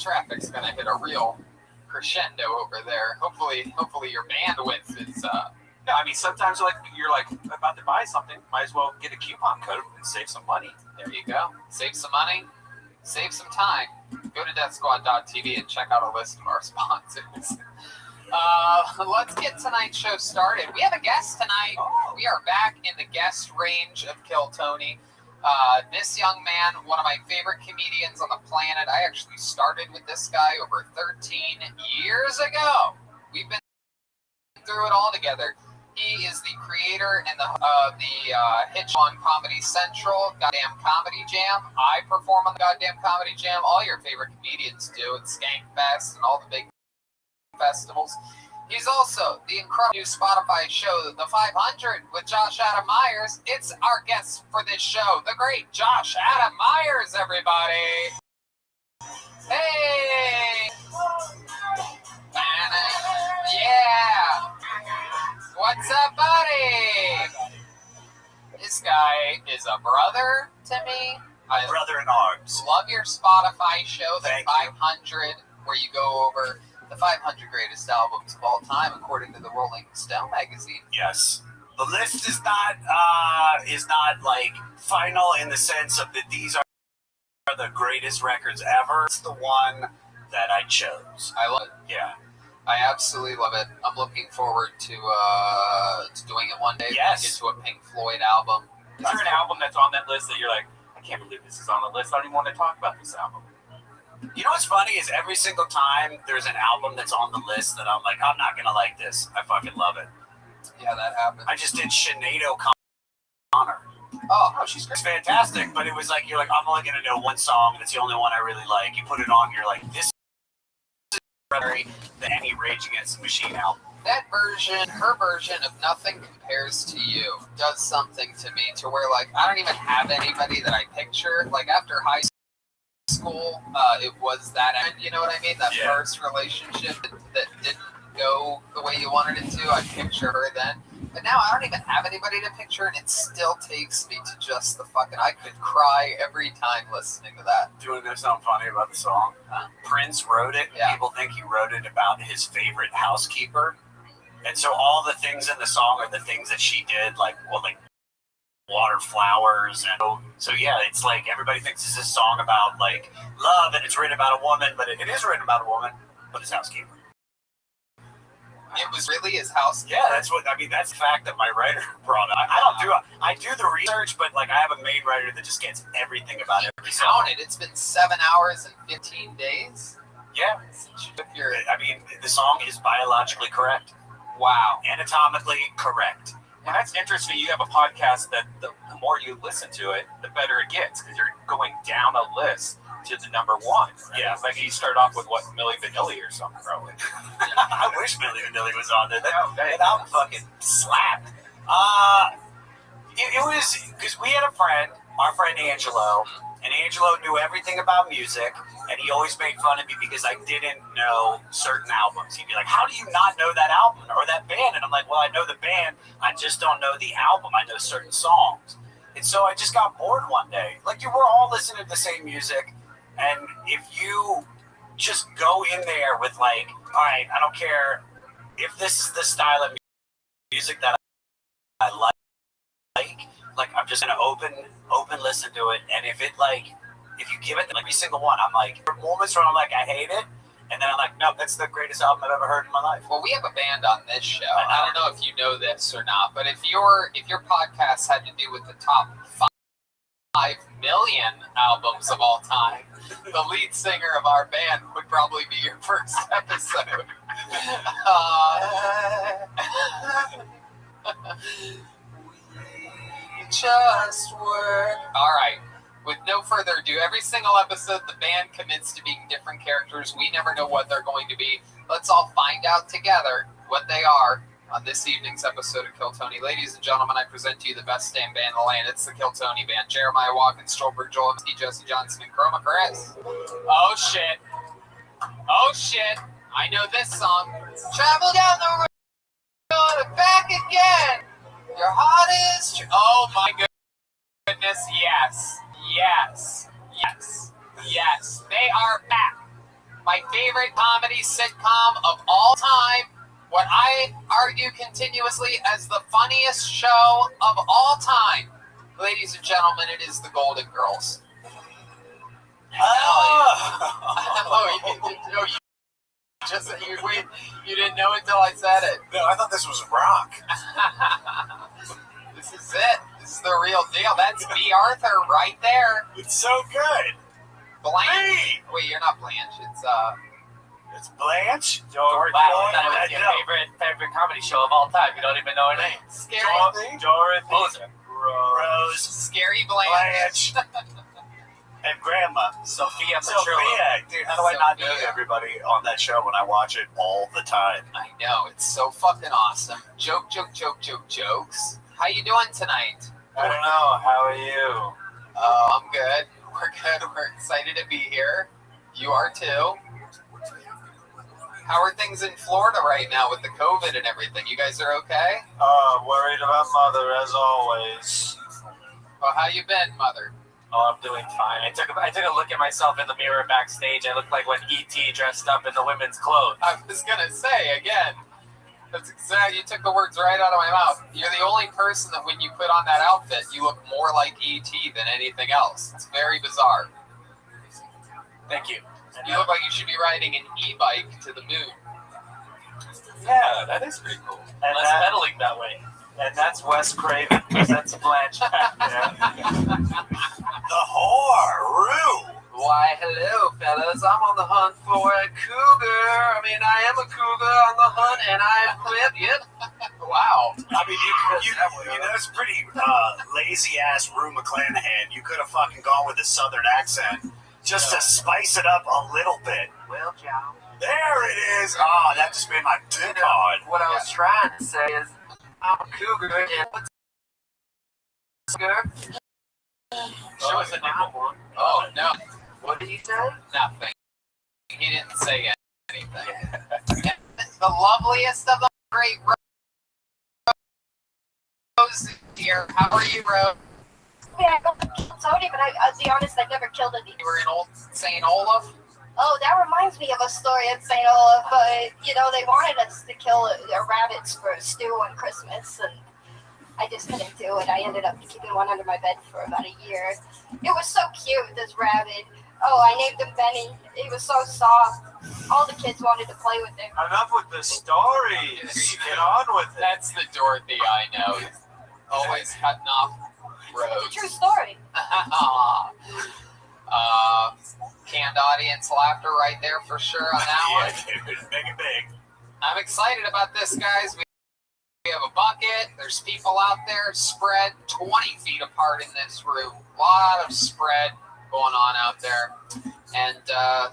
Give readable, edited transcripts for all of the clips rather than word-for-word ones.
traffic's gonna hit a real crescendo over there. Hopefully your bandwidth is. No, I mean sometimes you're about to buy something, might as well get a coupon code and save some money. There you go. Save some money, save some time. Go to deathsquad.tv and check out a list of our sponsors. Let's get tonight's show started. We have a guest tonight. We are back in the guest range of Kill Tony. This young man, one of my favorite comedians on the planet. I actually started with this guy over 13 years ago. We've been through it all together. He is the creator and the hit show on Comedy Central, Goddamn Comedy Jam. I perform on the Goddamn Comedy Jam. All your favorite comedians do at Skankfest and all the big festivals. He's also the incredible new Spotify show, The 500, with Josh Adam Myers. It's our guest for this show, the great Josh Adam Myers, everybody. Hey! Yeah! What's up, buddy? This guy is a brother to me. Brother in arms. Love your Spotify show, The Thank 500, where you go over the 500 greatest albums of all time, according to the Rolling Stone magazine. Yes. The list is not like final in the sense of that these are the greatest records ever. It's the one that I chose. I love it. Yeah. I absolutely love it. I'm looking forward to doing it one day. Yes. Get to a Pink Floyd album. Is there an album that's on that list that you're like, I can't believe this is on the list. I don't even want to talk about this album. You know what's funny is every single time there's an album that's on the list that I'm like, I'm not going to like this. I fucking love it. Yeah, that happened. I just did Sinead O'Connor. Oh, she's great. It's fantastic, but it was like, you're like, I'm only going to know one song. That's the only one I really like. You put it on, you're like, this is better than any Rage Against the Machine album. That version, her version of Nothing Compares to You, does something to me to where, like, I don't even have anybody that I picture. Like, after high school, it was that, you know what I mean? That first relationship that didn't go the way you wanted it to. I picture her then. But now I don't even have anybody to picture, and it still takes me to just the fucking... I could cry every time listening to that. Do you want to know something funny about the song? Prince wrote it. Yeah. People think he wrote it about his favorite housekeeper. And so all the things in the song are the things that she did, like water flowers. And so yeah, it's like everybody thinks it's a song about like love, and it's written about a woman, but it is written about a woman, but his housekeeper. It was really his house. Yeah, that's the fact that my writer brought up. I do the research, but like I have a main writer that just gets everything about every song. It's been 7 hours and 15 days. Yeah. I mean, the song is biologically correct. Wow. Anatomically correct. And that's interesting. You have a podcast that the more you listen to it, the better it gets, because you're going down a list to the number one. Right? Yeah. Like you start off with what, Milli Vanilli or something, probably. I wish Milli Vanilli was on there. That album fucking slapped. It was because we had a friend, our friend Angelo, and Angelo knew everything about music, and he always made fun of me because I didn't know certain albums. He'd be like, how do you not know that album or that band? And I'm like, well, I know the band, I just don't know the album. I know certain songs. And so I just got bored one day. Like, you were all listening to the same music, and if you just go in there with like, all right, I don't care if this is the style of music that I like I'm just gonna open listen to it, and if you give it like every single one, I'm like, there are moments where I'm like, I hate it, and then I'm like, no, that's the greatest album I've ever heard in my life. Well, we have a band on this show. I don't know if you know this or not, but if your podcast had to do with the top 5 million albums of all time, the lead singer of our band would probably be your first episode. Just work. All right. With no further ado, every single episode, the band commits to being different characters. We never know what they're going to be. Let's all find out together what they are on this evening's episode of Kill Tony. Ladies and gentlemen, I present to you the best damn band in the land. It's the Kill Tony Band. Jeremiah Watkins, Stolberg, Joel Emski, Jesse Johnson, and Chroma Chris. Oh, shit. Oh, shit. I know this song. Travel down the road and back again. Your heart is true. Oh, my goodness. Yes. Yes. Yes. Yes. They are back. my favorite comedy sitcom of all time. What I argue continuously as the funniest show of all time. Ladies and gentlemen, it is The Golden Girls. You didn't know until I said it. No, I thought this was rock. This is it. This is the real deal. That's B. Arthur right there. It's so good. Blanche. Hey! Wait, you're not Blanche. It's Blanche. Wow, that was your favorite comedy show of all time. You don't even know her name. Scary Dorothy. Rose. Scary Blanche. And Grandma. Sophia. Dude, how do I not know everybody on that show when I watch it all the time? I know, it's so fucking awesome. Jokes. How you doing tonight? I don't know. How are you? Oh, I'm good. We're good. We're excited to be here. You are too. How are things in Florida right now with the COVID and everything? You guys are okay? Worried about Mother as always. Well, how you been, Mother? Oh, I'm doing fine. I took a look at myself in the mirror backstage. I look like when E.T. dressed up in the women's clothes. I was gonna say again. That's exactly. You took the words right out of my mouth. You're the only person that when you put on that outfit, you look more like E.T. than anything else. It's very bizarre. Thank you. You look like you should be riding an e-bike to the moon. Yeah, that is pretty cool. And less pedaling that way. And that's Wes Craven. That's Blanche. The whore, Rue. Why, hello, fellas. I'm on the hunt for a cougar. I am a cougar on the hunt, and I'm with you. Wow. I mean, you know, it's pretty lazy-ass Rue McClanahan. You could have fucking gone with a southern accent just to spice it up a little bit. Well, Joe. There it is. Oh, that just made my dick hard. What I was trying to say is, I'm a cougar, and what's a cougar? Show us a nipple. Oh, no. What did you say? Nothing. He didn't say anything. The loveliest of the great Rose here. How are you, Rose? Yeah, I got killed Tony, but I'll be honest, I've never killed any. You were in old St. Olaf? Oh, that reminds me of a story in St. Olaf. They wanted us to kill rabbits for a stew on Christmas, and I just couldn't do it. I ended up keeping one under my bed for about a year. It was so cute, this rabbit. Oh, I named him Benny. He was so soft. All the kids wanted to play with him. Enough with the stories. Get on with it. That's the Dorothy I know. Always cutting off It's a Rose. true story. Canned audience laughter right there for sure on that one. Dude, make it big. I'm excited about this, guys. We have a bucket. There's people out there spread 20 feet apart in this room. A lot of spread going on out there. And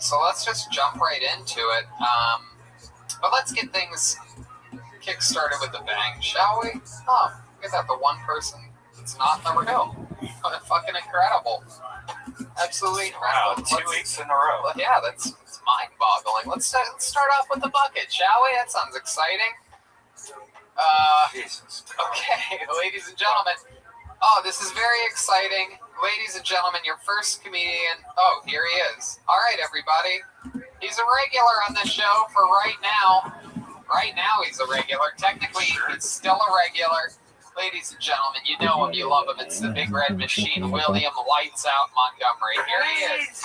so let's just jump right into it. But let's get things kick-started with a bang, shall we? Oh, look at that. The one person that's not. There we go. Fucking incredible. Absolutely incredible. Wow, 2 weeks in a row. Well, yeah, that's mind-boggling. Let's start off with the bucket, shall we? That sounds exciting. Jesus. Okay, ladies and gentlemen. Oh, this is very exciting. Ladies and gentlemen, your first comedian. Oh, here he is. All right, everybody. He's a regular on the show for right now. Right now, he's a regular. Technically, he's still a regular. Ladies and gentlemen, you know him, you love him. It's the Big Red Machine, William Lights Out Montgomery. Here he is.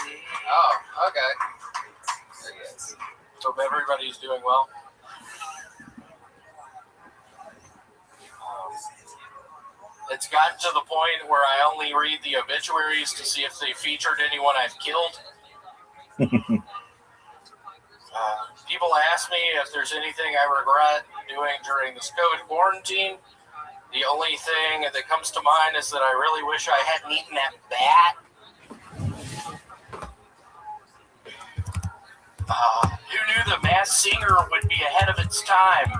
Oh, okay. There he is. Hope everybody's doing well. It's gotten to the point where I only read the obituaries to see if they featured anyone I've killed. People ask me if there's anything I regret doing during this COVID quarantine. The only thing that comes to mind is that I really wish I hadn't eaten that bat. Who knew the Masked Singer would be ahead of its time?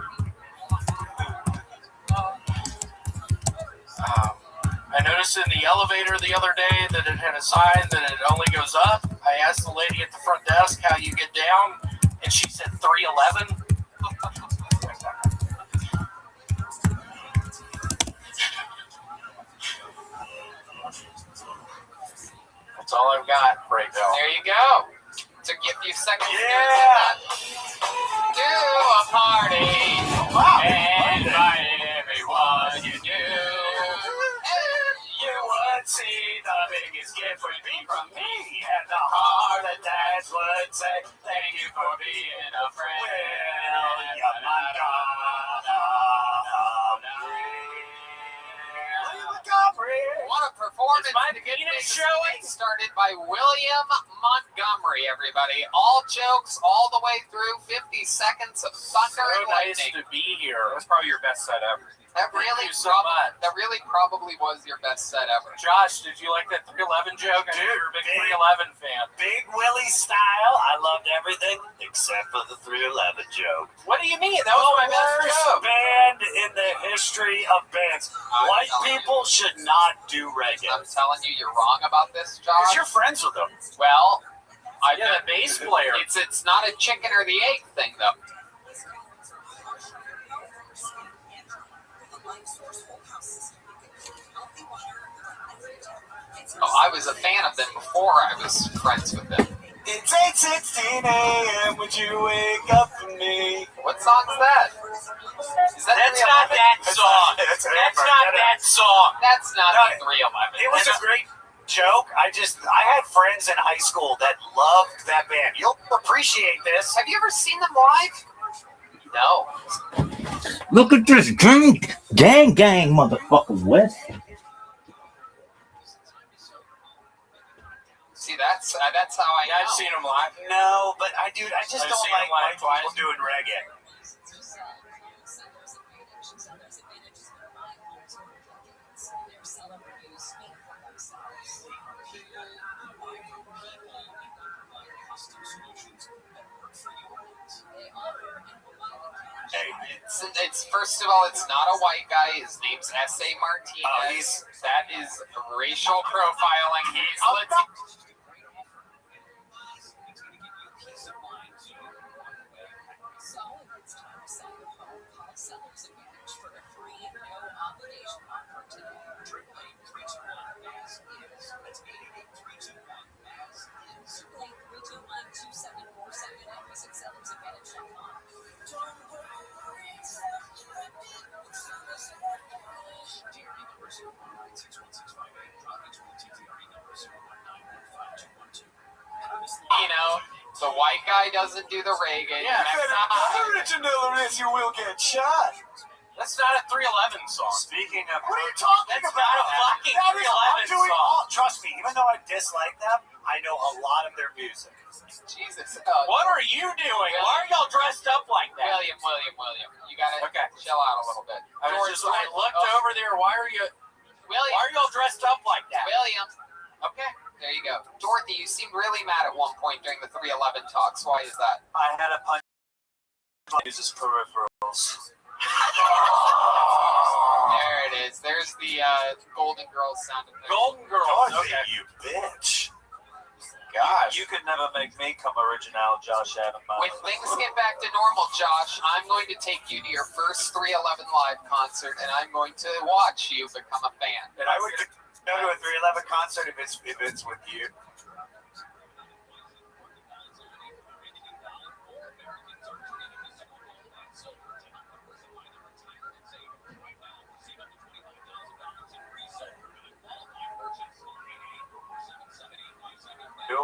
I noticed in the elevator the other day that it had a sign that it only goes up. I asked the lady at the front desk how you get down, and she said 311. That's all I've got right now. There you go. Took you a few seconds Yeah. to a party. Wow. And invite everyone you do. You would see the biggest gift would be from me, and the heart attached would say, thank you for being a friend. William Montgomery. What a performance Is my to get penis things showing? started by William Montgomery, everybody. All jokes, all the way through 50 seconds of thunder So and nice lightning. to be here. That's probably your best set ever. That Thank really, you so much. that really probably was your best set ever. Josh, did you like that 311 joke? I know Dude, you're a big big. 311 fan. Big Willie style. I loved everything except for the 311 joke. What do you mean? That was my best Worst joke. band in the history of bands. White people should not do reggae. I'm telling you, you're wrong about this, Josh. Because you're friends with them. Well, Yeah, the bass player. it's not a chicken or the egg thing, though. Oh, I was a fan of them before I was friends with them. It's 8:16 a.m. Would you wake up for me? What song's that? Is that That's 311? not that song. That's That's not that song. That's not No, the 311. It was a great joke. I had friends in high school that loved that band. You'll appreciate this. Have you ever seen them live? No. Look at this gang, motherfucker, West. See, that's how I Yeah, know. I've seen him live. No, but I just I've don't seen like them live white people twice. doing reggae. Hey, It's first of all, it's not a white guy. His name's S.A. Martinez. Oh, he's- that is racial profiling. He's you know, the white guy doesn't do the reggae. Yeah, original is you will get shot. That's not a 311 song. Speaking of, What are you talking That's about? not a fucking That is- I'm 311 doing song. Trust me, even though I dislike them, I know a lot of their music. Jesus. What are you doing? Why are y'all dressed up like that? William. You gotta chill out a little bit. I looked over there. Why are y'all dressed up like that? William. Okay. There you go. Dorothy, you seemed really mad at one point during the 311 talks. Why is that? I had a punch. Uses peripherals. There it is. There's the Golden Girls sound effect. Golden Girls. Dorothy, Okay. you bitch. Gosh. You could never make me come original, Josh Adam. When things get back to normal, Josh, I'm going to take you to your first 311 live concert, and I'm going to watch you become a fan. And I would go to a 311 concert if it's with you.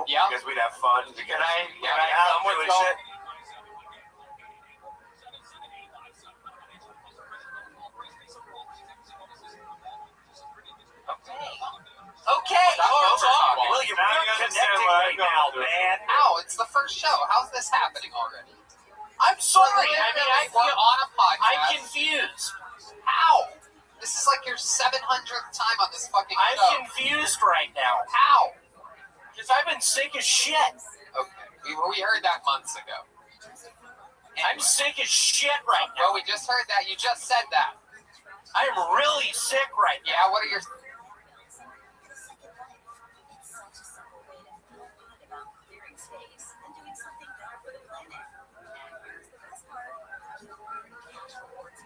Yeah. Because we'd have fun. Can I Yeah, come with doing y'all? shit. Okay. William, we're connecting right now, man. Ow, it's the first show. How's this happening already? I'm sorry. I mean, We're on a podcast. I'm confused. How? This is like your 700th time on this fucking I'm show. confused right now. How? Because I've been sick as shit. Okay, we heard that months ago. I'm sick as shit right now. Well, we just heard that. You just said that. I'm really sick right now. Yeah, what are your...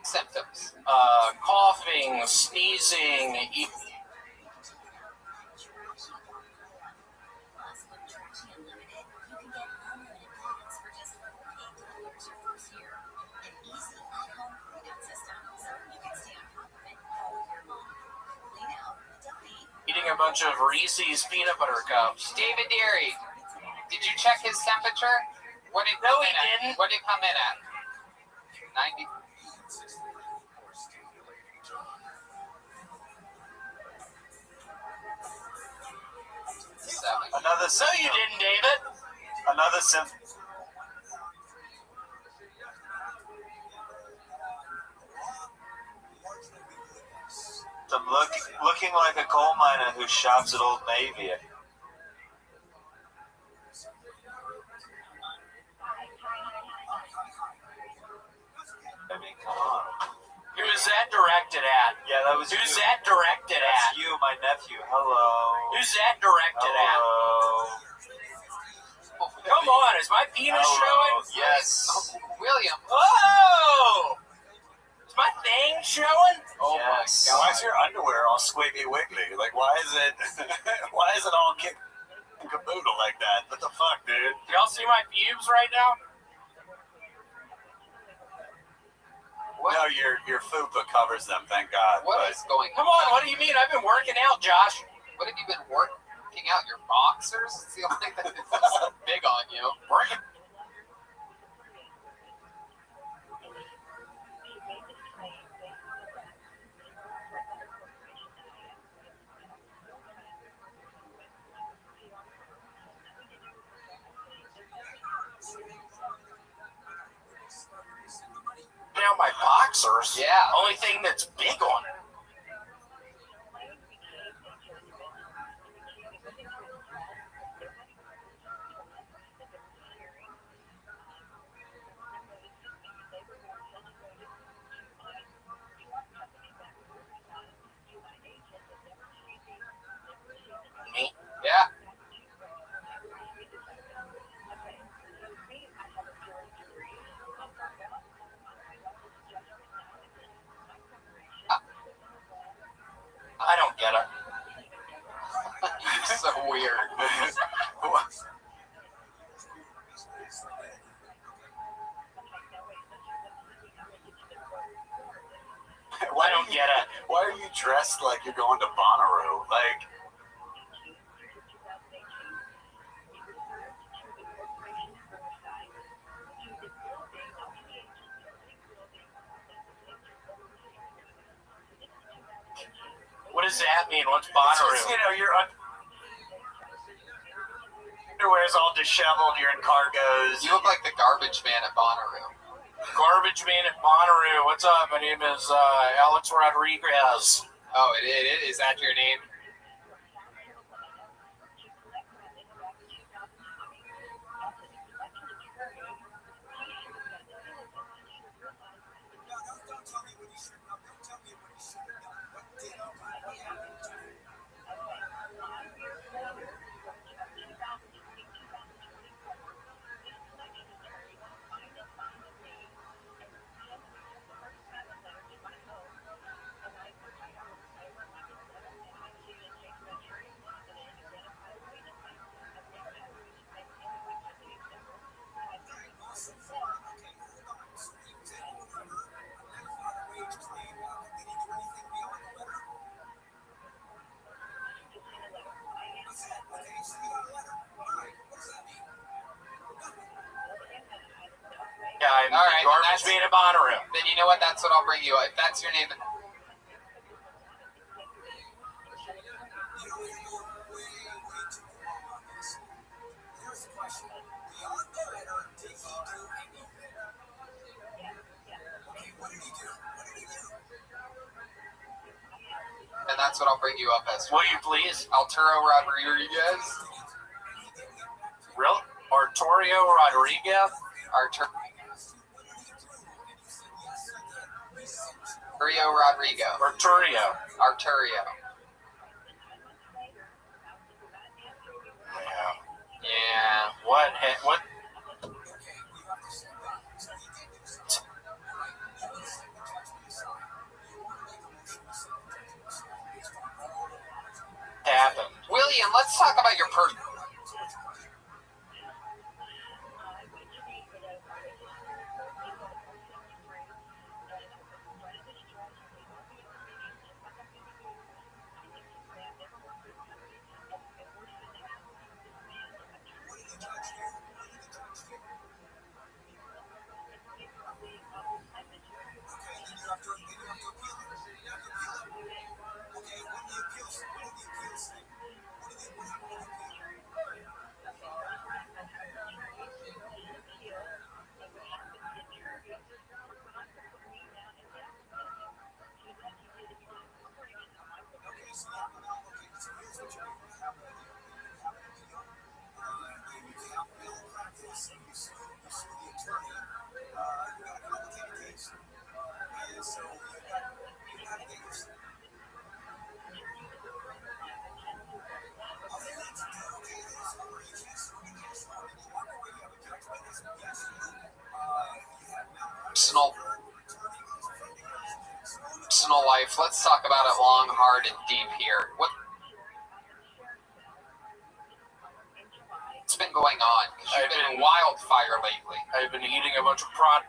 symptoms? Coughing, sneezing, a bunch of Reese's peanut butter cups. David Deary, did you check his temperature? What did No, come he in at? didn't. What did it come in at? 90. Another No, you didn't, David. Another sim. Looking like a coal miner who shops at Old Navy. I mean, come on. Who is that directed at? Yeah, that was Who's you. that directed That's at? you, my nephew. Hello. Who's that directed at? Hello. Come on, is my penis showing? Yes. Oh, William. Oh! Is my thing showing? Oh Yes. my Why God. is your underwear all squiggly wiggly? Like, why is it all caboodle like that? What the fuck, dude? Y'all see my pubes right now? No, your fupa covers them, thank God. What but is going Come on, what do you mean? I've been working out, Josh. What have you been working out? Your boxers? It's the only thing that's big on you. Working. Now my boxers. Yeah. Only thing that's big on it. Me? Yeah. I don't get it. You're so weird. I don't get it. Why are you dressed like you're going to Bonnaroo? Like, What does that mean? What's it's Bonnaroo? just, your underwear's all disheveled. You're in cargos. You look like the garbage man at Bonnaroo. Garbage man at Bonnaroo. What's up? My name is Alex Rodriguez. Oh, it is that your name? Yeah, I'm All right, the garbage that's- man at Bonnaroo. Then you know what? That's what I'll bring you. If that's your name, and that's what I'll bring you up as. Will you please? Arturo Rodriguez. Real? Arturo Rodriguez? Arturo Rodrigo. Arturio. Arturio. Yeah. Yeah. What? Happened? William, let's talk about your person. Personal life. Let's talk about it long, hard, and deep here. What's been going on? Because you've been wildfire lately. I've been eating a bunch of prawn.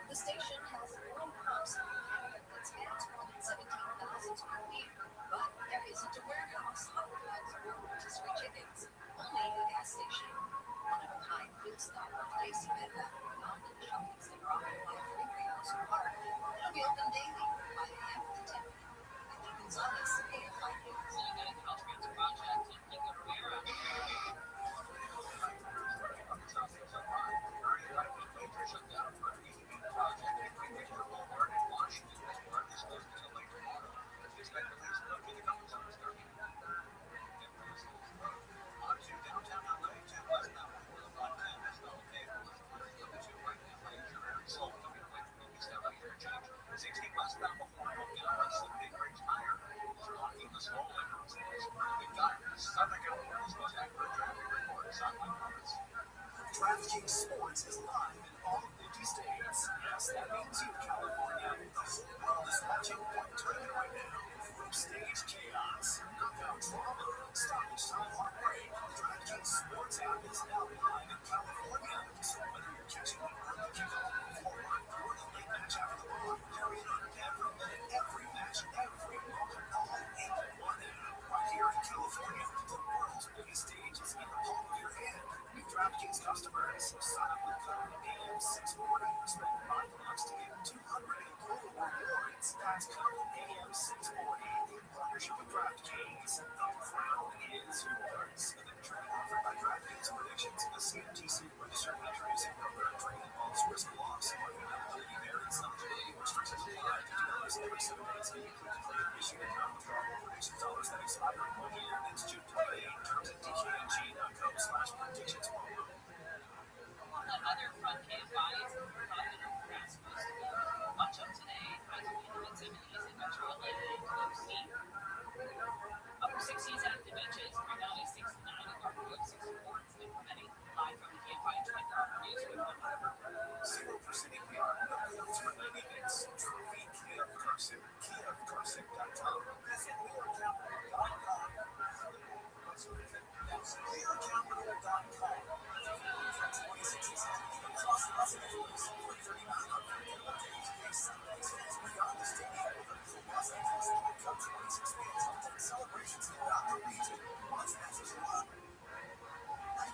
The station has one pump that spans more than 17,000 square feet, but there isn't a warehouse, hotdogs, or rotisserie chickens. Only a gas station. One of a kind food stop place with a London shopping center occupied for greenhouse park. It'll be open daily, 5 a.m. to 10 p.m. At Gonzalez, AFI News. So you got a Caltrans project in Pico Rivera. DraftKings Sports is live in all 50 states. Yes, that means you, California. The whole world is watching one tournament right now. Group stage chaos, knockout drama, stoppage time heartbreak. is now live in California. So whether you're catching the early kickoff before work or the late match after the ball, you're in on every minute, every match, every moment, all in one app. Right here in California, the world's biggest stage is in the palm of your hand. New DraftKings customers, sign up with code AM640. Spend $5 to get 200 in total rewards. That's code AM640 in partnership with DraftKings. The crown is yours. Event trading offered by DraftKings Predictions, a CFTC registered introducing number of trading involves risk of loss. Availability varies. Eligibility restrictions apply. $50 every 7 days. Uniquely declared issued account withdrawable predictions dollars that expire in 1 year. Ends June 28. Terms at dkng.com/predictions. On the other front cave bodies of continental grass coast. Watch out today. Highs will be in the mid-70s in Metro LA and Close C. Upper 60s at the beaches. Green Valley 69 and North Coast 64. It's Nick Remetti. Live from the Campfire 24 News Week. 0% APR. No bills for 90 minutes. Trophy Kia of Carson. KiaofCarson.com. Visit KiaofCapital.com. That's KiaofCapital.com. From 26 across Los Angeles for 3,900 days. Pay Sunday sales beyond the stadium. Los Angeles Come 26 days. Celebrations throughout the region. Los Angeles.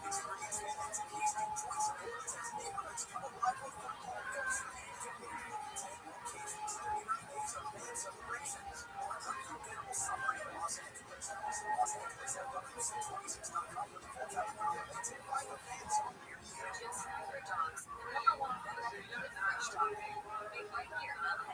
Experience fans and Houston choice of as neighborhoods come alive with football. Those fans are getting 10 locations, 39 days of fan celebrations. Or unforgettable summer in Los Angeles. Los Angeles FW626.com with full-time events and live events on near you. For dogs, the #1 food company with fresh dog food. Made right here in LA.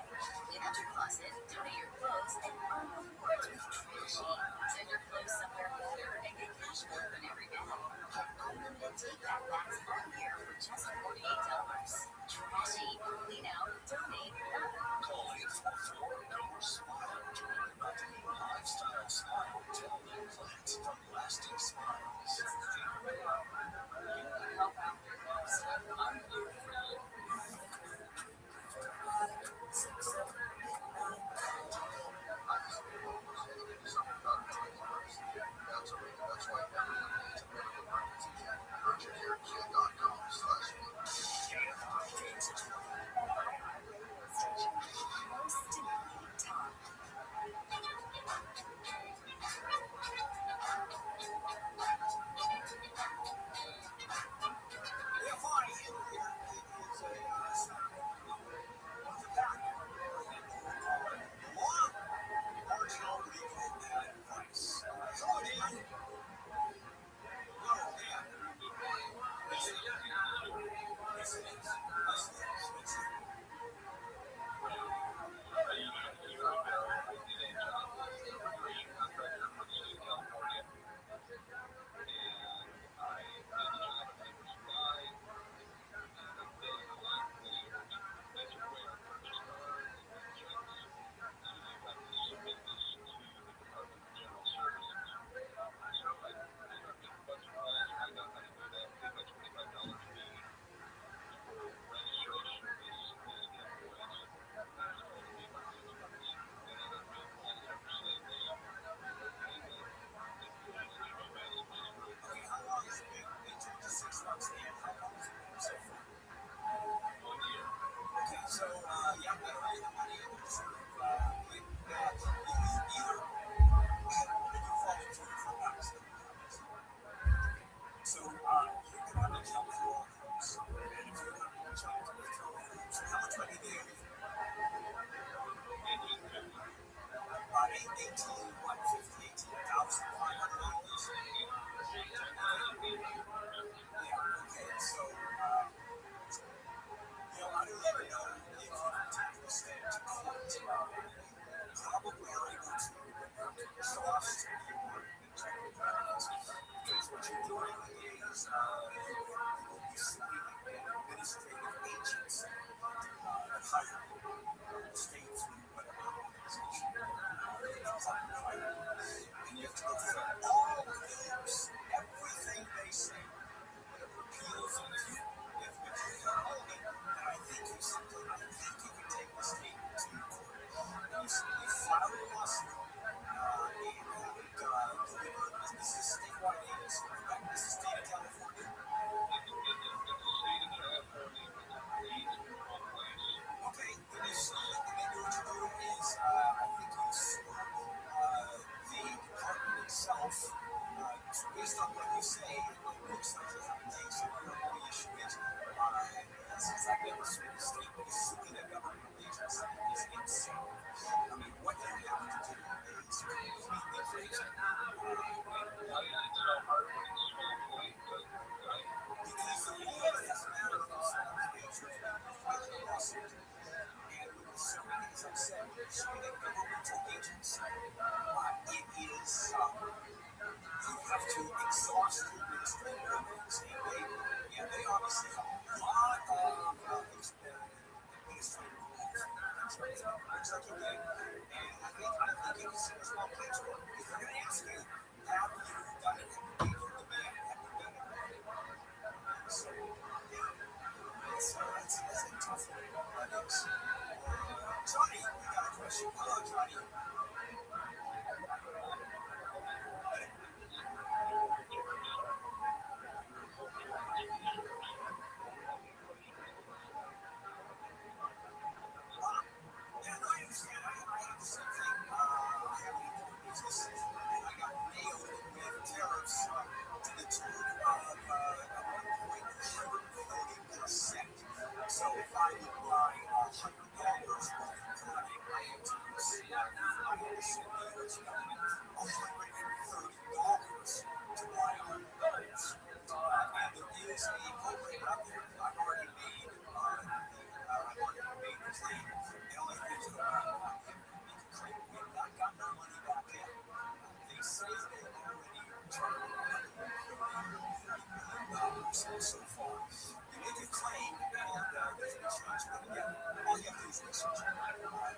Clean out your closet, donate your clothes, and earn rewards with Tree. Send your clothes somewhere better and get cash more than every day. Unlimited take-back bags all year for just $48. Trashy. Clean out, donate, earn. Call 844-NO-SMILE to learn about the new lifestyle smile gel implants from Lasting Smiles. Help after loss. I'm your friend. States, whatever organization. Looks like you did. And I think it was a small place for it. Because they're going to ask you, have you done it? Have you engaged with the band? Have you done it? So, yeah. It's a tough one. That is. Johnny, you got a question? Hello, Johnny. Yeah, no, I understand. I have the same thing. I have an independent business, and I got nailed with tariffs to the tune of $1.30%. So if I would buy $100 worth of clothing, I had to send the U.S. government $130 to buy $100. And there is a program out there that I've already made the claim. The only thing is that I make a claim. We have not gotten our money back yet. They say they already returned $130 million so far. You make a claim, and there's an insurance money. Yeah, all you have to do is research it.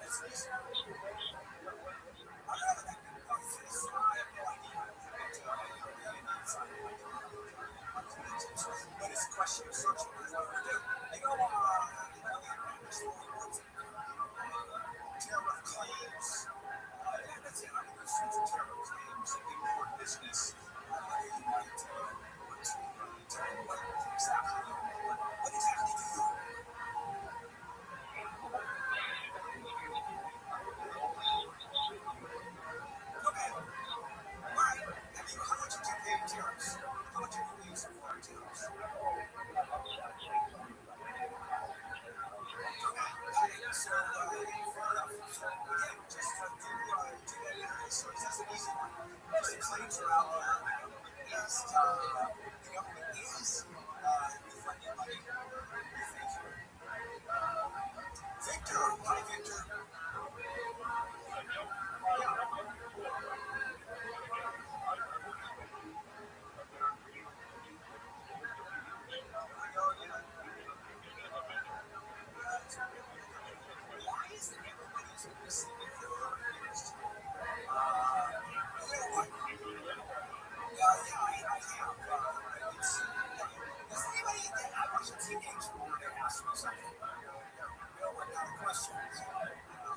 That's easy. I don't know that I have no idea. But it's a question of searching. That's what we do. They go, tariff claims. That's it. I'm going to search for tariff claims and import business. You might want to tell me what exactly do you do? Okay. All right. How much did you pay in tariffs? How much have you paid so far in tariffs? So, fair enough. So, again, just do that research. That's an easy one. The claims are out there. The government is refunding money. Victor, hi, Victor. Why is it everybody's missing their ears? Yeah, I have. Does anybody that I was a teenager when they asked me something? What kind of question?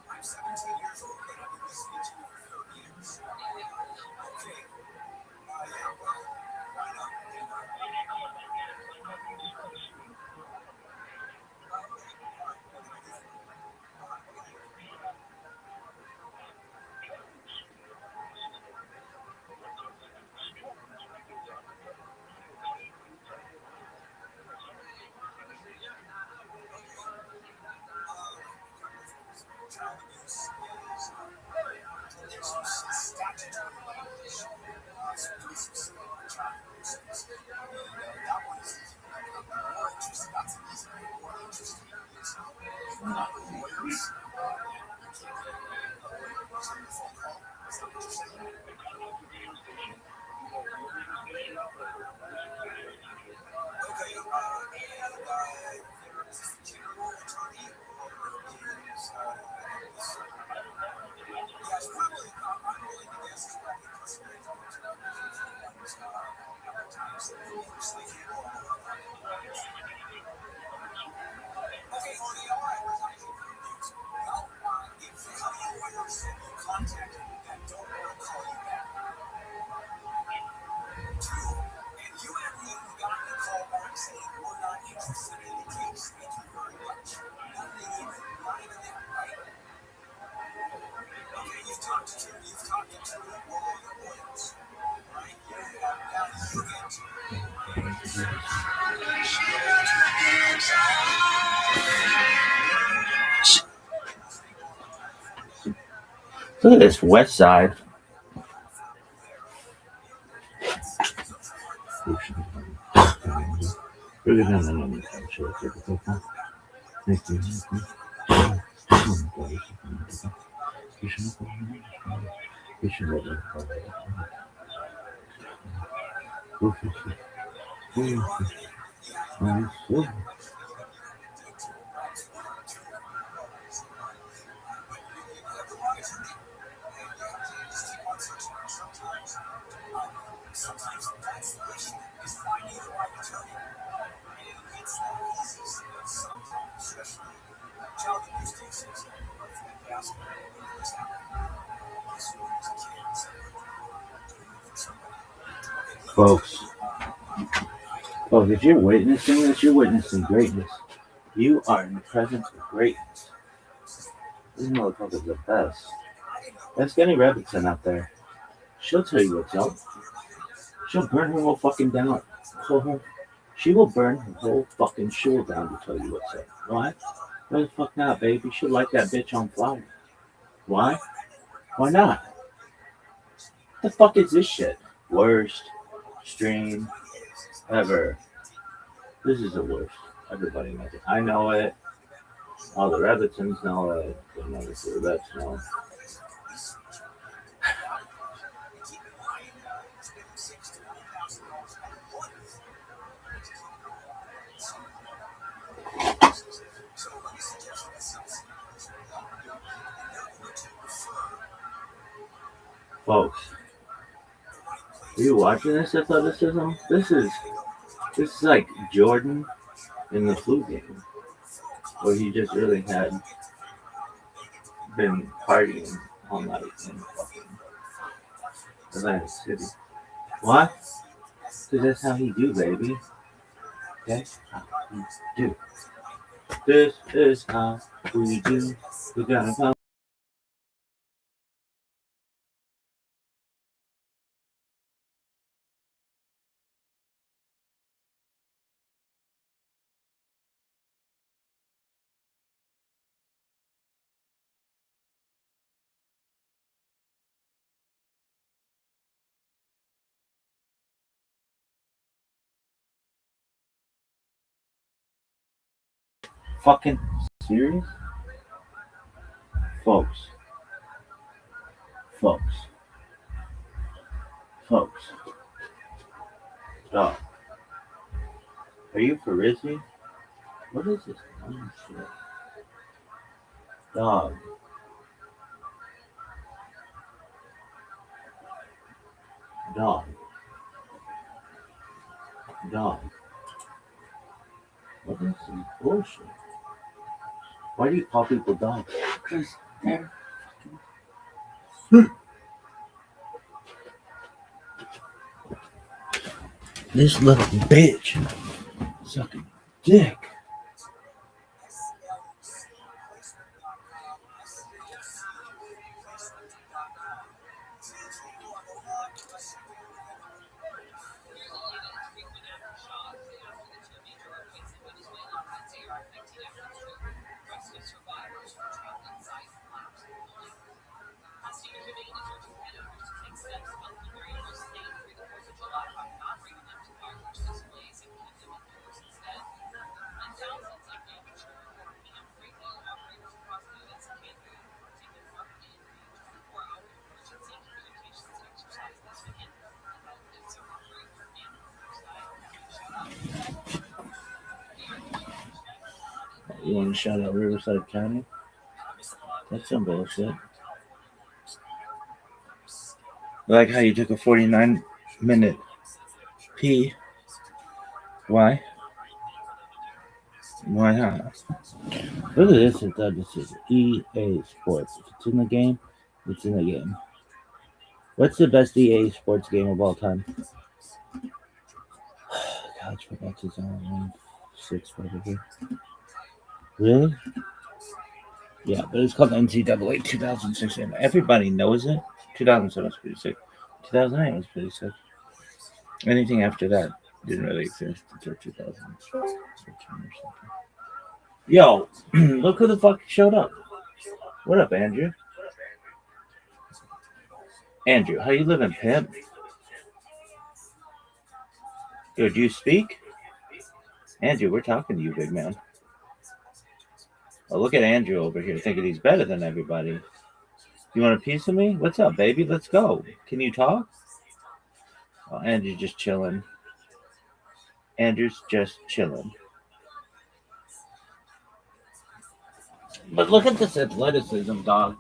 I'm 17 years old and I've been listening to you for 30 years. Okay. Yeah, well, why not? Child abuse is there's some statutory language. So doing some civil child abuse. That one is more interesting. That's an easy one. More interesting is not the lawyers. You can't get a lawyer to answer your phone call. Is that what you're saying? Okay, and is this the general attorney or is yes, probably. I'm willing to guess it's probably custody times that they mostly handle all of that. Okay, well, they are advertising for abuse. Well, if how many lawyers have you contacted that don't want to call you back? 2. And you haven't even gotten a call back saying we're not interested in the case. Thank you very much. Not even that, right? Okay, you've talked to 2 of all your lawyers, right? Now you get Look at this west side. Folks, if you're witnessing this, you're witnessing greatness. You are in the presence of greatness. This motherfucker's the best. Ask any Rebbitzin out there. She'll tell you what's up. She'll burn her whole fucking down. She will burn her whole fucking shul down to tell you what's up. Why? Why the fuck not, baby? She'll light that bitch on fire. Why? Why not? What the fuck is this shit? Worst stream ever. This is the worst. Everybody knows it. I know it. All the Rebbitzins know it. The Rebbitzins know. Folks, are you watching this athleticism? This is like Jordan in the flu game, where he just really had been partying all night in fucking Atlantic City. Why? Because that's how he do, baby. That's how he do. This is how we do. We gotta come. Fucking serious? Folks. Dog. Are you for Rizzy? What is this dumb shit? Dog. What is this bullshit? Why do you call people dogs? Because they're this little bitch sucking dick. You want to shout out Riverside County? That's some bullshit. Like how you took a 49-minute pee. Why? Why not? Look at this. This is EA Sports. If it's in the game, it's in the game. What's the best EA Sports game of all time? College football 2006, whatever. Really? Yeah, but it's called NCAA 2006. And everybody knows it. 2007 was pretty sick. 2008 was pretty sick. Anything after that didn't really exist until 2013 or something. Yo, look who the fuck showed up. What up, Andrew? Andrew, how you living, pimp? Yo, do you speak? Andrew, we're talking to you, big man. Oh, look at Andrew over here thinking he's better than everybody. You want a piece of me? What's up, baby? Let's go. Can you talk? Oh, Andrew's just chilling. Andrew's just chilling. But look at this athleticism, dog.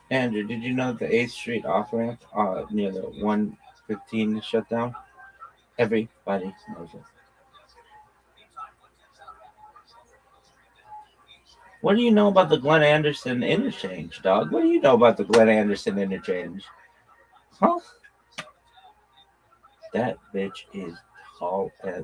Andrew, did you know the 8th Street off ramp near the 115 is shut down? Everybody knows it. What do you know about the Glenn Anderson interchange, dog? What do you know about the Glenn Anderson interchange? Huh? That bitch is tall as.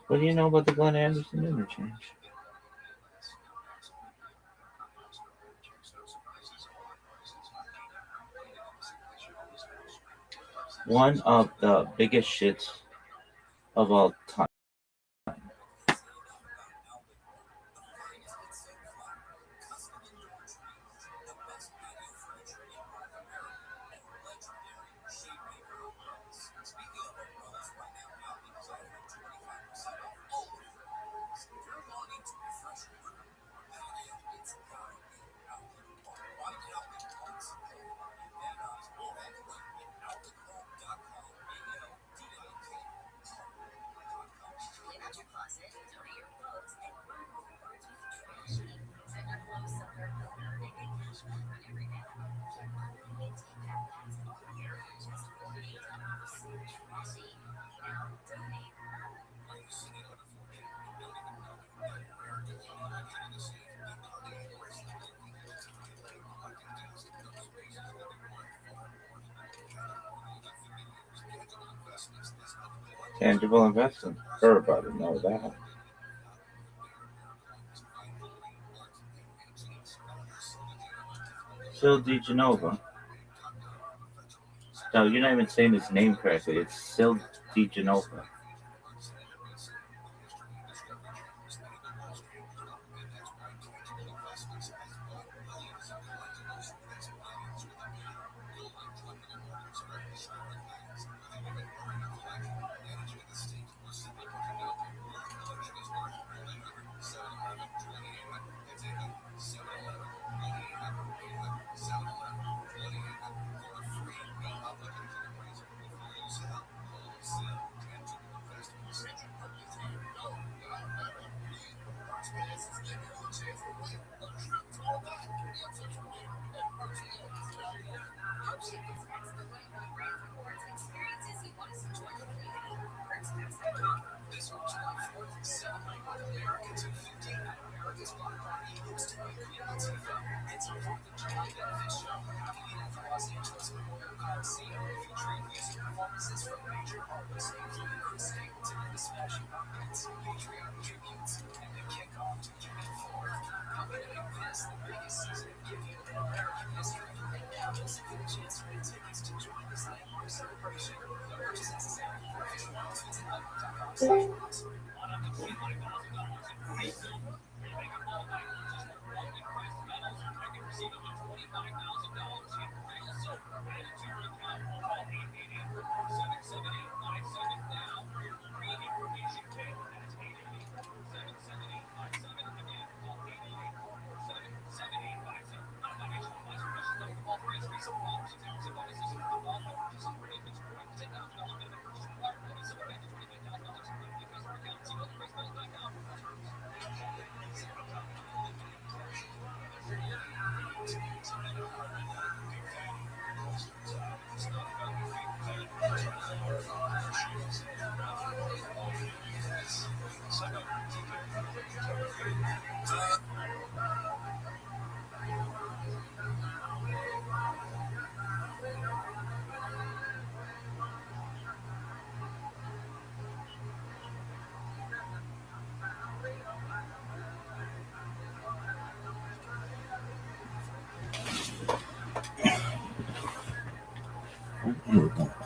What do you know about the Glenn Anderson interchange? One of the biggest shits of all time. Clean out your closet, donate your clothes, and run rewards with Trashy. Send your clothes somewhere better and get cash back on every bag. Get unlimited take-back bags all year just $48. Trashy. Now donate, earn. Tangible investment. Everybody know that. Sil Di Genova. No, you're not even saying his name correctly. It's Sil Di Genova. Rothschild is excellent brand rewards and experiences you want us to join the community. PerksPass.com. This July 4th, celebrate with America 250. America's Block Party hosted by Community Fund. It's a 4th of July benefit show happening at the Los Angeles Memorial Coliseum, featuring music performances from major artists, including Chris Stapleton and the Smashing Pumpkins, patriotic tributes, and the kickoff to June 4th. Coming to make this the biggest season of giving in American history. And now there's a good chance to win tickets to join this landmark celebration. Purchase necessary. Official announcements at iPhone.com/Rothschild.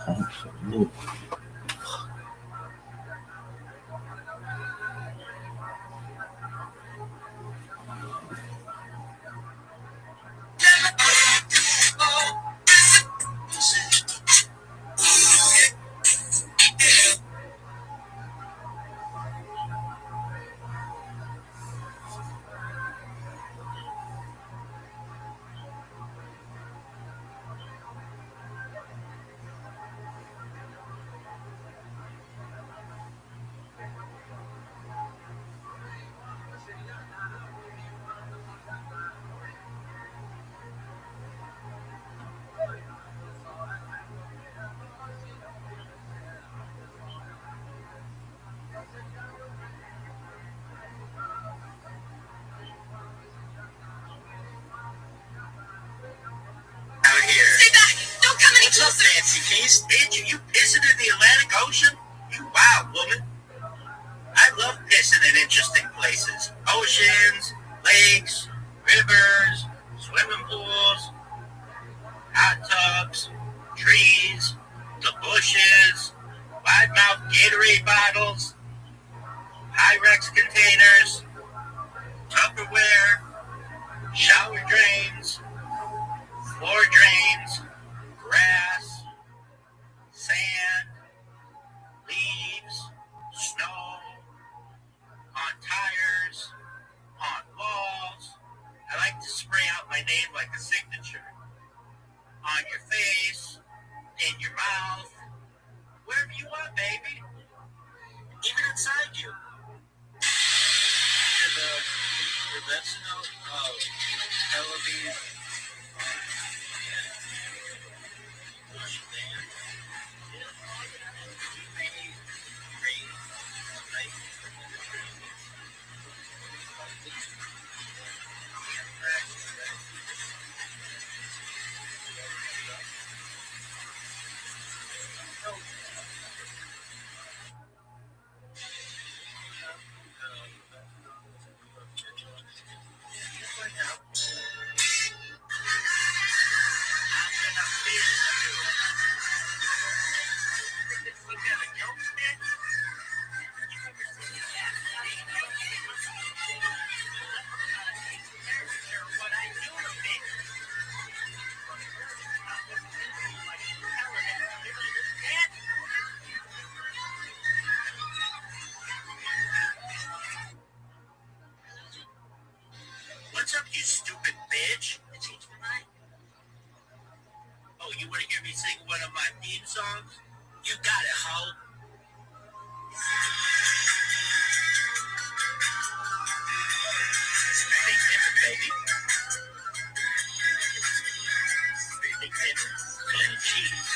Absolutely. Out here. Stay back! Don't come any closer! Fancy feast? Bitch, are you pissing in the Atlantic Ocean? You wild woman. I love pissing in interesting places. Oceans, lakes, rivers, swimming pools, hot tubs, trees, the bushes, wide-mouth Gatorade bottles, Pyrex containers, Tupperware, shower drains, floor drains, grass, sand, leaves, snow, on tires, on walls. I like to spray out my name like a signature. On your face, in your mouth, wherever you want, baby. Even inside you. The best note of Tel Aviv. What's up, you stupid bitch? I changed my mind. Oh, you want to hear me sing one of my theme songs? You got it, hoe. Big Pimpin', baby. Big Pimpin', plenty cheese.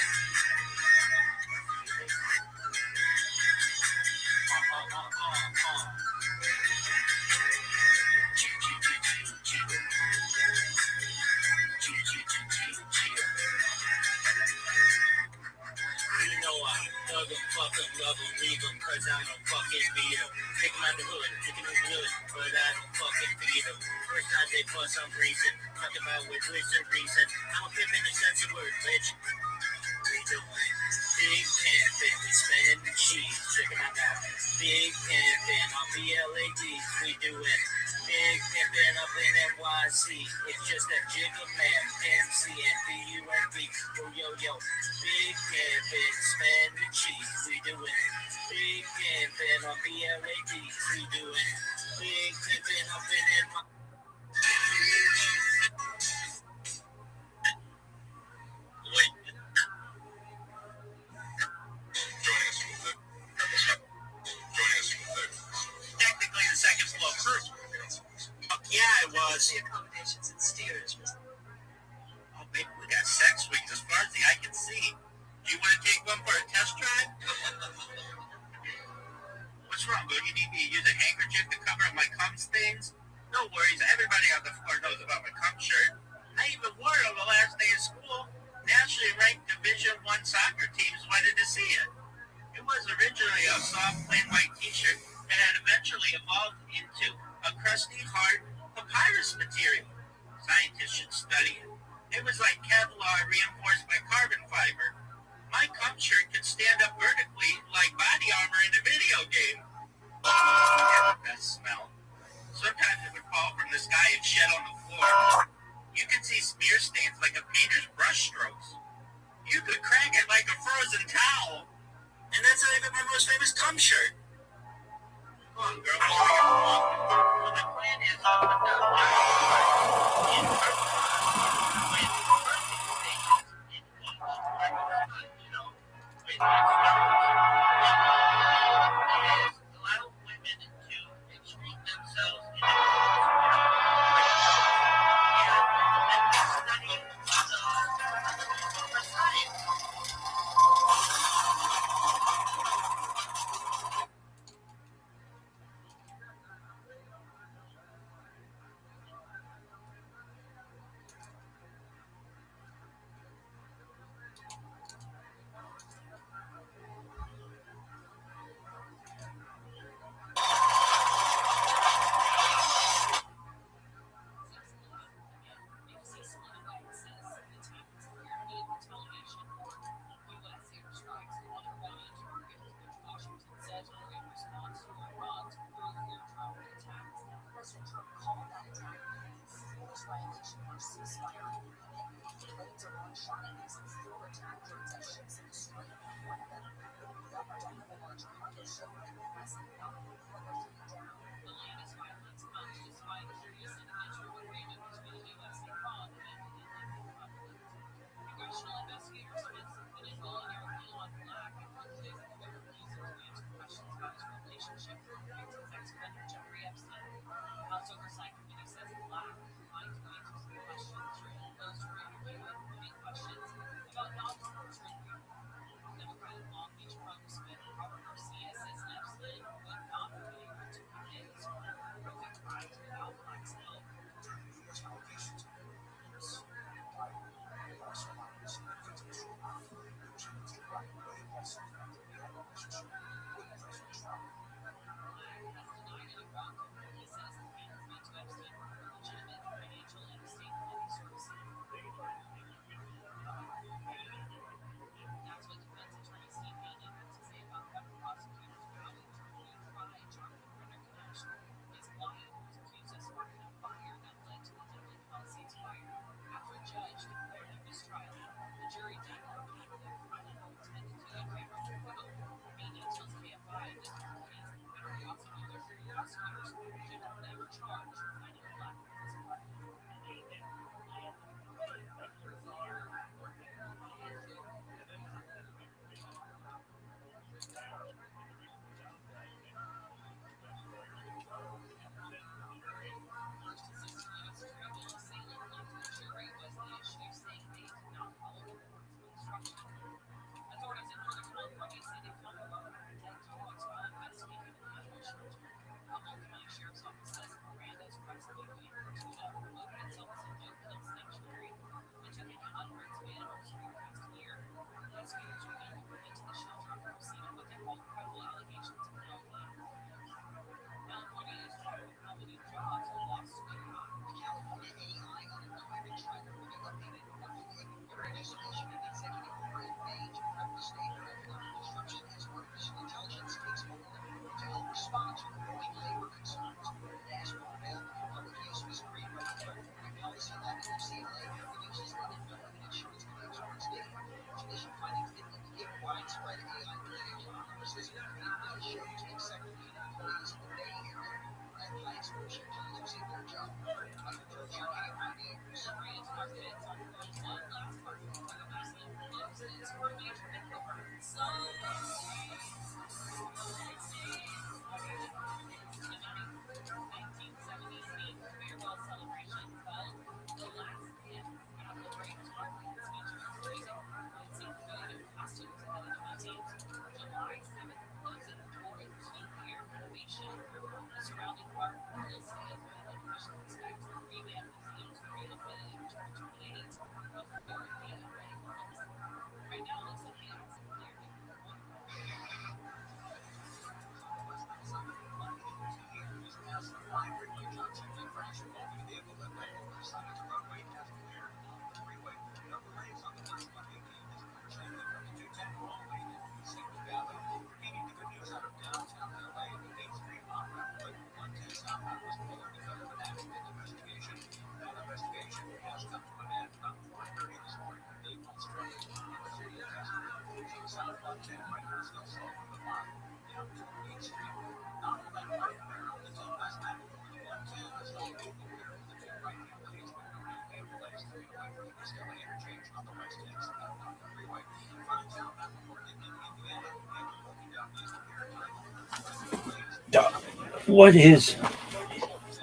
You know I thug 'em, fuck 'em, love 'em, leave 'em, 'cause I don't fucking beat 'em. Take 'em out the hood, taking 'em good, but I don't fucking feed 'em. First time they bust, I'm breezing, talking about with and reason. I'm a pimp in the sense of word, bitch. We doing big pimpin', we spending the cheese, checking out now. Big pimpin' on BLADs, we doing big pimpin' up in NYC. It's just that jiggle man, MC and BUNB. Yo, yo, yo. Big pimpin', spend the cheese, we doing big pimpin' on BLADs, we doing big pimpin' up in NYC. Wait. Technically the second floor crew. Yeah, I was. The accommodations and steerage. Oh, baby, we got sex swings as far as the eye can see. Do you want to take one for a test drive? What's wrong, boo? You need me to use a handkerchief to cover up my cum stains? No worries. Everybody on the floor knows about my cum shirt. I even wore it on the last day of school. Nationally ranked Division I soccer teams wanted to see it. It was originally a soft, plain white t-shirt and had eventually evolved into a crusty, hard papyrus material. Scientists should study it. It was like Kevlar reinforced by carbon fiber. My cum shirt could stand up vertically like body armor in a video game. Yeah, the best smell. Sometimes it would fall from the sky and shed on the floor. You could see smear stains like a painter's brush strokes. You could crack it like a frozen towel. And that's not even my most famous cum shirt. Come on, girl. So the plan is to put that in allow women to excrete themselves in study for science. What is?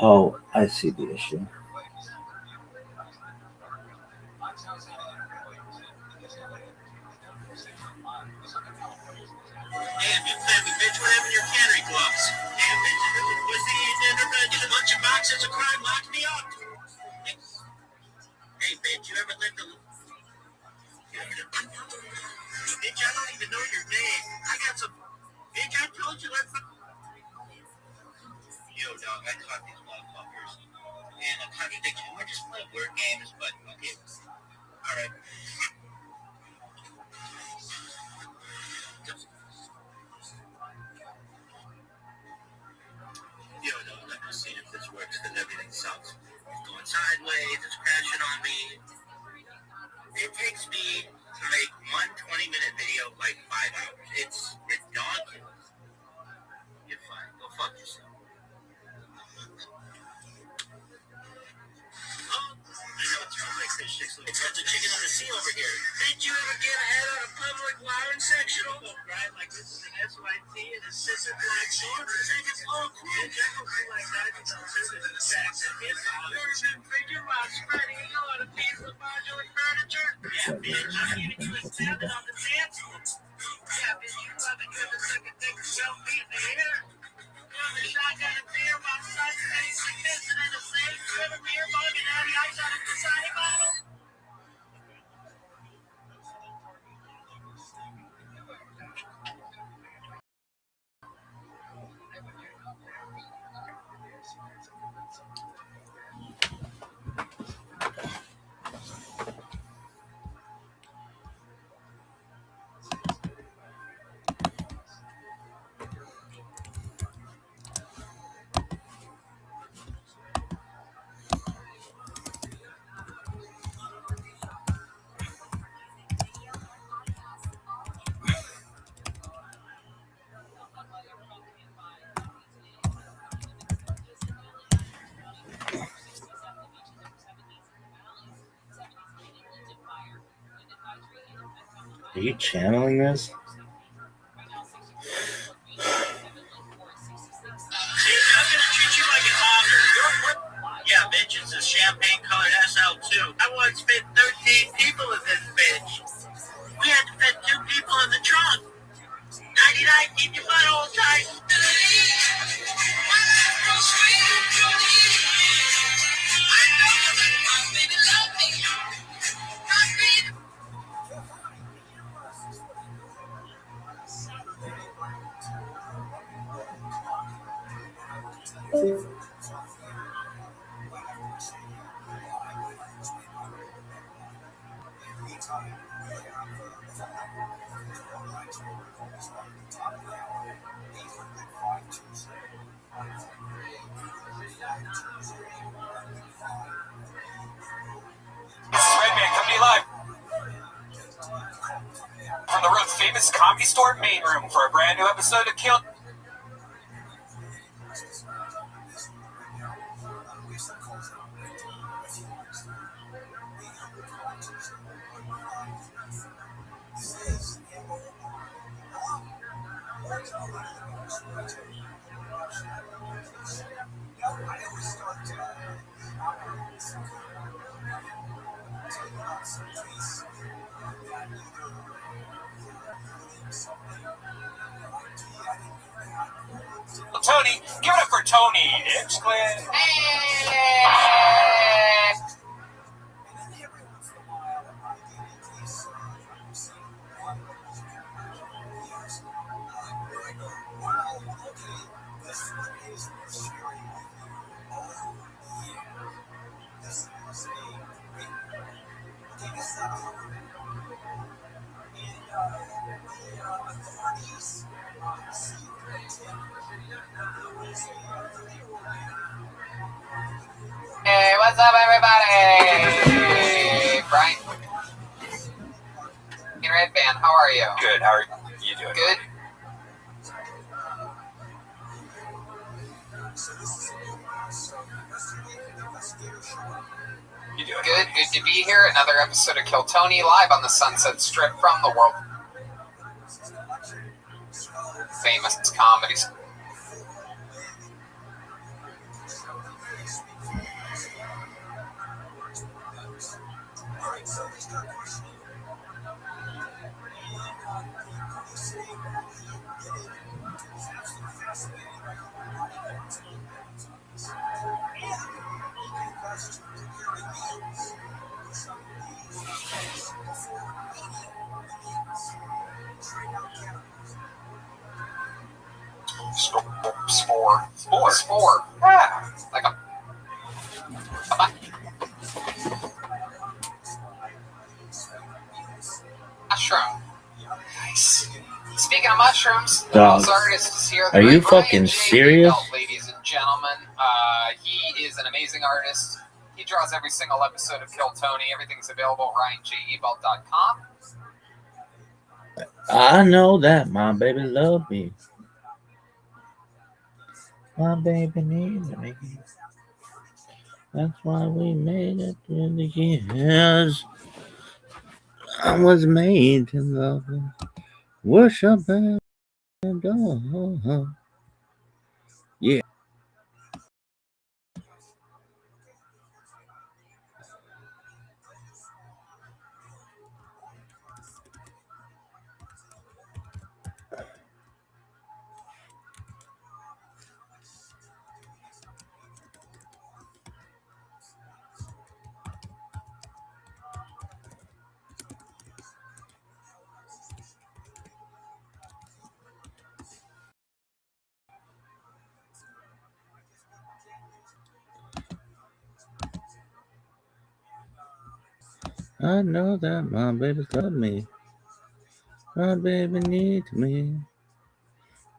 Oh, I see the issue. Hey, big family, bitch, what happened to your cannery gloves? Damn, bitch, you little pussy, you never read a bunch of boxes of crime, locked me up. Hey, bitch, you ever lived a... Bitch, I don't even know your name. I got some... Bitch, I told you, let's... Yo, dog, I caught these motherfuckers. And a contradiction, we're just playing word games, but okay. All right. Yo, no, let me see if this works, because everything sucks. It's going sideways, it's crashing on me. It takes me to make one 20-minute video like 5 hours. It's ridiculous. You're fine. Go fuck yourself. Oh, I know it's from like fish sticks. It's got the chicken on the sea over here. Did you ever get ahead on a public lounge sectional? Right, like this is an SYT and a sister black sword. It's all cool. In general, feel like that is alternative to the facts and hip hop. There's a figure out spreading a lot of piece of modular furniture. Yeah, bitch, I'm giving you a 7 on the dance floor. Yeah, bitch, you love it because it's like a dick selfie in the air. Shotgun and beer while sunsetting, kissing in the same river beer bug and having ice on a Dasani bottle. Are you channeling this? I'm gonna treat you like an auger. Yeah, bitch, it's a champagne-colored SL2. I once fit 13 people in this bitch. We had to fit 2 people in the trunk. 99, keep your butthole tight. From the world's famous Comedy Store main room for a brand new episode of Kill. Tony, give it up for Tony. Exclaim. Hey, what's up, everybody? Brian. Red Band, how are you? Good. How are you doing? Good. You doing? Good. Good to be here. Another episode of Kill Tony live on the Sunset Strip from the world famous comedies. Alright, so let's start questioning. You say that you did it. It's absolutely fascinating. And you confessed to procuring meals with some of these things before eating the meals. Straight out cannibalism. Spore. Yeah. Like a mushroom. Nice. Speaking of mushrooms, the Dog. house artist is here. Are you Brian fucking J. serious? Belt, ladies and gentlemen. He is an amazing artist. He draws every single episode of Kill Tony. Everything's available at ryanjebelt.com. I know that my baby love me. My baby needs me. That's why we made it through the years. I was made to love you. Worship and adore. Yeah. I know that my baby love me. My baby needs me.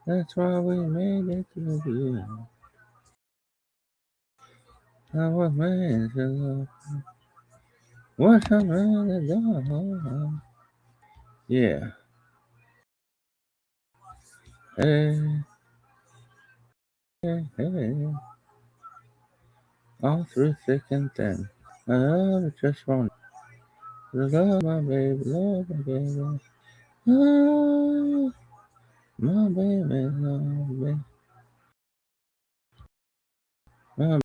That's why we made it through the years. I was made to love you. Worship and adore. Yeah. Hey, hey. All through thick and thin. I love just want to love my baby, love my baby. Oh, my baby, love me. My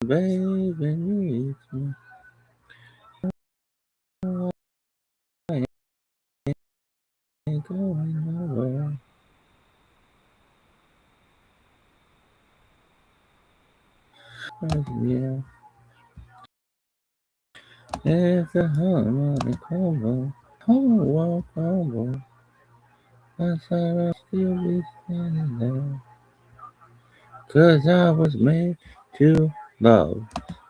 baby needs me. I ain't going nowhere. Yeah, it's a home on the combo. Whole world combo. I said I'll still be standing there. 'Cause I was made to love.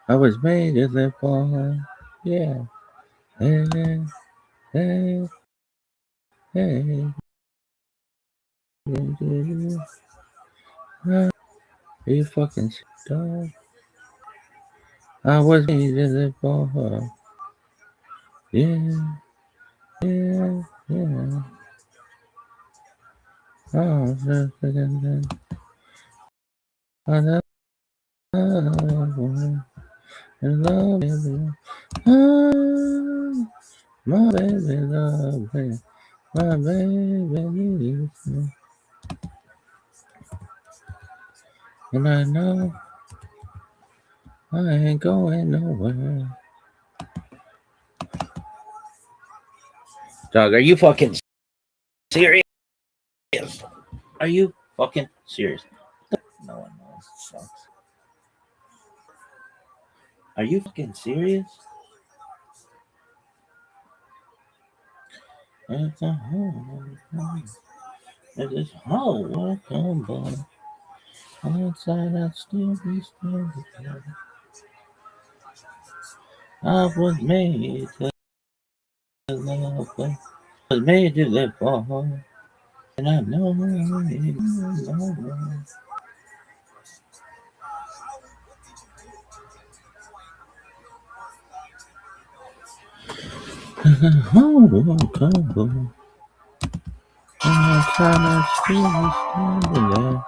I was made to live for. Yeah. Hey, hey, hey. Are you fucking dog? I was made to live for her. Yeah, yeah, yeah. Oh, just again. I love her. And love baby. Oh, my baby love me. My baby needs me. And I know I ain't going nowhere. Dog, are you fucking serious? Are you fucking serious? No one knows. Sucks. Are you fucking serious? It's a whole it is whole world combo. Outside I'd still be standing there. I was made to love her. I was made to live for her. And I know whole world combo. Outside I'd still be standing there.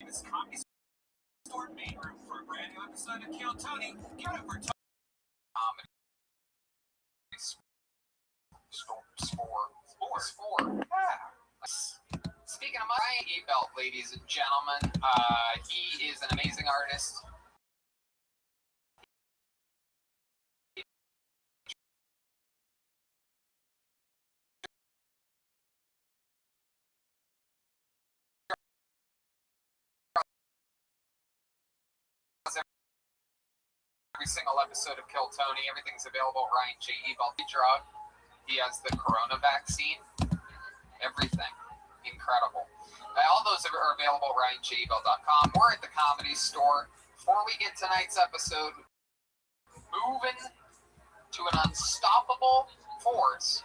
This Comedy Store main room for a brand new episode of Kill Tony. Give it up for Tony. Comedy Spore. Yeah. Speaking of Ryan Ebelt, ladies and gentlemen, he is an amazing artist. Every single episode of Kill Tony, everything's available. Ryan J. Ebelt, the drug. He has the corona vaccine. Everything. Incredible. All those are available at RyanJebelt.com. We're at the Comedy Store. Before we get tonight's episode moving to an unstoppable force,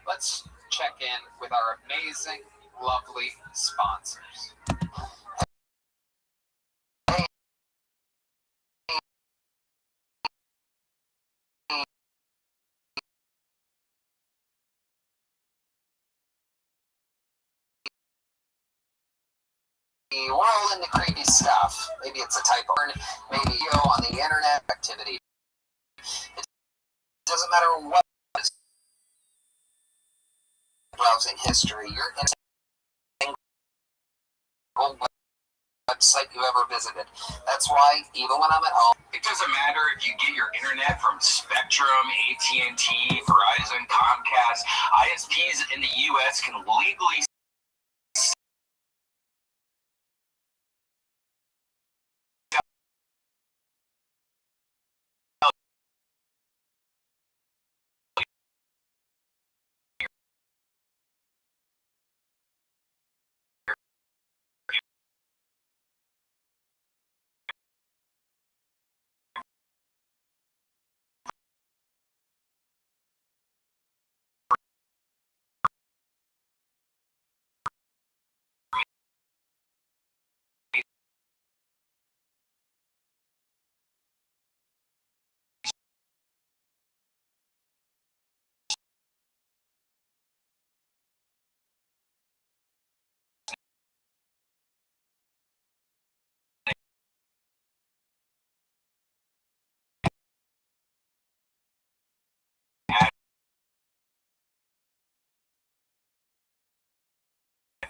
let's check in with our amazing, lovely sponsors. We're all into creepy stuff. Maybe it's a typo, maybe on the internet activity. It doesn't matter what browsing history, your single website you ever visited. That's why even when I'm at home, It doesn't matter if you get your internet from Spectrum, AT&T, Verizon, Comcast. ISPs in the U.S. can legally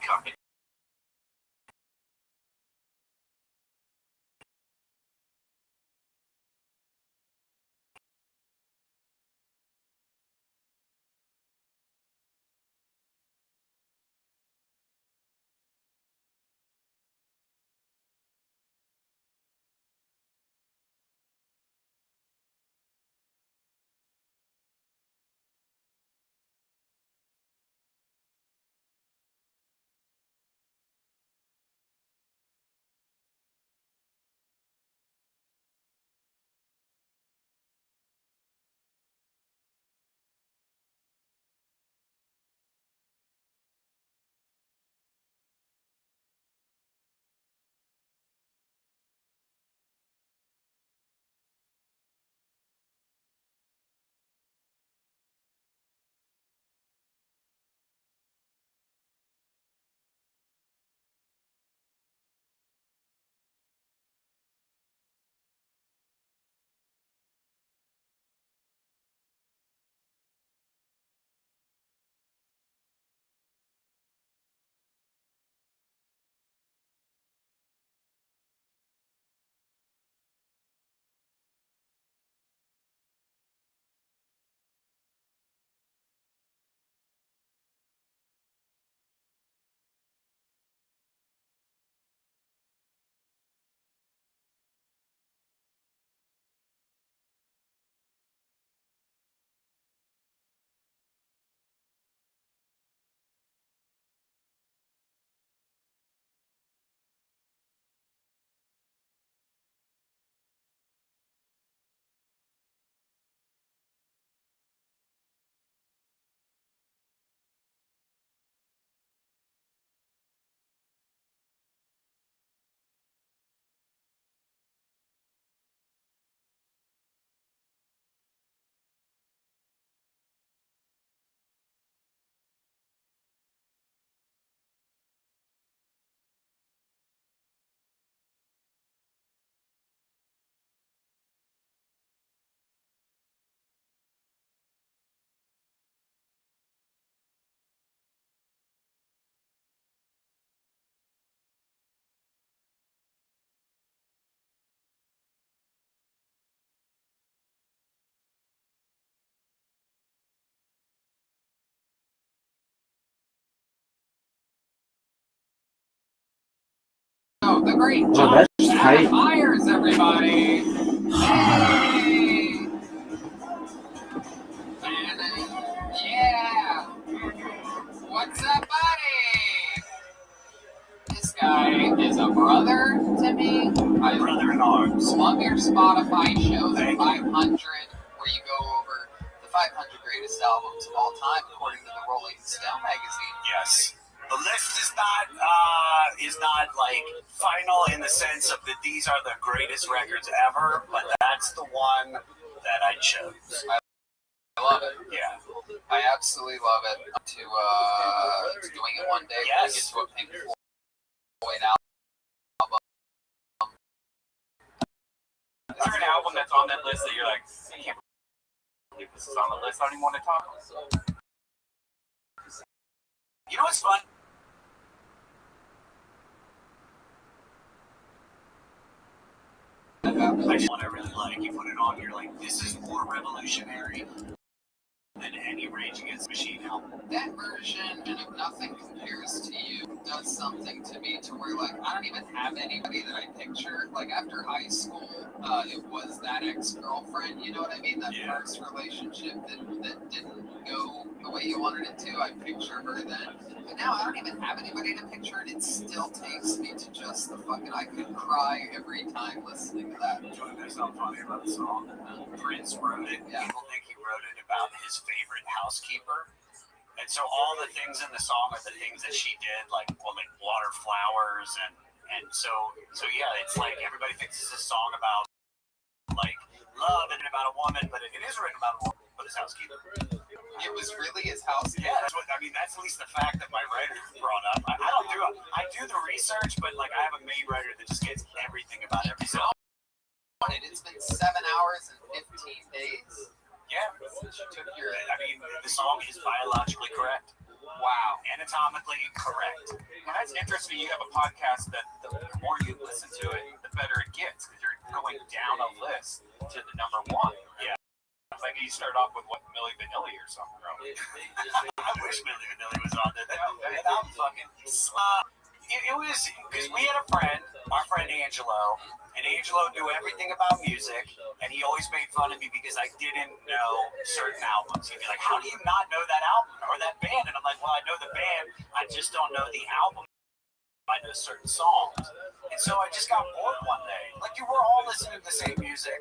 company. Oh, the great Oh, Josh that's tight. Myers, everybody. Hey! Yeah! What's up, buddy? This guy is a brother to me. I Brother in arms. love your Spotify show, the Thank 500, where you go over the 500 greatest albums of all time, according to the Rolling Stone magazine. Yes. The list is not like final in the sense of that these are the greatest records ever, but that's the one that I chose. I love it. Yeah. I absolutely love it. To doing it one day. Yes. When we get to a Pink Floyd album. Is there an album that's on that list that you're like, I can't believe this is on the list? I don't even want to talk about it. You know what's fun? I just one I really like. You put it on, you're like, this is more revolutionary than any Rage Against the Machine album. That version of Nothing Compares to You does something to me to where, like, I don't even have anybody that I picture. Like, after high school, it was that ex-girlfriend, you know what I mean? That Yeah. first relationship that didn't go the way you wanted it to. I picture her then. But now I don't even have anybody to picture, and it still takes me to just the fucking, I could cry every time listening to that. There's something funny about the song. Prince wrote it. Yeah. People think he wrote it about his favorite housekeeper. And so all the things in the song are the things that she did, like water flowers and so yeah, it's like everybody thinks it's a song about like love and about a woman, but it is written about a woman, but his housekeeper. It was really his housekeeper. Yeah, that's what I mean. That's at least the fact that my writer brought up. I do the research, but like I have a main writer that just gets everything about every song. It's been 7 hours and 15 days. Yeah, Since you took your. I mean, the song is biologically correct. Wow. Anatomically correct. Well, that's interesting. You have a podcast that the more you listen to it, the better it gets because you're going down a list to the number one. Yeah. It's like you start off with what Milli Vanilli or something. Right? I wish Milli Vanilli was on there. That album fucking. It was because we had a friend, our friend Angelo, and Angelo knew everything about music, and he always made fun of me because I didn't know certain albums. He'd be like, "How do you not know that album or that band?" And I'm like, "Well, I know the band, I just don't know the album. I know certain songs." And so I just got bored one day. Like, you were all listening to the same music,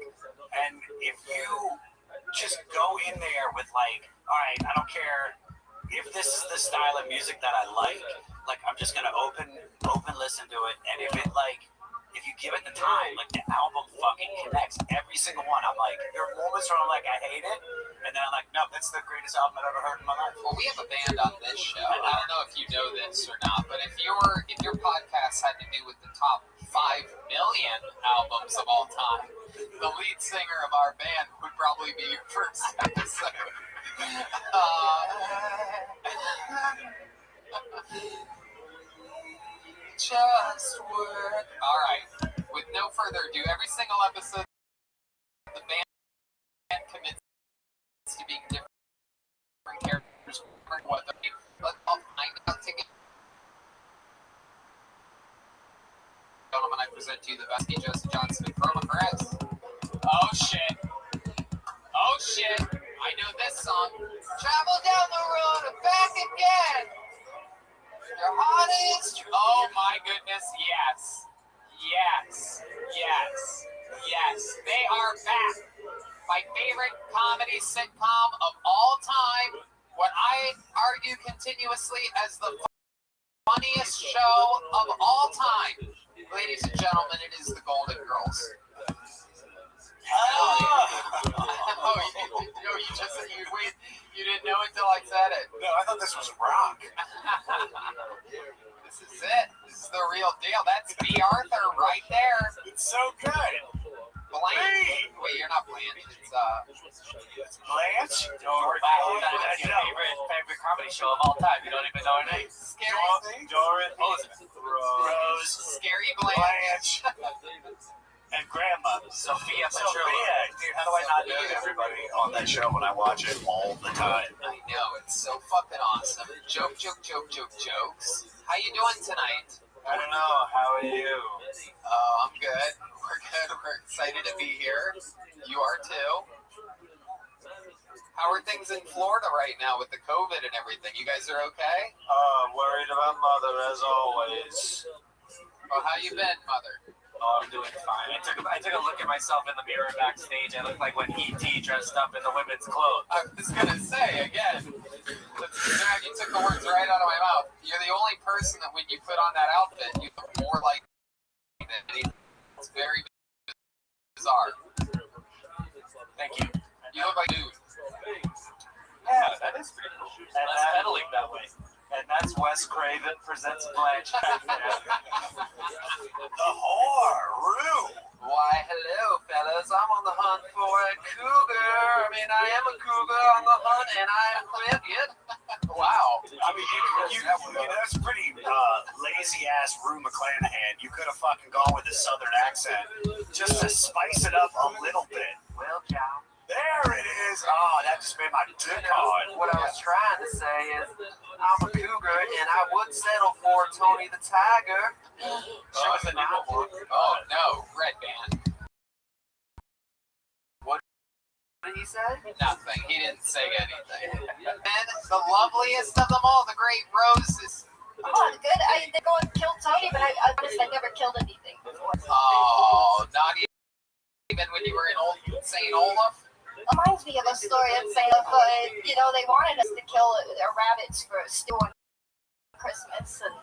and if you just go in there with like, all right, I don't care if this is the style of music that I like I'm just gonna open listen to it, and if you give it the time, like the album fucking connects every single one. I'm like, there are moments where I'm like, I hate it, and then I'm like, no, that's the greatest album I've ever heard in my life. Well, we have a band on this show. I don't know if you know this or not, but if your podcast had to do with the top 5 million albums of all time, the lead singer of our band would probably be your first episode. Just work. All right. With no further ado, every single episode, the band commits to being different characters. What let's all find out together. Gentlemen, I present to you the best Jesse Johnson and Chroma Perez. Oh shit. Oh shit. I know this song. Travel down the road and back again. Your heart is true. Oh my goodness, yes. Yes. Yes. Yes. They are back. My favorite comedy sitcom of all time. What I argue continuously as the funniest show of all time. Ladies and gentlemen, it is the Golden Girls. You didn't know until I said it. No, I thought this was rock. This is it. This is the real deal. That's B. Arthur right there. It's so good. Blanche. Hey. Wait, you're not Blanche. It's Blanche? That's your favorite comedy show of all time. You don't even know her name. Scary. Rose. Scary Blanche. And Grandma. Sophia Sophia. Dude, how do I not know everybody on that show when I watch it all the time? I know, it's so fucking awesome. Jokes. How you doing tonight? I don't know. How are you? I'm good. We're good. We're excited to be here. You are too. How are things in Florida right now with the COVID and everything? You guys are okay? Worried about mother as always. Oh, how you been, Mother? Oh, I'm doing fine. I took a look at myself in the mirror backstage. I look like when E.T. dressed up in the women's clothes. I was gonna say again. You took the words right out of my mouth. You're the only person that when you put on that outfit, you look more like than anything. It's very bizarre. Thank you. You look like dude. Yeah, that is pretty cool. And that's pedaling that way. And that's Wes Craven presents Blanche. The whore, Rue. Why, hello, fellas. I'm on the hunt for a cougar. I mean, I am a cougar on the hunt, and I am with it. Wow. I mean, that's pretty lazy ass Rue McClanahan. You could have fucking gone with a southern accent just to spice it up a little bit. Well, John. There it is. Oh, that just made my dick hard. What I was trying to say is, I'm a cougar, and I would settle for Tony the Tiger. She was a new one. Oh, no. Red Band. What did he say? Nothing. He didn't say anything. And the loveliest of them all, the great Roses. Oh, good. They go and kill Tony, but I honestly never killed anything before. Oh, not even when you were in old St. Olaf? Reminds me of a story of St. Olaf. They wanted us to kill their rabbits for stew on Christmas, and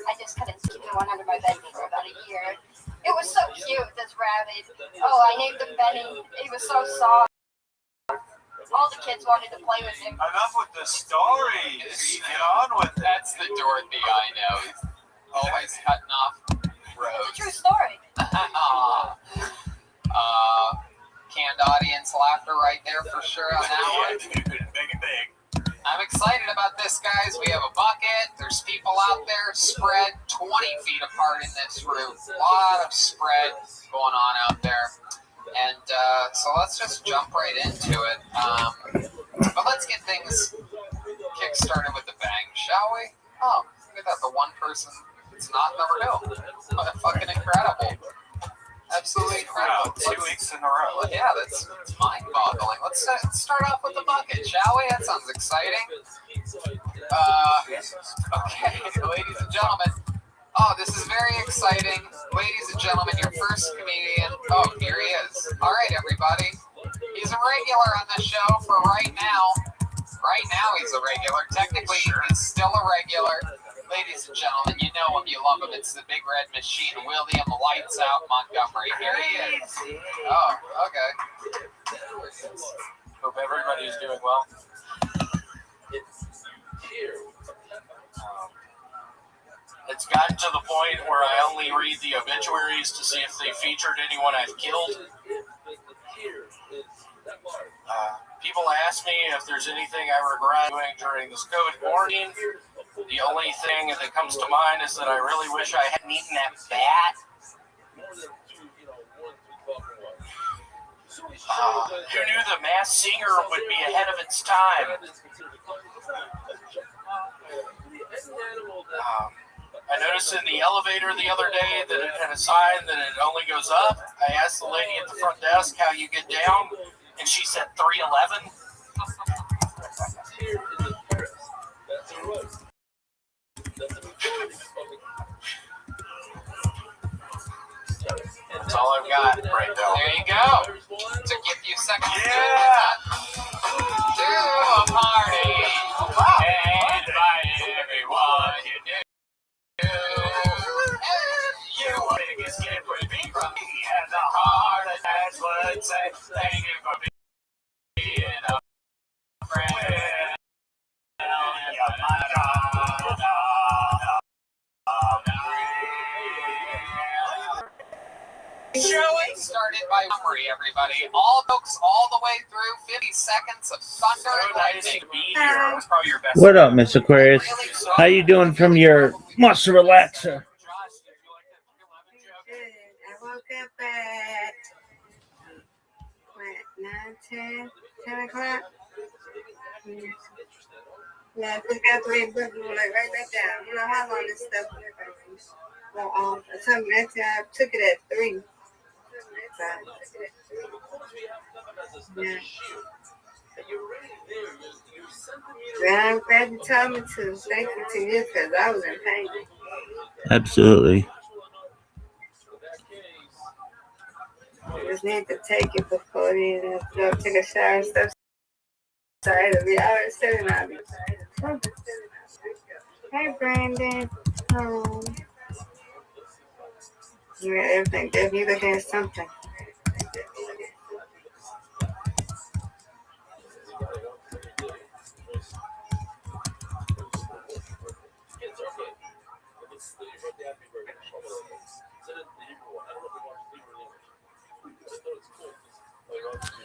I just couldn't keep one under my bed for about a year. It was so cute, this rabbit. Oh, I named him Benny. He was so soft. All the kids wanted to play with him. Enough with the stories. Get on with it. That's the Dorothy I know. He's always cutting off It's a roads. true story. Canned audience laughter right there for sure on that one. Big. I'm excited about this, guys. We have a bucket. There's people out there spread 20 feet apart in this room. A lot of spread going on out there. And so let's just jump right into it. But let's get things kick-started with a bang, shall we? Oh, look at that. The one person it's not number 2. Oh, fucking incredible. Absolutely incredible. 2 weeks in a row. Yeah, that's mind-boggling. Let's start off with the bucket, shall we? That sounds exciting. Okay, ladies and gentlemen. Oh, this is very exciting. Ladies and gentlemen, your first comedian. Oh, here he is. All right, everybody. He's a regular on the show for right now. Right now, he's a regular. Technically, he's still a regular. Ladies and gentlemen, you know him, you love him. It's the Big Red Machine, William Lights Out Montgomery. Here he is. Oh, okay. Hope everybody's doing well. It's gotten to the point where I only read the obituaries to see if they featured anyone I've killed. People ask me if there's anything I regret doing during this COVID quarantine. The only thing that comes to mind is that I really wish I hadn't eaten that bat. Who knew the Masked Singer would be ahead of its time? I noticed in the elevator the other day that it had a sign that it only goes up. I asked the lady at the front desk how you get down, and she said 311. That's all I've got right now. There you go. To give you a second to a party and invite everyone you do. You biggest gift would be from me, and the heart attached would say thank you for being a friend. Show it started by summary, everybody. All jokes all the way through 50 seconds of thunder and lightning. What up, Miss Aquarius? How you doing from your muscle relaxer? Good. I woke up at 10 o'clock. Yeah, I took out 3 books and like write that down. You know how long this stuff is. Well, something next time I took it at 3. Yeah. Well, I'm glad you told me to. Thank you to you because I was in pain. Absolutely. I just need to take it before then. Go take a shower and stuff. So it'll be already sitting on me. Hey, Brandon. Oh. Yeah, everything. Definitely looking at something.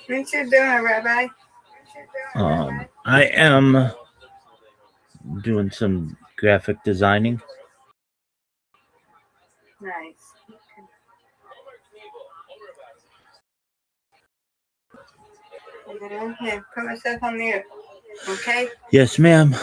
What you doing, Rabbi? I am doing some graphic designing. Nice. Here, put myself on mute. Okay? Yes, ma'am.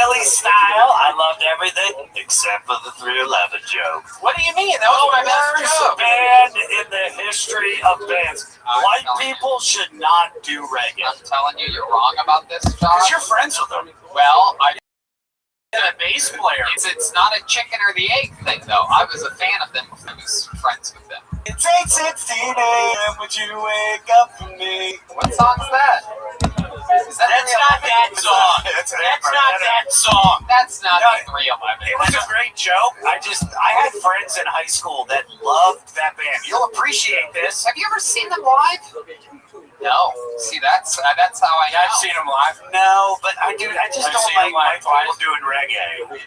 Philly style. I loved everything except for the 311 joke. What do you mean? That was my best Worst joke. band in the history of bands. White people should not do reggae. I'm telling you, you're wrong about this, Josh. Because you're friends with them. Well, A bass player. it's not a chicken or the egg thing, though. I was a fan of them before I was friends with them. It's 8:16 a.m. Would you wake up for me? What song's that? Is that That's not that song. That's not that song. That's not No, the 311. It was a great joke. I had friends in high school that loved that band. You'll appreciate this. Have you ever seen them live? No. See, that's how I know. I've seen them live. No, but I just I've don't seen like them live white people twice. doing reggae.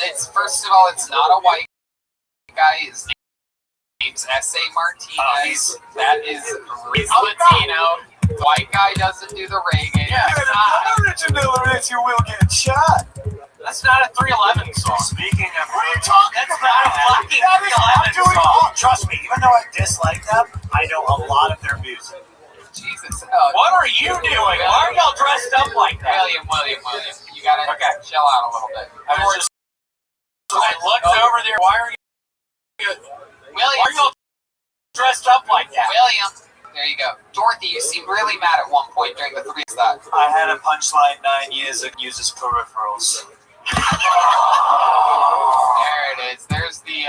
It's first of all, it's not a white guy. His name's S.A. Martinez. That is he's Latino. The white guy doesn't do the reggae. Yeah, That's not- original or else you will get shot. That's not a 311 song. Speaking of, What are you talking that's about? not a fucking 311 song. Trust me, even though I dislike them, I know a lot of their music. Jesus. What are you doing? Why are y'all dressed up like that? William. You gotta chill out a little bit. I looked over there. Why are y'all dressed up like that? William. There you go. Dorothy, you seemed really mad at one point during the 3 that. I had a punchline 9 years that uses peripherals. There it is. There's the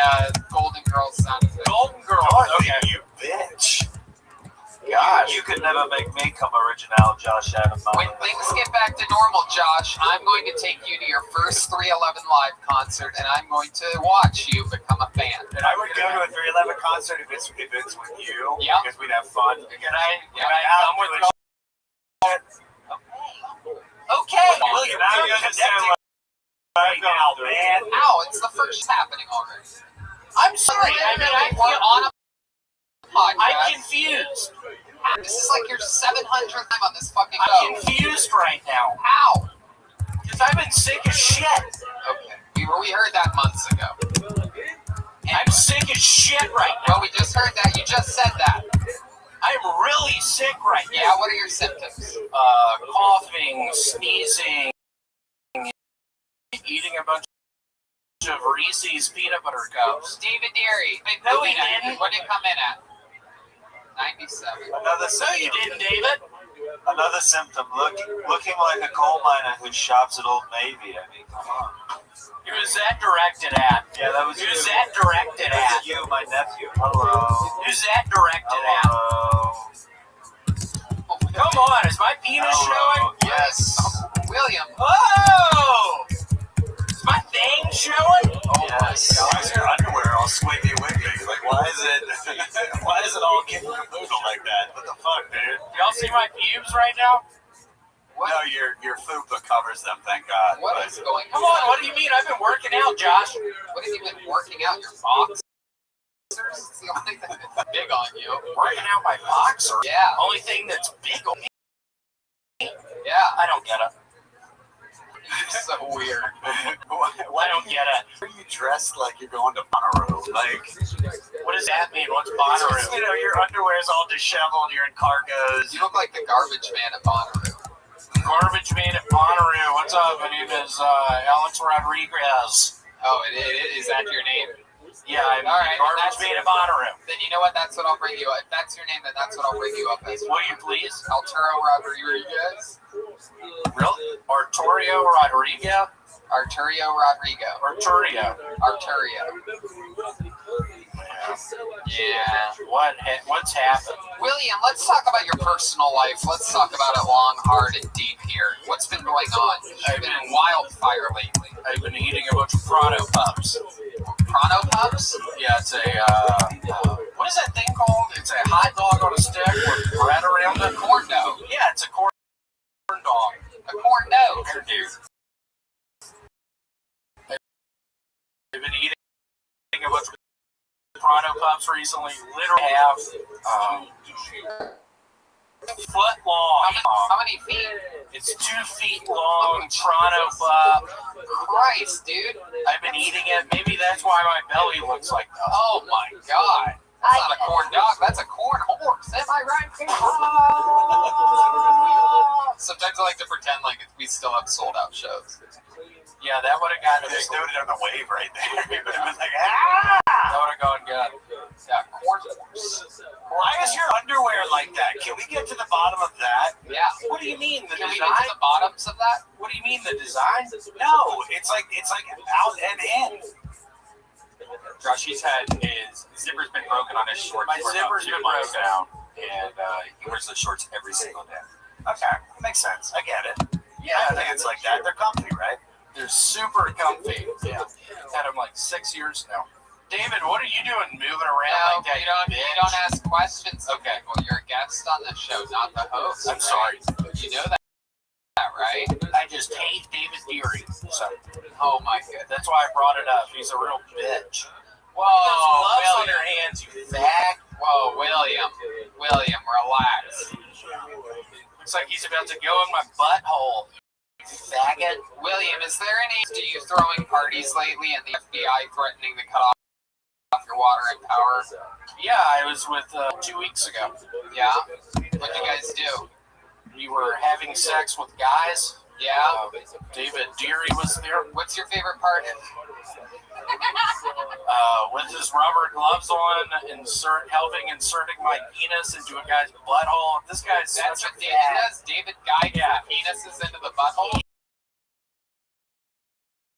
Golden Girls sound effect. Golden Girls. Dorothy, Okay. you bitch. Gosh. You could never make me come original, Josh Adam. When things get back to normal, Josh, I'm going to take you to your first 311 live concert, and I'm going to watch you become a fan. And I would go to a 311 concert if it's with you. Yeah. Because we'd have fun. Can I come with you? Okay. William, now you're connecting right now, man. Ow, it's the first happening already. I'm sorry. I mean, we're on a podcast. I'm confused. This is like your 700th time on this fucking I'm show. confused right now. Ow. Because I've been sick as shit. Okay. We heard that months ago. I'm sick as shit right now. Well, we just heard that. You just said that. I'm really sick right now. Yeah, what are your symptoms? Coughing, sneezing, eating a bunch of Reese's peanut butter cups. David Deary. No, he didn't. What did it come in at? 97. Another No, you didn't, David. Another symptom, looking like a coal miner who shops at Old Navy. I mean, come on. Who's that directed at? Yeah, that was Who's you. that directed That's at? you, my nephew. Hello. Who's that directed at? Hello. Come on, is my penis showing? Yes. William. Oh! Is my thing showing? Yes. Why is your underwear all squiggy wiggy? Like, why is it all getting caboodle like that? What the fuck, dude? Y'all see my pubes right now? What? No, your fupa covers them, thank God. What But is going Come on, what do you mean? I've been working out, Josh. What have you been working out? Your boxers? It's the only thing that's big on you. Working out my boxer. Yeah. Only thing that's big on me. Yeah. I don't get it. You're so weird. I don't get it. are you dressed like you're going to Bonnaroo? Like, What does that mean? What's you Bonnaroo? know, your underwear's all disheveled, you're in cargos. You look like the garbage man at Bonnaroo. Garbage man at Bonnaroo. What's up? My name is Alex Rodriguez. Oh, is that your name? Yeah, I'm All right, garbage man at Bonnaroo. Then you know what? That's what I'll bring you up. If that's your name, then that's what I'll bring you up as. Will you please? Arturo Rodriguez. Really? Arturo Rodriguez? Arturo Rodrigo. Arturio. Arturio. Yeah. What's happened? William, let's talk about your personal life. Let's talk about it long, hard, and deep here. What's been going on? You've been in wildfire lately. I've been eating a bunch of Pronto Pups. Pronto Pups? Yeah, it's a, what is that thing called? It's a hot dog on a stick with bread around it. Corn dog. Yeah, it's a corn dog. A corn dog. I've been eating a bunch of Pronto Pups recently. Literally have foot long. How many feet? It's 2 feet long Pronto Pup. Christ, dude. I've been eating it. Maybe that's why my belly looks like that. Oh my God. That's not a corn dog. That's a corn horse. Am I right? Sometimes I like to pretend like we still have sold out shows. Yeah, that would have gotten They us. stowed it on the wave right there. It would have been like, ah! That would have gone good. Yeah, corn. Why is your underwear like that? Can we get to the bottom of that? Yeah. What do you mean the Can we get to design? the bottoms of that? What do you mean the design? No, it's like out and in. Josh, he's had his zipper's been broken on his shorts. My for about zipper's 2 been months broken. now, and he wears those shorts every single day. Okay, makes sense. I get it. Yeah, I think it's like that. They're comfy, right? they're super comfy. Yeah, had them like 6 years now. David, what are you doing moving around like that? You don't ask questions. Okay, well, you're a guest on the show, not the host. I'm sorry. You know that, right? I just hate David Deary. So Oh my goodness. that's why I brought it up. He's a real bitch. Whoa, Gloves on William. your hands, you fag. Whoa, William. William, relax. Looks like he's about to go in my butthole. You faggot. William, is there any to you throwing parties lately and the FBI threatening to cut off your water and power? Yeah, I was with 2 weeks ago. Yeah? What'd you guys do? We were having sex with guys. Yeah? David Deary was there What's your favorite part? with his rubber gloves on, helping inserting my penis into a guy's butthole. This guy's That's such a what David fag. does. David guides the penises into the butthole.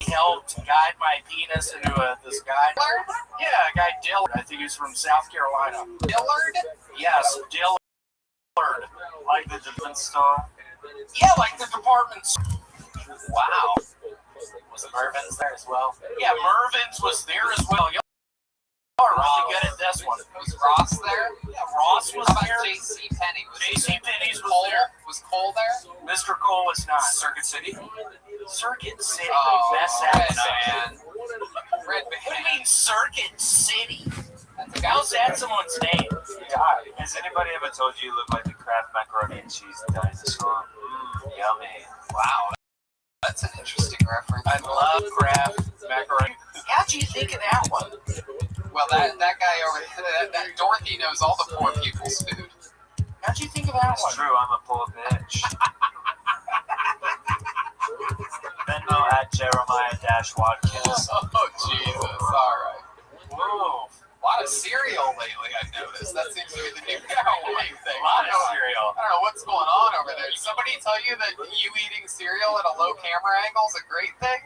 He helped guide my penis into this guy. Yeah, a guy Dillard. I think he's from South Carolina. Dillard? Yes, Dillard. Like the department store. Yeah, like the department store. Wow. Was Mervin's there as well? Yeah, Mervin's was there as well. Y'all are really good at this one. Was Ross there? Yeah, Ross was How about there. J.C. Penney? J.C. Penney's was Cole there. Was Cole there? Mr. Cole was not. Circuit City? Circuit City. Oh, Mess Red that up. Band. Red What do you Band. mean Circuit City? That's a How's that someone's name? God, has anybody ever told you you look like the Kraft macaroni and cheese dinosaur? Yummy. Wow. That's an interesting reference. I love Kraft macaroni. How'd you think of that one? Well, that guy over there, that Dorothy knows all the poor people's food. How'd you think of that It's one? true, I'm a poor bitch. Venmo at Jeremiah-Watkins. Oh, Jesus. All right. Whoa. A lot of cereal lately, I've noticed. That seems to be the new cowboy thing. A lot of cereal. I don't know what's going on over there. Did somebody tell you that you eating cereal at a low camera angle is a great thing?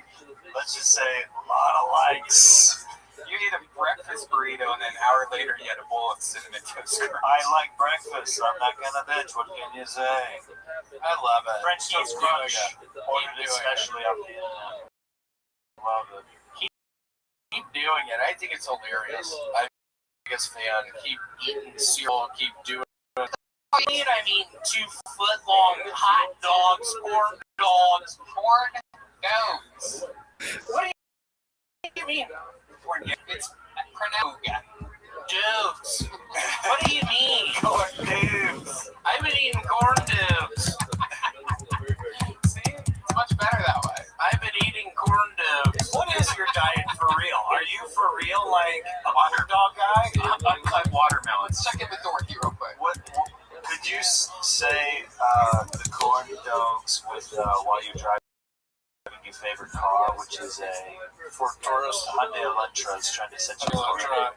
Let's just say a lot of likes. You ate a breakfast burrito, and then an hour later, you had a bowl of cinnamon toast crunch. I like breakfast, so I'm not gonna bitch. What can you say? I love it. French toast crunch. Ordered doing it. especially on the internet. Love it. Keep doing it. I think it's hilarious. I'm the biggest fan. Keep eating cereal. Keep doing it. I mean 2-foot-long hot dogs, corn dogs. Corn dogs. What do you mean? It's pronounced. Dudes. What do you mean? Corn dudes. I've been eating corn dudes. See? It's much better that way. I've been eating corn dudes. What is your diet for real? Are you for real like a underdog guy? Uncut watermelons. Let's check in with Dorothy real quick. What could you say the corn dogs with while you're driving your favorite car, which is a Ford Taurus Hyundai Elantra, is trying to set you for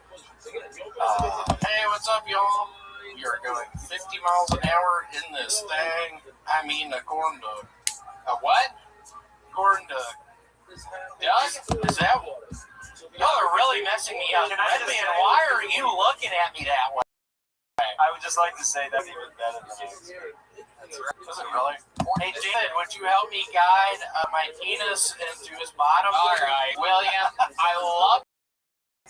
Hey, what's up, y'all? You're going 50 miles an hour in this thing. I mean a corn dog. A what? Corn dog. Doug? Is that what? Y'all are really messing me up. Can I just Redman, say- why are you looking at me that way? I would just like to say that's even better than I was. Is it really? Hey, David, would you help me guide my penis into his bottom? All right, William. I love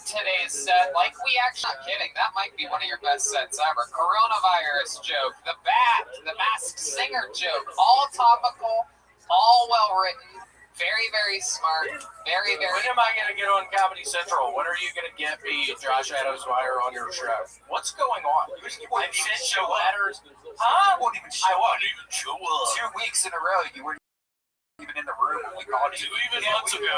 today's set. Like, we actually, not kidding. That might be one of your best sets ever. Coronavirus joke, the bat, the Masked Singer joke, all topical, all well written, very, very smart, very, very. When am I going to get on Comedy Central? When are you going to get me, Josh Adams-Meyer, on your show? What's going on? I've sent you letters. Huh? I won't even show I up. won't even show up. 2 weeks in a row, you weren't even in the room when we called you. 2 months ago.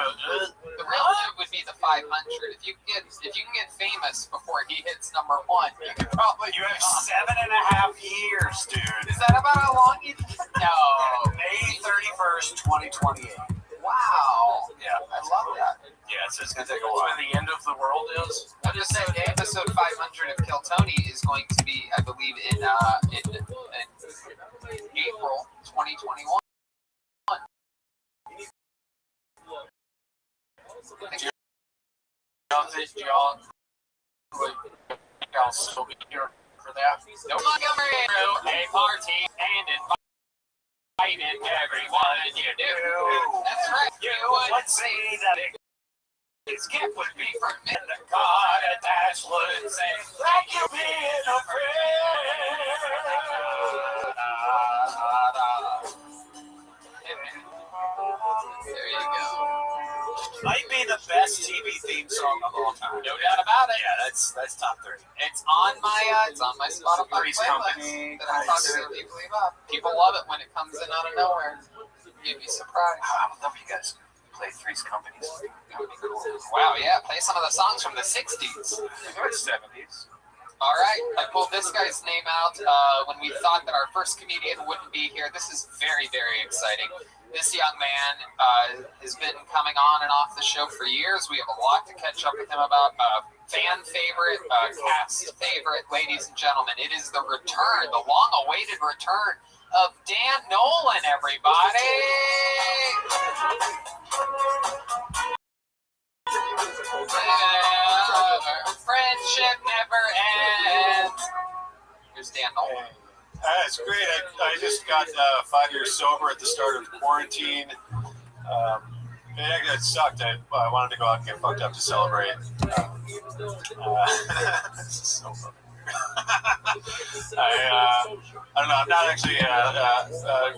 The real joke would be the 500. If you can get famous before he hits number 1, you could probably. You have 7.5 years, dude. Is that about how long you? No. May 31st, 2028. Wow. so it's gonna take a When while. the end of the world is. I'm just saying, episode 500 of Kill Tony is going to be, I believe, in April 2021. Y'all still be here for that? No Montgomery threw a party and invited everyone you knew. That's right. You would say that his gift would be from me. The God attached would say, thank you being a friend. There you go. Might be the best TV theme song of all time. No doubt about it. Yeah, that's top 3. It's on my Spotify Three's playlist Company. that I'm talking to people about. People love it when it comes in out of nowhere. You'd be surprised. I would love you guys to play Three's Company. That would be cool. Wow, yeah, play some of the songs from the 60s. Or 70s. All right, I pulled this guy's name out when we thought that our first comedian wouldn't be here. This is very, very exciting. This young man has been coming on and off the show for years. We have a lot to catch up with him about. Fan favorite, cast favorite, ladies and gentlemen. It is the return, the long-awaited return of Dan Nolan, everybody! Friendship never ends. Here's Dan Nolan. It's great. I just got 5 years sober at the start of quarantine. It sucked. I wanted to go out and get fucked up to celebrate. This is so fucking weird. I don't know. I'm not actually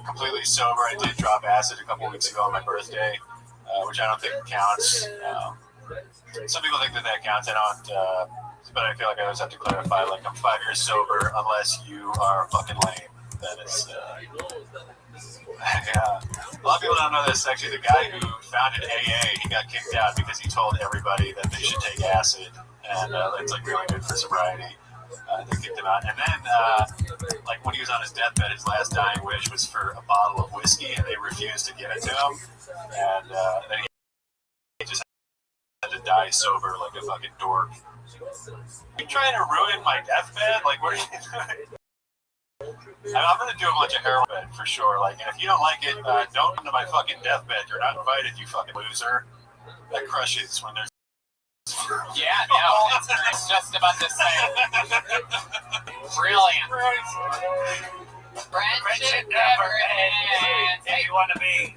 completely sober. I did drop acid a couple weeks ago on my birthday, which I don't think counts. Some people think that counts. I don't. But I feel like I always have to clarify, like, I'm 5 years sober unless you are fucking lame. That is, yeah. A lot of people don't know this. Actually, the guy who founded AA, he got kicked out because he told everybody that they should take acid, and it's, like, really good for sobriety. They kicked him out. And then, like, when he was on his deathbed, his last dying wish was for a bottle of whiskey, and they refused to give it to him. And then he just had to die sober like a fucking dork. You trying to ruin my deathbed? Like, what are you doing? I'm gonna do a bunch of heroin for sure. Like, and if you don't like it, don't come to my fucking deathbed. You're not invited, you fucking loser. That crushes when there's. Yeah, no, it's just about to say. Brilliant. Friendship never ends. Hey, You want to be?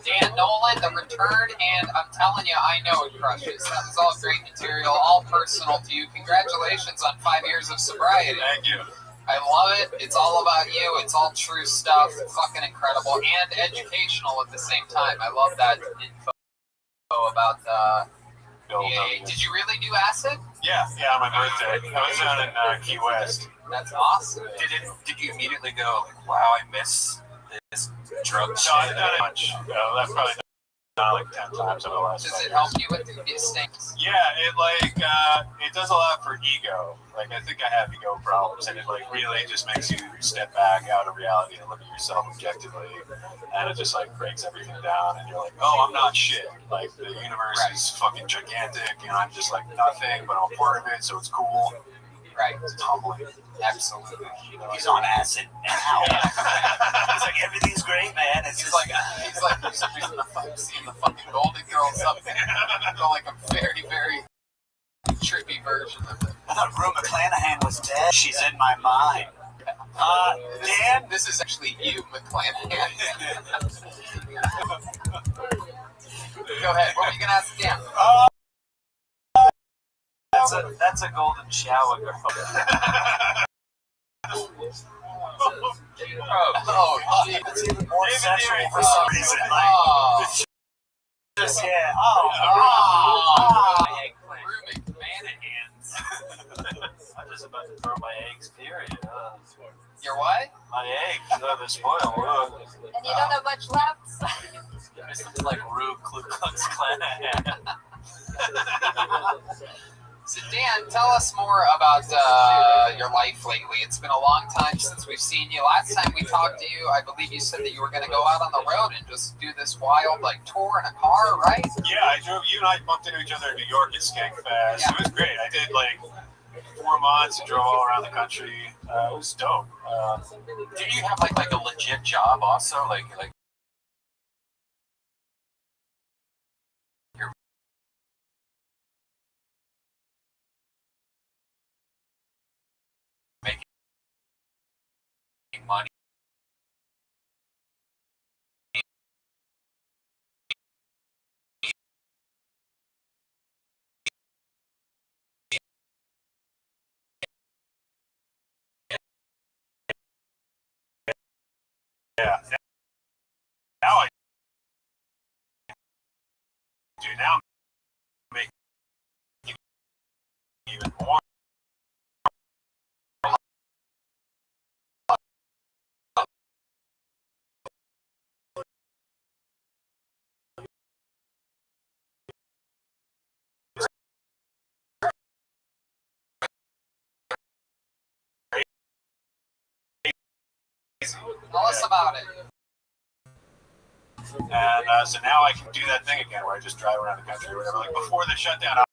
Dan Nolan, the return, and I'm telling you, I know it crushes. That was all great material, all personal to you. Congratulations on 5 years of sobriety. Thank you. I love it. It's all about you. It's all true stuff. Fucking incredible and educational at the same time. I love that info about did you really do acid? Yeah, on my birthday. I was down in Key West. That's awesome. Did you immediately go, like, wow, I miss this drug No, shit? I've done it much. I've probably done it like 10 times over the last Does 5 it years. help you with these things? Yeah, it does a lot for ego. Like, I think I have ego problems, and it like really just makes you step back out of reality and look at yourself objectively, and it just like breaks everything down, and you're like, oh, I'm not shit. Like, the universe is fucking gigantic, and I'm just like nothing, but I'm a part of it, so it's cool. Right. It's humbling. Absolutely. He's on acid now. Yeah. He's like, everything's great, man. It's He's just like seeing the fucking Golden Girls up there. Like a very, very trippy version of it. I thought Rue McClanahan was dead. She's in my mind. Dan? This is actually you, McClanahan. Go ahead. What were you gonna ask Dan? That's a golden shower girl. Oh, gee. It's even more David sexual Deering. for some reason. Like, Oh. just, yeah. Rue McClanahan's. I'm just about to throw my eggs, period. Your what? My eggs, they're spoiled. And you don't have much left. So. It's like Rue Ku Klux Klan. So Dan, tell us more about your life lately. It's been a long time since we've seen you. Last time we talked to you, I believe you said that you were going to go out on the road and just do this wild tour in a car, right? Yeah, I drove. You and I bumped into each other in New York at Skankfest. Yeah. It was great. I did 4 months and drove all around the country. It was dope. Did you have like a legit job also? Like you're making money. Yeah. Now I do. Now I'm making even more. Tell us about it. And so now I can do that thing again where I just drive around the country or whatever. Like before the shutdown, I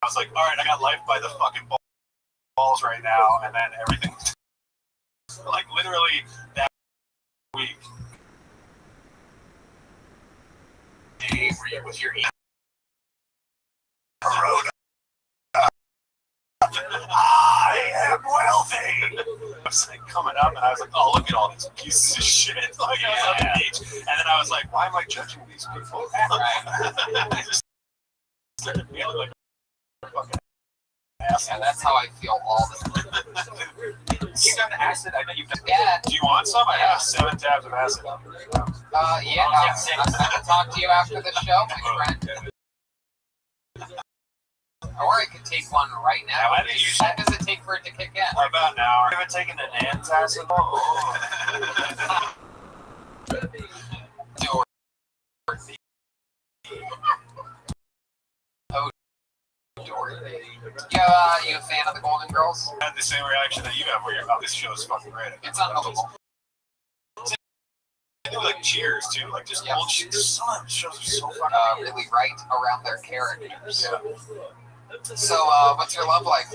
was like, all right, I got life by the fucking balls right now. And then everything, literally that week. Hey, were you with your I am wealthy. I was coming up, and I was like, "Oh, look at all these pieces of shit!" I was on the beach, and then I was like, "Why am I judging these people?" I just started feeling like a fucking asshole. Yeah, that's how I feel all the time. You done acid? I know you've done. Yeah. Do you want some? I have 7 tabs of acid. Yeah. I'm going to talk to you after the show, my friend. Or I could take one right now. How long does it take for it to kick in? About an hour. You ever taken an antacid? Dorothy. You a fan of the Golden Girls? I had the same reaction that you have where you're, oh, this show is fucking great. It's unbelievable. They do Cheers too, just old shit. Some of them shows are so fucking really right around their characters. Yeah. So, what's your love life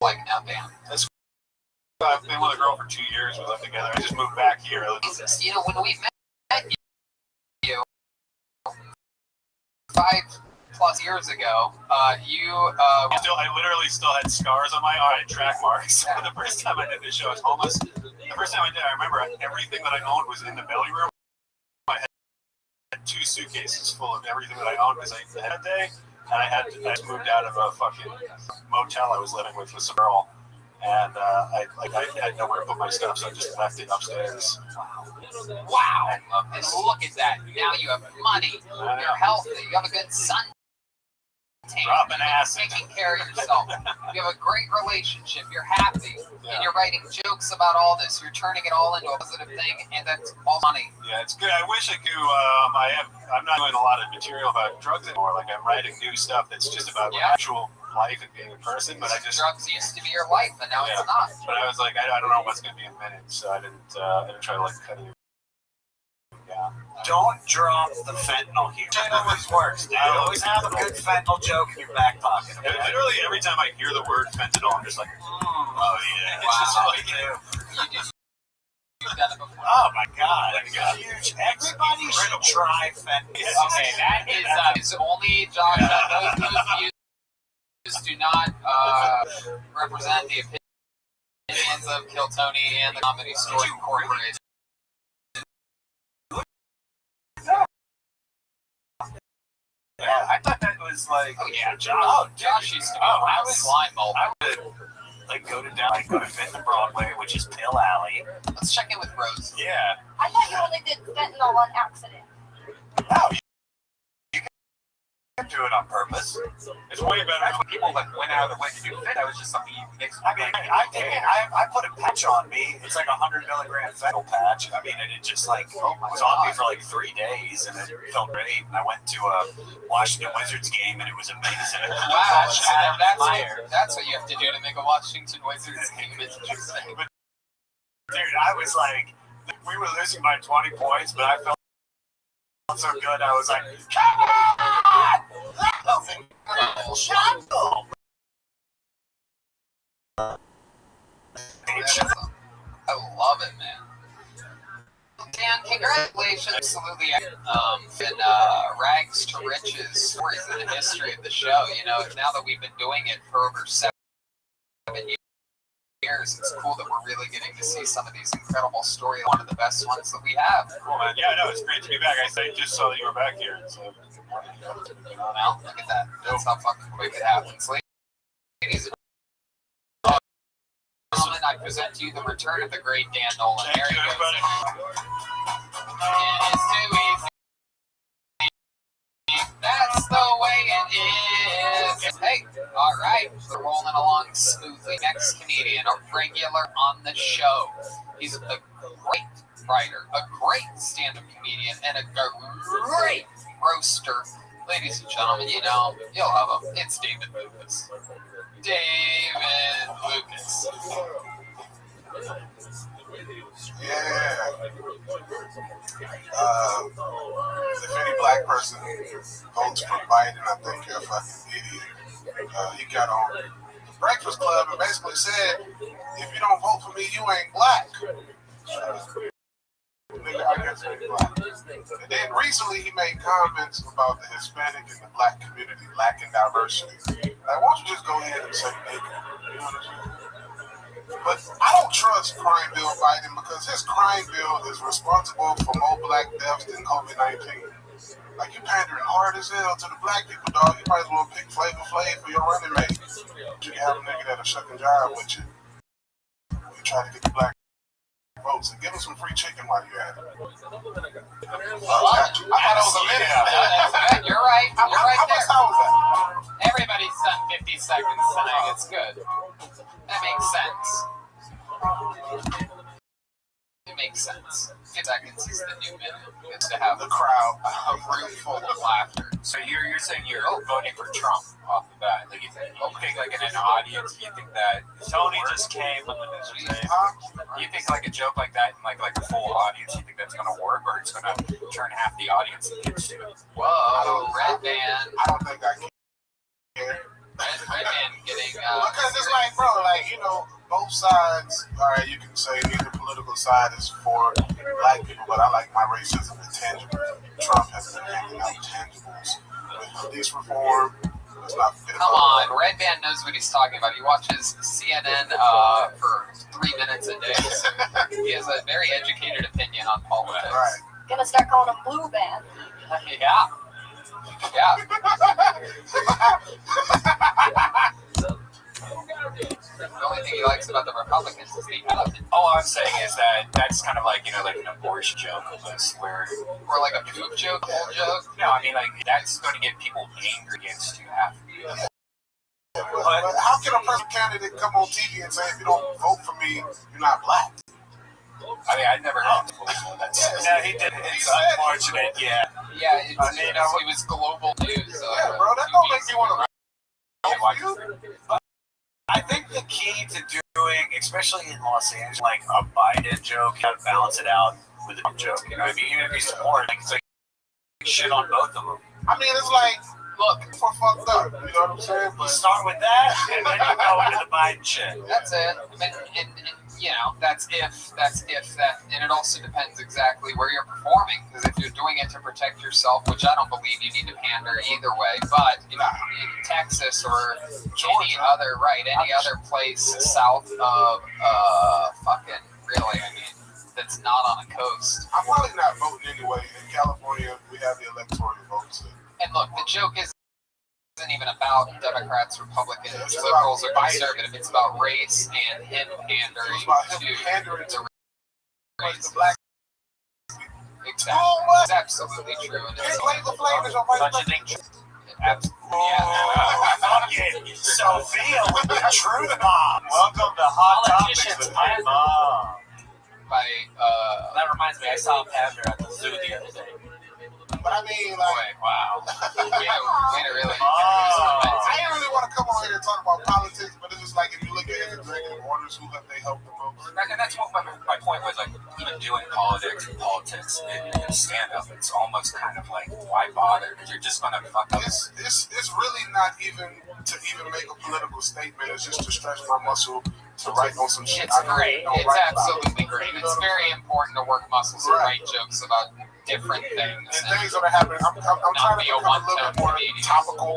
like now, Dan? I've been with a girl for 2 years. We lived together. I just moved back here. When we met you 5+ years ago, I literally still had scars on my arm, track marks. The first time I did this show, I was homeless. The first time I did, I remember everything that I owned was in the belly room. I had 2 suitcases full of everything that I owned because I had a day, and I just moved out of a fucking motel I was living with some girl, and I had nowhere to put my stuff, so I just left it upstairs. Wow, I love this. Look at that. Now you have money. You're healthy. You have a good son. Dropping acid. Taking care of yourself. You have a great relationship. You're happy. And you're writing jokes about all this. You're turning it all into a positive thing, and that's all money. Yeah, it's good. I wish I could. I'm not doing a lot of material about drugs anymore. I'm writing new stuff that's just about actual life and being a person. But I just drugs used to be your life, and now it's not. But I was like, I don't know what's going to be in minutes, so I didn't try to cut it. Yeah. Don't drop the fentanyl here. It always works, dude. Always have a good fentanyl joke in your back pocket. Okay? Literally every time I hear the word fentanyl, I'm just like, oh yeah. It's just what you do. Oh my god, it's huge. Everybody should try fentanyl. Okay, that is only Josh. Those views do not represent the opinions of Kill Tony and the Comedy Store Incorporated. Yeah, I thought that was Josh used to be I was slime mold. I would go to Fenton Broadway, which is Pill Alley. Let's check in with Rose. Yeah. I thought you only did fentanyl on accident. No, you do it on purpose. It's way better when people like went out of the way to do fit. That was just something you mixed. I mean, I put a patch on me. It's like 100 milligram fentanyl patch. I mean, and it just like was on me for like 3 days, and it felt great. And I went to a Washington Wizards game, and it was amazing. Wow, that's what you have to do to make a Washington Wizards game interesting. Dude, I was like, we were losing by 20 points, but I felt so good. I was like, come on! Shut up! I love it, man. Dan, congratulations. Absolutely. And rags to riches stories in the history of the show. You know, now that we've been doing it for over 7 years, it's cool that we're really getting to see some of these incredible stories. One of the best ones that we have. Cool, man. Yeah, no, it's great to be back. I just saw that you were back here. So, well, look at that. That's how fucking quick it happens. Ladies and gentlemen, I present to you the return of the great Dan Nolan. thank you, everybody. It is too easy. That's the way it is. Hey, all right, we're rolling along smoothly. Next comedian, a regular on the show. He's a great writer, a great stand-up comedian, and a great roaster. Ladies and gentlemen, you know, you'll have him. It's David Lucas. David Lucas. Yeah. If any black person votes for Biden, I think you're a fucking idiot. He got on the Breakfast Club and basically said, if you don't vote for me, you ain't black. Nigga, I guess you ain't black. And then recently he made comments about the Hispanic and the black community lacking diversity. Like, why don't you just go ahead and say nigga? You know what I'm saying? But I don't trust Crime Bill Biden because his crime bill is responsible for more black deaths than COVID-19. Like, you pandering hard as hell to the black people, dog. You might as well pick Flavor Flav for your running mate. You can have a nigga that'll shuck and jive with you. You try to get the black votes and give them some free chicken while you're at it. I thought it was a minute. Good. You're right. You're right how there. much time was that? Everybody's done 50 seconds tonight. It's good. That makes sense. It makes sense. 50 seconds is the new minute. It's to have The crowd. a room full of laughter. So you're saying you're voting for Trump off the bat? Like you think like in an audience, you think that Tony just came on the news today. you think like a joke like that in like a full audience, you think that's gonna work, or it's gonna turn half the audience against you? Whoa, Red Band. I don't think I can. Red Band getting. Because it's like, bro, like, you know, both sides, all right, you can say neither political side is for black people, but I like my racism intangibles. Trump has been handing out tangibles with police reform. Let's not forget Come about on, Red Band knows what he's talking about. He watches CNN for 3 minutes a day. So he has a very educated opinion on politics. Right. Gonna start calling them Blue Band. Yeah. Yeah. The only thing he likes about the Republicans is the elephant. All I'm saying is that that's kind of like, like an abortion joke almost, where, Or like a poop joke, old joke. no, I mean, like, that's going to get people angry against you half the year. But how can a president candidate come on TV and say, if you don't vote for me, you're not black? I mean, I've never heard people say that. No, he did. It's unfortunate, yeah. Yeah, it was global news. Yeah, bro, that don't make me want to vote for you. I think the key to doing, especially in Los Angeles, like a Biden joke, how to balance it out with a Trump joke. You know what I mean? Even if you support, like, it's like shit on both of them. I mean, it's like, look, for fucked up. You know what I'm saying? You But start with that, and then you go into the Biden shit. That's it. And you know, that's if that, and it also depends exactly where you're performing. Because if you're doing it to protect yourself, which I don't believe you need to pander either way, but in Texas or any other place south of fucking really, I mean, that's not on a coast. I'm probably not voting anyway. In California, we have the electoral votes. And look, the joke isn't even about Democrats, Republicans, It's liberals, or about Biden. conservative. It's about race and him pandering It's about him to pandering to the the race. black. Exactly. It's absolutely true. And Hey, it's Flavor Flav is your Such white a thing. Absolutely. Yeah. Fucking Sophia with the truth bomb. Welcome to Hot Topics Politicians, with my mom. By That reminds me, I saw a panda at the zoo the other day. But I mean, like, wow. We had really. I didn't really want to come on here and talk about politics, but it's just like if you look at executive orders, who have they helped the most? And that's what my point was, like, even doing politics in stand-up, it's almost kind of like, why bother? Because you're just going to fuck up. It's really not even to even make a political statement. It's just to stretch my muscle to write on some shit. It's great. It's absolutely great. It's very important to work muscles and write jokes about different things. And things that are happening. I'm trying to become a little bit more topical,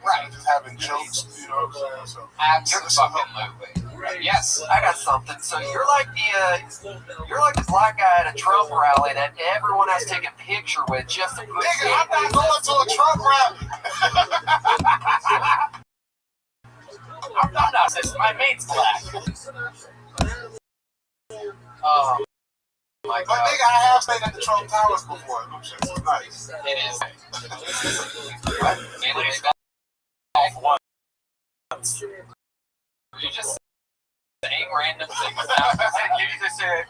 right? Just having jokes, you know what I'm saying? So, absolutely. Yes, I got something. So you're like the black guy at a Trump rally that everyone has to take a picture with just to put. Nigga, I'm not going to a Trump rally. I'm not racist. My mate's black. Oh. But nigga, I have stayed at the Trump Towers before. Them shits is nice. It is. What? You just saying random things now. Didn't you say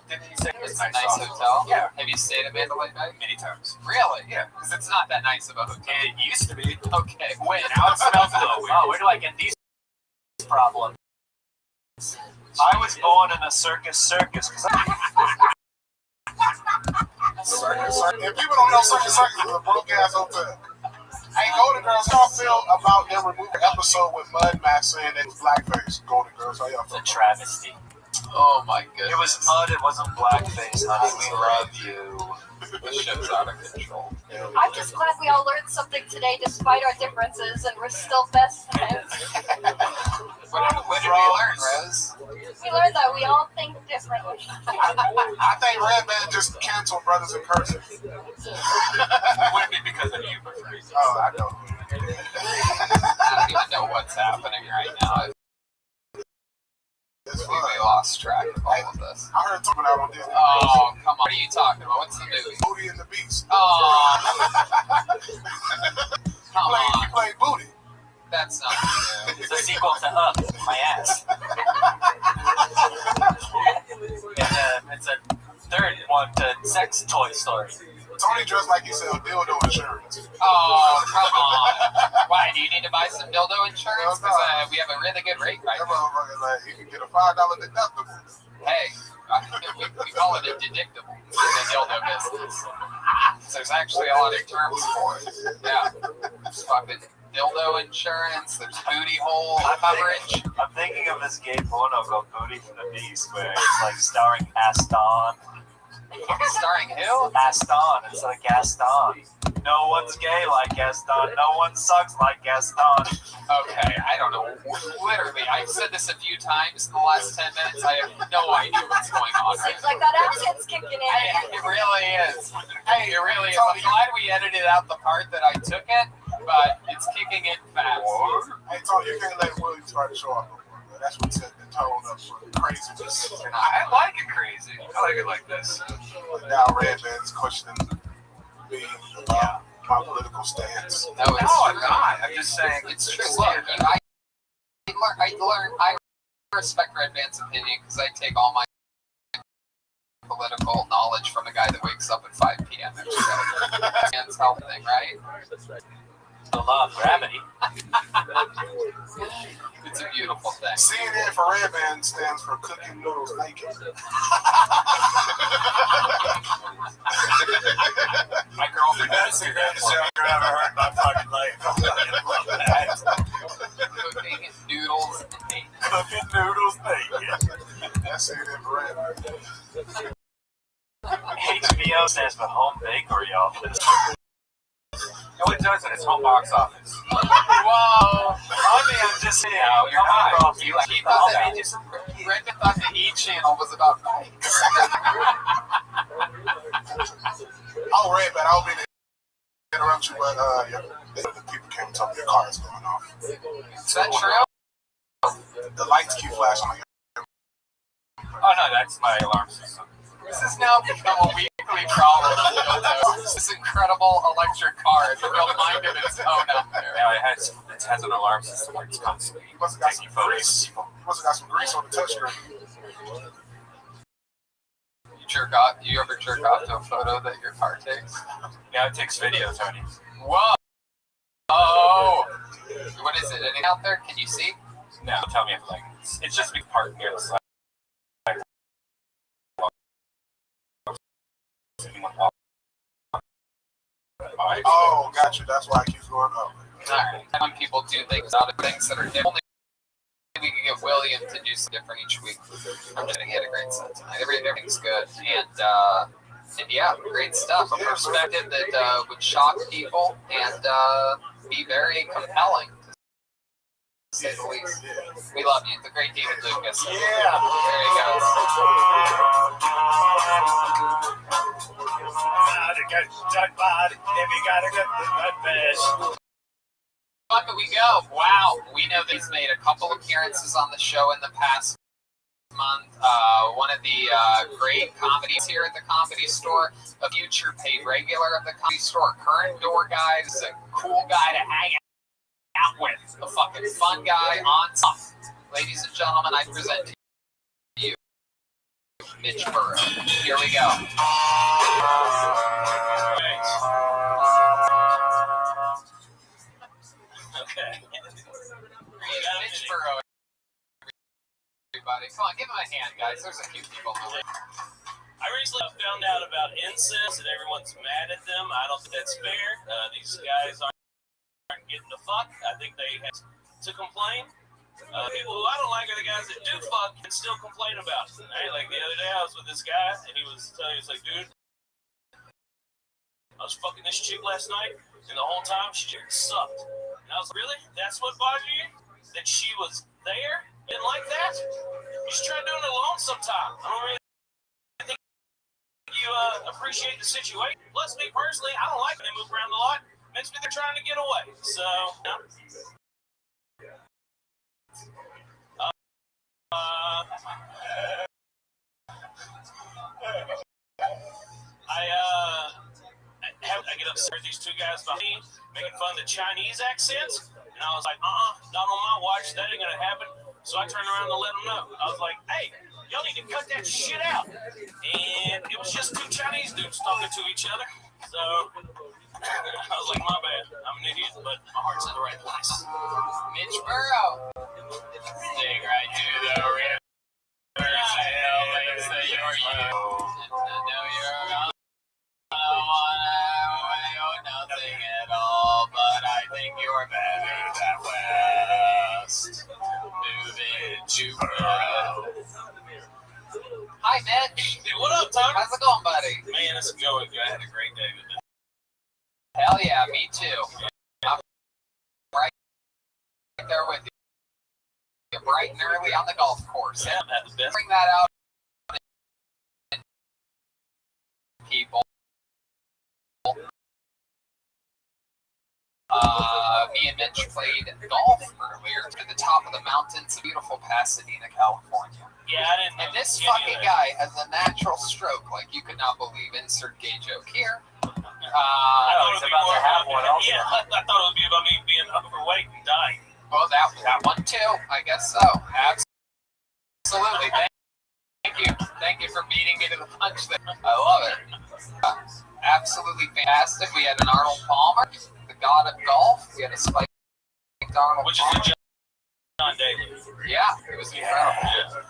It's a nice hotel? Yeah. Have you stayed at Mandalay Bay? Many times. Really? Yeah. Because it's not that nice of a hotel. It used to be. Okay. Wait. Now it smells good. Oh, where do I get these problems? I was born in a circus because If people don't know, Circus is a broke ass hotel. Hey, Golden Girls, how y'all feel about them removing the episode with Mud Mask saying it was blackface? Golden Girls, how y'all feel? it's a travesty. Oh my goodness. It was mud. It wasn't blackface. Honey, we love you. The show's out of control. I'm just glad we all learned something today despite our differences and we're still best friends. What did we learn, Rose? We learned that we all think differently. I think Redman just canceled Brothers in Cursive. It wouldn't be because of you, but for reasons. Oh, I know. I don't even know what's happening right now. It's We fun. lost track of all of this. I heard talking about on Disney. Oh, come on. What are you talking about? What's the movie? Booty and the Beast. Oh, He come on. played Booty. That's not true. It's a sequel to Up, my ass. And it's a third one to Sex Toy Story. Tony dressed like he sell dildo insurance. Oh, come on. Why? Do you need to buy some dildo insurance? Because we have a really good rate right That now. motherfucker like you can get a $5 deductible. Hey, we call it a deductible in the dildo business. So there's actually a lot of terms for it. Yeah. There's fucking dildo insurance, there's booty hole coverage. I'm thinking of this gay porno called Booty from the Beast, where it's like starring Aston. Starring who? Aston. It's like Gaston. No one's gay like Gaston. No one sucks like Gaston. Okay, I don't know. Literally, I've said this a few times in the last 10 minutes. I have no idea what's going on. Seems like that accent's kicking in. It really is. Hey, it really is. I'm glad we edited out the part that I took it, but it's kicking in fast. Hey Tony, you can't let Willie start to show off no more, man. That's what set the tone up for craziness. I like it crazy. I like it like this. Now Redman's questioning me about my political stance. No, it's No, I'm true. not. I'm just saying It's true. Look, I respect Red Band's opinion because I take all my political knowledge from a guy that wakes up at 5 p.m. every day. It's health thing, right? The law of gravity. It's a beautiful thing. CNN for Redman stands for cooking noodles naked. My girlfriend has the greatest joke I've ever heard in my fucking life. I love that. Cooking noodles naked. Cooking noodles naked. That's CNN for Redman. HBO stands for Home Bakery Office. No, it doesn't. It's home box office. Whoa! Honey, I'm just saying. No, you're not. He thought that Red Band thought the E channel was about bikes. Oh, Redman, I don't mean to interrupt you, but yeah, the people came and told me your car is going off. Is that true? The lights keep flashing on your. Oh, no, that's my alarm system. This has now become a weekly problem. this incredible electric car. It's a real mind of its own out there. Now it has an alarm system where it's constantly You must have got taking some photos. grease. You must have got some grease on the touchscreen. You ever jerk off to a photo that your car takes? Yeah, it takes video, Tony. Whoa! Oh! What is it? Anything out there? Can you see? No, tell me if it's just a big park near the side. Oh, gotcha. That's why it keeps going up. Alright. Some people do things out of things that are different. We can get William to do something different each week. I'm just gonna get a great set tonight. Everything's good. And yeah, great stuff. A perspective that would shock people and be very compelling, to say the least. We love you. The great David Lucas. Yeah. There you go. Fuck it, we go. Wow. We know that he's made a couple appearances on the show in the past month. One of the great comedies here at the Comedy Store, a future paid regular of the Comedy Store, current door guy, is a cool guy to hang out with, a fucking fun guy on top. Ladies and gentlemen, I present to you Mitch Burrow. Here we go. Okay. Mitch Burrow, everybody. Come on, give him a hand, guys. There's a few people in the room. I recently found out about incest and everyone's mad at them. I don't think that's fair. These guys aren't getting the fuck. I think they have to complain. People who I don't like are the guys that do fuck and still complain about it. Right? Like the other day, I was with this guy and he was like, dude, I was fucking this chick last night and the whole time she just sucked. And I was like, really? That's what bothered you? That she was there? Didn't like that? You should try doing it alone sometime. I don't really think you appreciate the situation. Plus, me personally, I don't like when they move around a lot. Makes me they're trying to get away. So, I get upset with these two guys behind me making fun of the Chinese accents, and I was like, not on my watch. That ain't gonna happen. So I turned around to let them know. I was like, hey, y'all need to cut that shit out. And it was just two Chinese dudes talking to each other. So I was like, my bad. I'm an idiot, but my heart's in the right place. Mitch Burrow. Thing right to the river. Say you're you. I know you're gonna nothing at all, but I think you're better that west. Moving to Burrow. Hi, Mitch. Hey, what up, Tony? How's it going, buddy? Man, it's going good. I had a great day today. Hell yeah, me too. I'm right there with you. You're bright and early on the golf course. Yeah, that's the best. Bring that out, people. Me and Mitch played golf earlier to the top of the mountains of beautiful Pasadena, California. Yeah, I didn't know. And this fucking guy has a natural stroke like you could not believe. Insert gay joke here. I thought it would be more about yeah, I thought it would be about me being overweight and dying. Well, that one too. I guess so. Absolutely. Thank you for beating me to the punch there. I love it. Absolutely fantastic. We had an Arnold Palmer, the god of golf. We had a spiked Arnold Which Palmer. is a John Daly. Yeah, it was incredible. Yeah.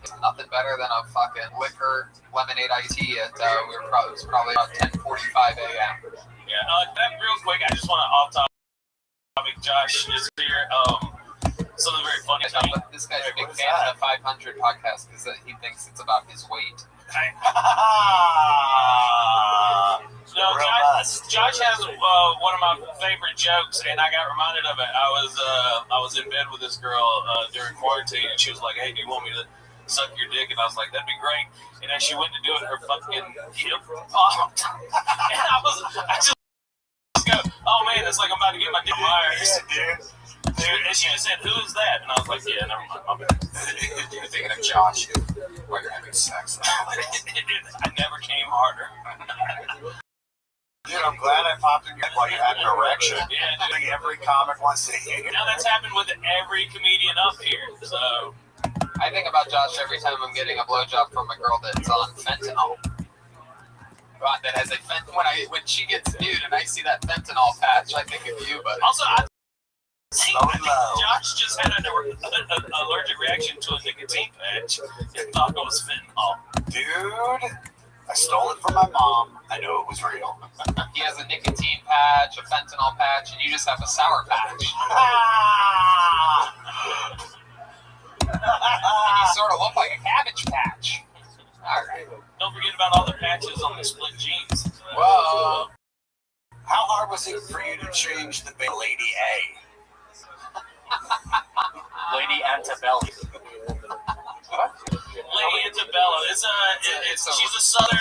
It's nothing better than a fucking liquor lemonade iced tea at it was probably about 10:45 a.m. Yeah. That real quick, I just want to off topic. Josh is here. Something very funny. This guy's a big fan of the 500 podcast because he thinks it's about his weight. No, Josh has one of my favorite jokes, and I got reminded of it. I was in bed with this girl during quarantine, and she was like, "Hey, do you want me to suck your dick?" And I was like, "That'd be great." And as she went to do it, her fucking hip popped, and I just go, "Oh man, it's like I'm about to get my dick wired." And she just said, "Who is that?" And I was like, "Yeah, never mind, my bad." You're thinking of Josh while you're having sex. I never came harder. Yeah, I'm glad I popped in your while you had an erection. Yeah, I think every comic wants to hear. now that's happened with every comedian up here. So I think about Josh every time I'm getting a blowjob from a girl that's on fentanyl. That has a when she gets nude and I see that fentanyl patch, I think of you. But also, I think low. Josh just had an allergic reaction to a nicotine patch and thought it was fentanyl. Dude, I stole it from my mom. I know it was real. he has a nicotine patch, a fentanyl patch, and you just have a sour patch. You sort of look like a cabbage patch. All right. Don't forget about all the patches on the split jeans. Whoa. How hard was it for you to change the big Lady A? Lady Antebellum. Lady Antebellum. She's a southern.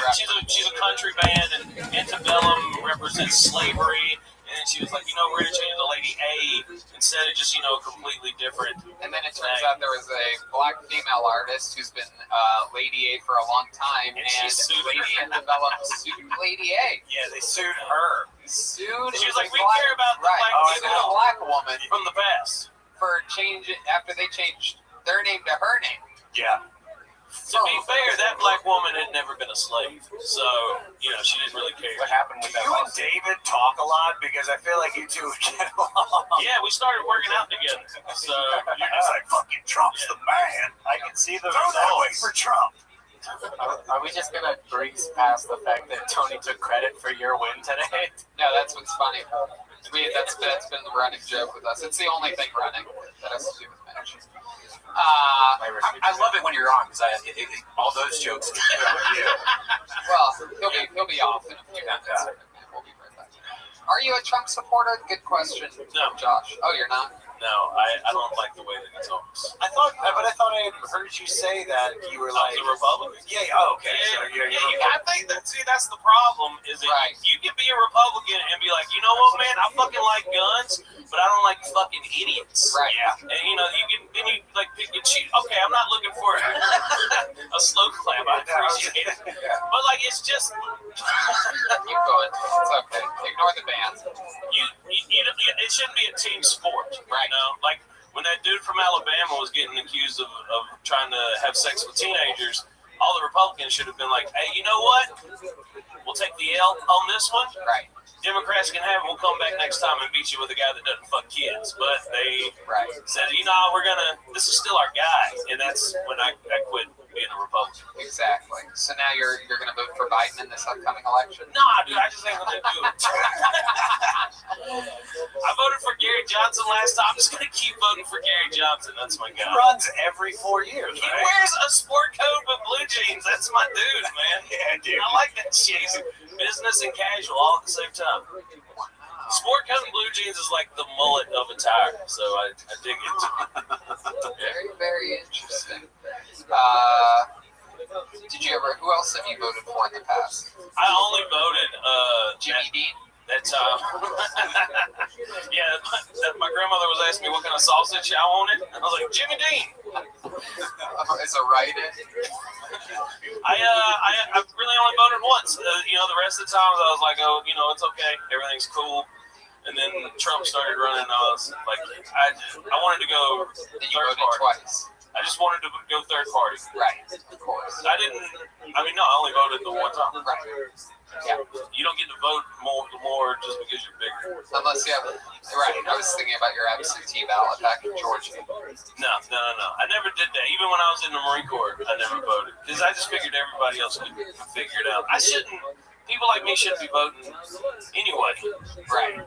She's a country band, and Antebellum represents slavery. And she was like, we're gonna change the Lady A instead of just completely different. And then it turns out there was a black female artist who's been Lady A for a long time, and Lady Antebellum sued Lady A. Yeah, they sued her. She was like, we care about the black woman from the past for after they changed their name to her name. Yeah. To be fair, that black woman had never been a slave, so she didn't really care. What happened with that? You and David talk a lot because I feel like you two get along. Yeah, we started working out together. So you're just like, fucking Trump's the man. I can see the throw that away for Trump. Are we just gonna breeze past the fact that Tony took credit for your win today? No, that's what's funny. That's been the running joke with us. It's the only thing running that has to do with Mitch. I love it when you're on because all those jokes. Well, he'll be off in a few minutes. We'll be right back. Are you a Trump supporter? Good question. No, Josh. Oh, you're not. No, I don't like the way that he talks. I thought I had heard you say that you were like a Republican. Yeah. Oh, okay. Yeah, so you're I think that's the problem. Is that you can be a Republican and be like, you know what, man, I fucking like guns, but I don't like fucking idiots. Right. Yeah. And you like pick and choose. Okay, I'm not looking for a slow clap. I appreciate it, but like it's just keep going. It's okay. Ignore the band. It shouldn't be a team sport, right? Like when that dude from Alabama was getting accused of trying to have sex with teenagers, all the Republicans should have been like, hey, you know what? We'll take the L on this one. Right. Democrats can have it. We'll come back next time and beat you with a guy that doesn't fuck kids. But they said, this is still our guy. And that's when I quit being a Republican. Exactly. So now you're going to vote for Biden in this upcoming election? Nah, dude, I just ain't going to do it. I voted for Gary Johnson last time. I'm just going to keep voting for Gary Johnson. That's my guy. He runs every 4 years, He wears a sport coat with blue jeans. That's my dude, man. Yeah, dude. I like that shit. Business and casual all at the same time. Sport coat and blue jeans is like the mullet of attire, so I dig it. Very, very interesting. Who else have you voted for in the past? I only voted Jimmy Dean. That time. My grandmother was asking me what kind of sausage I wanted. I was like, Jimmy Dean. As a write-in. I really only voted once. The rest of the times I was like, it's okay. Everything's cool. And then Trump started running, and I was like, I wanted to go third party. Twice. I just wanted to go third party. Right, of course. I only voted the one time. Right. Yeah. You don't get to vote more just because you're bigger. Unless you have right. I was thinking about your absentee ballot back in Georgia. No. I never did that. Even when I was in the Marine Corps, I never voted. Because I just figured everybody else could figure it out. People like me shouldn't be voting anyway. Right.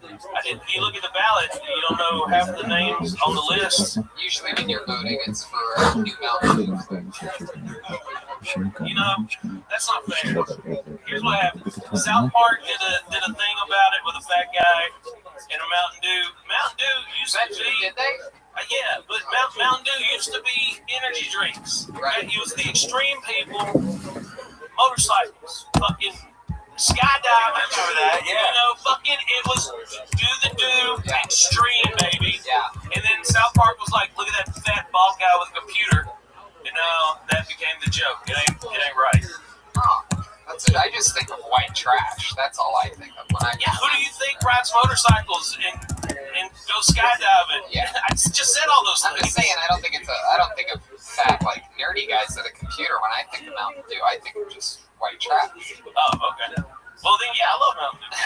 You look at the ballot, you don't know half the names on the list. Usually when you're voting, it's for New Mountain Dew. That's not fair. Here's what happened. South Park did a thing about it with a fat guy and a Mountain Dew. Mountain Dew used to be... Did they? Yeah, but Mountain Dew used to be energy drinks. Right? It was the extreme people, motorcycles, fucking... skydiving, remember that, yeah. It was do the extreme, baby. Yeah. And then South Park was like, look at that fat bald guy with a computer. And that became the joke. It ain't right. Oh, that's I just think of white trash. That's all I think of when I. Yeah, who do you think rides motorcycles and goes skydiving? Yeah. I just said all those I'm things. just saying, I don't think of fat, like, nerdy guys at a computer when I think of Mountain Dew. I think of just white trash. Oh, okay. Well, then, yeah, I love Mountain Dew.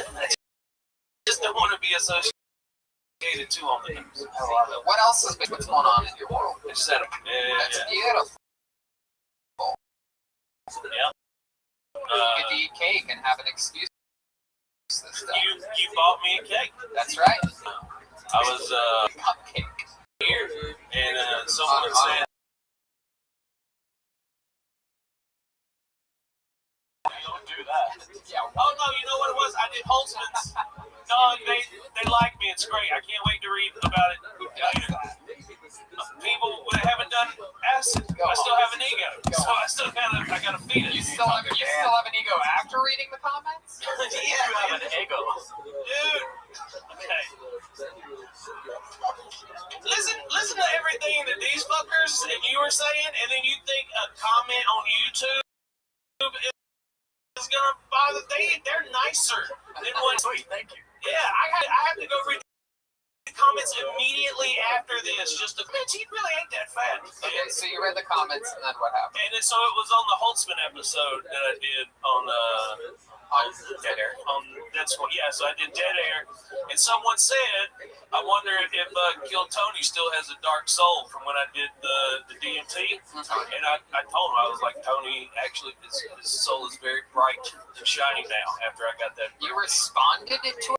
I just don't want to be associated too on the news. I love it. What else is what's going on in your world? I just had a, That's beautiful. yeah. You get to eat cake and have an excuse this stuff. You bought me a cake. That's right. I was Cupcake. here, and someone said, "Don't do that." Yeah. Oh no, you know what it was? I did Holtzman's. No, they like me. It's great. I can't wait to read about it later. People that haven't done acid, I still have an ego, so I gotta feed it. You still have an ego after reading the comments? Yeah, you have an ego, dude. Okay. Listen to everything that these fuckers and you were saying, and then you think a comment on YouTube is gonna bother. They're nicer than one. Sweet, thank you. Yeah, I had to go read the comments immediately after this. Just to, man, he really ain't that fat. Okay, so you read the comments, and then what happened? And then, so it was on the Holtzman episode that I did on Dead Air. That's what, yeah. So I did Dead Air, and someone said, "I wonder if Kill Tony still has a dark soul from when I did the DMT." And I told him, I was like, "Tony, actually, his soul is very bright and shining now." After I got that, You responded to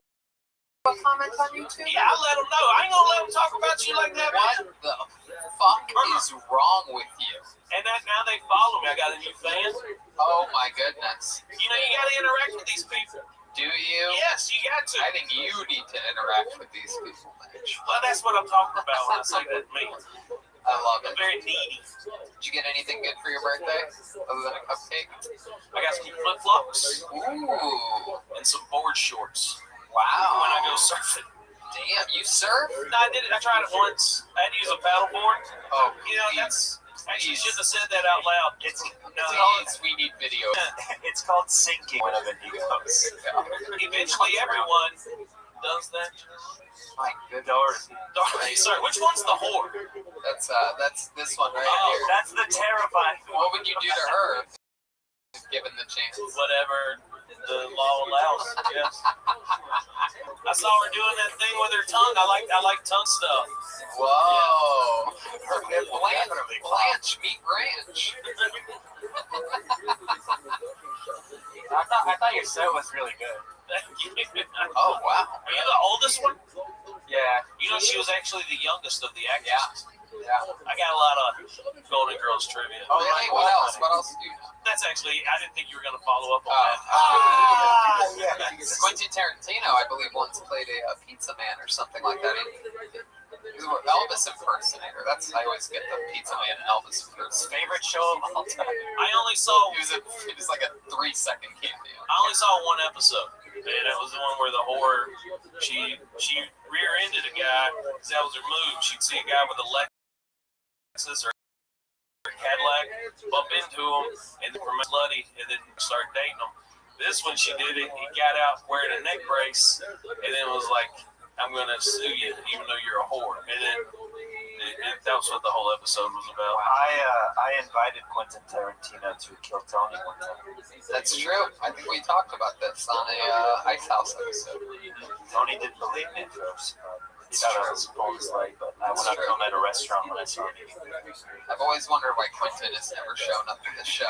a comment on YouTube? yeah, I let him know. I ain't gonna let him talk about you like that, man. What the fuck is wrong with you? And now they follow me. I got a new fan. Oh my goodness. You know, you got to interact with these people. Do you? Yes, you got to. I think you need to interact with these people, Mitch. Well, that's what I'm talking about when I say that me. I love I'm it. very needy. Did you get anything good for your birthday other than a cupcake? I got some flip flops Ooh. and some board shorts Wow. when I go surfing. Damn, you surf? No, I did it. I tried it once. I had to use a paddleboard. Oh, You know, that's. Actually, you shouldn't have said that out loud. please, we need video. It's called sinking one of the egos. Eventually, everyone does that. My goodness. Sorry, which one's the whore? That's this one right Oh, here. That's the terrifying. What would you do to her if given the chance? Whatever the law allows. Yes. I saw her doing that thing with her tongue. I like tongue stuff. Whoa. Her nipple definitely Blanche, meet Ranch. I thought your set was really good. Oh, wow. Are you the oldest one? Yeah. You know, she was actually the youngest of the actors. Yeah. I got a lot of Golden Girls trivia. Oh, really? What else? What else do you know? That's actually, I didn't think you were going to follow up on that. Quentin Tarantino, I believe, once played a pizza man or something like that. He was an Elvis impersonator. That's I always get the pizza man Elvis impersonator. Favorite show of all time. I only saw, It was like a 3-second cameo. I only saw one episode. And it was the one where the whore, she rear-ended a guy, because that was her move. She'd see a guy with a Lexus or a Cadillac, bump into him, and then promote slutty, and then start dating him. This one, she did it. He got out wearing a neck brace, and then was like, "I'm going to sue you, even though you're a whore." And then that was what the whole episode was about. I invited Quentin Tarantino to Kill Tony one time. That's true. I think we talked about this on a Ice House episode. Tony didn't believe me at first. He thought I was full of light, but I went up to him at a restaurant when I saw him. I've always wondered why Quentin has never shown up at the show.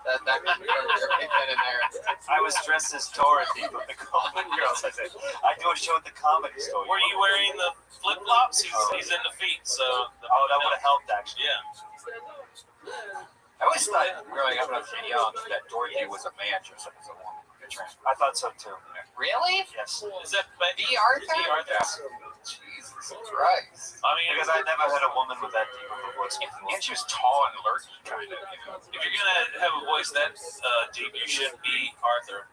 And that could be right then and there. I was dressed as Dorothy from the Golden Girls. I said, I do a show at the Comedy Store. Were you wearing the flip-flops? He's in the feet, so... that would have helped, actually. Yeah. I always thought growing up when I was young that Dorothy was a man dressed up as a woman. I thought so too. Really? Yes. Is that B. Arthur? B. Arthur? Jesus Christ. I mean, Because I never had a woman with that deep of a voice. And she was tall and lurky, kind of, if you're going to have a voice that deep, you should be Arthur.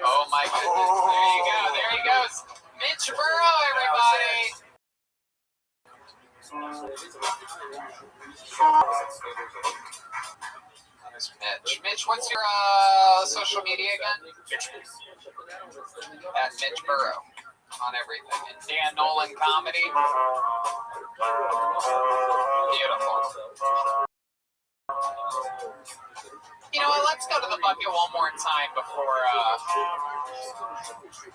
Oh my goodness. There you go. There he goes. Mitch Burrow, everybody. There's Mitch. Mitch, what's your social media again? At Mitch Burrow on everything. And Dan Nolan Comedy. Beautiful. You know what? Let's go to the bucket one more time before.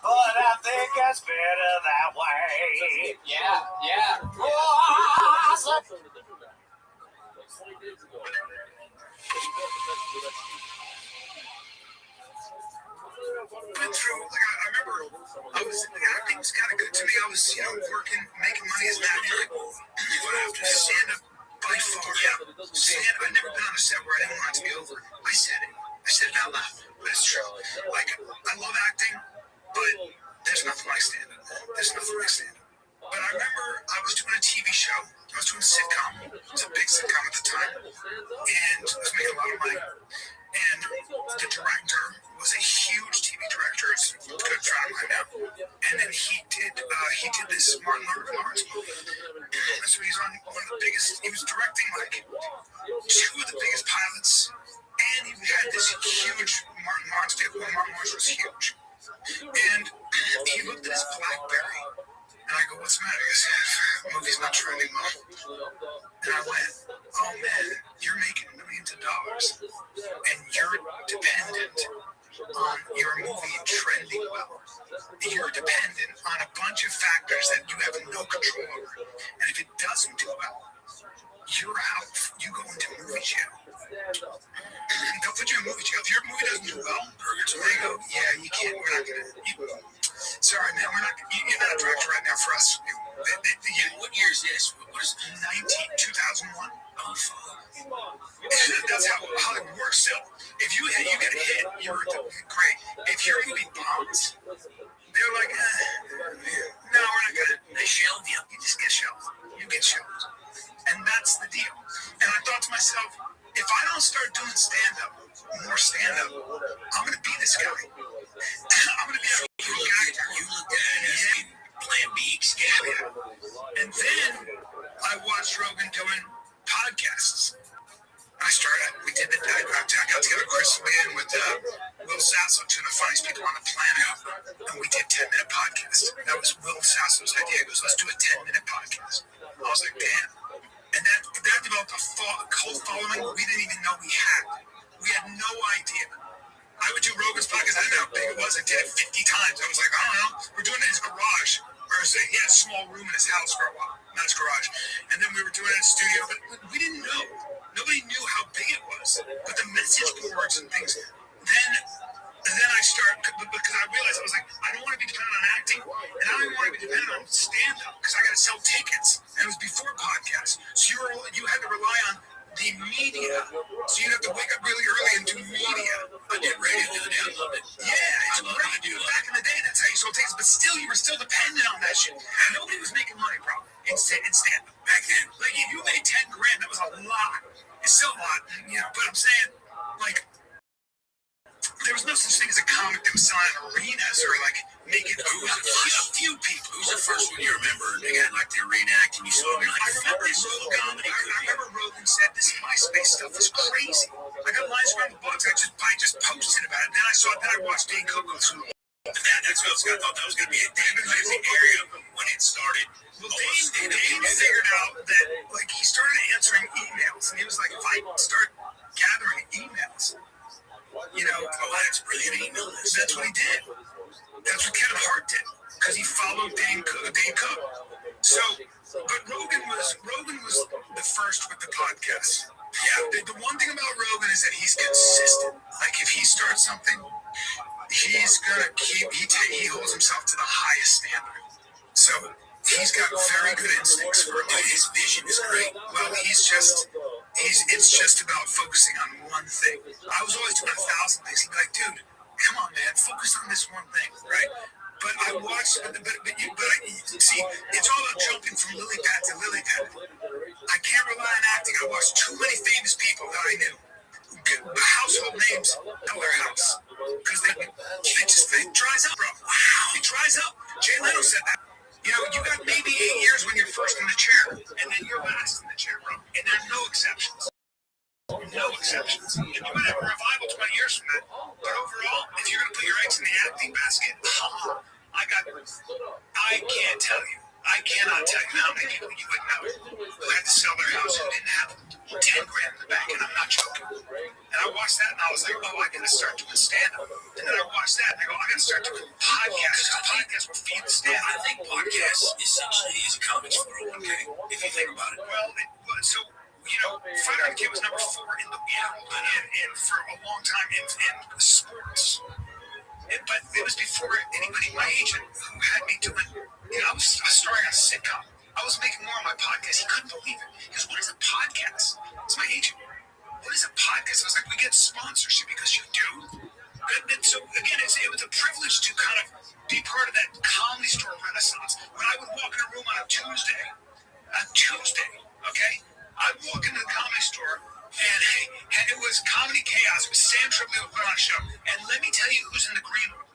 But I think it's better that way. Yeah. Went through, like, I remember, acting was kind of good to me. I was, working, making money as an actor. But after stand-up, by far, I never been on a set where I didn't want it to be over. I said it out loud, but it's true. Like, I love acting, but there's nothing like stand-up. But I remember I was doing a TV show. I was doing a sitcom. It was a big sitcom at the time. And I was making a lot of money. And the director was a huge TV director. It's a good friend of mine now. And then he did this Martin Lawrence movie. And so he's on one of the biggest, he was directing like two of the biggest pilots. And he had this huge Martin Lawrence vehicle. Martin Lawrence was huge. And he looked at his BlackBerry. And I go, what's the matter? He goes, the movie's not trending well. And I went, oh man, you're making millions of dollars. And you're dependent on your movie trending well. You're dependent on a bunch of factors that you have no control over. And if it doesn't do well, you're out. You go into movie jail. They'll put you in movie jail. If your movie doesn't do well, they go, yeah, you can't, we're not going to. Sorry, man, you're not a director right now for us. What year is this? What is it? 2001? Oh, fuck. That's how Hollywood works still. If you get a hit, you're great. If your movie bombs, they're like, no, we're not gonna. They shelve you. You just get shelved. You get shelved. And that's the deal. And I thought to myself, if I don't start doing more stand-up, I'm gonna be this guy. I'm gonna be a good guy. You look at it as Plan B scab. And then I watched Rogan doing podcasts. I got together Chris Wynn with Will Sasso, two of the funniest people on the planet, and we did 10-minute podcast. That was Will Sasso's idea. He goes, let's do a 10-minute podcast. I was like, damn. And that developed a cult following we didn't even know we had. We had no idea. I would do Rogan's podcast. I didn't know how big it was. I did it 50 times. I was like, I don't know. We're doing it in his garage. Or he had a small room in his house for a while. Not his garage. And then we were doing it in the studio. But we didn't know. Nobody knew how big it was. But the message boards and things. And then I started, because I realized, I was like, I don't want to be dependent on acting. And I don't even want to be dependent on stand-up. Because I got to sell tickets. And it was before podcasts. So you had to rely on the media. So you have to wake up really early and do media. I did radio the other day. I loved it. Yeah, it's radio. Back in the day, that's how you sold tickets. But still, you were still dependent on that shit. And nobody was making money, probably, in stand-up back then. Like, if you made 10 grand, that was a lot. It's still a lot, but I'm saying, like, there was no such thing as a comic that was selling arenas or, like, making a few people. Who's the first one you remember? They got, like, the arena acting. You saw me, like, I remember Rogan said this MySpace stuff is crazy. I got lines around the books. I just posted about it. Then I watched Dane Cook go through that's what I thought that was going to be a damn amazing area when it started. Well, Dane figured out that, like, he started answering emails, and he was like, if I start gathering emails, that's brilliant email list. That's what he did. That's what Kevin Hart did, because he followed Dane Cook. So, but Rogan was the first with the podcast. Yeah, the one thing about Rogan is that he's consistent. Like, if he starts something, he's gonna he holds himself to the highest standard. So he's got very good instincts for it. His vision is great. Well, it's just about focusing on one thing. I was always doing 1,000 things. He'd be like, dude, come on, man, focus on this one thing, right? But I watched, but see, it's all about jumping from lily pad to lily pad. I can't rely on acting. I watched too many famous people that I knew. Household names in their house. Because it dries up, bro. Wow. It dries up. Jay Leno said that. You know, you got maybe 8 years when you're first in the chair, and then you're last in the chair, bro. And there's no exceptions. No exceptions. And you might have a revival 20 years from that. But overall, if you're going to put your eggs in the acting basket, I can't tell you. I cannot tell you how many people you would know who had to sell their house and didn't have 10 grand in the bank, and I'm not joking. And I watched that and I was like, oh, I gotta start doing stand-up. And then I watched that and I go, I gotta start doing podcasts. Podcasts will feed the stand-up. I think podcasts essentially is a comics 401k, if you think about it. Well, so, you know, Fighter and Kid was number 4 in the world, and for a long time in sports. But it was before anybody my agent who had me doing, you know, I was starring on a sitcom. I was making more on my podcast. He couldn't believe it. He goes, what is a podcast? It's my agent. What is a podcast? I was like, we get sponsorship because you do. And so, again, it was a privilege to kind of be part of that Comedy Store renaissance. When I would walk in a room on a Tuesday, okay? I'd walk into the Comedy Store, and it was comedy chaos. It was Sam Tripoli who put on a show. And let me tell you who's in the green room.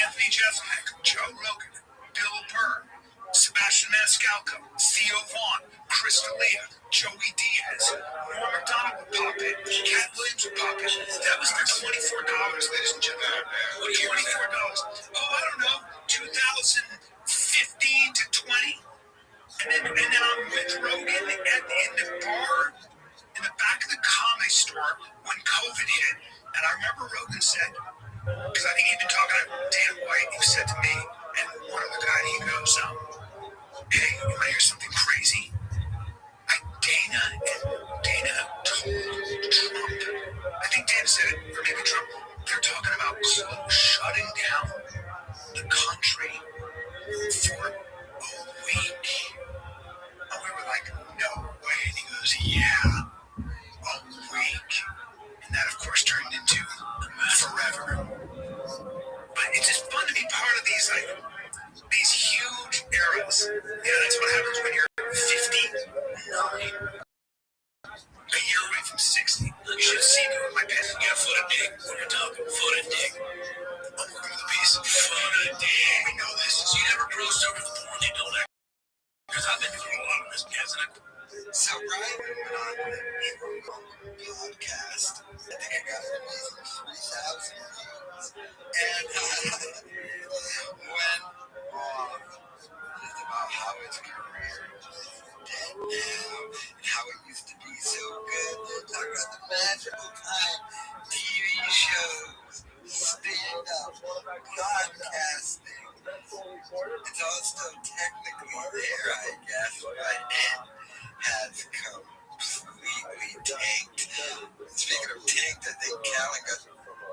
Anthony Jeselnik, Joe Rogan, Bill Burr, Sebastian Maniscalco, Theo Vaughn, Chris D'Elia, Joey Diaz, Norm Macdonald would pop in, Cat Williams would pop in. That was for $24, ladies and gentlemen. $24. Oh, I don't know, 2015 to 20. And then I'm with Rogan in the bar in the back of the Comedy Store when COVID hit. And I remember Rogan said, because I think he'd been talking to Dan White, he said to me and one other guy, he goes, hey, you want to hear something crazy? Dana told Trump, I think Dana said it, or maybe Trump, they're talking about shutting down the country for a week. And we were like, no way. And he goes, yeah, a week. And that, of course, turned into forever. But it's just fun to be part of these huge eras. Yeah, that's what happens when you're 59. A year away from 60. You should see me with my pen. Yeah, foot and dig. What are you talking? Foot and dig. I'm working with a piece of foot and dig. We know this. So you never crossed over the porn, you know that? Because I've been doing a lot of this, hasn't it? So Ryan went on the podcast. I think I got an amazing 3,000 views. And went off just about how his career is dead now and how it used to be so good. Talking about the magical time, TV shows, stand-up, podcasting. It's all still technically there, I guess, but it has completely tanked. Speaking of tanked, I think Callan got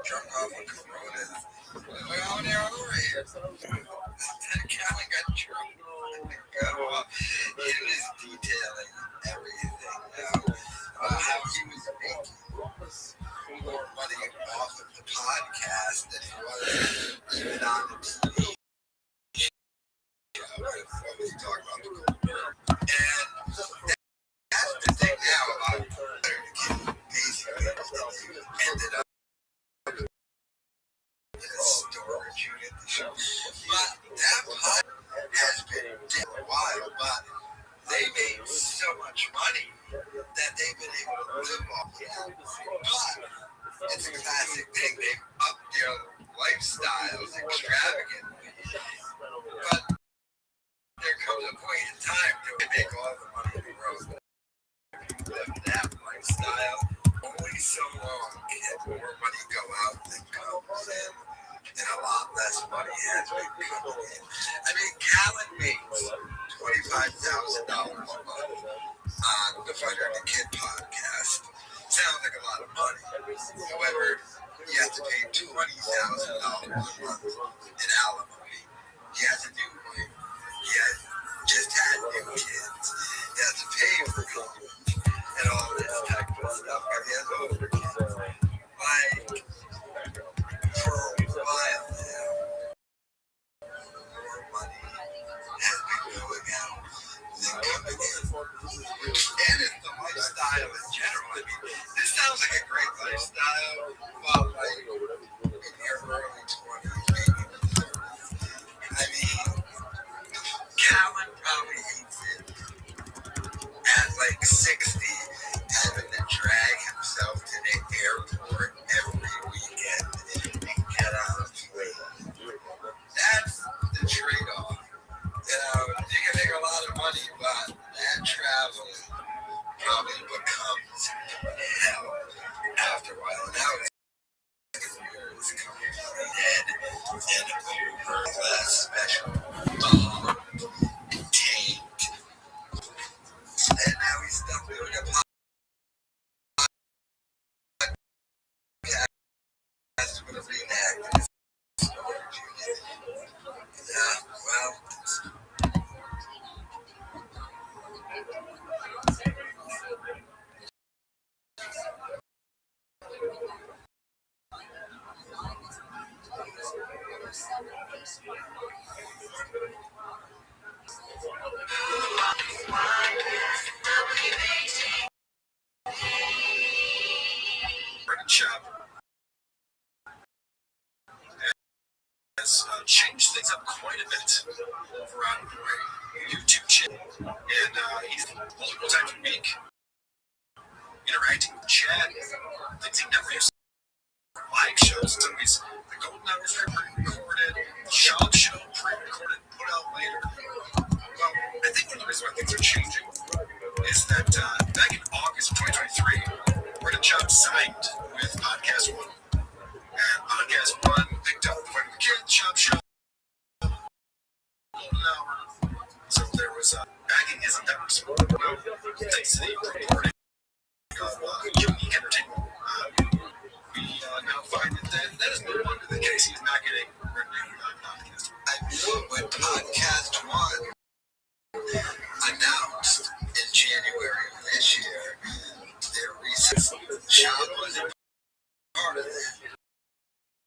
drunk off of Coronas. We're on there over here. Callan got drunk. He was detailing everything now about how he was making more money off of the podcast than he was even on the TV. What was he talking about? And that's the thing now about basically ended up in a storage unit. But that pod has been dead for a while, but they made so much money that they've been able to live off it. But it's a classic thing. They've upped their lifestyles extravagantly. But there comes a point in time that we make all the money in the world. Live that lifestyle. Only so long can more money go out than comes in. And a lot less money has been coming in. I mean, Callan makes $25,000 a month on the Fighter and the Kid podcast. Sounds like a lot of money. However, you have to pay $20,000 a month in alimony. He has a new wife. He has just had new kids. He has to pay for college and all this type of stuff. Because he has older kids. Like, for a while now, more money has been going out than coming in. And it's the lifestyle in general. I mean, this sounds like a great lifestyle, but like in your early 20s, maybe 30s. I mean, Talon probably hates it. At like 60, having to drag himself to the airport every weekend and get on a plane. That's the trade-off. You can make a lot of money, but that traveling probably becomes hell after a while. Now it's completed and over the special tanked. And now he's stuck doing a podcast with a reenactment. Yeah, well. Rothschild has changed things up quite a bit over on YouTube channel, and he's multiple times a week interacting with chat, things he never used to. Live shows, it's always the Golden Hours pre-recorded, the Shop Show pre-recorded, put out later. Well, I think one of the reasons why things are changing is that back in August of 2023, Rothschild signed with Podcast One. And Podcast One picked up the Fight of the Kids, Shop Show, Golden Hour. So there was backing his endeavors. Thanks to the recording of Unique Entertainment, we now find that is no longer the case. He's not getting renewed on Podcast One. I know, but Podcast One announced in January of this year their recent Shop was a part of that.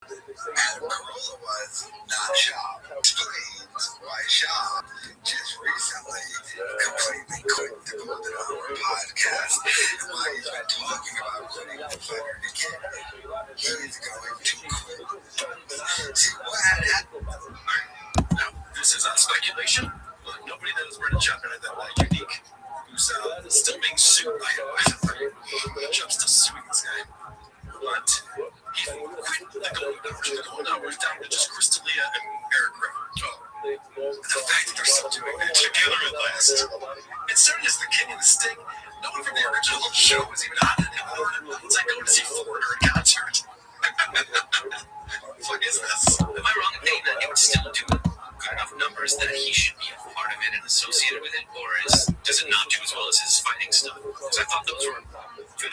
Adam Carolla was not Shop. Explains why Shop just recently completely quit the Golden Hour podcast and why he's been talking about quitting the Fighter to Kid. He is going to quit. See what had happened? Now, this is speculation. Nobody knows where to jump into that Unique, who's still being sued by him. Jump's still suing this guy. But he quit the Golden Hours. The Golden Hours down to just Crystalia and Eric River. The fact that they're still doing that together at last. And so is the King and the Sting. No one from the original show was even on it anymore. It's like going to see Florida in concert. What the fuck is this? Am I wrong in thinking that he would still do good enough numbers that he should be a part of it and associated with it, or does it not do as well as his fighting stuff? Because I thought those were good.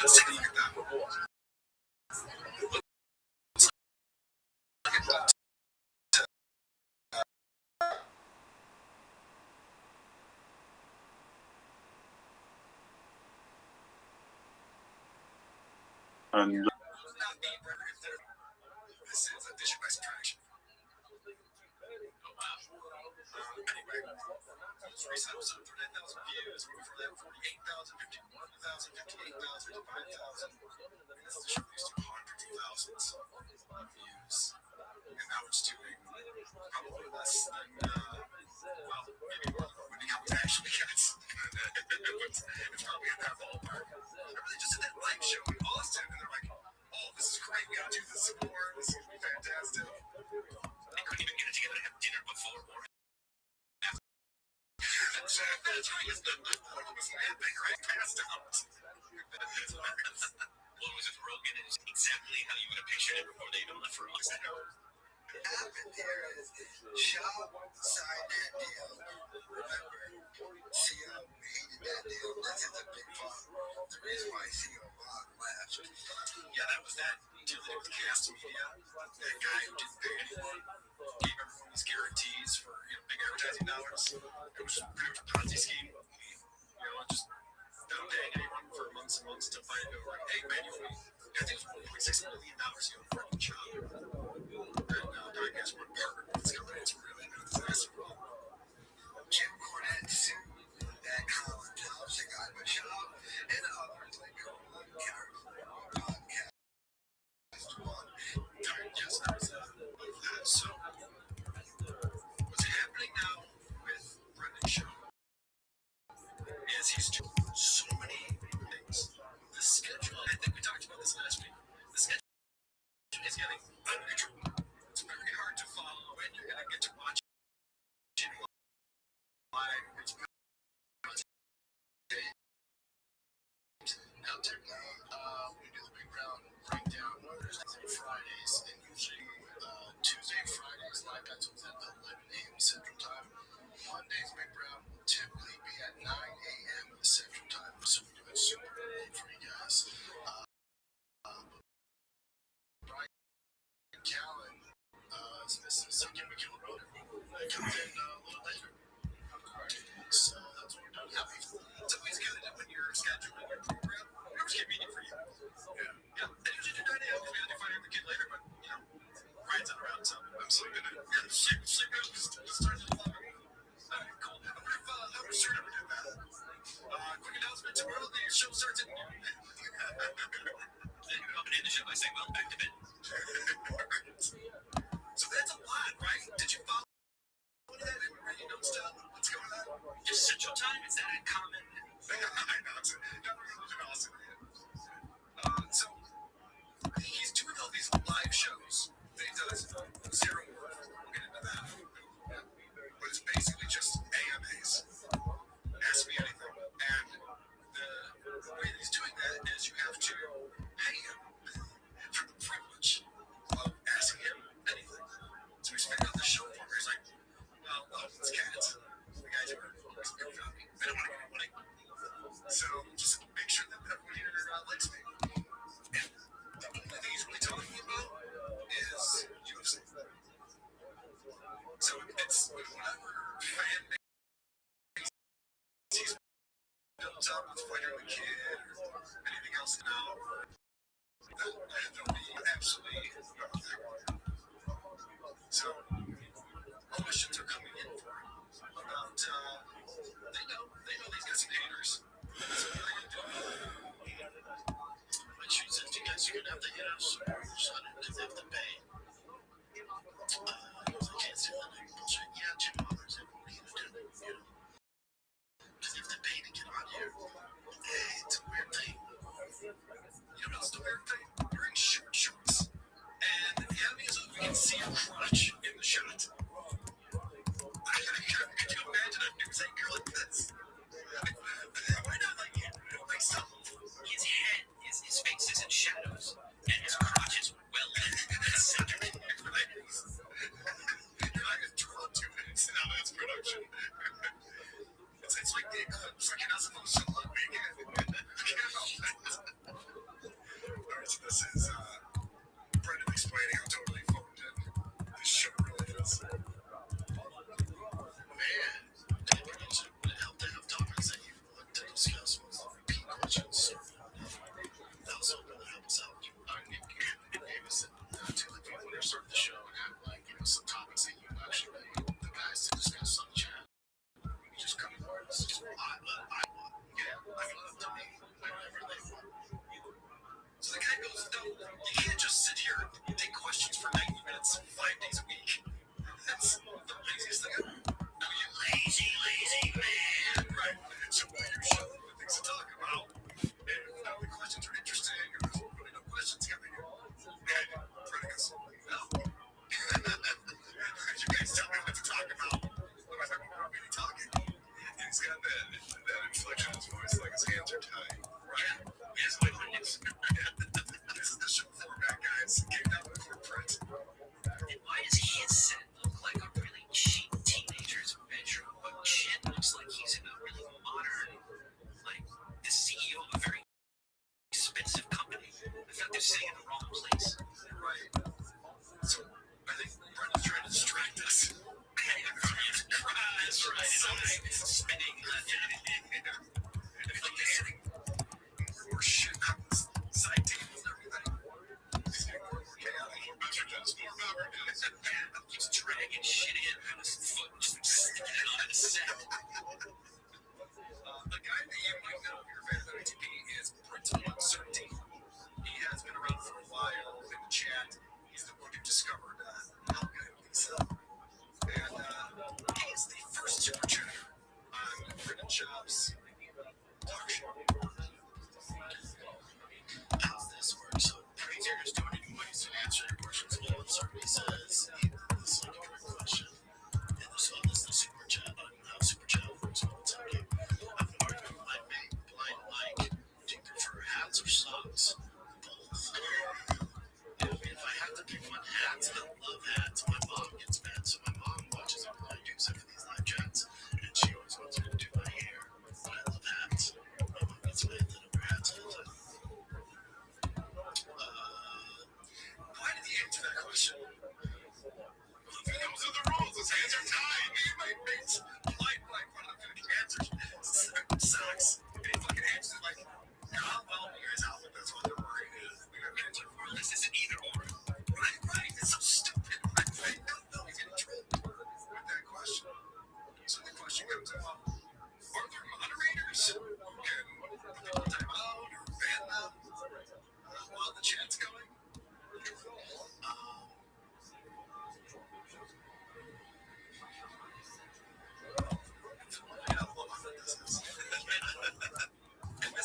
Let's take a look at that. And This is addition by subtraction. Anyway, most recent episode, 39,000 views. Before that, 48,000, 51,000, 58,000, 5,000. This is the show used to hundreds of thousands of views. And now it's doing probably less than, well, maybe more when it comes to actually gets. It's probably in that ballpark. Remember they just did that live show in Austin, and they're like, oh, this is great, we gotta do this some more, this is gonna be fantastic. They couldn't even get it together to have dinner before or after. That's right, it's the point was epic, right? Passed out. What was with Rogan is exactly how you would have pictured it before they even left for Austin. What happened here is Shaw signed that deal. Remember, CO hated that deal. This is a big part. The reason why CO left. Yeah, that was that deal that with Cast Media. That guy who didn't pay anyone. Gave everyone these guarantees for big advertising dollars. It was pretty much a Ponzi scheme. Just not paying anyone for months and months to find over. Hey, man, I think it was $1.6 million for a job. And I guess one partner with this company is really a disaster. Jim Cornette sued that Colin Thompson guy with Shaw, and was this second we killed a rotor. I comes in a little later. So that's what we're doing. It's always good when you're scheduling your program. Whatever's convenient for you. Yeah. I usually do 9 a.m. because we had to find the kid later, but you know, Ryan's not around, so I'm sleeping in. Yeah, sleep in. Just starting at 11. Alright, cool. I wonder if our shirt ever did that. Quick announcement tomorrow, the show starts at noon. Opening the show by saying, well, back to bed. So that's a lot, right? Did you follow that and write your notes down? What's going on? Just Central Time, is that common? I know, it's awesome. So, he's doing all these live shows that he does. Zero work. We'll get into that. But it's basically just AMAs. Ask me anything. And the way that he's doing that is you have to pay him for the privilege of asking him anything. So he's figured out the show for me. He's like, well, it's cats. The guys are goofy on me. They don't want to give me money. So just make sure that everyone here likes me. And the only thing he's really telling me about is UFC. So it's whatever fan base he's built up with Fighter the Kid or anything else now, that'll be absolutely nothing. So questions are coming in for him about they know he's got some haters. So what are they gonna do? Make sure that you guys are gonna have to hit us because they have to pay. I can't say that like bullshit. Yeah, Jim Hollers, what are you gonna do? You know? Because they have to pay to get on here. Hey, it's a weird thing. You know what's the weird thing? Wearing short shorts. And the enemy is we can see your crotch in the shot. Could you imagine a news anchor like this? Why not like some? His head, his face is in shadows, and his crotch is well centered. Your eye is drawn to it. Now that's production. It's like the eclipse. Like you're not supposed to look big. Alright, so this is Brendan explaining how totally phoned in this show really is. Man, Dan producer, would it help to have topics that you want to discuss with repeat questions? That also really help us out. Davis, too, if you want to start the show and have some topics that you actually want the guys to discuss on the chat, you just come and it's just I want. Yeah, I mean, up to me, whatever they want. So the guy goes, no, you can't just sit here and take questions for 90 minutes, 5 days a week. That's the laziest thing ever. No, you lazy man. Right. So why are you showing the things to talk about? And if the questions are interesting, or there's really no questions coming in. And Brendan goes, no. You guys tell me what to talk about. Otherwise, I won't really talking. And he's got that inflection in his voice, like his hands are tied. Right? Yes, my goodness. This is the show format, guys. Get down to the footprint. And why does his set look like a really cheap teenager's bedroom? But Chin looks like he's in a really modern, like the CEO of a very expensive company. I feel like they're sitting in the wrong place. Right. So I think Brendan's trying to distract us. That's right. His eyes spinning. It's like they're hitting more shit on the side tables and everything. He's getting more chaotic. That's more power. He keeps dragging shit in on his foot, just sticking it on the set. A guy that you might know if you're a fan of WTP is Brittle Uncertainty. He has been around for a while in the chat. He's the one who discovered Helga and Lisa. And he is the first super chatter on Brendan Jobs' talk show. How's this work? So, Fraser is doing it ways to answer your questions. Well, Uncertainty says, this is like a direct question. And this is the super chat button. How super chat works. Well, it's okay. I have an argument with my mate, blind Mike. Do you prefer hats or socks? Both. Yeah, I mean, if I have to pick one, hats. I love hats. My mom gets mad, so my mom watches everything I do except for these live chats. And she always wants me to do my hair. But I love hats. My mom gets mad that I wear hats all the time. Why did he answer that question?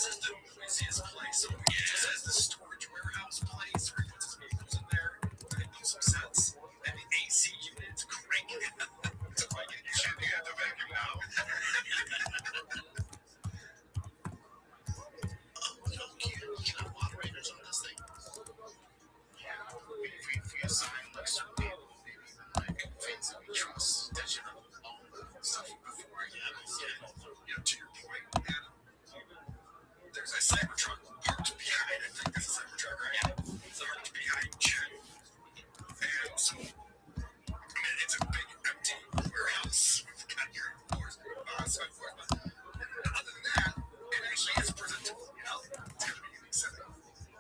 This is the noisiest place. So it just has the storage warehouse place where he puts his vehicles in there. It makes some sense. And the AC unit's cranking. So like you should be at the vacuum now. No, we can have moderators on this thing. Yeah, if we assign like certain people, maybe even like fans that we trust, that you know, stuff before, to your point, there's a Cybertruck parked behind, I think there's a Cybertruck, right? Yeah. It's parked behind Chen. And so, I mean, it's a big empty warehouse with got your floors, so forth. But other than that, it actually is presentable, It's going to be a unique setting.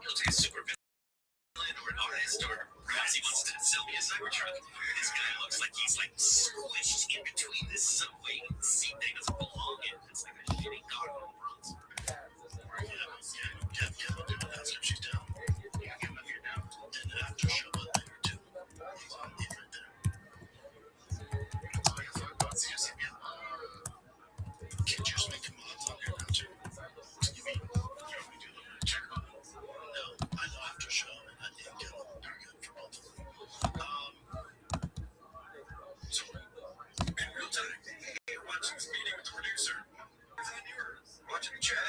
You'll take a super villain or an artist, or perhaps he wants to sell me a Cybertruck. This guy looks like he's like squished in between this subway seat that he doesn't belong in. It's like a shitty car on Bronx. We'll do that if she's down. You can give him if you're down. And then after show a later too. He's on the right there. That's all you thought about CSM, Can't you just make him mods on here now too? You mean, we do the check on it? No, I know after show and I didn't get them. They're good for both of them. So, in real time, you're watching this meeting with the producer. And then you were watching the chat.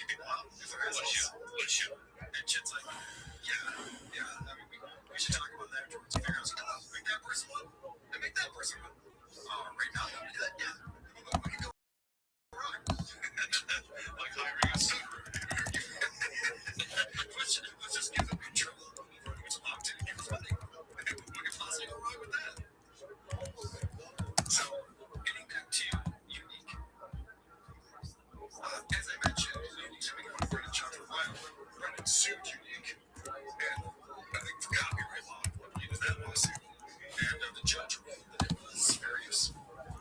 People out. What show? And Chet's like, yeah. I mean, we should talk about that afterwards. Figure out something. Make that person one. And make that person one. Right now, you want to do that? Yeah. We can go wrong. Like hiring a server. Let's just give them control. It's locked in. Give us money. What could possibly go wrong with that? So, getting back to Unique. As I mentioned, Unique's been going for a job for a while. Brendan sued Unique. And I think for copyright law, I believe is that lawsuit. And the judge ruled that it was various.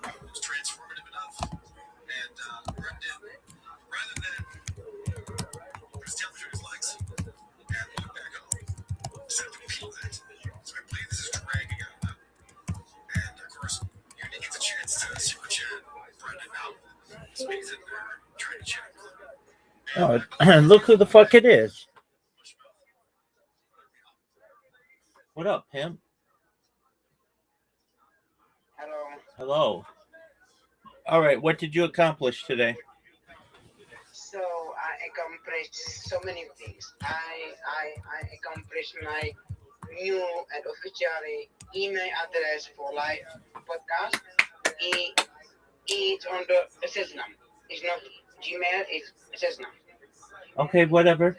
It was transformative enough. And Brendan, rather than just tell him his legs and walk back home, decided to appeal that. So I believe this is dragging out now. And of course, Unique gets a chance to super chat Brendan out. So he's in there trying to chat. Oh, look who the fuck it is. What up, pimp? Hello. All right, what did you accomplish today? So I accomplished so many things. I accomplished my new and officially email address for live podcast. It's on the Cessna. It's not Gmail, it's Cessna. Okay, whatever.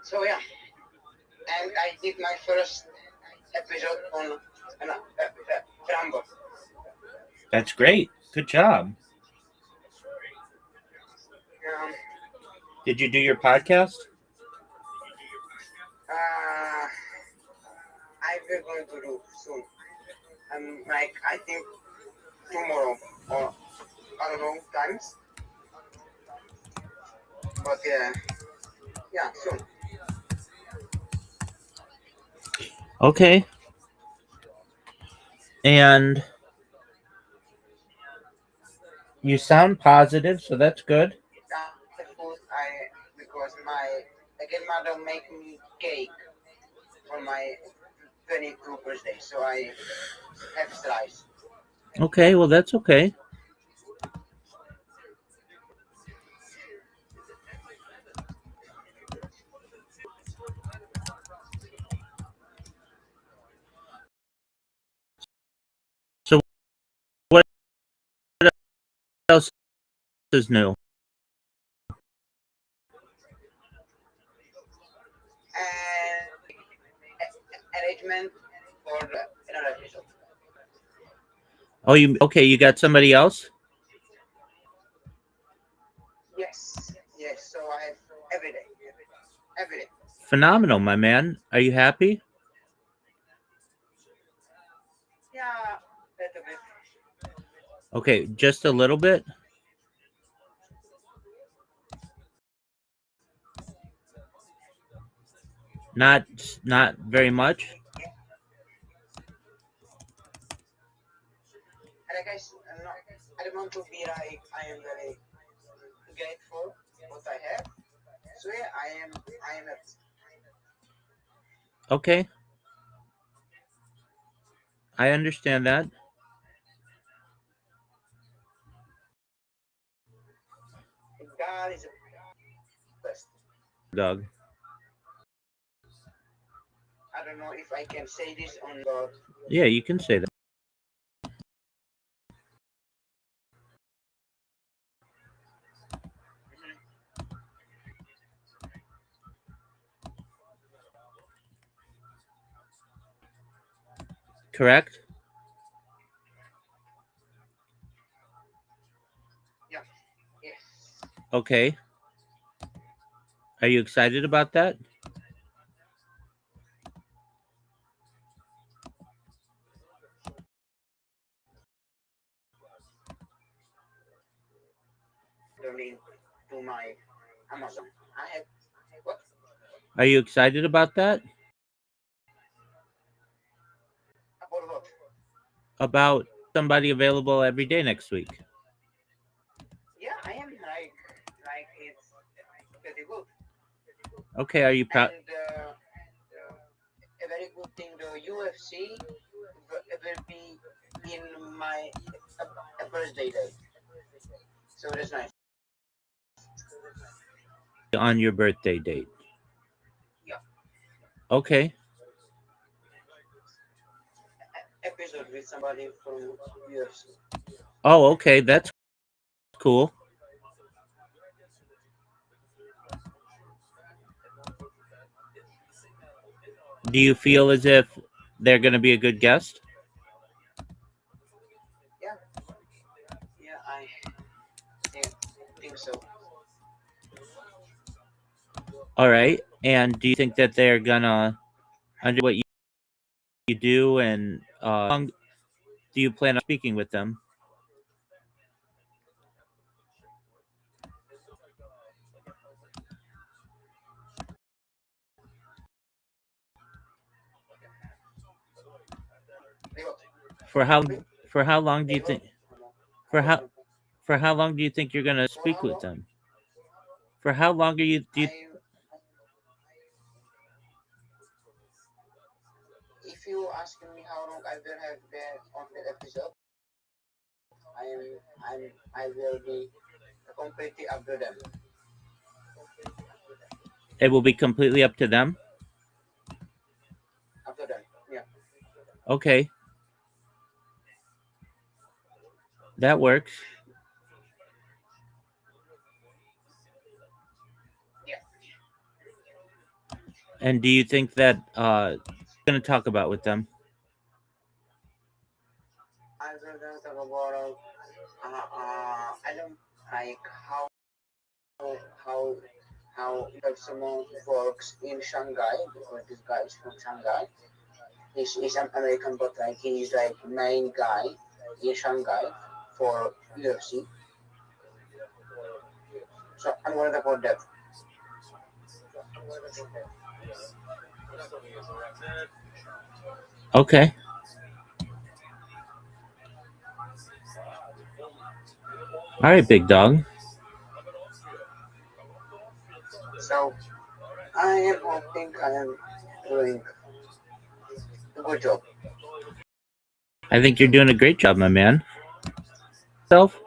So yeah, and I did my first episode on Rambo. That's great. Good job. Did you do your podcast? I will going to do soon. Like I think tomorrow or I don't know times. But yeah, soon. Okay. And you sound positive, so that's good. The food because my grandmother make me cake for my 22 birthday, so I have slice. Okay, well that's okay. So what else is new? Arrangement for another episode. Oh, you got somebody else? Yes. So I have every day. Phenomenal, my man. Are you happy? Yeah, a little bit. Okay, just a little bit? Not very much? And I guess I don't want to be like I am very get for what I have. So yeah, I am happy. Okay, I understand that. God is the best. Doug. I don't know if I can say this on God. Yeah, you can say that. Correct? Yeah. Yes. Okay. Are you excited about that? Donate to my Amazon. I have what? Are you excited about that? About what? About somebody available every day next week. Yeah, I am like it's pretty good. Okay, are you proud? And a very good thing, the UFC will be in my birthday day. So that's nice. On your birthday date? Yeah. Okay. Episode with somebody from UFC. Oh, okay, that's cool. Do you feel as if they're going to be a good guest? Yeah. Yeah, I think so. All right. And do you think that they're going to under what you do, and how long do you plan on speaking with them? For how for how long do you think for how long do you think you're going to For speak how with long? them? For how long are you do you If you ask me how long I will have been on the episode, I will be completely up to them. it will be completely up to them? After them, yeah. Okay. That works. Yeah. And do you think that going to talk about with them? I will then talk about I don't like how how someone works in Shanghai, because this guy is from Shanghai. He's an American, but like he's like main guy in Shanghai for UFC. So I'm worried about that. Okay. All right, big dog. So I am hoping I am doing a good job. I think you're doing a great job, my man. Self?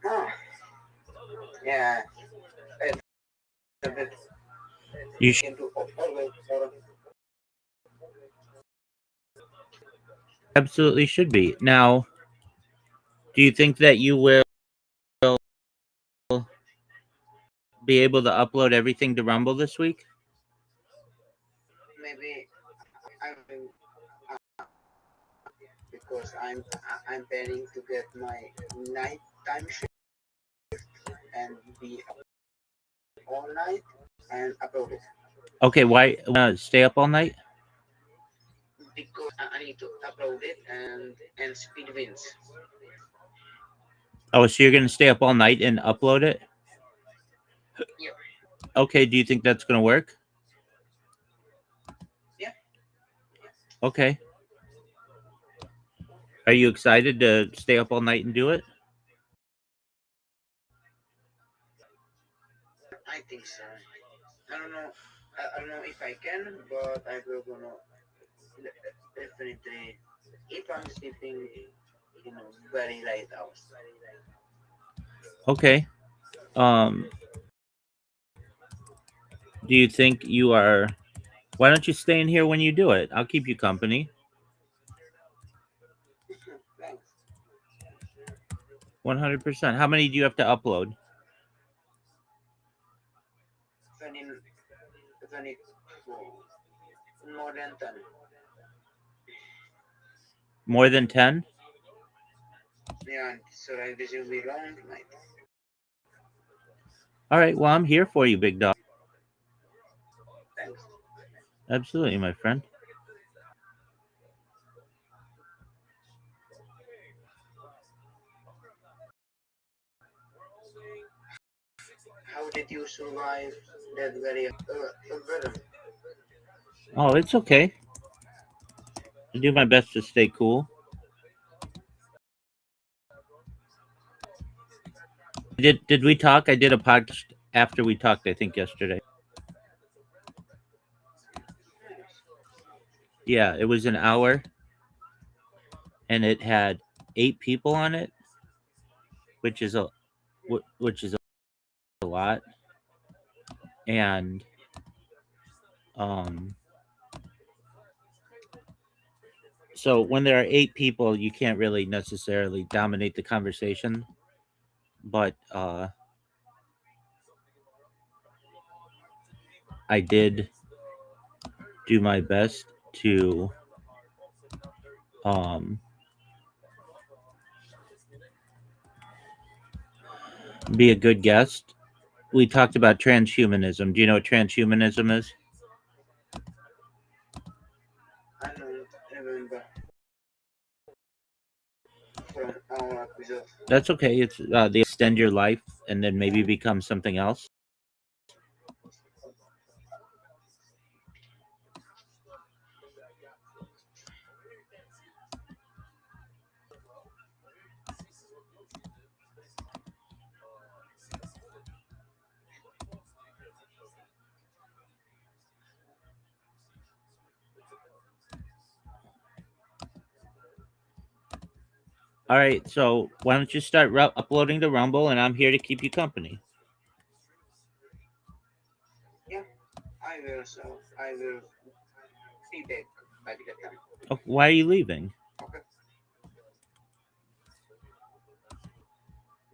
Ah, yeah, it's a bit You should into always more. absolutely should be. Now, do you think that you will be able to upload everything to Rumble this week? Maybe I will because I'm planning to get my nighttime shift and be up all night and upload it Okay, why stay up all night? because I need to upload it and speed wins. Oh, so you're going to stay up all night and upload it? Yeah. Okay, do you think that's going to work? Yeah. Okay. Are you excited to stay up all night and do it? So I don't know. I don't know if I can, but I will gonna definitely if I'm sleeping very late hours. Okay. Um, do you think you are? Why don't you stay in here when you do it? I'll keep you company. Thanks. 100%. How many do you have to upload? 20, 20, more than 10. More than 10? Yeah, so like this will be long night. All right. Well, I'm here for you, big dog. Thanks. Absolutely, my friend. How did you survive that very weather? Oh, it's okay. I do my best to stay cool. Did we talk? I did a podcast after we talked, I think yesterday. Nice. Yeah, it was an hour and it had 8 people on it, which is a lot. And um so when there are 8 people, you can't really necessarily dominate the conversation, but I did do my best to um be a good guest. We talked about transhumanism. Do you know what transhumanism is? I don't remember from our episode. That's okay. It's they extend your life and then maybe become something else. All right. So why don't you start uploading to Rumble, and I'm here to keep you company. Yeah, I will. So I will be back by the time. Oh, why are you leaving? Okay.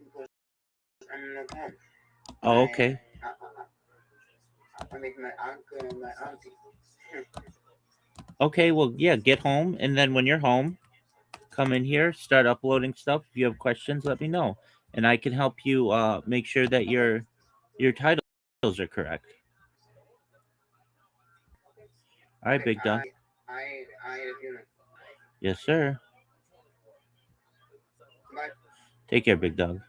Because I'm not home. Oh, okay. I meet my uncle and my auntie. Okay. Well, yeah. Get home, and then when you're home, come in here, start uploading stuff. If you have questions, let me know, and I can help you make sure that your titles are correct. All right, Okay, big dog. I let you know. Yes, sir. Bye. Take care, big dog.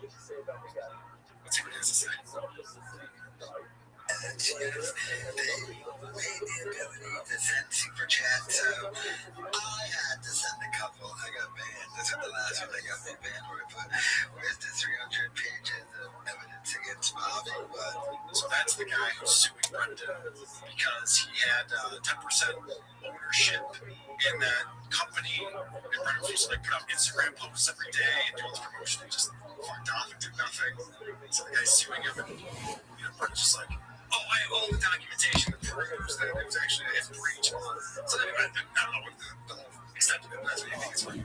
Let's see what he has to say. And yes, they made the ability to send super chats, so I had to send a couple. I got banned. This is the last one I got banned where I put, where's the 300 pages of evidence against Bobby? But So that's the guy who's suing Brendan because he had 10% ownership in that company. And Brendan was just like put up Instagram posts every day and do all this promotion and just fucked off and did nothing. So the guy's suing him, and Brendan's just like, oh, I have all the documentation that proves that it was actually a breach. So anyway, I don't know what the whole extent of it, but that's what you think it's like.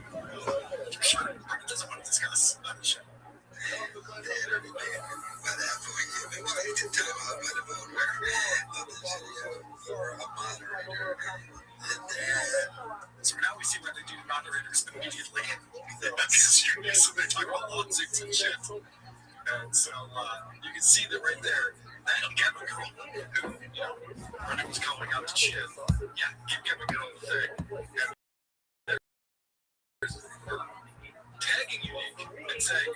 Sure, Brendan doesn't want to discuss that shit. they already banned me by that point. You expected time out by the owner of the video or a moderator. And then So now we see what they do to moderators immediately. Because they talk about lawsuits and shit. And so you can see that right there. That'll get a girl who, Brendan was calling out to shit. Yeah, give a girl the thing. And there's her tagging Unique and saying,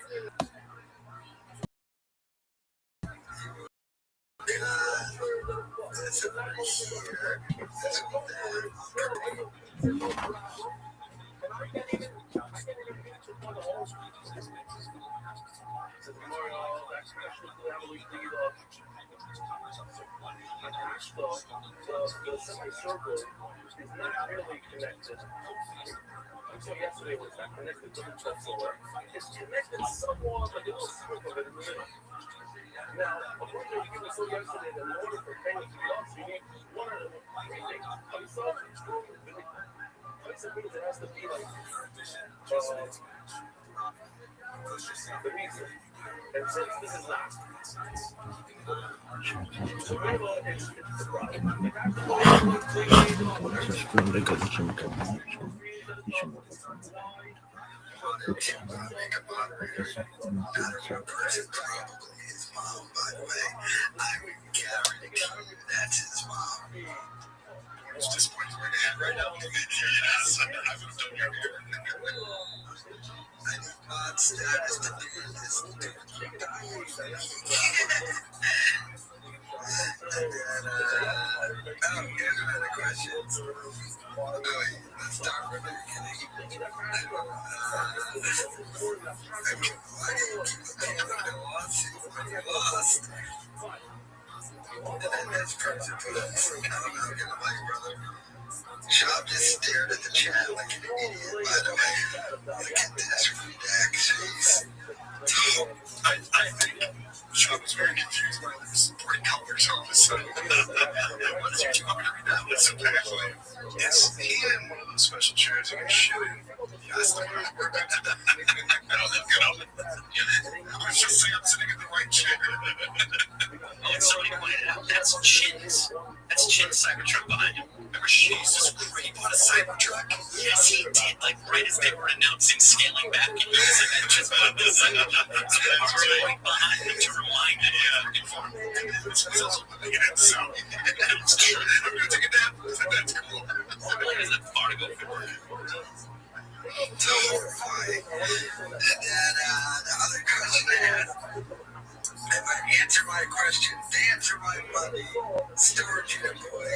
this over here, this one there. So yesterday was not connected to the floor. It's connected somewhat, but it was sort of in the middle. Now, according to you, so yesterday, in order for things to be lost, you need one of them. It has to be like the reason. And since this is not, so it's the problem. Make a moderator. Not a real person, probably his mom, by the way. I would guarantee you that's his mom. it's disappointing where you're at right now. Yes, I would have done your hair. I need mod status to do this. And then, here's another question. Oh, wait, let's start from the beginning. Why do you keep appealing to lawsuit when you lost? And then this person put up, I'm not gonna like, brother. Shab just stared at the chat like an idiot, by the way. Look at this redacted face. I think Shab was very confused by this bright colors all of a sudden. What is you want me to read that list apparently? Yes, he in one of those special chairs you can shit in. Yes, the one where I was just saying I'm sitting in the right chair. Oh, and somebody pointed out, that's Chin's Cybertruck behind him. Remember, Jesus Christ, he bought a Cybertruck? Yes, he did, like right as they were announcing scaling back, and he was like, just put this right behind him to remind him. Yeah, this was also living in it, so it's true. I'm gonna take a nap. That's cool. Like, is that far to go for? So horrifying. And then the other question I had, if I answer my question, answer my money, storage unit boy,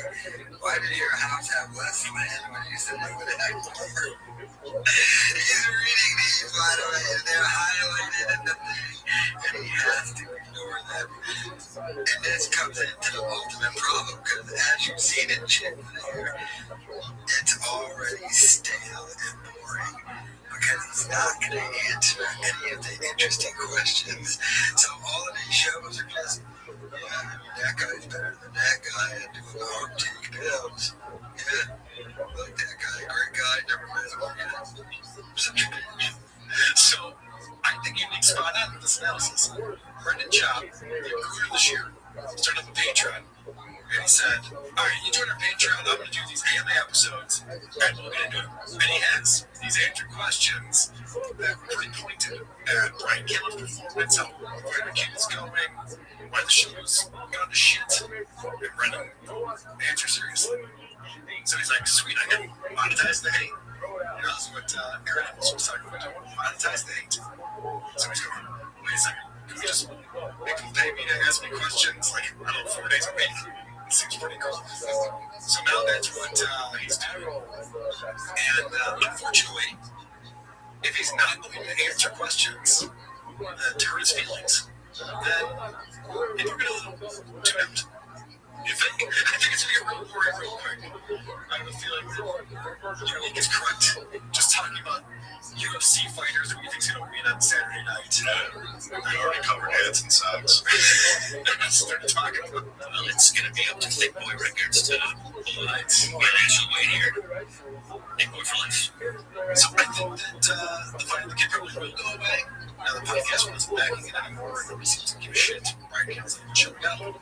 why did your house have less land when you said it would have more? He's reading these, by the way, and they're highlighted in the thing, and he has to ignore them. And this comes into the ultimate problem, because as you've seen in Chin there, it's already stale and boring. Because he's not going to answer any of the interesting questions. So all of these shows are just, that guy's better than that guy at doing the arm take pills. Yeah, like that guy, great guy, never met him. Such a bitch. So, I think you need spot on with this analysis. Brendan Job, the recruiter this year, started up a Patreon. And he said, alright, you join our Patreon, I'm going to do these AMA episodes, and we'll get into it. And he has these answered questions that were pretty pointed at Brian Caleb's performance, how where the kid is going, why the show's gone to shit, and Brendan answers seriously. So he's like, sweet, I can monetize the hate. You know, that's what Aaron was talking about, monetize the hate. So he's going, wait a second. Can we just make him pay me to ask me questions like, I don't know, 4 days a week? It seems pretty cool. So now that's what he's doing. And unfortunately, if he's not going to answer questions to hurt his feelings, then we're going to tune out. You think? I think it's going to get real boring real quick. I have a feeling that Unique is correct. Just talking about UFC fighters who you think's going to win on Saturday night. We already covered heads and sides. Started talking about, well, it's going to be up to Thick Boy Records to pull the financial weight here. Thick Boy for life. So I think that the fight of the kid probably will go away. Now the podcast wasn't backing it anymore. Nobody seems to give a shit. Brian Kill's like, shut up.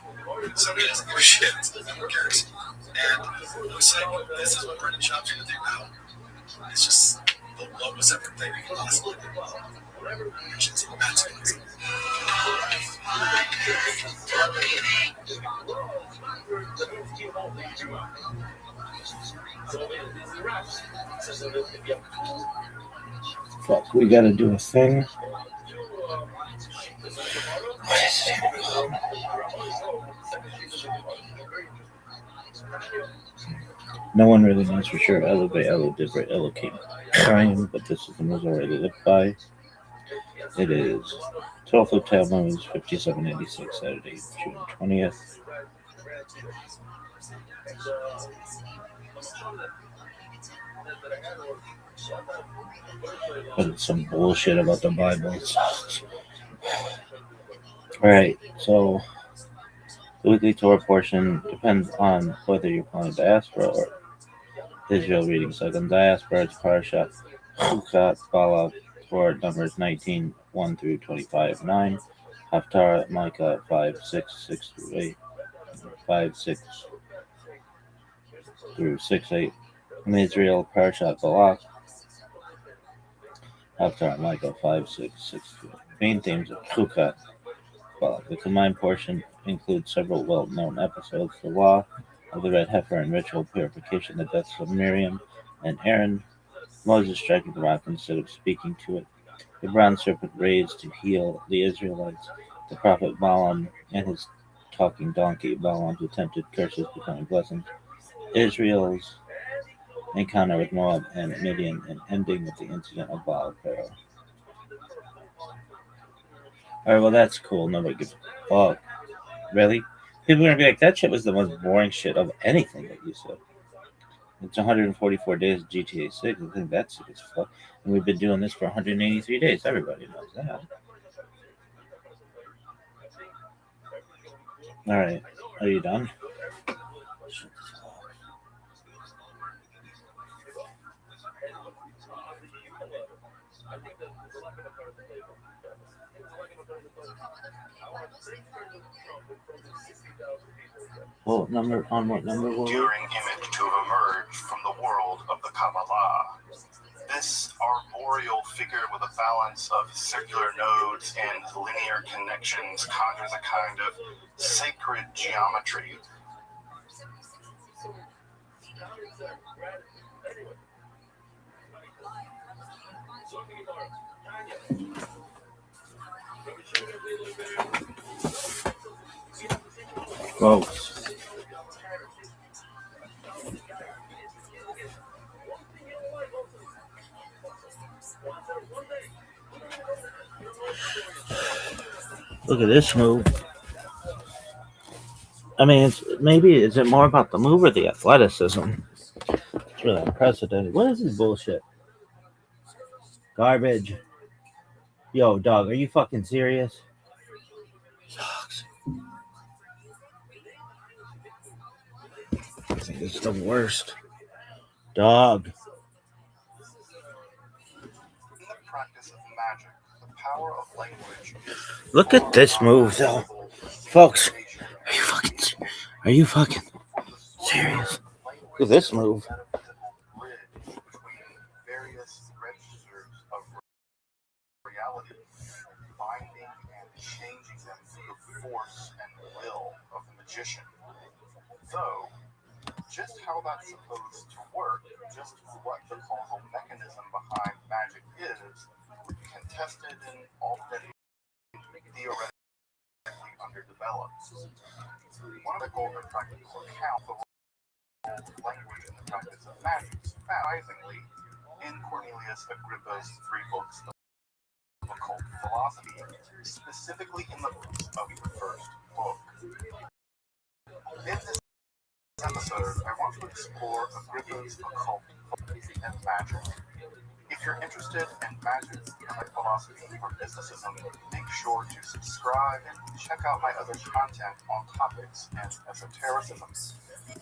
So he doesn't give a shit. Who cares? And it looks like this is what Brendan Schaub's going to do now. It's just the lowest effort thing we can possibly do. Which is amazing. Fuck, we gotta do a thing. What is it even called? No one really knows for sure. Elo did right, Elo came crying, but this is the majority lived by. It is 12th of Tammuz, 5786, Saturday, June 20th. But it's some bullshit about the Bible. Alright, so the weekly Torah portion depends on whether you're calling diaspora or Israel reading. So in diaspora, it's Parashat Chukat Bala for numbers 19, 1 through 25, 9. Haftarah, Micah 5, 6, 6 through 8. 5, 6 through 6, 8. In Israel, Parashat Balak. Haftarah, Micah 5, 6, 6 through 8. Main themes of Chukat Balak. The combined portion includes several well-known episodes: the law of the red heifer and ritual purification, the deaths of Miriam and Aaron, Moses striking the rock instead of speaking to it, the bronze serpent raised to heal the Israelites, the prophet Balaam and his talking donkey, Balaam, who tempted curses becoming blessings, Israel's encounter with Moab and Midian, and ending with the incident of Baal Pharaoh. Alright, well that's cool. Nobody gives a fuck. Really? People are gonna be like, that shit was the most boring shit of anything that you said. It's 144 days of GTA 6. I think that's sick as fuck. And we've been doing this for 183 days. Everybody knows that. Alright. Are you done? What number were we? Enduring image to emerge from the world of the Kabbalah. This arboreal figure with a balance of circular nodes and linear connections conjures a kind of sacred geometry. Folks. Look at this move. I mean, is it more about the move or the athleticism? It's really unprecedented. What is this bullshit? Garbage. Yo, dog, are you fucking serious? Sucks. I think it's the worst. Dog. In the practice of magic, the power of language is... Look at this move, though. Folks, are you fucking serious? Look at this move. Various registers of reality, binding and changing them through the force and will of the magician. Though, just how that's supposed to work, just what the causal mechanism behind magic is, contested and often theoretically underdeveloped. One of the golden practical accounts of language in the practice of magic is surprisingly in Cornelius Agrippa's 3 books of occult philosophy, specifically in the books of the first book. In this episode, I want to explore Agrippa's occult philosophy and magic. If you're interested in magic, philosophy, or mysticism, make sure to subscribe and check out my other content on topics and esotericism.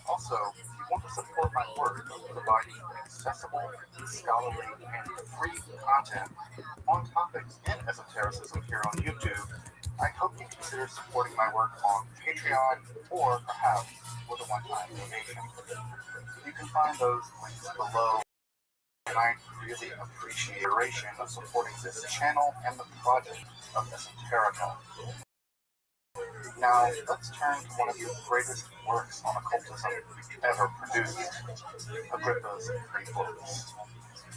Also, if you want to support my work of providing accessible, scholarly, and free content on topics in esotericism here on YouTube, I hope you consider supporting my work on Patreon or perhaps with a one-time donation. You can find those links below, and I really appreciate the duration of supporting this channel and the project of Esoterica. Now, let's turn to one of the greatest works on occultism ever produced, Agrippa's 3 books.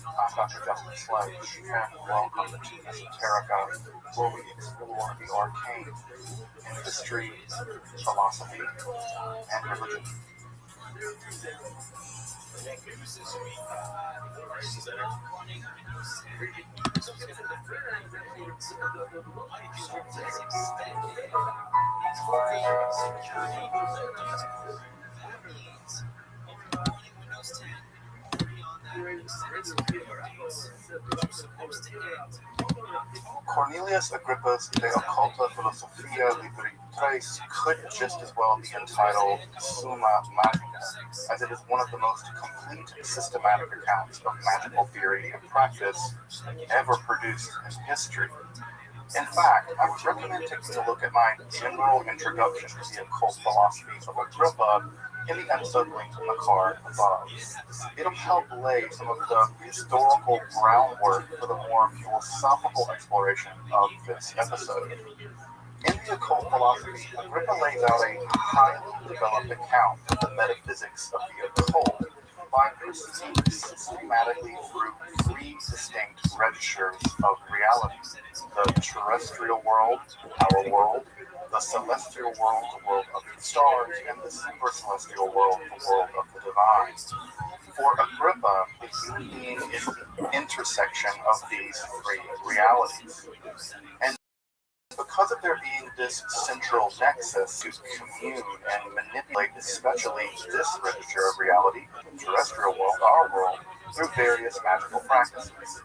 I'm Dr. Justin Sledge, and welcome to Esoterica, where we explore the arcane in history, philosophy, and religion. Cornelius Agrippa's De Occulta Philosophia Libri 3 could just as well be entitled Summa Magica, as it is one of the most complete systematic accounts of magical theory and practice ever produced in history. In fact, I would recommend taking a look at my general introduction to the occult philosophy of Agrippa in the episode linked in the card above. It'll help lay some of the historical groundwork for the more philosophical exploration of this episode. In the occult philosophy, Agrippa lays out a highly developed account of the metaphysics of the occult by proceeding systematically through 3 distinct registers of reality: the terrestrial world, our world; the celestial world, the world of the stars; and the super celestial world, the world of the divine. For Agrippa, the human being is the intersection of these 3 realities. And because of there being this central nexus to commune and manipulate, especially this register of reality, the terrestrial world, our world, through various magical practices.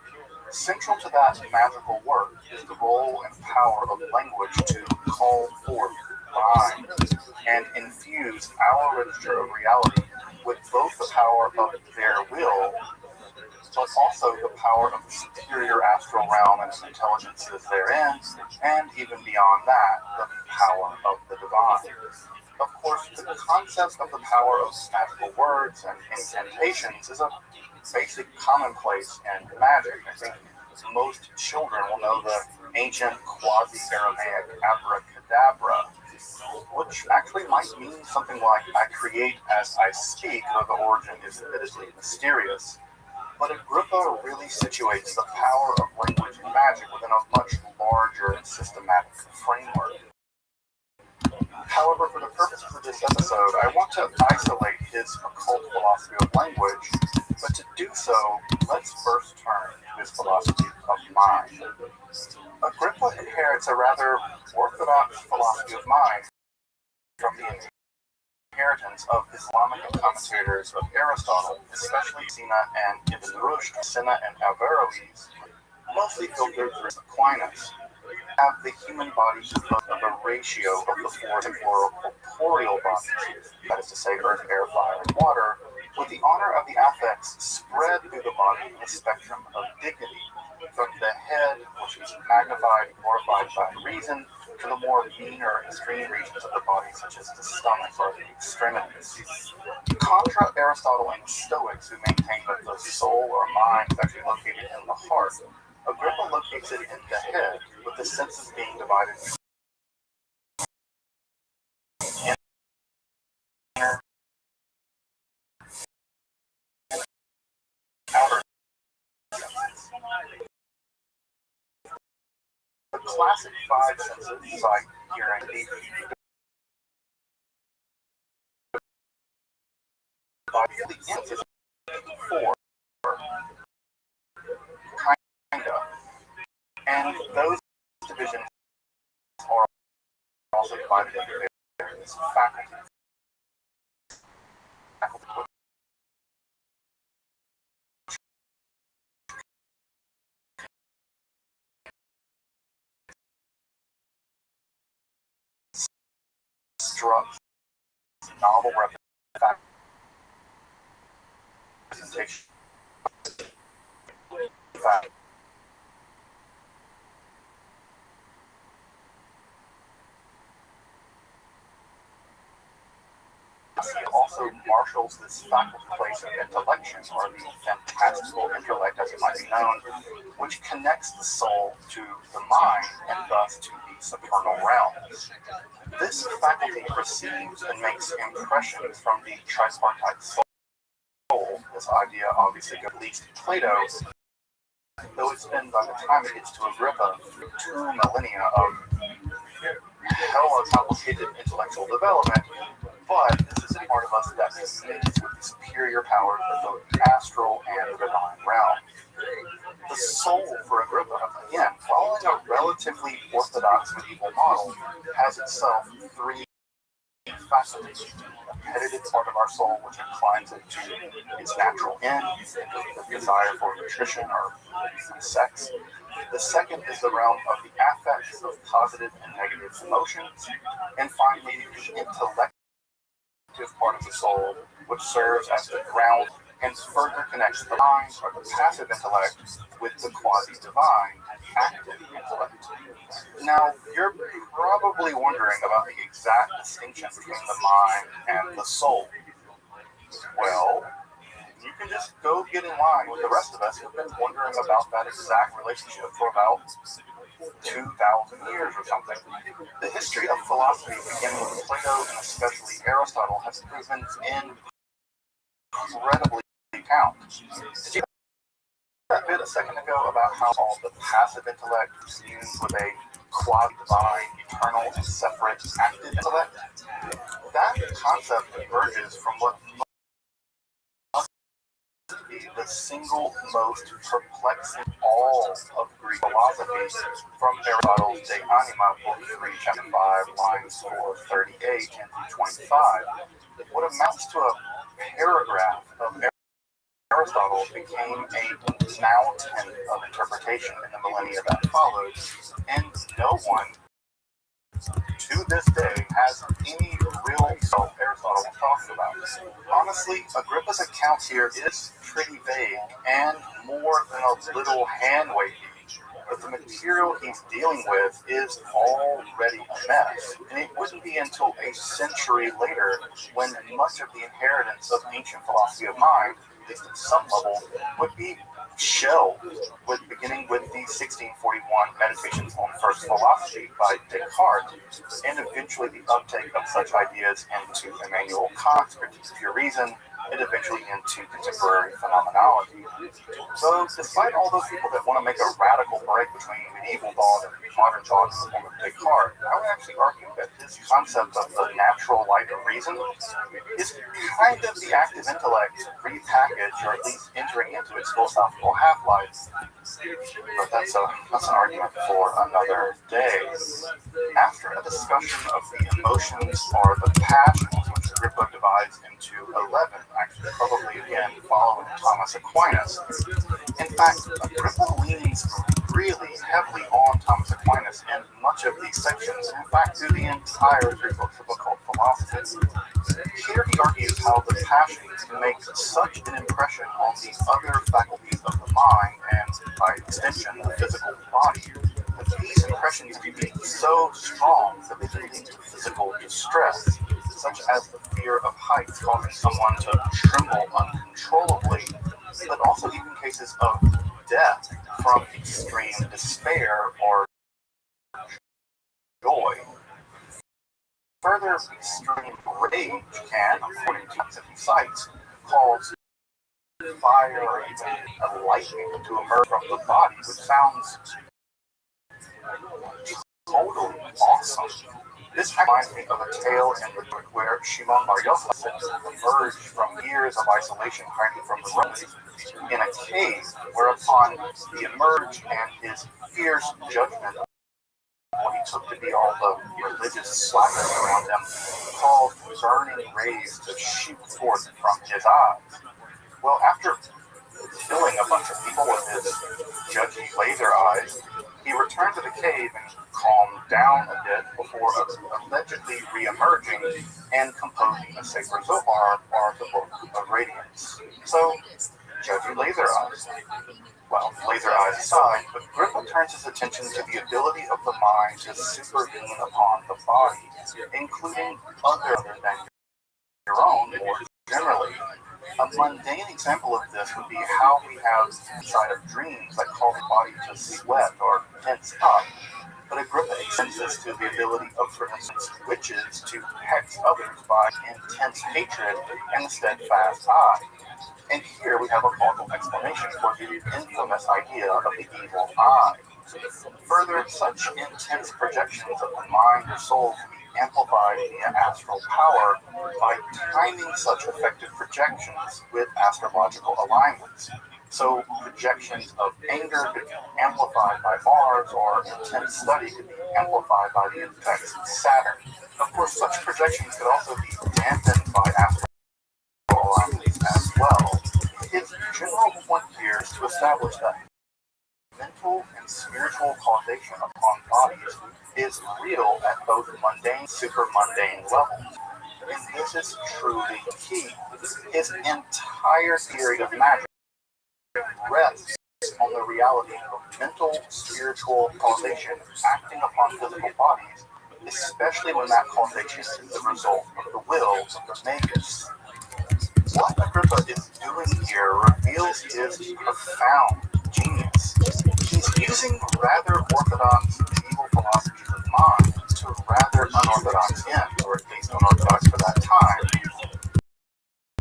Central to that magical work is the role and power of language to call forth, bind, and infuse our register of reality with both the power of their will, but also the power of the superior astral realm and its intelligences therein, and even beyond that, the power of the divine. Of course, the concept of the power of magical words and incantations is a basic commonplace in magic. I think most children will know the ancient quasi-Aramaic abracadabra, which actually might mean something like "I create as I speak," though the origin is admittedly mysterious. But Agrippa really situates the power of language and magic within a much larger and systematic framework. However, for the purposes of this episode, I want to isolate his occult philosophy of language, but to do so, let's first turn to his philosophy of mind. Agrippa inherits a rather orthodox philosophy of mind from the inheritance of Islamic commentators of Aristotle, especially Sina and Ibn Rushd, Sina and Averroes, mostly filtered through Aquinas. Have the human body composed of a ratio of the 4 temporal corporeal bodies, that is to say, earth, air, fire, and water, with the honor of the affects spread through the body in a spectrum of dignity, from the head, which is magnified and glorified by reason, to the more meaner extreme regions of the body, such as the stomach or the extremities. Contra Aristotle and Stoics, who maintain that the soul or mind is actually located in the heart, Agrippa locates it in the head, with the senses being divided into inner and outer senses. The classic five senses, sight, hearing, the ends is four, kind of, and those divisions are also divided into various faculties. Structs, novel representation, also marshals this faculty place of intellection, or the fantastical intellect as it might be known, which connects the soul to the mind and thus to the supernal realms. This faculty receives and makes impressions from the tripartite soul. This idea obviously goes at least to Plato, though it's been, by the time it gets to Agrippa, 2 millennia of hella complicated intellectual development. But this is a part of us that is with the superior powers of both the astral and the divine realm. The soul for Agrippa, again, following a relatively orthodox medieval model, has itself 3 faculties. A competitive part of our soul, which inclines it to its natural end, the desire for nutrition or sex. The second is the realm of the affects of positive and negative emotions. And finally, the intellect part of the soul, which serves as the ground and further connects the mind or the passive intellect with the quasi-divine active intellect. Now, you're probably wondering about the exact distinction between the mind and the soul. Well, you can just go get in line with the rest of us who've been wondering about that exact relationship for about 2,000 years or something. The history of philosophy, beginning with Plato and especially Aristotle, has proven incredibly count. Did you hear a bit a second ago about how all the passive intellect fuses with a quasi-divine, eternal, and separate active intellect? That concept emerges from what be the single most perplexing all of Greek philosophy, from Aristotle's De Anima, Book 3, Chapter 5, lines 438 and 25. What amounts to a paragraph of Aristotle became a mountain of interpretation in the millennia that followed, and no one to this day has any real self Aristotle was talking about. Honestly, Agrippa's account here is pretty vague and more than a little hand-wavy, but the material he's dealing with is already a mess, and it wouldn't be until a century later when much of the inheritance of ancient philosophy of mind, at least at some level, would be shelved, beginning with the 1641 Meditations on First Philosophy by Descartes, and eventually the uptake of such ideas into Immanuel Kant's Critique of Pure Reason, and eventually into contemporary phenomenology. So, despite all those people that want to make a radical break between medieval thought and modern thought in the form of Descartes, I would actually argue that his concept of the natural light of reason is kind of the active intellect repackaged, or at least entering into its philosophical half-life. But that's an argument for another day. After a discussion of the emotions or the passions, which Agrippa divides into 11, actually probably again following Thomas Aquinas. In fact, Agrippa leans really heavily on Thomas Aquinas in much of these sections, in fact through the entire 3 books of occult philosophy. Here he argues how the passions can make such an impression on the other faculties of the mind, and by extension the physical body, that these impressions can be so strong that they can lead to physical distress, such as the fear of heights causing someone to tremble uncontrollably, but also even cases of death from extreme despair or joy. Further, extreme rage can, according to scientific sites, cause fire or even a lightning to emerge from the body, which sounds totally awesome. This reminds me of a tale in the book where Shimon Bar Yochai emerged from years of isolation hiding from the Romans in a cave, whereupon he emerged and his fierce judgment of what he took to be all the religious slackers around him called burning rays to shoot forth from his eyes. Well, after killing a bunch of people with his judgy laser eyes, he returned to the cave and calmed down a bit before allegedly re-emerging and composing the sacred Zohar, or the Book of Radiance. So, judgy laser eyes. Well, laser eyes aside, Agrippa turns his attention to the ability of the mind to supervene upon the body, including other than your own more generally. A mundane example of this would be how we have inside of dreams that call the body to sweat or tense up. But Agrippa extends this to the ability of, for instance, witches to hex others by intense hatred and the steadfast eye. And here we have a causal explanation for the infamous idea of the evil eye. Further, such intense projections of the mind or soul can be amplified via astral power by timing such effective projections with astrological alignments. So projections of anger could be amplified by Mars, or intense study could be amplified by the effects of Saturn. Of course, such projections could also be dampened by astral alignments as well. Its general point here is to establish that mental and spiritual causation upon bodies is real at both mundane and super-mundane levels. And this is truly key. His entire theory of magic rests on the reality of mental, spiritual causation acting upon physical bodies, especially when that causation is the result of the will of the magus. What Agrippa is doing here reveals his profound genius. He's using rather orthodox medieval philosophies of mind to rather unorthodox ends, or at least unorthodox for that time.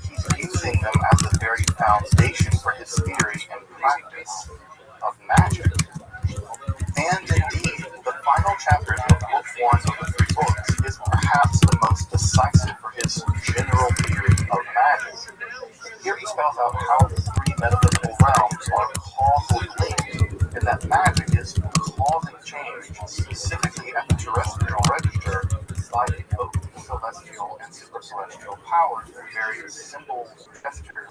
He's using them as the very foundation for his theory and practice of magic. And indeed, the final chapter of Book 1 of the 3 books is perhaps the most decisive for his general theory of magic. Here he spells out how the 3 metaphysical realms are causally linked, and that magic is causing change specifically at the terrestrial register by both celestial and supercelestial powers through various symbols, gestures,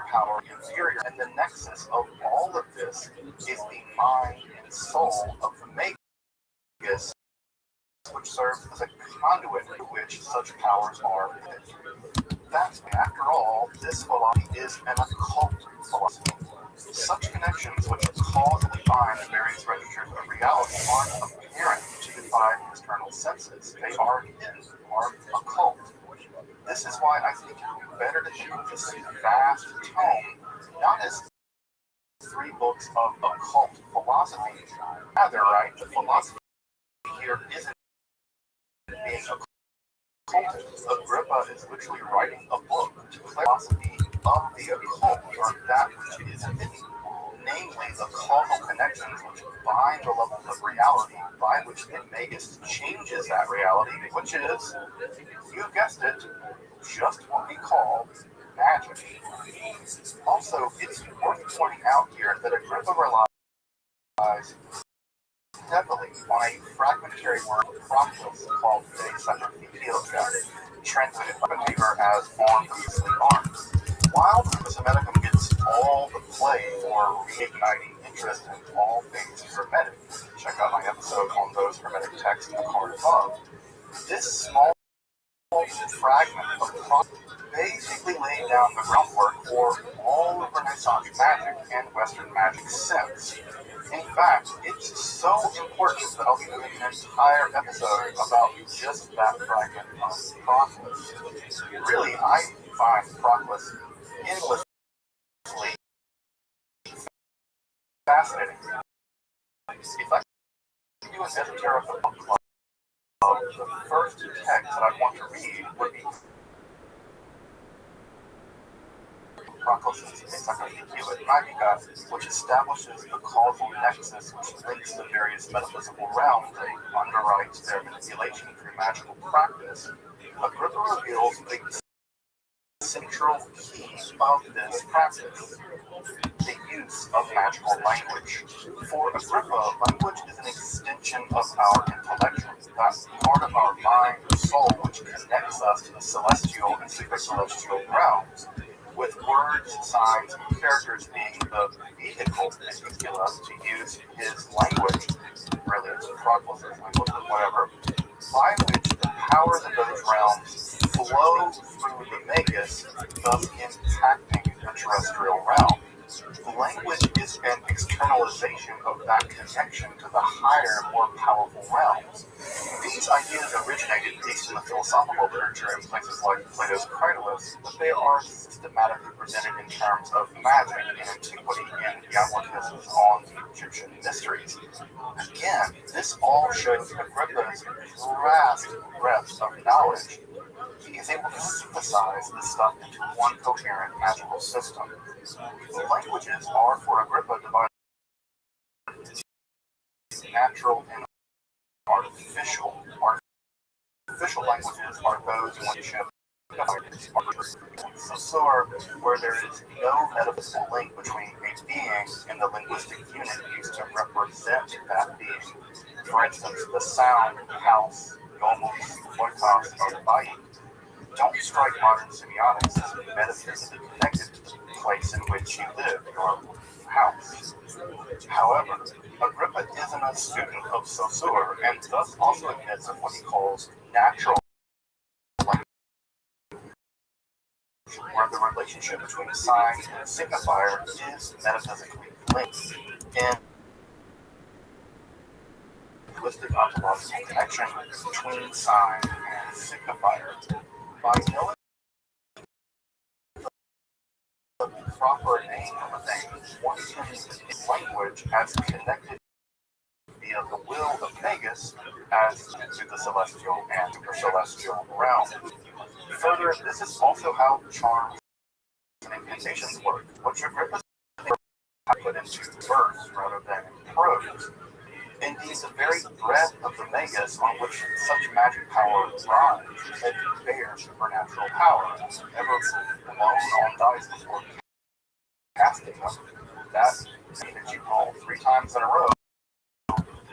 power inferior, and the nexus of all of this is the mind and soul of the magus, which serves as a conduit through which such powers are hidden. That's why, after all, this philosophy is an occult philosophy. Such connections which causally bind the various registers of reality aren't apparent to the 5 external senses. They are hidden, or occult. This is why I think it would be better to do this vast tome not as 3 books of occult philosophy. Rather, right, the philosophy here isn't being occultist. Agrippa is literally writing a book to philosophy of the occult, or that which is hidden, namely the causal connections which bind the levels of reality by which the magus changes that reality, which is, you guessed it, just what we call magic. Also, it's worth pointing out here that Agrippa relies heavily on a fragmentary word of Proclus called De Sacrificios, translated by Weaver as on priestly arms. While the Semiticum gets all the play for reigniting interest in all things Hermetic, check out my episode on those Hermetic texts in the card above, this small fragment of Proclus basically laid down the groundwork for all of Renaissance magic and Western magic since. In fact, it's so important that I'll be doing an entire episode about just that fragment of Proclus. Really, I find Proclus endlessly fascinating. If I could do an esoteric book club, the first text that I want to read would be Proclus's Encyclopedia Magica, which establishes the causal nexus which links the various metaphysical realms and underwrites their manipulation through magical practice, Agrippa reveals the central key of this practice: the use of magical language. For Agrippa, language is an extension of our intellectual, that's part of our mind or soul which connects us to the celestial and super-celestial realms, with words, signs, and characters being the vehicle manipula to use his language, really it's Proclus's language, but whatever, by which the powers of those realms flow through the magus, thus impacting the terrestrial realm. Language is an externalization of that connection to the higher, more powerful realms. These ideas originated at least in the philosophical literature in places like Plato's Cratylus, but they are systematically presented in terms of magic in antiquity in Iamblichus's On the Egyptian Mysteries. Again, this all shows Agrippa's vast breadth of knowledge. He is able to synthesize this stuff into one coherent magical system. The languages are, for Agrippa, divided into natural and artificial. Artificial languages are those in which Saussure, where there is no metaphysical link between a being and the linguistic unit used to represent that being. For instance, the sound, house, nomos, oikos, or bite don't strike modern semiotics as metaphysically connected to the place in which you live, your house. However, Agrippa isn't a student of Saussure and thus also admits of what he calls natural language, where the relationship between a sign and a signifier is metaphysically linked. In linguistic ontological connection between sign and signifier. By knowing the proper name of a thing, one can use language as connected via the will of Magus as to the celestial and supercelestial realm. Further, this is also how charms and incantations work, which Agrippa put into verse rather than prose. Indeed, the very breadth of the magus on which such magic power rides and bears supernatural power. Ever blown on dice before casting them, that thing that you roll 3 times in a row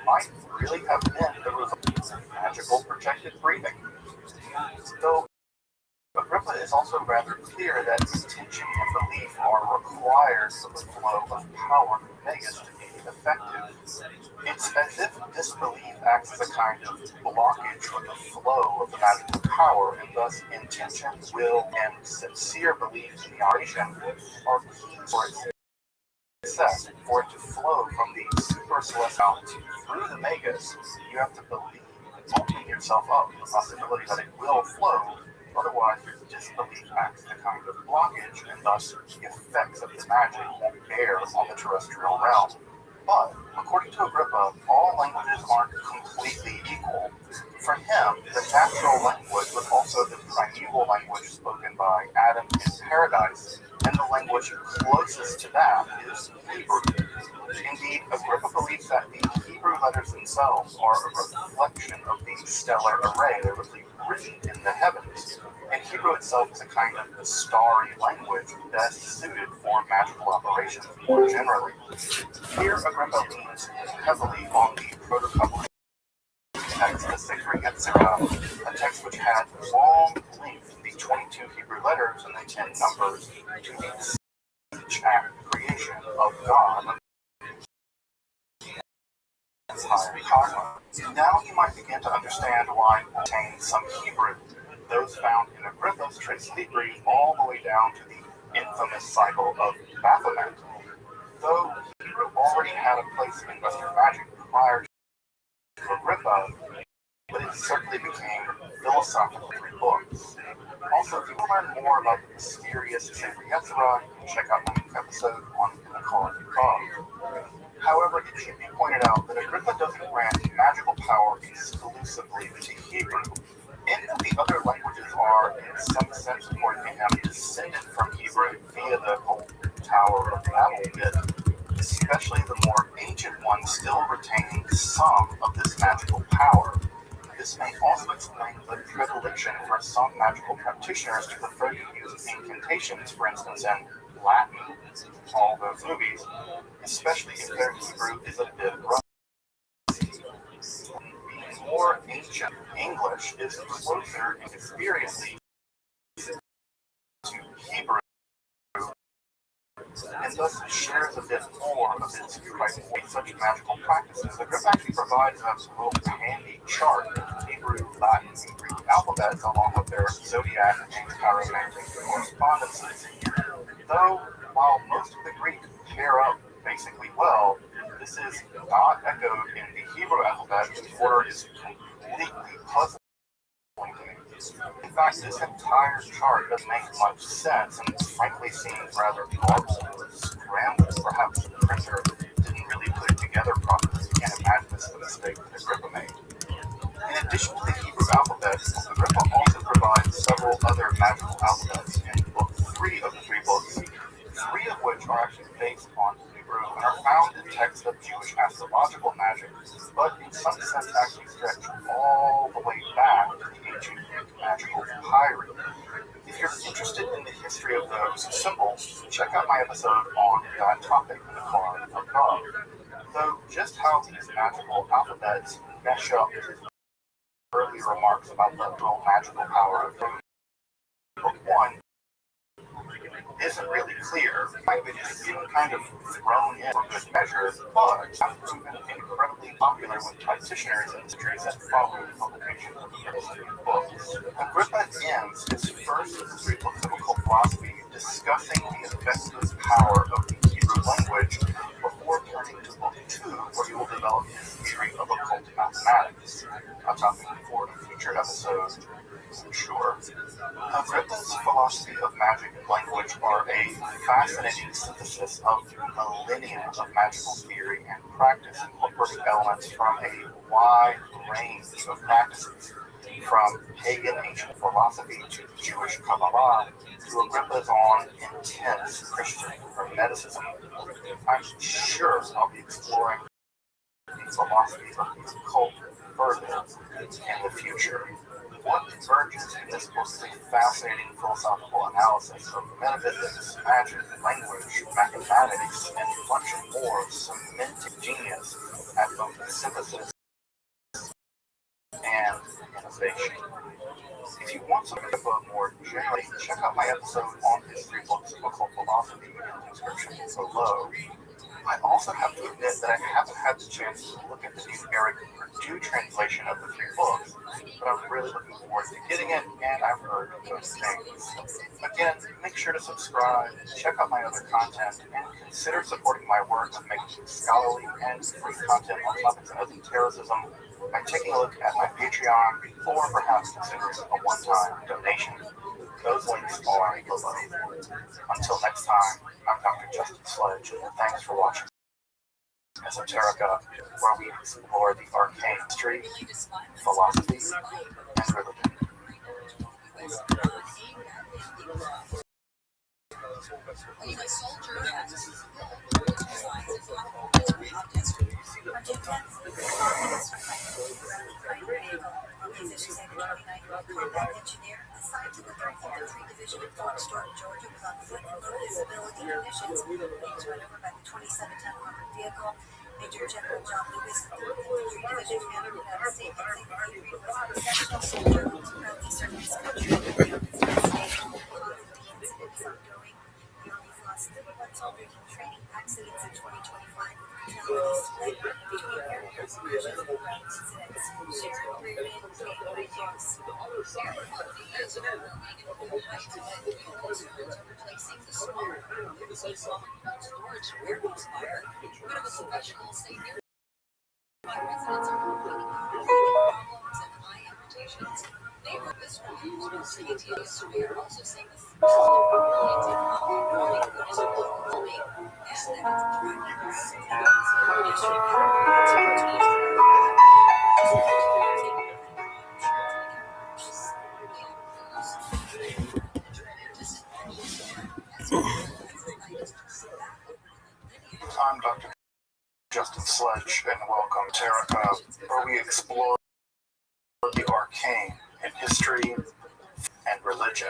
might really have been the result of magical projected breathing. Though Agrippa is also rather clear that intention and belief are required for the flow of power from magus to be effective. It's as if disbelief acts as a kind of blockage for the flow of the magical power, and thus intention, will, and sincere belief in the operation are keys for its success. For it to flow from the super celestial through the magus, you have to believe, opening yourself up to the possibility that it will flow. Otherwise, your disbelief acts as a kind of blockage, and thus the effects of the magic won't bear on the terrestrial realm. But, according to Agrippa, all languages aren't completely equal. For him, the natural language was also the primeval language spoken by Adam in paradise, and the language closest to that is Hebrew. Indeed, Agrippa believes that the Hebrew letters themselves are a reflection of the stellar array that was written in the heavens, and Hebrew itself is a kind of starry language best suited for magical operations more generally. Here, Agrippa leans heavily on the proto-Kabbalistic text, the Sefer Yetzirah, a text which had long linked the 22 Hebrew letters and the 10 numbers to the speech and creation of God. Now you might begin to understand why it contains some Hebrew. Those found in Agrippa's trace Hebrew all the way down to the infamous cycle of Baphomet. Though Hebrew already had a place in Western magic prior to Agrippa, but it certainly became philosophical in books. Also, if you want to learn more about the mysterious Sefer Yetzirah, you can check out my episode on the call above. However, it should be pointed out that Agrippa doesn't grant magical power exclusively to Hebrew. Any of the other languages are, in some sense, according to him, descended from Hebrew via the whole Tower of Babel myth, especially the more ancient ones still retaining some of this magical power. This may also explain the predilection for some magical practitioners to prefer to use incantations, for instance, in Latin, all those movies, especially if their Hebrew is a bit rough. The more ancient English is closer experientially to Hebrew and thus shares a bit more of its such magical practices. The grip actually provides us a little handy chart of Hebrew, Latin, and Greek alphabets along with their zodiac and chiromantic correspondences. Though, while most of the Greek pair up basically well, this is not echoed in the Hebrew alphabet. The order is completely puzzling. In fact, this entire chart doesn't make much sense and frankly seems rather garbled or scrambled. Perhaps the printer didn't really put it together properly. You can't imagine this is a mistake that Agrippa made. In addition to the Hebrew alphabet, Agrippa also provides several other magical alphabets in book 3 of the 3 books, 3 of which are actually based on Hebrew and are found in texts of Jewish astrological magic, but in some sense actually stretch all the way back to the ancient Greek magical papyri. If you're interested in the history of those symbols, check out my episode on that topic in the card above. Though just how these magical alphabets mesh up with earlier remarks about the real magical power of book 1 isn't really clear. It is being kind of thrown in for good measure, but it's proven incredibly popular with practitioners in countries that follow the publication of the history books. Agrippa ends his first of the 3 books of occult philosophy discussing the effective power of the Hebrew language before turning to book 2, where he will develop his theory of occult mathematics, a topic for a future episode. Sure. Agrippa's philosophy of magic and language are a fascinating synthesis of millennia of magical theory and practice, incorporating elements from a wide range of practices, from pagan ancient philosophy to Jewish Kabbalah to Agrippa's own intense Christian hermeticism. I'm sure I'll be exploring the philosophy of the occult further in the future. What emerges in this book is a fascinating philosophical analysis of metaphysics, magic, language, mathematics, and much more cementing genius at both synthesis and innovation. If you want some info more generally, check out my episode on his 3 books of occult philosophy in the description below. I also have to admit that I haven't had the chance to look at the new Eric Purdue translation of the 3 books, but I'm really looking forward to getting it, and I've heard good things. Again, make sure to subscribe, check out my other content, and consider supporting my work of making scholarly and free content on topics of esotericism by taking a look at my Patreon, or perhaps considering a one-time donation. Those links are below. Until next time, I'm Dr. Justin Sledge, and thanks for watching Esoterica, where we explore the arcane history, philosophy, and religion. Combat engineer assigned to the 3rd Infantry Division of Fort Stewart, Georgia, was on foot in low visibility conditions. He was run over by the 27-ton armored vehicle. Major General John Lewis, 3rd Infantry Division Commander, United States, was an exceptional soldier who proudly served his country in the United States. The incident is ongoing. The Army's lost 31 soldiers in training accidents in 2025, with fatalities split between air force and ground incidents. Sharon Reardon, KY News. Replacing the smaller storage warehouse fire, but it was professional safety. Residents are complaining of problems and eye irritations. They were this reviews yesterday are also saying this millions in warning municipal filming and that it's Sledge and welcome Terra, where we explore the arcane in history and religion.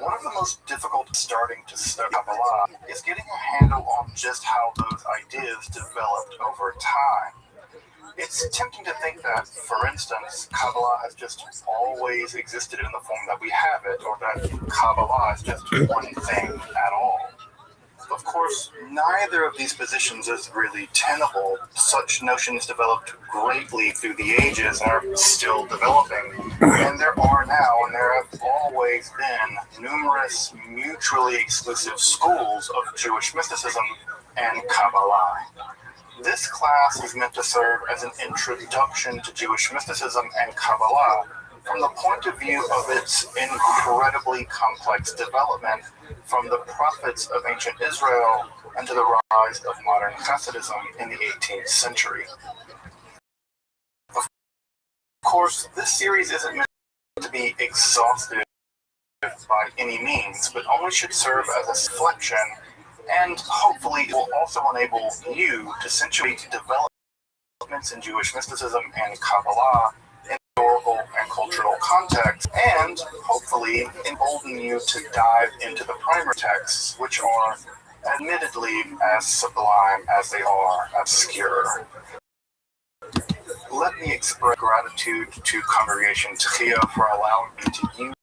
One of the most difficult starting to study Kabbalah is getting a handle on just how those ideas developed over time. It's tempting to think that, for instance, Kabbalah has just always existed in the form that we have it, or that Kabbalah is just one thing at all. Of course, neither of these positions is really tenable. Such notions developed greatly through the ages and are still developing. And there are now, and there have always been, numerous mutually exclusive schools of Jewish mysticism and Kabbalah. This class is meant to serve as an introduction to Jewish mysticism and Kabbalah from the point of view of its incredibly complex development from the prophets of ancient Israel and to the rise of modern Hasidism in the 18th century. Of course, this series isn't meant to be exhaustive by any means, but only should serve as a reflection, and hopefully it will also enable you to situate developments in Jewish mysticism and Kabbalah in historical and cultural context, and hopefully embolden you to dive into the primary texts, which are admittedly as sublime as they are obscure. Let me express gratitude to Congregation Tchia for allowing me to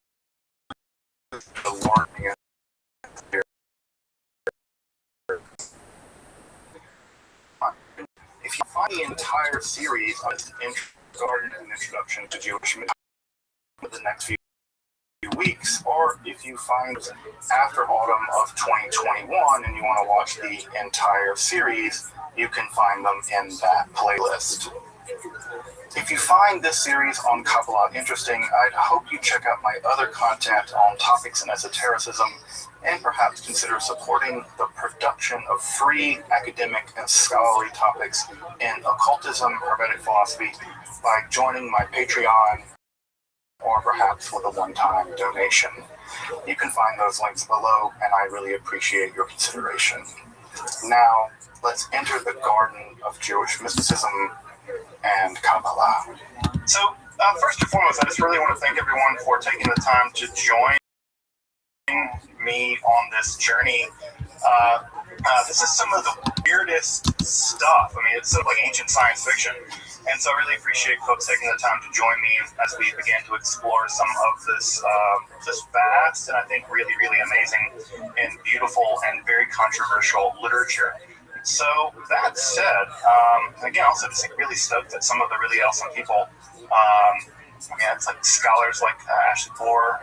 use the learning. If you find the entire series on its garden and introduction to Jewish mythology for the next few weeks, or if you find after autumn of 2021 and you want to watch the entire series, you can find them in that playlist. If you find this series on Kabbalah interesting, I'd hope you check out my other content on topics in esotericism, and perhaps consider supporting the production of free academic and scholarly topics in occultism, hermetic philosophy, by joining my Patreon, or perhaps with a one-time donation. You can find those links below, and I really appreciate your consideration. Now, let's enter the garden of Jewish mysticism and Kabbalah. So, first and foremost, I just really want to thank everyone for taking the time to join me on this journey. This is some of the weirdest stuff. I mean, it's sort of like ancient science fiction. And so I really appreciate folks taking the time to join me as we begin to explore some of this just vast and I think really, really amazing and beautiful and very controversial literature. So that said, again, also just like really stoked that some of the really awesome people, it's like scholars like Ashley Bohr.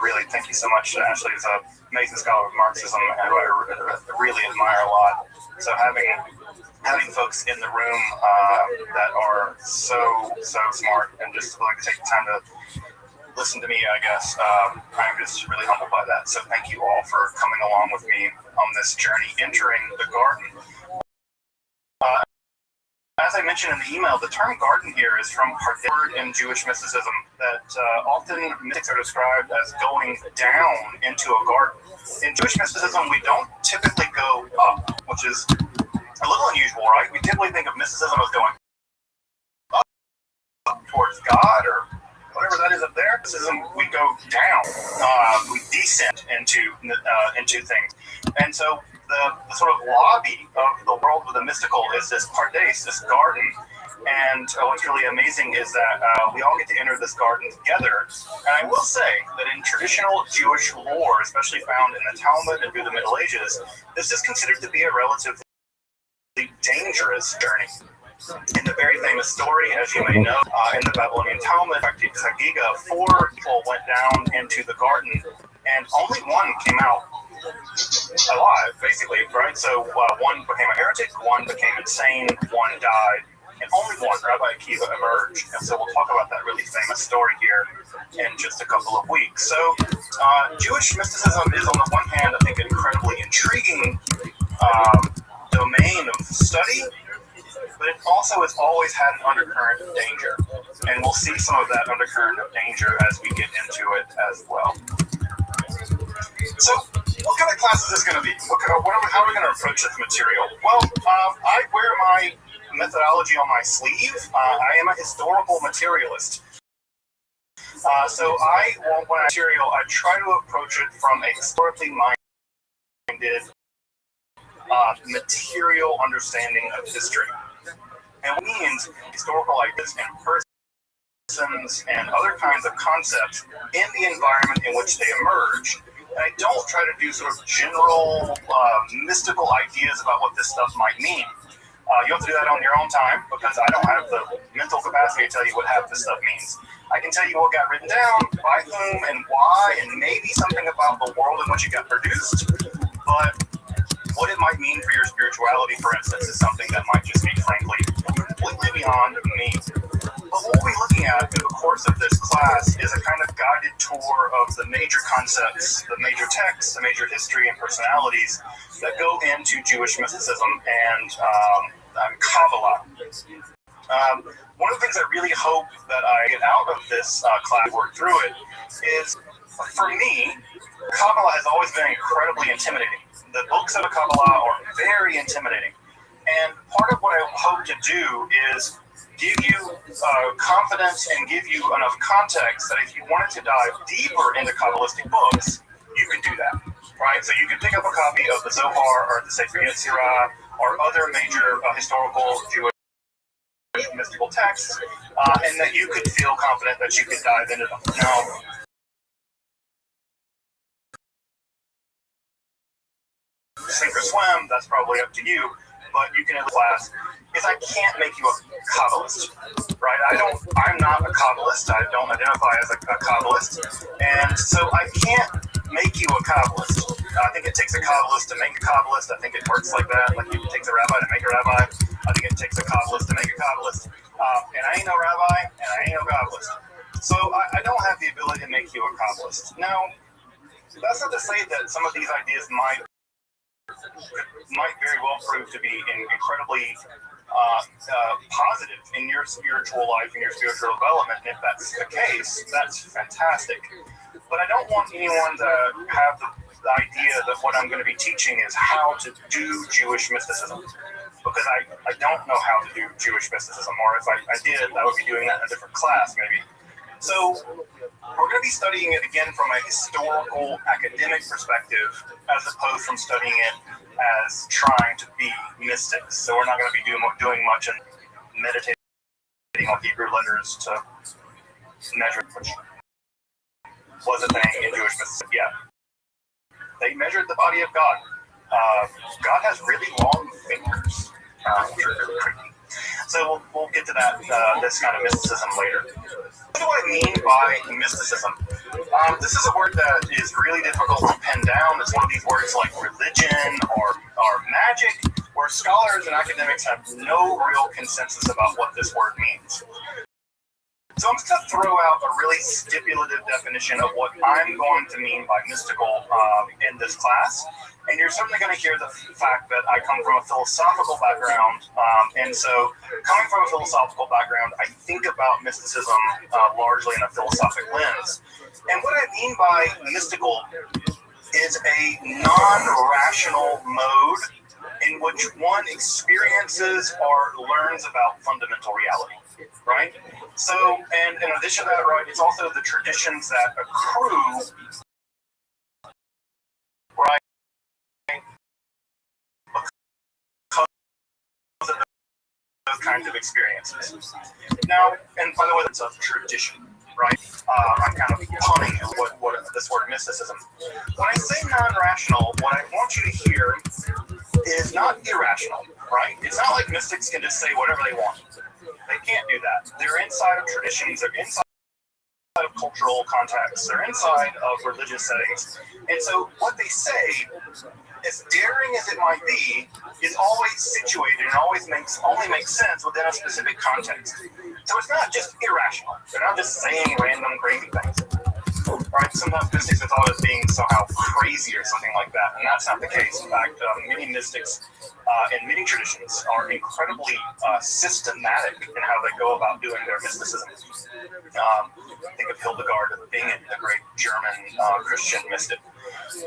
Really, thank you so much. Ashley is an amazing scholar of Marxism, and I really admire a lot. So having folks in the room that are so smart and just willing to take the time to listen to me, I guess, I'm just really humbled by that. So thank you all for coming along with me on this journey, entering the garden. As I mentioned in the email, the term garden here is from a word in Jewish mysticism that often mystics are described as going down into a garden. In Jewish mysticism, we don't typically go up, which is a little unusual, right? We typically think of mysticism as going up towards God or whatever that is up there. Mysticism, we go down. We descend into things. And so the sort of lobby of the world with the mystical is this pardes, this garden. And what's really amazing is that we all get to enter this garden together. And I will say that in traditional Jewish lore, especially found in the Talmud and through the Middle Ages, this is considered to be a relatively dangerous journey. In the very famous story, as you may know, in the Babylonian Talmud, Sagiga, 4 people went down into the garden, and only one came out alive, basically, right? So one became a heretic, one became insane, one died, and only one, Rabbi Akiva, emerged. And so we'll talk about that really famous story here in just a couple of weeks. So Jewish mysticism is, on the one hand, I think, an incredibly intriguing domain of study, but it also has always had an undercurrent of danger. And we'll see some of that undercurrent of danger as we get into it as well. So, what kind of class is this going to be? How are we going to approach this material? Well, I wear my methodology on my sleeve. I am a historical materialist. So when I material, I try to approach it from a historically minded, material understanding of history. And what means historical ideas and persons and other kinds of concepts in the environment in which they emerge. And I don't try to do sort of general mystical ideas about what this stuff might mean. You have to do that on your own time because I don't have the mental capacity to tell you what half this stuff means. I can tell you what got written down, by whom, and why, and maybe something about the world in which it got produced. But what it might mean for your spirituality, for instance, is something that might just be, frankly, completely beyond me. But what we'll be looking at in the course of this class is a kind of guided tour of the major concepts, the major texts, the major history and personalities that go into Jewish mysticism and Kabbalah. One of the things I really hope that I get out of this class, work through it, is, for me, Kabbalah has always been incredibly intimidating. The books of the Kabbalah are very intimidating. And part of what I hope to do is give you confidence and give you enough context that if you wanted to dive deeper into Kabbalistic books, you could do that, right? So you could pick up a copy of the Zohar or the Sefer Yetzirah or other major historical Jewish mystical texts, and that you could feel confident that you could dive into them. Now, sink or swim, that's probably up to you, but you can in the class is I can't make you a Kabbalist, right? I'm not a Kabbalist. I don't identify as a Kabbalist, and so I can't make you a Kabbalist. I think it takes a Kabbalist to make a Kabbalist. I think it works like that. Like it takes a rabbi to make a rabbi. I think it takes a Kabbalist to make a Kabbalist. And I ain't no rabbi, and I ain't no Kabbalist. So I don't have the ability to make you a Kabbalist. Now, that's not to say that some of these ideas might very well prove to be incredibly positive in your spiritual life and your spiritual development. And if that's the case, that's fantastic. But I don't want anyone to have the idea that what I'm going to be teaching is how to do Jewish mysticism, because I don't know how to do Jewish mysticism, or if I did, I would be doing that in a different class maybe. So we're going to be studying it again from a historical academic perspective as opposed from studying it as trying to be mystics. So we're not going to be doing much in meditating on Hebrew letters to measure, which was a thing in Jewish mysticism. Yeah. They measured the body of God. God has really long fingers, which are really creepy. So we'll get to that, this kind of mysticism later. What do I mean by mysticism? This is a word that is really difficult to pin down. It's one of these words like religion or magic, where scholars and academics have no real consensus about what this word means. So I'm just going to throw out a really stipulative definition of what I'm going to mean by mystical in this class. And you're certainly going to hear the fact that I come from a philosophical background. And so coming from a philosophical background, I think about mysticism largely in a philosophic lens. And what I mean by mystical is a non-rational mode in which one experiences or learns about fundamental reality, right? So, and in addition to that, right, it's also the traditions that accrue, right, because of those kinds of experiences. Now, and by the way, that's a tradition, right? I'm kind of punning what this word mysticism. When I say non-rational, what I want you to hear is not irrational, right? It's not like mystics can just say whatever they want. They can't do that. They're inside of traditions. They're inside of cultural contexts. They're inside of religious settings. And so what they say, as daring as it might be, is always situated and only makes sense within a specific context. So it's not just irrational. They're not just saying random crazy things. Right? Sometimes mystics are thought of being somehow crazy or something like that, and that's not the case. In fact, many mystics and many traditions are incredibly systematic in how they go about doing their mysticism. Think of Hildegard of Bingen, the great German Christian mystic.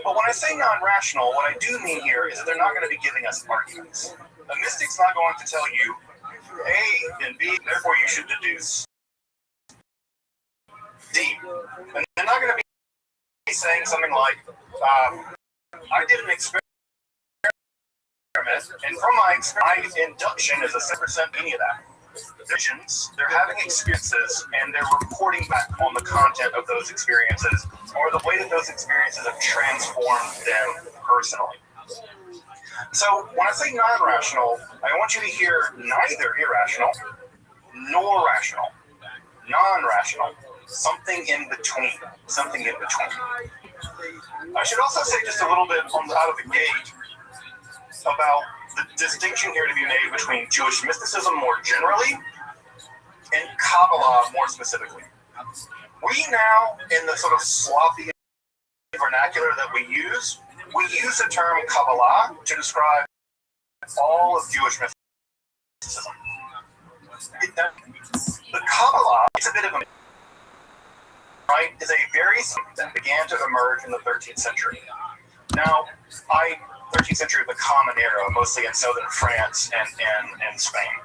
But when I say non-rational, what I do mean here is that they're not going to be giving us arguments. A mystic's not going to tell you A and B, therefore you should deduce D. And they're not going to be saying something like, I did an experiment, and from my experiment, my induction is a 7% any of that. Visions, they're having experiences, and they're reporting back on the content of those experiences, or the way that those experiences have transformed them personally. So when I say non-rational, I want you to hear neither irrational nor rational, non-rational, something in between, something in between. I should also say just a little bit out of the gate about the distinction here to be made between Jewish mysticism more generally and Kabbalah more specifically. We now, in the sort of sloppy vernacular that we use the term Kabbalah to describe all of Jewish mysticism. The Kabbalah, it's a bit of a right, is a very something that began to emerge in the 13th century. Now, 13th century, the Common Era, mostly in southern France and Spain.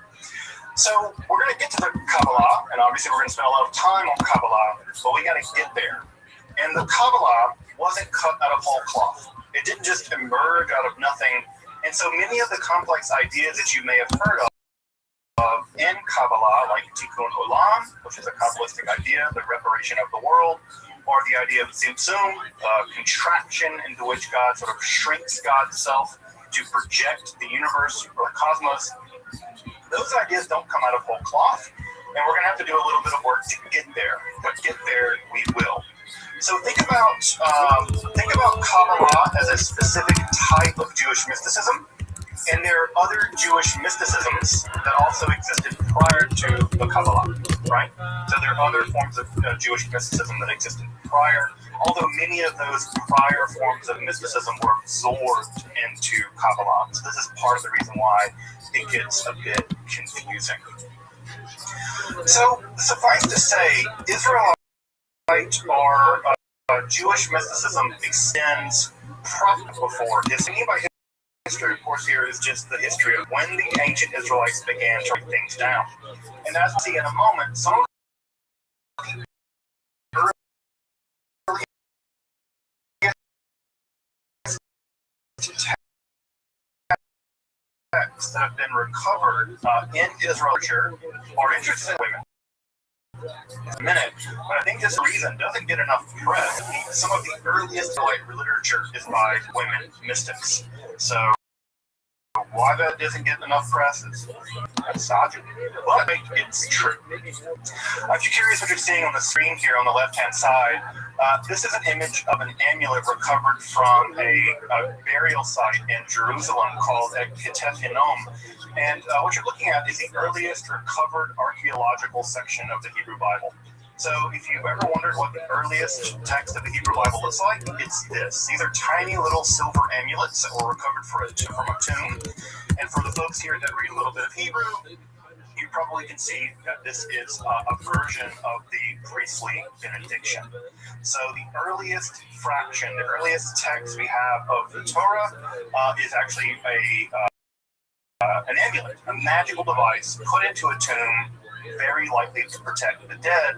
So we're going to get to the Kabbalah, and obviously we're going to spend a lot of time on Kabbalah, but we got to get there. And the Kabbalah wasn't cut out of whole cloth. It didn't just emerge out of nothing. And so many of the complex ideas that you may have heard of in Kabbalah, like Tikkun Olam, which is a Kabbalistic idea, the reparation of the world, or the idea of Tzimtzum, contraction into which God sort of shrinks God's self to project the universe or the cosmos. Those ideas don't come out of whole cloth, and we're going to have to do a little bit of work to get there, but get there we will. So think about Kabbalah as a specific type of Jewish mysticism, and there are other Jewish mysticisms that also existed prior to the Kabbalah, right? So there are other forms of Jewish mysticism that existed prior, although many of those prior forms of mysticism were absorbed into Kabbalah. So this is part of the reason why it gets a bit confusing. So suffice to say, Israelite or Jewish mysticism extends probably before history. By history, of course, here is just the history of when the ancient Israelites began to write things down. And as we'll see in a moment, some of the early texts that have been recovered in Israel literature are interested in women. A minute, but I think this reason doesn't get enough press. Some of the earliest Israelite literature is by women mystics. So why that doesn't get enough press is misogyny, but it's true. If you're curious what you're seeing on the screen here on the left-hand side, this is an image of an amulet recovered from a burial site in Jerusalem called Ketef Hinnom. And what you're looking at is the earliest recovered archaeological section of the Hebrew Bible. So if you've ever wondered what the earliest text of the Hebrew Bible looks like, it's this. These are tiny little silver amulets that were recovered from a tomb. And for the folks here that read a little bit of Hebrew, you probably can see that this is a version of the priestly benediction. So the earliest fraction, the earliest text we have of the Torah is actually an amulet, a magical device put into a tomb, very likely to protect the dead,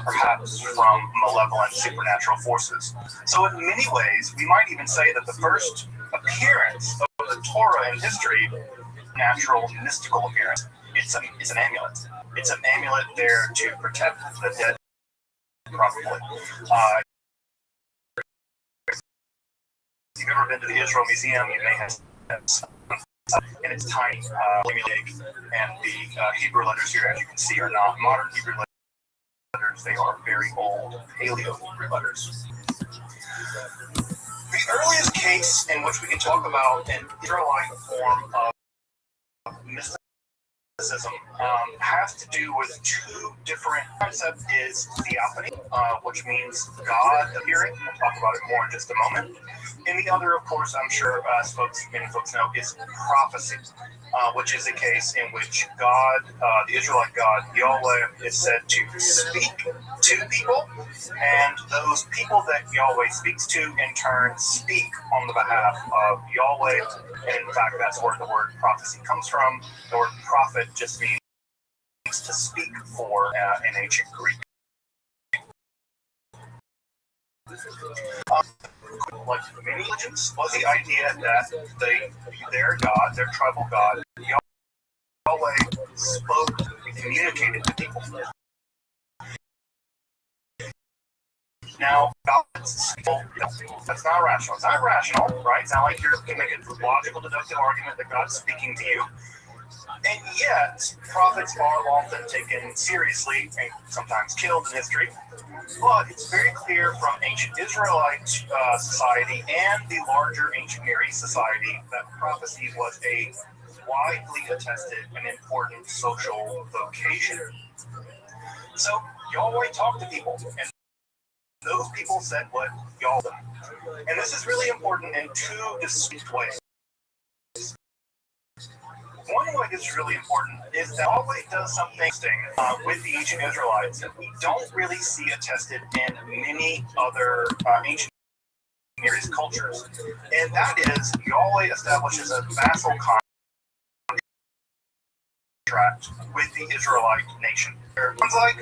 perhaps from malevolent supernatural forces. So in many ways, we might even say that the first appearance of the Torah in history, natural, mystical appearance, it's an amulet. It's an amulet there to protect the dead, probably. If you've ever been to the Israel Museum, you may have and it's tiny, and the Hebrew letters here, as you can see, are not modern Hebrew letters. They are very old Paleo-Hebrew letters. The earliest case in which we can talk about an Israelite form of mysticism has to do with two different concepts. Is theophany, which means God appearing. We'll talk about it more in just a moment. And the other, of course, I'm sure many folks know, is prophecy, which is a case in which God, the Israelite God, Yahweh, is said to speak to people, and those people that Yahweh speaks to, in turn, speak on the behalf of Yahweh. And in fact, that's where the word prophecy comes from. The word prophet just means to speak for in ancient Greek. Like many religions, was the idea that their God, their tribal God, Yahweh, spoke and communicated to people. Now, that's not rational. It's not rational, right? It's not like you can make a logical, deductive argument that God's speaking to you. And yet, prophets are often taken seriously and sometimes killed in history. But it's very clear from ancient Israelite society and the larger ancient Near East society that prophecy was a widely attested and important social vocation. So Yahweh talked to people, and those people said what Yahweh did. And this is really important in two distinct ways. One way that's really important is that Yahweh does something interesting with the ancient Israelites that we don't really see attested in many other ancient Near East cultures. And that is, Yahweh establishes a vassal contract with the Israelite nation. Sounds like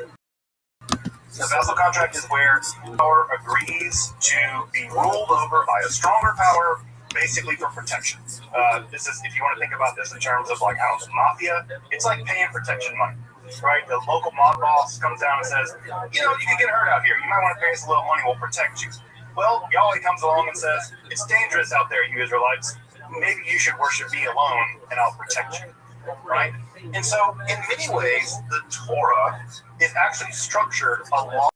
a vassal contract is where power agrees to be ruled over by a stronger power, basically for protection. This is, if you want to think about this in terms of like, I don't know, mafia, it's like paying protection money, right? The local mob boss comes down and says, you can get hurt out here. You might want to pay us a little money, we'll protect you. Well, Yahweh comes along and says, it's dangerous out there, you Israelites. Maybe you should worship me alone and I'll protect you, right? And so, in many ways, the Torah is actually structured a lot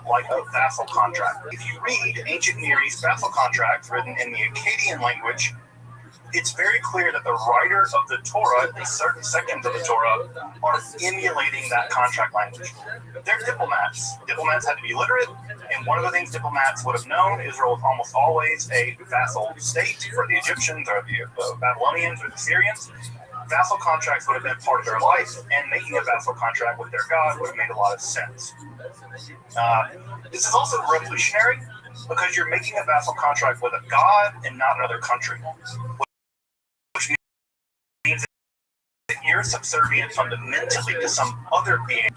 like a vassal contract. If you read ancient Near East vassal contracts written in the Akkadian language, it's very clear that the writers of the Torah, in certain sections of the Torah, are emulating that contract language. They're diplomats. Diplomats had to be literate, and one of the things diplomats would have known, Israel was almost always a vassal state for the Egyptians or the Babylonians or the Syrians. Vassal contracts would have been part of their life, and making a vassal contract with their God would have made a lot of sense. This is also revolutionary because you're making a vassal contract with a God and not another country, which means that you're subservient fundamentally to some other being.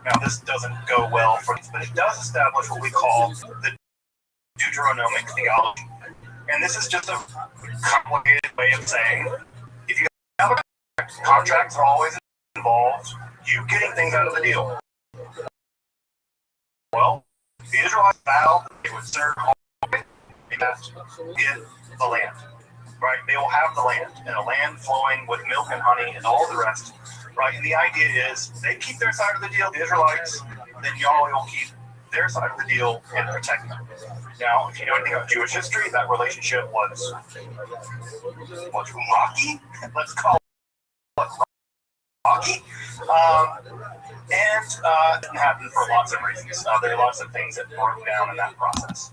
Now, this doesn't go well for us, but it does establish what we call the Deuteronomic theology. And this is just a complicated way of saying, if you have a contract, contracts are always involved you getting things out of the deal. Well, the Israelites vowed they would serve Yahweh and get the land. Right? They will have the land, and a land flowing with milk and honey and all the rest. Right? And the idea is they keep their side of the deal, the Israelites, then Yahweh will keep their side of the deal and protect them. Now, if you know anything about Jewish history, that relationship was rocky. Let's call it rocky. And it didn't happen for lots of reasons. There are lots of things that broke down in that process.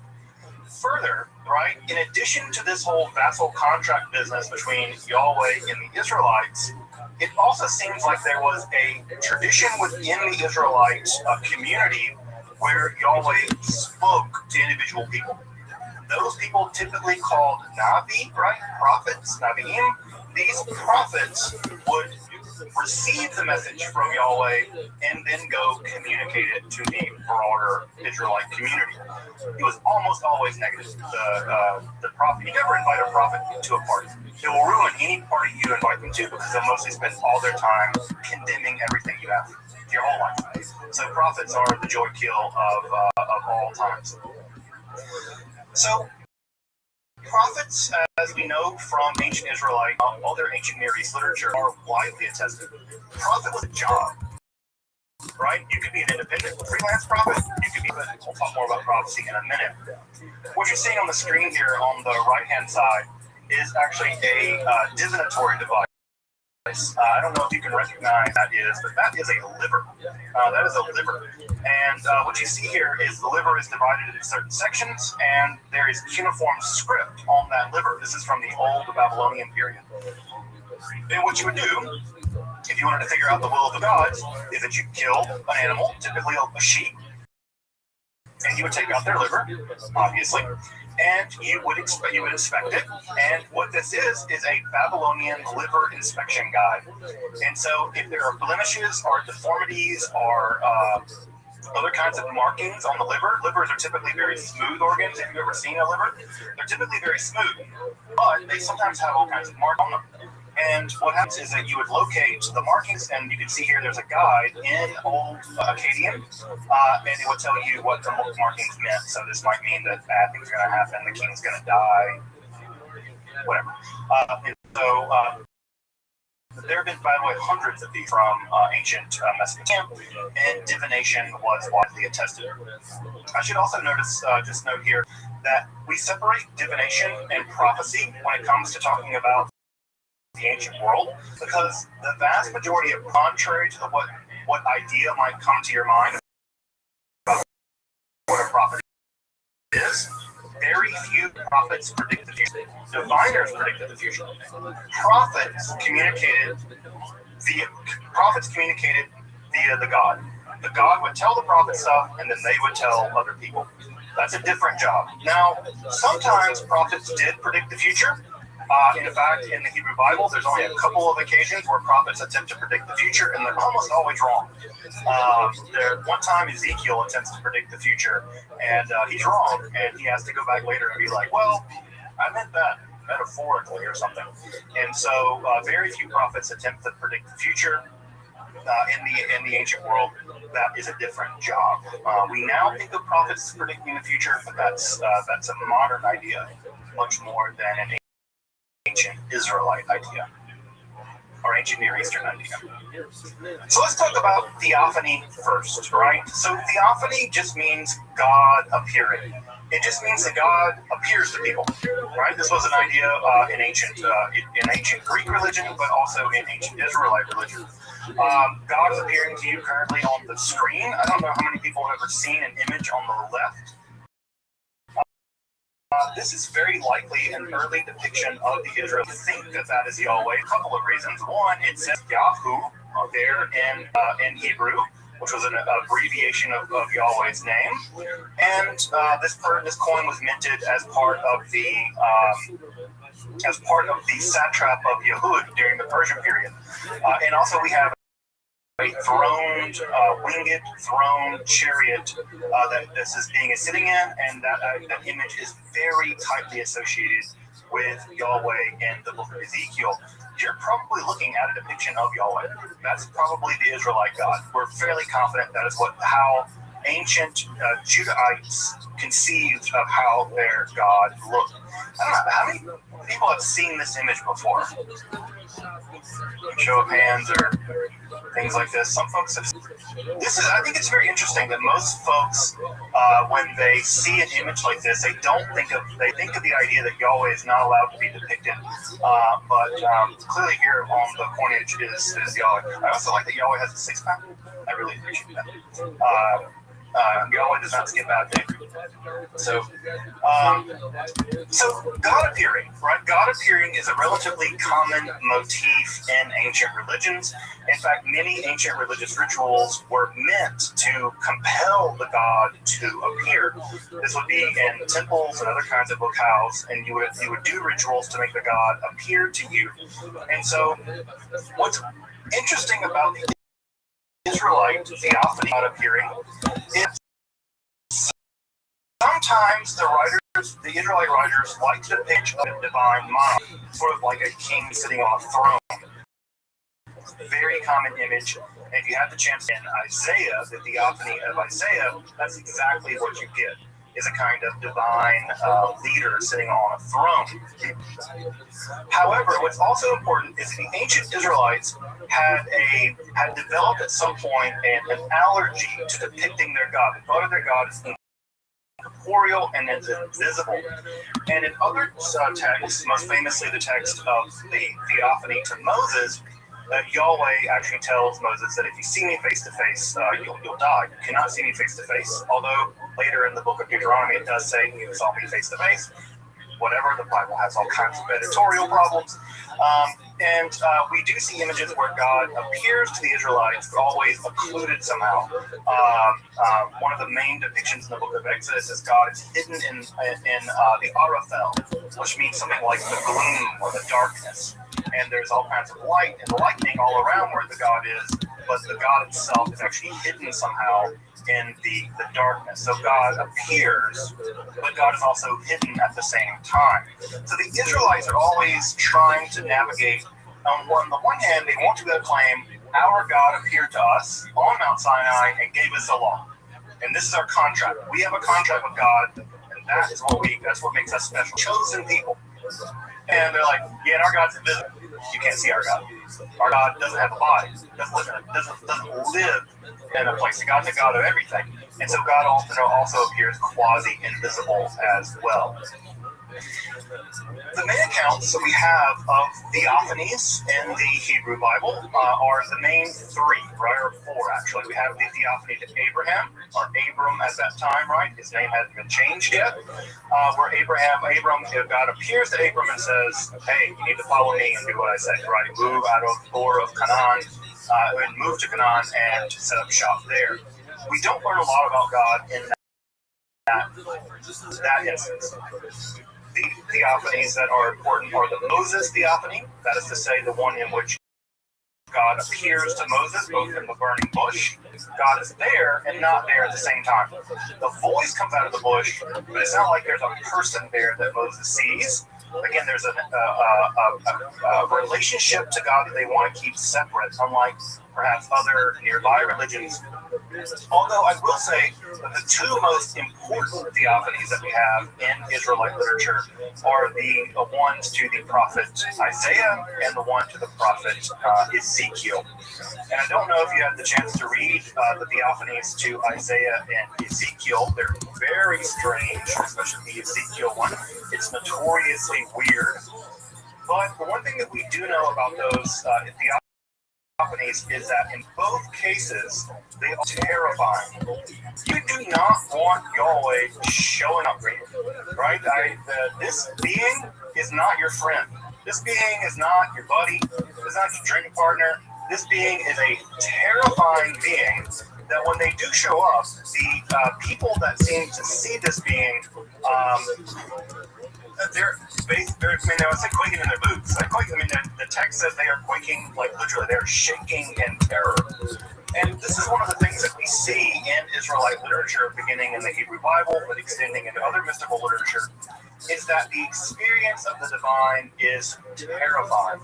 Further, right, in addition to this whole vassal contract business between Yahweh and the Israelites, it also seems like there was a tradition within the Israelite community where Yahweh spoke to individual people. Those people typically called Navi, right, prophets, Naviim. These prophets would receive the message from Yahweh and then go communicate it to the broader Israelite community. It was almost always negative. The prophet, you never invite a prophet to a party. It will ruin any party you invite them to because they'll mostly spend all their time condemning everything you have your whole life. So prophets are the joy kill of all times. So prophets, as we know from ancient Israelite, other ancient Near East literature, are widely attested. Prophet was a job, right? You could be an independent freelance prophet. You could be. We'll talk more about prophecy in a minute. What you're seeing on the screen here on the right-hand side is actually a divinatory device. I don't know if you can recognize that is, but that is a liver. That is a liver. And what you see here is the liver is divided into certain sections, and there is cuneiform script on that liver. This is from the old Babylonian period. And what you would do, if you wanted to figure out the will of the gods, is that you kill an animal, typically a sheep, and you would take out their liver, obviously, and you would inspect it. And what this is a Babylonian liver inspection guide. And so if there are blemishes or deformities or other kinds of markings on the liver, livers are typically very smooth organs. If you've ever seen a liver, they're typically very smooth, but they sometimes have all kinds of marks on them. And what happens is that you would locate the markings, and you can see here there's a guide in Old Akkadian, and it would tell you what the markings meant. So this might mean that bad things are going to happen, the king's going to die, whatever. There have been, by the way, hundreds of these from ancient Mesopotamia, and divination was widely attested. I should also just note here that we separate divination and prophecy when it comes to talking about the ancient world, because the vast majority of, contrary to what idea might come to your mind about what a prophet is, very few prophets predict the future. Diviners predicted the future. Prophets communicated via the God. The God would tell the prophet stuff, and then they would tell other people. That's a different job. Now, sometimes prophets did predict the future. In fact, in the Hebrew Bible, there's only a couple of occasions where prophets attempt to predict the future, and they're almost always wrong. One time Ezekiel attempts to predict the future, and he's wrong, and he has to go back later and be like, well, I meant that metaphorically or something. And so very few prophets attempt to predict the future. In the ancient world, that is a different job. We now think of prophets predicting the future, but that's a modern idea, much more than an ancient Israelite idea, or ancient Near Eastern idea. So let's talk about theophany first, right? So theophany just means God appearing. It just means that God appears to people, right? This was an idea in ancient Greek religion, but also in ancient Israelite religion. God is appearing to you currently on the screen. I don't know how many people have ever seen an image on the left. This is very likely an early depiction of the Israelites. I think that is Yahweh. A couple of reasons. One, it says Yahu there in Hebrew, which was an abbreviation of Yahweh's name. And this coin was minted as part of the satrap of Yehud during the Persian period. And also we have a winged throne chariot that this is sitting in, and that image is very tightly associated with Yahweh in the book of Ezekiel. You're probably looking at a depiction of Yahweh. That's probably the Israelite God. We're fairly confident that is how ancient Judahites conceived of how their God looked. I don't know, how many people have seen this image before? Show of hands or things like this. Some folks have. I think it's very interesting that most folks, when they see an image like this, they think of the idea that Yahweh is not allowed to be depicted. But clearly here on the coinage is Yahweh. I also like that Yahweh has a six-pack. I really appreciate that. Yahweh does not skip bad day. So God appearing, right? God appearing is a relatively common motif in ancient religions. In fact, many ancient religious rituals were meant to compel the god to appear. This would be in temples and other kinds of locales, and you would do rituals to make the god appear to you. And so, what's interesting about the Israelite theophany God appearing is sometimes the Israelite writers like to depict a divine monarch, sort of like a king sitting on a throne. Very common image, and if you have the chance in Isaiah, the theophany of Isaiah, that's exactly what you get, is a kind of divine leader sitting on a throne. However, what's also important is the ancient Israelites had developed at some point an allergy to depicting their God. They thought of their God as incorporeal and as invisible. And in other texts, most famously the text of the theophany to Moses, Yahweh actually tells Moses that if you see me face to face, you'll die. You cannot see me face to face. Although later in the book of Deuteronomy it does say you saw me face to face. Whatever, the Bible has all kinds of editorial problems. And we do see images where God appears to the Israelites, but always occluded somehow. One of the main depictions in the book of Exodus is God is hidden in the Arafel, which means something like the gloom or the darkness. And there's all kinds of light and lightning all around where the God is, but the God itself is actually hidden somehow in the darkness. So God appears, but God is also hidden at the same time. So the Israelites are always trying to navigate. On the one hand, they want to claim, our God appeared to us on Mount Sinai and gave us a law. And this is our contract. We have a contract with God, and that's what makes us special. Chosen people. And they're like, yeah, and our God's invisible. You can't see our God. Our God doesn't have a body. Doesn't live in a place. God's a God of everything. And so God also appears quasi-invisible as well. The main accounts that we have of theophanies in the Hebrew Bible are the main three, right, or four actually. We have the theophany to Abraham, or Abram at that time, right? His name hadn't been changed yet. Where God appears to Abram and says, hey, you need to follow me and do what I say, right? Move out of Ur of Canaan, and move to Canaan and set up shop there. We don't learn a lot about God in that instance. The theophanies that are important are the Moses theophany, that is to say, the one in which God appears to Moses, both in the burning bush. God is there and not there at the same time. The voice comes out of the bush, but it's not like there's a person there that Moses sees. Again, there's a relationship to God that they want to keep separate, unlike perhaps other nearby religions. Although I will say that the two most important theophanies that we have in Israelite literature are the ones to the prophet Isaiah and the one to the prophet Ezekiel. And I don't know if you had the chance to read the theophanies to Isaiah and Ezekiel. They're very strange, especially the Ezekiel one. It's notoriously weird. But the one thing that we do know about those theophanies is that in both cases, they are terrifying. You do not want Yahweh showing up for you, right? This being is not your friend. This being is not your buddy. It's not your drinking partner. This being is a terrifying being that when they do show up, the people that seem to see this being, they're quaking in their boots. The text says they are quaking, like literally, they're shaking in terror. And this is one of the things that we see in Israelite literature, beginning in the Hebrew Bible, but extending into other mystical literature, is that the experience of the divine is terrifying.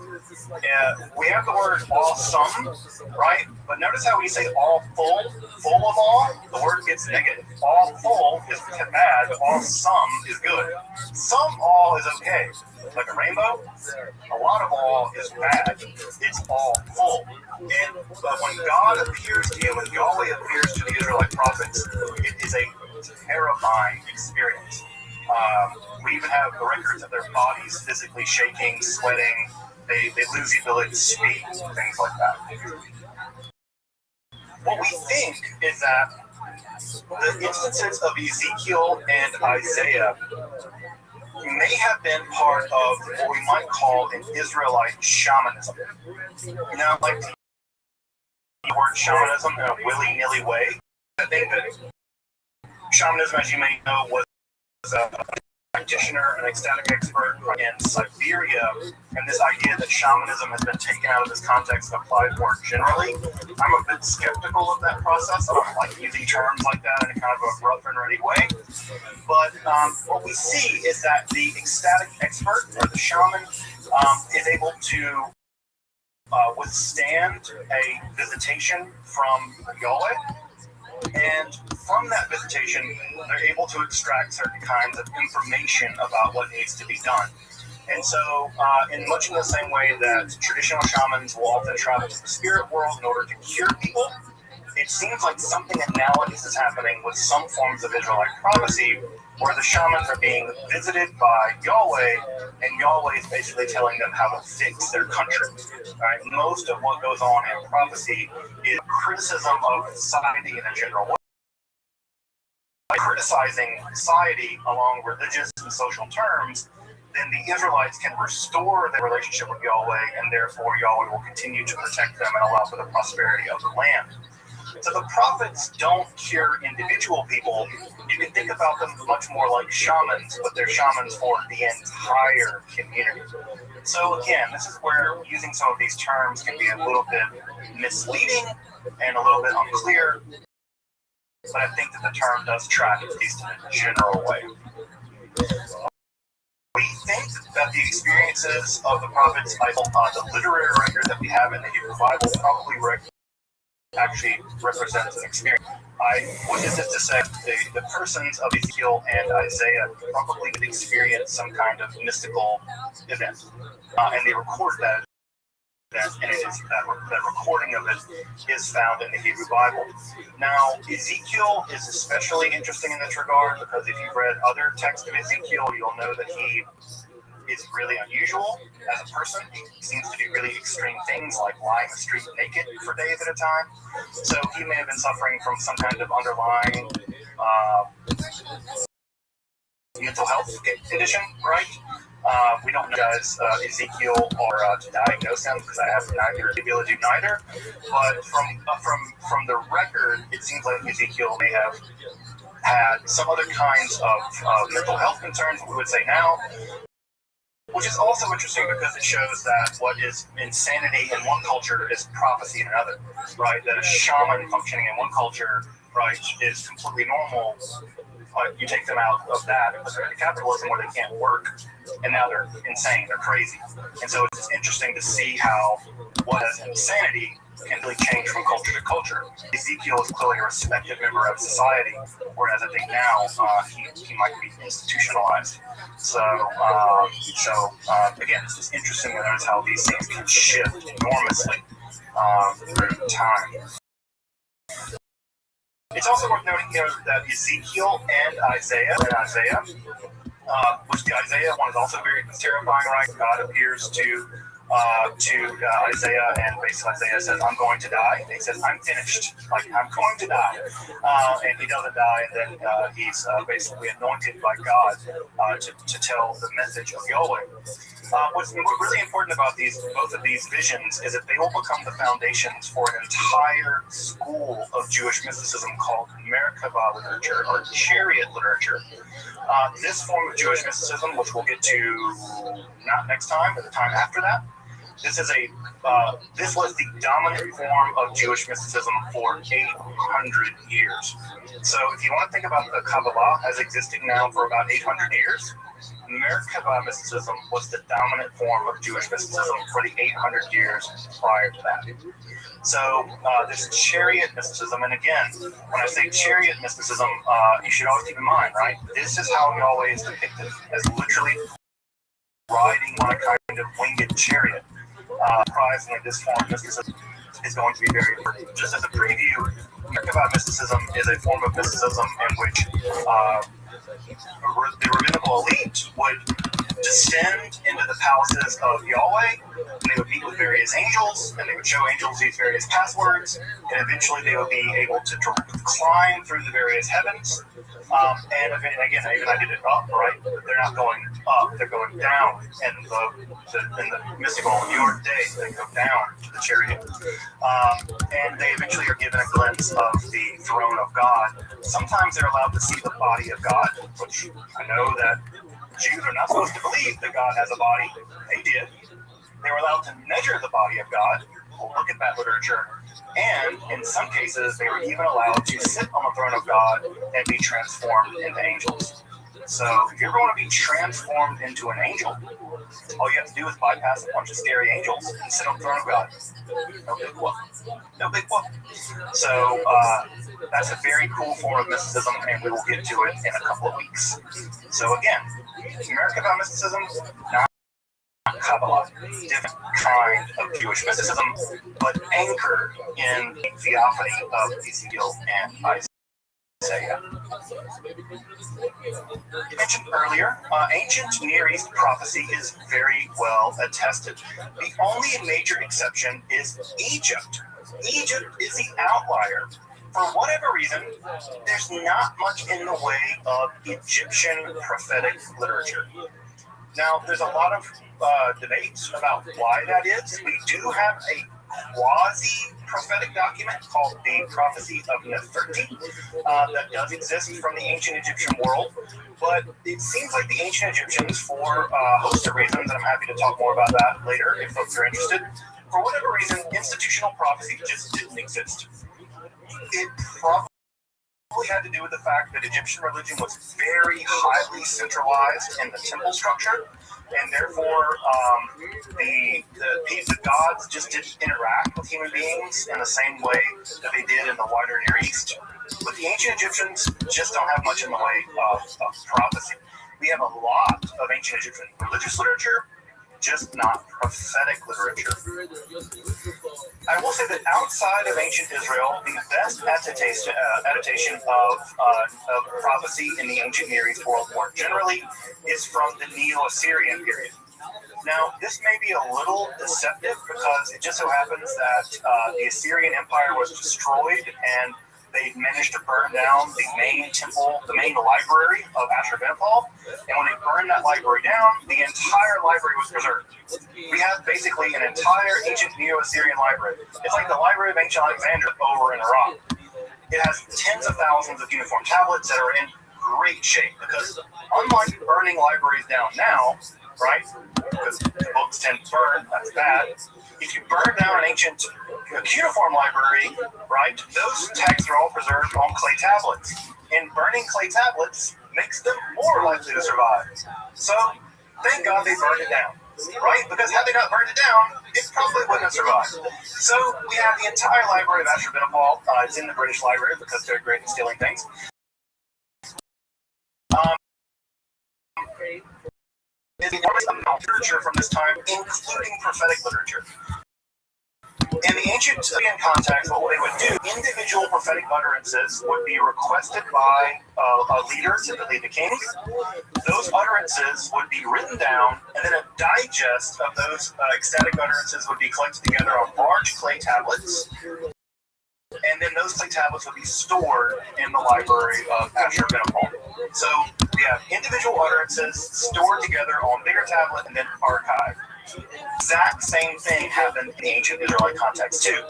We have the word awesome, right? But notice how we say all full of all, the word gets negative. All full is bad, but all some is good. Some all is okay. Like a rainbow, a lot of all is bad. It's all full. But when God appears to you, when Yahweh appears to the Israelite prophets, it is a terrifying experience. We even have the records of their bodies physically shaking, sweating. They lose the ability to speak, things like that. What we think is that the instances of Ezekiel and Isaiah may have been part of what we might call an Israelite shamanism. Now, like the word shamanism in a willy-nilly way, I think that shamanism, as you may know, was a practitioner, an ecstatic expert in Siberia, and this idea that shamanism has been taken out of this context and applied more generally. I'm a bit skeptical of that process. I don't like using terms like that in a kind of a rough and ready way. But what we see is that the ecstatic expert, or the shaman, is able to withstand a visitation from Yahweh. And from that visitation, they're able to extract certain kinds of information about what needs to be done. And so, in much in the same way that traditional shamans will often travel to the spirit world in order to cure people, it seems like something analogous is happening with some forms of Israelite prophecy, where the shamans are being visited by Yahweh, and Yahweh is basically telling them how to fix their country. Right? Most of what goes on in prophecy is criticism of society in a general way. By criticizing society along religious and social terms, then the Israelites can restore their relationship with Yahweh, and therefore Yahweh will continue to protect them and allow for the prosperity of the land. So the prophets don't cure individual people. You can think about them much more like shamans, but they're shamans for the entire community. So again, this is where using some of these terms can be a little bit misleading and a little bit unclear, but I think that the term does track, at least in a general way. We think that the experiences of the prophets, the literary record that we have in the Hebrew Bible, probably actually represents an experience. Which is to say, the persons of Ezekiel and Isaiah probably did experience some kind of mystical event, and they recorded that event, and it is that recording of it is found in the Hebrew Bible. Now, Ezekiel is especially interesting in this regard because if you've read other texts of Ezekiel, you'll know that he is really unusual as a person. He seems to do really extreme things like lying the street naked for days at a time. So he may have been suffering from some kind of underlying mental health condition, right? We don't know guys Ezekiel or to diagnose him because I have neither the ability to do neither. But from the record, it seems like Ezekiel may have had some other kinds of mental health concerns, we would say now. Which is also interesting because it shows that what is insanity in one culture is prophecy in another, right? That a shaman functioning in one culture, right, is completely normal. But you take them out of that and put them into capitalism where they can't work, and now they're insane, they're crazy. And so it's just interesting to see how what is insanity can really change from culture to culture. Ezekiel is clearly a respected member of society, whereas I think now he might be institutionalized. So again, it's just interesting to notice how these things can shift enormously through time. It's also worth noting here that Ezekiel and Isaiah, which the Isaiah one is also very terrifying, right? God appears to Isaiah, and basically Isaiah says, "I'm going to die." And he says, "I'm finished." Like, I'm going to die. And he doesn't die, and then he's basically anointed by God to tell the message of Yahweh. What's really important about both of these visions is that they will become the foundations for an entire school of Jewish mysticism called Merkabah literature, or chariot literature. This form of Jewish mysticism, which we'll get to not next time, but the time after that, this was the dominant form of Jewish mysticism for 800 years. So if you want to think about the Kabbalah as existing now for about 800 years, Merkabah mysticism was the dominant form of Jewish mysticism for the 800 years prior to that. So this chariot mysticism, and again, when I say chariot mysticism, you should always keep in mind, right? This is how Yahweh is depicted, as literally riding on a kind of winged chariot. Surprisingly, this form of mysticism is going to be very important. Just as a preview, Merkabah mysticism is a form of mysticism in which the rabbinical elite would descend into the palaces of Yahweh, and they would meet with various angels, and they would show angels these various passwords, and eventually they would be able to climb through the various heavens. And again, even I did it up, right? They're not going up, they're going down. And in the mystical New York day, they go down to the chariot. And they eventually are given a glimpse of the throne of God. Sometimes they're allowed to see the body of God, which I know that Jews are not supposed to believe that God has a body. They did. They were allowed to measure the body of God. We'll look at that literature. And in some cases, they were even allowed to sit on the throne of God and be transformed into angels. So if you ever want to be transformed into an angel, all you have to do is bypass a bunch of scary angels and sit on the throne of God. No big whoop. No big whoop. So that's a very cool form of mysticism, and we will get to it in a couple of weeks. So again, Merkabah mysticism, not Kabbalah, different kind of Jewish mysticism, but anchored in the theophany of Ezekiel and Isaiah. mentioned earlier, ancient Near East prophecy is very well attested. The only major exception is Egypt. Egypt is the outlier. For whatever reason, there's not much in the way of Egyptian prophetic literature. Now, there's a lot of debates about why that is. We do have a quasi-prophetic document called the Prophecy of Nefertiti that does exist from the ancient Egyptian world, but it seems like the ancient Egyptians, for a host of reasons, and I'm happy to talk more about that later if folks are interested, for whatever reason, institutional prophecy just didn't exist. It probably had to do with the fact that Egyptian religion was very highly centralized in the temple structure, and therefore the gods just didn't interact with human beings in the same way that they did in the wider Near East. But the ancient Egyptians just don't have much in the way of prophecy. We have a lot of ancient Egyptian religious literature, just not prophetic literature. I will say that outside of ancient Israel, the best adaptation of prophecy in the ancient Near East world more generally is from the Neo-Assyrian period. Now, this may be a little deceptive because it just so happens that the Assyrian Empire was destroyed and they managed to burn down the main temple, the main library of Ashurbanipal. And when they burned that library down, the entire library was preserved. We have basically an entire ancient Neo-Assyrian library. It's like the Library of Ancient Alexandria over in Iraq. It has tens of thousands of uniform tablets that are in great shape because unlike burning libraries down now, right, because the books tend to burn, that's bad. If you burn down an ancient cuneiform library, right, those texts are all preserved on clay tablets. And burning clay tablets makes them more likely to survive. So, thank God they burned it down, right? Because had they not burned it down, it probably wouldn't have survived. So, we have the entire library of Ashurbanipal. It's in the British Library because they're great at stealing things. Is the amount of literature from this time, including prophetic literature. In the ancient Assyrian context, what they would do, individual prophetic utterances would be requested by a leader, typically the king. Those utterances would be written down, and then a digest of those ecstatic utterances would be collected together on large clay tablets. And then those clay tablets would be stored in the library of Ashurbanipal. So we have individual utterances stored together on bigger tablet and then archived. Exact same thing happened in the ancient Israelite context too.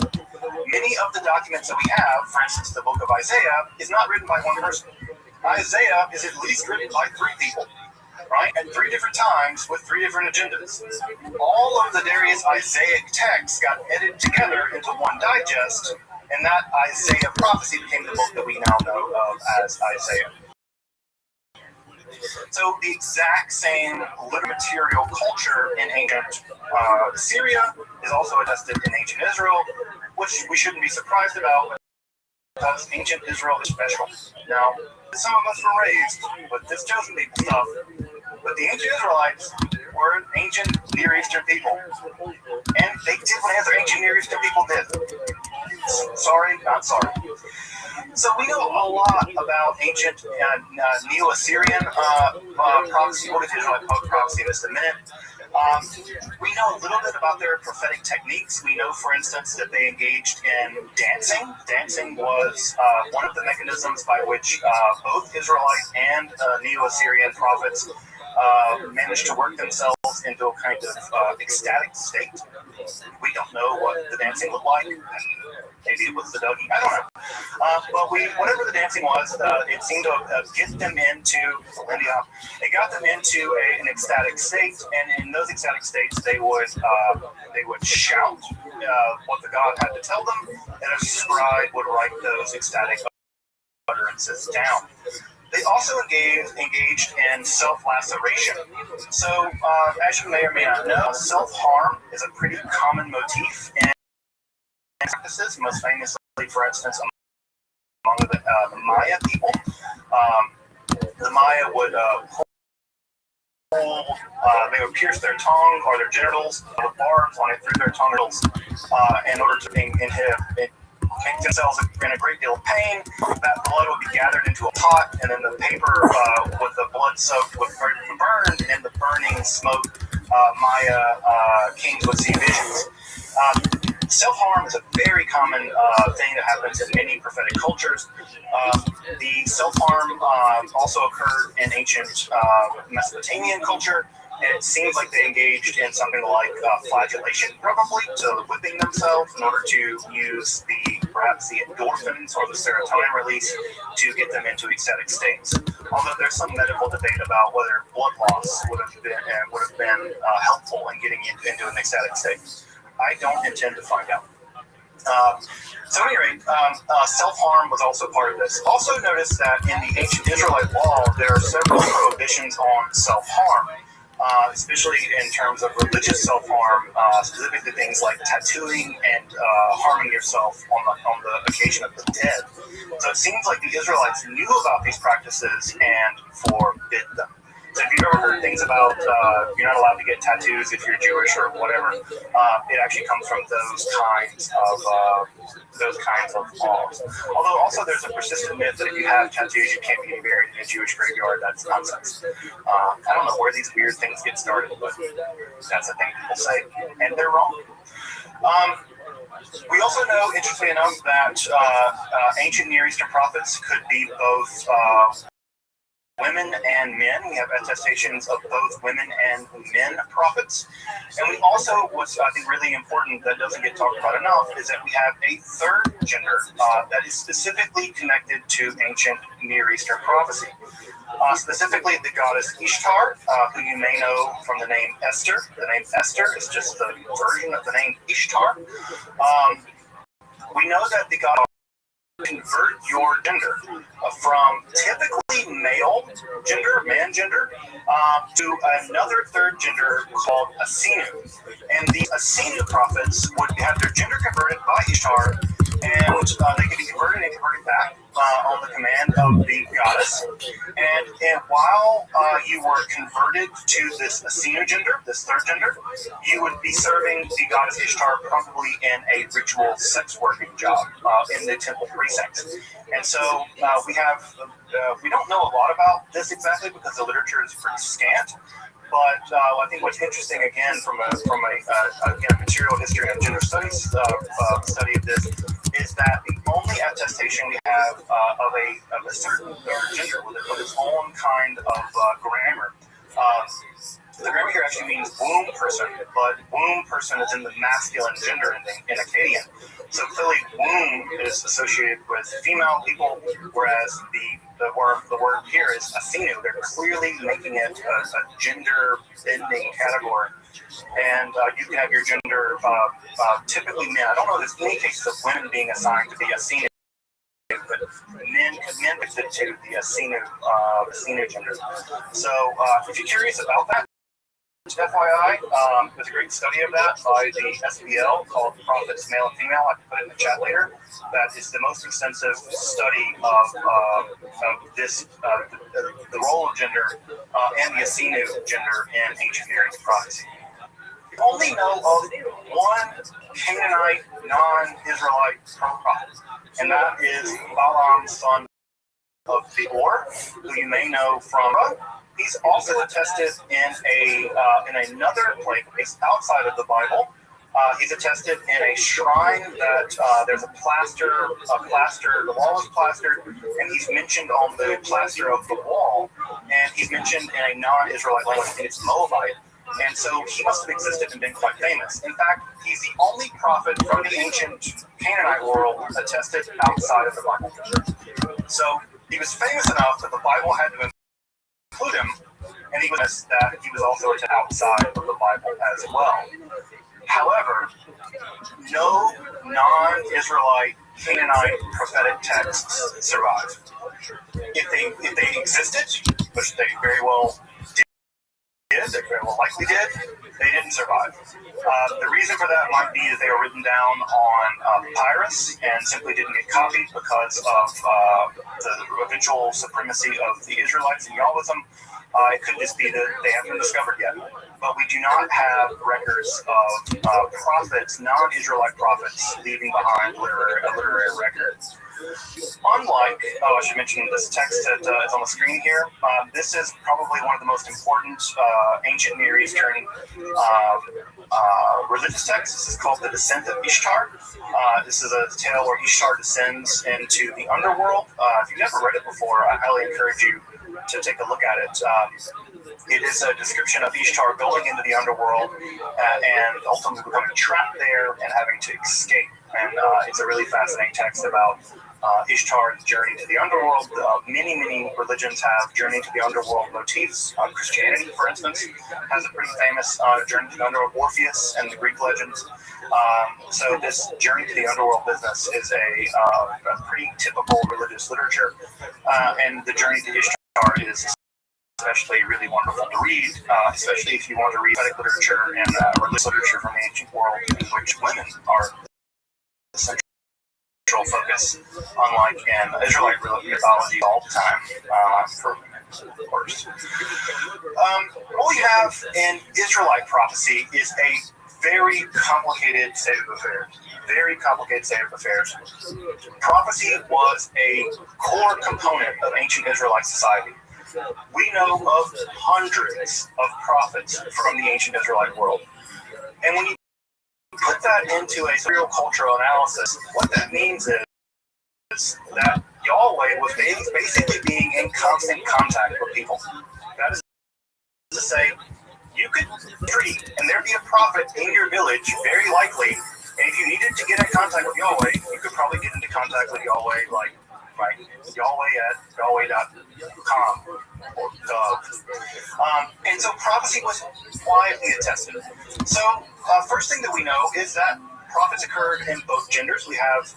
Many of the documents that we have, for instance, the book of Isaiah, is not written by one person. Isaiah is at least written by three people, right? At three different times with three different agendas. All of the various Isaiah texts got edited together into one digest, and that Isaiah prophecy became the book that we now know of as Isaiah. So the exact same literary material culture in ancient Syria is also attested in ancient Israel, which we shouldn't be surprised about because ancient Israel is special. Now, some of us were raised with this chosen people stuff, but the ancient Israelites were an ancient Near Eastern people, and they did what other ancient Near Eastern people did. Sorry, not sorry. So we know a lot about ancient Neo-Assyrian prophecy. We'll get to Israelite prophecy in just a minute. We know a little bit about their prophetic techniques. We know, for instance, that they engaged in dancing. Dancing was one of the mechanisms by which both Israelite and Neo-Assyrian prophets managed to work themselves into a kind of ecstatic state. We don't know what the dancing looked like. Maybe it was the Dougie. I don't know. But whatever the dancing was, it seemed to get them into India. It got them into an ecstatic state, and in those ecstatic states, they would shout what the god had to tell them, and a scribe would write those ecstatic utterances down. They also engaged in self-laceration. So, as you may or may not know, self-harm is a pretty common motif in practices, most famously, for instance, among the Maya people. The Maya would they would pierce their tongue or their genitals with barbs on it through their tongues in order to inhibit make themselves in a great deal of pain. That blood would be gathered into a pot, and then the paper with the blood soaked would be burned, and in the burning smoke, Maya kings would see visions. Self-harm is a very common thing that happens in many prophetic cultures. The self-harm also occurred in ancient Mesopotamian culture. It seems like they engaged in something like flagellation, probably, so whipping themselves in order to use perhaps the endorphins or the serotonin release to get them into ecstatic states. Although there's some medical debate about whether blood loss would have been helpful in getting into an ecstatic state. I don't intend to find out. So at any rate, self-harm was also part of this. Also notice that in the ancient Israelite law, there are several prohibitions on self-harm, especially in terms of religious self-harm, specifically things like tattooing and harming yourself on the occasion of the dead. So it seems like the Israelites knew about these practices and forbid them. So if you've ever heard things about you're not allowed to get tattoos if you're Jewish or whatever, it actually comes from those kinds of laws. Although also there's a persistent myth that if you have tattoos, you can't be buried in a Jewish graveyard. That's nonsense. I don't know where these weird things get started, but that's a thing people say, and they're wrong. We also know, interestingly enough, that ancient Near Eastern prophets could be both women and men. We have attestations of both women and men prophets. And we also, what's I think really important that doesn't get talked about enough, is that we have a third gender that is specifically connected to ancient Near Eastern prophecy. Specifically the goddess Ishtar, who you may know from the name Esther. The name Esther is just the version of the name Ishtar. We know that the goddess convert your gender from typically male gender, man gender, to another third gender called Asinu. And the Asinu prophets would have their gender converted by Ishtar, and they could be converted and converted back on the command of the goddess. And while you were converted to this Asinu gender, this third gender, you would be serving the goddess Ishtar probably in a ritual sex working job in the temple precincts. And so we don't know a lot about this exactly because the literature is pretty scant. But I think what's interesting, again, from a material history and gender studies study of this, is that the only attestation we have of a certain gender with its own kind of grammar. The grammar here actually means womb person, but womb person is in the masculine gender in Akkadian. So clearly, womb is associated with female people, whereas the word here is Asinu. They're clearly making it a gender-bending category. And you can have your gender typically men. I don't know if there's any cases of women being assigned to be Asinu, but men fit to the Asinu gender. So if you're curious about that, FYI, there's a great study of that by the SBL called Prophets Male and Female. I can put it in the chat later. That is the most extensive study of this, the role of gender and the Asinu gender in ancient Near East prophecy. We only know of one Canaanite, non-Israelite prophet, and that is Balaam, son of Beor, who you may know from. He's also attested in another place outside of the Bible. He's attested in a shrine that there's a plaster, the wall is plastered, and he's mentioned on the plaster of the wall, and he's mentioned in a non-Israelite language, and it's Moabite. And so he must have existed and been quite famous. In fact, he's the only prophet from the ancient Canaanite world attested outside of the Bible. So he was famous enough that the Bible had to include him, and he was also outside of the Bible as well. However, no non-Israelite Canaanite prophetic texts survive. If they existed, which they very well did, they very well likely did, they didn't survive. The reason for that might be that they were written down on papyrus and simply didn't get copied because of the eventual supremacy of the Israelites and Yahwism. It could just be that they haven't been discovered yet. But we do not have records of prophets, non-Israelite prophets, leaving behind literary records. Unlike, I should mention this text that is on the screen here. This is probably one of the most important ancient Near Eastern religious texts. This is called The Descent of Ishtar. This is a tale where Ishtar descends into the underworld. If you've never read it before, I highly encourage you to take a look at it. It is a description of Ishtar going into the underworld and ultimately becoming trapped there and having to escape. And it's a really fascinating text about Ishtar's journey to the underworld. Many religions have journey to the underworld motifs. Christianity, for instance, has a pretty famous journey to the underworld, Orpheus and the Greek legends. So this journey to the underworld business is a pretty typical religious literature. And the journey to Ishtar is especially really wonderful to read, especially if you want to read Vedic literature and religious literature from the ancient world in which women are the central focus, unlike in Israelite mythology all the time, for women, of course. What we have in Israelite prophecy is a very complicated state of affairs. Very complicated state of affairs. Prophecy was a core component of ancient Israelite society. We know of hundreds of prophets from the ancient Israelite world. And when you put that into a serial cultural analysis, what that means is that Yahweh was basically being in constant contact with people. That is to say, you could treat, and there'd be a prophet in your village, very likely, and if you needed to get in contact with Yahweh, you could probably get into contact with Yahweh, like Yahweh@Yahweh.com or gov. And so prophecy was widely attested. So first thing that we know is that prophets occurred in both genders. We have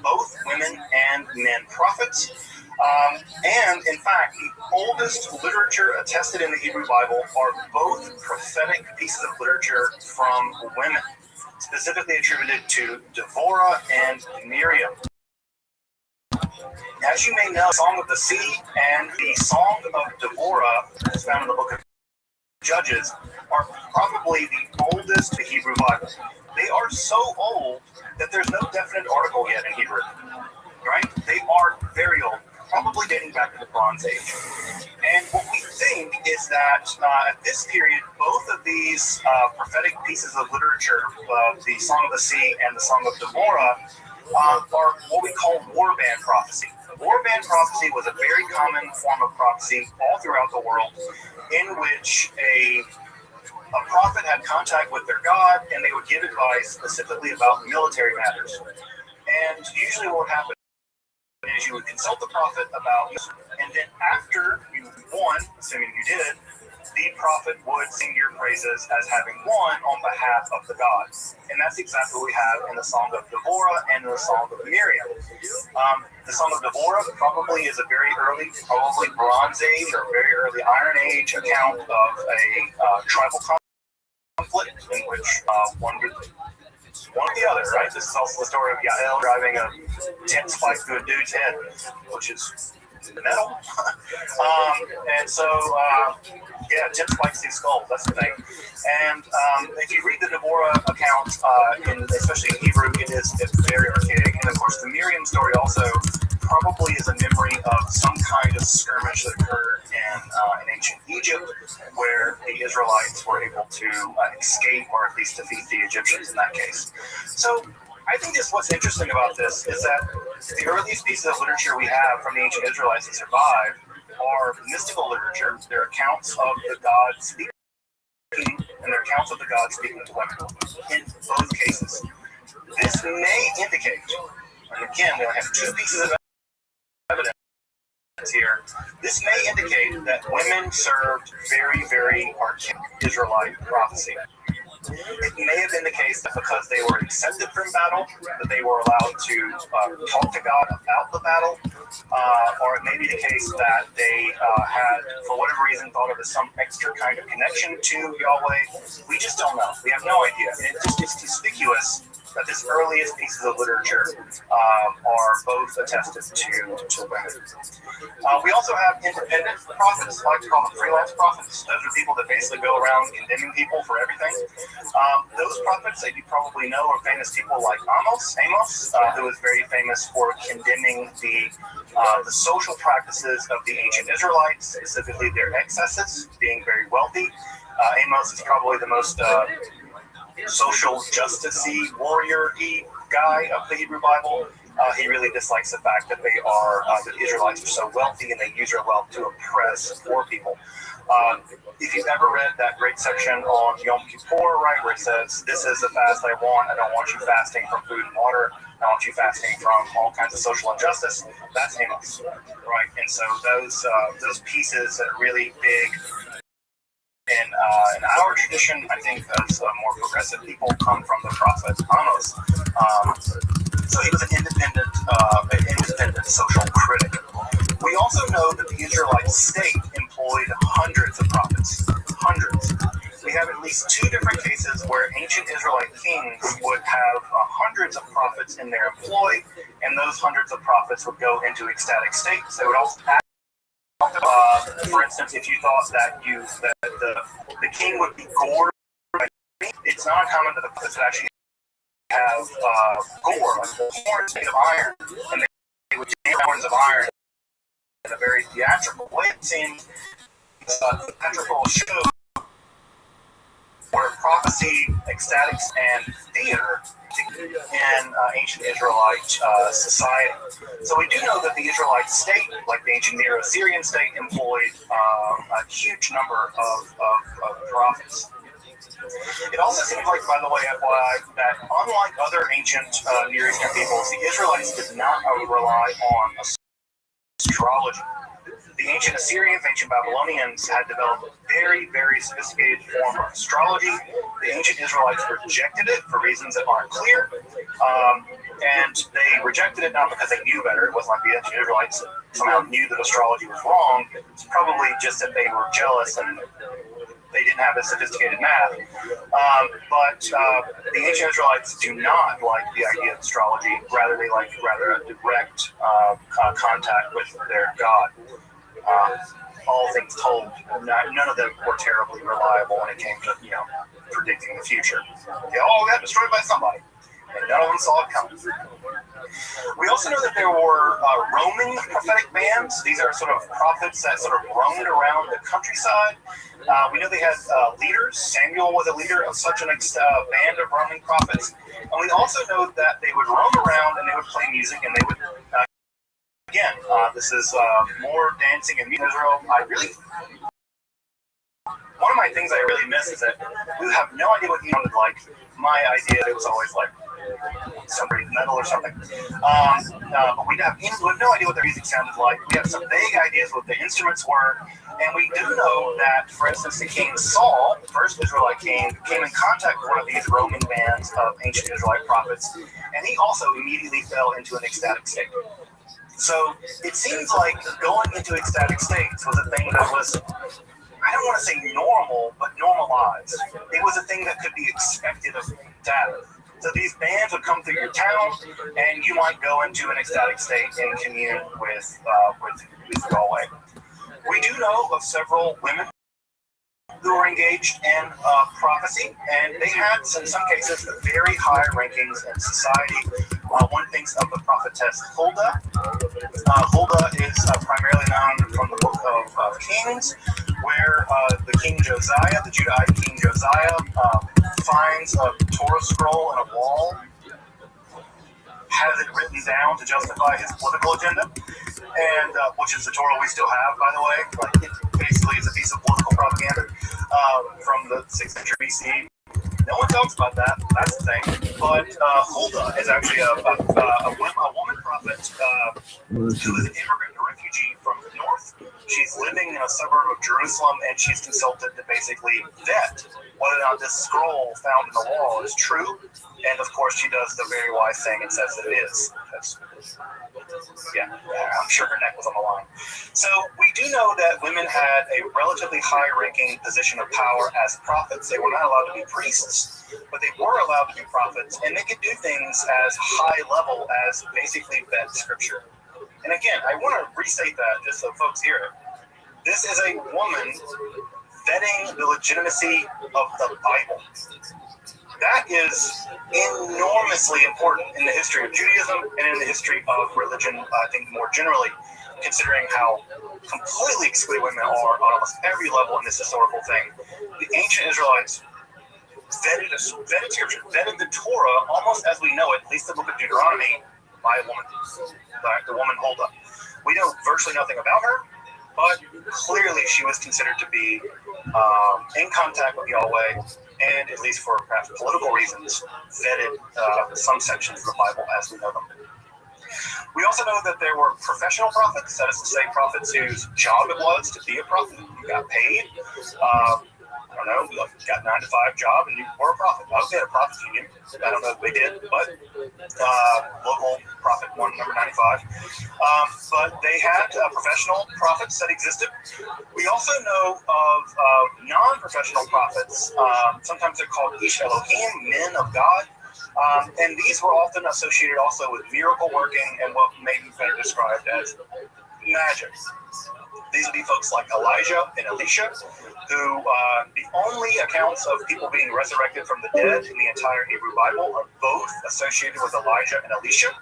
both women and men prophets. And in fact, the oldest literature attested in the Hebrew Bible are both prophetic pieces of literature from women, specifically attributed to Devorah and Miriam. As you may know, the Song of the Sea and the Song of Devorah, as found in the book of Judges, are probably the oldest in the Hebrew Bible. They are so old that there's no definite article yet in Hebrew, right? They are very old, probably dating back to the Bronze Age. And what we think is that at this period, both of these prophetic pieces of literature, the Song of the Sea and the Song of Devorah, are what we call warband prophecy. Warband prophecy was a very common form of prophecy all throughout the world, in which a prophet had contact with their god, and they would give advice specifically about military matters. And usually what would happen is you would consult the prophet about, and then after you won, assuming you did, the prophet would sing your praises as having won on behalf of the gods. And that's exactly what we have in the Song of Devorah and the Song of Miriam. The Song of Devorah probably is a very early, probably Bronze Age or very early Iron Age account of a tribal conflict in which one or the other, right? This is also the story of Yael driving a tent spike through a dude's head, which is metal. And so, tent spikes these skulls, that's the thing. And if you read the Devorah account, especially in Hebrew, it's very archaic. And of course, the Miriam story also probably is a memory of some kind of skirmish that occurred in ancient Egypt, where the Israelites were able to escape or at least defeat the Egyptians in that case. So I think what's interesting about this is that the earliest pieces of literature we have from the ancient Israelites that survived are mystical literature. They're accounts of the gods speaking, and they're accounts of the gods speaking to women. In both cases, this may indicate, and again, we only have two pieces of evidence here. This may indicate that women served very, very archaic Israelite prophecy. It may have been the case that because they were accepted from battle, that they were allowed to talk to God about the battle, or it may be the case that they had, for whatever reason, thought of as some extra kind of connection to Yahweh. We just don't know. We have no idea. And it's conspicuous that his earliest pieces of literature are both attested to women. We also have independent prophets, I like to call them freelance prophets. Those are people that basically go around condemning people for everything. Those prophets that you probably know are famous people like Amos, who is very famous for condemning the social practices of the ancient Israelites, specifically their excesses, being very wealthy. Amos is probably the most social justice-y, warrior-y guy of the Hebrew Bible. He really dislikes the fact that they are the Israelites are so wealthy and they use their wealth to oppress poor people. If you've ever read that great section on Yom Kippur, right, where it says, "This is the fast I want. I don't want you fasting from food and water. I want you fasting from all kinds of social injustice." That's Amos, right? And so those pieces that are really big in our tradition, I think, as more progressive people, come from the prophet Amos. So he was an independent social critic. We also know that the Israelite state employed hundreds of prophets. Hundreds. We have at least two different cases where ancient Israelite kings would have hundreds of prophets in their employ, and those hundreds of prophets would go into ecstatic states. They would also act. For instance, if you thought that the king would be gored by meat, it's not uncommon that the prophets would actually have gore, like horns made of iron, and they would take horns of iron in a very theatrical way. It seems theatrical show where prophecy, ecstatics, and theater in ancient Israelite society. So we do know that the Israelite state, like the ancient Near Assyrian state, employed a huge number of prophets. It also seems like, by the way, FYI, that unlike other ancient Near Eastern peoples, the Israelites did not rely on astrology. The ancient Assyrians, ancient Babylonians had developed a very, very sophisticated form of astrology. The ancient Israelites rejected it for reasons that aren't clear. And they rejected it not because they knew better. It wasn't like the ancient Israelites somehow knew that astrology was wrong. It's probably just that they were jealous and they didn't have a sophisticated math. But the ancient Israelites do not like the idea of astrology. Rather, they like a direct contact with their God. All things told, none of them were terribly reliable when it came to, predicting the future. They all got destroyed by somebody, and none of them saw it coming. We also know that there were roaming prophetic bands. These are sort of prophets that sort of roamed around the countryside. We know they had leaders. Samuel was a leader of such a band of roaming prophets. And we also know that they would roam around and they would play music and they would again, this is more dancing in Israel. One of my things I really miss is that we have no idea what he sounded like. My idea, it was always like somebody metal or something. But we have no idea what their music sounded like. We have some vague ideas what the instruments were. And we do know that, for instance, the king Saul, the first Israelite king, came in contact with one of these roaming bands of ancient Israelite prophets. And he also immediately fell into an ecstatic state. So it seems like going into ecstatic states was a thing that was, I don't want to say normal, but normalized. It was a thing that could be expected of data. So these bands would come through your town, and you might go into an ecstatic state and commune with Yahweh. We do know of several women who were engaged in prophecy, and they had, in some cases, very high rankings in society. One thinks of the prophetess Huldah. Huldah is primarily known from the book of Kings, where the King Josiah, the Judahite King Josiah, finds a Torah scroll in a wall, has it written down to justify his political agenda, and which is the Torah we still have, by the way. Like, it basically is a piece of political propaganda from the 6th century BC. No one talks about that. That's the thing. But Huldah is actually a woman prophet who is an immigrant, a refugee from north. She's living in a suburb of Jerusalem, and she's consulted to basically vet whether or not this scroll found in the wall is true. And of course, she does the very wise thing and says that it is. I'm sure her neck was on the line. So we do know that women had a relatively high-ranking position of power as prophets. They were not allowed to be priests, but they were allowed to be prophets, and they could do things as high level as basically vet scripture. And again, I want to restate that just so folks hear it. This is a woman vetting the legitimacy of the Bible. That is enormously important in the history of Judaism and in the history of religion, I think more generally, considering how completely excluded women are on almost every level in this historical thing. The ancient Israelites vetted scripture, vetted the Torah almost as we know it, at least the book of Deuteronomy, by a woman. The woman Huldah. We know virtually nothing about her, but clearly she was considered to be in contact with Yahweh, and at least for perhaps political reasons, vetted some sections of the Bible as we know them. We also know that there were professional prophets, that is to say, prophets whose job it was to be a prophet. You got paid. I don't know, you got a 9-to-5 job and you were a prophet. I was at a prophet union. I don't know if they did, but local prophet one, number 95. But they had professional prophets that existed. We also know of non-professional prophets. Sometimes they're called Ish Elohim, men of God. And these were often associated also with miracle working and what may be better described as magic. These would be folks like Elijah and Elisha, who the only accounts of people being resurrected from the dead in the entire Hebrew Bible are both associated with Elijah and Elisha.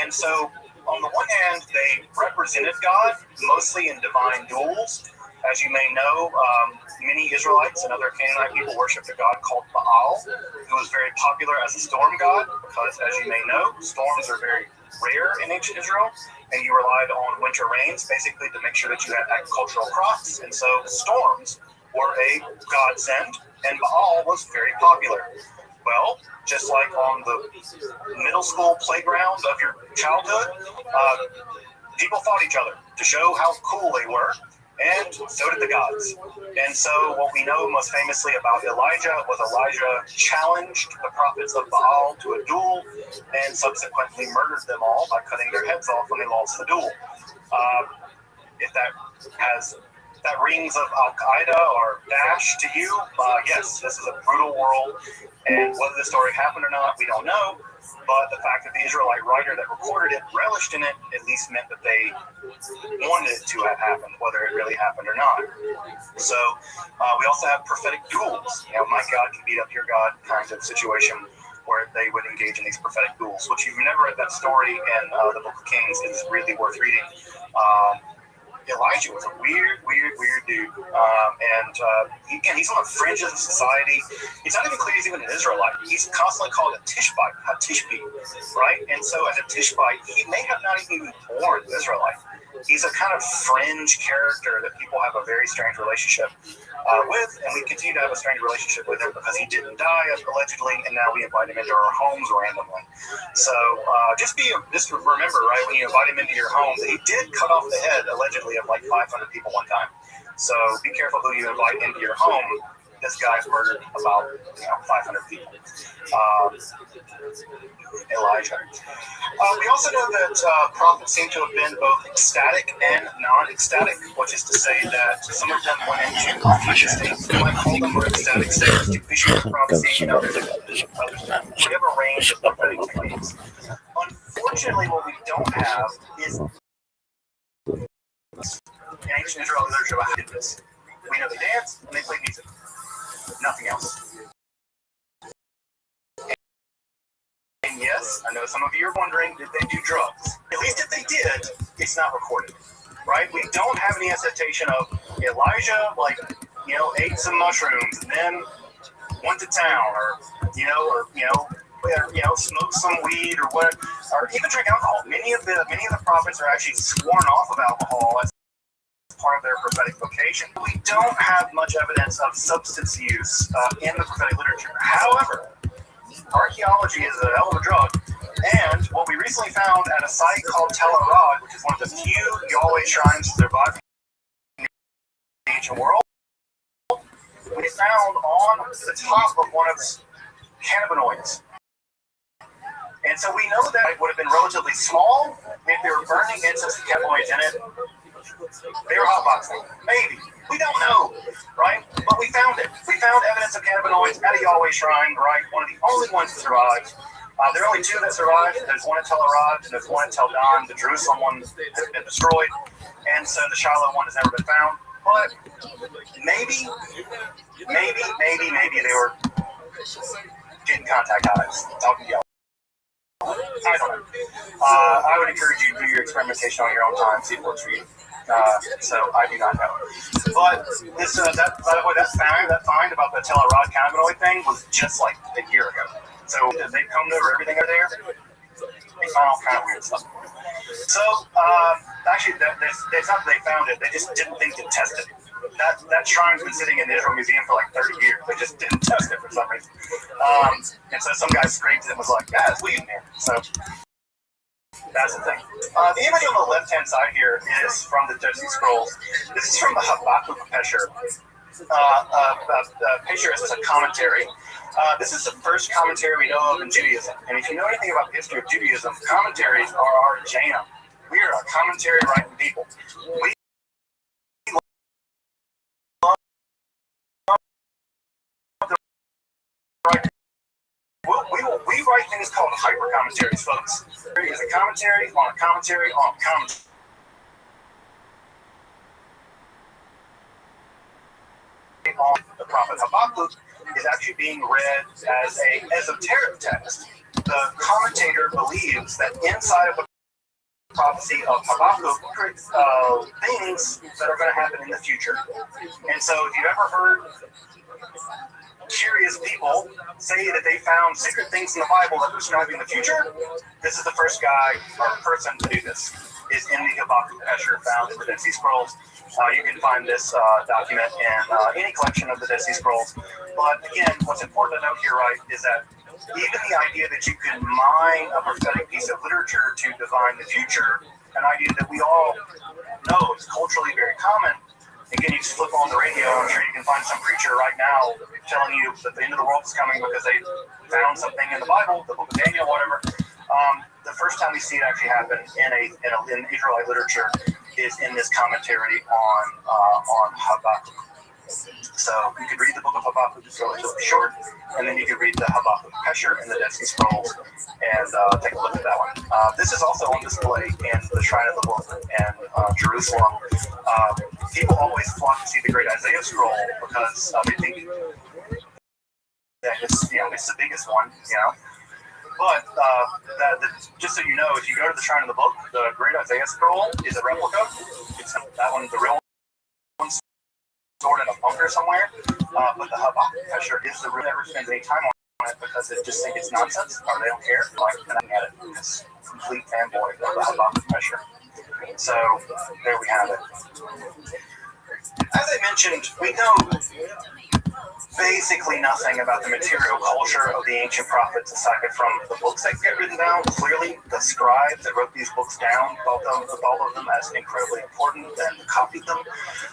And so, on the one hand, they represented God, mostly in divine duels. As you may know, many Israelites and other Canaanite people worshipped a god called Baal, who was very popular as a storm god, because as you may know, storms are very rare in ancient Israel, and you relied on winter rains basically to make sure that you had agricultural crops. And so storms were a godsend, and Baal was very popular. Well, just like on the middle school playground of your childhood, people fought each other to show how cool they were, and so did the gods. And so what we know most famously about Elijah was Elijah challenged the prophets of Baal to a duel and subsequently murdered them all by cutting their heads off when they lost the duel. If that rings of Al-Qaeda or Daesh to you, yes, this is a brutal world, and whether the story happened or not, we don't know, but the fact that the Israelite writer that recorded it relished in it at least meant that they wanted it to have happened, whether it really happened or not. So we also have prophetic duels. You know, my God can beat up your God kind of situation where they would engage in these prophetic duels, which you've never read that story in the Book of Kings. It's really worth reading. Elijah was a weird dude. He's on the fringes of society. It's not even clear he's even an Israelite. He's constantly called a Tishbite, right? And so as a Tishbite, he may have not even been born an Israelite. He's a kind of fringe character that people have a very strange relationship with, and we continue to have a strange relationship with him because he didn't die, allegedly, and now we invite him into our homes randomly. So just remember, right, when you invite him into your home, that he did cut off the head, allegedly, of like 500 people one time. So be careful who you invite into your home. This guy's murdered about 500 people. Elijah. We also know that prophets seem to have been both ecstatic and non-ecstatic, which is to say that some of them went into prophetic states. We might call them ecstatic states, to issue prophecy, and others we have a range of prophetic techniques. Unfortunately, what we don't have is in ancient Israel literature about how they did this. We know they danced and they played music. Nothing else. And yes, I know some of you are wondering, did they do drugs? At least if they did, it's not recorded, right? We don't have any attestation of Elijah, ate some mushrooms and then went to town, or smoked some weed or what, or even drink alcohol. Many of the prophets are actually sworn off of alcohol as part of their prophetic vocation. We don't have much evidence of substance use in the prophetic literature. However, archaeology is a hell of a drug, And what we recently found at a site called Tel Arad, which is one of the few Yahweh shrines to survive in the ancient world, we found on the top of one of its cannabinoids. And so we know that it would have been relatively small if they were burning incense and cannabinoids in it. They were hotboxing. Maybe. We don't know, right? But we found it. We found evidence of cannabinoids at a Yahweh shrine, right? One of the only ones that survived. There are only two that survived. There's one at Tel Arad and there's one at Tel Dan. The Jerusalem one has been destroyed. And so the Shiloh one has never been found. But maybe they were getting contact highs, talking to Yahweh. I don't know. I would encourage you to do your experimentation on your own time, see if it works for you. So I do not know. But this, that, by the way, that find about the Tel Arad cannabinoid thing was just like a year ago. So they combed over everything over there. They found all kind of weird stuff. So actually, it's not that they found it. They just didn't think to test it. That shrine's been sitting in the Israel Museum for like 30 years. They just didn't test it for some reason. And so some guy scraped it and was like, "Yeah, it's weed in here." So that's the thing. The image on the left-hand side here is from the Dead Sea Scrolls. This is from the Habakkuk Pesher. Pesher is a commentary. This is the first commentary we know of in Judaism. And if you know anything about the history of Judaism, commentaries are our jam. We are a commentary writing people. We write things called hyper commentaries, folks. It's a commentary on a commentary on a commentary. On the prophet Habakkuk is actually being read as a esoteric text. The commentator believes that inside of the prophecy of Habakkuk things that are going to happen in the future. And so if you've ever heard curious people say that they found secret things in the Bible that are describing the future, this is the first guy or person to do this, is in the Habakkuk Pesher found in the Dead Sea Scrolls. You can find this document in any collection of the Dead Sea Scrolls. But again, what's important to note here, right, is that even the idea that you can mine a prophetic piece of literature to divine the future, an idea that we all know is culturally very common. Again, you just flip on the radio, I'm sure you can find some preacher right now telling you that the end of the world is coming because they found something in the Bible, the book of Daniel, whatever. The first time we see it actually happen in Israelite literature is in this commentary on Habakkuk. So you could read the book of Habakkuk, it's relatively short, and then you could read the Habakkuk Pesher in the Dead Sea Scrolls and take a look at that one. This is also on display in the Shrine of the Book in Jerusalem. People always flock to see the Great Isaiah Scroll because they think that it's the biggest one, But just so you know, if you go to the Shrine of the Book, the Great Isaiah Scroll is a replica. It's that one, the real one, stored in a bunker somewhere. But the Habakkuk Pesher is the real. Never spends any time on it because they just think it's nonsense or they don't care. Like, and I get it. It's complete fanboy of the Habakkuk Pesher. So there we have it. As I mentioned, we know basically nothing about the material culture of the ancient prophets aside from the books that get written down. Clearly, the scribes that wrote these books down thought of them as incredibly important and copied them.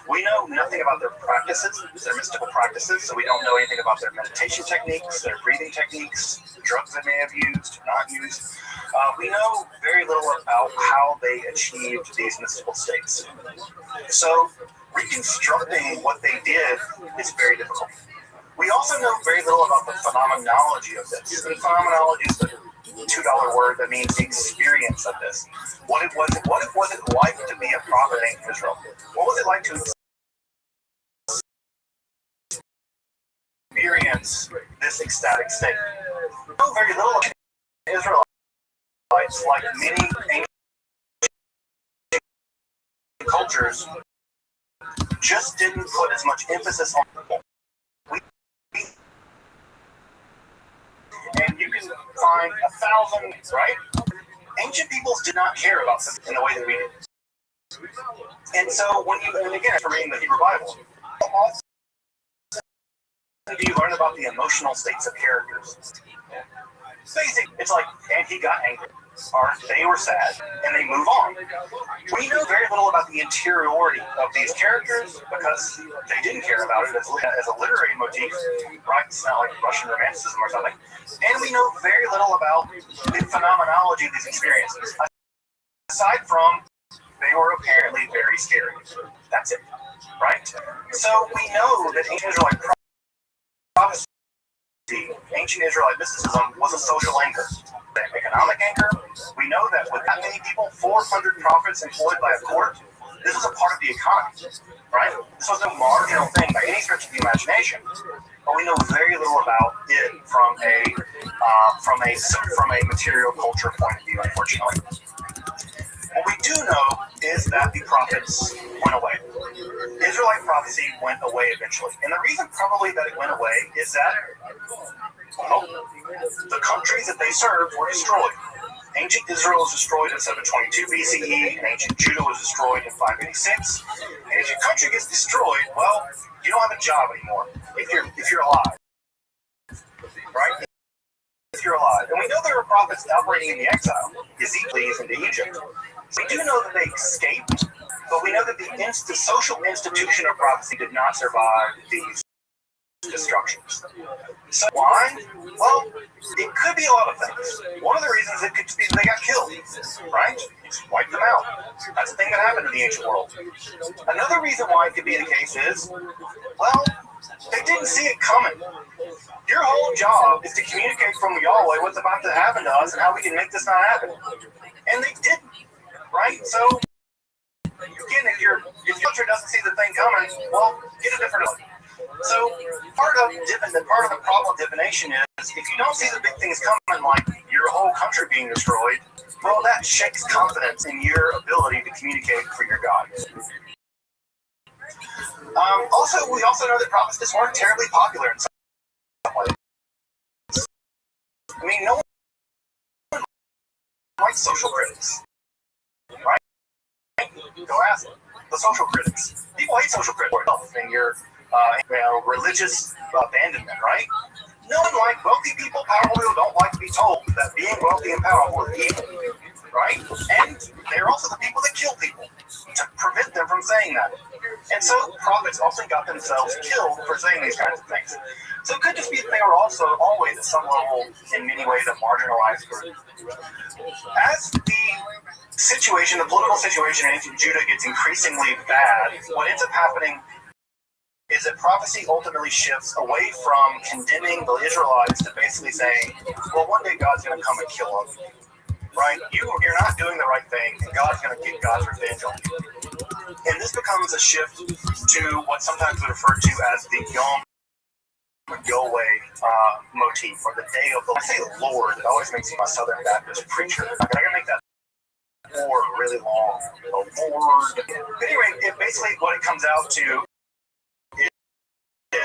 We know nothing about their practices, their mystical practices, so we don't know anything about their meditation techniques, their breathing techniques, drugs they may have used, not used. We know very little about how they achieved these mystical states. So reconstructing what they did is very difficult. We also know very little about the phenomenology of this. And phenomenology is the $2 word that means the experience of this. What was it like to be a prophet in Israel? What was it like to experience this ecstatic state? We know very little about Israelites, like many ancient cultures, just didn't put as much emphasis on people. And you can find 1,000, right? Ancient peoples did not care about this in the way that we did. And so and again, for reading the Hebrew Bible, how often do you learn about the emotional states of characters? Basic. It's like, and he got angry, or they were sad, and they move on. We know very little about the interiority of these characters because they didn't care about it as a literary motif, right? It's not like Russian romanticism or something. And we know very little about the phenomenology of these experiences. Aside from, they were apparently very scary. That's it, right? So we know that ancient Israelite prophecy, ancient Israelite mysticism was a social anchor, an economic anchor. We know that with that many people, 400 prophets employed by a court, this was a part of the economy, right? This was no marginal thing by any stretch of the imagination. But we know very little about it from a material culture point of view, unfortunately. What we do know is that the prophets went away. Israelite prophecy went away eventually. And the reason probably that it went away is that, well, the countries that they served were destroyed. Ancient Israel was destroyed in 722 BCE, and ancient Judah was destroyed in 586. And if your country gets destroyed, well, you don't have a job anymore if you're alive, right? If you're alive. And we know there were prophets operating in the exile. Ezekiel into Egypt. We do know that they escaped, but we know that the social institution of prophecy did not survive these destructions. So why? Well, it could be a lot of things. One of the reasons it could be they got killed, right? Just wipe them out. That's the thing that happened in the ancient world. Another reason why it could be the case is, well, they didn't see it coming. Your whole job is to communicate from Yahweh what's about to happen to us and how we can make this not happen. And they didn't, right? So, again, if your culture doesn't see the thing coming, well, get a different one. So part of the problem of divination is if you don't see the big things coming, like your whole country being destroyed, well, that shakes confidence in your ability to communicate for your God. We also know that prophecies weren't terribly popular in some ways. I mean, no one likes social critics, right? Go ask the social critics. People hate social critics and your religious abandonment, right? No one like wealthy people, powerful people don't like to be told that being wealthy and powerful is evil, right? And they're also the people that kill people to prevent them from saying that. And so prophets often got themselves killed for saying these kinds of things. So it could just be that they were also always at some level, in many ways, a marginalized group. As the political situation in ancient Judah gets increasingly bad, what ends up happening is that prophecy ultimately shifts away from condemning the Israelites to basically saying, well, one day God's going to come and kill them, right? You're not doing the right thing, and God's going to get God's revenge on you. And this becomes a shift to what sometimes is referred to as the Yom Yahweh motif, or the day of the Lord. I say Lord, it always makes me a Southern Baptist preacher. I'm going to make that word really long. The Lord. But anyway, basically what it comes out to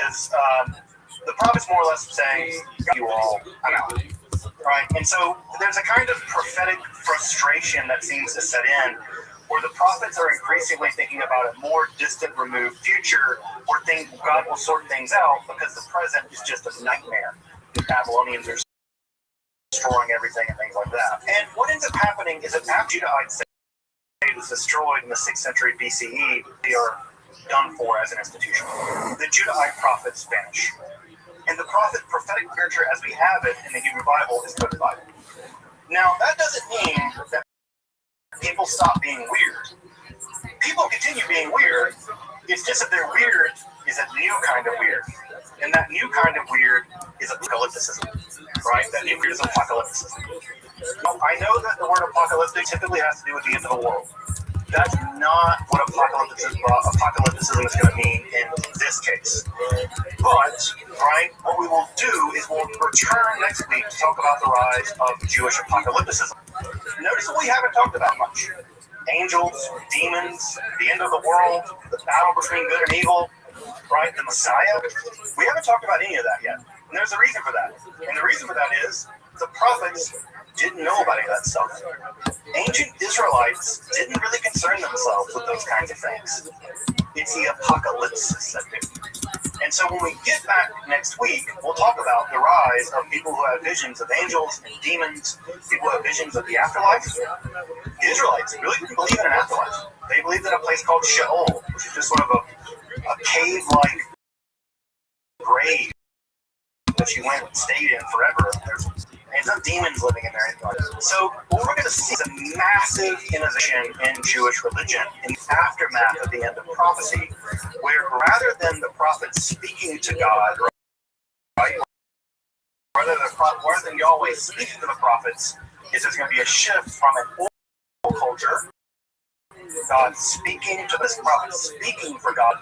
is the prophet's more or less saying, you all, I'm out. Right? And so there's a kind of prophetic frustration that seems to set in where the prophets are increasingly thinking about a more distant, removed future where God will sort things out because the present is just a nightmare. The Babylonians are destroying everything and things like that. And what ends up happening is that after Judahite state was destroyed in the 6th century BCE, they are done for as an institution. The Judahite prophets vanish. And the prophetic literature as we have it in the Hebrew Bible is codified. Now, that doesn't mean that people stop being weird. People continue being weird. It's just that their weird is a new kind of weird. And that new kind of weird is apocalypticism, right? That new weird is apocalypticism. Now, I know that the word apocalyptic typically has to do with the end of the world. That's not what apocalypticism is going to mean in this case. But, right, what we will do is we'll return next week to talk about the rise of Jewish apocalypticism. Notice that we haven't talked about much. Angels, demons, the end of the world, the battle between good and evil, right, the Messiah. We haven't talked about any of that yet. And there's a reason for that. And the reason for that is the prophets didn't know about any of that stuff. Ancient Israelites didn't really concern themselves with those kinds of things. It's the apocalypse that did. And so when we get back next week, we'll talk about the rise of people who have visions of angels and demons, people who have visions of the afterlife. The Israelites really didn't believe in an afterlife. They believed in a place called Sheol, which is just sort of a cave-like grave that you went and stayed in forever. There's no demons living in there. So what we're going to see is a massive innovation in Jewish religion in the aftermath of the end of prophecy, where rather than the prophets speaking to God, right, rather than Yahweh speaking to the prophets, is there's going to be a shift from an oral culture, God speaking to this prophet, speaking for God,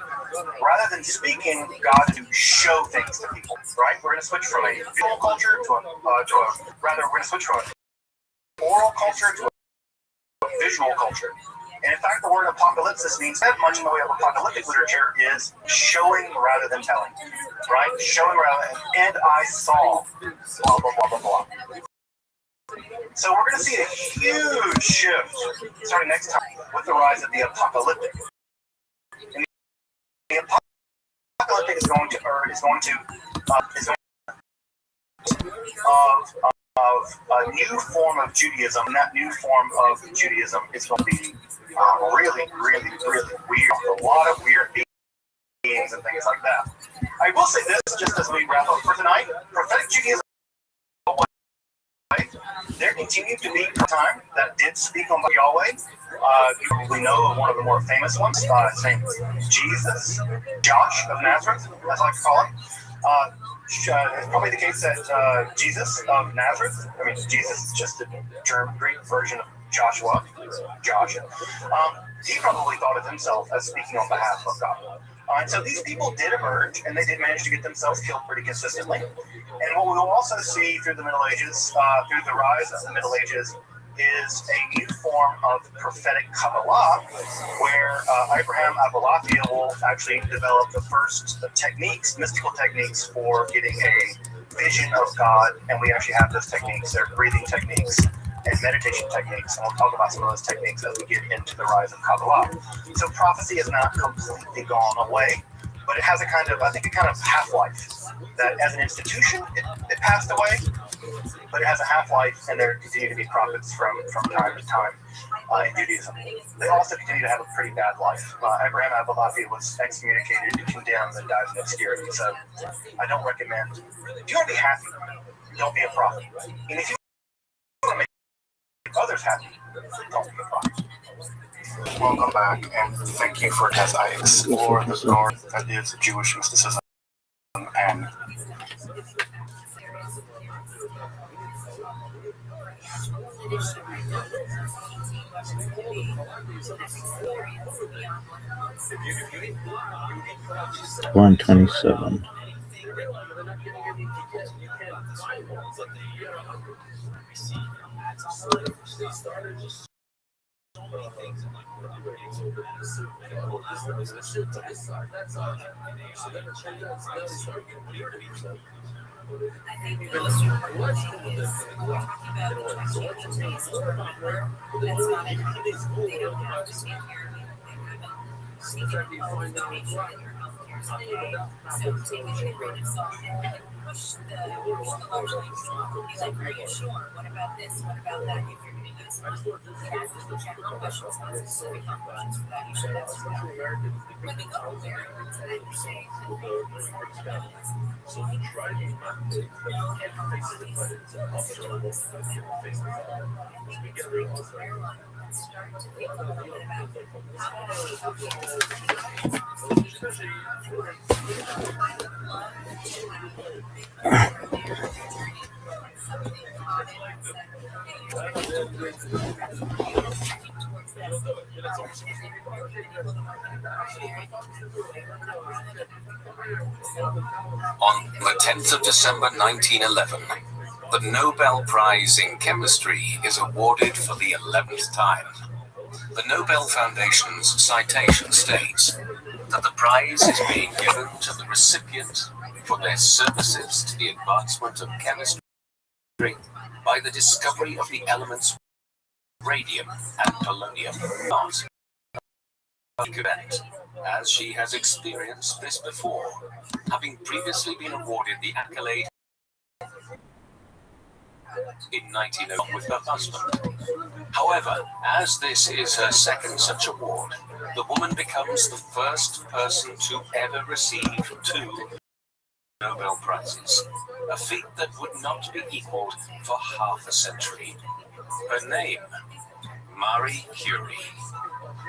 rather than speaking God to show things to people, right? We're going to switch from a visual culture we're going to switch from an oral culture to a visual culture. And in fact, the word apocalypsis means that much in the way of apocalyptic literature is showing rather than telling, right? Showing rather than, and I saw, blah, blah, blah, blah, blah. So we're going to see a huge shift starting next time with the rise of the apocalyptic. And the apocalyptic is going to of a new form of Judaism, and that new form of Judaism is going to be really, really, really weird. A lot of weird beings and things like that. I will say this just as we wrap up for tonight: prophetic Judaism. There continued to be a time that did speak on Yahweh. You probably know of one of the more famous ones. His name is Jesus, Josh of Nazareth, as I like to call him. It's probably the case that Jesus of Nazareth, Jesus is just a Greek version of Joshua, Josh. He probably thought of himself as speaking on behalf of God. And so these people did emerge, and they did manage to get themselves killed pretty consistently. And what we will also see through the Middle Ages, through the rise of the Middle Ages, is a new form of prophetic Kabbalah, where Abraham Abulafia will actually develop the first techniques, mystical techniques, for getting a vision of God. And we actually have those techniques. They're breathing techniques and meditation techniques, and we'll talk about some of those techniques as we get into the rise of Kabbalah. So prophecy has not completely gone away, but it has a kind of half-life. That as an institution, it passed away, but it has a half-life, and there continue to be prophets from time to time in Judaism. They also continue to have a pretty bad life. Abraham Abulafia was excommunicated, condemned, and died in obscurity. So I don't recommend. If you want to be happy, don't be a prophet. And if you want to make others happy, don't be a prophet. Welcome back, and thank you for as I explore the story that is Jewish mysticism and One 27. On the 10th of December 1911, the Nobel Prize in Chemistry is awarded for the 11th time. The Nobel Foundation's citation states that the prize is being given to the recipient for their services to the advancement of chemistry by the discovery of the elements radium and polonium. event, as she has experienced this before, having previously been awarded the accolade in 1901 with her husband. However, as this is her second such award, the woman becomes the first person to ever receive 2 Nobel Prizes, a feat that would not be equaled for half a century. Her name, Marie Curie,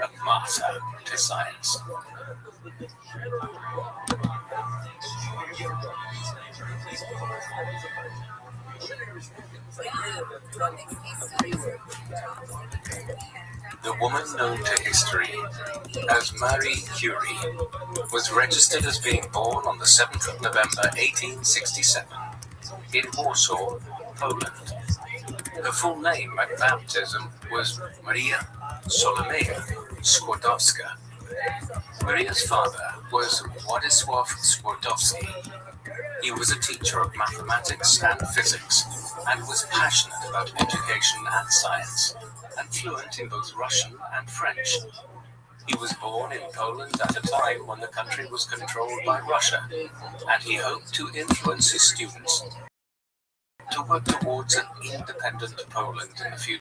a martyr to science. The woman known to history as Marie Curie was registered as being born on the 7th of November 1867 in Warsaw, Poland. Her full name at baptism was Maria Solomea Skłodowska. Maria's father was Władysław Skłodowski. He was a teacher of mathematics and physics and was passionate about education and science, and fluent in both Russian and French. He was born in Poland at a time when the country was controlled by Russia, and he hoped to influence his students to work towards an independent Poland in the future.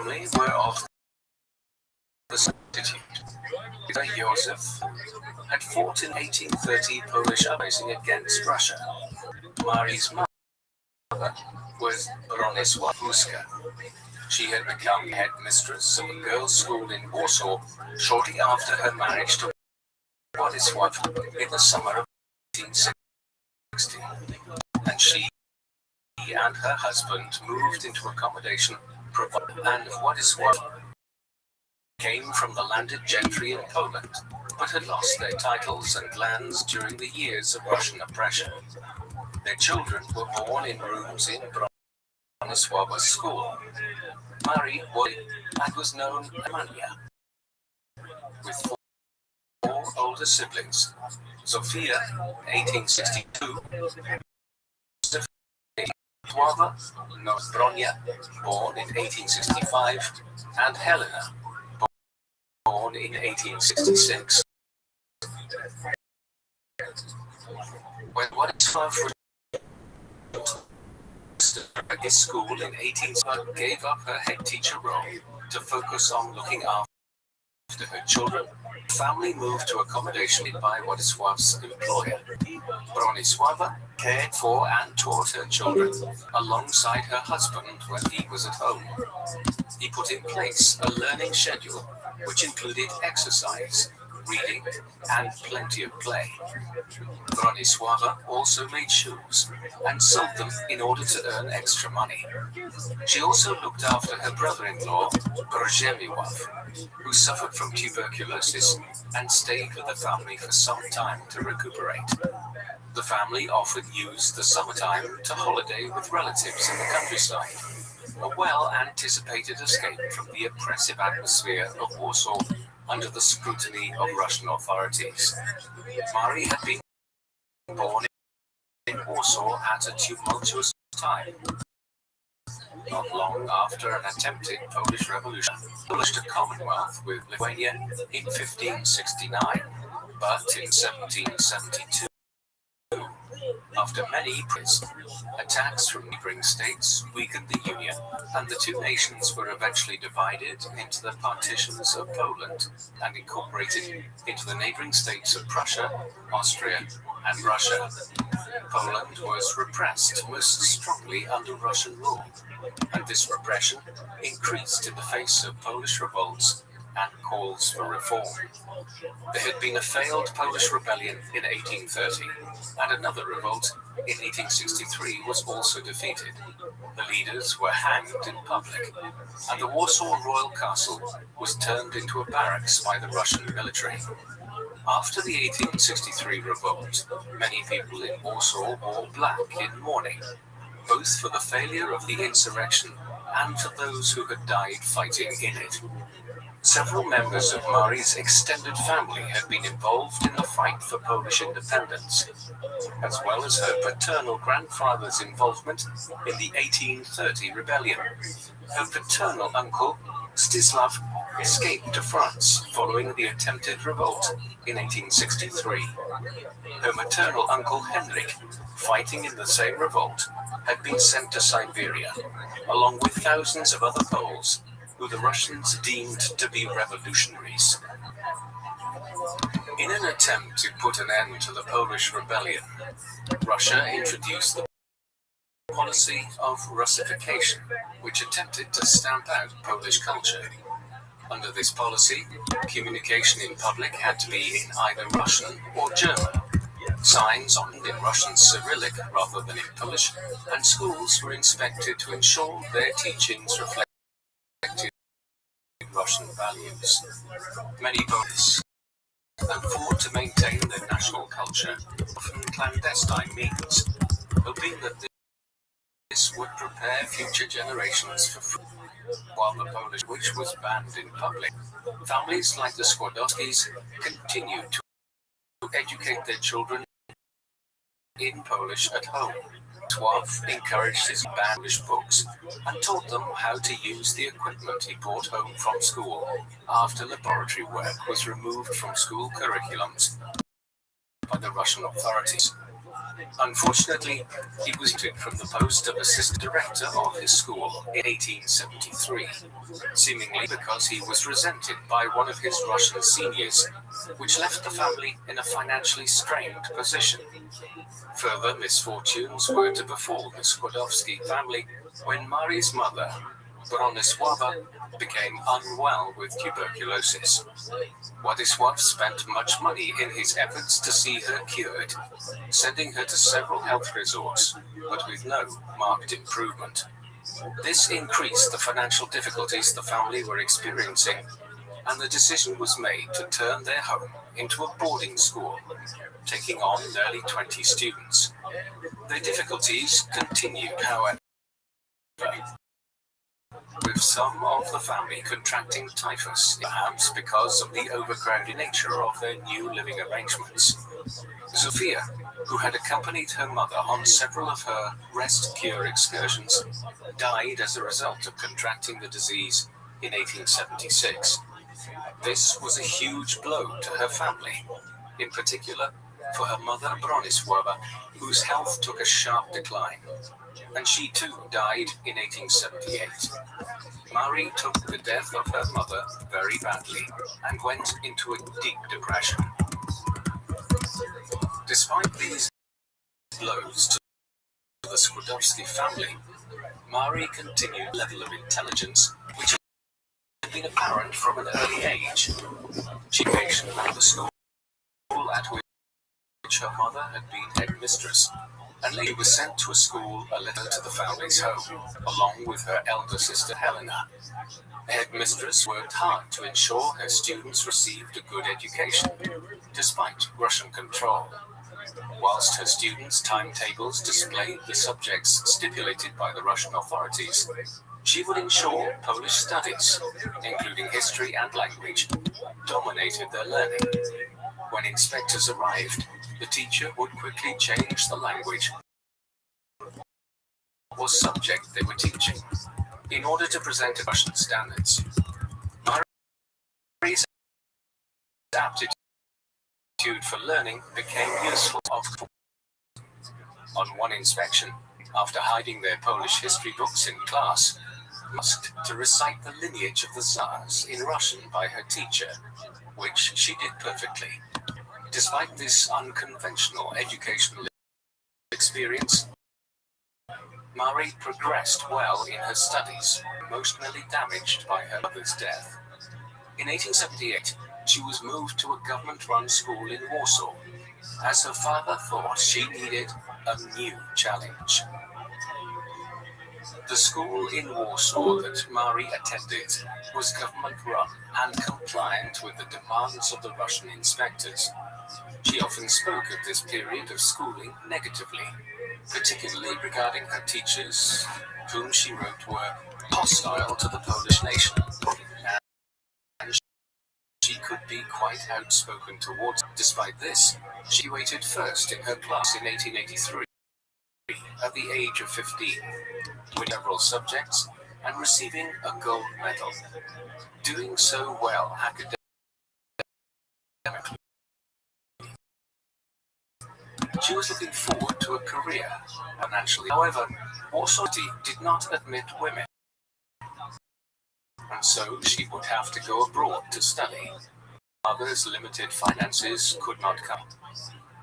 His family were of the attitude. Joseph had fought in 1830 Polish uprising against Russia. Marie's mother was Bronisław. She had become headmistress of a girls' school in Warsaw shortly after her marriage to Władysław in the summer of 1860. And she and her husband moved into accommodation provided, and Władysław came from the landed gentry in Poland, but had lost their titles and lands during the years of Russian oppression. Their children were born in rooms in Bronisław's school. Marie was known as Mania, with 4 older siblings: Zofia, 1862, Sławomir, Bronia, born in 1865, and Helena, born in 1866. When Władysław at his school in 1870, gave up her head teacher role to focus on looking after her children, the family moved to accommodation by Władysław's employer. Bronisława cared for and taught her children alongside her husband when he was at home. He put in place a learning schedule which included exercise, reading, and plenty of play. Bronisława also made shoes and sold them in order to earn extra money. She also looked after her brother-in-law, Przemysław, who suffered from tuberculosis and stayed with the family for some time to recuperate. The family often used the summertime to holiday with relatives in the countryside, a well-anticipated escape from the oppressive atmosphere of Warsaw under the scrutiny of Russian authorities. Marie had been born in Warsaw at a tumultuous time. Not long after an attempted Polish Revolution, established a commonwealth with Lithuania in 1569, but in 1772, after many attacks from neighboring states weakened the union, and the two nations were eventually divided into the partitions of Poland and incorporated into the neighboring states of Prussia, Austria, and Russia. Poland was repressed most strongly under Russian rule, and this repression increased in the face of Polish revolts and calls for reform. There had been a failed Polish rebellion in 1830, and another revolt in 1863 was also defeated. The leaders were hanged in public, and the Warsaw Royal Castle was turned into a barracks by the Russian military. After the 1863 revolt, many people in Warsaw wore black in mourning, both for the failure of the insurrection and for those who had died fighting in it. Several members of Marie's extended family had been involved in the fight for Polish independence, as well as her paternal grandfather's involvement in the 1830 rebellion. Her paternal uncle, Zdzisław escaped to France following the attempted revolt in 1863. Her maternal uncle Henrik, fighting in the same revolt, had been sent to Siberia, along with thousands of other Poles who the Russians deemed to be revolutionaries. In an attempt to put an end to the Polish rebellion, Russia introduced the policy of Russification, which attempted to stamp out Polish culture. Under this policy, communication in public had to be in either Russian or German. Signs on in Russian Cyrillic rather than in Polish, and schools were inspected to ensure their teachings reflected Russian values. Many Poles fought to maintain their national culture, often clandestine means, hoping that this would prepare future generations for freedom. While the Polish, which was banned in public, families like the Skłodowskis continued to educate their children in Polish at home. Twelve encouraged his banned Polish books and taught them how to use the equipment he brought home from school after laboratory work was removed from school curriculums by the Russian authorities. Unfortunately, he was taken from the post of assistant director of his school in 1873, seemingly because he was resented by one of his Russian seniors, which left the family in a financially strained position. Further misfortunes were to befall the Skłodowski family when Mari's mother, Bronisława, became unwell with tuberculosis. Władysław spent much money in his efforts to see her cured, sending her to several health resorts, but with no marked improvement. This increased the financial difficulties the family were experiencing, and the decision was made to turn their home into a boarding school, taking on nearly 20 students. Their difficulties continued, however, with some of the family contracting typhus, perhaps because of the overcrowded nature of their new living arrangements. Zofia, who had accompanied her mother on several of her rest cure excursions, died as a result of contracting the disease in 1876. This was a huge blow to her family, in particular for her mother Bronisława, whose health took a sharp decline, and she too died in 1878. Mari took the death of her mother very badly and went into a deep depression. Despite these blows to the Skłodowski family, Mari continued a level of intelligence which had been apparent from an early age. She patiently at the school at which her mother had been headmistress, and later was sent to a school a little to the family's home, along with her elder sister Helena. The headmistress worked hard to ensure her students received a good education, despite Russian control. Whilst her students' timetables displayed the subjects stipulated by the Russian authorities, she would ensure Polish studies, including history and language, dominated their learning. When inspectors arrived, the teacher would quickly change the language or subject they were teaching in order to present Russian standards. Mari's aptitude for learning became useful. On one inspection, after hiding their Polish history books in class, asked to recite the lineage of the Tsars in Russian by her teacher, which she did perfectly. Despite this unconventional educational experience, Mari progressed well in her studies, emotionally damaged by her mother's death. In 1878, she was moved to a government-run school in Warsaw, as her father thought she needed a new challenge. The school in Warsaw that Mari attended was government-run and compliant with the demands of the Russian inspectors. She often spoke of this period of schooling negatively, particularly regarding her teachers, whom she wrote were hostile to the Polish nation, and she could be quite outspoken towards. Despite this, she waited first in her class in 1883, at the age of 15, with several subjects, and receiving a gold medal. Doing so well academically, she was looking forward to a career financially. However, Warsaw did not admit women, and so she would have to go abroad to study. Father's limited finances could not come.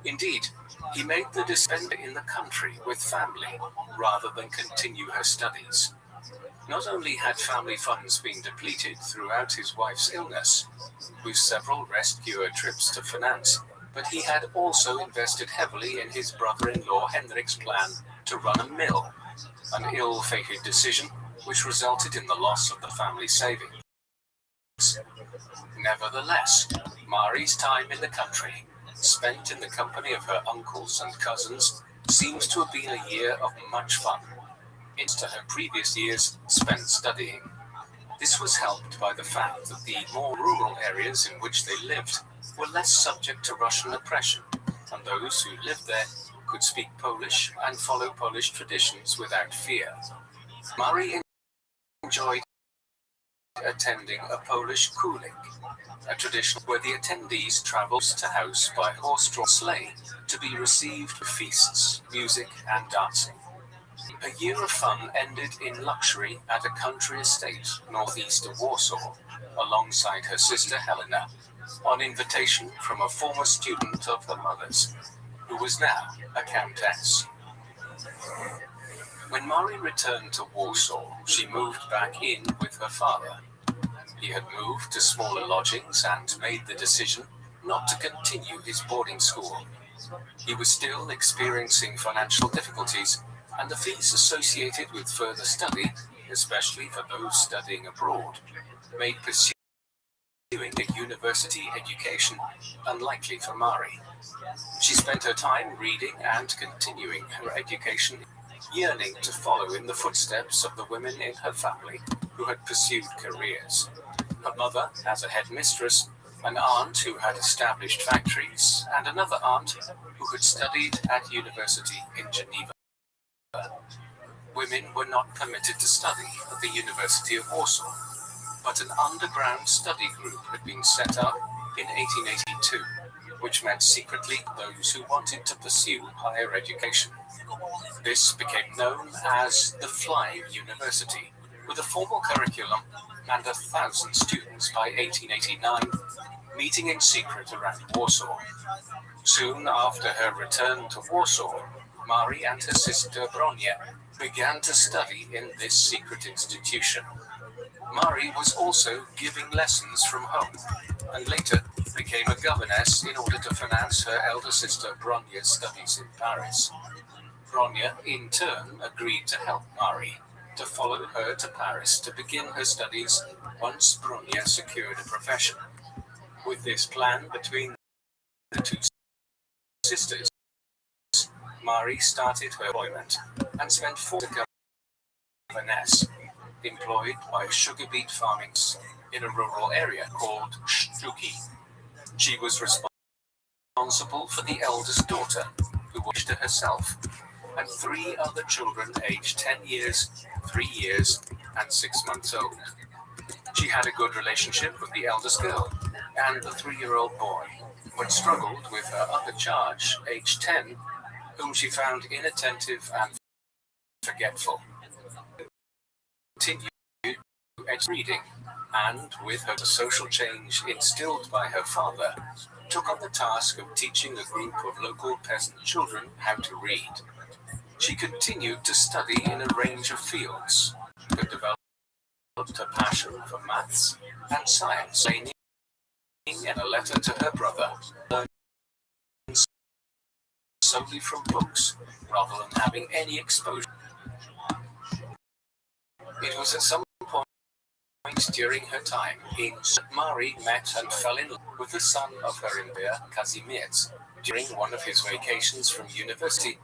Indeed, he made the decision in the country with family rather than continue her studies. Not only had family funds been depleted throughout his wife's illness, with several rescue trips to finance, but he had also invested heavily in his brother-in-law Henrik's plan to run a mill, an ill-fated decision which resulted in the loss of the family savings. Nevertheless, Mari's time in the country, spent in the company of her uncles and cousins, seems to have been a year of much fun, into her previous years spent studying. This was helped by the fact that the more rural areas in which they lived were less subject to Russian oppression, and those who lived there could speak Polish and follow Polish traditions without fear. Mari enjoyed attending a Polish kulik, a tradition where the attendees travelled to house by horse-drawn sleigh to be received for feasts, music and dancing. A year of fun ended in luxury at a country estate northeast of Warsaw, alongside her sister Helena, on invitation from a former student of her mother's, who was now a countess. When Mari returned to Warsaw, she moved back in with her father. He had moved to smaller lodgings and made the decision not to continue his boarding school. He was still experiencing financial difficulties, and the fees associated with further study, especially for those studying abroad, made pursuing a university education unlikely for Mari. She spent her time reading and continuing her education, yearning to follow in the footsteps of the women in her family who had pursued careers. Her mother as a headmistress, an aunt who had established factories, and another aunt who had studied at university in Geneva. Women were not permitted to study at the University of Warsaw, but an underground study group had been set up in 1882, which met secretly those who wanted to pursue higher education. This became known as the Flying University, with a formal curriculum and 1,000 students by 1889, meeting in secret around Warsaw. Soon after her return to Warsaw, Mari and her sister Bronia began to study in this secret institution. Mari was also giving lessons from home, and later became a governess in order to finance her elder sister Bronia's studies in Paris. Bronia, in turn, agreed to help Mari, to follow her to Paris to begin her studies once Bronia secured a profession. With this plan between the two sisters, Mari started her employment and spent 4 years as a governess, employed by sugar beet farming in a rural area called Sztuki. She was responsible for the eldest daughter, who was to herself, and 3 other children aged 10 years, 3 years, and 6 months old. She had a good relationship with the eldest girl and the 3-year-old boy, but struggled with her other charge, aged 10, whom she found inattentive and forgetful. Continued reading, and with her social change instilled by her father, took on the task of teaching a group of local peasant children how to read. She continued to study in a range of fields, but developed a passion for maths and science, saying in a letter to her brother, learning solely from books, rather than having any exposure. It was at some point during her time in Mari met and fell in love with the son of her employer, Kazimierz, during one of his vacations from university,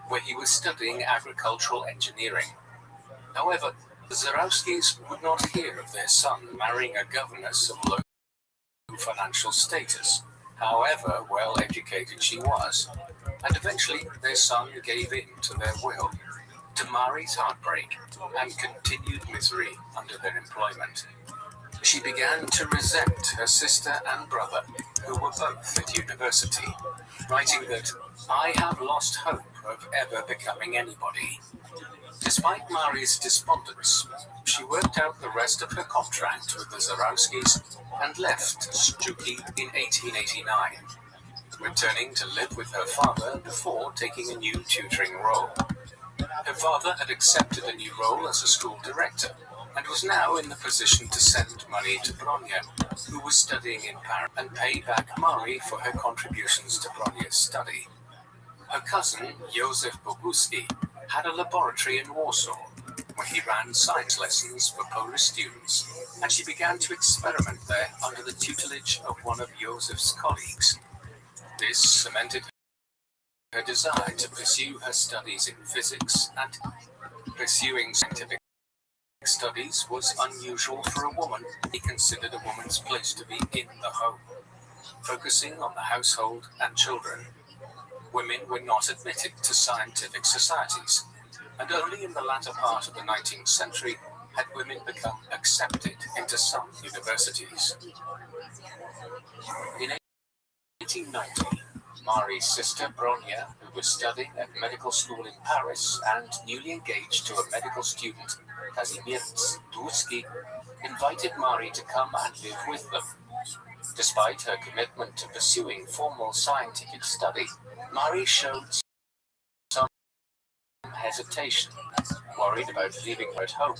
where he was studying agricultural engineering. However, the Zarowskis would not hear of their son marrying a governess of low financial status, however well educated she was, and eventually their son gave in to their will. to Marie's heartbreak and continued misery under their employment. She began to resent her sister and brother, who were both at university, writing that, "I have lost hope of ever becoming anybody." Despite Marie's despondence, she worked out the rest of her contract with the Zarowskis and left Stuki in 1889, returning to live with her father before taking a new tutoring role. Her father had accepted a new role as a school director and was now in the position to send money to Bronya, who was studying in Paris, and pay back Marie for her contributions to Bronya's study. Her cousin, Józef Boguski, had a laboratory in Warsaw, where he ran science lessons for Polish students, and she began to experiment there under the tutelage of one of Józef's colleagues. This cemented her desire to pursue her studies in physics, and pursuing scientific studies was unusual for a woman. He considered a woman's place to be in the home, focusing on the household and children. Women were not admitted to scientific societies, and only in the latter part of the 19th century had women become accepted into some universities. In 1890, Marie's sister Bronya, who was studying at medical school in Paris and newly engaged to a medical student, Kazimierz Dłuski, invited Marie to come and live with them. Despite her commitment to pursuing formal scientific study, Marie showed some hesitation, worried about leaving her at home.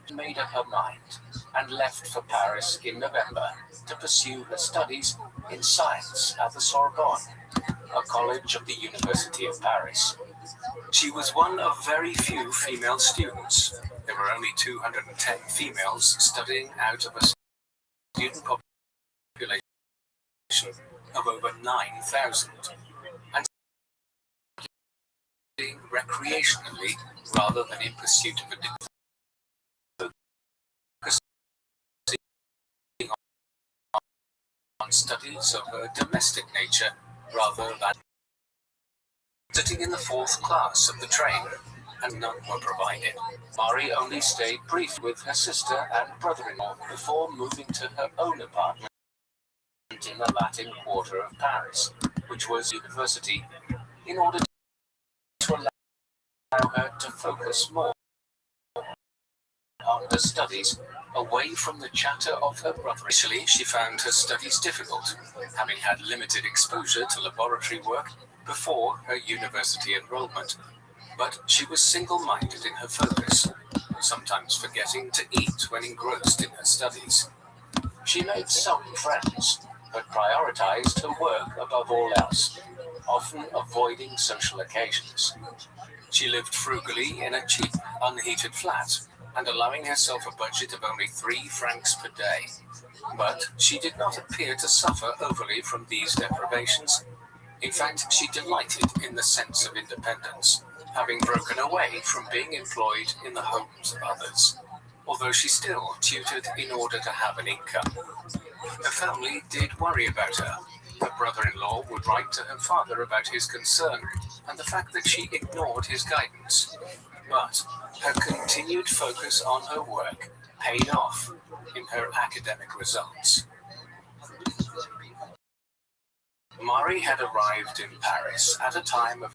She made up her mind and left for Paris in November to pursue her studies in science at the Sorbonne, a college of the University of Paris. She was one of very few female students. There were only 210 females studying out of a student population of over 9,000, and studying recreationally rather than in pursuit of a degree. On studies of a domestic nature rather than sitting in the fourth class of the train, and none were provided. Marie only stayed briefly with her sister and brother-in-law before moving to her own apartment in the Latin Quarter of Paris, which was university, in order to allow her to focus more on her studies, away from the chatter of her brother. Initially, she found her studies difficult, having had limited exposure to laboratory work before her university enrollment, but she was single-minded in her focus, sometimes forgetting to eat when engrossed in her studies. She made some friends, but prioritized her work above all else, often avoiding social occasions. She lived frugally in a cheap, unheated flat, and allowing herself a budget of only 3 francs per day. But she did not appear to suffer overly from these deprivations. In fact, she delighted in the sense of independence, having broken away from being employed in the homes of others, although she still tutored in order to have an income. Her family did worry about her. Her brother-in-law would write to her father about his concern and the fact that she ignored his guidance. But her continued focus on her work paid off in her academic results. Marie had arrived in Paris at a time of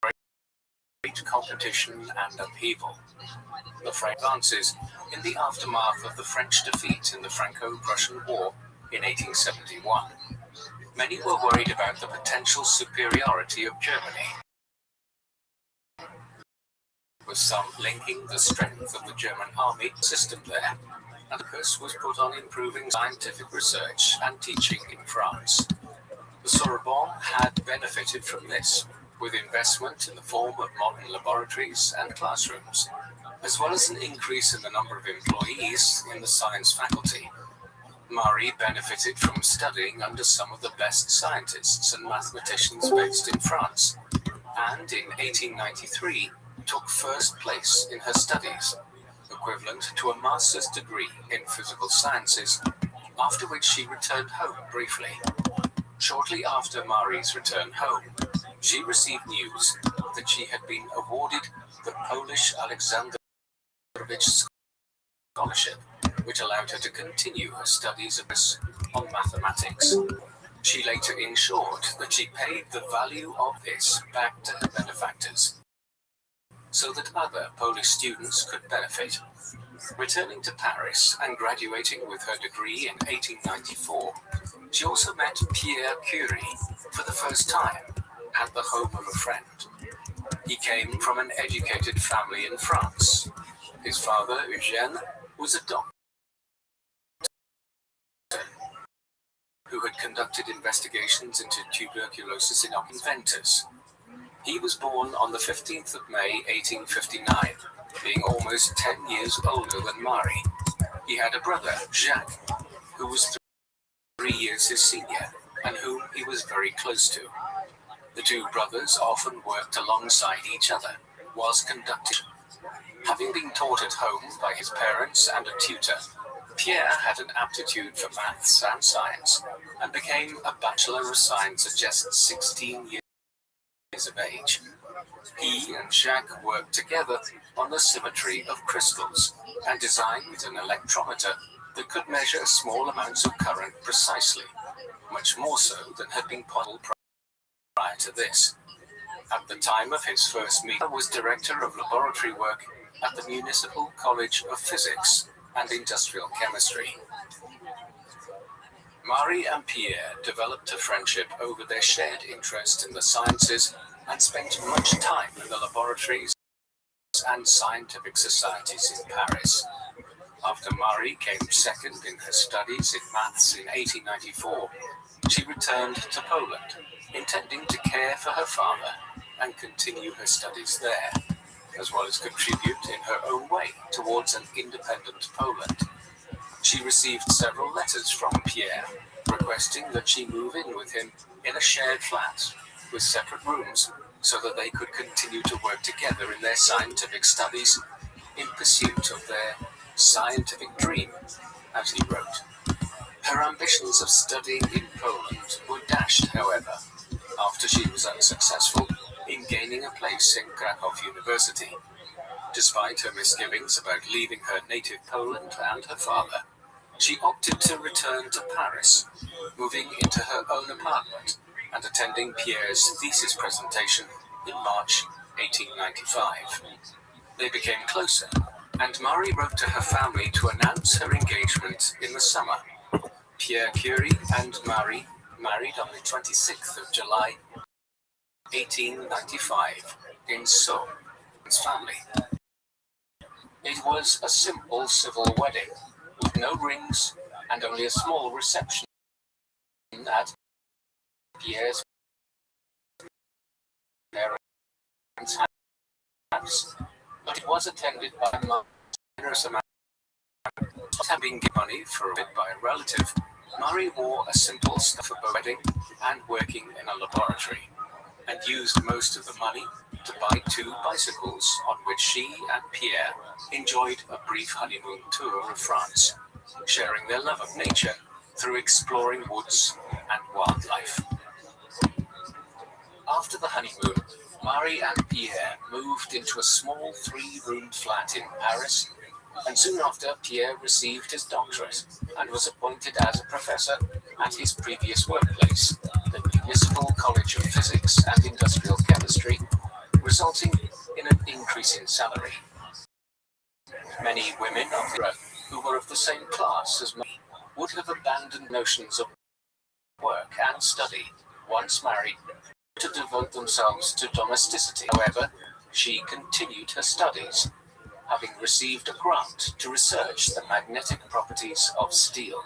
great competition and upheaval. The French advances in the aftermath of the French defeat in the Franco-Prussian War in 1871. Many were worried about the potential superiority of Germany, with some linking the strength of the German army system there, and the focus was put on improving scientific research and teaching in France. The Sorbonne had benefited from this, with investment in the form of modern laboratories and classrooms, as well as an increase in the number of employees in the science faculty. Marie benefited from studying under some of the best scientists and mathematicians based in France, and in 1893 took first place in her studies, equivalent to a master's degree in physical sciences, after which she returned home briefly. Shortly after Marie's return home, she received news that she had been awarded the Polish Alexandrovich Scholarship, which allowed her to continue her studies on mathematics. She later ensured that she paid the value of this back to her benefactors, so that other Polish students could benefit. Returning to Paris and graduating with her degree in 1894, she also met Pierre Curie for the first time at the home of a friend. He came from an educated family in France. His father, Eugène, was a doctor who had conducted investigations into tuberculosis in inventors. He was born on the 15th of May, 1859, being almost 10 years older than Marie. He had a brother, Jacques, who was 3 years his senior, and whom he was very close to. The two brothers often worked alongside each other whilst conducting. Having been taught at home by his parents and a tutor, Pierre had an aptitude for maths and science, and became a Bachelor of Science at just 16 years of age. He and Jacques worked together on the symmetry of crystals and designed an electrometer that could measure small amounts of current precisely, much more so than had been possible prior to this. At the time of his first meeting, he was director of laboratory work at the Municipal College of Physics and Industrial Chemistry. Marie and Pierre developed a friendship over their shared interest in the sciences and spent much time in the laboratories and scientific societies in Paris. After Marie came second in her studies in maths in 1894, she returned to Poland, intending to care for her father and continue her studies there, as well as contribute in her own way towards an independent Poland. She received several letters from Pierre requesting that she move in with him in a shared flat with separate rooms so that they could continue to work together in their scientific studies in pursuit of their scientific dream, as he wrote. Her ambitions of studying in Poland were dashed, however, after she was unsuccessful in gaining a place in Krakow University. Despite her misgivings about leaving her native Poland and her father, she opted to return to Paris, moving into her own apartment and attending Pierre's thesis presentation in March 1895. They became closer, and Marie wrote to her family to announce her engagement in the summer. Pierre Curie and Marie married on the 26th of July 1895 in Sceaux's family. It was a simple civil wedding, with no rings and only a small reception at Pierre's parents' house, but it was attended by a generous amount. Having given money for a bit by a relative, Marie wore a simple stuff for wedding and working in a laboratory, and used most of the money to buy 2 bicycles on which she and Pierre enjoyed a brief honeymoon tour of France, sharing their love of nature through exploring woods and wildlife. After the honeymoon, Marie and Pierre moved into a small 3-roomed flat in Paris, and soon after Pierre received his doctorate and was appointed as a professor at his previous workplace, the Municipal College of Physics and Industrial Chemistry, resulting in an increase in salary. Many women of the era who were of the same class as Marie would have abandoned notions of work and study once married to devote themselves to domesticity. However, she continued her studies, having received a grant to research the magnetic properties of steel.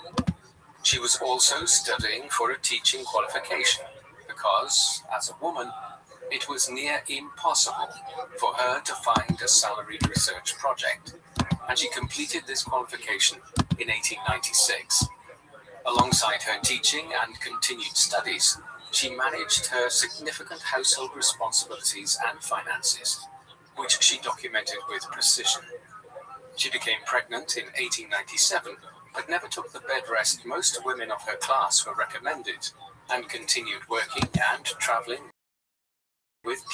She was also studying for a teaching qualification because, as a woman, it was near impossible for her to find a salaried research project, and she completed this qualification in 1896. Alongside her teaching and continued studies, she managed her significant household responsibilities and finances, which she documented with precision. She became pregnant in 1897, but never took the bed rest most women of her class were recommended, and continued working and traveling with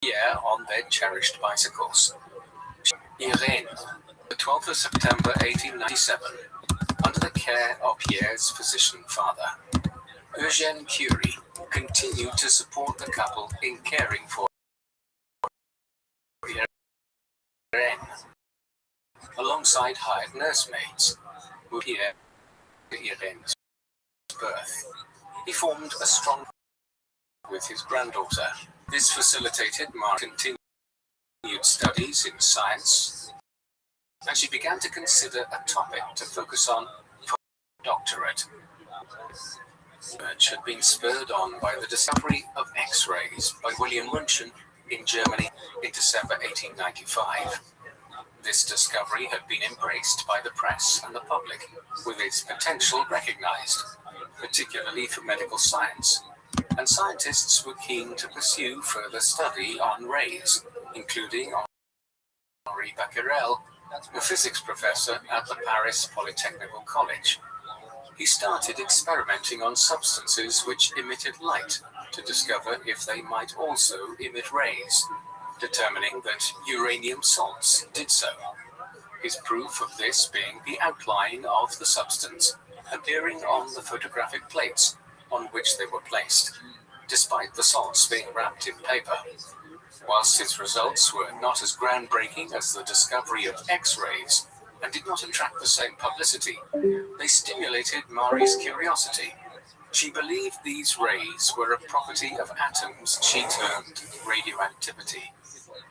Pierre on their cherished bicycles. Irene, the 12th of September 1897, under the care of Pierre's physician father. Eugène Curie continued to support the couple in caring for Irene, alongside hired nursemaids, who Pierre Irene's birth. He formed a strong with his granddaughter. This facilitated Marie's continued studies in science, and she began to consider a topic to focus on for doctorate. Research had been spurred on by the discovery of X-rays by William Röntgen in Germany in December 1895. This discovery had been embraced by the press and the public, with its potential recognized, particularly for medical science, and scientists were keen to pursue further study on rays, including Henri Becquerel, a physics professor at the Paris Polytechnical College. He started experimenting on substances which emitted light to discover if they might also emit rays, determining that uranium salts did so. His proof of this being the outline of the substance appearing on the photographic plates on which they were placed, despite the salts being wrapped in paper. Whilst his results were not as groundbreaking as the discovery of X-rays and did not attract the same publicity, they stimulated Marie's curiosity. She believed these rays were a property of atoms she termed radioactivity,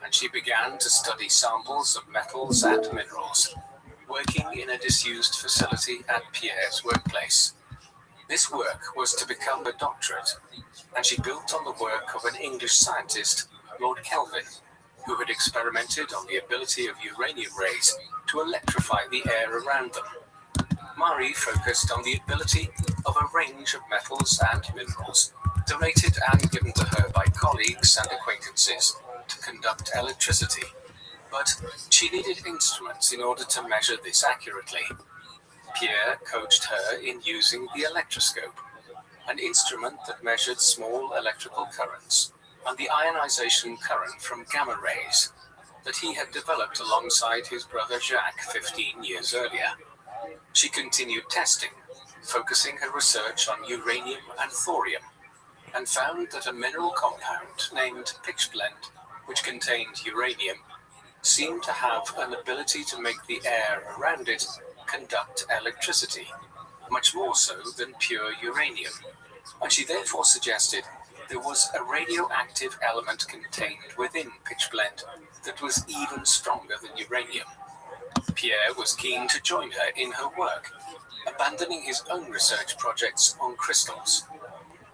and she began to study samples of metals and minerals, working in a disused facility at Pierre's workplace. This work was to become a doctorate, and she built on the work of an English scientist, Lord Kelvin, who had experimented on the ability of uranium rays to electrify the air around them. Marie focused on the ability of a range of metals and minerals, donated and given to her by colleagues and acquaintances, to conduct electricity. But she needed instruments in order to measure this accurately. Pierre coached her in using the electroscope, an instrument that measured small electrical currents, and the ionization current from gamma rays that he had developed alongside his brother Jacques 15 years earlier. She continued testing, focusing her research on uranium and thorium, and found that a mineral compound named pitchblende, which contained uranium, seemed to have an ability to make the air around it conduct electricity, much more so than pure uranium, and she therefore suggested there was a radioactive element contained within pitchblende that was even stronger than uranium. Pierre was keen to join her in her work, abandoning his own research projects on crystals.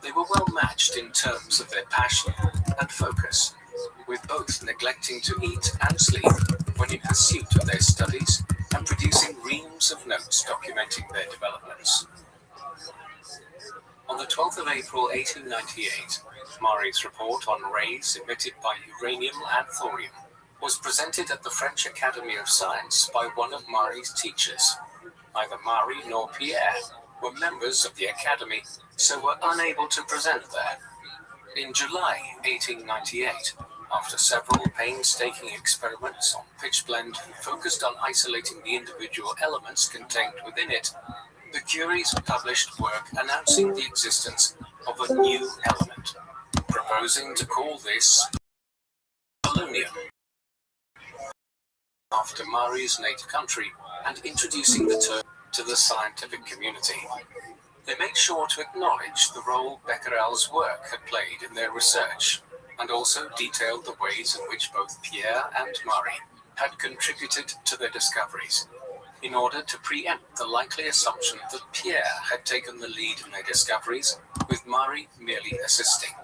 They were well matched in terms of their passion and focus, with both neglecting to eat and sleep when in pursuit of their studies and producing reams of notes documenting their developments. On the 12th of April 1898, Marie's report on rays emitted by uranium and thorium was presented at the French Academy of Science by one of Marie's teachers. Neither Marie nor Pierre were members of the Academy, so were unable to present there. In July 1898, after several painstaking experiments on pitchblende focused on isolating the individual elements contained within it, the Curies published work announcing the existence of a new element, proposing to call this polonium, after Marie's native country, and introducing the term to the scientific community. They made sure to acknowledge the role Becquerel's work had played in their research, and also detailed the ways in which both Pierre and Marie had contributed to their discoveries, in order to preempt the likely assumption that Pierre had taken the lead in their discoveries, with Marie merely assisting.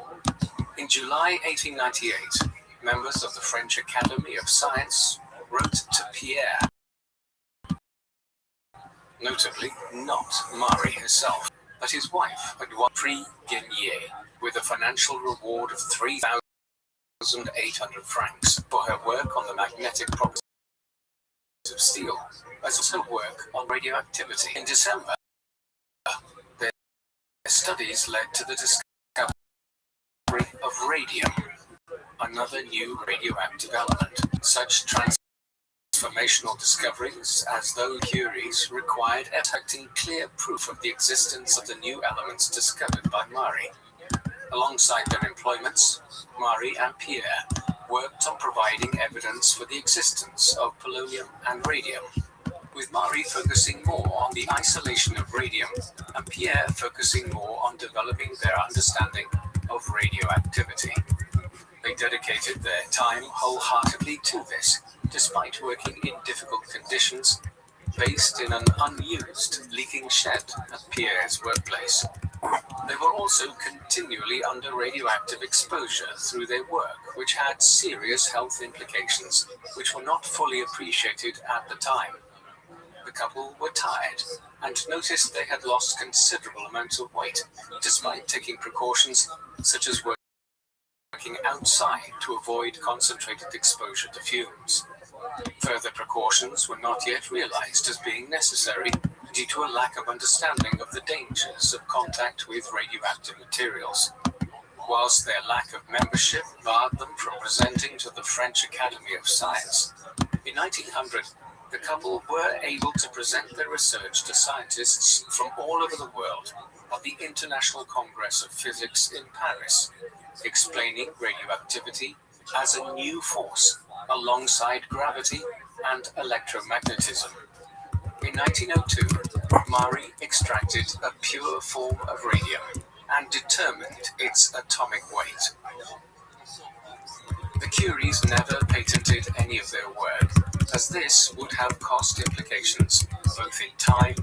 In July 1898, members of the French Academy of Science wrote to Pierre, notably not Marie herself, but his wife had won Prix Guenier with a financial reward of 3,800 francs for her work on the magnetic properties of steel, as also work on radioactivity. In December, their studies led to the discovery of radium, another new radioactive element. Such transformational discoveries as those Curie's required detecting clear proof of the existence of the new elements discovered by Marie. Alongside their employments, Marie and Pierre worked on providing evidence for the existence of polonium and radium, with Marie focusing more on the isolation of radium and Pierre focusing more on developing their understanding of radioactivity. They dedicated their time wholeheartedly to this, despite working in difficult conditions, based in an unused leaking shed at Pierre's workplace. They were also continually under radioactive exposure through their work, which had serious health implications, which were not fully appreciated at the time. The couple were tired and noticed they had lost considerable amounts of weight, despite taking precautions such as working outside to avoid concentrated exposure to fumes. Further precautions were not yet realized as being necessary due to a lack of understanding of the dangers of contact with radioactive materials. Whilst their lack of membership barred them from presenting to the French Academy of Science, in 1900, the couple were able to present their research to scientists from all over the world at the International Congress of Physics in Paris, explaining radioactivity as a new force alongside gravity and electromagnetism. In 1902, Marie extracted a pure form of radium and determined its atomic weight. The Curies never patented any of their work, as this would have cost implications both in time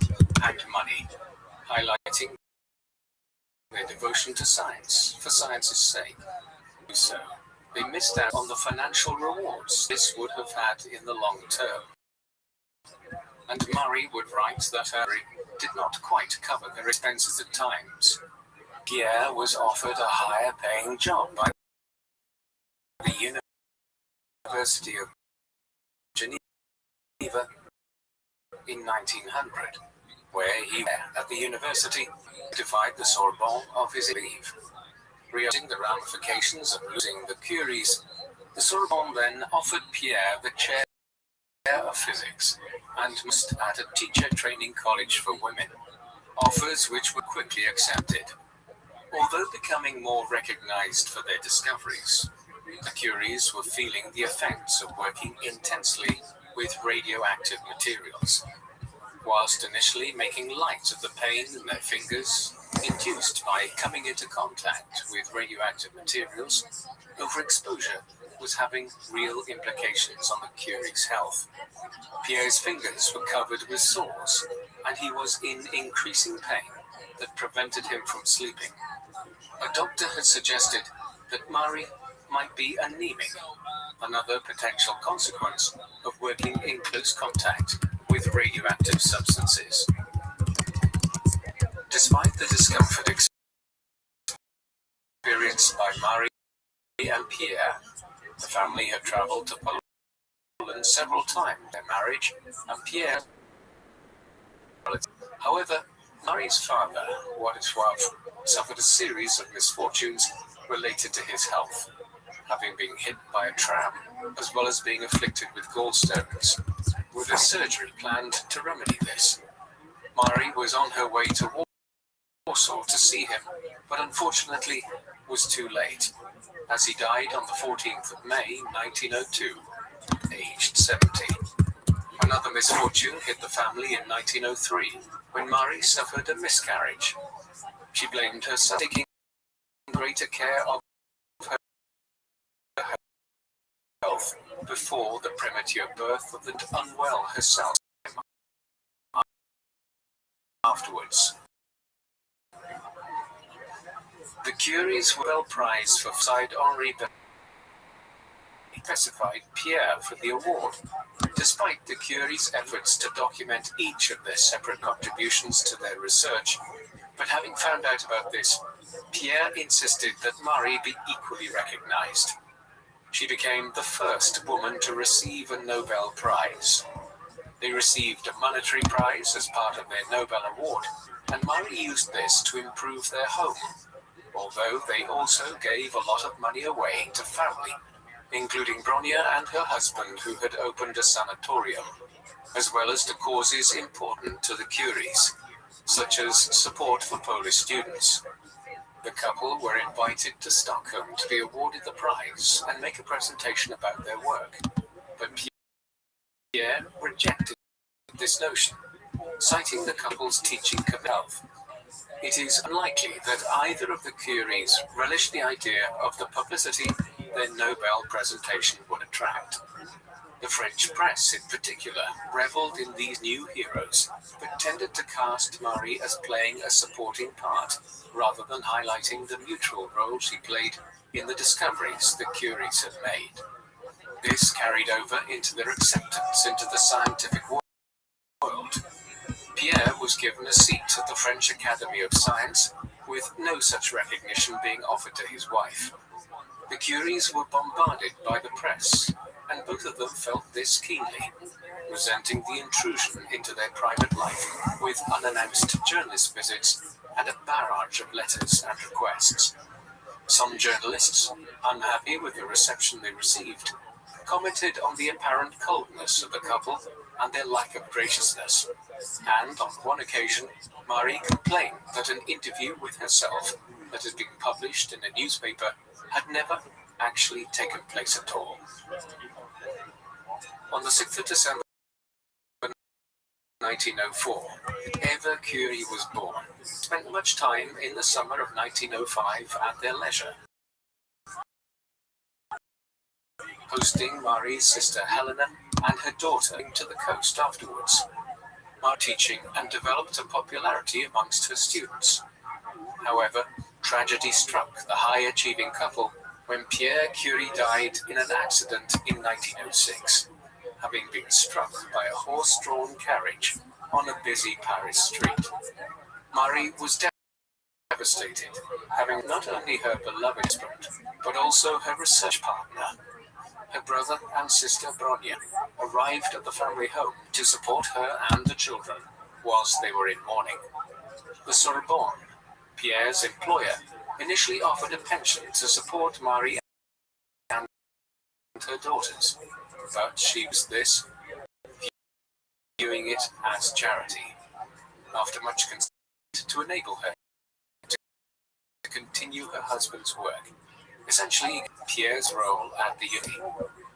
and money, highlighting their devotion to science for science's sake. So, they missed out on the financial rewards this would have had in the long term. And Marie would write that her did not quite cover their expenses at times. Pierre was offered a higher paying job by the University of Geneva in 1900, where he at the university defied the Sorbonne of his leave. Realizing the ramifications of losing the Curies, the Sorbonne then offered Pierre the chair of physics and must at a teacher training college for women, offers which were quickly accepted. Although becoming more recognized for their discoveries, the Curies were feeling the effects of working intensely with radioactive materials. Whilst initially making light of the pain in their fingers induced by coming into contact with radioactive materials, overexposure was having real implications on the Curie's health. Pierre's fingers were covered with sores, and he was in increasing pain that prevented him from sleeping. A doctor had suggested that Marie might be anemic, another potential consequence of working in close contact with radioactive substances. Despite the discomfort experienced by Marie and Pierre, the family had traveled to Poland several times in their marriage, and Pierre. However, Marie's father, Władysław, suffered a series of misfortunes related to his health, having been hit by a tram, as well as being afflicted with gallstones, with a surgery planned to remedy this. Marie was on her way to Warsaw to see him, but unfortunately was too late, as he died on the 14th of May 1902, aged 70. Another misfortune hit the family in 1903, when Marie suffered a miscarriage. She blamed herself for taking greater care of her health before the premature birth of the unwell herself afterwards. The Curies were well prized for side Henri specified Pierre for the award, despite the Curie's efforts to document each of their separate contributions to their research. But having found out about this, Pierre insisted that Marie be equally recognized. She became the first woman to receive a Nobel Prize. They received a monetary prize as part of their Nobel Award, and Marie used this to improve their home. although they also gave a lot of money away to family, including Bronya and her husband, who had opened a sanatorium, as well as to causes important to the Curies, such as support for Polish students. The couple were invited to Stockholm to be awarded the prize and make a presentation about their work, but Pierre rejected this notion, citing the couple's teaching health. It is unlikely that either of the Curies relished the idea of the publicity their Nobel presentation would attract. The French press, in particular, reveled in these new heroes, but tended to cast Marie as playing a supporting part, rather than highlighting the neutral role she played in the discoveries the Curies had made. This carried over into their acceptance into the scientific world. Pierre was given a seat at the French Academy of Science, with no such recognition being offered to his wife. The Curies were bombarded by the press, and both of them felt this keenly, resenting the intrusion into their private life with unannounced journalist visits and a barrage of letters and requests. Some journalists, unhappy with the reception they received, commented on the apparent coldness of the couple and their lack of graciousness, and on one occasion, Marie complained that an interview with herself that had been published in a newspaper had never actually taken place at all. On the 6th of December 1904, Eva Curie was born. Spent much time in the summer of 1905 at their leisure, hosting Marie's sister Helena and her daughter to the coast afterwards, teaching and developed a popularity amongst her students. However, tragedy struck the high-achieving couple when Pierre Curie died in an accident in 1906, having been struck by a horse-drawn carriage on a busy Paris street. Marie was devastated, having not only her beloved husband, but also her research partner. Her brother and sister Bronya arrived at the family home to support her and the children whilst they were in mourning. The Sorbonne, Pierre's employer, initially offered a pension to support Marie and her daughters, but she was viewing it as charity. After much consent to enable her to continue her husband's work, essentially Pierre's role at the uni,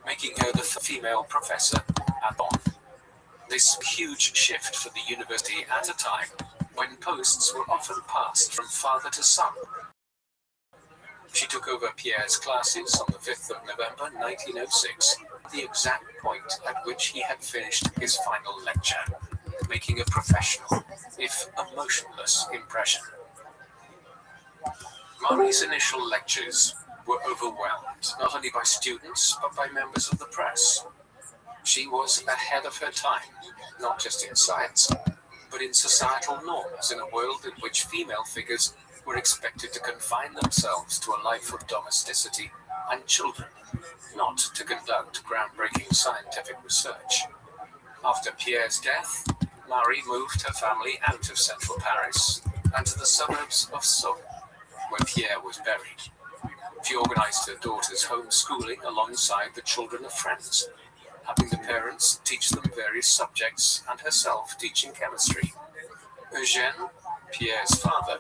making her the female professor at Bonn. This huge shift for the university at a time when posts were often passed from father to son. She took over Pierre's classes on the 5th of November 1906, the exact point at which he had finished his final lecture, making a professional, if emotionless, impression. Marie's initial lectures were overwhelmed, not only by students, but by members of the press. She was ahead of her time, not just in science, but in societal norms in a world in which female figures were expected to confine themselves to a life of domesticity and children, not to conduct groundbreaking scientific research. After Pierre's death, Marie moved her family out of central Paris and to the suburbs of Sceaux, where Pierre was buried. She organized her daughter's homeschooling alongside the children of friends, having the parents teach them various subjects and herself teaching chemistry. Eugène, Pierre's father,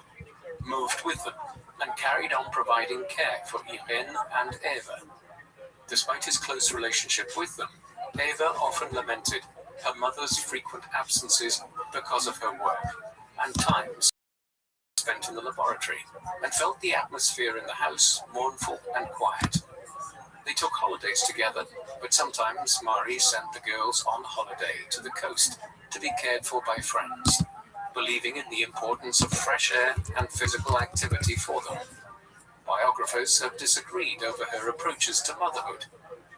moved with them and carried on providing care for Irene and Eva. Despite his close relationship with them, Eva often lamented her mother's frequent absences because of her work and time spent in the laboratory, and felt the atmosphere in the house mournful and quiet. They took holidays together, but sometimes Marie sent the girls on holiday to the coast to be cared for by friends, believing in the importance of fresh air and physical activity for them. Biographers have disagreed over her approaches to motherhood,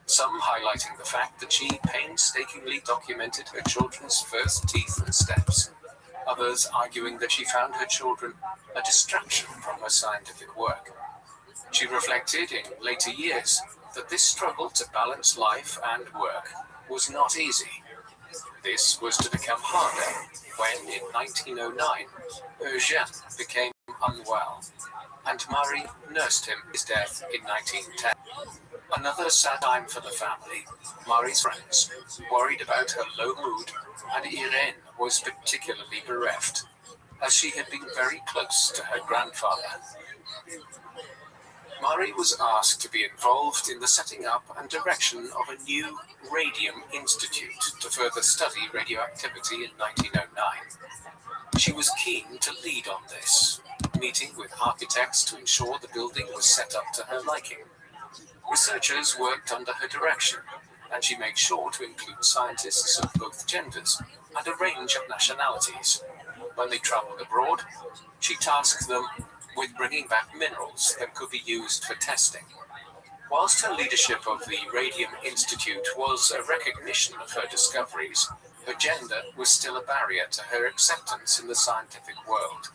some highlighting the fact that she painstakingly documented her children's first teeth and steps, others arguing that she found her children a distraction from her scientific work. She reflected in later years that this struggle to balance life and work was not easy. This was to become harder when, in 1909, Eugène became unwell, and Marie nursed him to his death in 1910. Another sad time for the family. Marie's friends worried about her low mood, and Irene was particularly bereft, as she had been very close to her grandfather. Marie was asked to be involved in the setting up and direction of a new Radium Institute to further study radioactivity in 1909. She was keen to lead on this, meeting with architects to ensure the building was set up to her liking. Researchers worked under her direction, and she made sure to include scientists of both genders and a range of nationalities. When they traveled abroad, she tasked them with bringing back minerals that could be used for testing. Whilst her leadership of the Radium Institute was a recognition of her discoveries, her gender was still a barrier to her acceptance in the scientific world.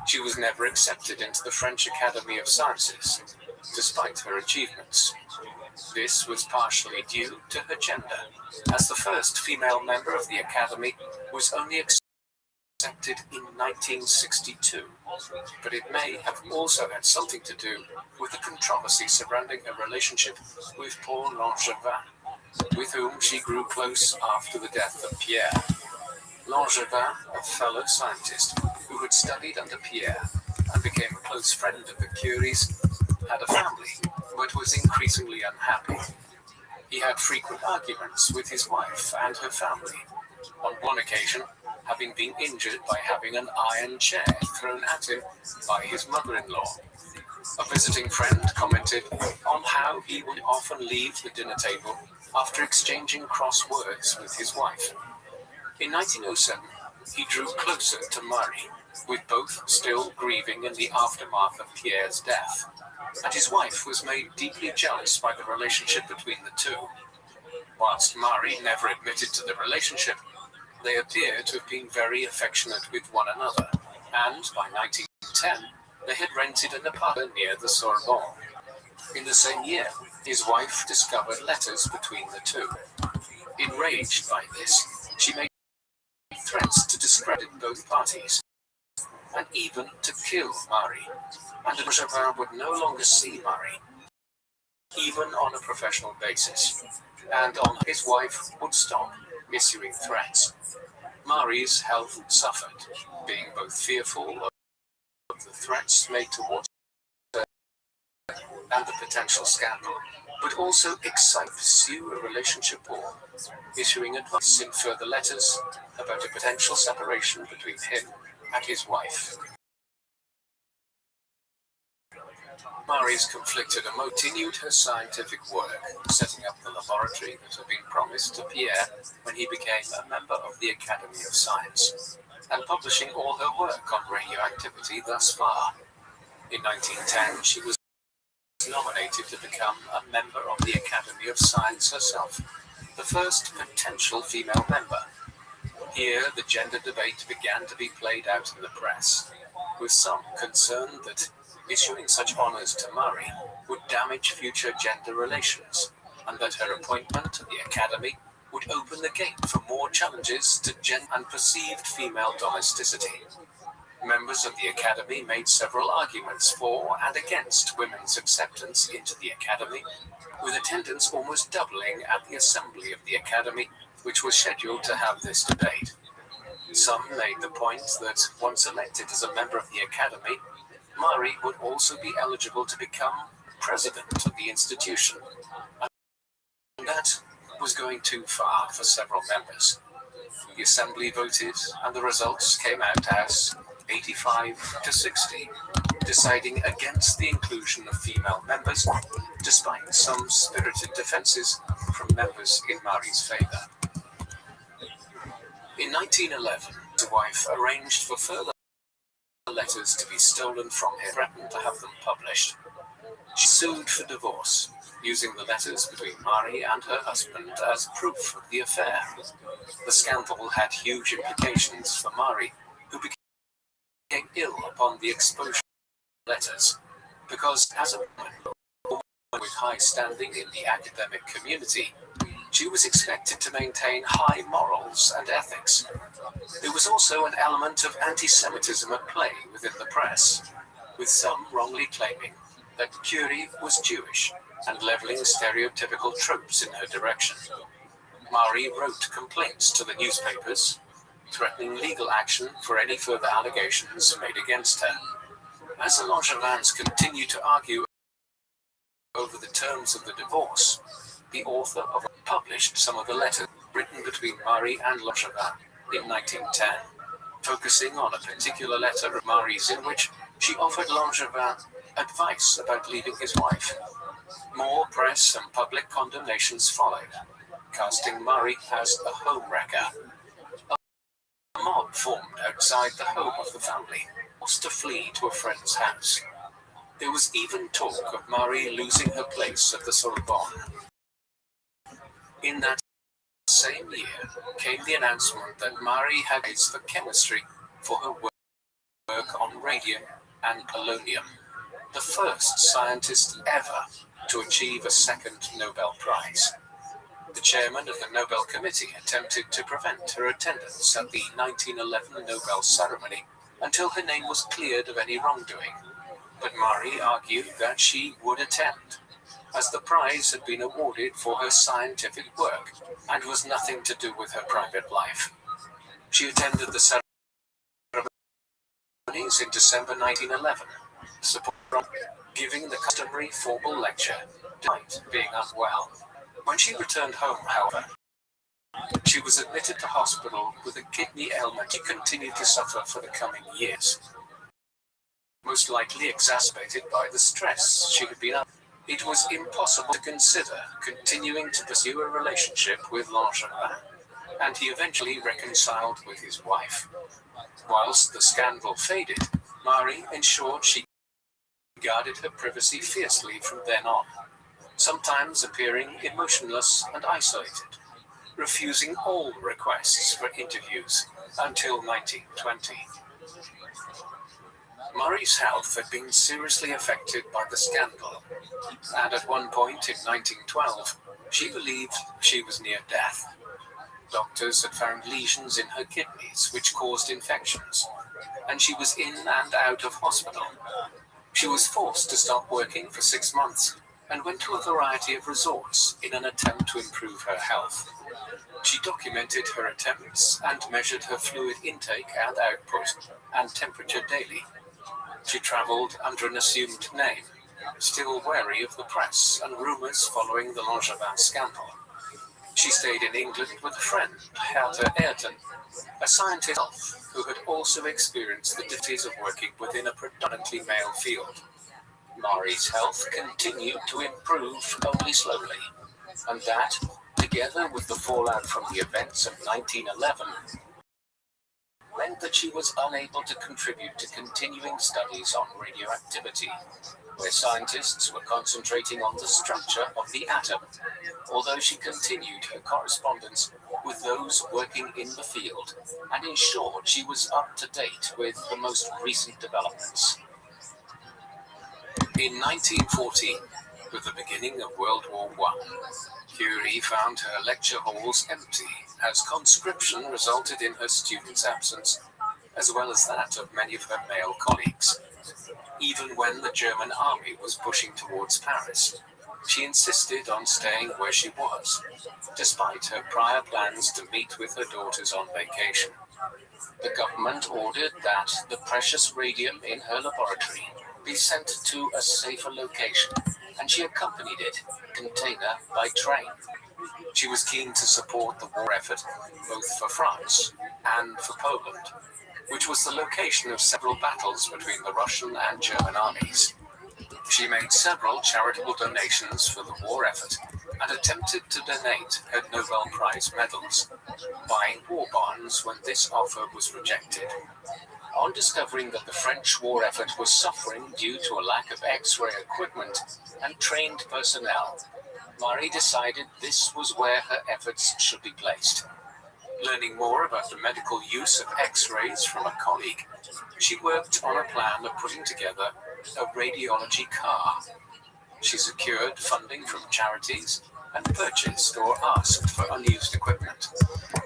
She was never accepted into the French Academy of Sciences, despite her achievements. This was partially due to her gender, as the first female member of the Academy was only accepted in 1962, but it may have also had something to do with the controversy surrounding her relationship with Paul Langevin, with whom she grew close after the death of Pierre. Langevin, a fellow scientist who had studied under Pierre and became a close friend of the Curies, had a family, but was increasingly unhappy. He had frequent arguments with his wife and her family, on one occasion having been injured by having an iron chair thrown at him by his mother-in-law. A visiting friend commented on how he would often leave the dinner table after exchanging cross words with his wife. In 1907, he drew closer to Marie, with both still grieving in the aftermath of Pierre's death, and his wife was made deeply jealous by the relationship between the two. Whilst Marie never admitted to the relationship, they appear to have been very affectionate with one another, and by 1910, they had rented an apartment near the Sorbonne. In the same year, his wife discovered letters between the two. Enraged by this, she made threats to discredit both parties, and even to kill Marie, and Langevin would no longer see Marie, even on a professional basis, and his wife would stop issuing threats. Marie's health suffered, being both fearful of the threats made towards her and the potential scandal, but also excited to pursue a relationship or issuing advice in further letters about a potential separation between him and his wife. Marie's conflicted emotions continued her scientific work, setting up the laboratory that had been promised to Pierre when he became a member of the Academy of Science, and publishing all her work on radioactivity thus far. In 1910, she was nominated to become a member of the Academy of Science herself, the first potential female member. Here, the gender debate began to be played out in the press, with some concerned that issuing such honours to Marie would damage future gender relations, and that her appointment to the Academy would open the gate for more challenges to gender and perceived female domesticity. Members of the Academy made several arguments for and against women's acceptance into the Academy, with attendance almost doubling at the assembly of the Academy, which was scheduled to have this debate. Some made the point that once elected as a member of the Academy, Marie would also be eligible to become president of the institution, and that was going too far for several members. The assembly voted, and the results came out as 85 to 60, deciding against the inclusion of female members, despite some spirited defenses from members in Marie's favor. In 1911, his wife arranged for further letters to be stolen from him, threatened to have them published. She sued for divorce, using the letters between Marie and her husband as proof of the affair. The scandal had huge implications for Marie, who became ill upon the exposure of letters, because as a woman with high standing in the academic community, she was expected to maintain high morals and ethics. There was also an element of anti-Semitism at play within the press. with some wrongly claiming that Curie was Jewish and leveling stereotypical tropes in her direction. Marie wrote complaints to the newspapers, threatening legal action for any further allegations made against her. As the Langevins continued to argue over the terms of the divorce, the author of it published some of the letters written between Marie and Langevin in 1910, focusing on a particular letter of Marie's in which she offered Langevin advice about leaving his wife. More press and public condemnations followed, casting Marie as a homewrecker. A mob formed outside the home of the family, forced to flee to a friend's house. There was even talk of Marie losing her place at the Sorbonne. In that same year came the announcement that Marie had praised for chemistry for her work on radium and polonium, the first scientist ever to achieve a second Nobel Prize. The chairman of the Nobel Committee attempted to prevent her attendance at the 1911 Nobel ceremony until her name was cleared of any wrongdoing. But Marie argued that she would attend, as the prize had been awarded for her scientific work and was nothing to do with her private life. She attended the ceremonies in December 1911, giving the customary formal lecture, despite being unwell. When she returned home, however, she was admitted to hospital with a kidney ailment she continued to suffer for the coming years, most likely exacerbated by the stress she had been under. It was impossible to consider continuing to pursue a relationship with Langevin, and he eventually reconciled with his wife. Whilst the scandal faded, Marie ensured she guarded her privacy fiercely from then on, sometimes appearing emotionless and isolated, refusing all requests for interviews until 1920. Marie's health had been seriously affected by the scandal, and at one point in 1912, she believed she was near death. Doctors had found lesions in her kidneys which caused infections, and she was in and out of hospital. She was forced to stop working for 6 months and went to a variety of resorts in an attempt to improve her health. She documented her attempts and measured her fluid intake and output and temperature daily. She traveled under an assumed name, still wary of the press and rumors following the Langevin scandal. She stayed in England with a friend, Herta Ayrton, a scientist who had also experienced the difficulties of working within a predominantly male field. Marie's health continued to improve only slowly, and that, together with the fallout from the events of 1911, meant that she was unable to contribute to continuing studies on radioactivity, where scientists were concentrating on the structure of the atom, although she continued her correspondence with those working in the field and ensured she was up to date with the most recent developments. In 1914, with the beginning of World War I, Curie found her lecture halls empty as conscription resulted in her students' absence, as well as that of many of her male colleagues. Even when the German army was pushing towards Paris, she insisted on staying where she was, despite her prior plans to meet with her daughters on vacation. The government ordered that the precious radium in her laboratory be sent to a safer location, and she accompanied it, container by train. She was keen to support the war effort, both for France and for Poland, which was the location of several battles between the Russian and German armies. She made several charitable donations for the war effort and attempted to donate her Nobel Prize medals, buying war bonds when this offer was rejected. On discovering that the French war effort was suffering due to a lack of X-ray equipment and trained personnel, Marie decided this was where her efforts should be placed. Learning more about the medical use of X-rays from a colleague, she worked on a plan of putting together a radiology car. She secured funding from charities and purchased or asked for unused equipment,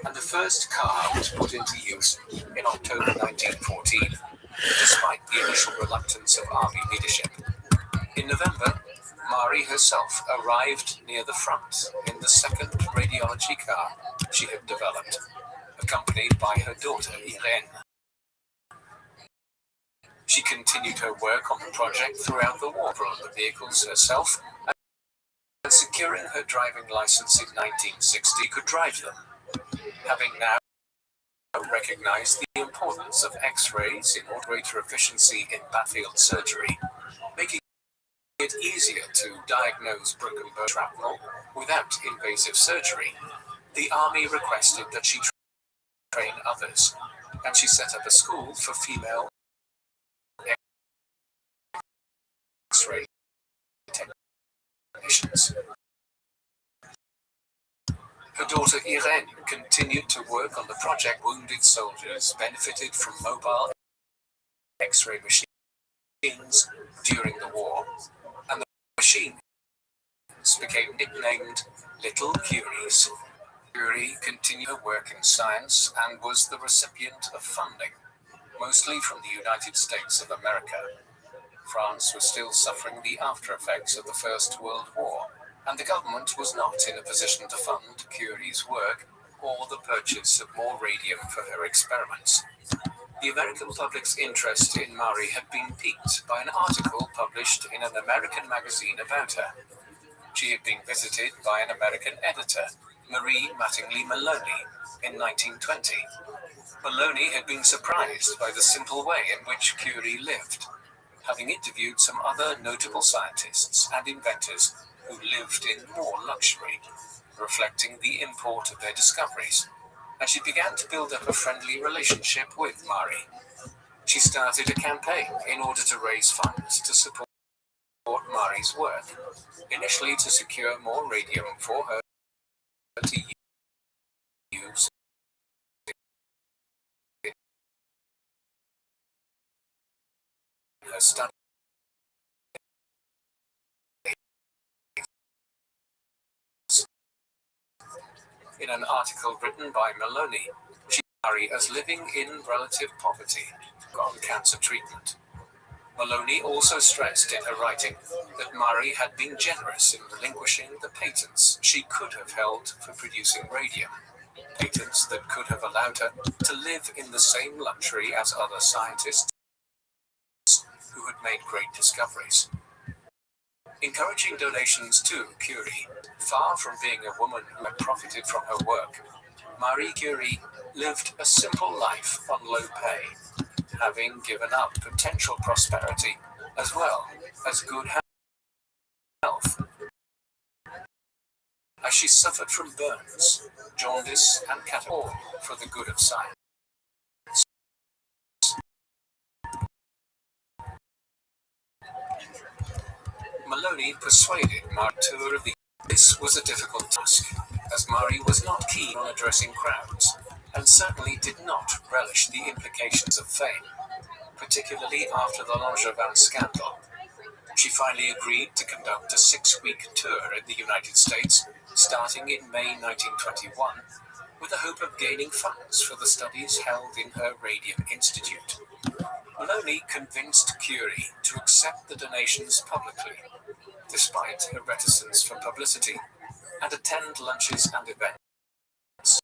and the first car was put into use in October 1914. despite the initial reluctance of army leadership. In November, Marie herself arrived near the front in the second radiology car she had developed, accompanied by her daughter Irene. She continued her work on the project throughout the war on the vehicles herself, and securing her driving license in 1960 could drive them. Having now recognized the importance of X-rays in greater efficiency in battlefield surgery, making it easier to diagnose broken bone shrapnel without invasive surgery, the Army requested that she train others, and she set up a school for female X-ray technicians. Her daughter Irene continued to work on the project. Wounded soldiers benefited from mobile X-ray machines during the war, and the machines became nicknamed Little Curies. Curie continued her work in science and was the recipient of funding, mostly from the United States of America. France was still suffering the after effects of the First World War, and the government was not in a position to fund Curie's work or the purchase of more radium for her experiments. The American public's interest in Marie had been piqued by an article published in an American magazine about her. She had been visited by an American editor, Marie Mattingly Maloney, in 1920. Maloney had been surprised by the simple way in which Curie lived, having interviewed some other notable scientists and inventors who lived in more luxury, reflecting the import of their discoveries, and she began to build up a friendly relationship with Marie. She started a campaign in order to raise funds to support Marie's work, initially to secure more radium for her to use in her studies. In an article written by Maloney, she Marie as living in relative poverty on cancer treatment. Maloney also stressed in her writing that Marie had been generous in relinquishing the patents she could have held for producing radium, patents that could have allowed her to live in the same luxury as other scientists who had made great discoveries. Encouraging donations to Curie, far from being a woman who had profited from her work, Marie Curie lived a simple life on low pay, having given up potential prosperity as well as good health, as she suffered from burns, jaundice, and all for the good of science. Maloney persuaded Marie to tour of the. This was a difficult task, as Marie was not keen on addressing crowds, and certainly did not relish the implications of fame, particularly after the Langevin scandal. She finally agreed to conduct a 6-week tour in the United States, starting in May 1921, with the hope of gaining funds for the studies held in her Radium Institute. Maloney convinced Curie to accept the donations publicly, despite her reticence for publicity, and attend lunches and events.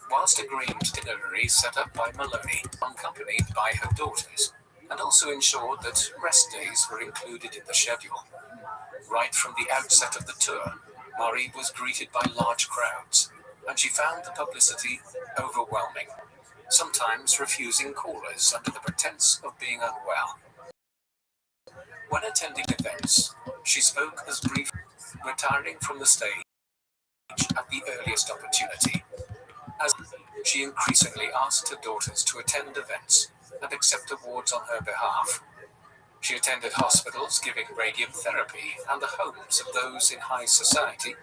Whilst agreeing to itineraries set up by Maloney, accompanied by her daughters, and also ensured that rest days were included in the schedule. Right from the outset of the tour, Marie was greeted by large crowds, and she found the publicity overwhelming, sometimes refusing callers under the pretense of being unwell. When attending events, she spoke as briefly, retiring from the stage at the earliest opportunity, as she increasingly asked her daughters to attend events and accept awards on her behalf. She attended hospitals giving radium therapy and the homes of those in high society,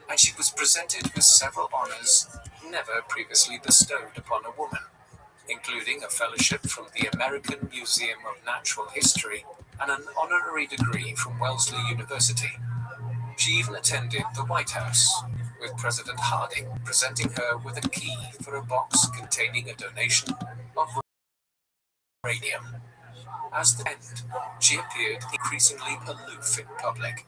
and she was presented with several honors never previously bestowed upon a woman, including a fellowship from the American Museum of Natural History and an honorary degree from Wellesley University. She even attended the White House, with President Harding presenting her with a key for a box containing a donation of radium. As the end, she appeared increasingly aloof in public,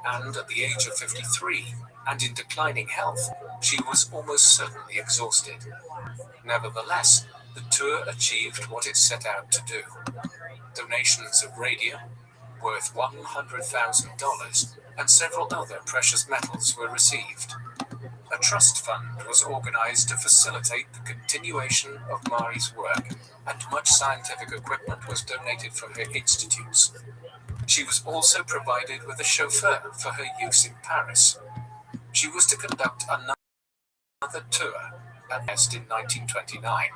and at the age of 53, and in declining health, she was almost certainly exhausted. Nevertheless, the tour achieved what it set out to do. Donations of radium, worth $100,000, and several other precious metals were received. A trust fund was organized to facilitate the continuation of Marie's work, and much scientific equipment was donated from her institutes. She was also provided with a chauffeur for her use in Paris. She was to conduct another tour at Est in 1929,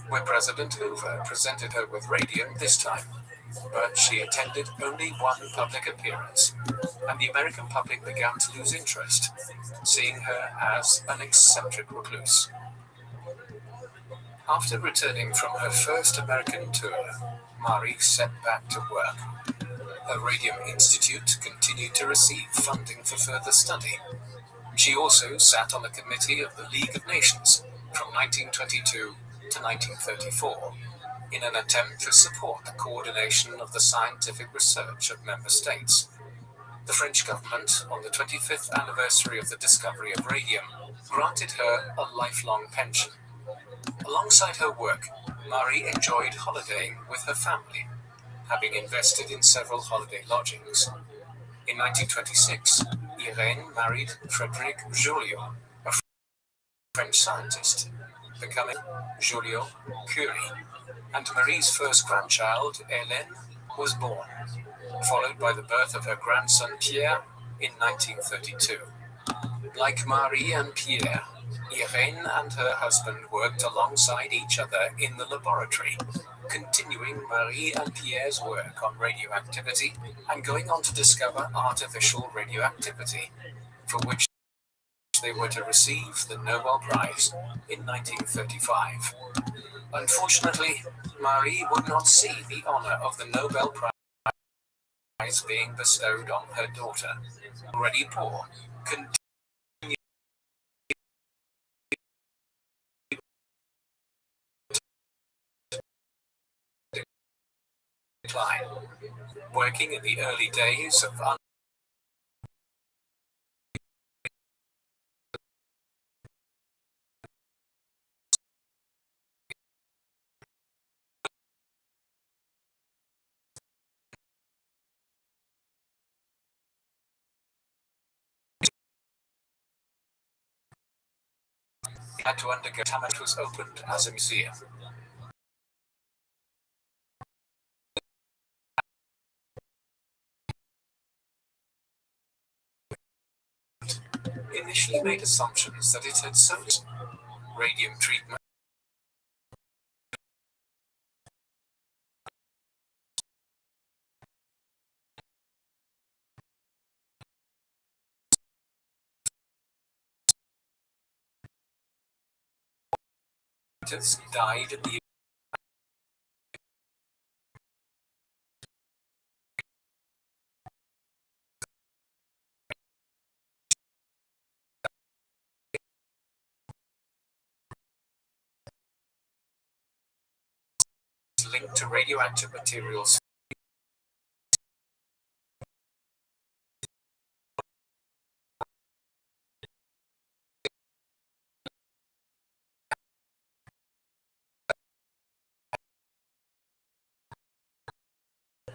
where President Hoover presented her with radium this time, but she attended only one public appearance, and the American public began to lose interest, seeing her as an eccentric recluse. After returning from her first American tour, Marie set back to work. Her Radium Institute continued to receive funding for further study. She also sat on the committee of the League of Nations from 1922 to 1934 in an attempt to support the coordination of the scientific research of member states. The French government, on the 25th anniversary of the discovery of radium, granted her a lifelong pension. Alongside her work, Marie enjoyed holidaying with her family, having invested in several holiday lodgings. In 1926, Irene married Frédéric Joliot, a French scientist, becoming Joliot Curie, and Marie's first grandchild, Hélène, was born, followed by the birth of her grandson Pierre in 1932. Like Marie and Pierre, Irene and her husband worked alongside each other in the laboratory, continuing Marie and Pierre's work on radioactivity and going on to discover artificial radioactivity, for which they were to receive the Nobel Prize in 1935. Unfortunately, Marie would not see the honor of the Nobel Prize being bestowed on her daughter, already poor, decline. Working in the early days of had to undergo it was opened as a museum. Initially made assumptions that it had soaked radium treatment died in the linked to radioactive materials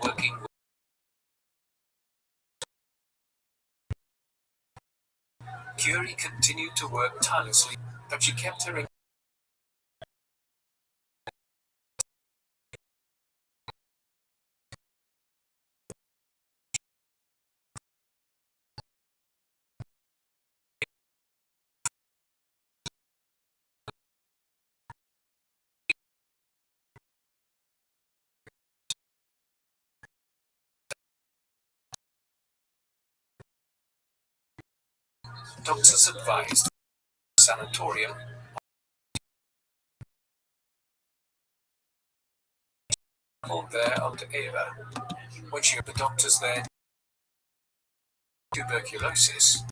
working with Curie continued to work tirelessly, but she kept her doctors advised sanatorium there under Eva. When she had the doctors there tuberculosis,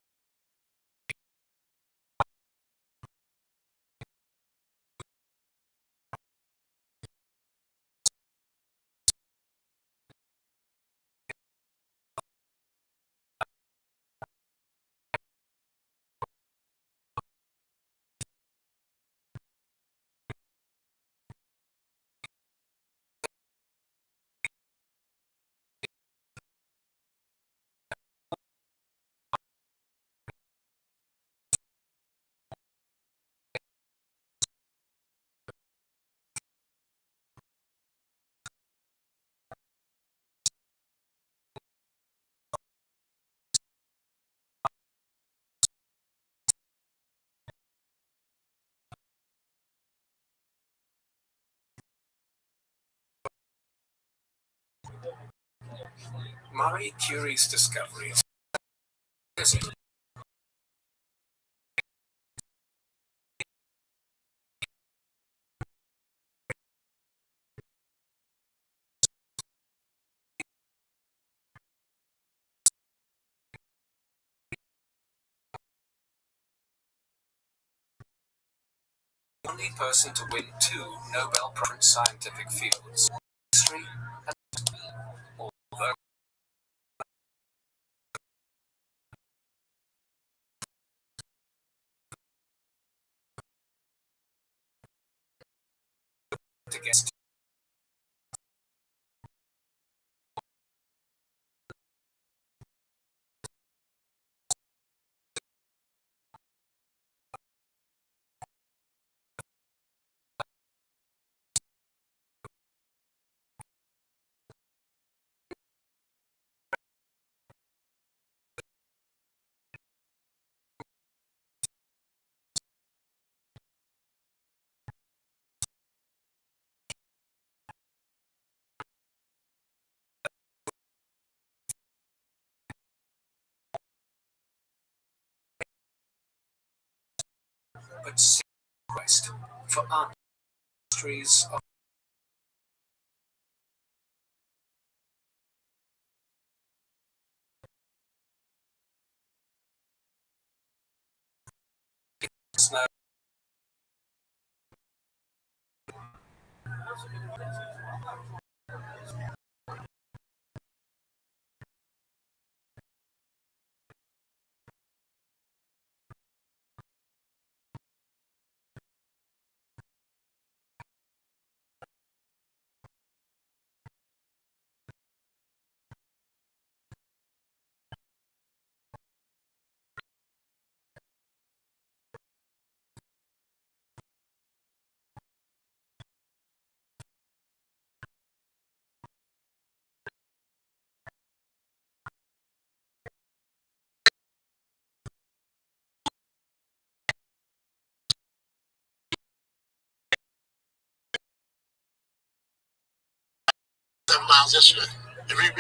Marie Curie's discoveries. The only person to win 2 Nobel Prize scientific fields, history and although against but quest for art mysteries of snow. Miles yesterday. Every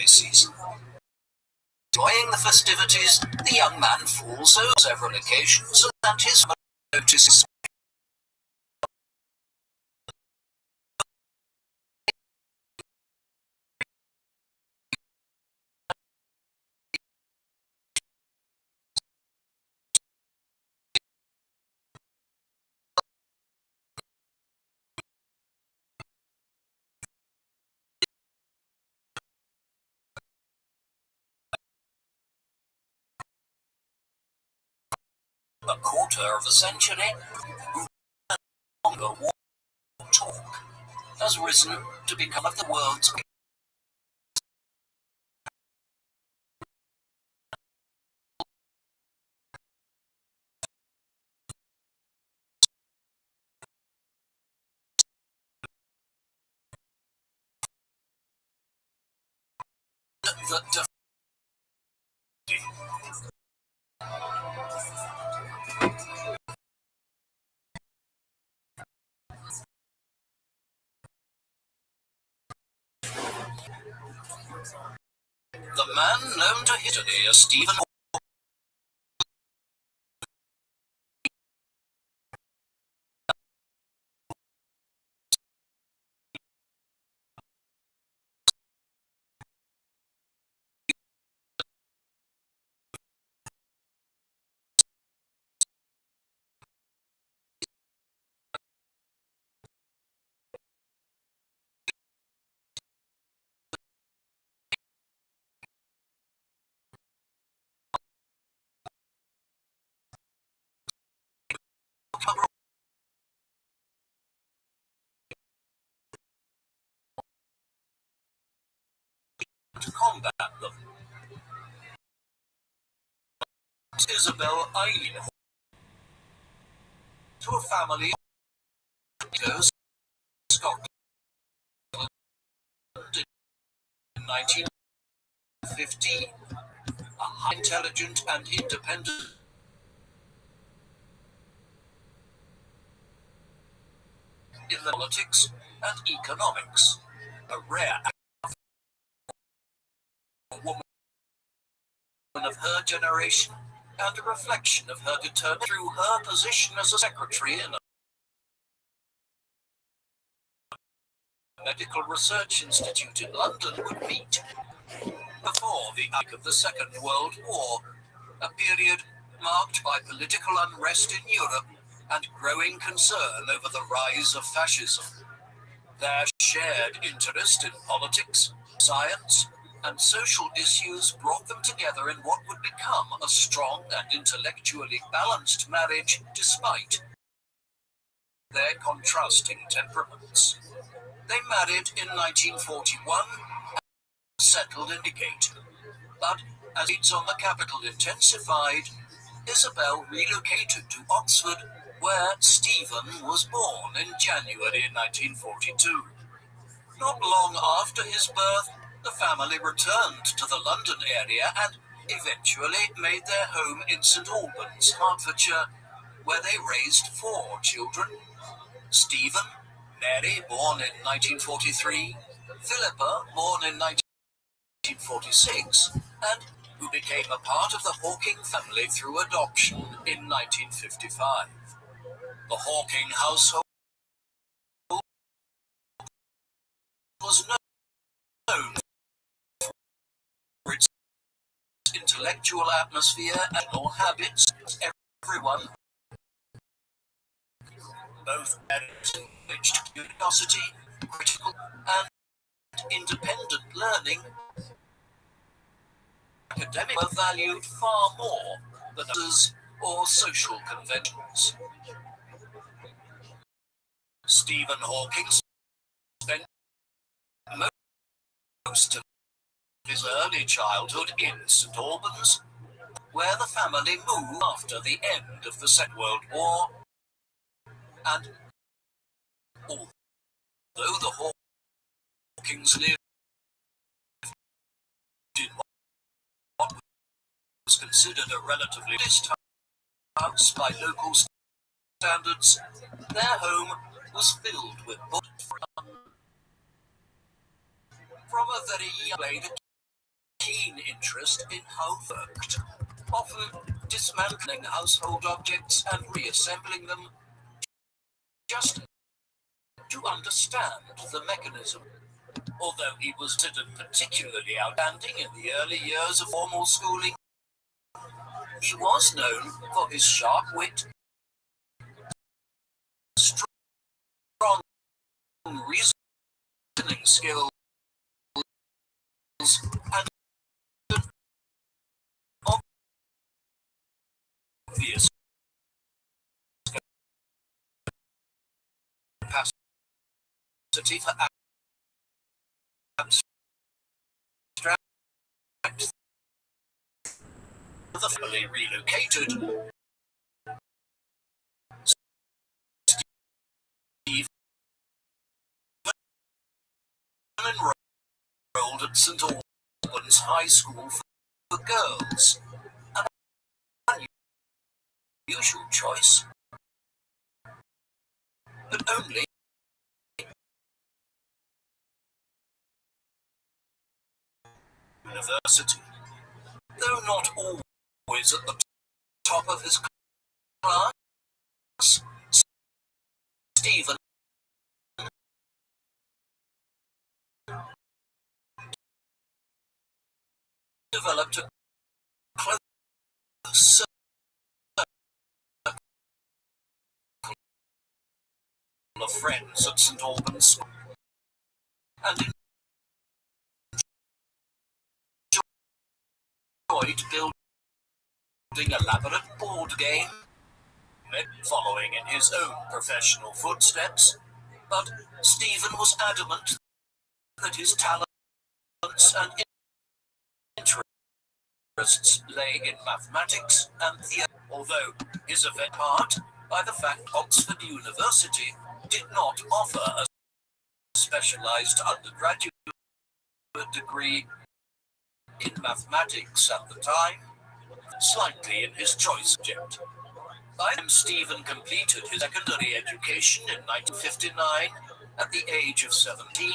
Season. Enjoying the festivities, the young man falls over several occasions and his mother notices a quarter of a century who no longer walk or talk has risen to become of the world's that the man known to history as Stephen to combat them. Isabel Eileen to a family of Scotland in 1915. A high intelligent and independent in the politics and economics. A rare woman of her generation and a reflection of her determination through her position as a secretary in a medical research institute in London would meet before the outbreak of the Second World War, a period marked by political unrest in Europe and growing concern over the rise of fascism. Their shared interest in politics, science, and social issues brought them together in what would become a strong and intellectually balanced marriage despite their contrasting temperaments. They married in 1941 and settled in Newgate. But as needs on the capital intensified, Isabel relocated to Oxford, where Stephen was born in January 1942. Not long after his birth, the family returned to the London area and eventually made their home in St Albans, Hertfordshire, where they raised 4 children: Stephen, Mary, born in 1943, Philippa, born in 1946, and who became a part of the Hawking family through adoption in 1955. The Hawking household was known for its intellectual atmosphere and all habits. Everyone, both encouraged curiosity, critical and independent learning. Academics were valued far more than others or social conventions. Stephen Hawking spent most of his early childhood in St. Albans, where the family moved after the end of the Second World War, and although the Hawkings lived in what was considered a relatively modest house by local standards, their home was filled with books. From a very young age, a keen interest in how it worked, often dismantling household objects and reassembling them just to understand the mechanism. Although he was considered particularly outstanding in the early years of formal schooling, he was known for his sharp wit, strong reasoning skills, and obvious capacity for abstract. The family relocated. Steve enrolled at St. Albans High School for girls, an unusual choice, but only university. Though not always at the top of his class, Stephen developed a close circle of friends at St. Albans and enjoyed building elaborate board game, following in his own professional footsteps, but Stephen was adamant that his talents and interests lay in mathematics and theatre, although his event part by the fact Oxford University did not offer a specialized undergraduate degree in mathematics at the time, slightly in his choice subject. By the time Stephen completed his secondary education in 1959, at the age of 17,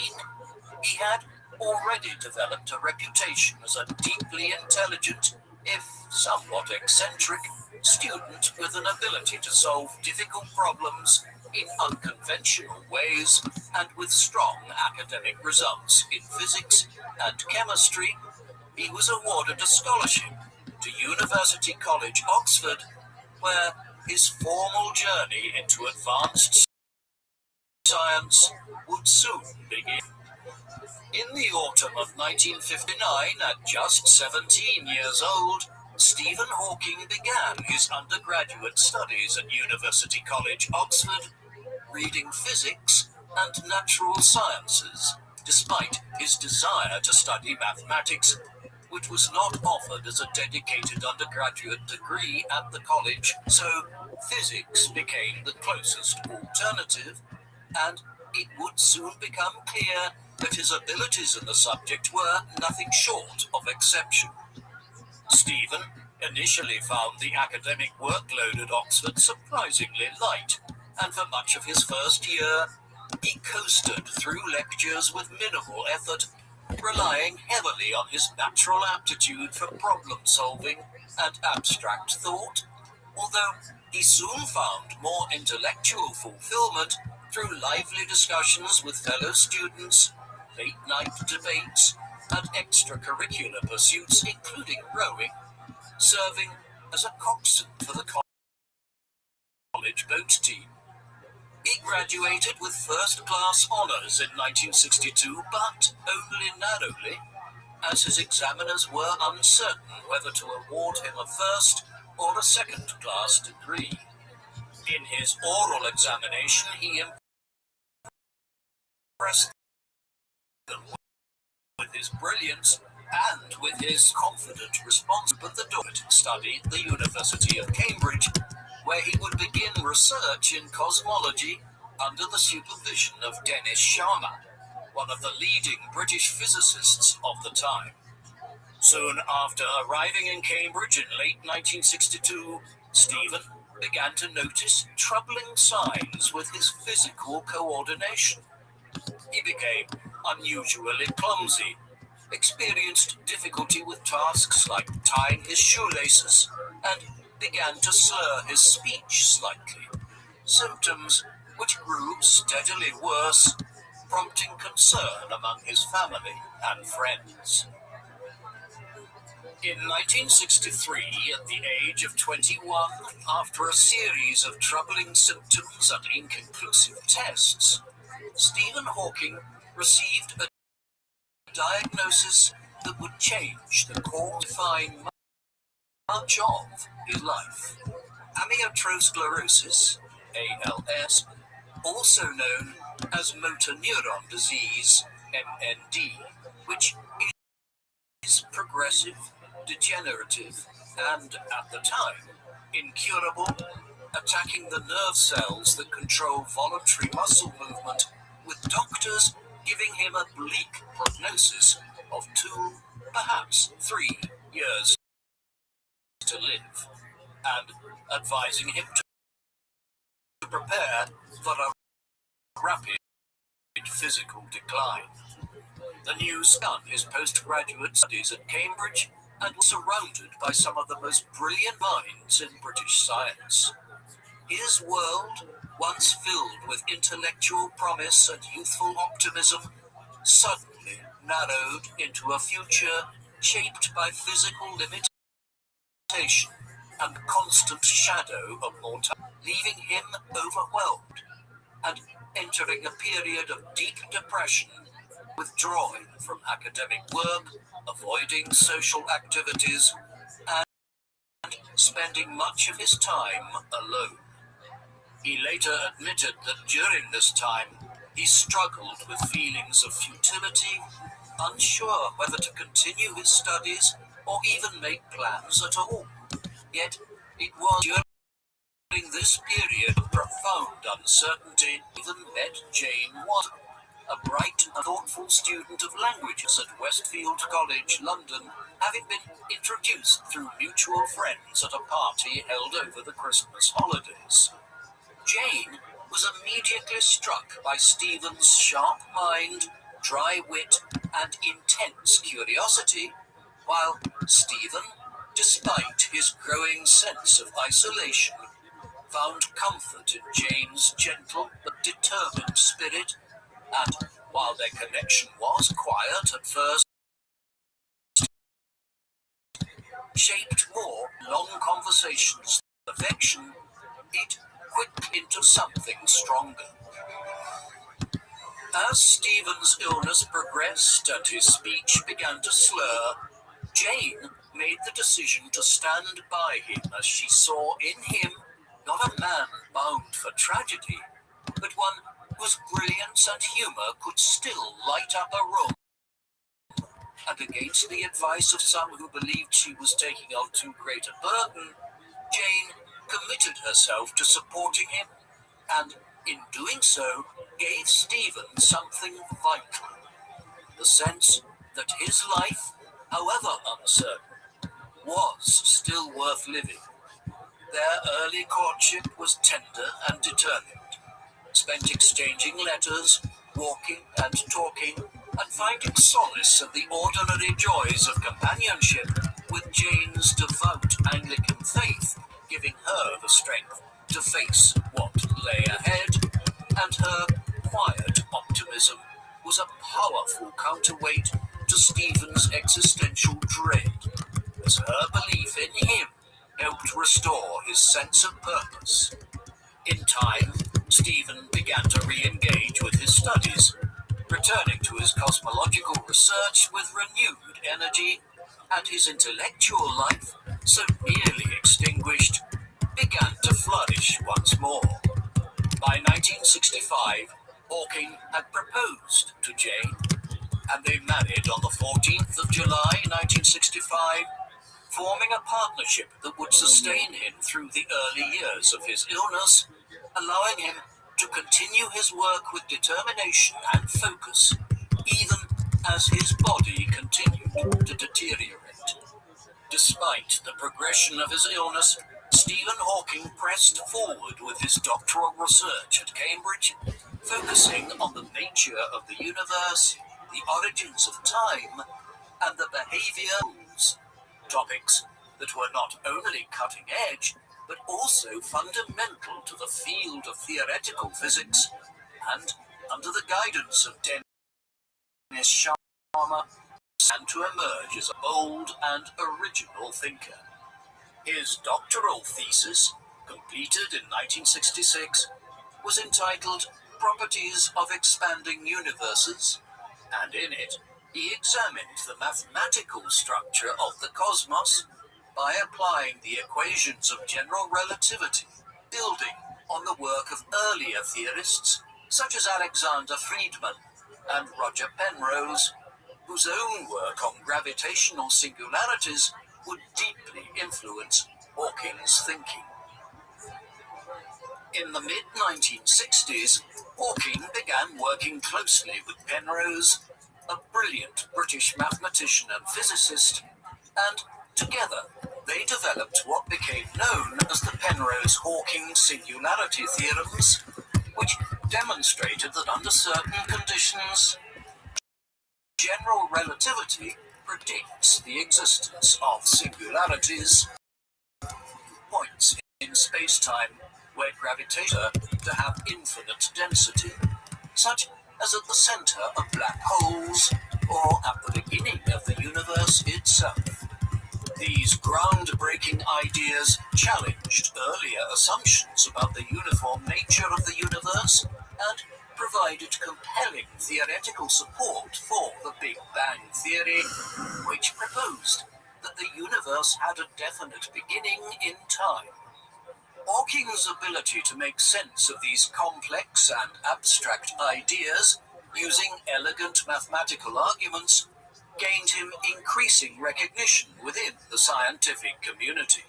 he had already developed a reputation as a deeply intelligent, if somewhat eccentric, student with an ability to solve difficult problems in unconventional ways and with strong academic results in physics and chemistry. He was awarded a scholarship to University College, Oxford, where his formal journey into advanced science would soon begin. In the autumn of 1959, at just 17 years old, Stephen Hawking began his undergraduate studies at University College, Oxford, reading physics and natural sciences, despite his desire to study mathematics, which was not offered as a dedicated undergraduate degree at the college, so physics became the closest alternative, and it would soon become clear that his abilities in the subject were nothing short of exceptional. Stephen initially found the academic workload at Oxford surprisingly light, and for much of his first year, he coasted through lectures with minimal effort, relying heavily on his natural aptitude for problem solving and abstract thought, although he soon found more intellectual fulfillment through lively discussions with fellow students, late-night debates, and extracurricular pursuits, including rowing, serving as a coxswain for the college boat team. He graduated with first-class honours in 1962, but only narrowly, as his examiners were uncertain whether to award him a first or a second-class degree. In his oral examination, he impressed them with his brilliance and with his confident response. But the Dorrit studied at the University of Cambridge, where he would begin research in cosmology under the supervision of Dennis Sharma, one of the leading British physicists of the time. Soon after arriving in Cambridge in late 1962, Stephen began to notice troubling signs with his physical coordination. He became unusually clumsy, experienced difficulty with tasks like tying his shoelaces, and began to slur his speech slightly, symptoms which grew steadily worse, prompting concern among his family and friends. In 1963, at the age of 21, after a series of troubling symptoms and inconclusive tests, Stephen Hawking received a diagnosis that would change the course define much of his life. Amyotrophic sclerosis, ALS, also known as motor neuron disease, MND, which is progressive, degenerative, and, at the time, incurable, attacking the nerve cells that control voluntary muscle movement, with doctors giving him a bleak prognosis of 2, perhaps 3 years to live, and advising him to prepare for a rapid physical decline. The news began his postgraduate studies at Cambridge and was surrounded by some of the most brilliant minds in British science. His world, once filled with intellectual promise and youthful optimism, suddenly narrowed into a future shaped by physical limitation and the constant shadow of mortality, leaving him overwhelmed and entering a period of deep depression, withdrawing from academic work, avoiding social activities, and spending much of his time alone. He later admitted that during this time he struggled with feelings of futility, unsure whether to continue his studies or even make plans at all. Yet it was during this period of profound uncertainty even met Jane Watt, a bright and thoughtful student of languages at Westfield College, London, having been introduced through mutual friends at a party held over the Christmas holidays. Jane was immediately struck by Stephen's sharp mind, dry wit, and intense curiosity, while Stephen, despite his growing sense of isolation, found comfort in Jane's gentle but determined spirit, and while their connection was quiet at first, shaped more long conversations than affection, it quickly into something stronger. As Stephen's illness progressed and his speech began to slur, Jane made the decision to stand by him as she saw in him not a man bound for tragedy, but one whose brilliance and humour could still light up a room. And against the advice of some who believed she was taking on too great a burden, Jane committed herself to supporting him, and in doing so gave Stephen something vital, the sense that his life, however uncertain, was still worth living. Their early courtship was tender and determined, spent exchanging letters, walking and talking, and finding solace in the ordinary joys of companionship, with Jane's devout Anglican faith giving her the strength to face what lay ahead, and her quiet optimism was a powerful counterweight to Stephen's existential dread, as her belief in him helped restore his sense of purpose. In time, Stephen began to re-engage with his studies, returning to his cosmological research with renewed energy, and his intellectual life, so nearly extinguished, began to flourish once more. By 1965, Hawking had proposed to Jane, and they married on the 14th of July 1965, forming a partnership that would sustain him through the early years of his illness, allowing him to continue his work with determination and focus, even as his body continued to deteriorate. Despite the progression of his illness, Stephen Hawking pressed forward with his doctoral research at Cambridge, focusing on the nature of the universe, the origins of time, and the behaviors, topics that were not only cutting edge, but also fundamental to the field of theoretical physics, and under the guidance of Dennis Sharma, and to emerge as a bold and original thinker. His doctoral thesis, completed in 1966, was entitled Properties of Expanding Universes, and in it he examined the mathematical structure of the cosmos by applying the equations of general relativity, building on the work of earlier theorists such as Alexander Friedmann and Roger Penrose, whose own work on gravitational singularities would deeply influence Hawking's thinking. In the mid-1960s, Hawking began working closely with Penrose, a brilliant British mathematician and physicist, and together they developed what became known as the Penrose-Hawking singularity theorems, which demonstrated that under certain conditions, general relativity predicts the existence of singularities, points in space-time where gravitation to have infinite density, such as at the center of black holes or at the beginning of the universe itself. These groundbreaking ideas challenged earlier assumptions about the uniform nature of the universe and provided compelling theoretical support for the Big Bang theory, which proposed that the universe had a definite beginning in time. Hawking's ability to make sense of these complex and abstract ideas using elegant mathematical arguments gained him increasing recognition within the scientific community.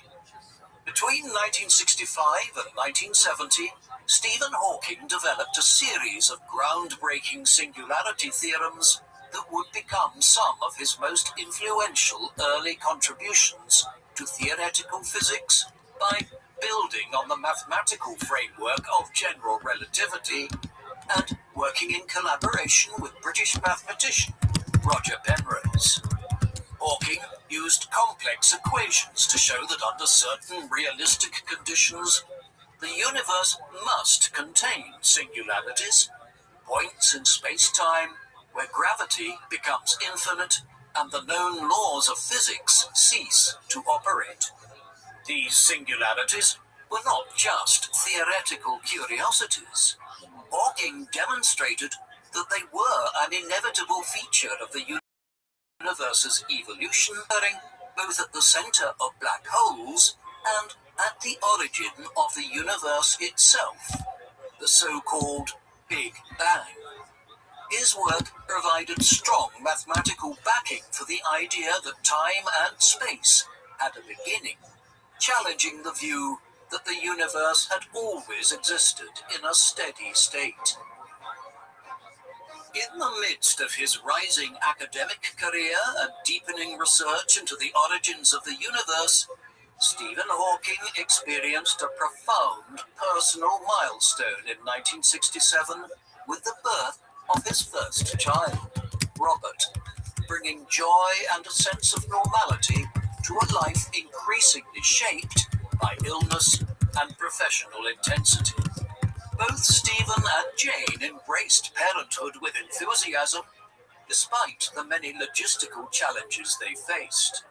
Between 1965 and 1970, Stephen Hawking developed a series of groundbreaking singularity theorems that would become some of his most influential early contributions to theoretical physics by building on the mathematical framework of general relativity and working in collaboration with British mathematician Roger Penrose. Hawking used complex equations to show that under certain realistic conditions, the universe must contain singularities, points in space-time where gravity becomes infinite and the known laws of physics cease to operate. These singularities were not just theoretical curiosities. Hawking demonstrated that they were an inevitable feature of the universe's evolution, occurring both at the center of black holes and at the origin of the universe itself, the so-called Big Bang. His work provided strong mathematical backing for the idea that time and space had a beginning, challenging the view that the universe had always existed in a steady state. In the midst of his rising academic career and deepening research into the origins of the universe, Stephen Hawking experienced a profound personal milestone in 1967 with the birth of his first child, Robert, bringing joy and a sense of normality to a life increasingly shaped by illness and professional intensity. Both Stephen and Jane embraced parenthood with enthusiasm, despite the many logistical challenges they faced.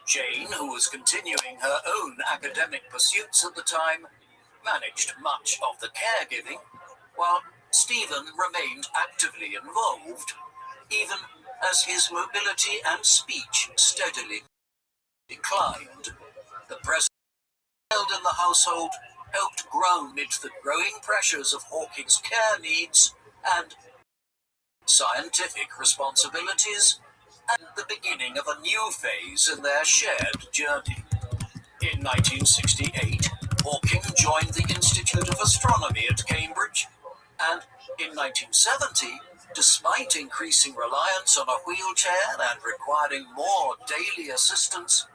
Jane, who was continuing her own academic pursuits at the time, managed much of the caregiving, while Stephen remained actively involved, even as his mobility and speech steadily declined. The presence in the household helped grow amid the growing pressures of Hawking's care needs and scientific responsibilities, and the beginning of a new phase in their shared journey. In 1968, Hawking joined the Institute of Astronomy at Cambridge, and in 1970, despite increasing reliance on a wheelchair and requiring more daily assistance,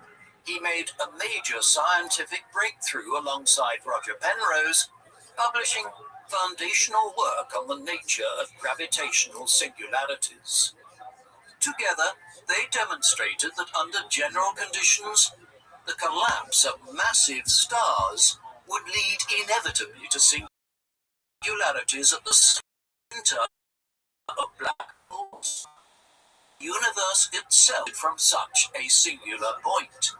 he made a major scientific breakthrough alongside Roger Penrose, publishing foundational work on the nature of gravitational singularities. Together, they demonstrated that under general conditions, the collapse of massive stars would lead inevitably to singularities at the center of black holes. The universe itself from such a singular point.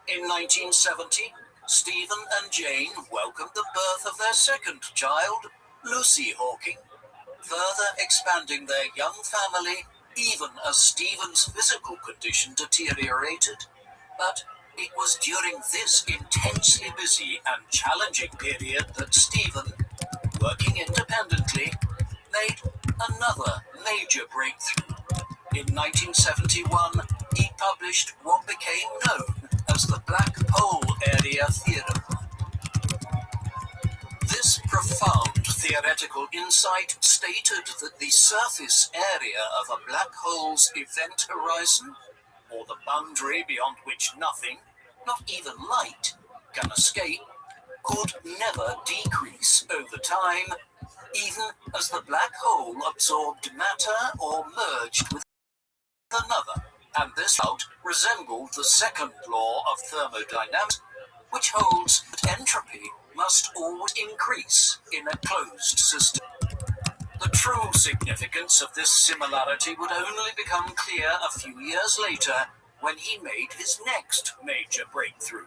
In 1970, Stephen and Jane welcomed the birth of their second child, Lucy Hawking, further expanding their young family even as Stephen's physical condition deteriorated. But it was during this intensely busy and challenging period that Stephen, working independently, made another major breakthrough. In 1971, he published what became known as the Black Hole Area Theorem. This profound theoretical insight stated that the surface area of a black hole's event horizon, or the boundary beyond which nothing, not even light, can escape, could never decrease over time, even as the black hole absorbed matter or merged with another, and this out resembled the second law of thermodynamics, which holds that entropy must always increase in a closed system. The true significance of this similarity would only become clear a few years later when he made his next major breakthrough.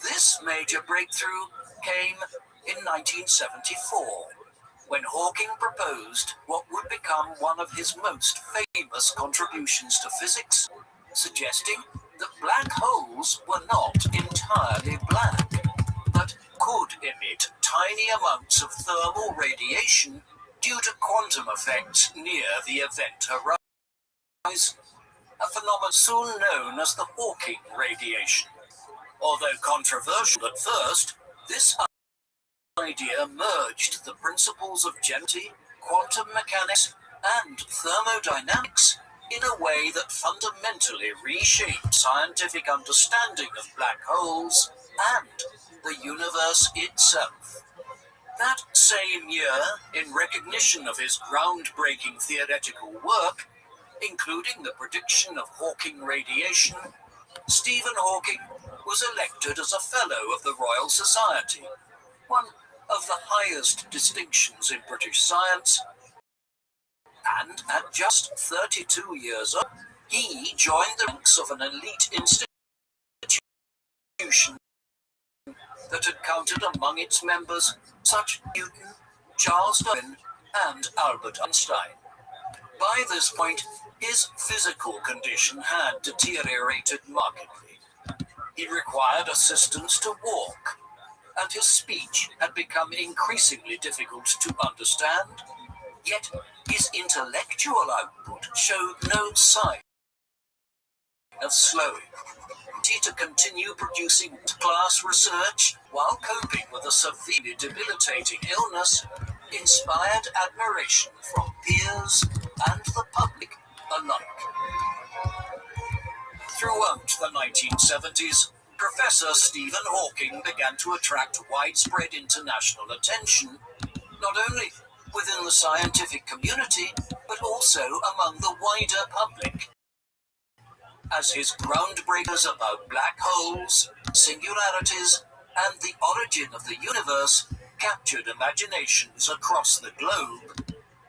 This major breakthrough came in 1974, when Hawking proposed what would become one of his most famous contributions to physics, suggesting that black holes were not entirely black, but could emit tiny amounts of thermal radiation due to quantum effects near the event horizon, a phenomenon soon known as the Hawking radiation. Although controversial at first, this idea merged the principles of generality, quantum mechanics, and thermodynamics in a way that fundamentally reshaped scientific understanding of black holes and the universe itself. That same year, in recognition of his groundbreaking theoretical work, including the prediction of Hawking radiation, Stephen Hawking was elected as a Fellow of the Royal Society, one of the highest distinctions in British science, and at just 32 years old, he joined the ranks of an elite institution that had counted among its members such Newton, Charles Darwin, and Albert Einstein. By this point, his physical condition had deteriorated markedly. He required assistance to walk, and his speech had become increasingly difficult to understand, yet his intellectual output showed no sign of slowing. To continue producing class research while coping with a severely debilitating illness inspired admiration from peers and the public alike. Throughout the 1970s, Professor Stephen Hawking began to attract widespread international attention, not only within the scientific community, but also among the wider public, as his groundbreakers about black holes, singularities, and the origin of the universe captured imaginations across the globe,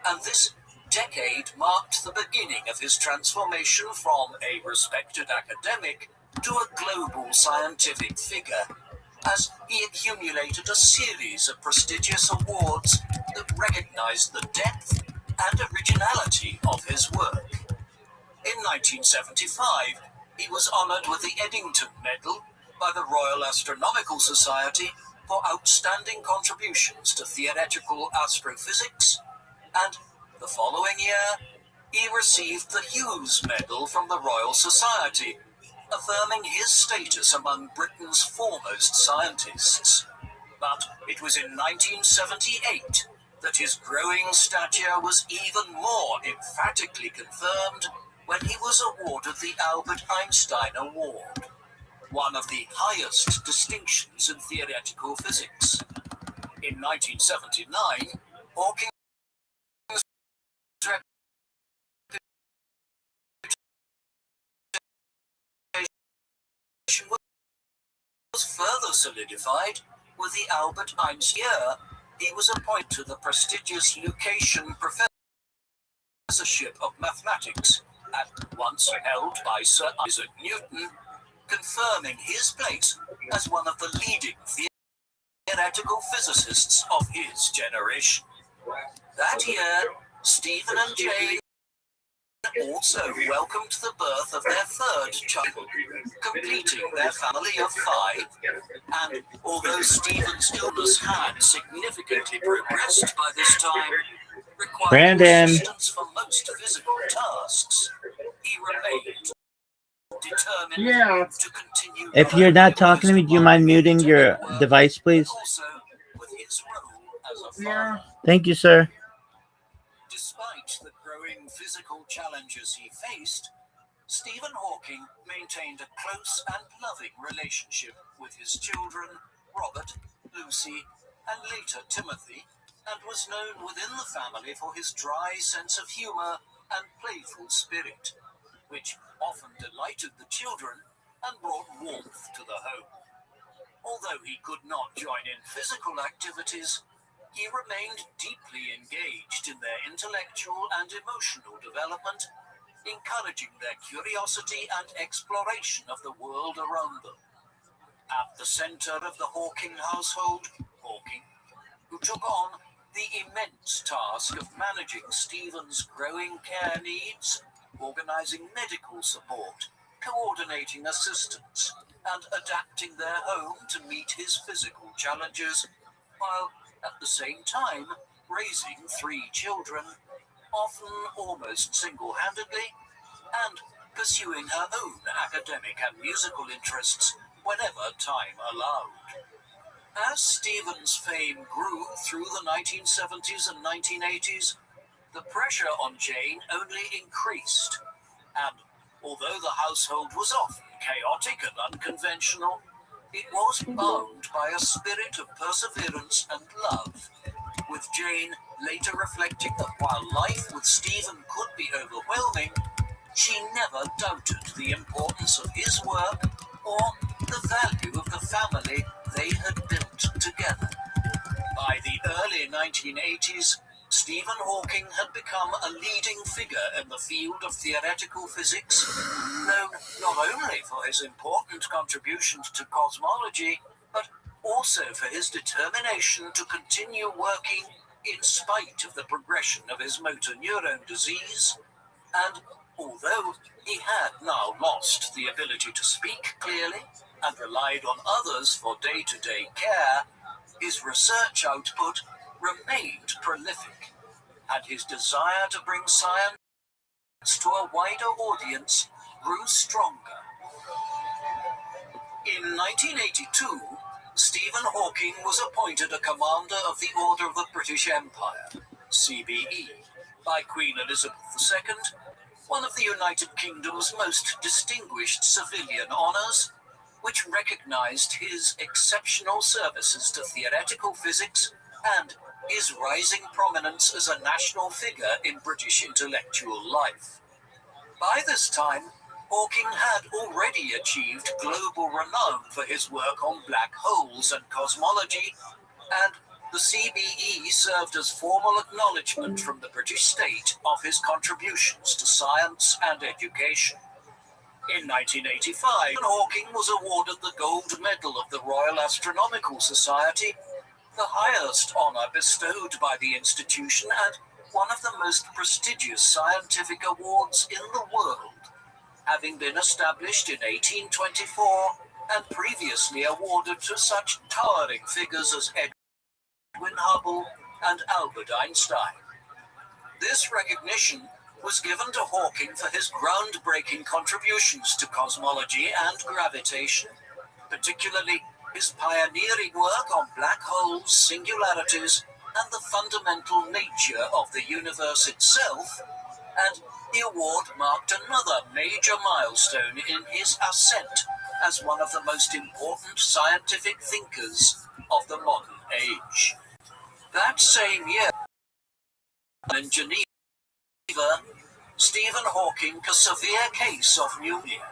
and this decade marked the beginning of his transformation from a respected academic to a global scientific figure, as he accumulated a series of prestigious awards that recognized the depth and originality of his work. In 1975, he was honored with the Eddington Medal by the Royal Astronomical Society for outstanding contributions to theoretical astrophysics, and the following year, he received the Hughes Medal from the Royal Society, affirming his status among Britain's foremost scientists. But it was in 1978 that his growing stature was even more emphatically confirmed when he was awarded the Albert Einstein Award, one of the highest distinctions in theoretical physics. In 1979, Hawking's reputation was further solidified with the Albert Einstein year. He was appointed to the prestigious Lucasian Professorship of Mathematics, at once held by Sir Isaac Newton, confirming his place as one of the leading theoretical physicists of his generation. That year, Stephen and Jane also welcomed the birth of their third child, completing their family of 5, and although Stephen's illness had significantly progressed by this time, requiring assistance for most physical tasks, he remained determined to continue. If you're not talking to me, do you mind muting your device, please? Also, with his role as a father. Thank you, sir. Despite the growing physical challenges he faced, Stephen Hawking maintained a close and loving relationship with his children, Robert, Lucy, and later Timothy, and was known within the family for his dry sense of humor and playful spirit, which often delighted the children and brought warmth to the home. Although he could not join in physical activities, he remained deeply engaged in their intellectual and emotional development, encouraging their curiosity and exploration of the world around them. At the center of the Hawking household, Hawking, who took on the immense task of managing Stephen's growing care needs, organizing medical support, coordinating assistance, and adapting their home to meet his physical challenges, while at the same time raising 3 children, often almost single-handedly, and pursuing her own academic and musical interests whenever time allowed. As Stephen's fame grew through the 1970s and 1980s, the pressure on Jane only increased, and although the household was often chaotic and unconventional, it was bound by a spirit of perseverance and love, with Jane later reflecting that while life with Stephen could be overwhelming, she never doubted the importance of his work or the value of the family they had built together. By the early 1980s, Stephen Hawking had become a leading figure in the field of theoretical physics, known not only for his important contributions to cosmology, but also for his determination to continue working in spite of the progression of his motor neuron disease. And although he had now lost the ability to speak clearly and relied on others for day-to-day care, his research output remained prolific, and his desire to bring science to a wider audience grew stronger. In 1982, Stephen Hawking was appointed a Commander of the Order of the British Empire, CBE, by Queen Elizabeth II, one of the United Kingdom's most distinguished civilian honours, which recognised his exceptional services to theoretical physics and his rising prominence as a national figure in British intellectual life. By this time, Hawking had already achieved global renown for his work on black holes and cosmology, and the CBE served as formal acknowledgement from the British state of his contributions to science and education. In 1985, Hawking was awarded the Gold Medal of the Royal Astronomical Society, the highest honour bestowed by the institution and one of the most prestigious scientific awards in the world, having been established in 1824 and previously awarded to such towering figures as Edwin Hubble and Albert Einstein. This recognition was given to Hawking for his groundbreaking contributions to cosmology and gravitation, particularly his pioneering work on black holes, singularities, and the fundamental nature of the universe itself, and the award marked another major milestone in his ascent as one of the most important scientific thinkers of the modern age. That same year, in Geneva, Stephen Hawking had a severe case of pneumonia,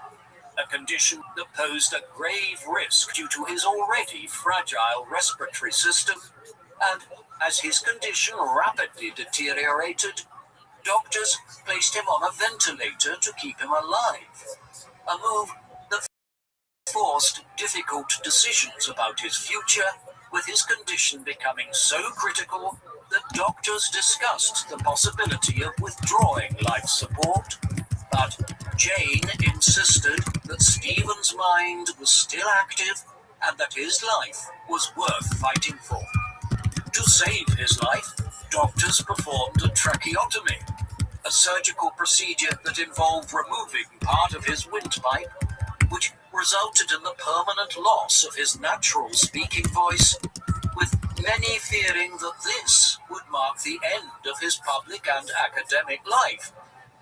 a condition that posed a grave risk due to his already fragile respiratory system, and as his condition rapidly deteriorated, doctors placed him on a ventilator to keep him alive, a move that forced difficult decisions about his future, with his condition becoming so critical that doctors discussed the possibility of withdrawing life support. But Jane insisted that Stephen's mind was still active and that his life was worth fighting for. To save his life, doctors performed a tracheotomy, a surgical procedure that involved removing part of his windpipe, which resulted in the permanent loss of his natural speaking voice, with many fearing that this would mark the end of his public and academic life,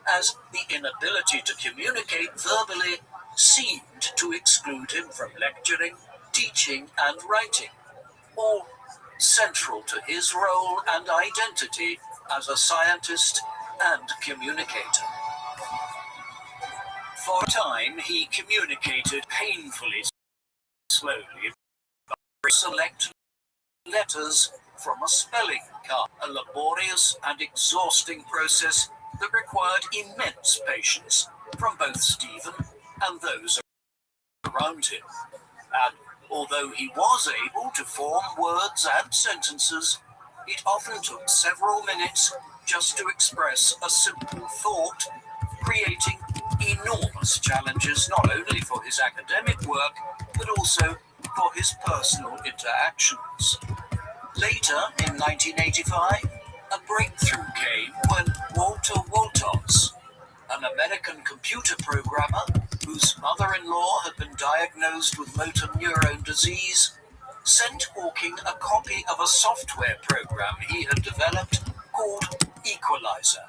as the inability to communicate verbally seemed to exclude him from lecturing, teaching, and writing, all central to his role and identity as a scientist and communicator. For a time, he communicated painfully slowly by select letters from a spelling card, a laborious and exhausting process that required immense patience from both Stephen and those around him. And although he was able to form words and sentences, it often took several minutes just to express a simple thought, creating enormous challenges not only for his academic work, but also for his personal interactions. Later, in 1985, a breakthrough came when Walter Wolters, an American computer programmer whose mother-in-law had been diagnosed with motor neurone disease, sent Hawking a copy of a software program he had developed called Equalizer,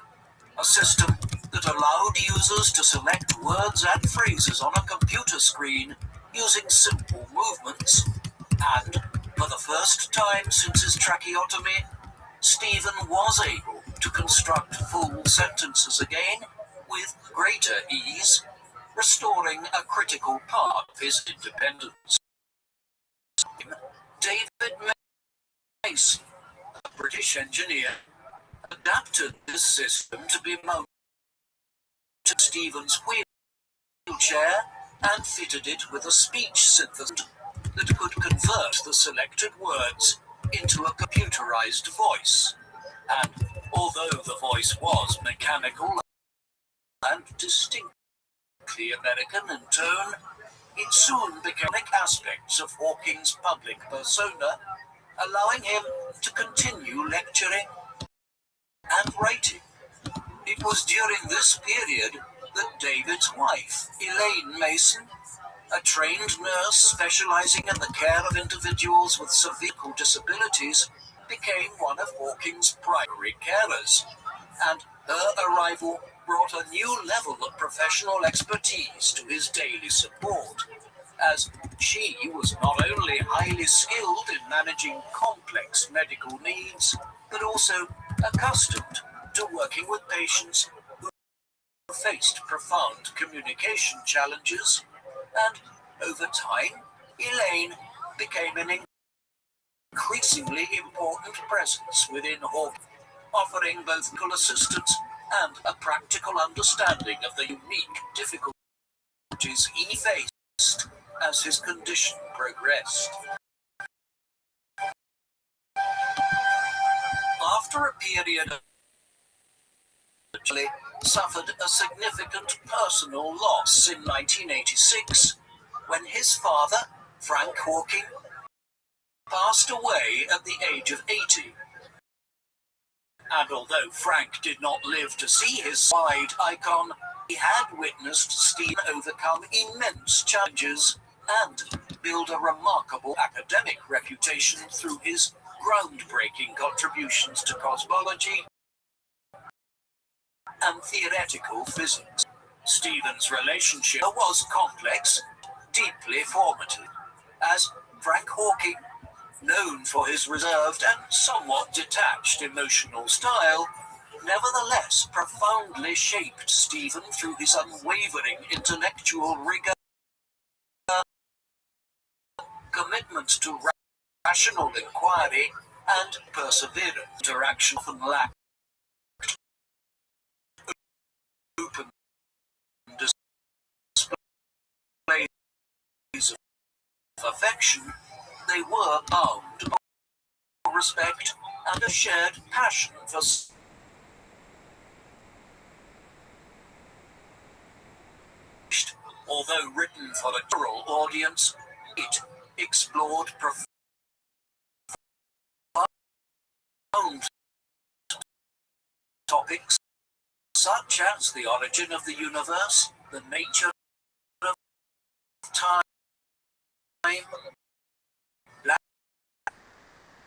a system that allowed users to select words and phrases on a computer screen using simple movements. And for the first time since his tracheotomy, Stephen was able to construct full sentences again with greater ease, restoring a critical part of his independence. David Mason, a British engineer, adapted this system to be mounted to Stephen's wheelchair and fitted it with a speech synthesizer that could convert the selected words into a computerized voice. And although the voice was mechanical and distinctly American in tone, it soon became aspects of Hawking's public persona, allowing him to continue lecturing and writing. It was during this period that David's wife, Elaine Mason, a trained nurse specializing in the care of individuals with severe disabilities, became one of Hawking's primary carers, and her arrival brought a new level of professional expertise to his daily support, as she was not only highly skilled in managing complex medical needs, but also accustomed to working with patients who faced profound communication challenges, and over time, Elaine became an increasingly important presence within Hawking, offering both medical assistance and a practical understanding of the unique difficulties he faced as his condition progressed. After a period of suffered a significant personal loss in 1986 when his father, Frank Hawking, passed away at the age of 80. And although Frank did not live to see his wide icon, he had witnessed Stephen overcome immense challenges and build a remarkable academic reputation through his groundbreaking contributions to cosmology and theoretical physics. Stephen's relationship was complex, deeply formative, as Frank Hawking, known for his reserved and somewhat detached emotional style, nevertheless profoundly shaped Stephen through his unwavering intellectual rigor, commitment to rational inquiry, and perseverance. Interaction often lacked open displays of affection. They were bound by respect and a shared passion for although written for a general audience, it explored profound topics such as the origin of the universe, the nature of time,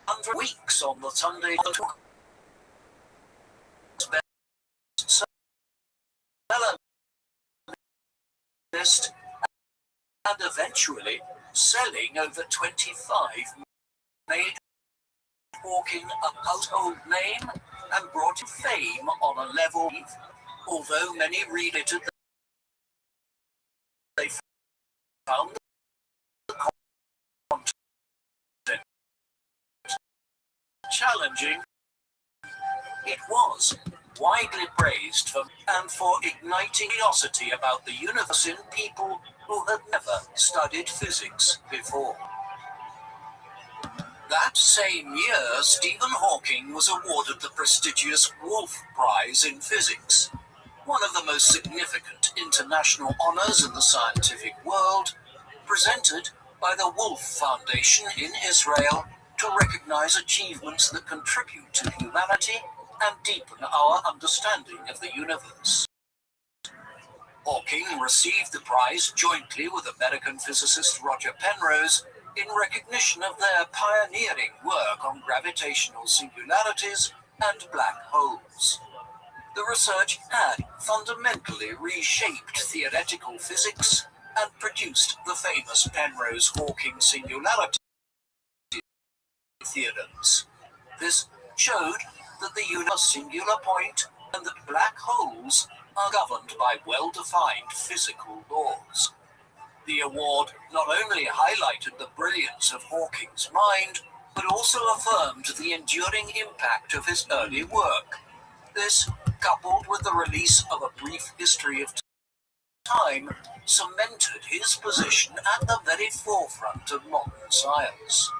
100 weeks on the Sunday bestseller list, and eventually selling over 25 made Hawking a household name and brought him fame on a level. Although many read it, they found the content challenging. It was widely praised for igniting curiosity about the universe in people who had never studied physics before. That same year, Stephen Hawking was awarded the prestigious Wolf Prize in Physics, one of the most significant international honors in the scientific world, presented by the Wolf Foundation in Israel to recognize achievements that contribute to humanity and deepen our understanding of the universe. Hawking received the prize jointly with American physicist Roger Penrose in recognition of their pioneering work on gravitational singularities and black holes. The research had fundamentally reshaped theoretical physics and produced the famous Penrose-Hawking singularity theorems. This showed that the universe is a singular point and that black holes are governed by well-defined physical laws. The award not only highlighted the brilliance of Hawking's mind, but also affirmed the enduring impact of his early work. This, coupled with the release of A Brief History of Time, cemented his position at the very forefront of modern science.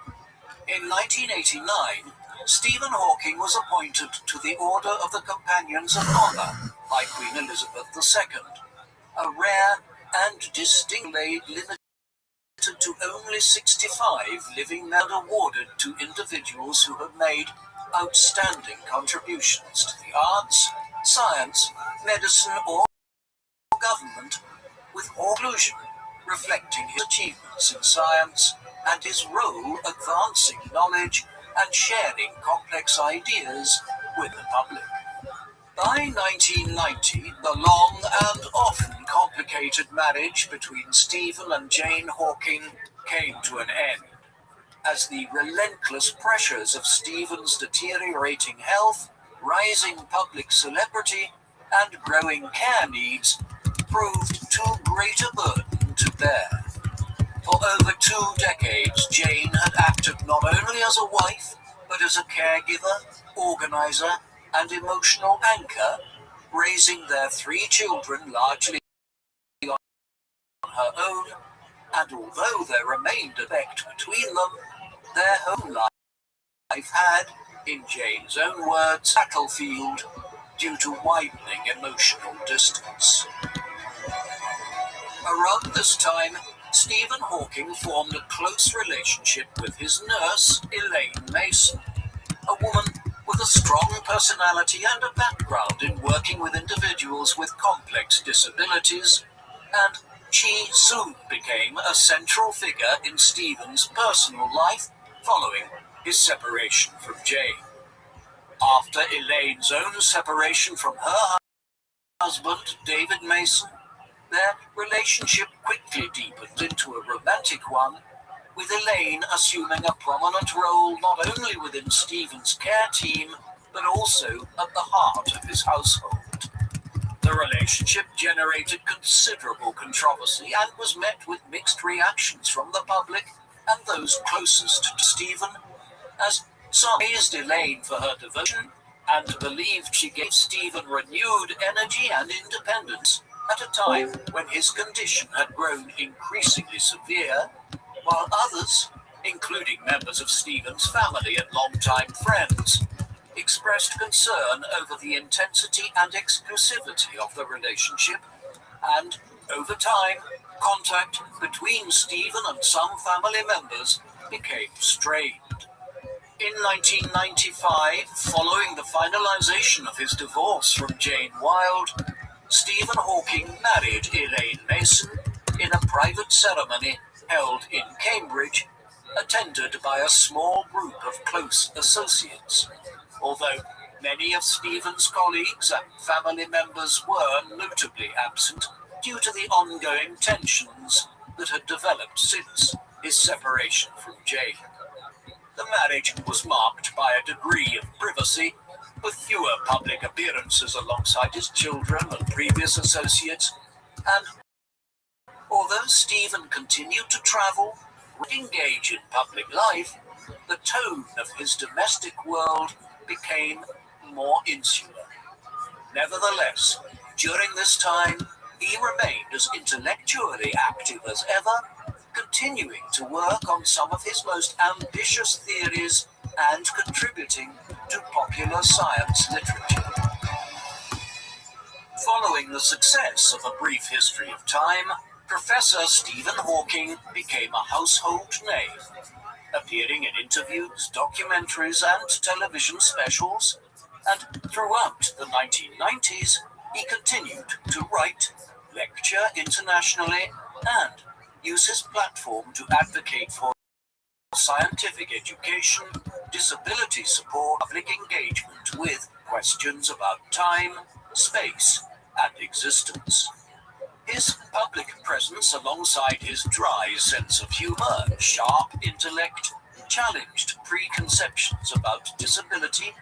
In 1989, Stephen Hawking was appointed to the Order of the Companions of Honor by Queen Elizabeth II, a rare and distinct lady limited to only 65 living men awarded to individuals who have made outstanding contributions to the arts, science, medicine, or government, with conclusion reflecting his achievements in science and his role advancing knowledge and sharing complex ideas with the public. By 1990, the long and often complicated marriage between Stephen and Jane Hawking came to an end, as the relentless pressures of Stephen's deteriorating health, rising public celebrity, and growing care needs proved too great a burden to bear. For over 2 decades, Jane had acted not only as a wife, but as a caregiver, organizer, and emotional anchor, raising their 3 children largely on her own, and although there remained a respect between them, their home life had, in Jane's own words, battlefield due to widening emotional distance. Around this time, Stephen Hawking formed a close relationship with his nurse, Elaine Mason, a woman with with a strong personality and a background in working with individuals with complex disabilities, and she soon became a central figure in Stephen's personal life following his separation from Jane. After Elaine's own separation from her husband, David Mason, their relationship quickly deepened into a romantic one, with Elaine assuming a prominent role not only within Stephen's care team, but also at the heart of his household. The relationship generated considerable controversy and was met with mixed reactions from the public and those closest to Stephen, as some praised Elaine for her devotion and believed she gave Stephen renewed energy and independence at a time when his condition had grown increasingly severe, while others, including members of Stephen's family and longtime friends, expressed concern over the intensity and exclusivity of the relationship, and, over time, contact between Stephen and some family members became strained. In 1995, following the finalization of his divorce from Jane Wilde, Stephen Hawking married Elaine Mason in a private ceremony held in Cambridge, attended by a small group of close associates, although many of Stephen's colleagues and family members were notably absent due to the ongoing tensions that had developed since his separation from Jane. The marriage was marked by a degree of privacy, with fewer public appearances alongside his children and previous associates, and although Stephen continued to travel and engage in public life, the tone of his domestic world became more insular. Nevertheless, during this time, he remained as intellectually active as ever, continuing to work on some of his most ambitious theories and contributing to popular science literature. Following the success of A Brief History of Time, Professor Stephen Hawking became a household name, appearing in interviews, documentaries, and television specials, and throughout the 1990s, he continued to write, lecture internationally, and use his platform to advocate for scientific education, disability support, public engagement with questions about time, space, and existence. His public presence, alongside his dry sense of humor and sharp intellect, challenged preconceptions about disability,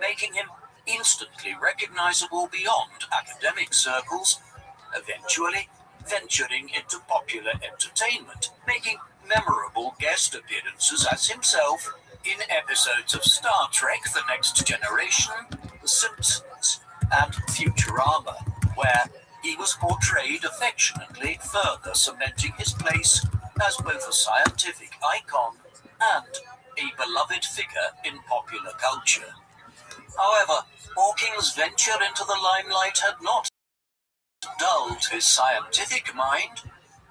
making him instantly recognizable beyond academic circles, eventually venturing into popular entertainment, making memorable guest appearances as himself in episodes of Star Trek: The Next Generation, The Simpsons, and Futurama, where he was portrayed affectionately, further cementing his place as both a scientific icon and a beloved figure in popular culture. However, Hawking's venture into the limelight had not dulled his scientific mind,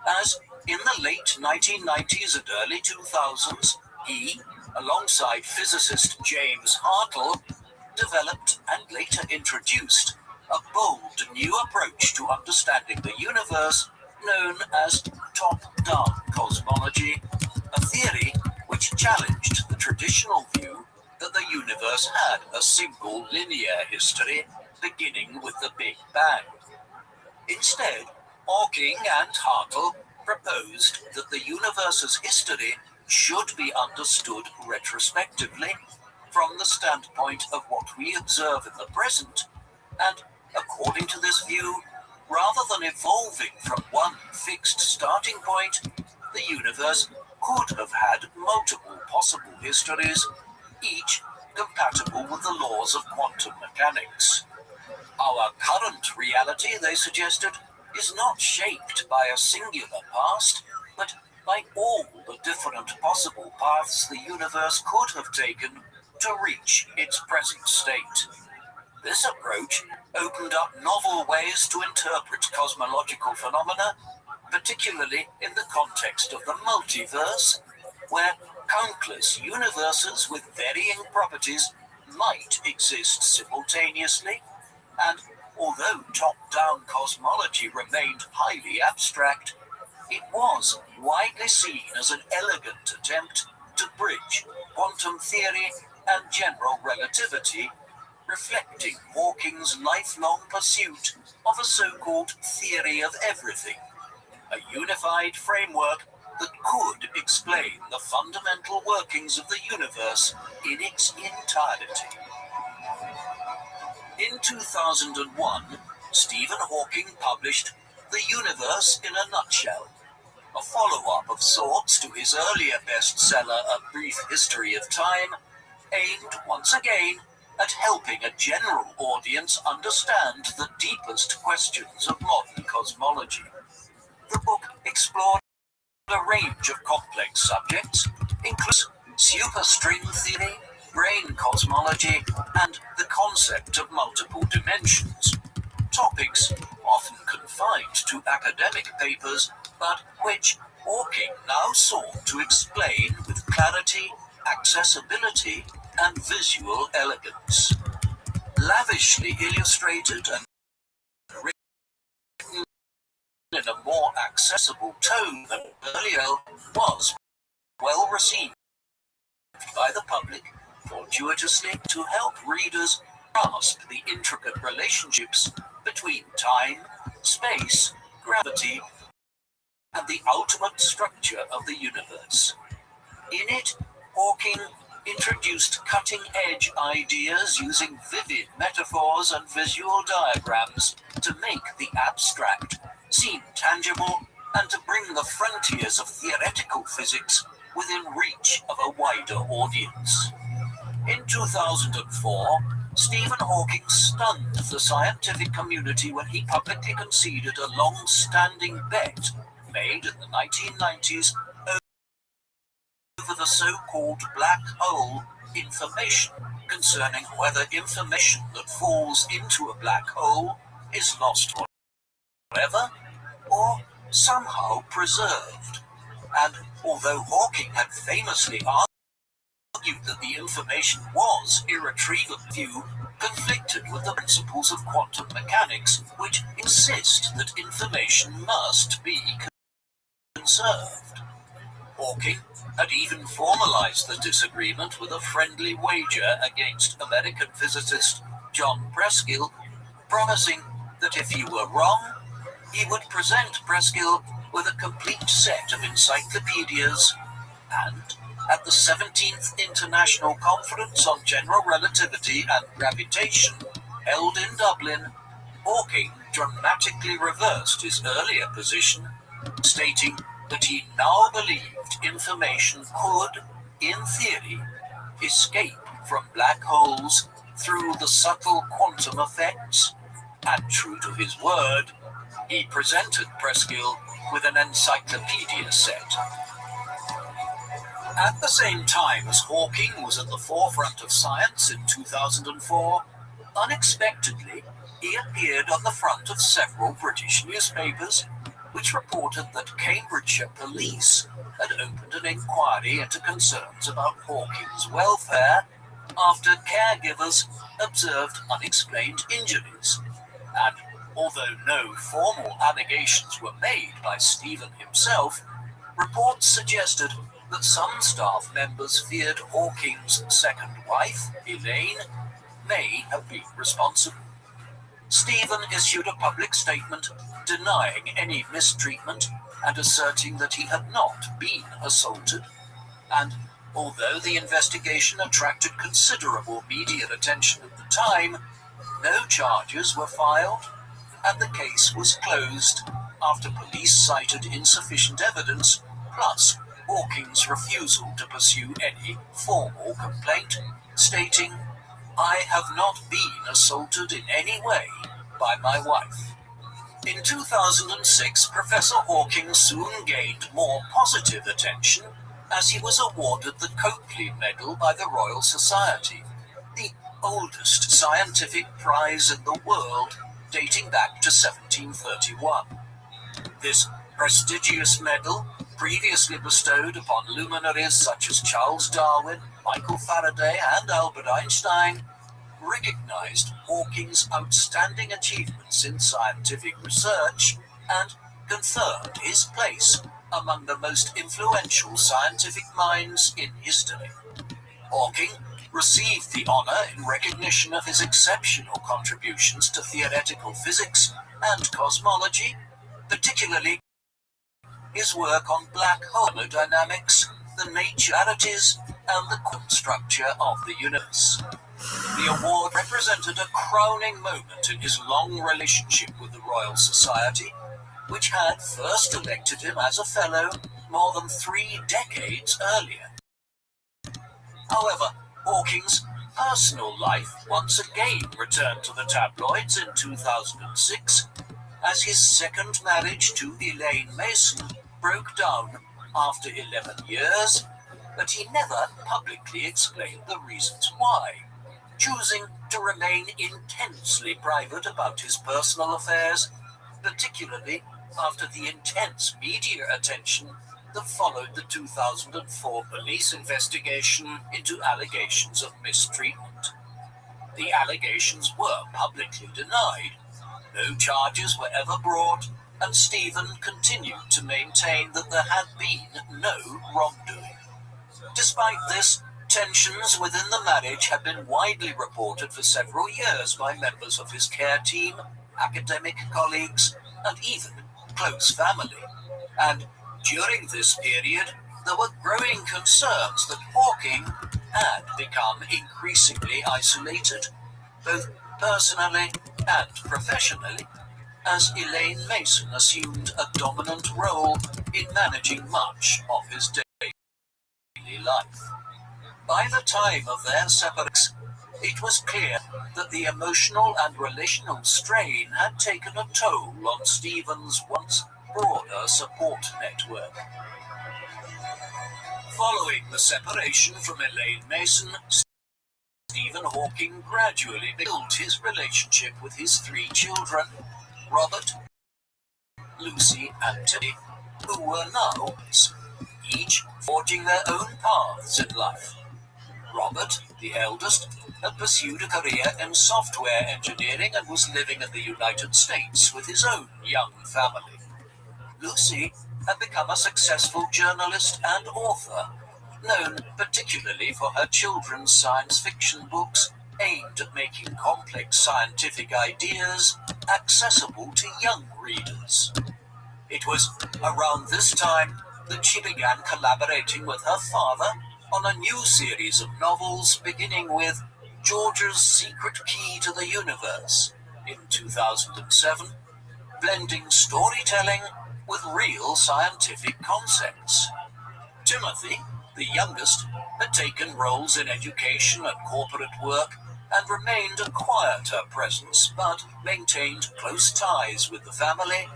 as in the late 1990s and early 2000s, he, alongside physicist James Hartle, developed and later introduced a bold new approach to understanding the universe known as top-down cosmology, a theory which challenged the traditional view that the universe had a single linear history beginning with the Big Bang. Instead, Hawking and Hartle proposed that the universe's history should be understood retrospectively from the standpoint of what we observe in the present, and according to this view, rather than evolving from one fixed starting point, the universe could have had multiple possible histories, each compatible with the laws of quantum mechanics. Our current reality, they suggested, is not shaped by a singular past, but by all the different possible paths the universe could have taken to reach its present state. This approach opened up novel ways to interpret cosmological phenomena, particularly in the context of the multiverse, where countless universes with varying properties might exist simultaneously, and although top-down cosmology remained highly abstract, it was widely seen as an elegant attempt to bridge quantum theory and general relativity, reflecting Hawking's lifelong pursuit of a so-called theory of everything, a unified framework that could explain the fundamental workings of the universe in its entirety. In 2001, Stephen Hawking published The Universe in a Nutshell, a follow-up of sorts to his earlier bestseller A Brief History of Time, aimed once again at helping a general audience understand the deepest questions of modern cosmology. The book explored a range of complex subjects, including superstring theory, brain cosmology, and the concept of multiple dimensions. Topics often confined to academic papers, but which Hawking now sought to explain with clarity, accessibility, and visual elegance. Lavishly illustrated and written in a more accessible tone than earlier, was well received by the public, fortuitously to help readers grasp the intricate relationships between time, space, gravity, and the ultimate structure of the universe. In it, Hawking introduced cutting-edge ideas using vivid metaphors and visual diagrams to make the abstract seem tangible and to bring the frontiers of theoretical physics within reach of a wider audience. In 2004, Stephen Hawking stunned the scientific community when he publicly conceded a long-standing bet made in the 1990s over the so-called black hole information, concerning whether information that falls into a black hole is lost forever or somehow preserved. And although Hawking had famously argued that the information was irretrievable, view conflicted with the principles of quantum mechanics, which insist that information must be conserved. Hawking had even formalized the disagreement with a friendly wager against American physicist John Preskill, promising that if he were wrong, he would present Preskill with a complete set of encyclopedias, and at the 17th International Conference on General Relativity and Gravitation, held in Dublin, Hawking dramatically reversed his earlier position, stating that he now believed information could, in theory, escape from black holes through the subtle quantum effects, and true to his word, he presented Preskill with an encyclopedia set. At the same time as Hawking was at the forefront of science in 2004, unexpectedly, he appeared on the front of several British newspapers, which reported that Cambridgeshire police had opened an inquiry into concerns about Hawking's welfare after caregivers observed unexplained injuries. And although no formal allegations were made by Stephen himself, reports suggested that some staff members feared Hawking's second wife, Elaine, may have been responsible. Stephen issued a public statement denying any mistreatment and asserting that he had not been assaulted. And although the investigation attracted considerable media attention at the time, no charges were filed, and the case was closed after police cited insufficient evidence, plus Hawking's refusal to pursue any formal complaint, stating, "I have not been assaulted in any way by my wife." In 2006, Professor Hawking soon gained more positive attention as he was awarded the Copley Medal by the Royal Society, the oldest scientific prize in the world, dating back to 1731. This prestigious medal previously bestowed upon luminaries such as Charles Darwin, Michael Faraday, and Albert Einstein, recognized Hawking's outstanding achievements in scientific research and confirmed his place among the most influential scientific minds in history. Hawking received the honor in recognition of his exceptional contributions to theoretical physics and cosmology, particularly his work on black hole thermodynamics, the naturalities, and the quantum structure of the universe. The award represented a crowning moment in his long relationship with the Royal Society, which had first elected him as a fellow more than 3 decades earlier. However, Hawking's personal life once again returned to the tabloids in 2006 as his second marriage to Elaine Mason broke down after 11 years, but he never publicly explained the reasons why, choosing to remain intensely private about his personal affairs, particularly after the intense media attention that followed the 2004 police investigation into allegations of mistreatment. The allegations were publicly denied, no charges were ever brought, and Stephen continued to maintain that there had been no wrongdoing. Despite this, tensions within the marriage had been widely reported for several years by members of his care team, academic colleagues, and even close family. And during this period, there were growing concerns that Hawking had become increasingly isolated, both personally and professionally, as Elaine Mason assumed a dominant role in managing much of his daily life. By the time of their separation, it was clear that the emotional and relational strain had taken a toll on Stephen's once broader support network. Following the separation from Elaine Mason, Stephen Hawking gradually built his relationship with his 3 children, Robert, Lucy, and Teddy, who were now each forging their own paths in life. Robert, the eldest, had pursued a career in software engineering and was living in the United States with his own young family. Lucy had become a successful journalist and author, known particularly for her children's science fiction books aimed at making complex scientific ideas accessible to young readers. It was around this time that she began collaborating with her father on a new series of novels beginning with George's Secret Key to the Universe in 2007, blending storytelling with real scientific concepts. Timothy, the youngest, had taken roles in education and corporate work and remained a quieter presence but maintained close ties with the family,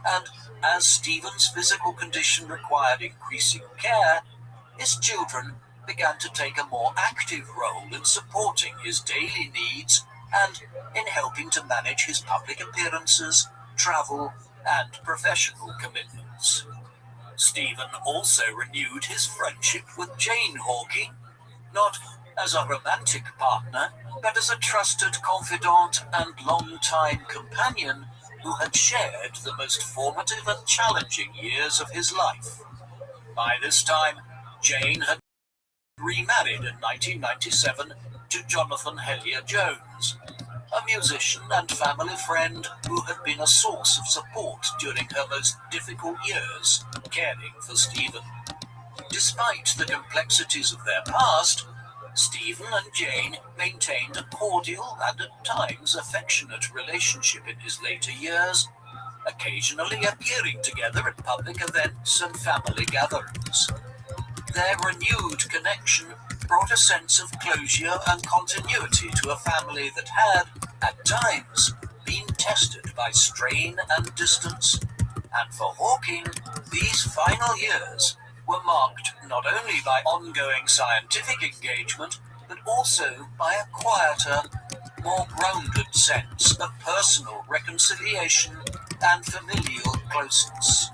and as Stephen's physical condition required increasing care, his children began to take a more active role in supporting his daily needs and in helping to manage his public appearances, travel, and professional commitments. Stephen also renewed his friendship with Jane Hawking, not as a romantic partner, but as a trusted confidant and long-time companion who had shared the most formative and challenging years of his life. By this time, Jane had remarried in 1997 to Jonathan Hellier Jones, a musician and family friend who had been a source of support during her most difficult years, caring for Stephen. Despite the complexities of their past, Stephen and Jane maintained a cordial and at times affectionate relationship in his later years, occasionally appearing together at public events and family gatherings. Their renewed connection brought a sense of closure and continuity to a family that had, at times, been tested by strain and distance. And for Hawking, these final years were marked not only by ongoing scientific engagement, but also by a quieter, more grounded sense of personal reconciliation and familial closeness.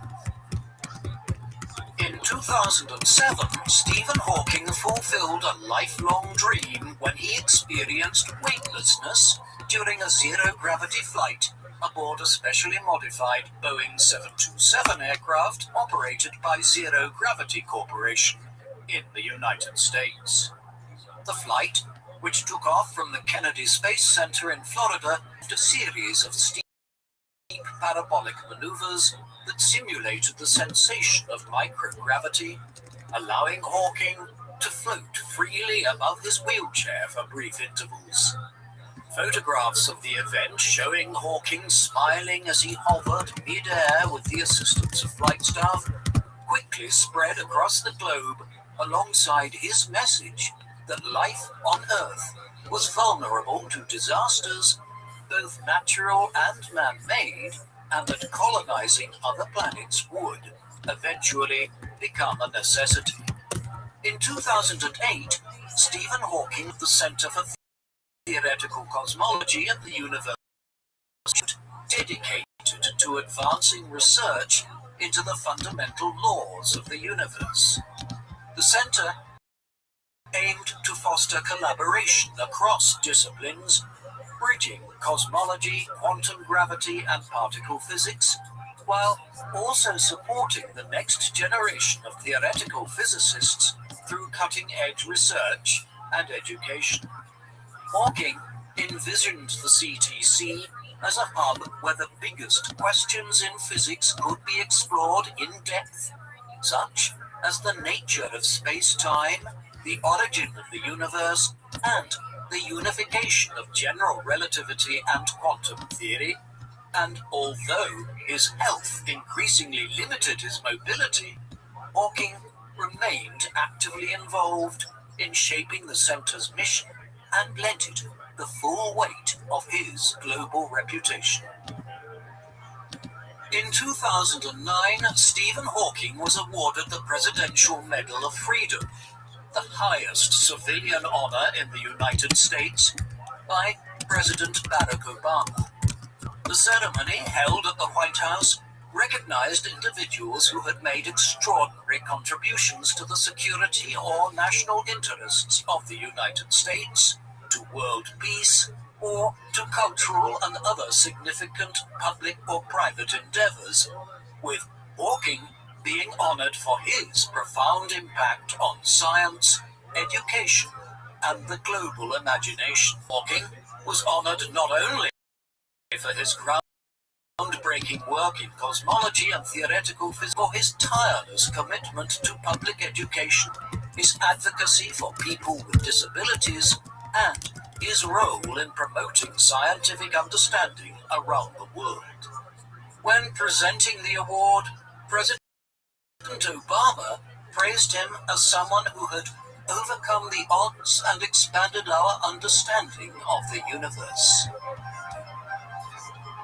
In In 2007, Stephen Hawking fulfilled a lifelong dream when he experienced weightlessness during a zero-gravity flight aboard a specially modified Boeing 727 aircraft operated by Zero Gravity Corporation in the United States. The flight, which took off from the Kennedy Space Center in Florida, after a series of steep parabolic maneuvers that simulated the sensation of microgravity, allowing Hawking to float freely above his wheelchair for brief intervals. Photographs of the event showing Hawking smiling as he hovered mid-air with the assistance of flight staff quickly spread across the globe alongside his message that life on Earth was vulnerable to disasters, both natural and man-made, and that colonizing other planets would eventually become a necessity. In 2008, Stephen Hawking of the Center for Theoretical Cosmology at the University dedicated to advancing research into the fundamental laws of the universe. The center aimed to foster collaboration across disciplines, bridging cosmology, quantum gravity, and particle physics, while also supporting the next generation of theoretical physicists through cutting-edge research and education. Hawking envisioned the CTC as a hub where the biggest questions in physics could be explored in depth, such as the nature of space-time, the origin of the universe, and the unification of general relativity and quantum theory. And although his health increasingly limited his mobility, Hawking remained actively involved in shaping the center's mission and lent it the full weight of his global reputation. In 2009, Stephen Hawking was awarded the Presidential Medal of Freedom, the highest civilian honor in the United States, by President Barack Obama. The ceremony, held at the White House, recognized individuals who had made extraordinary contributions to the security or national interests of the United States, to world peace, or to cultural and other significant public or private endeavors, with Hawking being honored for his profound impact on science, education, and the global imagination. Hawking was honored not only for his groundbreaking work in cosmology and theoretical physics, for his tireless commitment to public education, his advocacy for people with disabilities, and his role in promoting scientific understanding around the world. When presenting the award, President Obama praised him as someone who had overcome the odds and expanded our understanding of the universe.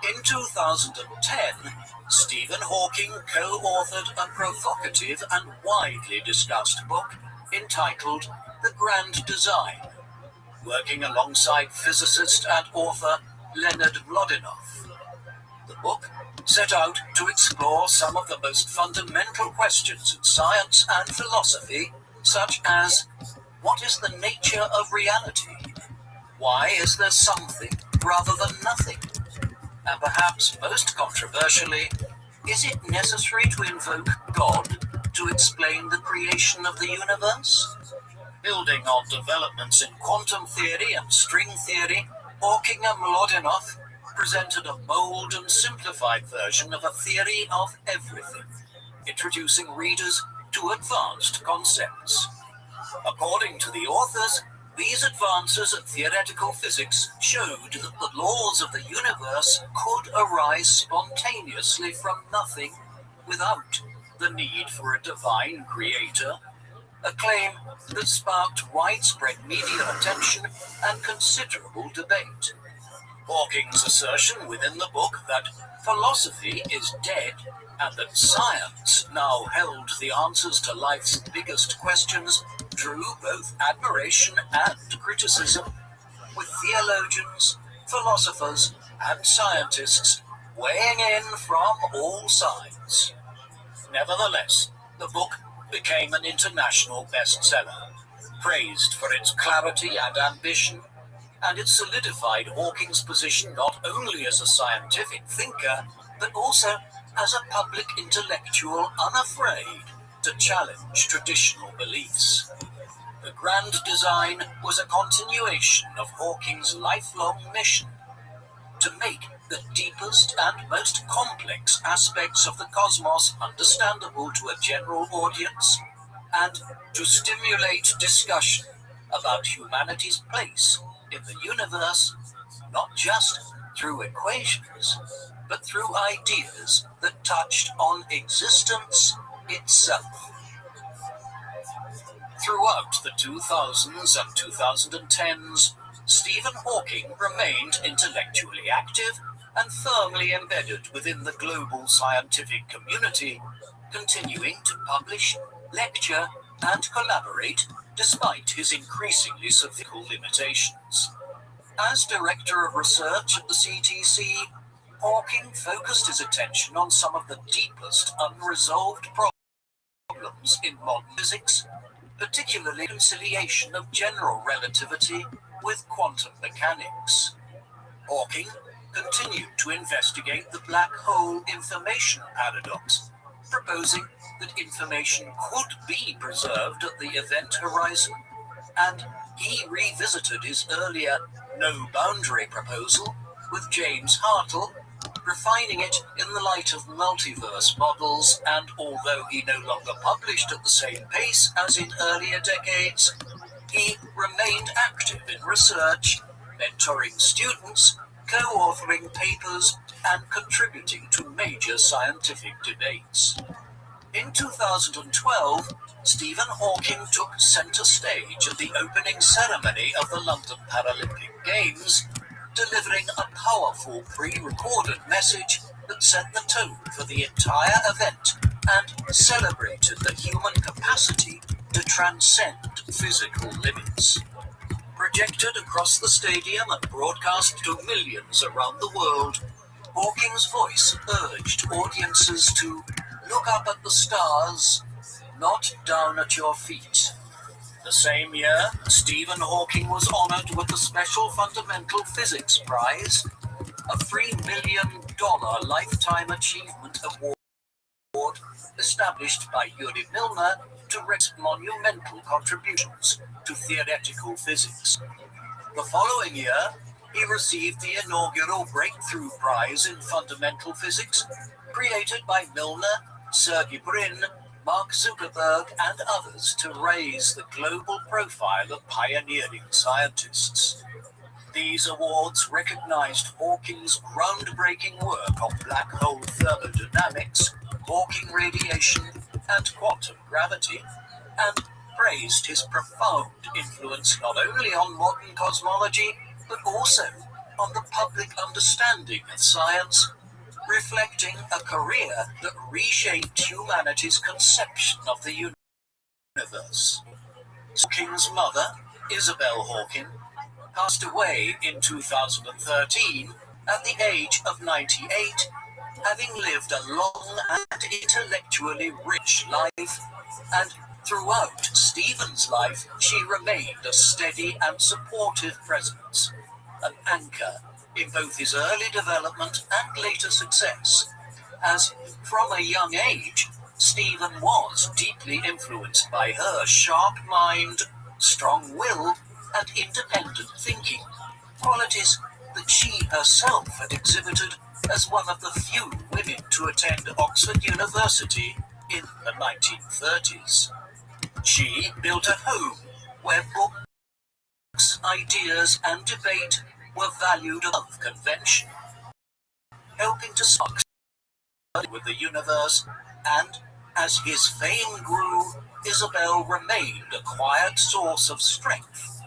In 2010, Stephen Hawking co-authored a provocative and widely discussed book entitled The Grand Design, working alongside physicist and author Leonard Mlodinow. The book set out to explore some of the most fundamental questions in science and philosophy, such as, what is the nature of reality? Why is there something rather than nothing? And perhaps most controversially, is it necessary to invoke God to explain the creation of the universe? Building on developments in quantum theory and string theory, Hawking and Mlodinow presented a bold and simplified version of a theory of everything, introducing readers to advanced concepts. According to the authors, these advances in theoretical physics showed that the laws of the universe could arise spontaneously from nothing without the need for a divine creator, a claim that sparked widespread media attention and considerable debate. Hawking's assertion within the book that philosophy is dead and that science now held the answers to life's biggest questions drew both admiration and criticism, with theologians, philosophers, and scientists weighing in from all sides. Nevertheless, the book became an international bestseller, praised for its clarity and ambition, and it solidified Hawking's position not only as a scientific thinker, but also as a public intellectual unafraid to challenge traditional beliefs. The grand design was a continuation of Hawking's lifelong mission to make the deepest and most complex aspects of the cosmos understandable to a general audience, and to stimulate discussion about humanity's place in the universe, not just through equations, but through ideas that touched on existence itself. Throughout the 2000s and 2010s, Stephen Hawking remained intellectually active and firmly embedded within the global scientific community, continuing to publish, lecture, and collaborate despite his increasingly severe limitations. As Director of Research at the CTC, Hawking focused his attention on some of the deepest unresolved problems in modern physics, particularly conciliation of general relativity with quantum mechanics. Hawking continued to investigate the black hole information paradox, proposing that information could be preserved at the event horizon, and he revisited his earlier no-boundary proposal with James Hartle, refining it in the light of multiverse models, and although he no longer published at the same pace as in earlier decades, he remained active in research, mentoring students, co-authoring papers, and contributing to major scientific debates. In 2012, Stephen Hawking took centre stage at the opening ceremony of the London Paralympic Games, delivering a powerful pre-recorded message that set the tone for the entire event and celebrated the human capacity to transcend physical limits. Projected across the stadium and broadcast to millions around the world, Hawking's voice urged audiences to look up at the stars, not down at your feet. The same year, Stephen Hawking was honoured with the Special Fundamental Physics Prize, a $3 million Lifetime Achievement Award established by Yuri Milner to recognize monumental contributions to theoretical physics. The following year, he received the inaugural Breakthrough Prize in Fundamental Physics, created by Milner, Sergey Brin, Mark Zuckerberg, and others to raise the global profile of pioneering scientists. These awards recognized Hawking's groundbreaking work on black hole thermodynamics, Hawking radiation, and quantum gravity, and praised his profound influence not only on modern cosmology, but also on the public understanding of science, reflecting a career that reshaped humanity's conception of the universe. Hawking's mother, Isabel Hawking, passed away in 2013 at the age of 98, having lived a long and intellectually rich life, and throughout Stephen's life she remained a steady and supportive presence, an anchor in both his early development and later success, as from a young age Stephen was deeply influenced by her sharp mind, strong will, and independent thinking, qualities that she herself had exhibited as one of the few women to attend Oxford University in the 1930s. She built a home where books, ideas, and debate were valued above convention, helping to spark with the universe, and as his fame grew, Isabel remained a quiet source of strength,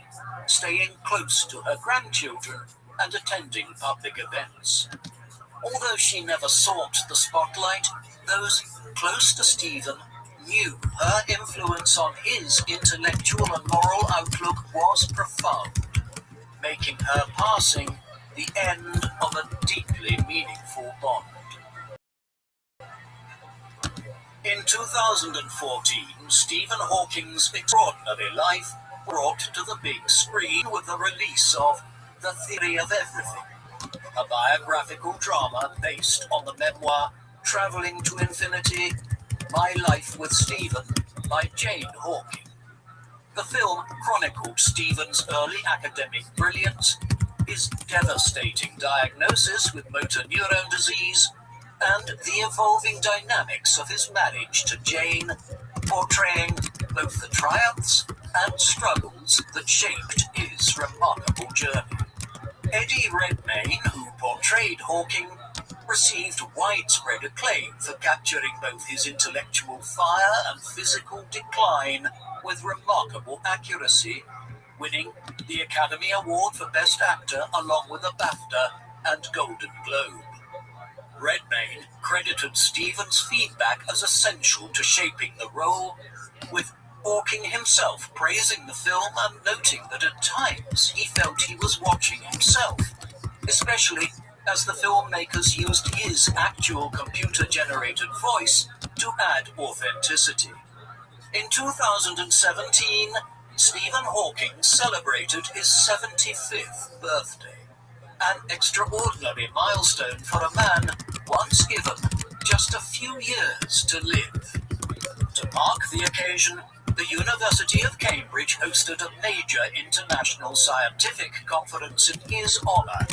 staying close to her grandchildren and attending public events. Although she never sought the spotlight, those close to Stephen knew her influence on his intellectual and moral outlook was profound, making her passing the end of a deeply meaningful bond. In 2014, Stephen Hawking's extraordinary life brought to the big screen with the release of The Theory of Everything, a biographical drama based on the memoir Traveling to Infinity, My Life with Stephen by Jane Hawking. The film chronicled Stephen's early academic brilliance, his devastating diagnosis with motor neuron disease, and the evolving dynamics of his marriage to Jane, portraying both the triumphs and struggles that shaped his remarkable journey. Eddie Redmayne, who portrayed Hawking, received widespread acclaim for capturing both his intellectual fire and physical decline with remarkable accuracy, winning the Academy Award for Best Actor along with a BAFTA and Golden Globe. Redmayne credited Stephen's feedback as essential to shaping the role, with Hawking himself praising the film and noting that at times he felt he was watching himself, especially as the filmmakers used his actual computer-generated voice to add authenticity. In 2017, Stephen Hawking celebrated his 75th birthday, an extraordinary milestone for a man once given just a few years to live. To mark the occasion, the University of Cambridge hosted a major international scientific conference in his honor,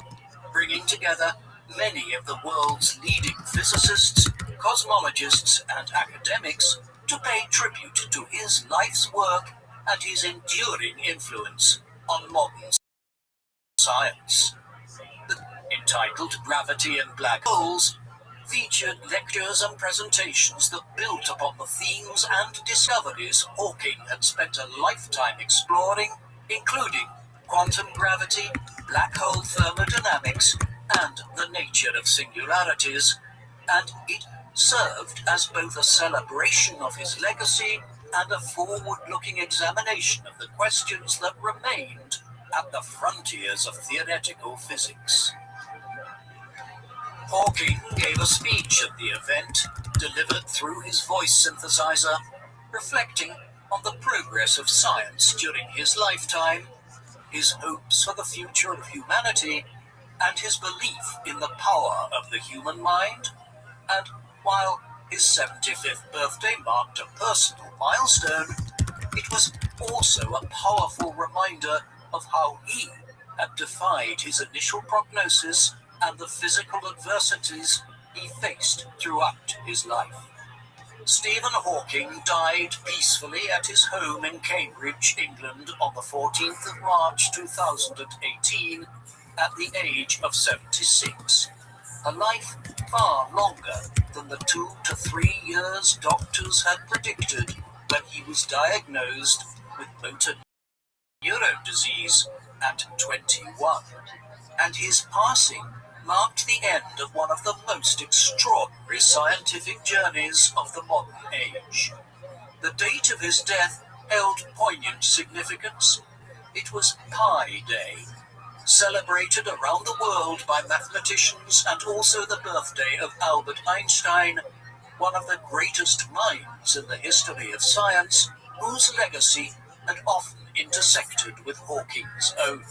bringing together many of the world's leading physicists, cosmologists, and academics to pay tribute to his life's work and his enduring influence on modern science. Entitled Gravity and Black Holes, featured lectures and presentations that built upon the themes and discoveries Hawking had spent a lifetime exploring, including quantum gravity, black hole thermodynamics, and the nature of singularities, and it served as both a celebration of his legacy and a forward-looking examination of the questions that remained at the frontiers of theoretical physics. Hawking gave a speech at the event, delivered through his voice synthesizer, reflecting on the progress of science during his lifetime, his hopes for the future of humanity, and his belief in the power of the human mind. And while his 75th birthday marked a personal milestone, it was also a powerful reminder of how he had defied his initial prognosis and the physical adversities he faced throughout his life. Stephen Hawking died peacefully at his home in Cambridge, England on the 14th of March 2018 at the age of 76, a life far longer than the 2 to 3 years doctors had predicted when he was diagnosed with motor neuron disease at 21, and his passing marked the end of one of the most extraordinary scientific journeys of the modern age. The date of his death held poignant significance. It was Pi Day, celebrated around the world by mathematicians, and also the birthday of Albert Einstein, one of the greatest minds in the history of science, whose legacy had often intersected with Hawking's own.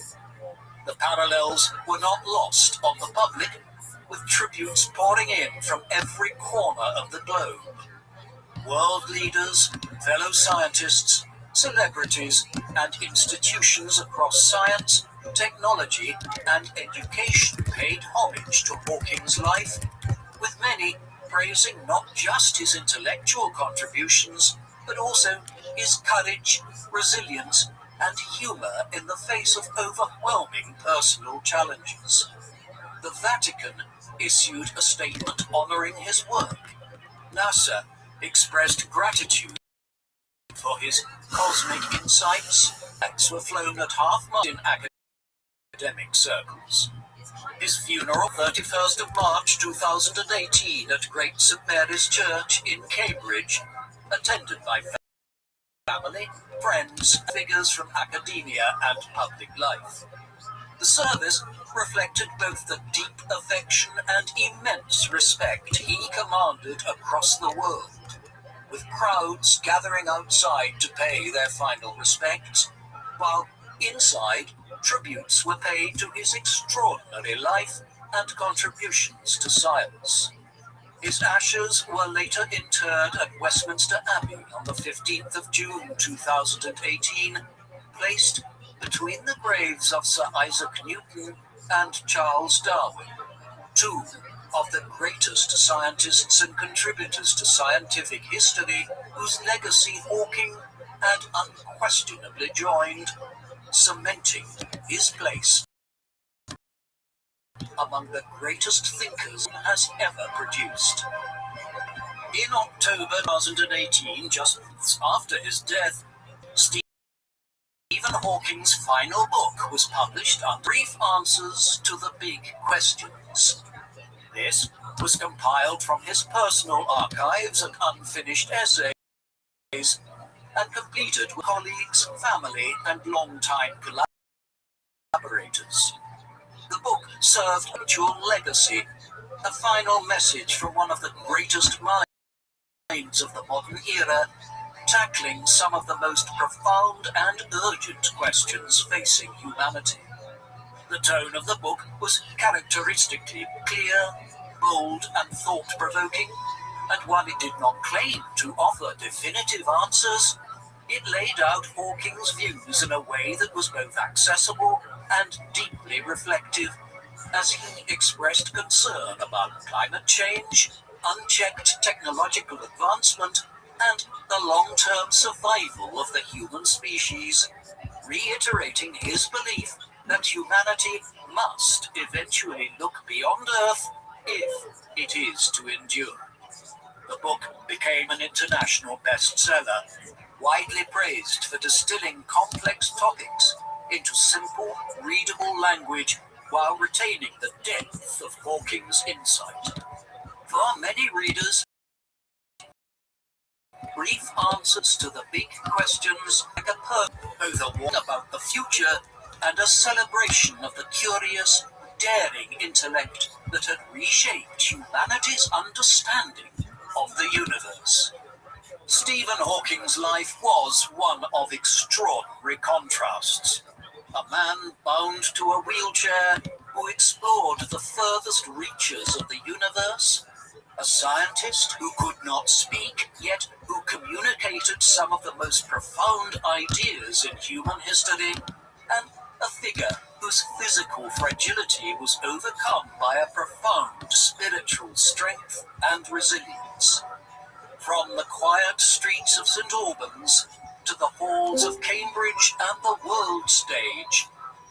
The parallels were not lost on the public, with tributes pouring in from every corner of the globe. World leaders, fellow scientists, celebrities, and institutions across science, technology, and education paid homage to Hawking's life, with many praising not just his intellectual contributions, but also his courage, resilience, and humor in the face of overwhelming personal challenges. The Vatican issued a statement honoring his work. NASA expressed gratitude for his cosmic insights. Flags were flown at half-mast in academic circles. His funeral, 31st of March 2018 at Great St Mary's Church in Cambridge, attended by family, friends, figures from academia and public life. The service reflected both the deep affection and immense respect he commanded across the world. with crowds gathering outside to pay their final respects, while inside tributes were paid to his extraordinary life and contributions to science. His ashes were later interred at Westminster Abbey on the 15th of June 2018, placed between the graves of Sir Isaac Newton and Charles Darwin, two of the greatest scientists and contributors to scientific history whose legacy Hawking had unquestionably joined, cementing his place among the greatest thinkers he has ever produced. In October 2018, just months after his death, Stephen Hawking's final book was published on Brief Answers to the Big Questions. This was compiled from his personal archives and unfinished essays and completed with colleagues, family, and longtime collaborators. The book served a dual legacy, a final message from one of the greatest minds of the modern era, tackling some of the most profound and urgent questions facing humanity. The tone of the book was characteristically clear, bold, and thought-provoking, and while it did not claim to offer definitive answers, it laid out Hawking's views in a way that was both accessible and deeply reflective, as he expressed concern about climate change, unchecked technological advancement, and the long-term survival of the human species, reiterating his belief that humanity must eventually look beyond Earth if it is to endure. The book became an international bestseller, widely praised for distilling complex topics into simple, readable language while retaining the depth of Hawking's insight. For many readers, Brief Answers to the Big Questions like a both a warning about the future and a celebration of the curious, daring intellect that had reshaped humanity's understanding of the universe. Stephen Hawking's life was one of extraordinary contrasts. A man bound to a wheelchair who explored the furthest reaches of the universe, a scientist who could not speak, yet who communicated some of the most profound ideas in human history, and a figure whose physical fragility was overcome by a profound spiritual strength and resilience. From the quiet streets of St. Albans to the halls of Cambridge and the world stage,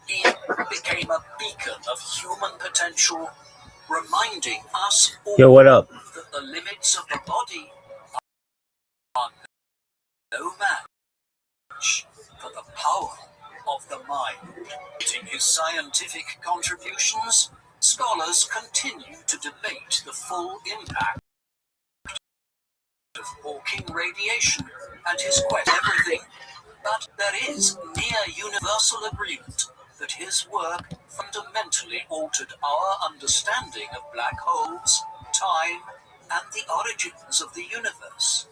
he became a beacon of human potential, reminding us all that the limits of the body are no match for the power of the mind. In his scientific contributions, scholars continue to debate the full impact of Hawking radiation and his quest everything, but there is near universal agreement that his work fundamentally altered our understanding of black holes, time, and the origins of the universe.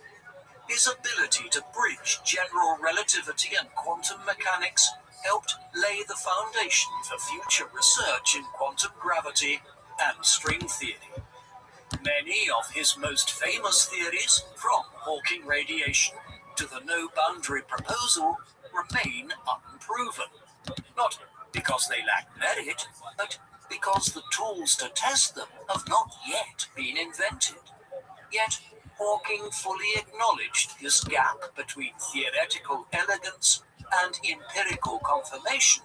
His ability to bridge general relativity and quantum mechanics helped lay the foundation for future research in quantum gravity and string theory. Many of his most famous theories, from Hawking radiation to the no-boundary proposal, remain unproven. Not because they lack merit, but because the tools to test them have not yet been invented. Yet, Hawking fully acknowledged this gap between theoretical elegance and empirical confirmation,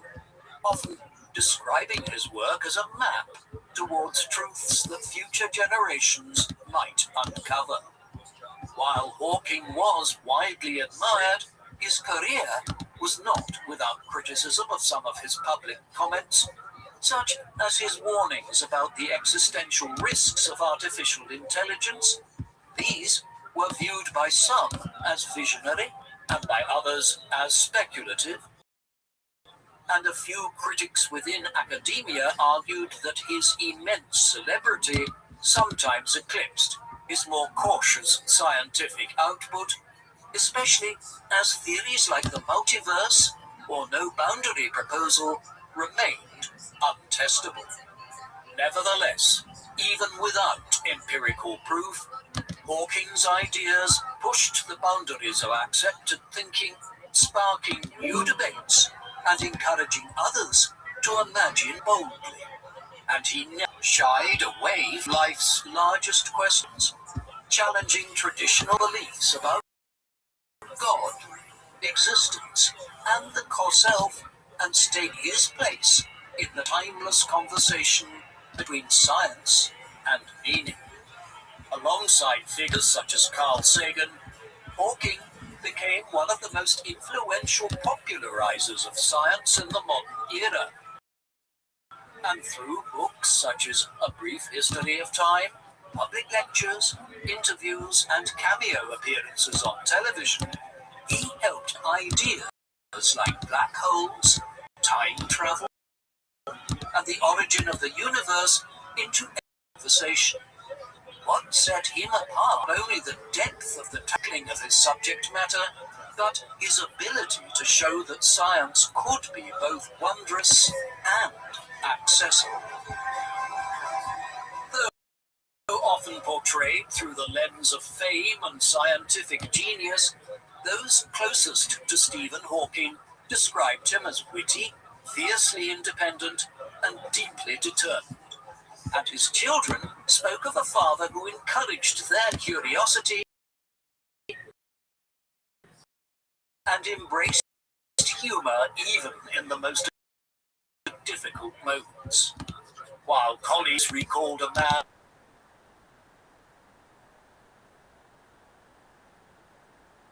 often describing his work as a map towards truths that future generations might uncover. While Hawking was widely admired, his career was not without criticism of some of his public comments, such as his warnings about the existential risks of artificial intelligence. These were viewed by some as visionary and by others as speculative, and a few critics within academia argued that his immense celebrity sometimes eclipsed his more cautious scientific output, especially as theories like the multiverse or no boundary proposal remained untestable. Nevertheless, even without empirical proof, Hawking's ideas pushed the boundaries of accepted thinking, sparking new debates and encouraging others to imagine boldly. And he never shied away from life's largest questions, challenging traditional beliefs about God, existence, and the core self, and staying his place in the timeless conversation between science and meaning. Alongside figures such as Carl Sagan, Hawking became one of the most influential popularizers of science in the modern era. And through books such as A Brief History of Time, public lectures, interviews, and cameo appearances on television, he helped ideas like black holes, time travel, and the origin of the universe into conversation. What set him apart not only the depth of the tackling of his subject matter, but his ability to show that science could be both wondrous and accessible. Though often portrayed through the lens of fame and scientific genius, those closest to Stephen Hawking described him as witty, fiercely independent, and deeply determined. And his children spoke of a father who encouraged their curiosity and embraced humor even in the most difficult moments. While colleagues recalled a man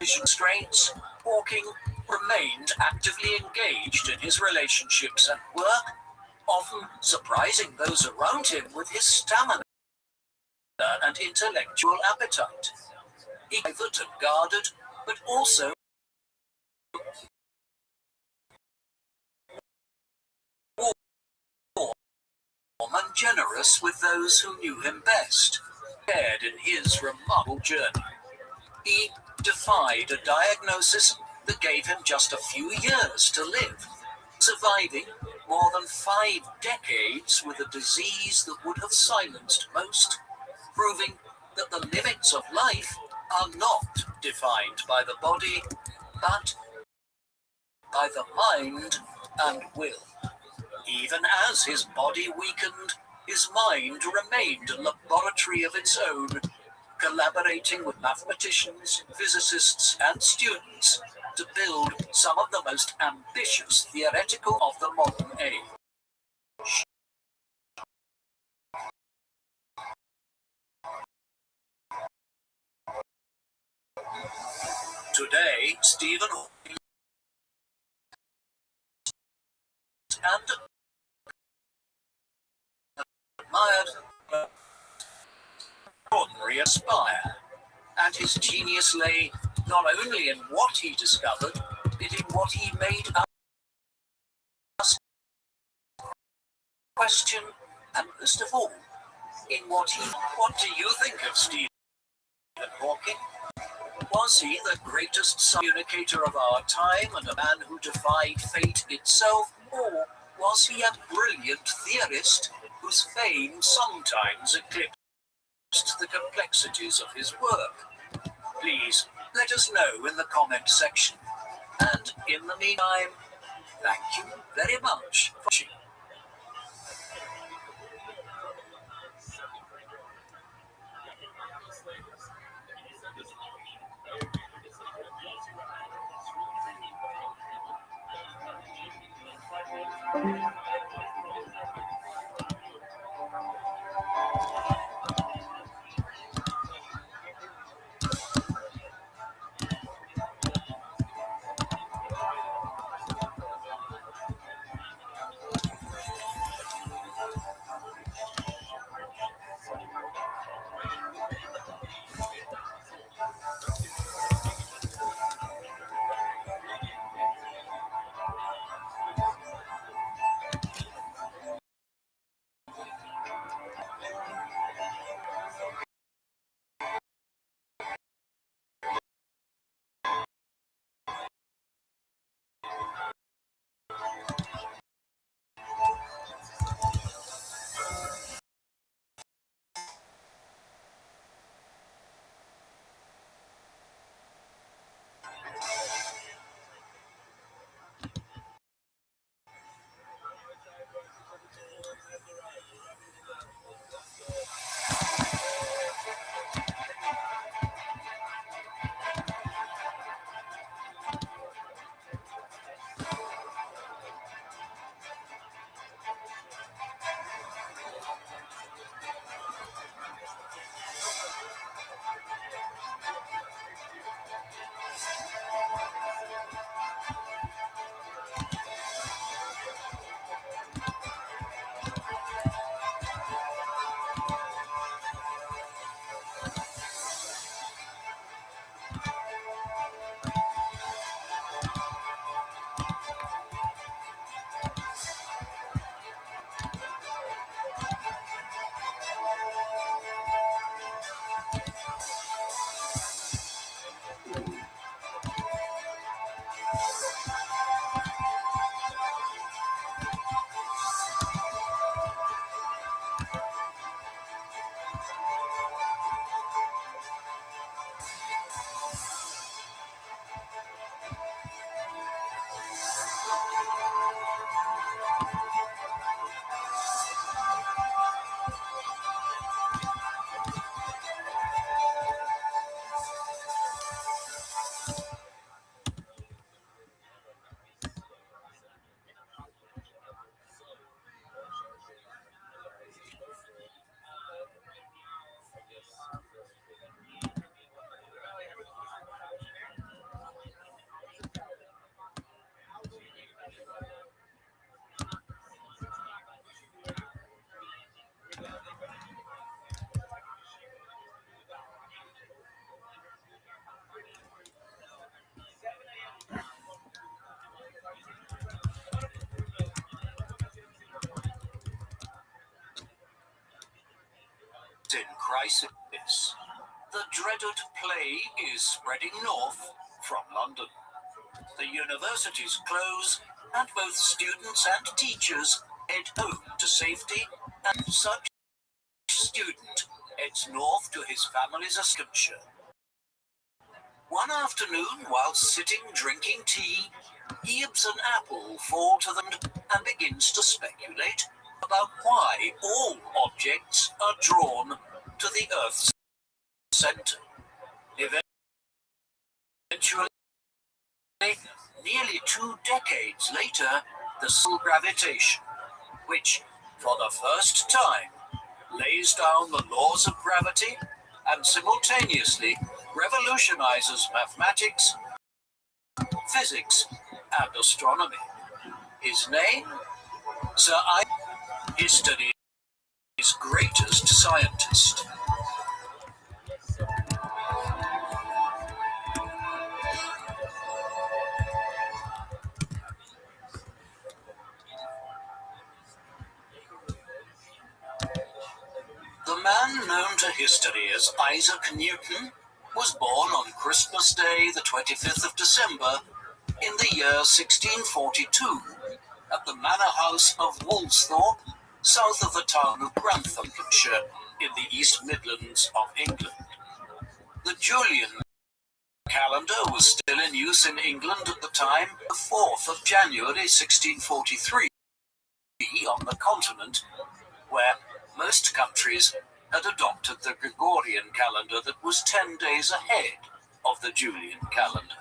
constraints, Hawking remained actively engaged in his relationships and work, often surprising those around him with his stamina and intellectual appetite. He was private and guarded, but also warm and generous with those who knew him best. Shared in his remarkable journey, he defied a diagnosis that gave him just a few years to live, surviving more than 5 decades with a disease that would have silenced most, proving that the limits of life are not defined by the body, but by the mind and will. Even as his body weakened, his mind remained a laboratory of its own, collaborating with mathematicians, physicists, and students to build some of the most ambitious theoretical of the modern age. Today, Stephen Hawking and admired ordinary aspire, and his genius lay not only in what he discovered, but in what he made us question, and most of all, in what do you think of Stephen Hawking? Was he the greatest communicator of our time and a man who defied fate itself, or was he a brilliant theorist whose fame sometimes eclipsed the complexities of his work? Please let us know in the comment section. And in the meantime, thank you very much for watching. crisis. The dreaded plague is spreading north from London. The universities close, and both students and teachers head home to safety, and such student heads north to his family's Escambridge. One afternoon, while sitting drinking tea, he observes an apple fall to them and begins to speculate about why all objects are drawn to the Earth's center. Eventually, nearly 2 decades later, the soul gravitation, which, for the first time, lays down the laws of gravity and simultaneously revolutionizes mathematics, physics, and astronomy. His name? Sir I. History's greatest scientist. The man known to history as Isaac Newton was born on Christmas Day, the 25th of December, in the year 1642, at the manor house of Woolsthorpe, south of the town of Grantham, in the East Midlands of England. The Julian calendar was still in use in England at the time, the 4th of January 1643, on the continent, where most countries had adopted the Gregorian calendar that was 10 days ahead of the Julian calendar.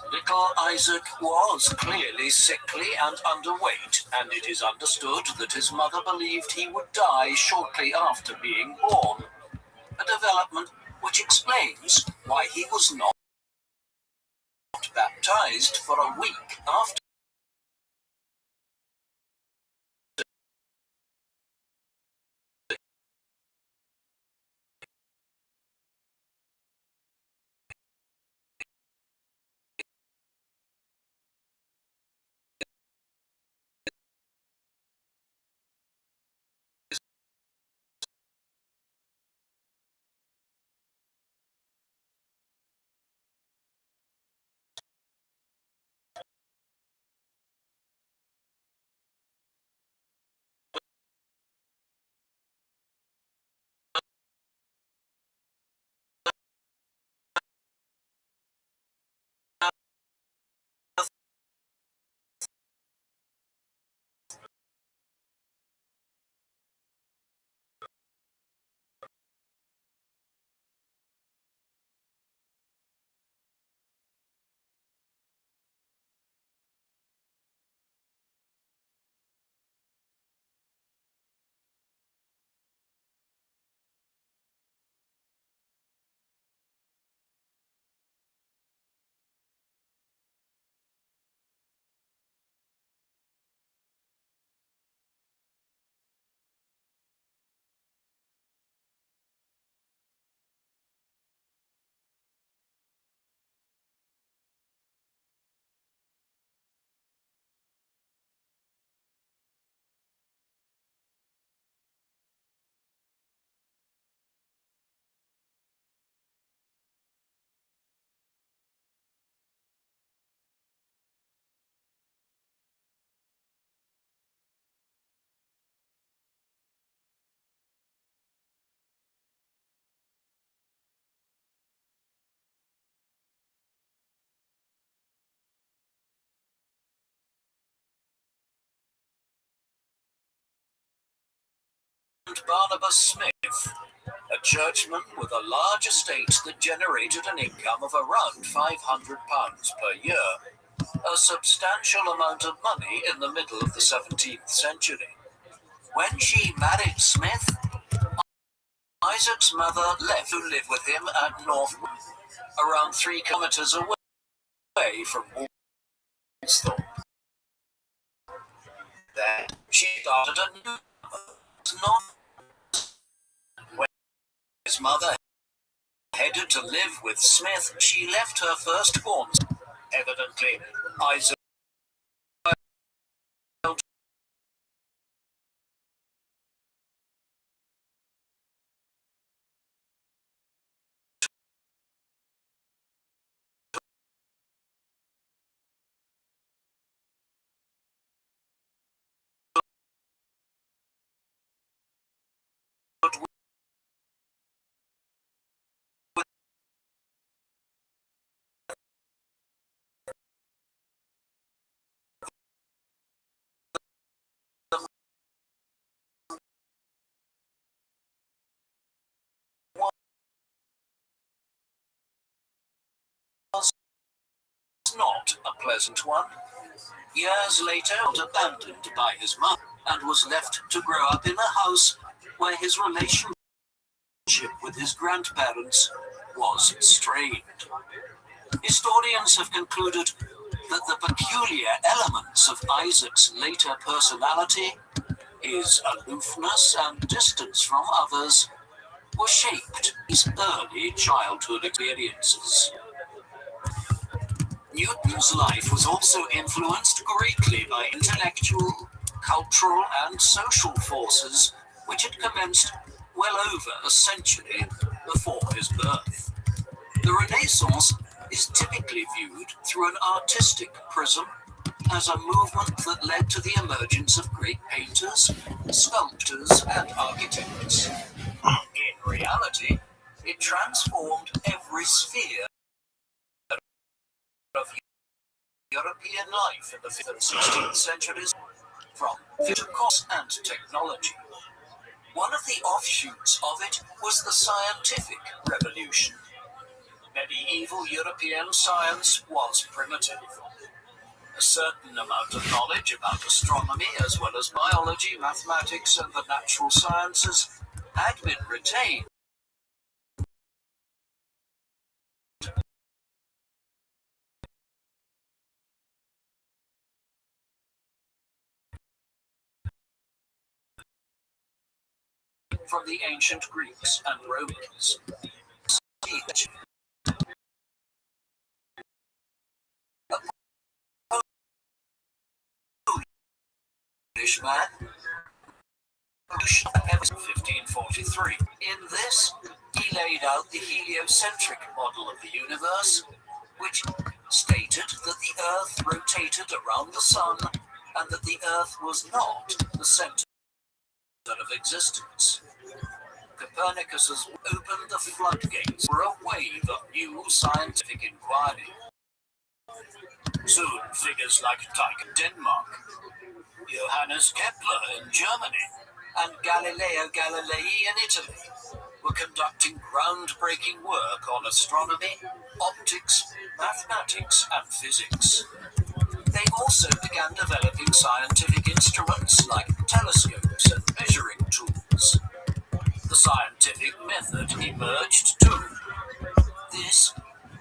Little Isaac was clearly sickly and underweight, and it is understood that his mother believed he would die shortly after being born, a development which explains why he was not baptized for a week after. Barnabas Smith, a churchman with a large estate that generated an income of around £500 per year, a substantial amount of money in the middle of the 17th century. When she married Smith, Isaac's mother left to live with him at Northwood, around 3 kilometres away from Woolsthorpe. There, she started a new not when his mother headed to live with Smith, she left her firstborn. Evidently, Isaac not a pleasant one. Years later, he was abandoned by his mother and was left to grow up in a house where his relationship with his grandparents was strained. Historians have concluded that the peculiar elements of Isaac's later personality, his aloofness and distance from others, were shaped by his early childhood experiences. Newton's life was also influenced greatly by intellectual, cultural, and social forces which had commenced well over a century before his birth. The Renaissance is typically viewed through an artistic prism as a movement that led to the emergence of great painters, sculptors, and architects. In reality, it transformed every sphere of European life in the 5th and 16th centuries, from physics and technology. One of the offshoots of it was the scientific revolution. Medieval European science was primitive. A certain amount of knowledge about astronomy, as well as biology, mathematics, and the natural sciences, had been retained. From the ancient Greeks and Romans. Polish man, 1543. In this, he laid out the heliocentric model of the universe, which stated that the Earth rotated around the Sun and that the Earth was not the center of existence. Copernicus opened the floodgates for a wave of new scientific inquiry. Soon, figures like Tycho in Denmark, Johannes Kepler in Germany, and Galileo Galilei in Italy were conducting groundbreaking work on astronomy, optics, mathematics, and physics. They also began developing scientific instruments like telescopes and measuring tools. The scientific method emerged too. This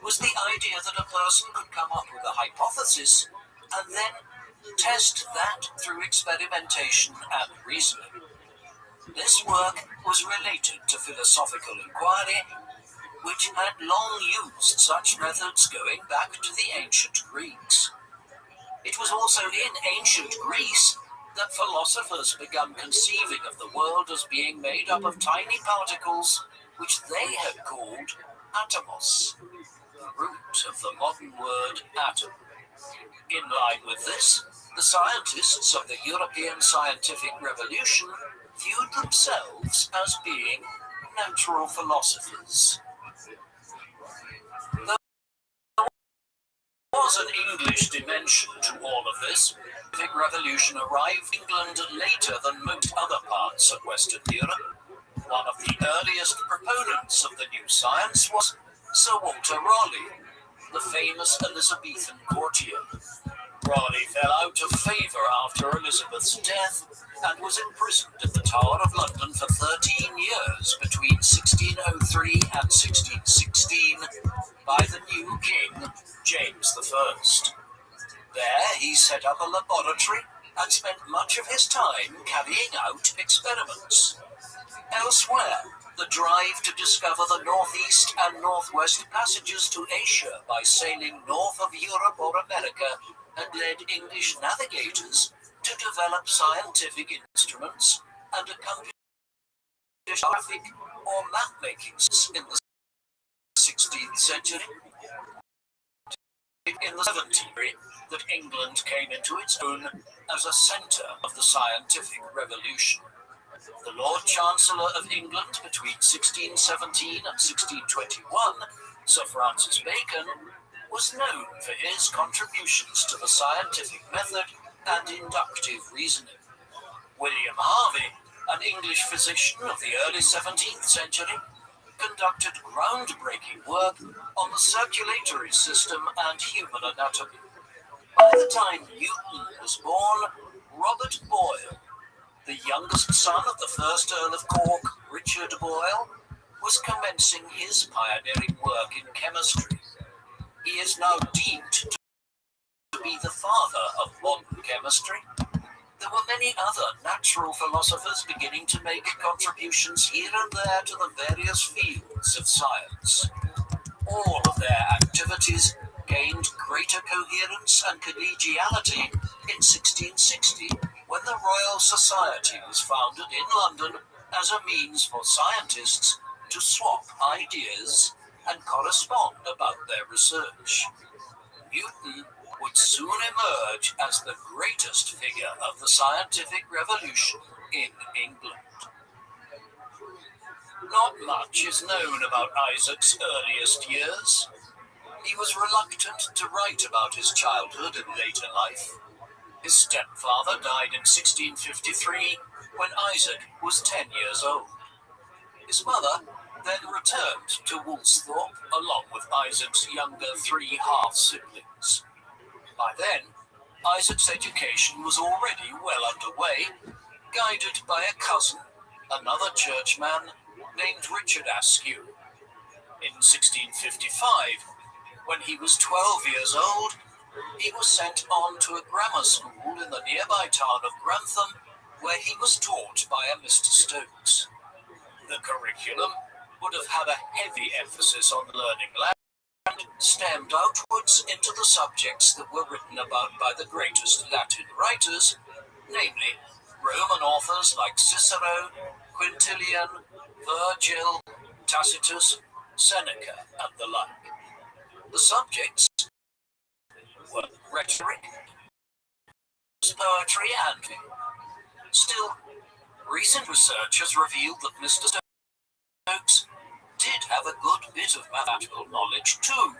was the idea that a person could come up with a hypothesis and then test that through experimentation and reasoning. This work was related to philosophical inquiry, which had long used such methods going back to the ancient Greeks. It was also in ancient Greece that philosophers began conceiving of the world as being made up of tiny particles, which they had called atomos, the root of the modern word atom. In line with this, the scientists of the European scientific revolution viewed themselves as being natural philosophers. There was an English dimension to all of this. The scientific revolution arrived in England later than most other parts of Western Europe. One of the earliest proponents of the new science was Sir Walter Raleigh, the famous Elizabethan courtier. Raleigh fell out of favour after Elizabeth's death and was imprisoned in the Tower of London for 13 years between 1603 and 1616 by the new king, James I. There he set up a laboratory and spent much of his time carrying out experiments. Elsewhere, the drive to discover the northeast and northwest passages to Asia by sailing north of Europe or America had led English navigators to develop scientific instruments and accomplish geographic or map-making in the 16th century. In the 17th century, that England came into its own as a centre of the scientific revolution. The Lord Chancellor of England between 1617 and 1621, Sir Francis Bacon, was known for his contributions to the scientific method and inductive reasoning. William Harvey, an English physician of the early 17th century, conducted groundbreaking work on the circulatory system and human anatomy. By the time Newton was born, Robert Boyle, the youngest son of the first Earl of Cork, Richard Boyle, was commencing his pioneering work in chemistry. He is now deemed to be the father of modern chemistry. There were many other natural philosophers beginning to make contributions here and there to the various fields of science. All of their activities gained greater coherence and collegiality in 1660, when the Royal Society was founded in London as a means for scientists to swap ideas and correspond about their research. Newton would soon emerge as the greatest figure of the scientific revolution in England. Not much is known about Isaac's earliest years. He was reluctant to write about his childhood and later life. His stepfather died in 1653 when Isaac was 10 years old. His mother then returned to Woolsthorpe along with Isaac's younger 3 half-siblings. By then, Isaac's education was already well underway, guided by a cousin, another churchman named Richard Askew. In 1655, when he was 12 years old, he was sent on to a grammar school in the nearby town of Grantham, where he was taught by a Mr. Stokes. The curriculum would have had a heavy emphasis on learning and stemmed outwards into the subjects that were written about by the greatest Latin writers, namely Roman authors like Cicero, Quintilian, Virgil, Tacitus, Seneca, and the like. The subjects were rhetoric, poetry, and still, recent research has revealed that Mr. Stokes did have a good bit of mathematical knowledge too,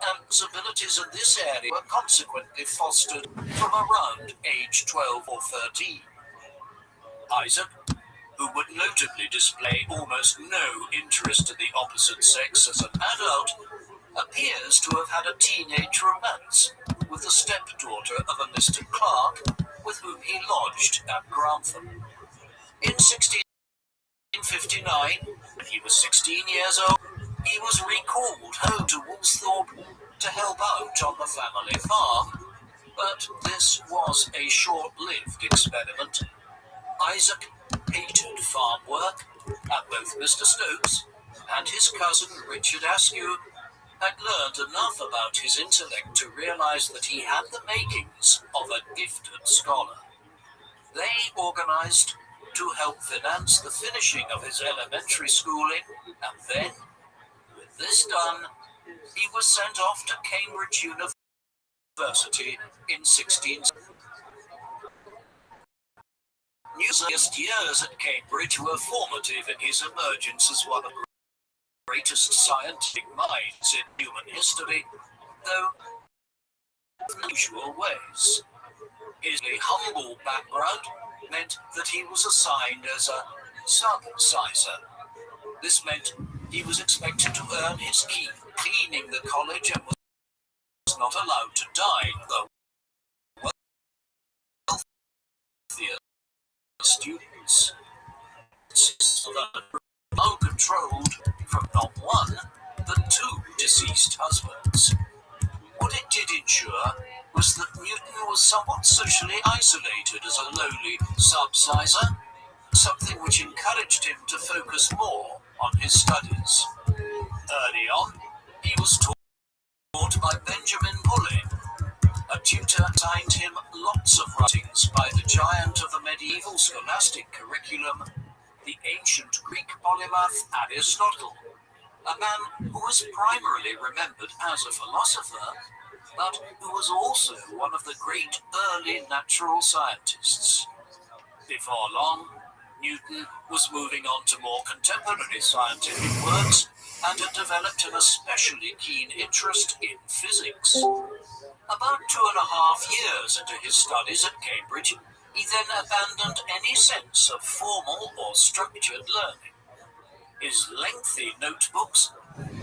and his abilities in this area were consequently fostered from around age 12 or 13. Isaac, who would notably display almost no interest in the opposite sex as an adult, appears to have had a teenage romance with the stepdaughter of a Mr. Clark, with whom he lodged at Grantham. In 1659, when he was 16 years old, he was recalled home to Woolsthorpe to help out on the family farm, but this was a short-lived experiment. Isaac hated farm work, and both Mr. Stokes and his cousin Richard Askew had learned enough about his intellect to realize that he had the makings of a gifted scholar. They organized to help finance the finishing of his elementary schooling, and then, with this done, he was sent off to Cambridge University in 1660. Newton's years at Cambridge were formative in his emergence as one of the greatest scientific minds in human history, though in unusual ways. His humble background meant that he was assigned as a sub-sizer. This meant he was expected to earn his keep cleaning the college and was not allowed to dine, though wealthier students. Controlled from not one, but 2 deceased husbands. What it did ensure was that Newton was somewhat socially isolated as a lowly sub-sizer, something which encouraged him to focus more on his studies. Early on, he was taught by Benjamin Bully. A tutor assigned him lots of writings by the giant of the medieval scholastic curriculum, the ancient Greek polymath Aristotle, a man who was primarily remembered as a philosopher, but who was also one of the great early natural scientists. Before long, Newton was moving on to more contemporary scientific works and had developed an especially keen interest in physics. About 2.5 years into his studies at Cambridge, he then abandoned any sense of formal or structured learning. His lengthy notebooks,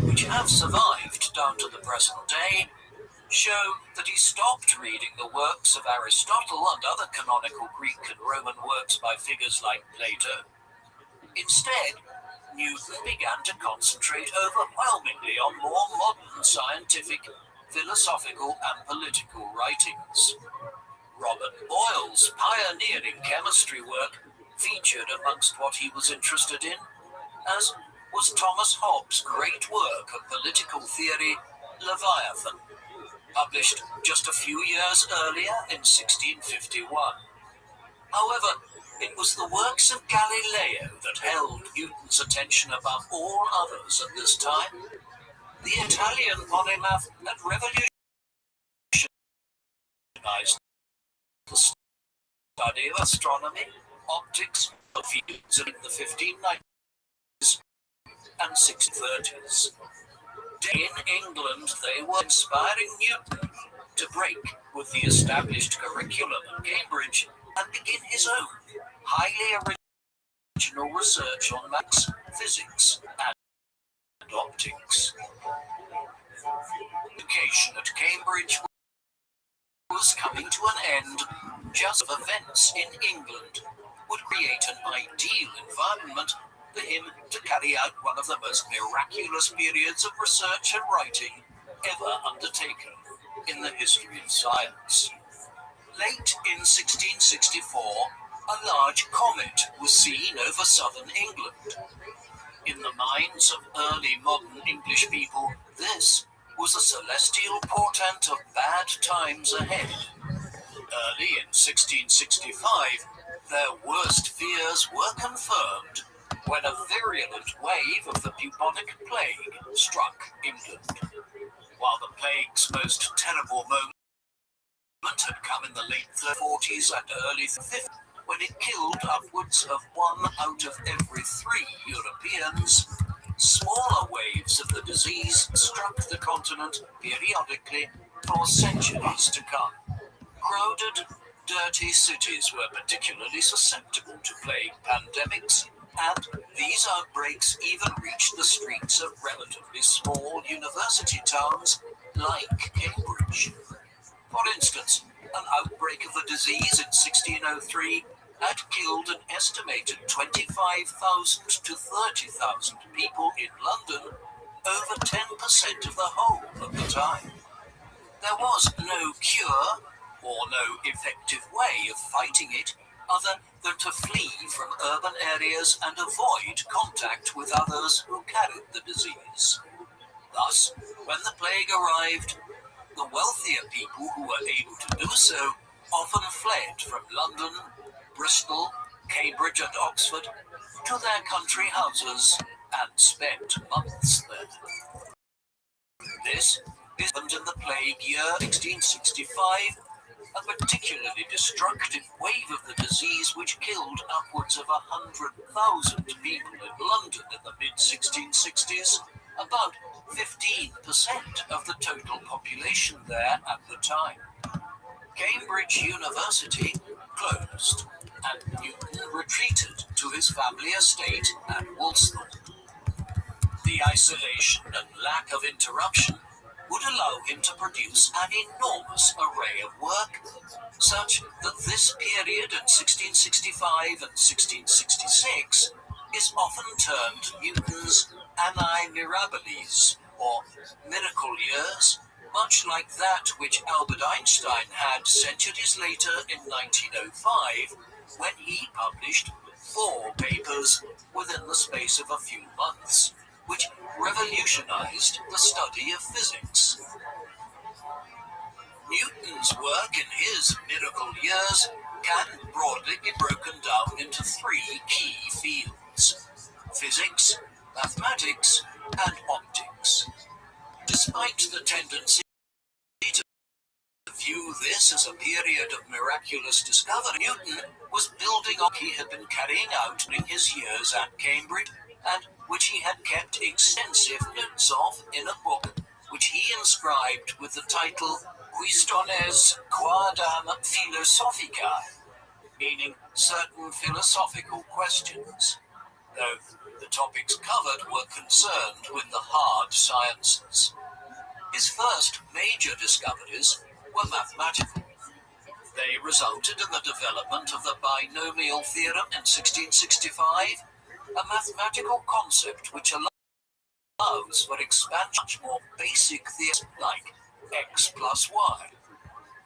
which have survived down to the present day, show that he stopped reading the works of Aristotle and other canonical Greek and Roman works by figures like Plato. Instead, Newton began to concentrate overwhelmingly on more modern scientific, philosophical and political writings. Robert Boyle's pioneering chemistry work featured amongst what he was interested in, as was Thomas Hobbes' great work of political theory, Leviathan, published just a few years earlier in 1651. However, it was the works of Galileo that held Newton's attention above all others at this time. The Italian polymath had revolutionized the study of astronomy, optics, and fields in the 1590s and 1630s. In England, they were inspiring Newton to break with the established curriculum at Cambridge and begin his own, highly original research on maths, physics, and optics. Education at Cambridge was coming to an end. Just events in England would create an ideal environment for him to carry out one of the most miraculous periods of research and writing ever undertaken in the history of science. Late in 1664, a large comet was seen over southern England. In the minds of early modern English people, this was a celestial portent of bad times ahead. Early in 1665, their worst fears were confirmed when a virulent wave of the bubonic plague struck England. While the plague's most terrible moment had come in the late 40s and early 50s, when it killed upwards of 1 out of every 3 Europeans, smaller waves of the disease struck the continent periodically for centuries to come. Crowded, dirty cities were particularly susceptible to plague pandemics, and these outbreaks even reached the streets of relatively small university towns like Cambridge. For instance, an outbreak of the disease in 1603 had killed an estimated 25,000 to 30,000 people in London, over 10% of the whole at the time. There was no cure or no effective way of fighting it other than to flee from urban areas and avoid contact with others who carried the disease. Thus, when the plague arrived, the wealthier people who were able to do so often fled from London, Bristol, Cambridge and Oxford to their country houses and spent months there. This happened in the plague year 1665, a particularly destructive wave of the disease which killed upwards of 100,000 people in London in the mid-1660s, about 15% of the total population there at the time. Cambridge University closed, and Newton retreated to his family estate at Woolsthorpe. The isolation and lack of interruption would allow him to produce an enormous array of work, such that this period in 1665 and 1666 is often termed Newton's Annae Mirabilis, or miracle years, much like that which Albert Einstein had centuries later in 1905, when he published 4 papers within the space of a few months, which revolutionized the study of physics. Newton's work in his miracle years can broadly be broken down into 3 key fields: physics, mathematics, and optics. Despite the tendency to view this as a period of miraculous discovery, Newton was building on what he had been carrying out during his years at Cambridge, and which he had kept extensive notes of in a book which he inscribed with the title Quaestiones Quadam Philosophicae, meaning certain philosophical questions. though the topics covered were concerned with the hard sciences. His first major discoveries were mathematical. They resulted in the development of the binomial theorem in 1665, a mathematical concept which allows for expansion of much more basic theorems like x plus y.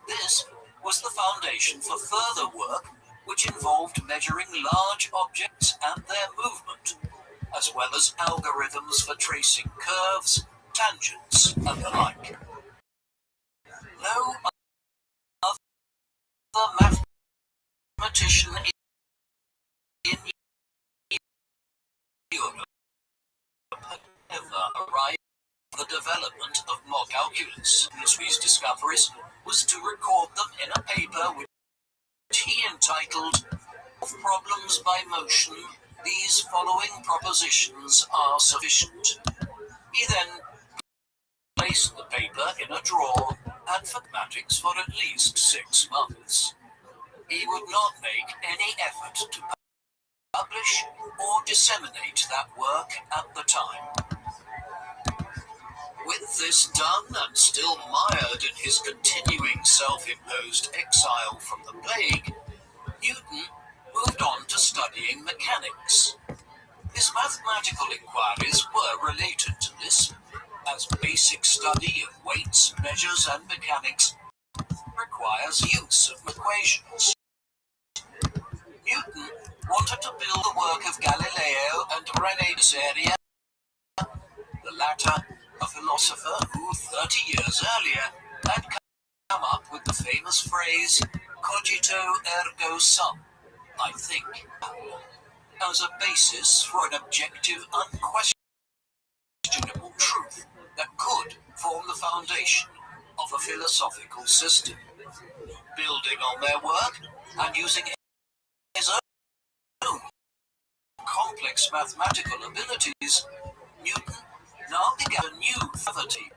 This was the foundation for further work which involved measuring large objects and their movement, as well as algorithms for tracing curves, tangents, and the like. No other mathematician in Europe had ever arrived at the development of modern calculus. His discoveries was to record them in a paper which he entitled "Of Problems by Motion, these following propositions are sufficient." He then placed the paper in a drawer and for mathematics for at least 6 months. He would not make any effort to publish or disseminate that work at the time. With this done and still mired in his continuing self-imposed exile from the plague, Newton moved on to studying mechanics. His mathematical inquiries were related to this, as basic study of weights, measures, and mechanics requires use of equations. Newton wanted to build the work of Galileo and René Desargues, the latter a philosopher who 30 years earlier had come up with the famous phrase "cogito ergo sum," I think, as a basis for an objective, unquestionable truth that could form the foundation of a philosophical system. Building on their work and using his own complex mathematical abilities, Newton now began a new gravity.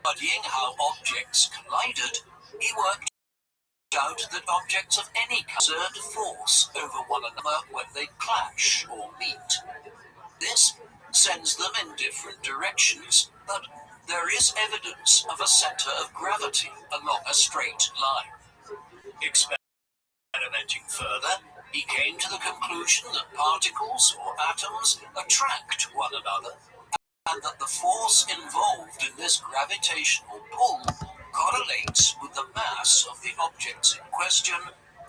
Studying how objects collided, he worked out that objects of any kind exert force over one another when they clash or meet. This sends them in different directions, but there is evidence of a center of gravity along a straight line. Experimenting further, he came to the conclusion that particles or atoms attract one another, and that the force involved in this gravitational pull correlates with the mass of the objects in question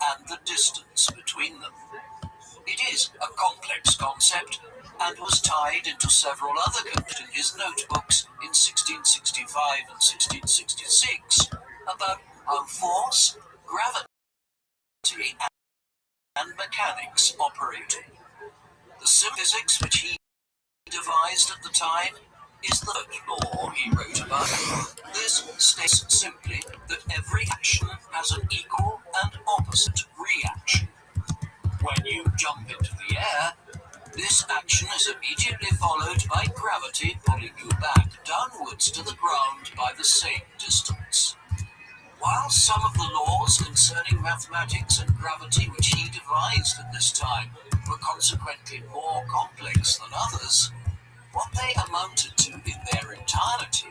and the distance between them. It is a complex concept and was tied into several other concepts in his notebooks in 1665 and 1666 about how force, gravity, and mechanics operated. The physics which he devised at the time is the third law he wrote about. This states simply that every action has an equal and opposite reaction. When you jump into the air, this action is immediately followed by gravity pulling you back downwards to the ground by the same distance. While some of the laws concerning mathematics and gravity which he devised at this time were consequently more complex than others, what they amounted to in their entirety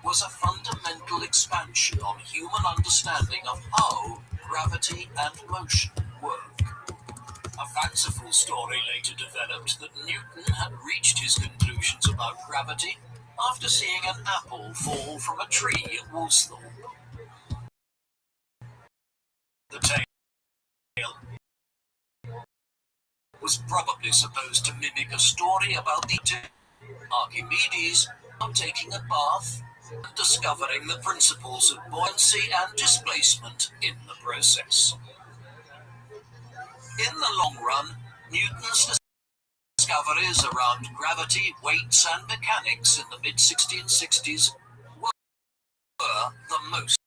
was a fundamental expansion on human understanding of how gravity and motion work. A fanciful story later developed that Newton had reached his conclusions about gravity after seeing an apple fall from a tree at Woolsthorpe. The tale was probably supposed to mimic a story about the Archimedes taking a bath and discovering the principles of buoyancy and displacement in the process. In the long run, Newton's discoveries around gravity, weights, and mechanics in the mid-1660s were the most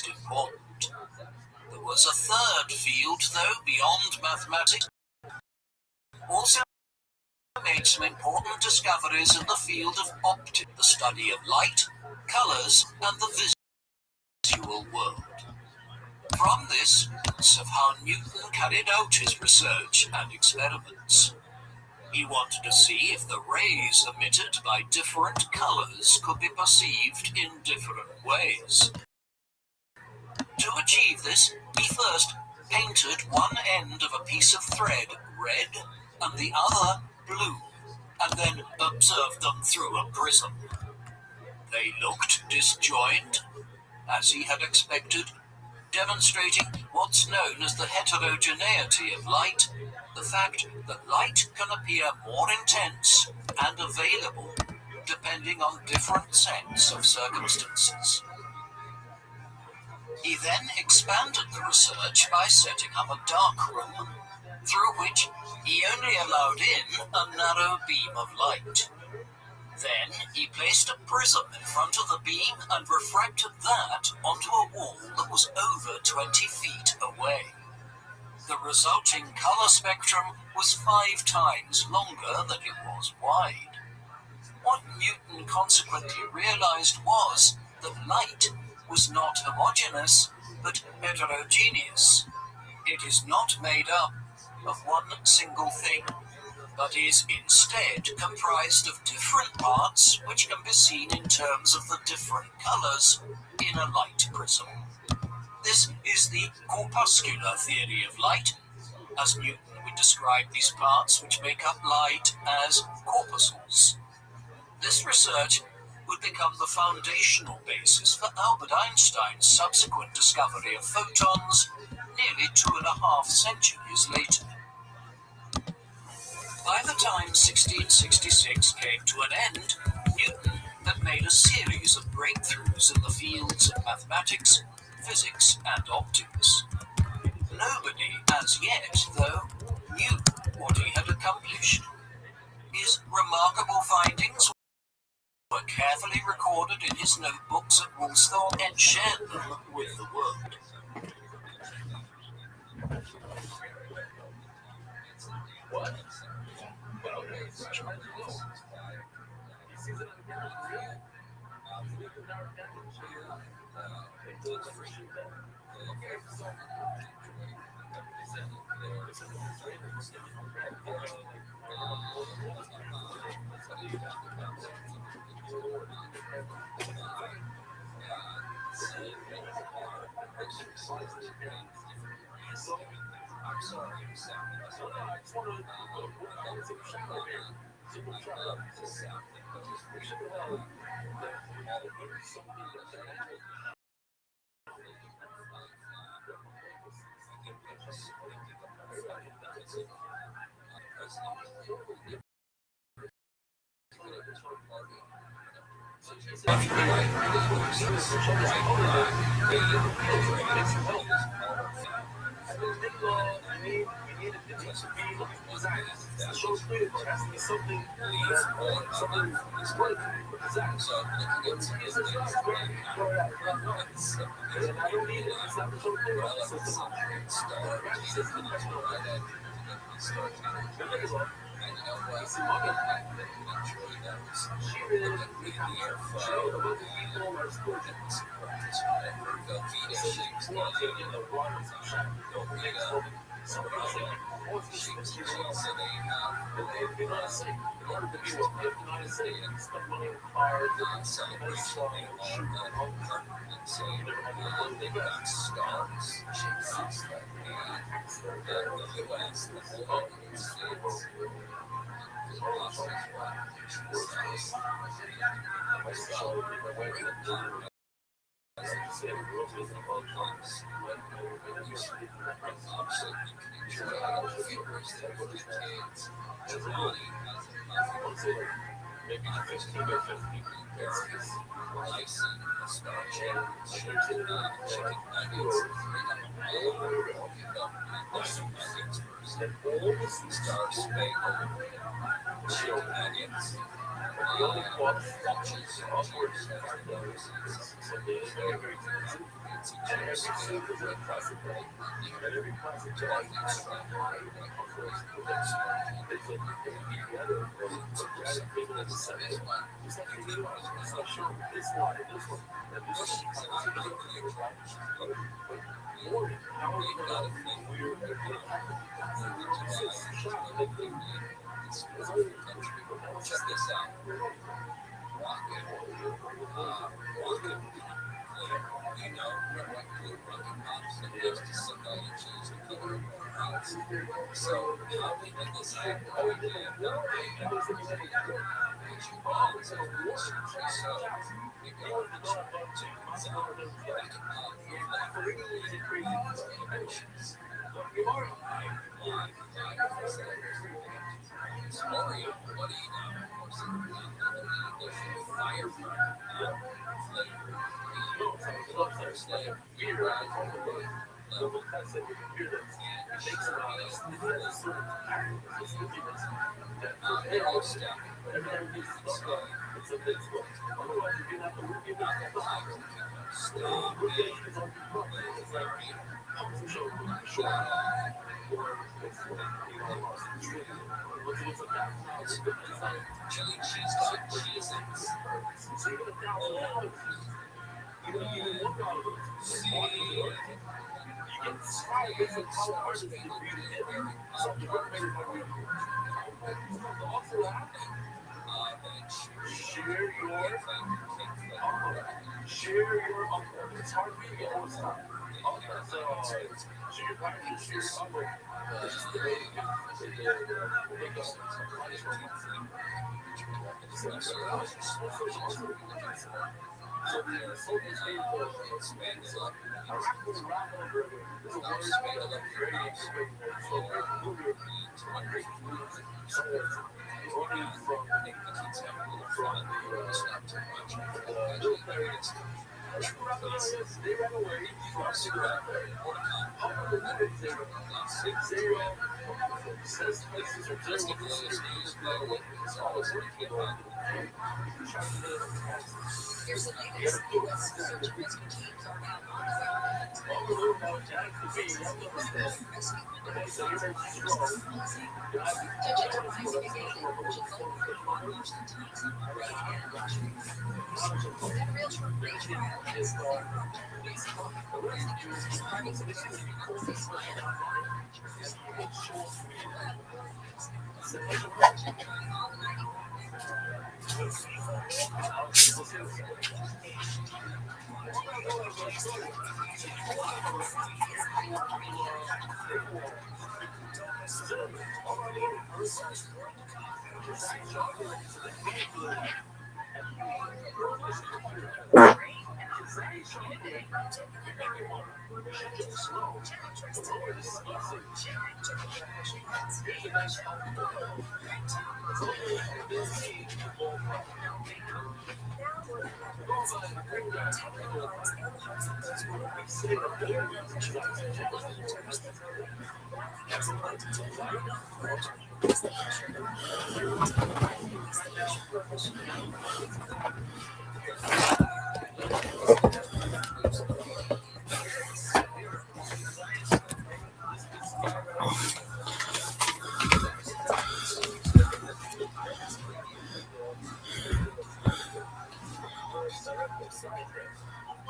important. There was a third field, though, beyond mathematics. Also made some important discoveries in the field of optics, the study of light, colors, and the visual world. From this, of how Newton carried out his research and experiments. He wanted to see if the rays emitted by different colors could be perceived in different ways. To achieve this, he first painted one end of a piece of thread red and the other blue, and then observed them through a prism. They looked disjoined, as he had expected, demonstrating what's known as the heterogeneity of light, the fact that light can appear more intense and available depending on different sets of circumstances. He then expanded the research by setting up a dark room, through which he only allowed in a narrow beam of light. Then he placed a prism in front of the beam and refracted that onto a wall that was over 20 feet away. The resulting color spectrum was 5 times longer than it was wide. What Newton consequently realized was that light was not homogeneous, but heterogeneous. It is not made up of one single thing, but is instead comprised of different parts which can be seen in terms of the different colors in a light prism. This is the corpuscular theory of light, as Newton would describe these parts which make up light as corpuscles. This research would become the foundational basis for Albert Einstein's subsequent discovery of photons nearly 2.5 centuries later. By the time 1666 came to an end, Newton had made a series of breakthroughs in the fields of mathematics, physics, and optics. Nobody, as yet, though, knew what he had accomplished. His remarkable findings were carefully recorded in his notebooks at Woolsthorpe and shared them with the world. Check this out. Rocket. Rocket. You know, rocket pops and goes to somebody and choose to cover up our house. So, how we did this idea, which you bonds of research, so we go to the church, so we can emotions. Mario, what do you know? Fire Thursday, we arrived at the level and chili cheese dog cheese. Here's the latest. U.S. search and rescue teams are now on the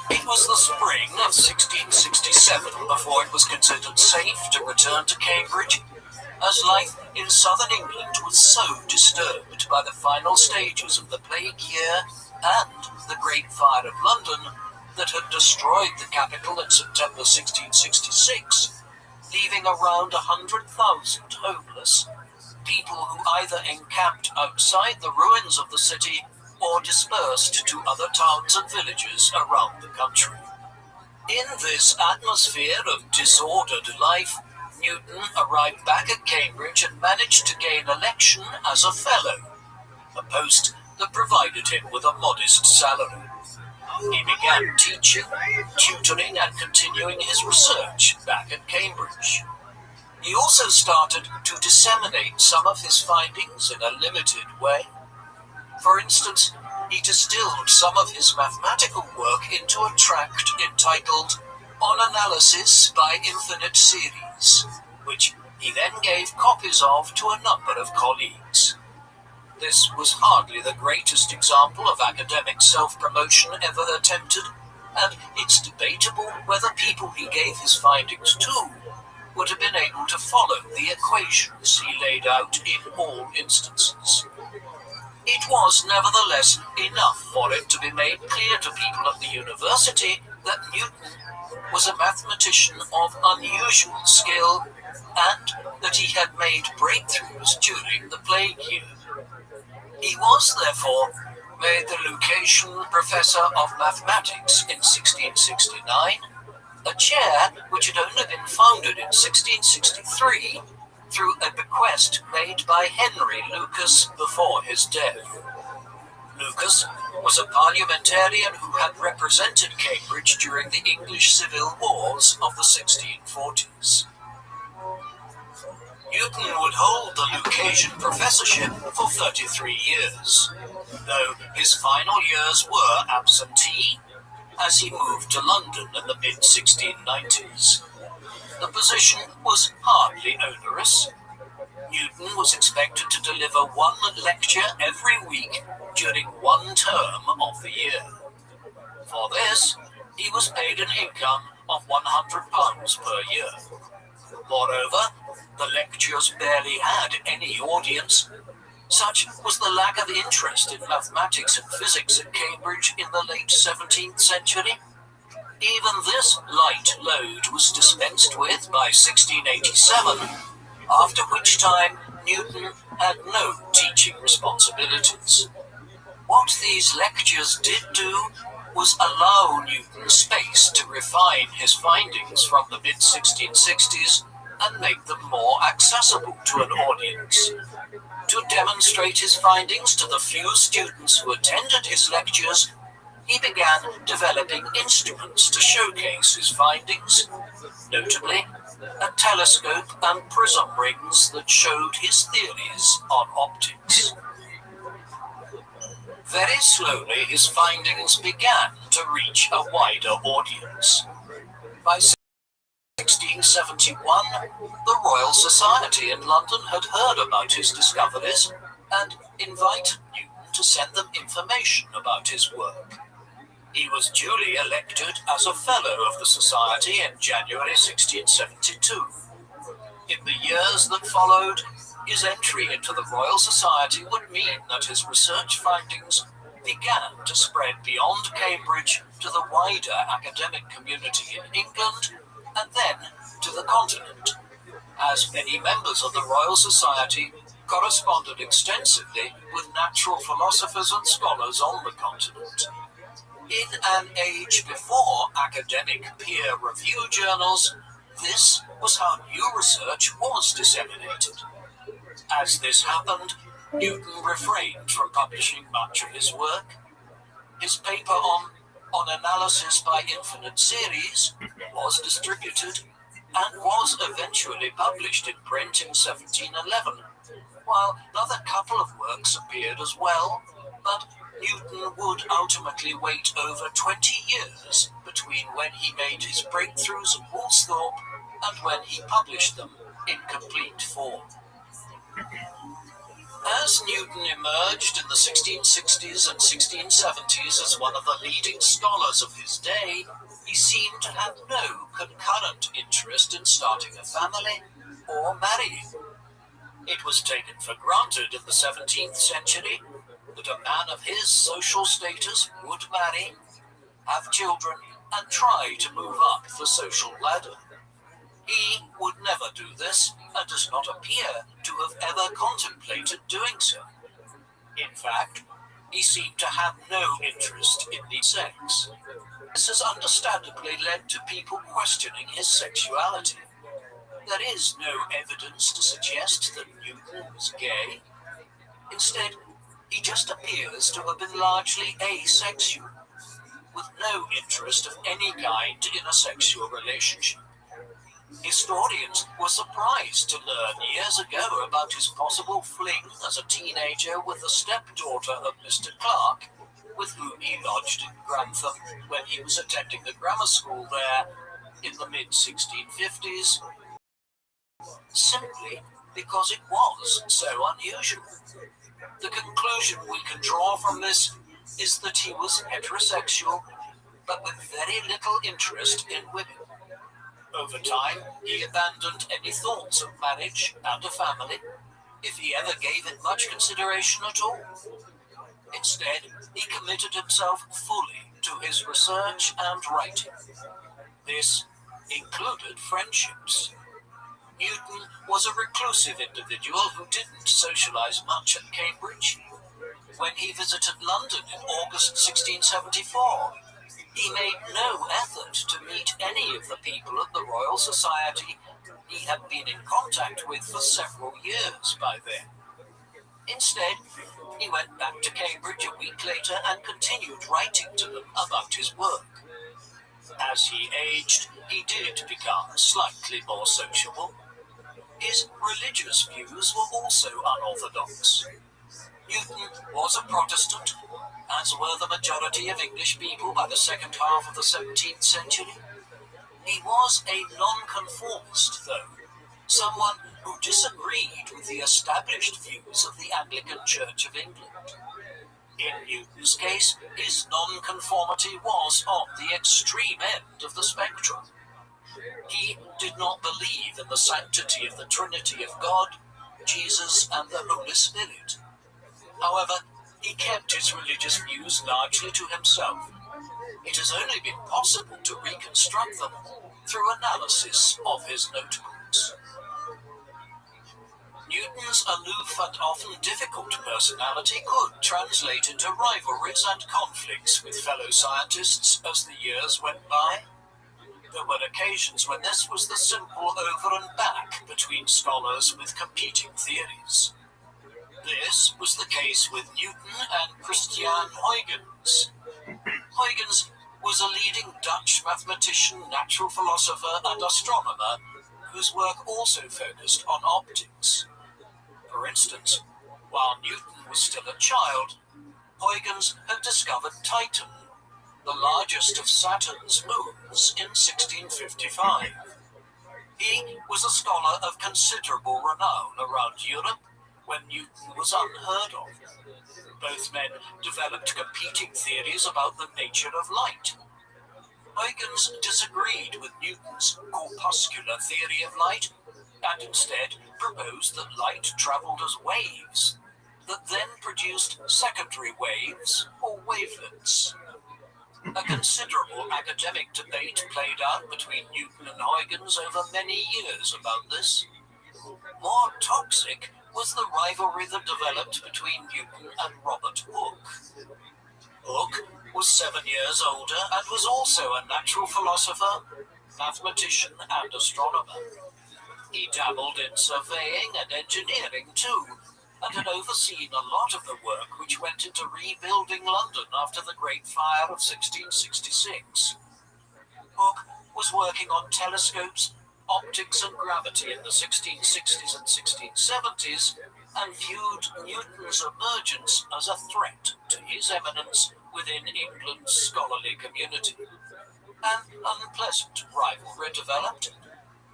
It was the spring of 1667 before it was considered safe to return to Cambridge, as life in southern England was so disturbed by the final stages of the plague year and the Great Fire of London that had destroyed the capital in September 1666, leaving around 100,000 homeless, people who either encamped outside the ruins of the city or dispersed to other towns and villages around the country. In this atmosphere of disordered life, Newton arrived back at Cambridge and managed to gain election as a fellow, a post that provided him with a modest salary. He began teaching, tutoring, and continuing his research back at Cambridge. He also started to disseminate some of his findings in a limited way. For instance, he distilled some of his mathematical work into a tract entitled On Analysis by Infinite Series, which he then gave copies of to a number of colleagues. This was hardly the greatest example of academic self-promotion ever attempted, and it's debatable whether people he gave his findings to would have been able to follow the equations he laid out in all instances. It was nevertheless enough for it to be made clear to people at the university that Newton was a mathematician of unusual skill and that he had made breakthroughs during the plague year. He was therefore made the Lucasian Professor of Mathematics in 1669, a chair which had only been founded in 1663 through a bequest made by Henry Lucas before his death. Lucas was a parliamentarian who had represented Cambridge during the English Civil Wars of the 1640s. Newton would hold the Lucasian professorship for 33 years, though his final years were absentee as he moved to London in the mid-1690s. The position was hardly onerous. Newton was expected to deliver one lecture every week during one term of the year. For this, he was paid an income of £100 per year. Moreover, the lectures barely had any audience. Such was the lack of interest in mathematics and physics at Cambridge in the late 17th century. Even this light load was dispensed with by 1687, after which time Newton had no teaching responsibilities. What these lectures did do was allow Newton space to refine his findings from the mid-1660s and make them more accessible to an audience. To demonstrate his findings to the few students who attended his lectures, he began developing instruments to showcase his findings, notably a telescope and prism rings that showed his theories on optics. Very slowly, his findings began to reach a wider audience. By 1671, the Royal Society in London had heard about his discoveries and invited Newton to send them information about his work. He was duly elected as a Fellow of the Society in January 1672. In the years that followed, his entry into the Royal Society would mean that his research findings began to spread beyond Cambridge to the wider academic community in England and then to the continent, as many members of the Royal Society corresponded extensively with natural philosophers and scholars on the continent. In an age before academic peer review journals, this was how new research was disseminated. As this happened, Newton refrained from publishing much of his work. His paper on analysis by infinite series was distributed and was eventually published in print in 1711, while another couple of works appeared as well, but Newton would ultimately wait over 20 years between when he made his breakthroughs at Woolsthorpe and when he published them in complete form. As Newton emerged in the 1660s and 1670s as one of the leading scholars of his day, he seemed to have no concurrent interest in starting a family or marrying. It was taken for granted in the 17th century that a man of his social status would marry, have children, and try to move up the social ladder. He would never do this and does not appear to have ever contemplated doing so. In fact, he seemed to have no interest in the sex. This has understandably led to people questioning his sexuality. There is no evidence to suggest that Newton was gay. Instead, he just appears to have been largely asexual, with no interest of any kind in a sexual relationship. Historians were surprised to learn years ago about his possible fling as a teenager with the stepdaughter of Mr. Clark, with whom he lodged in Grantham when he was attending the grammar school there in the mid-1650s, simply because it was so unusual. The conclusion we can draw from this is that he was heterosexual, but with very little interest in women. Over time, he abandoned any thoughts of marriage and a family, if he ever gave it much consideration at all. Instead, he committed himself fully to his research and writing. This included friendships. Newton was a reclusive individual who didn't socialize much at Cambridge. When he visited London in August 1674, he made no effort to meet any of the people at the Royal Society he had been in contact with for several years by then. Instead, he went back to Cambridge a week later and continued writing to them about his work. As he aged, he did become slightly more sociable. His religious views were also unorthodox. Newton was a Protestant, as were the majority of English people by the second half of the 17th century. He was a nonconformist, though, someone who disagreed with the established views of the Anglican Church of England. In Newton's case, his nonconformity was on the extreme end of the spectrum. He did not believe in the sanctity of the Trinity of God, Jesus, and the Holy Spirit. However, he kept his religious views largely to himself. It has only been possible to reconstruct them through analysis of his notebooks. Newton's aloof and often difficult personality could translate into rivalries and conflicts with fellow scientists as the years went by. There were occasions when this was the simple over and back between scholars with competing theories. This was the case with Newton and Christian Huygens. Huygens was a leading Dutch mathematician, natural philosopher, and astronomer whose work also focused on optics. For instance, while Newton was still a child, Huygens had discovered Titan, the largest of Saturn's moons, in 1655. He was a scholar of considerable renown around Europe when Newton was unheard of. Both men developed competing theories about the nature of light. Huygens disagreed with Newton's corpuscular theory of light and instead proposed that light traveled as waves that then produced secondary waves or wavelets. A considerable academic debate played out between Newton and Huygens over many years about this. More toxic was the rivalry that developed between Newton and Robert Hooke. Hooke was 7 years older and was also a natural philosopher, mathematician, and astronomer. He dabbled in surveying and engineering too, and had overseen a lot of the work which went into rebuilding London after the Great Fire of 1666. Hooke was working on telescopes, optics, and gravity in the 1660s and 1670s, and viewed Newton's emergence as a threat to his eminence within England's scholarly community. An unpleasant rivalry developed,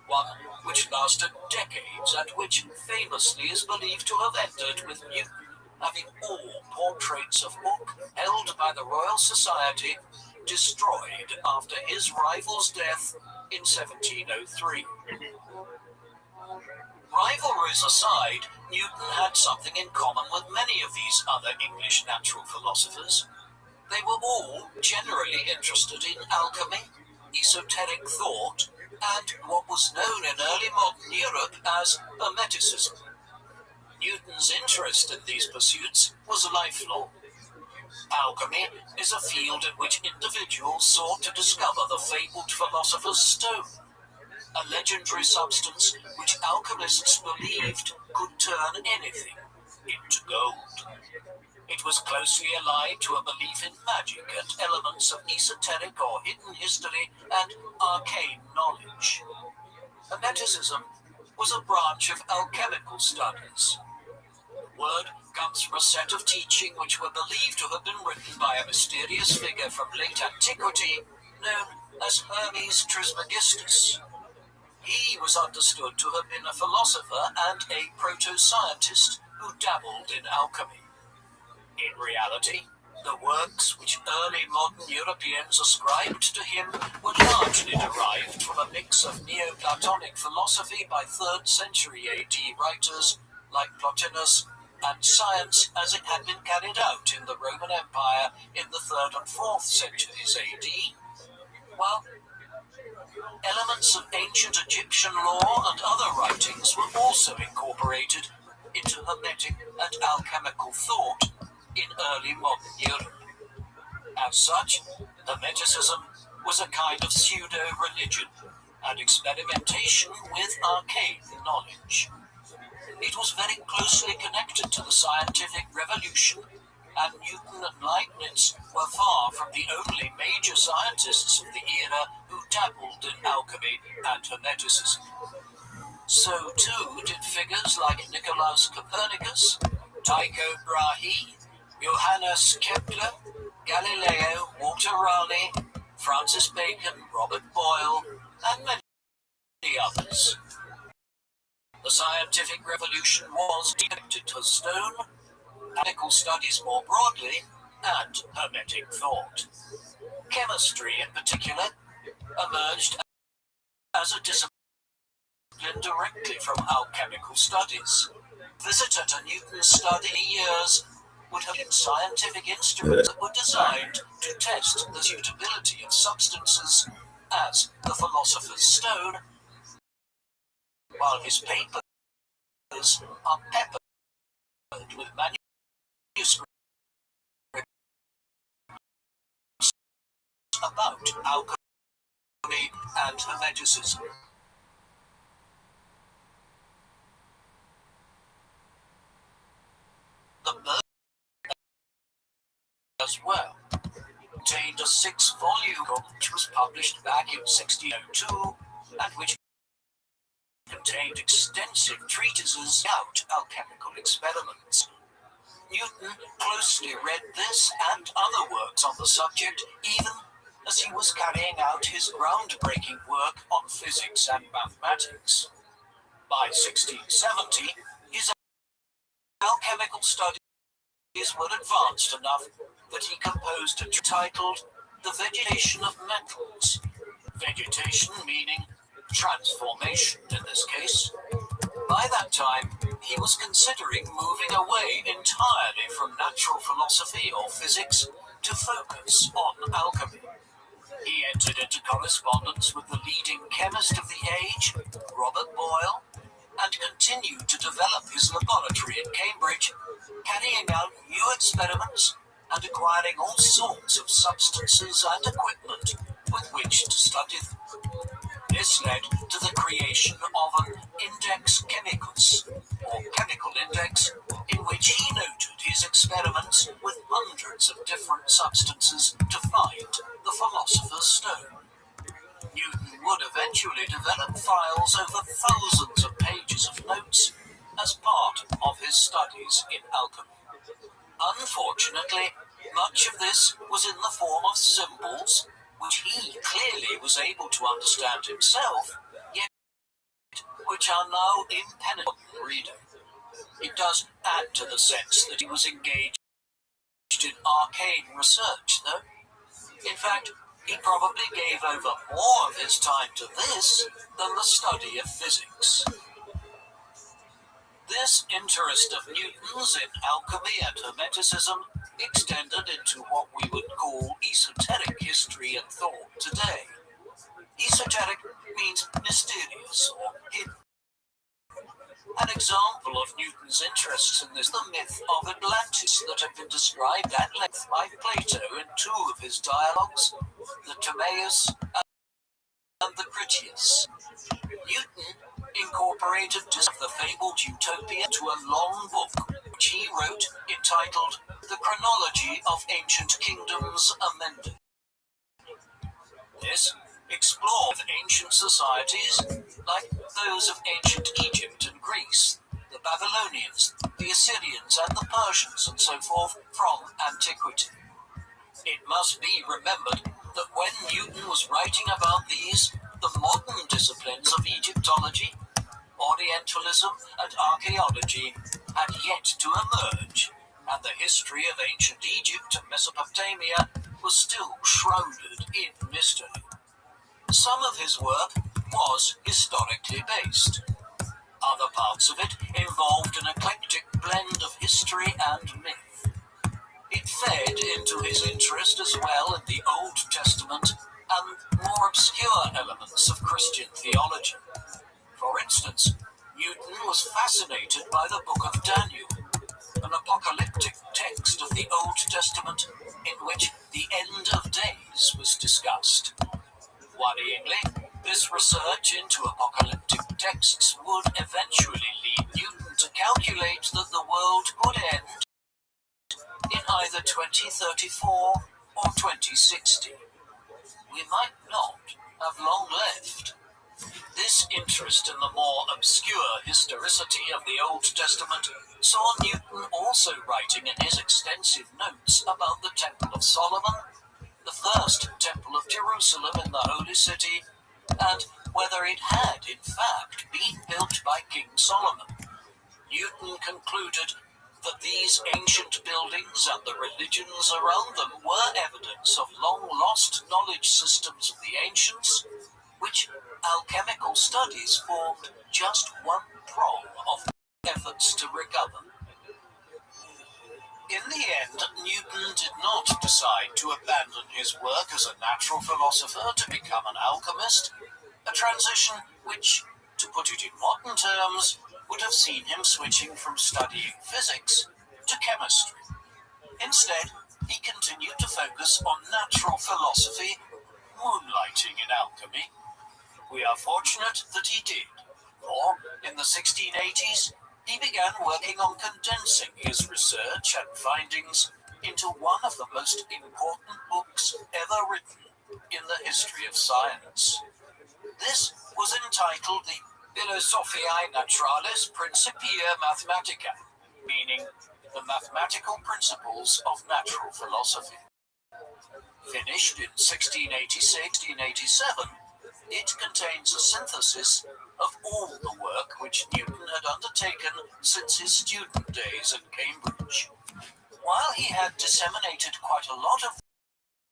one which lasted decades and which famously is believed to have ended with Newton having all portraits of Hooke held by the Royal Society destroyed after his rival's death in 1703. Rivalries aside, Newton had something in common with many of these other English natural philosophers. They were all generally interested in alchemy, esoteric thought, and what was known in early modern Europe as Hermeticism. Newton's interest in these pursuits was lifelong. Alchemy is a field in which individuals sought to discover the fabled philosopher's stone, a legendary substance which alchemists believed could turn anything into gold. It was closely allied to a belief in magic and elements of esoteric or hidden history and arcane knowledge. Hermeticism was a branch of alchemical studies. The word comes from a set of teaching which were believed to have been written by a mysterious figure from late antiquity known as Hermes Trismegistus. He was understood to have been a philosopher and a proto-scientist who dabbled in alchemy. In reality, The works which early modern Europeans ascribed to him were largely derived from a mix of Neoplatonic philosophy by 3rd century AD writers like Plotinus and science as it had been carried out in the Roman Empire in the 3rd and 4th centuries AD, while elements of ancient Egyptian law and other writings were also incorporated into Hermetic and alchemical thought in early modern Europe. As such, Hermeticism was a kind of pseudo-religion and experimentation with arcane knowledge. It was very closely connected to the scientific revolution, and Newton and Leibniz were far from the only major scientists of the era who dabbled in alchemy and Hermeticism. So too did figures like Nicolaus Copernicus, Tycho Brahe, Johannes Kepler, Galileo, Walter Raleigh, Francis Bacon, Robert Boyle, and many others. The scientific revolution was connected to stone, medical studies more broadly, and Hermetic thought. Chemistry, in particular, emerged as a discipline directly from alchemical studies. Visitor to Newton's study years would have been scientific instruments that were designed to test the suitability of substances as the philosopher's stone, while his papers are peppered with manuscripts about alchemy and Hermeticism. The book as well contained a 6-volume book which was published back in 1602 and which contained extensive treatises about alchemical experiments. Newton closely read this and other works on the subject even as he was carrying out his groundbreaking work on physics and mathematics. By 1670, his alchemical studies were advanced enough that he composed a titled The Vegetation of Metals. Vegetation meaning transformation in this case. By that time, he was considering moving away entirely from natural philosophy or physics to focus on alchemy. He entered into correspondence with the leading chemist of the age, Robert Boyle, and continued to develop his laboratory in Cambridge, carrying out new experiments and acquiring all sorts of substances and equipment with which to study them. This led to the creation of an Index Chemicus, or chemical index, in which he noted his experiments with hundreds of different substances to find the philosopher's stone. Newton would eventually develop files over thousands of pages of notes as part of his studies in alchemy. Unfortunately, much of this was in the form of symbols, which he clearly was able to understand himself, yet which are now impenetrable to the reader. It does add to the sense that he was engaged in arcane research, though. In fact, he probably gave over more of his time to this than the study of physics. This interest of Newton's in alchemy and Hermeticism extended into what we would call esoteric history and thought today. Esoteric means mysterious or hidden. An example of Newton's interests in this is the myth of Atlantis that had been described at length by Plato in 2 of his dialogues, the Timaeus and the Critias. Newton incorporated the fabled utopia to a long book which he wrote entitled The Chronology of Ancient Kingdoms Amended. This explored ancient societies like those of ancient Egypt and Greece, the Babylonians, the Assyrians and the Persians and so forth from antiquity. It must be remembered that when Newton was writing about these, the modern disciplines of Egyptology, Orientalism and archaeology had yet to emerge. and the history of ancient Egypt and Mesopotamia was still shrouded in mystery. Some of his work was historically based. Other parts of it involved an eclectic blend of history and myth. It fed into his interest as well in the Old Testament and more obscure elements of Christian theology. For instance, Newton was fascinated by the Book of Daniel, an apocalyptic text of the Old Testament in which the end of days was discussed. Worryingly, this research into apocalyptic texts would eventually lead Newton to calculate that the world could end in either 2034 or 2060. We might not have long left. This interest in the more obscure historicity of the Old Testament saw Newton also writing in his extensive notes about the Temple of Solomon, the first Temple of Jerusalem in the Holy City, and whether it had in fact been built by King Solomon. Newton concluded that these ancient buildings and the religions around them were evidence of long-lost knowledge systems of the ancients, which alchemical studies formed just one prong of efforts to recover. In the end, Newton did not decide to abandon his work as a natural philosopher to become an alchemist, a transition which, to put it in modern terms, would have seen him switching from studying physics to chemistry. Instead, he continued to focus on natural philosophy, moonlighting in alchemy. We are fortunate that he did, for in the 1680s, he began working on condensing his research and findings into one of the most important books ever written in the history of science. This was entitled the Philosophiae Naturalis Principia Mathematica, meaning the mathematical principles of natural philosophy. Finished in 1686-1687, it contains a synthesis of all the work which Newton had undertaken since his student days at Cambridge. While he had disseminated quite a lot of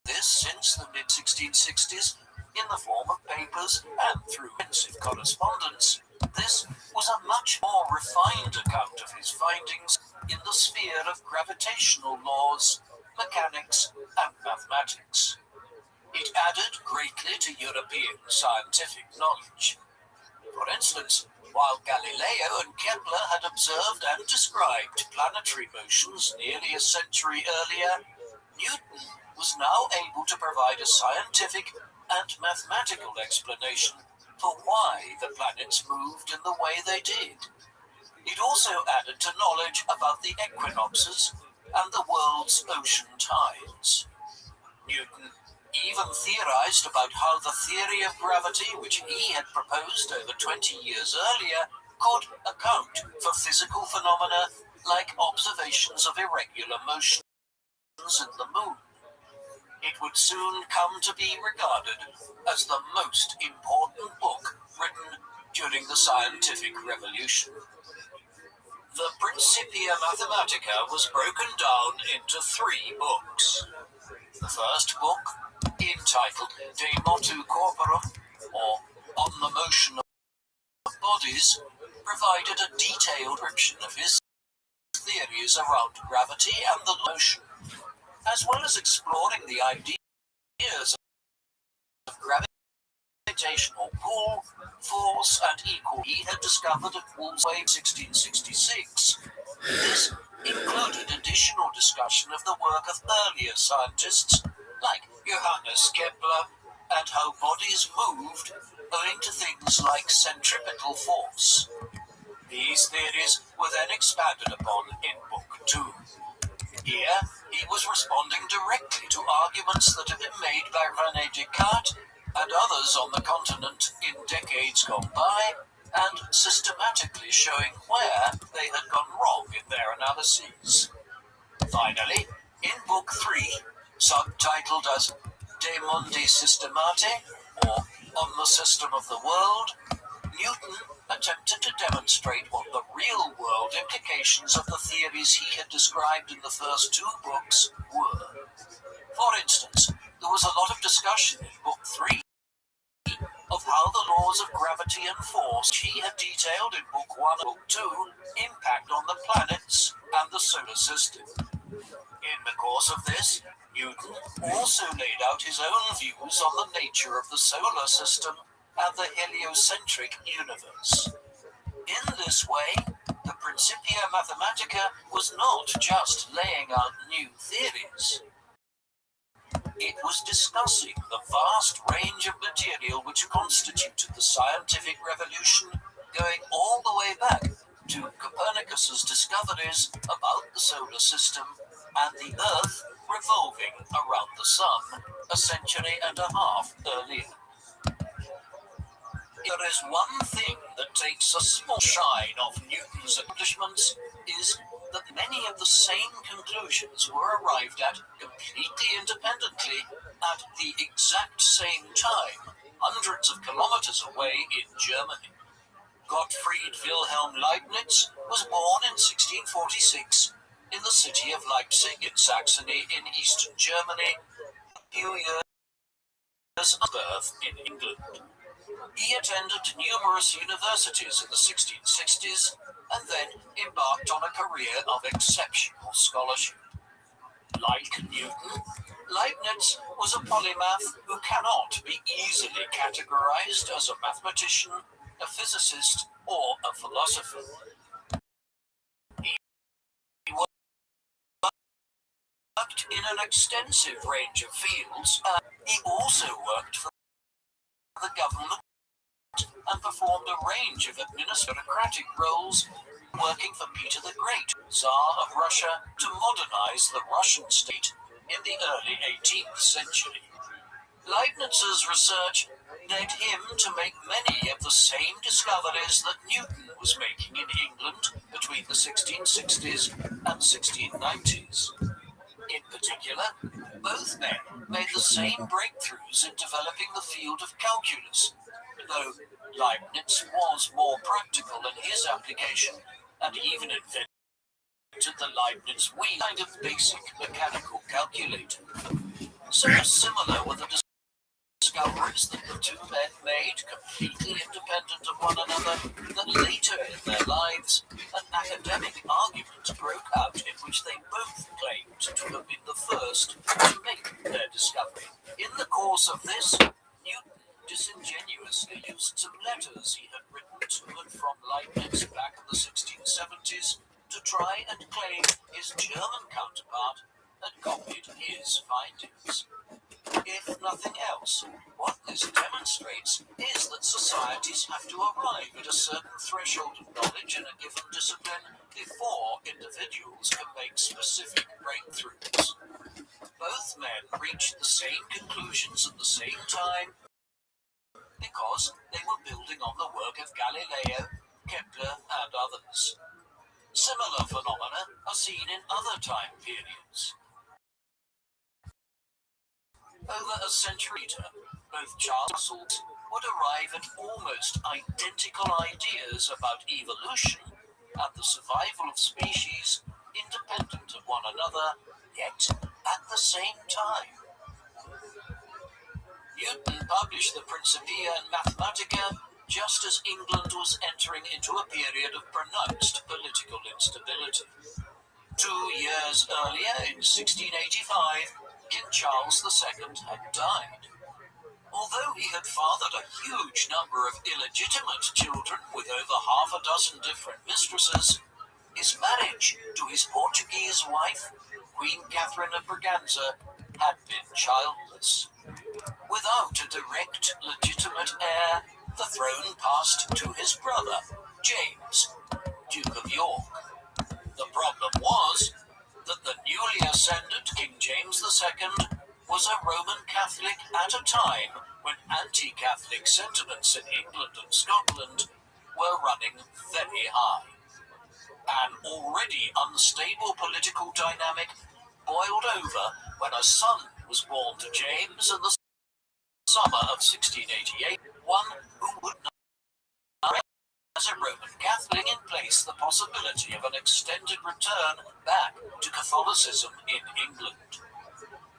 this since the mid-1660s, in the form of papers and through extensive correspondence, this was a much more refined account of his findings in the sphere of gravitational laws, mechanics, and mathematics. It added greatly to European scientific knowledge. For instance, while Galileo and Kepler had observed and described planetary motions nearly a century earlier, Newton was now able to provide a scientific and mathematical explanation for why the planets moved in the way they did. It also added to knowledge about the equinoxes and the world's ocean tides. Newton even theorized about how the theory of gravity, which he had proposed over 20 years earlier, could account for physical phenomena like observations of irregular motions in the moon. It would soon come to be regarded as the most important book written during the scientific revolution. The Principia Mathematica was broken down into 3 books. The first book, entitled De Motu Corporum, or On the Motion of Bodies, provided a detailed description of his theories around gravity and the motion, as well as exploring the ideas of gravitational pull, force, and equal he had discovered at Wolfsway in 1666. This included additional discussion of the work of earlier scientists like Johannes Kepler and how bodies moved owing to things like centripetal force. These theories were then expanded upon in Book 2. Here, he was responding directly to arguments that had been made by René Descartes and others on the continent in decades gone by, and systematically showing where they had gone wrong in their analyses. Finally, in Book 3, subtitled as De Mundi Systemate, or On the System of the World, Newton attempted to demonstrate what the real-world implications of the theories he had described in the first two books were. For instance, there was a lot of discussion in Book 3 of how the laws of gravity and force he had detailed in Book 1 and Book 2 impact on the planets and the solar system. In the course of this, Newton also laid out his own views on the nature of the solar system and the heliocentric universe. In this way, the Principia Mathematica was not just laying out new theories. It was discussing the vast range of material which constituted the scientific revolution, going all the way back to Copernicus's discoveries about the solar system and the Earth revolving around the Sun a century and a half earlier. There is one thing that takes a small shine off Newton's accomplishments is that many of the same conclusions were arrived at completely independently at the exact same time, hundreds of kilometers away in Germany. Gottfried Wilhelm Leibniz was born in 1646 in the city of Leipzig in Saxony in eastern Germany, a few years of birth in England. He attended numerous universities in the 1660s and then embarked on a career of exceptional scholarship. Like Newton, Leibniz was a polymath who cannot be easily categorized as a mathematician, a physicist, or a philosopher. He worked in an extensive range of fields. He also worked for the government and performed a range of administrative roles, working for Peter the Great, Tsar of Russia, to modernize the Russian state in the early 18th century. Leibniz's research led him to make many of the same discoveries that Newton was making in England between the 1660s and 1690s. In particular, both men made the same breakthroughs in developing the field of calculus, though Leibniz was more practical in his application and even invented the Leibniz wheel, kind of basic mechanical calculator. So similar were the discoveries that the two men made completely independent of one another that later in their lives an academic argument broke out in which they both claimed to have been the first to make their discovery. In the course of this, Newton disingenuously used some letters he had written to and from Leibniz back in the 1670s to try and claim his German counterpart had copied his findings. If nothing else, what this demonstrates is that societies have to arrive at a certain threshold of knowledge in a given discipline before individuals can make specific breakthroughs. Both men reached the same conclusions at the same time because they were building on the work of Galileo, Kepler, and others. Similar phenomena are seen in other time periods. Over a century later, both Charles and Russell would arrive at almost identical ideas about evolution and the survival of species independent of one another, yet at the same time. Newton published the Principia Mathematica just as England was entering into a period of pronounced political instability. 2 years earlier, in 1685, King Charles II had died. Although he had fathered a huge number of illegitimate children with over half a dozen different mistresses, his marriage to his Portuguese wife, Queen Catherine of Braganza, had been childless. Without a direct, legitimate heir, the throne passed to his brother, James, Duke of York. The problem was that the newly ascended King James II was a Roman Catholic at a time when anti-Catholic sentiments in England and Scotland were running very high. An already unstable political dynamic boiled over when a son was born to James in the summer of 1688, one who would not as a Roman Catholic in place the possibility of an extended return back to Catholicism in England.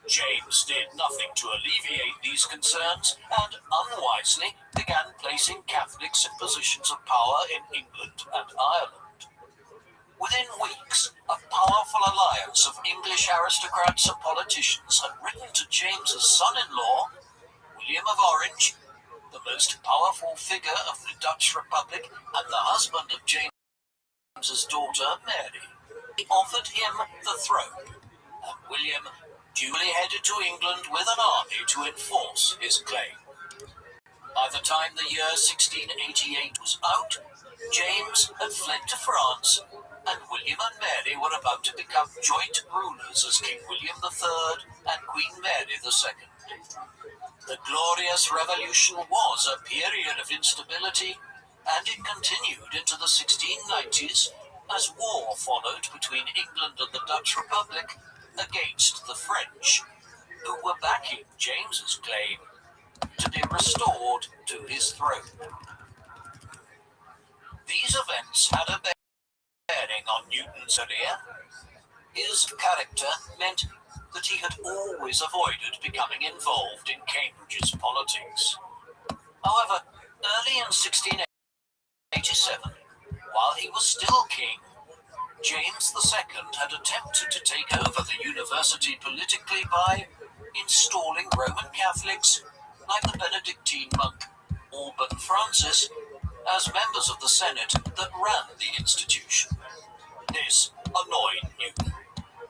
James did nothing to alleviate these concerns and unwisely began placing Catholics in positions of power in England and Ireland. Within weeks, a powerful alliance of English aristocrats and politicians had written to James's son-in-law, William of Orange, the most powerful figure of the Dutch Republic and the husband of James's daughter, Mary. He offered him the throne, and William duly headed to England with an army to enforce his claim. By the time the year 1688 was out, James had fled to France, and William and Mary were about to become joint rulers as King William III and Queen Mary II. The Glorious Revolution was a period of instability, and it continued into the 1690s as war followed between England and the Dutch Republic against the French, who were backing James's claim to be restored to his throne. These events had a bearing on Newton's career. His character meant that he had always avoided becoming involved in Cambridge's politics. However, early in 1687, while he was still king, James II had attempted to take over the university politically by installing Roman Catholics like the Benedictine monk Alban Francis as members of the Senate that ran the institution. This annoyed Newton,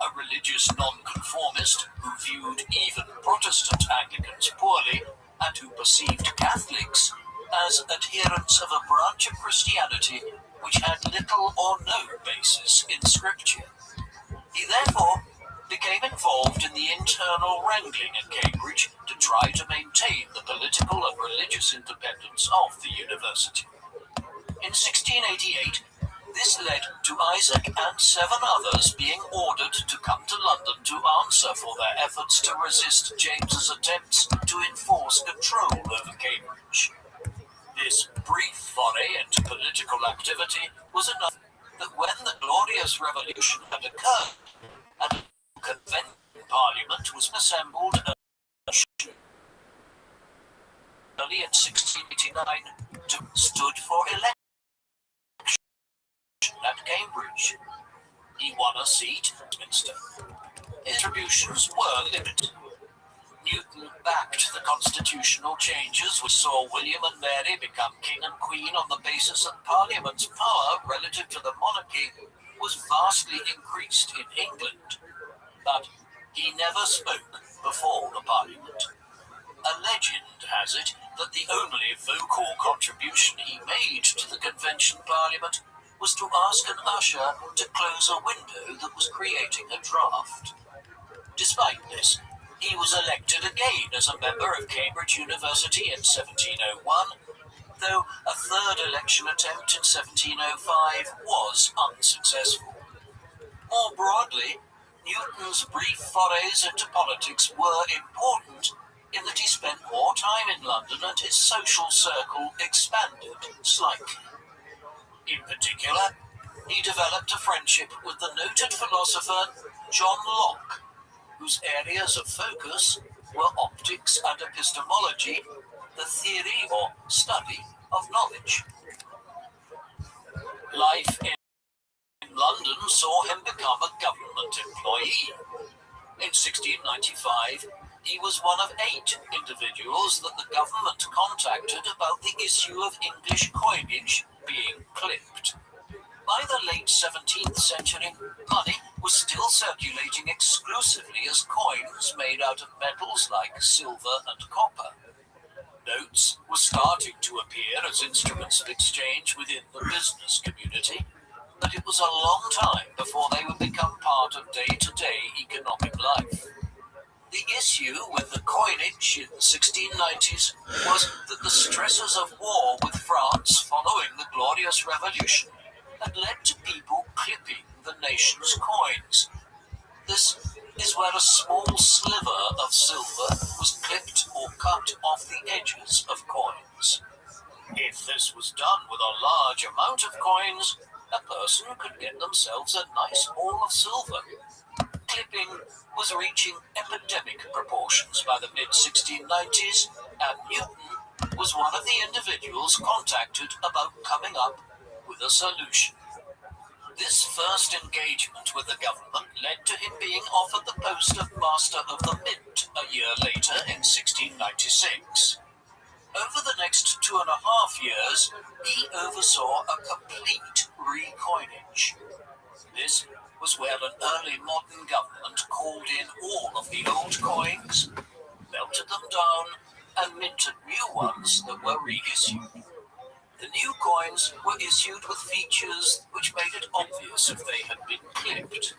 a religious nonconformist who viewed even Protestant Anglicans poorly and who perceived Catholics as adherents of a branch of Christianity which had little or no basis in Scripture. He therefore became involved in the internal wrangling at Cambridge to try to maintain the political and religious independence of the university. In 1688, this led to Isaac and 7 others being ordered to come to London to answer for their efforts to resist James's attempts to enforce control over Cambridge. This brief foray into political activity was enough that when the Glorious Revolution had occurred and a convention parliament was assembled early in 1689 stood for election at Cambridge. He won a seat at Westminster. His contributions were limited. Newton backed the constitutional changes which saw William and Mary become king and queen on the basis that Parliament's power relative to the monarchy was vastly increased in England. But he never spoke before the Parliament. A legend has it that the only vocal contribution he made to the Convention Parliament was to ask an usher to close a window that was creating a draft. Despite this, he was elected again as a member of Cambridge University in 1701, though a third election attempt in 1705 was unsuccessful. More broadly, Newton's brief forays into politics were important in that he spent more time in London and his social circle expanded slightly. In particular, he developed a friendship with the noted philosopher John Locke, whose areas of focus were optics and epistemology, the theory or study of knowledge. Life in London saw him become a government employee. In 1695, he was one of 8 individuals that the government contacted about the issue of English coinage being clipped. By the late 17th century, money was still circulating exclusively as coins made out of metals like silver and copper. Notes were starting to appear as instruments of exchange within the business community, but it was a long time before they would become part of day-to-day economic life. The issue with the coinage in the 1690s was that the stresses of war with France following the Glorious Revolution had led to people clipping the nation's coins. This is where a small sliver of silver was clipped or cut off the edges of coins. If this was done with a large amount of coins, a person could get themselves a nice ball of silver. Clipping was reaching epidemic proportions by the mid-1690s, and Newton was one of the individuals contacted about coming up with a solution. This first engagement with the government led to him being offered the post of Master of the Mint a year later in 1696. Over the next 2.5 years, he oversaw a complete recoinage. This was where an early modern government called in all of the old coins, melted them down, and minted new ones that were reissued. The new coins were issued with features which made it obvious if they had been clipped.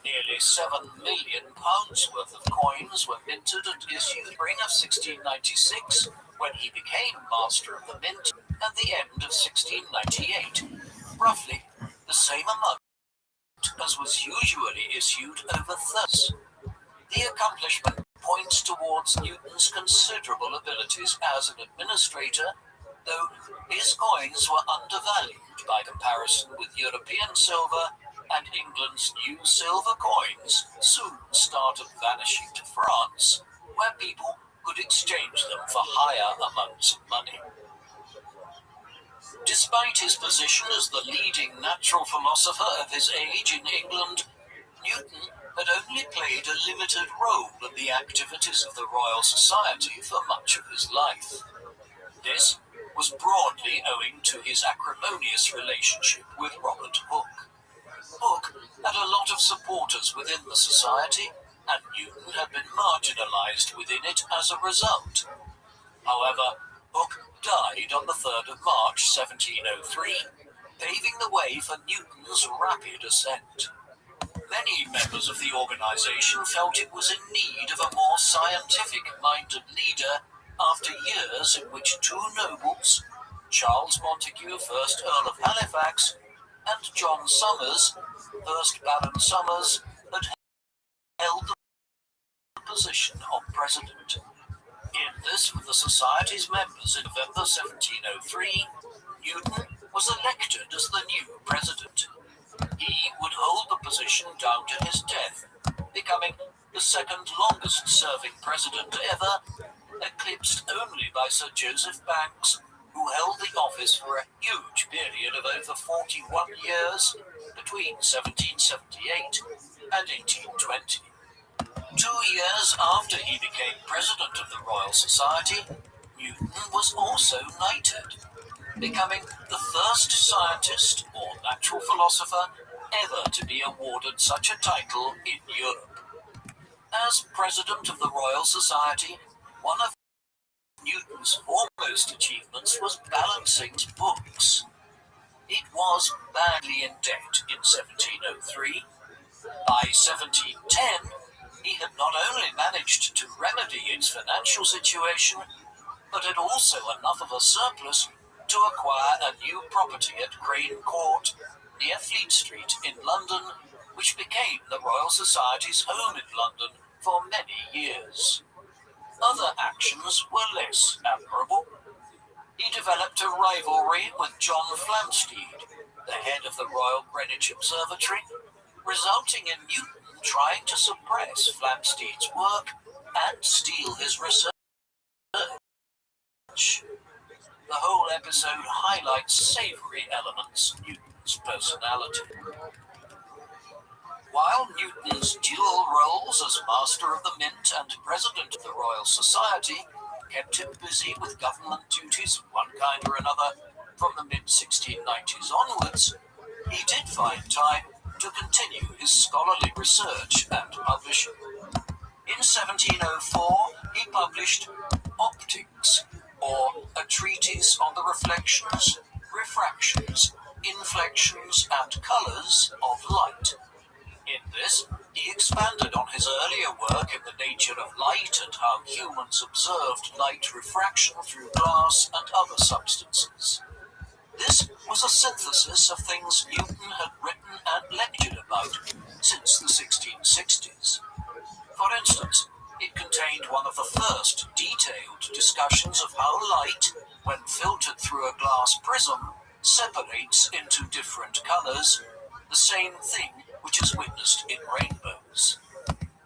Nearly £7 million worth of coins were minted and issued in the spring of 1696, when he became Master of the Mint, at the end of 1698, roughly the same amount as was usually issued over thirds. The accomplishment points towards Newton's considerable abilities as an administrator, though his coins were undervalued by comparison with European silver, and England's new silver coins soon started vanishing to France, where people could exchange them for higher amounts of money. Despite his position as the leading natural philosopher of his age in England, Newton had only played a limited role in the activities of the Royal Society for much of his life. This was broadly owing to his acrimonious relationship with Robert Hooke. Hooke had a lot of supporters within the society, and Newton had been marginalised within it as a result. However, Hooke died on the 3rd of March 1703, paving the way for Newton's rapid ascent. Many members of the organisation felt it was in need of a more scientific-minded leader after years in which two nobles, Charles Montague, 1st Earl of Halifax, and John Somers, 1st Baron Somers, had held the position of president. In this with the Society's members in November 1703, Newton was elected as the new president. He would hold the position down to his death, becoming the second longest serving president ever, eclipsed only by Sir Joseph Banks, who held the office for a huge period of over 41 years between 1778 and 1820. 2 years after he became president of the Royal Society, Newton was also knighted, becoming the first scientist or natural philosopher ever to be awarded such a title in Europe. As president of the Royal Society, one of Newton's foremost achievements was balancing his books. It was badly in debt in 1703. By 1710, he had not only managed to remedy its financial situation, but had also enough of a surplus to acquire a new property at Crane Court, near Fleet Street in London, which became the Royal Society's home in London for many years. Other actions were less admirable. He developed a rivalry with John Flamsteed, the head of the Royal Greenwich Observatory, resulting in Newton trying to suppress Flamsteed's work and steal his research. The whole episode highlights savoury elements of Newton's personality. While Newton's dual roles as Master of the Mint and President of the Royal Society kept him busy with government duties of one kind or another from the mid-1690s onwards, he did find time to continue his scholarly research and publishing. In 1704, he published Optics, or a treatise on the reflections, refractions, inflections, and colours of light. In this, he expanded on his earlier work in the nature of light and how humans observed light refraction through glass and other substances. This was a synthesis of things Newton had written and lectured about since the 1660s. For instance, it contained one of the first detailed discussions of how light, when filtered through a glass prism, separates into different colors, the same thing which is witnessed in rainbows.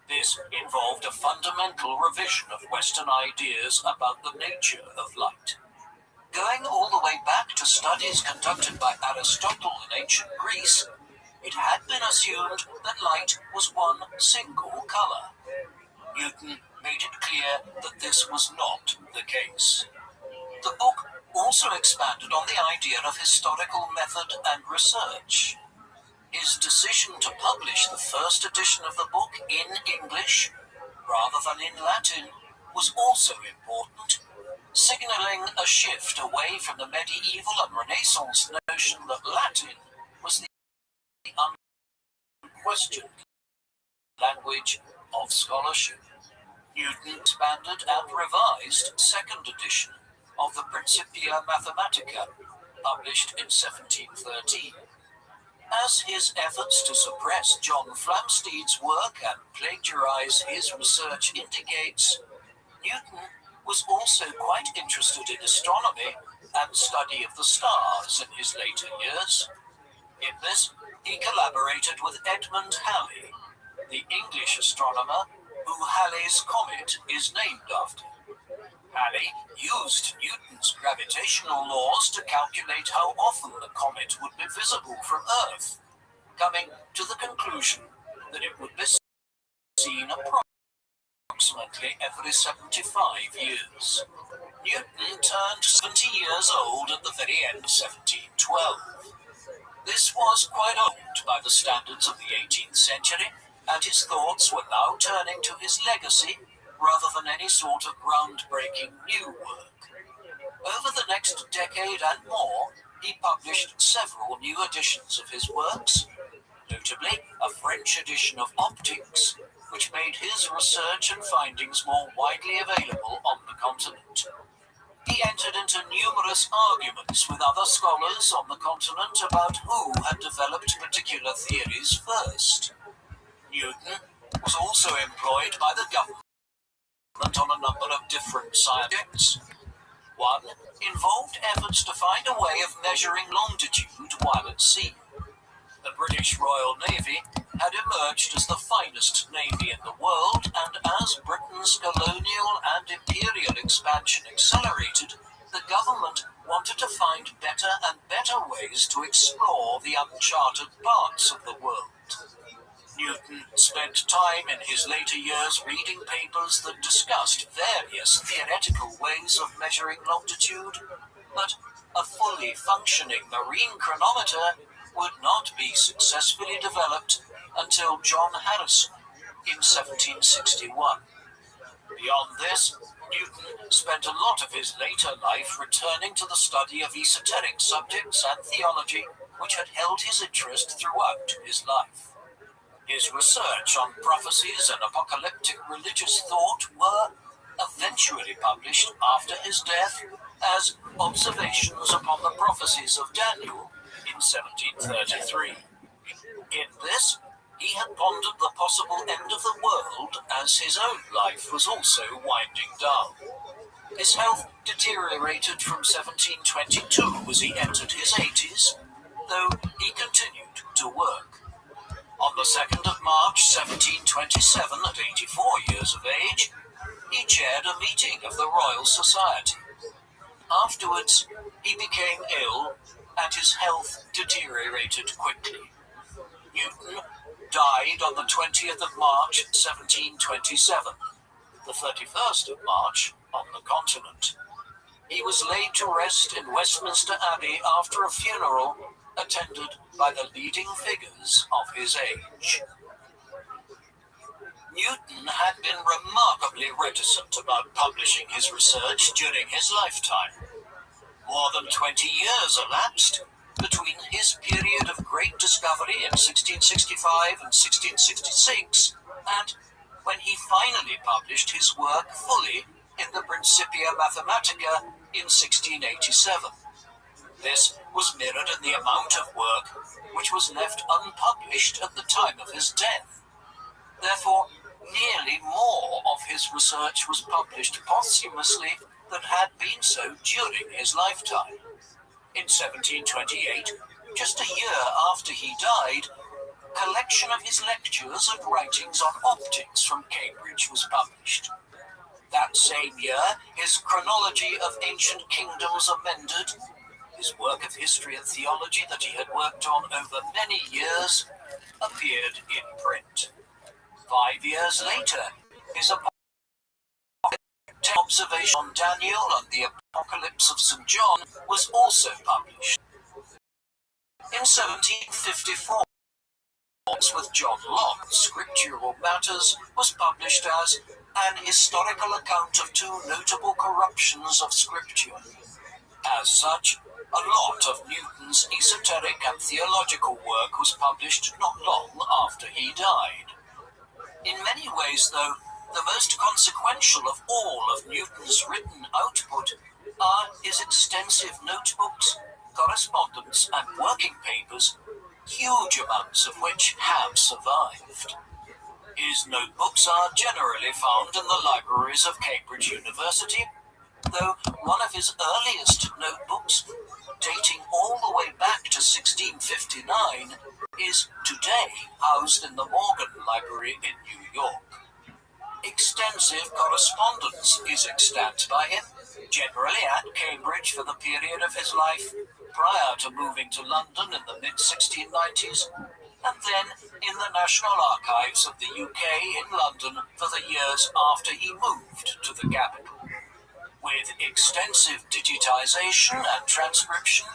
This involved a fundamental revision of Western ideas about the nature of light. Going all the way back to studies conducted by Aristotle in ancient Greece, it had been assumed that light was one single color. Newton made it clear that this was not the case. The book also expanded on the idea of historical method and research. His decision to publish the first edition of the book in English rather than in Latin was also important, signaling a shift away from the medieval and Renaissance notion that Latin was the unquestioned language of scholarship. Newton expanded and revised second edition of the Principia Mathematica, published in 1713. As his efforts to suppress John Flamsteed's work and plagiarize his research indicates, Newton was also quite interested in astronomy and study of the stars in his later years. In this, he collaborated with Edmund Halley, the English astronomer who Halley's comet is named after. Halley used Newton's gravitational laws to calculate how often the comet would be visible from Earth, coming to the conclusion that it would be seen approximately every 75 years. Newton turned 70 years old at the very end of 1712. This was quite old by the standards of the 18th century, and his thoughts were now turning to his legacy rather than any sort of groundbreaking new work. Over the next decade and more, he published several new editions of his works, notably a French edition of Optics, which made his research and findings more widely available on the continent. He entered into numerous arguments with other scholars on the continent about who had developed particular theories first. Newton was also employed by the government on a number of different subjects. One involved efforts to find a way of measuring longitude while at sea. The British Royal Navy had emerged as the finest navy in the world, and as Britain's colonial and imperial expansion accelerated, the government wanted to find better and better ways to explore the uncharted parts of the world. Newton spent time in his later years reading papers that discussed various theoretical ways of measuring longitude, but a fully functioning marine chronometer would not be successfully developed until John Harrison in 1761. Beyond this, Newton spent a lot of his later life returning to the study of esoteric subjects and theology, which had held his interest throughout his life. His research on prophecies and apocalyptic religious thought were eventually published after his death as Observations upon the Prophecies of Daniel in 1733. In this, he had pondered the possible end of the world as his own life was also winding down. His health deteriorated from 1722 as he entered his 80s, though he continued to work. On the 2nd of March 1727, at 84 years of age, he chaired a meeting of the Royal Society. Afterwards, he became ill and his health deteriorated quickly. Newton died on the 20th of March 1727, the 31st of March on the continent. He was laid to rest in Westminster Abbey after a funeral attended by the leading figures of his age. Newton had been remarkably reticent about publishing his research during his lifetime. More than 20 years elapsed between his period of great discovery in 1665 and 1666 and when he finally published his work fully in the Principia Mathematica in 1687. This was mirrored in the amount of work which was left unpublished at the time of his death. Therefore, nearly more of his research was published posthumously than had been so during his lifetime. In 1728, just a year after he died, a collection of his lectures and writings on optics from Cambridge was published. That same year, his Chronology of Ancient Kingdoms amended, his work of history and theology that he had worked on over many years, appeared in print. 5 years later, his observation on Daniel and the Apocalypse of St. John was also published. In 1754, with John Locke, Scriptural Matters, was published as an historical account of two notable corruptions of Scripture. As such, a lot of Newton's esoteric and theological work was published not long after he died. In many ways, though, the most consequential of all of Newton's written output are his extensive notebooks, correspondence, and working papers, huge amounts of which have survived. His notebooks are generally found in the libraries of Cambridge University, though one of his earliest notebooks, dating all the way back to 1659, is today housed in the Morgan Library in New York. Extensive correspondence is extant by him, generally at Cambridge for the period of his life, prior to moving to London in the mid-1690s, and then in the National Archives of the UK in London for the years after he moved to the capital. With extensive digitization and transcription,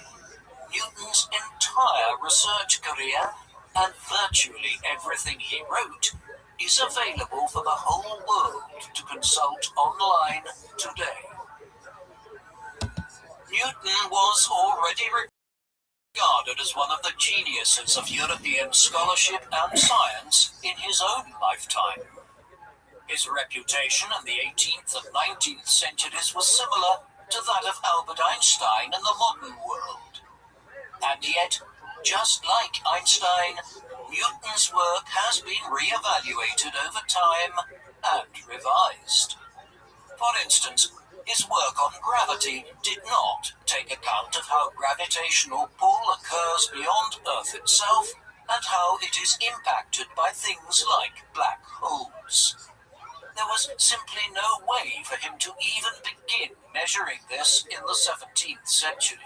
Newton's entire research career and virtually everything he wrote is available for the whole world to consult online today. Newton was already regarded as one of the geniuses of European scholarship and science in his own lifetime. His reputation in the 18th and 19th centuries was similar to that of Albert Einstein in the modern world. And yet, just like Einstein, Newton's work has been re-evaluated over time and revised. For instance, his work on gravity did not take account of how gravitational pull occurs beyond Earth itself and how it is impacted by things like black holes. There was simply no way for him to even begin measuring this in the 17th century.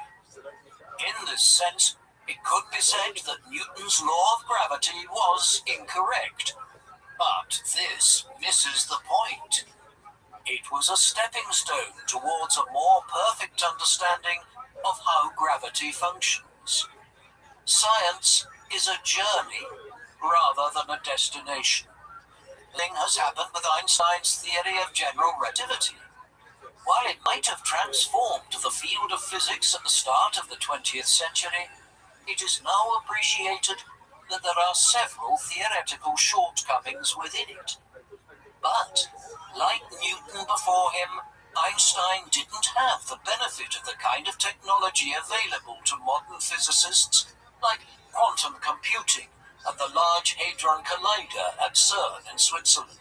In this sense, it could be said that Newton's law of gravity was incorrect. But this misses the point. It was a stepping stone towards a more perfect understanding of how gravity functions. Science is a journey rather than a destination. Thing has happened with Einstein's theory of general relativity. While it might have transformed the field of physics at the start of the 20th century, it is now appreciated that there are several theoretical shortcomings within it. But, like Newton before him, Einstein didn't have the benefit of the kind of technology available to modern physicists, like quantum computing and the Large Hadron Collider at CERN in Switzerland.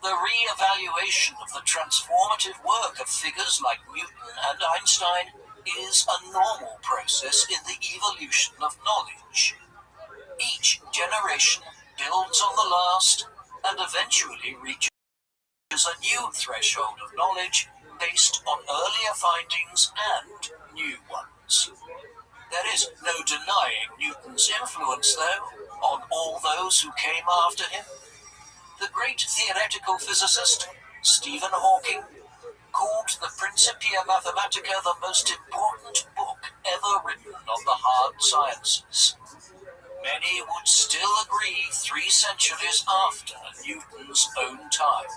The re-evaluation of the transformative work of figures like Newton and Einstein is a normal process in the evolution of knowledge. Each generation builds on the last and eventually reaches a new threshold of knowledge based on earlier findings and new ones. There is no denying Newton's influence, though, on all those who came after him. The great theoretical physicist, Stephen Hawking, called the Principia Mathematica the most important book ever written on the hard sciences. Many would still agree 3 centuries after Newton's own time.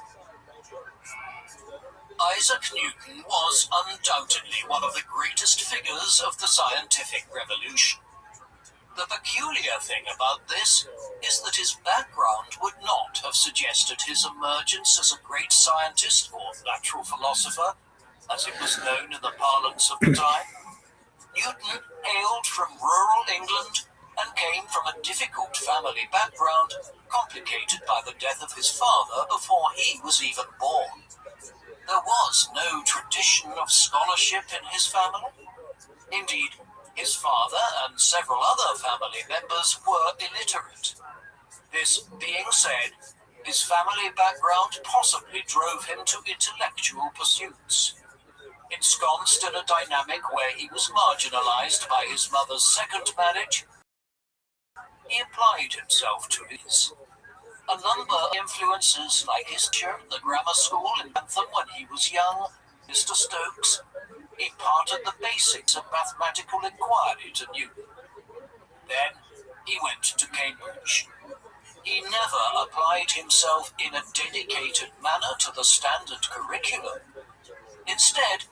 Isaac Newton was undoubtedly one of the greatest figures of the scientific revolution. The peculiar thing about this is that his background would not have suggested his emergence as a great scientist or natural philosopher, as it was known in the parlance of the time. Newton hailed from rural England and came from a difficult family background, complicated by the death of his father before he was even born. There There was no tradition of scholarship in his family. Indeed, his father and several other family members were illiterate. This being said, his family background possibly drove him to intellectual pursuits. Ensconced in a dynamic where he was marginalized by his mother's second marriage, he applied himself to his. A number of influences like his teacher at the grammar school in Bentham when he was young, Mr. Stokes, imparted the basics of mathematical inquiry to Newton. Then he went to Cambridge. He never applied himself in a dedicated manner to the standard curriculum. Instead,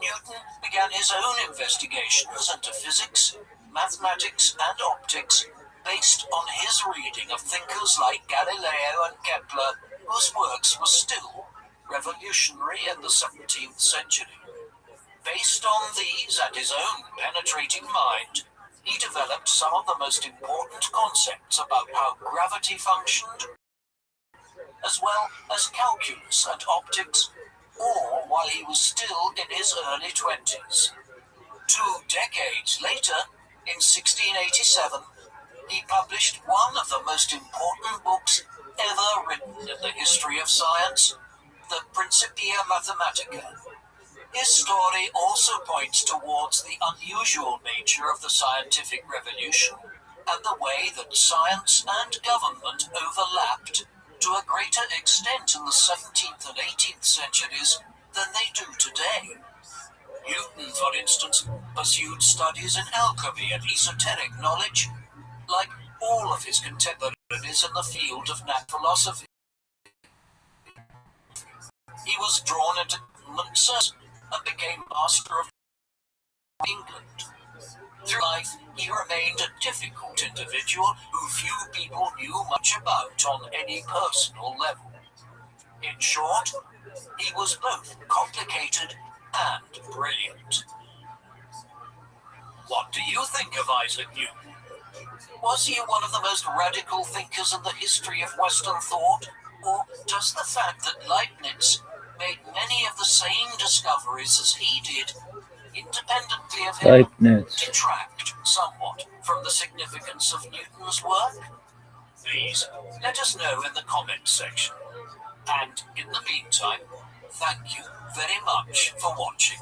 Newton began his own investigations into physics, mathematics, and optics based on his reading of thinkers like Galileo and Kepler, whose works were still revolutionary in the 17th century. Based on these and his own penetrating mind, he developed some of the most important concepts about how gravity functioned, as well as calculus and optics, all while he was still in his early 20s. 2 decades later, in 1687, he published one of the most important books ever written in the history of science, the Principia Mathematica. His story also points towards the unusual nature of the scientific revolution and the way that science and government overlapped to a greater extent in the 17th and 18th centuries than they do today. Newton, for instance, pursued studies in alchemy and esoteric knowledge, like all of his contemporaries in the field of natural philosophy. He was drawn into government service and became master of England. Through life, he remained a difficult individual who few people knew much about on any personal level. In short, he was both complicated and brilliant. What do you think of Isaac Newton? Was he one of the most radical thinkers in the history of Western thought? Or does the fact that Leibniz made many of the same discoveries as he did, independently of him, detract somewhat from the significance of Newton's work? Please let us know in the comments section. And in the meantime, thank you very much for watching.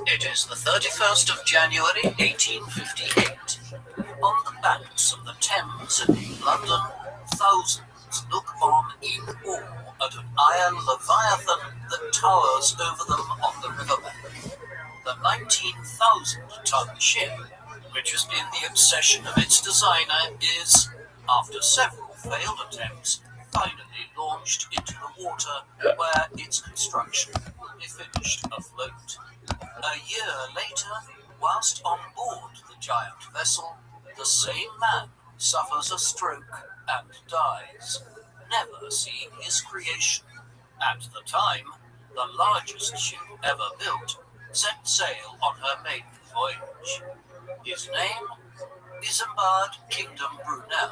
It is the 31st of January 1858. On the banks of the Thames in London, thousands look on in awe at an iron leviathan that towers over them on the riverbank. The 19,000-ton ship, which has been the obsession of its designer, is, after several failed attempts, finally launched into the water where its construction will be finished afloat. A year later, whilst on board the giant vessel, the same man suffers a stroke and dies, never seeing his creation. At the time, the largest ship ever built set sail on her maiden voyage. His name, Isambard Kingdom Brunel,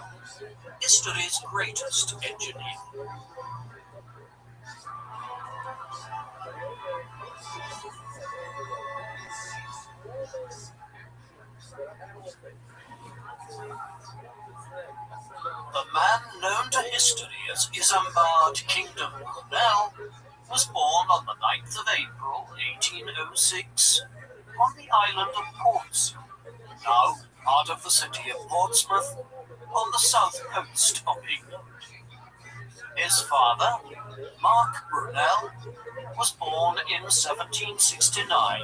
history's greatest engineer. The man known to history as Isambard Kingdom Brunel was born on the 9th of April 1806 on the island of Portsea, now part of the city of Portsmouth, on the south coast of England. His father, Mark Brunel, was born in 1769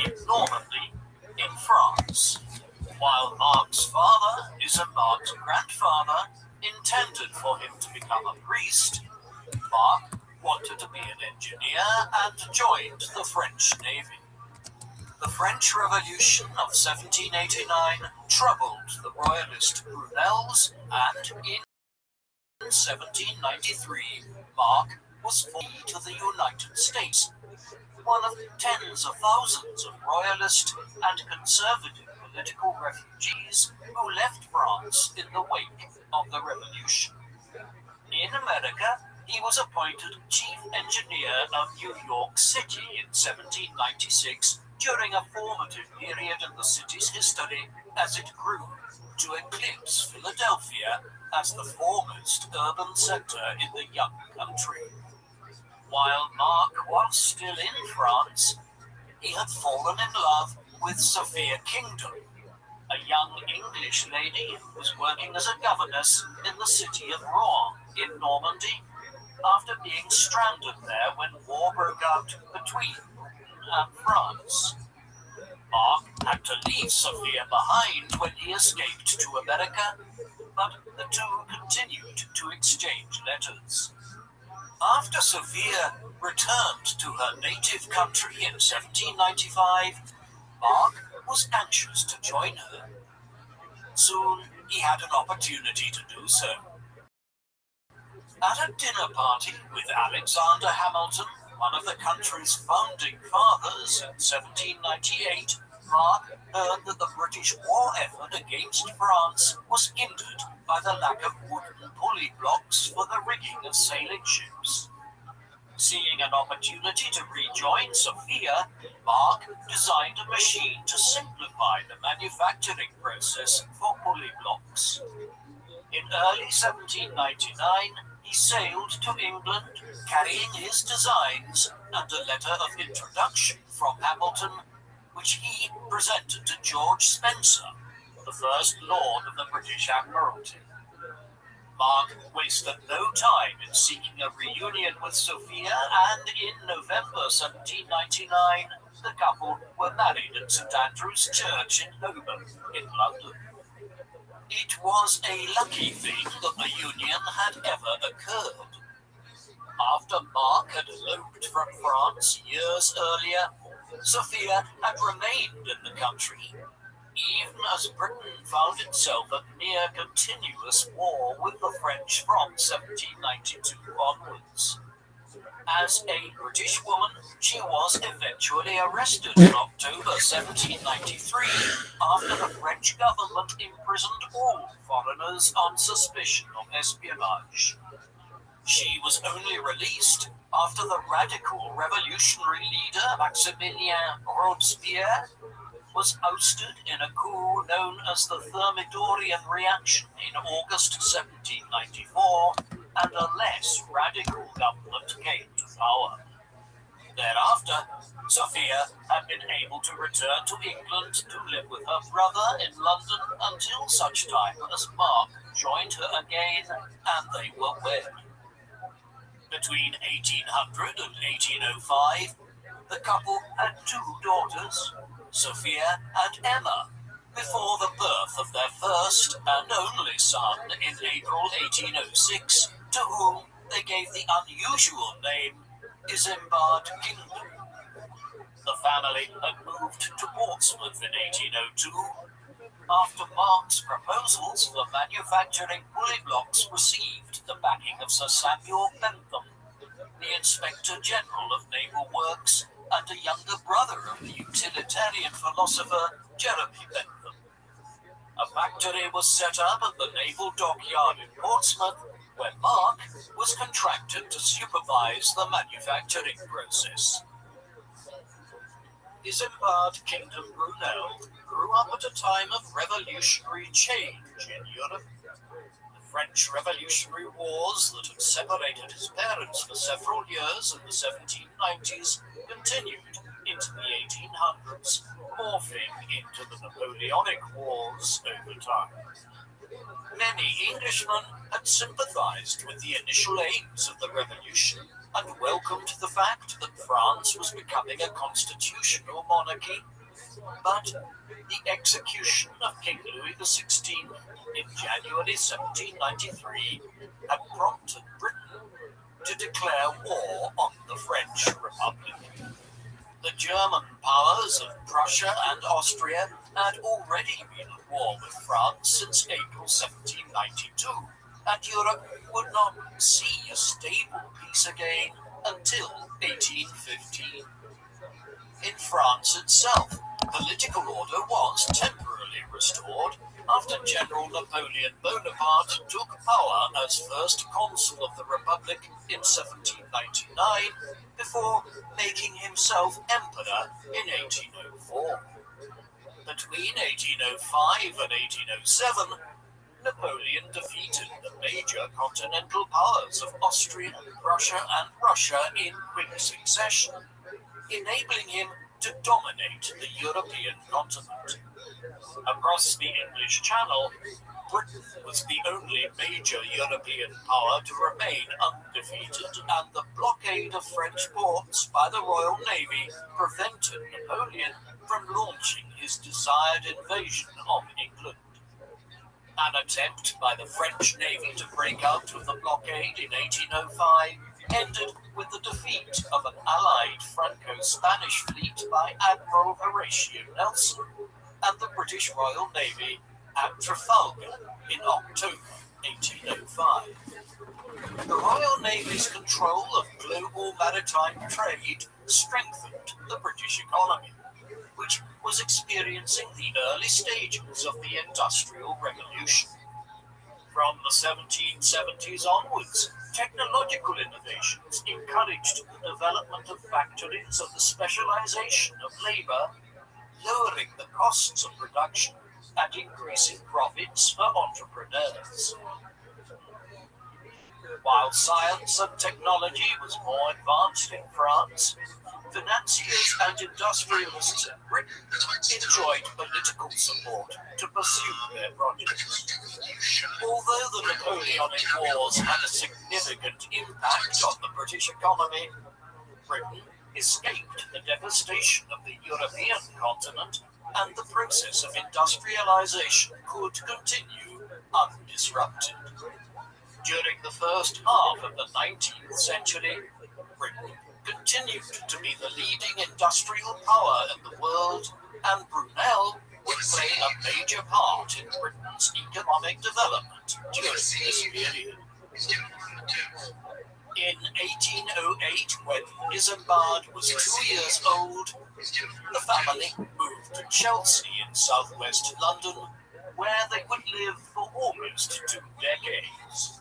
in Normandy, in France. While Mark's father, Isambard's grandfather, intended for him to become a priest, Mark wanted to be an engineer and joined the French Navy. The French Revolution of 1789 troubled the royalist Brunels, and in 1793, Mark was fleeing to the United States, one of tens of thousands of royalist and conservative political refugees who left France in the wake of the revolution. In America, he was appointed chief engineer of New York City in 1796 during a formative period in the city's history as it grew to eclipse Philadelphia as the foremost urban center in the young country. While Mark was still in France, he had fallen in love with Sophia Kingdom, a young English lady who was working as a governess in the city of Rouen in Normandy after being stranded there when war broke out between Britain and France. Mark had to leave Sophia behind when he escaped to America, but the two continued to exchange letters. After Sophia returned to her native country in 1795, Mark was anxious to join her. Soon he had an opportunity to do so. At a dinner party with Alexander Hamilton, one of the country's founding fathers, in 1798, Mark heard that the British war effort against France was hindered by the lack of wooden pulley blocks for the rigging of sailing ships. Seeing an opportunity to rejoin Sophia, Mark designed a machine to simplify the manufacturing process for pulley blocks. In early 1799, he sailed to England, carrying his designs and a letter of introduction from Hamilton, which he presented to George Spencer, the First Lord of the British Admiralty. Mark wasted no time in seeking a reunion with Sophia, and in November 1799, the couple were married at St Andrew's Church in Holborn, in London. It was a lucky thing that the union had ever occurred. After Mark had eloped from France years earlier, Sophia had remained in the country, even as Britain found itself at near continuous war with the French from 1792 onwards. As a British woman, she was eventually arrested in October 1793 after the French government imprisoned all foreigners on suspicion of espionage. She was only released after the radical revolutionary leader Maximilien Robespierre was ousted in a coup known as the Thermidorian Reaction in August 1794, and a less radical government came to power. Thereafter, Sophia had been able to return to England to live with her brother in London until such time as Mark joined her again and they were wed. Between 1800 and 1805, the couple had two daughters, Sophia and Emma, before the birth of their first and only son in April 1806, to whom they gave the unusual name Isambard Kingdom. The family had moved to Portsmouth in 1802. After Mark's proposals for manufacturing pulley blocks received the backing of Sir Samuel Bentham, the Inspector General of Naval Works, and a younger brother of the utilitarian philosopher Jeremy Bentham. A factory was set up at the Naval Dockyard in Portsmouth, where Mark was contracted to supervise the manufacturing process. Isambard Kingdom Brunel grew up at a time of revolutionary change in Europe. The French Revolutionary Wars that had separated his parents for several years in the 1790s continued into the 1800s, morphing into the Napoleonic Wars over time. Many Englishmen had sympathized with the initial aims of the revolution and welcomed the fact that France was becoming a constitutional monarchy. But the execution of King Louis XVI in January 1793 had prompted Britain to declare war on the French Republic. The German powers of Prussia and Austria had already been at war with France since April 1792, and Europe would not see a stable peace again until 1815. In France itself, political order was temporarily restored after General Napoleon Bonaparte took power as first consul of the Republic in 1799 before making himself emperor in 1804. Between 1805 and 1807, Napoleon defeated the major continental powers of Austria, Prussia, and Russia in quick succession, enabling him to dominate the European continent. Across the English Channel, Britain was the only major European power to remain undefeated, and the blockade of French ports by the Royal Navy prevented Napoleon from launching his desired invasion of England. An attempt by the French Navy to break out of the blockade in 1805 ended with the defeat of an allied Franco-Spanish fleet by Admiral Horatio Nelson, and the British Royal Navy at Trafalgar in October 1805. The Royal Navy's control of global maritime trade strengthened the British economy, which was experiencing the early stages of the Industrial Revolution. From the 1770s onwards, technological innovations encouraged the development of factories and the specialization of labor, lowering the costs of production and increasing profits for entrepreneurs. While science and technology was more advanced in France, financiers and industrialists in Britain enjoyed political support to pursue their projects. Although the Napoleonic Wars had a significant impact on the British economy, Britain escaped the devastation of the European continent, and the process of industrialization could continue undisrupted. During the first half of the 19th century, Britain continued to be the leading industrial power in the world, and Brunel would play a major part in Britain's economic development during this period. In 1808, when Isambard was 2 years old, the family moved to Chelsea in southwest London, where they would live for almost 2 decades.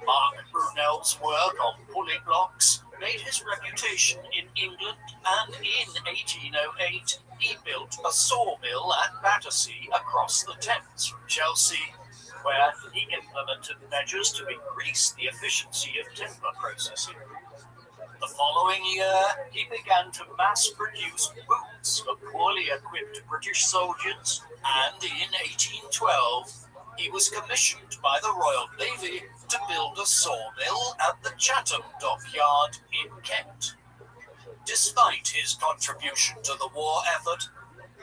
Mark Brunel's work on pulley blocks made his reputation in England, and in 1808 he built a sawmill at Battersea across the Thames from Chelsea, where he implemented measures to increase the efficiency of timber processing. The following year, he began to mass-produce boots for poorly equipped British soldiers, and in 1812, he was commissioned by the Royal Navy to build a sawmill at the Chatham Dockyard in Kent. Despite his contribution to the war effort,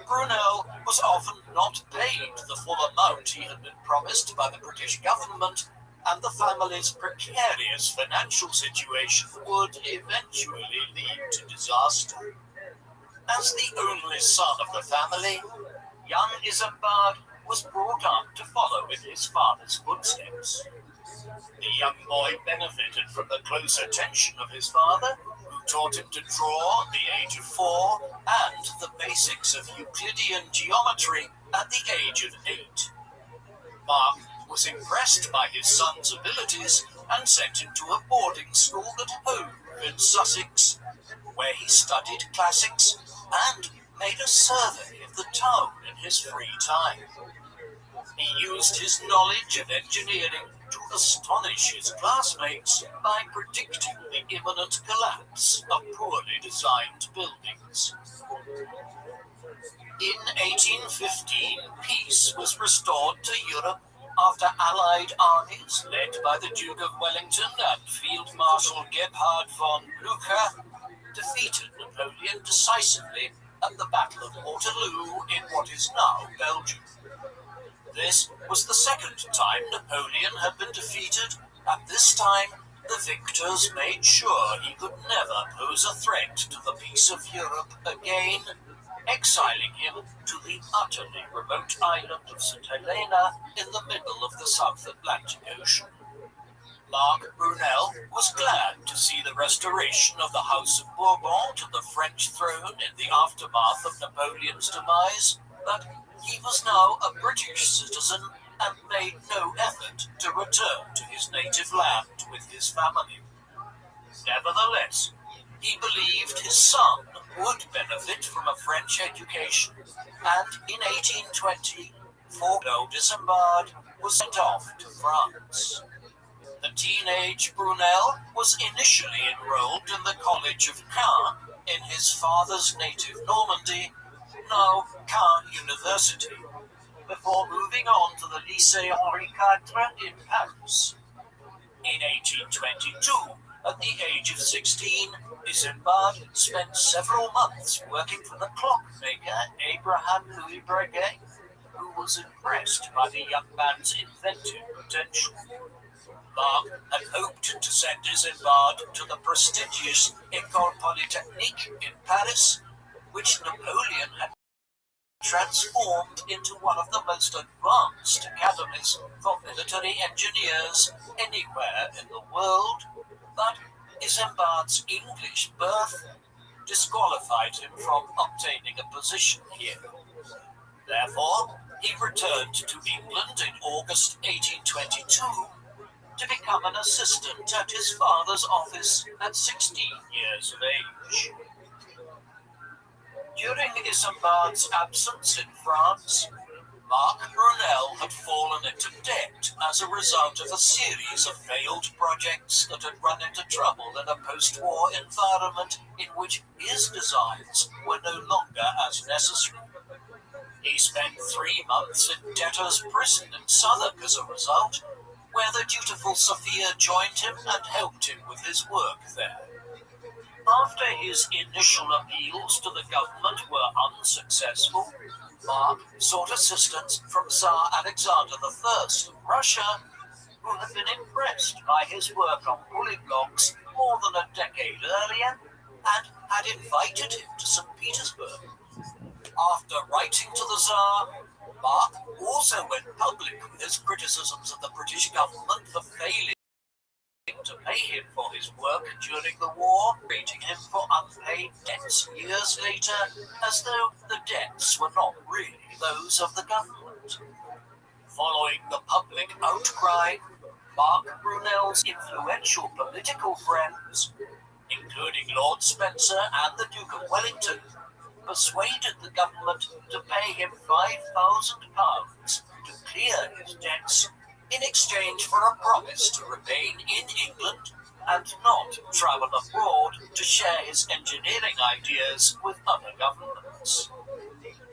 Brunel was often not paid the full amount he had been promised by the British government, and the family's precarious financial situation would eventually lead to disaster. As the only son of the family, young Isambard was brought up to follow in his father's footsteps. The young boy benefited from the close attention of his father, who taught him to draw at the age of 4 and the basics of Euclidean geometry at the age of 8. Mark was impressed by his son's abilities and sent him to a boarding school at Hove in Sussex, where he studied classics and made a survey of the town in his free time. He used his knowledge of engineering to astonish his classmates by predicting the imminent collapse of poorly designed buildings. In 1815, peace was restored to Europe after Allied armies, led by the Duke of Wellington and Field Marshal Gebhard von Blücher, defeated Napoleon decisively at the Battle of Waterloo in what is now Belgium. This was the second time Napoleon had been defeated. At this time, the victors made sure he could never pose a threat to the peace of Europe again, exiling him to the utterly remote island of St. Helena in the middle of the South Atlantic Ocean. Mark Brunel was glad to see the restoration of the House of Bourbon to the French throne in the aftermath of Napoleon's demise, but he was now a British citizen and made no effort to return to his native land with his family. Nevertheless, he believed his son would benefit from a French education, and in 1820, Faubourg Isambard was sent off to France. The teenage Brunel was initially enrolled in the College of Caen in his father's native Normandy, now Caen University, before moving on to the Lycée Henri IV in Paris. In 1822, at the age of 16, Isambard spent several months working for the clockmaker Abraham Louis Breguet, who was impressed by the young man's inventive potential. Mark had hoped to send Isambard to the prestigious École Polytechnique in Paris, which Napoleon had transformed into one of the most advanced academies for military engineers anywhere in the world, but Isambard's English birth disqualified him from obtaining a position here. Therefore, he returned to England in August 1822 to become an assistant at his father's office at 16 years of age. During Isambard's absence in France, Marc Brunel had fallen into debt as a result of a series of failed projects that had run into trouble in a post-war environment in which his designs were no longer as necessary. He spent 3 months in debtor's prison in Southwark as a result, where the dutiful Sophia joined him and helped him with his work there. After his initial appeals to the government were unsuccessful, Marc sought assistance from Tsar Alexander I of Russia, who had been impressed by his work on pulley blocks more than a decade earlier and had invited him to St. Petersburg. After writing to the Tsar, Marc also went public with his criticisms of the British government for failing to pay him for his work during the war, rating him for unpaid debts years later, as though the debts were not really those of the government. Following the public outcry, Marc Brunel's influential political friends, including Lord Spencer and the Duke of Wellington, persuaded the government to pay him £5,000 to clear his debts in exchange for a promise to remain in England and not travel abroad to share his engineering ideas with other governments.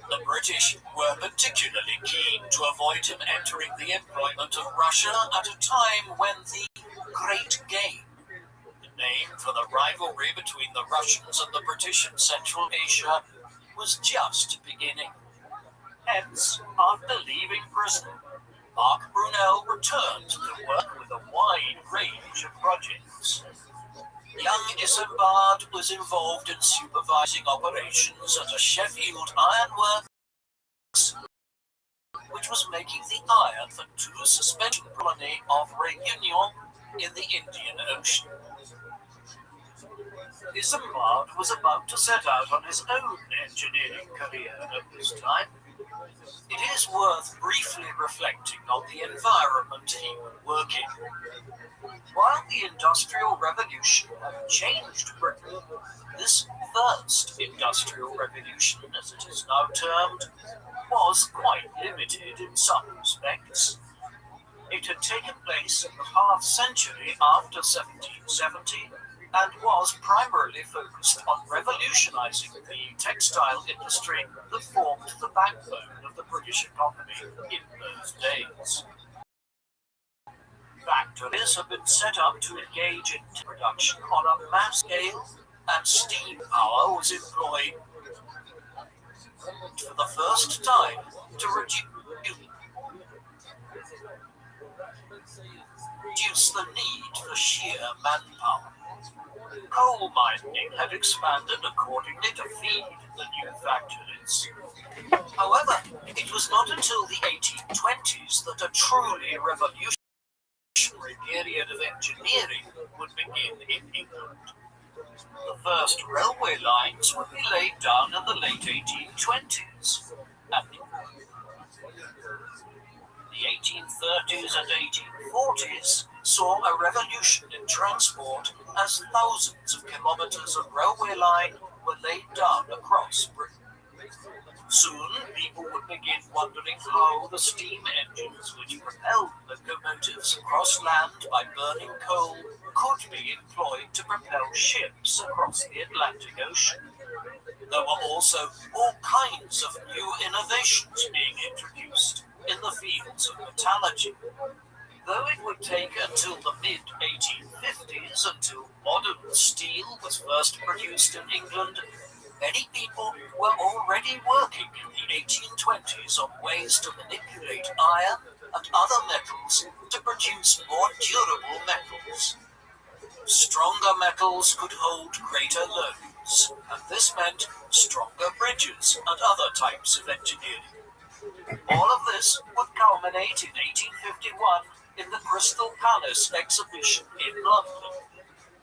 The British were particularly keen to avoid him entering the employment of Russia at a time when the Great Game, the name for the rivalry between the Russians and the British in Central Asia, was just beginning. Hence, after leaving prison, Marc Brunel returned to work with a wide range of projects. Young Isambard was involved in supervising operations at a Sheffield ironworks, which was making the iron for 2 suspension colony of Réunion in the Indian Ocean. Isambard was about to set out on his own engineering career at this time. It is worth briefly reflecting on the environment he would work in. While the Industrial Revolution had changed Britain, this first Industrial Revolution, as it is now termed, was quite limited in some respects. It had taken place in the half-century after 1770 and was primarily focused on revolutionizing the textile industry that formed the backbone of the British economy in those days. Factories had been set up to engage in production on a mass scale, and steam power was employed for the first time to reduce the need for sheer manpower. Coal mining had expanded accordingly to feed the new factories. However, it was not until the 1820s that a truly revolutionary period of engineering would begin in England. The first railway lines would be laid down in the late 1820s, and the 1830s and 1840s saw a revolution in transport as thousands of kilometers of railway line were laid down across Britain. Soon, people would begin wondering how the steam engines which propelled locomotives across land by burning coal could be employed to propel ships across the Atlantic Ocean. There were also all kinds of new innovations being introduced in the fields of metallurgy. Though it would take until the mid-1850s until modern steel was first produced in England, many people were already working in the 1820s on ways to manipulate iron and other metals to produce more durable metals. Stronger metals could hold greater loads, and this meant stronger bridges and other types of engineering. All of this would culminate in 1851 in the Crystal Palace exhibition in London,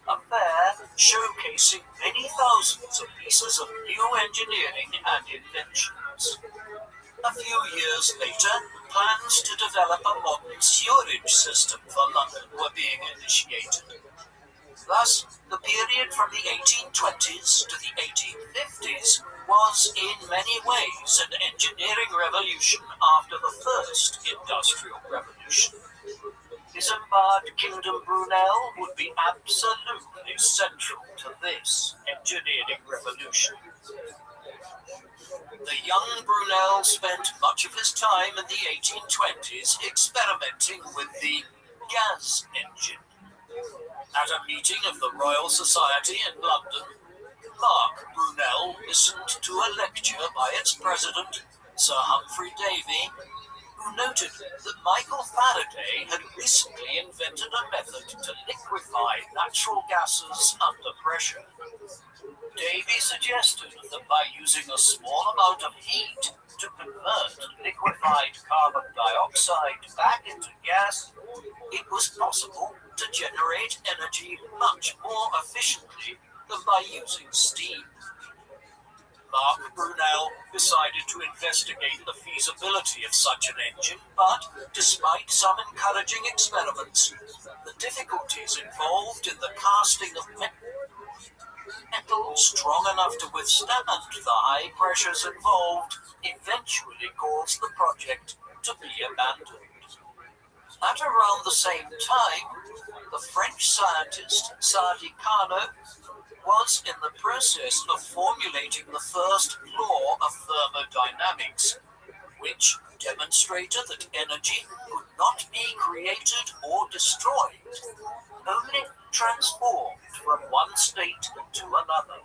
a fair showcasing many thousands of pieces of new engineering and inventions. A few years later, plans to develop a modern sewerage system for London were being initiated. Thus, the period from the 1820s to the 1850s was in many ways an engineering revolution after the first industrial revolution. Isambard Kingdom Brunel would be absolutely central to this engineering revolution. The young Brunel spent much of his time in the 1820s experimenting with the gas engine. At a meeting of the Royal Society in London, Mark Brunel listened to a lecture by its president, Sir Humphrey Davy, who noted that Michael Faraday had recently invented a method to liquefy natural gases under pressure. Davy suggested that by using a small amount of heat to convert liquefied carbon dioxide back into gas, it was possible to generate energy much more efficiently than by using steam. Mark Brunel decided to investigate the feasibility of such an engine, but despite some encouraging experiments, the difficulties involved in the casting of metal strong enough to withstand the high pressures involved eventually caused the project to be abandoned. At around the same time, the French scientist Sadi Carnot was in the process of formulating the first law of thermodynamics, which demonstrated that energy could not be created or destroyed, only transformed from one state to another.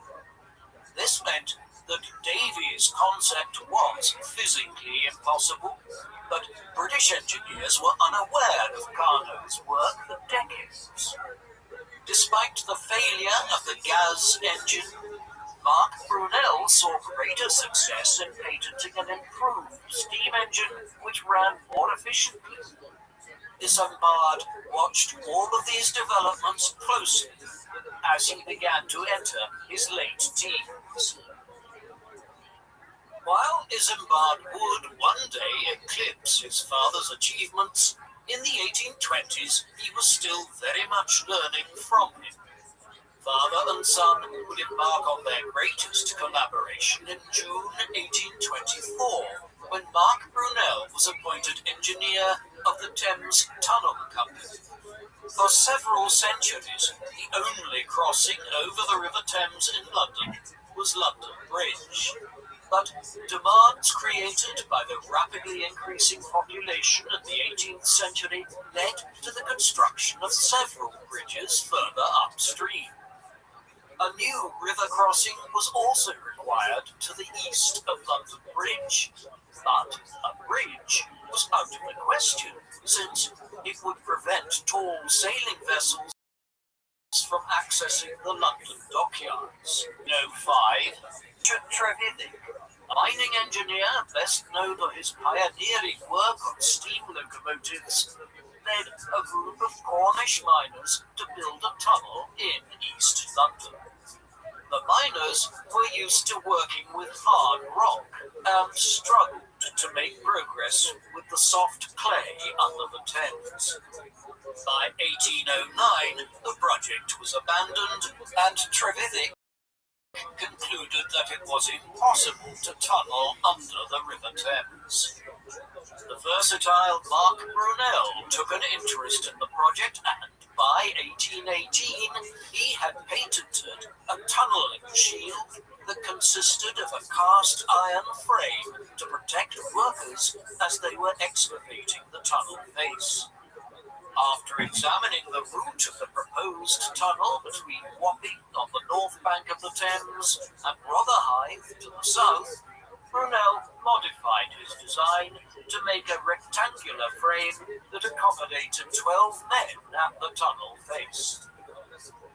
This meant that Davy's concept was physically impossible, but British engineers were unaware of Carnot's work for decades. Despite the failure of the gas engine, Mark Brunel saw greater success in patenting an improved steam engine which ran more efficiently. Isambard watched all of these developments closely as he began to enter his late teens. While Isambard would one day eclipse his father's achievements, in the 1820s he was still very much learning from him. Father and son would embark on their greatest collaboration in June 1824, when Mark Brunel was appointed engineer of the Thames Tunnel Company. For several centuries, the only crossing over the River Thames in London was London Bridge. But demands created by the rapidly increasing population in the 18th century led to the construction of several bridges further upstream. A new river crossing was also required to the east of London Bridge, but a bridge was out of the question since it would prevent tall sailing vessels from accessing the London dockyards. No. 5. Trevithick, a mining engineer best known for his pioneering work on steam locomotives, led a group of Cornish miners to build a tunnel in East London. The miners were used to working with hard rock and struggled to make progress with the soft clay under the Thames. By 1809, the project was abandoned and Trevithick concluded that it was impossible to tunnel under the River Thames. The versatile Mark Brunel took an interest in the project and by 1818 he had patented a tunnelling shield that consisted of a cast iron frame to protect workers as they were excavating the tunnel face. After examining the route of the proposed tunnel between Wapping on the north bank of the Thames and Rotherhithe to the south, Brunel modified his design to make a rectangular frame that accommodated 12 men at the tunnel face.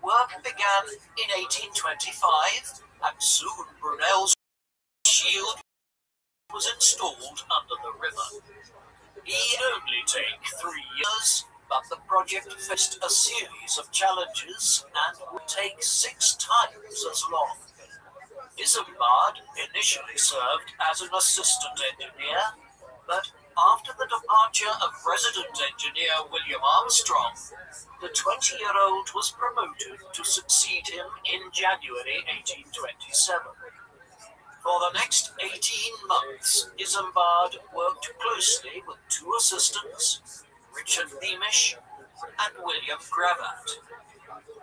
Work began in 1825, and soon Brunel's shield was installed under the river. It only take 3 years, but the project faced a series of challenges and would take 6 times as long. Isambard initially served as an assistant engineer, but after the departure of resident engineer William Armstrong, the 20-year-old was promoted to succeed him in January 1827. For the next 18 months, Isambard worked closely with 2 assistants, Richard Beamish and William Gravatt.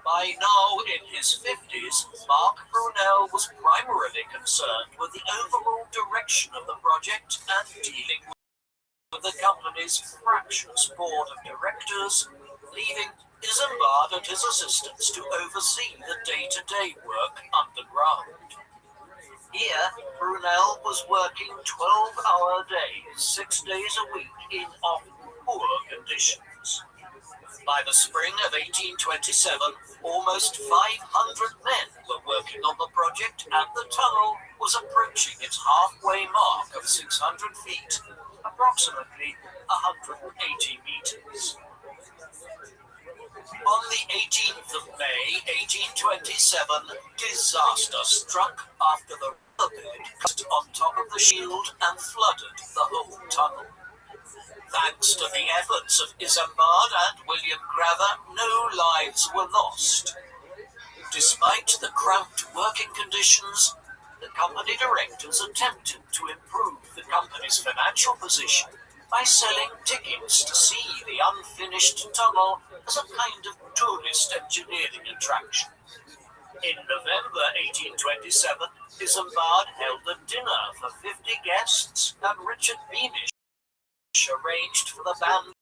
By now in his 50s, Mark Brunel was primarily concerned with the overall direction of the project and dealing with the company's fractious board of directors, leaving Isambard and his assistants to oversee the day-to-day work underground. Here, Brunel was working 12-hour days, 6 days a week in often poor conditions. By the spring of 1827, almost 500 men were working on the project, and the tunnel was approaching its halfway mark of 600 feet, approximately 180 meters. On the 18th of May, 1827, disaster struck after the riverbed cut on top of the shield and flooded the whole tunnel. Thanks to the efforts of Isambard and William Gravatt, no lives were lost. Despite the cramped working conditions, the company directors attempted to improve the company's financial position by selling tickets to see the unfinished tunnel as a kind of tourist engineering attraction. In November 1827, Isambard held a dinner for 50 guests, and Richard Beamish arranged for the band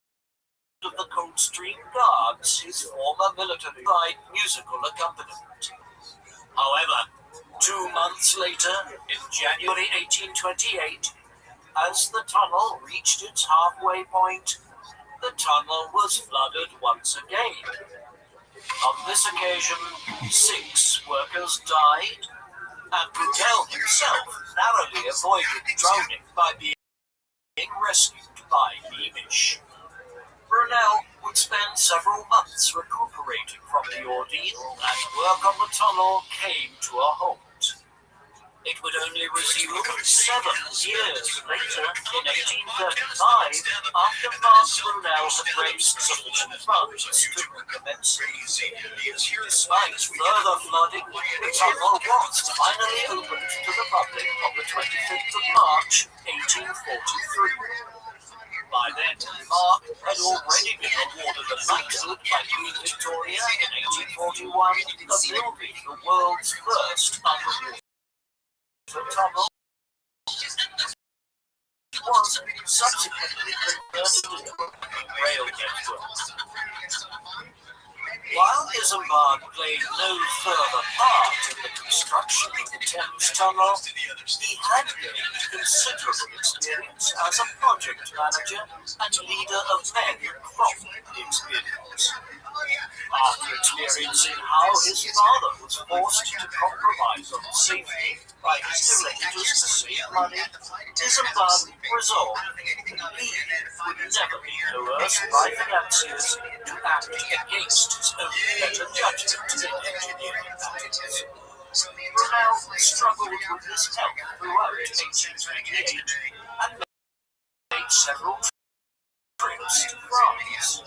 of the Coldstream Guards, his former military musical accompaniment. However, 2 months later, in January 1828, as the tunnel reached its halfway point, the tunnel was flooded once again. On this occasion, 6 workers died, and Brunel himself narrowly avoided drowning by being rescued by Beamish. Brunel would spend several months recuperating from the ordeal, and work on the tunnel came to a halt. It would only resume 7 years later, in 1835, after Mark Brunel had raised sufficient funds to recommence. Despite further flooding, the tunnel was finally opened to the public on the 25th of March, 1843. By then, Mark had already been awarded a knighthood by Queen Victoria in 1841 for building the world's first underwater tunnel. Was subsequently converted into a rail network. While Isambard played no further part in the construction of the Thames Tunnel, he had gained considerable experience as a project manager and leader of men from the experience. After experiencing how his father was forced to compromise on safety by his directors to save money, Isambard resolved that he would never be coerced by financiers to act against his own better judgment in engineering matters. Brunel struggled with his health throughout 1828 and made several trips to France.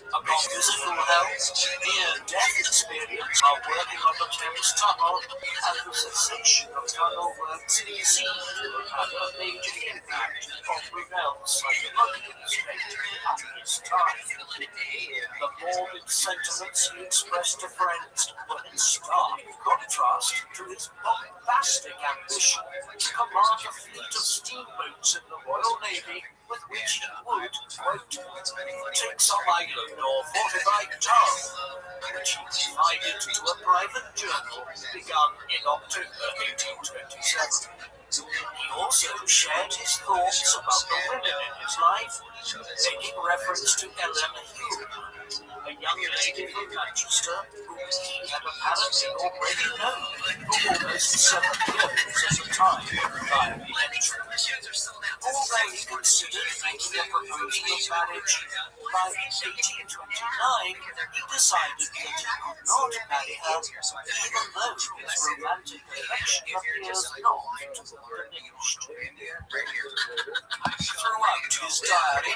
Upon physical health, near-death experience while working on the Thames Tunnel, and the cessation of tunnel works seemed to have had a major impact on Brunel's psychological state at this time. The morbid sentiments he expressed to friends were in stark contrast to his bombastic ambition to command a fleet of steamboats in the Royal Navy with which he would, quote, take some island or fortified town, which he confided to a private journal begun in October 1827. He also shared his thoughts about the women in his life, making reference to Ellen Hume, a young lady from Manchester, whom he had apparently already known for almost 7 years at the time via the entry. Although he considered making a proposal of marriage, by 1829 he decided that he could not marry her, even though his romantic affection appears not to have diminished. Throughout his diary,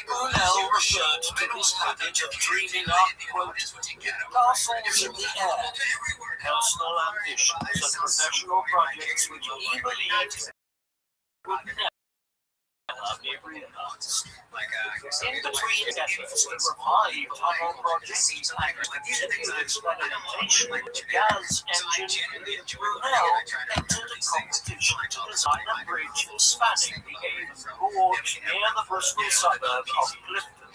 Brunel referred to his habit of dreaming up, quote, castles in the air, personal ambitions and professional projects which he believed would never be realized. In between efforts to revive tunnel projects and continue experimentation with the gas engine, Brunel entered a competition to design a bridge spanning the Avon Gorge near the Bristol suburb of Clifton.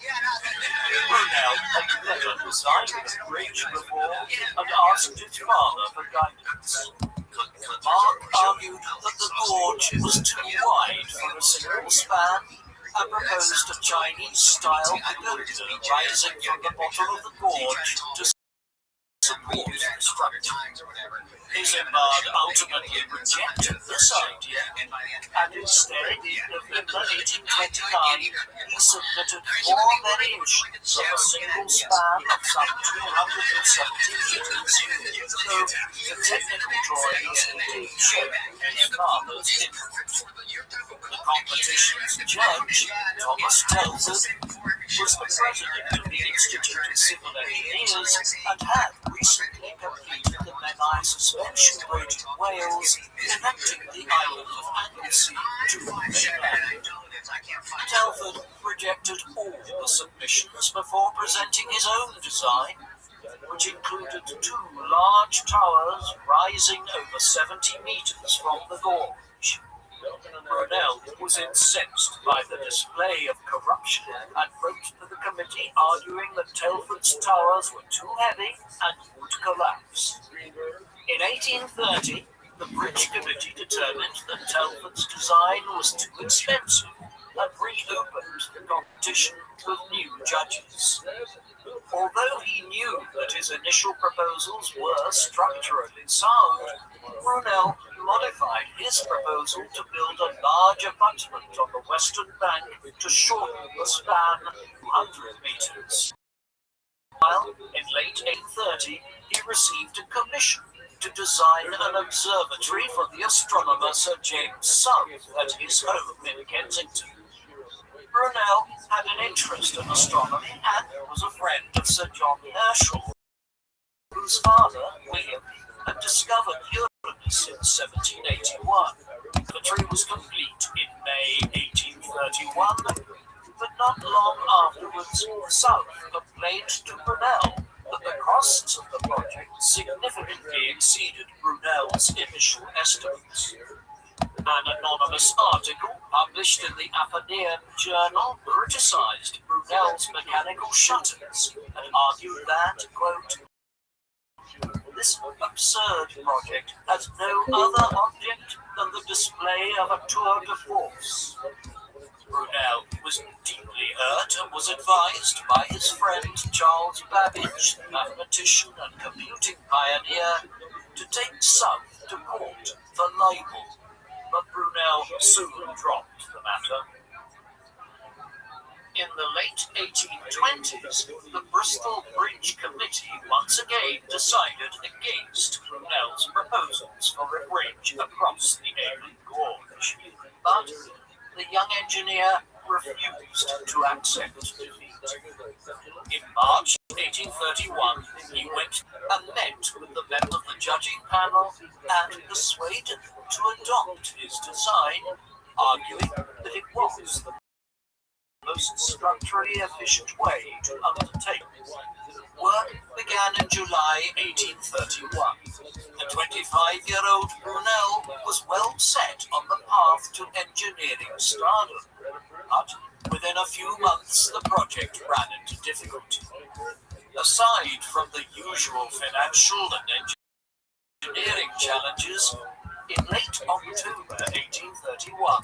Brunel had never designed a bridge before and asked his father for guidance. Mark argued that the gorge was too wide for a single span and proposed a Chinese-style pagoda rising from the bottom of the gorge to support the structure. Isambard ultimately rejected this idea, and instead, in November 1829, he submitted 4 variations of a single span of some 270 meters, though the technical drawings did show his father's input. The competition's judge, Thomas Telford, was the president of the Institute of Civil Engineers and had recently completed the Menai Suspension Bridge in Wales, connecting the island of Anglesey to the mainland. Telford rejected all the submissions before presenting his own design, which included 2 large towers rising over 70 meters from the gorge. Brunel was incensed by the display of corruption and wrote to the committee arguing that Telford's towers were too heavy and would collapse. In 1830, the Bridge Committee determined that Telford's design was too expensive and reopened the competition with new judges. Although he knew that his initial proposals were structurally sound, Brunel modified his proposal to build a large abutment on the western bank to shorten the span 200 meters. While in late 1830, he received a commission to design an observatory for the astronomer Sir James South at his home in Kensington. Brunel had an interest in astronomy and was a friend of Sir John Herschel, whose father, William, had discovered Uranus in 1781. The observatory was complete in May 1831, but not long afterwards, South complained to Brunel that the costs of the project significantly exceeded Brunel's initial estimates. An anonymous article published in the Athenaeum Journal criticized Brunel's mechanical shutters and argued that, quote, this absurd project has no other object than the display of a tour de force. Brunel was deeply hurt and was advised by his friend Charles Babbage, mathematician and computing pioneer, to take South to court for libel, but Brunel soon dropped the matter. In the late 1820s, the Bristol Bridge Committee once again decided against Brunel's proposals for a bridge across the Avon Gorge, but the young engineer refused to accept defeat. In March 1831, he went and met with the men of the judging panel and persuaded them to adopt his design, arguing that it was the most structurally efficient way to undertake. Work began in July 1831. The 25-year-old Brunel was well set on the path to engineering stardom, but within a few months the project ran into difficulty. Aside from the usual financial and engineering challenges, in late October 1831,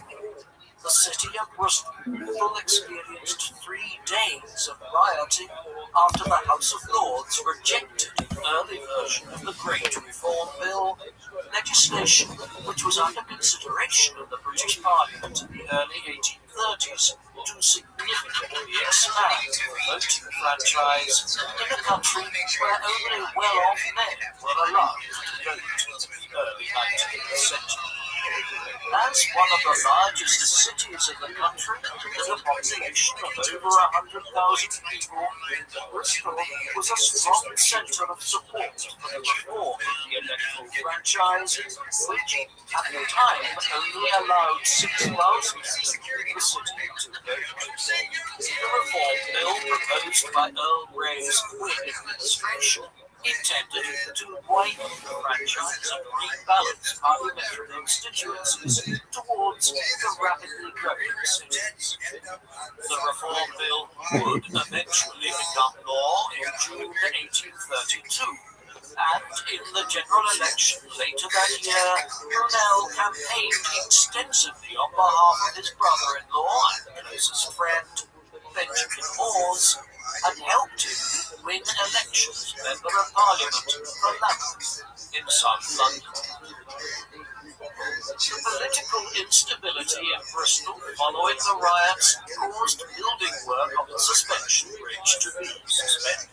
the city of Bristol experienced 3 days of rioting after the House of Lords rejected an early version of the Great Reform Bill, legislation which was under consideration in the British Parliament in the early 1830s to significantly expand the voting franchise in a country where only well-off men were allowed to vote in the early 19th century. As one of the largest cities in the country, with a population of over 100,000 people, Bristol was a strong centre of support for the reform of the electoral franchise, which at the time only allowed 6,000 in the city to vote. The reform bill proposed by Earl Grey's Whig administration intended to widen the franchise and rebalance parliamentary constituencies towards the rapidly growing cities. The reform bill would eventually become law in June 1832, and in the general election later that year, Brunel campaigned extensively on behalf of his brother-in-law and closest friend, Benjamin Moores, and helped him win election as Member of Parliament for Lambeth in South London. The political instability in Bristol following the riots caused building work on the suspension bridge to be suspended.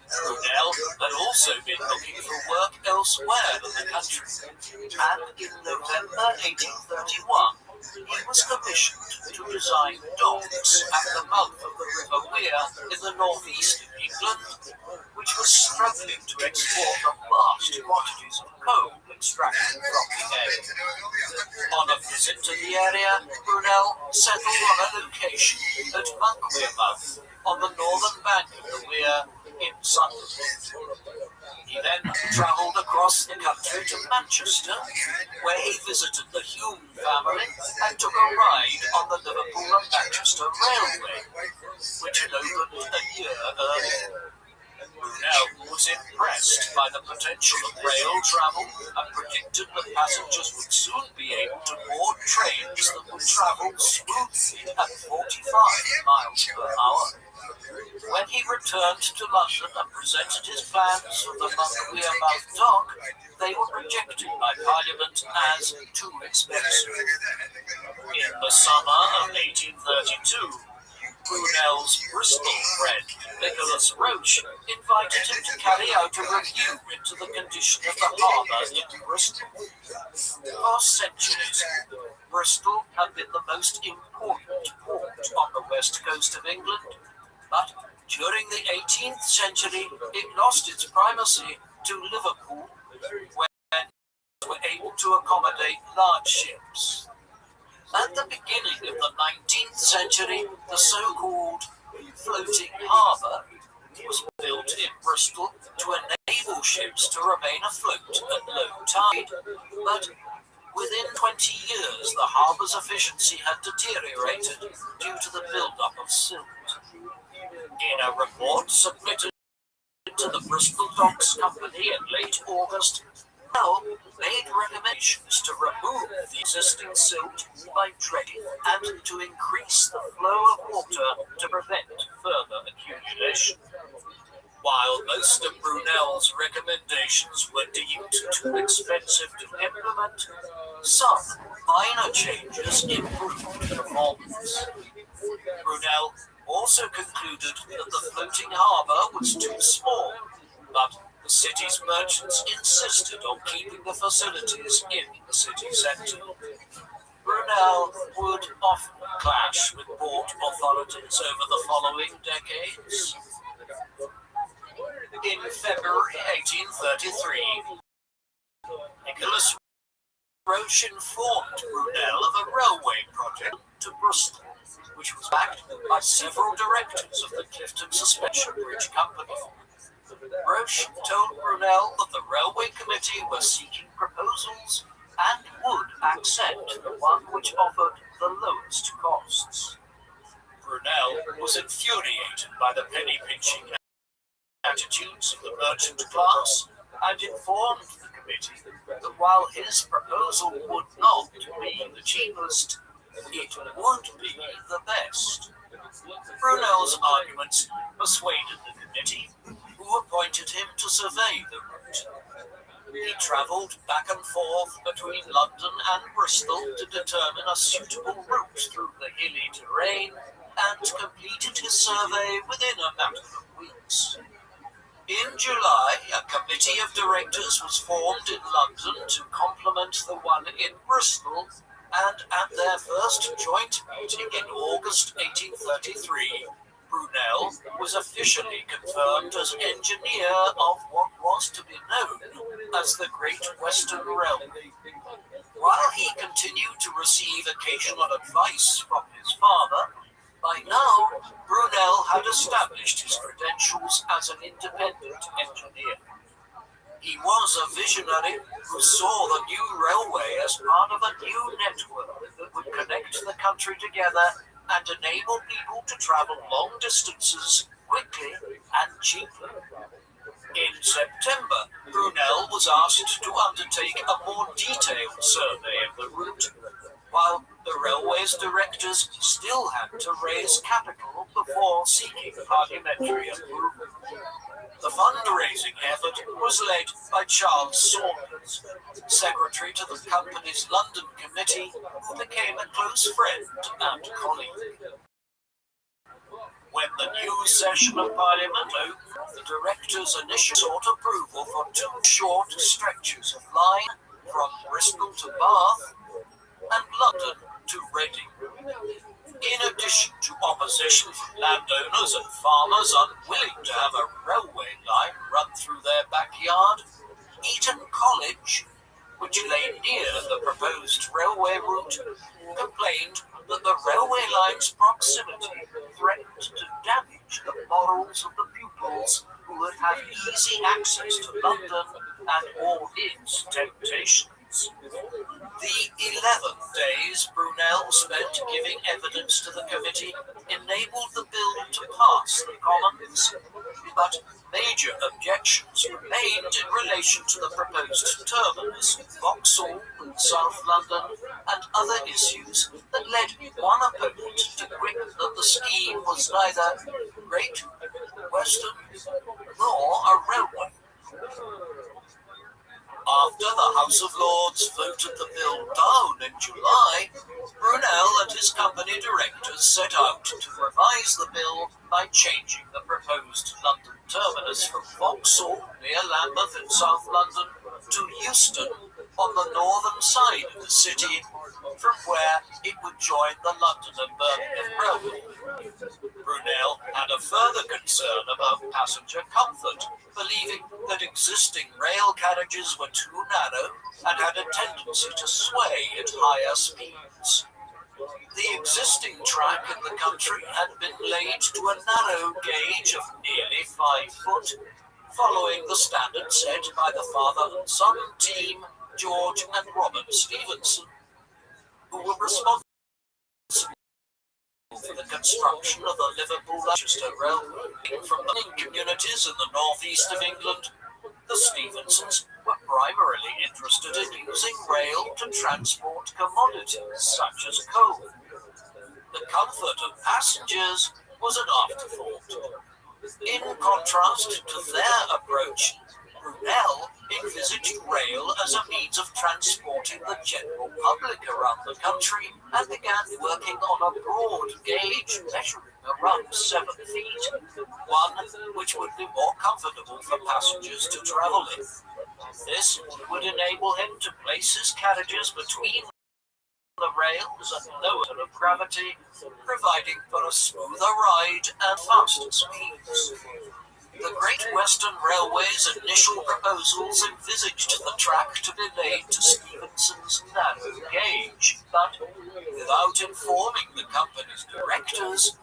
Brunel had also been looking for work elsewhere in the country, and in November 1831, he was commissioned to design docks at the mouth of the River Wear in the northeast of England, which was struggling to export the vast quantities of coal extracted from the area. On a visit to the area, Brunel settled on a location at Monkwearmouth on the northern bank of the Wear in Sunderland. He then travelled across the country to Manchester, where he visited the Hume family and took a ride on the Liverpool and Manchester Railway, which had opened a year earlier. Brunel was impressed by the potential of rail travel and predicted that passengers would soon be able to board trains that would travel smoothly at 45 miles per hour. When he returned to London and presented his plans for the Monkwearmouth dock, they were rejected by Parliament as too expensive. In the summer of 1832, Brunel's Bristol friend, Nicholas Roche, invited him to carry out a review into the condition of the harbour in Bristol. For centuries, Bristol had been the most important port on the west coast of England, but during the 18th century, it lost its primacy to Liverpool, where they were able to accommodate large ships. At the beginning of the 19th century, the so-called floating harbour was built in Bristol to enable ships to remain afloat at low tide, but within 20 years the harbour's efficiency had deteriorated due to the build-up of silt. In a report submitted to the Bristol Docks Company in late August, Bell made recommendations to remove the existing silt by dredging and to increase the flow of water to prevent further accumulation. While most of Brunel's recommendations were deemed too expensive to implement, some minor changes improved performance. Brunel also concluded that the floating harbour was too small, but the city's merchants insisted on keeping the facilities in the city centre. Brunel would often clash with port authorities over the following decades. In February 1833, Nicholas Roche informed Brunel of a railway project to Bristol, which was backed by several directors of the Clifton Suspension Bridge Company. Roche told Brunel that the railway committee were seeking proposals and would accept the one which offered the lowest costs. Brunel was infuriated by the penny-pinching attitudes of the merchant class and informed the committee that while his proposal would not be the cheapest, It would be the best. Brunel's arguments persuaded the committee, who appointed him to survey the route. He travelled back and forth between London and Bristol to determine a suitable route through the hilly terrain and completed his survey within a matter of weeks. In July, a committee of directors was formed in London to complement the one in Bristol, and at their first joint meeting in August 1833, Brunel was officially confirmed as engineer of what was to be known as the Great Western Railway. While he continued to receive occasional advice from his father, by now Brunel had established his credentials as an independent engineer. He was a visionary who saw the new railway as part of a new network that would connect the country together and enable people to travel long distances quickly and cheaply. In September, Brunel was asked to undertake a more detailed survey of the route, while the railway's directors still had to raise capital before seeking parliamentary approval. The fundraising effort was led by Charles Saunders, secretary to the company's London committee, who became a close friend and colleague. When the new session of Parliament opened, the directors initially sought approval for two short stretches of line from Bristol to Bath and London to Reading. In addition to opposition from landowners and farmers unwilling to have a railway line run through their backyard, Eton College, which lay near the proposed railway route, complained that the railway line's proximity threatened to damage the morals of the pupils who had had easy access to London and all its temptations. The 11 days Brunel spent giving evidence to the committee enabled the bill to pass the Commons, but major objections remained in relation to the proposed terminus, Vauxhall in South London, and other issues that led one opponent to quip that the scheme was neither Great Western nor a railway. After the House of Lords voted the bill down in July, Brunel and his company directors set out to revise the bill by changing the proposed London terminus from Vauxhall, near Lambeth in South London, to Euston, on the northern side of the city, from where it would join the London and Birmingham Railway. Brunel had a further concern about passenger comfort, believing that existing rail carriages were too narrow and had a tendency to sway at higher speeds. The existing track in the country had been laid to a narrow gauge of nearly 5 foot, following the standard set by the father and son team, George and Robert Stephenson, who were responsible for the construction of the Liverpool-Manchester Railway. From the communities in the northeast of England, the Stephensons were primarily interested in using rail to transport commodities such as coal. The comfort of passengers was an afterthought. In contrast to their approach, Brunel envisaged rail as a means of transporting the general public around the country and began working on a broad gauge measuring around 7 feet, one which would be more comfortable for passengers to travel in. This would enable him to place his carriages between the rails at lower center of gravity, providing for a smoother ride and faster speeds. The Great Western Railway's initial proposals envisaged the track to be laid to Stephenson's narrow gauge, but without informing the company's directors,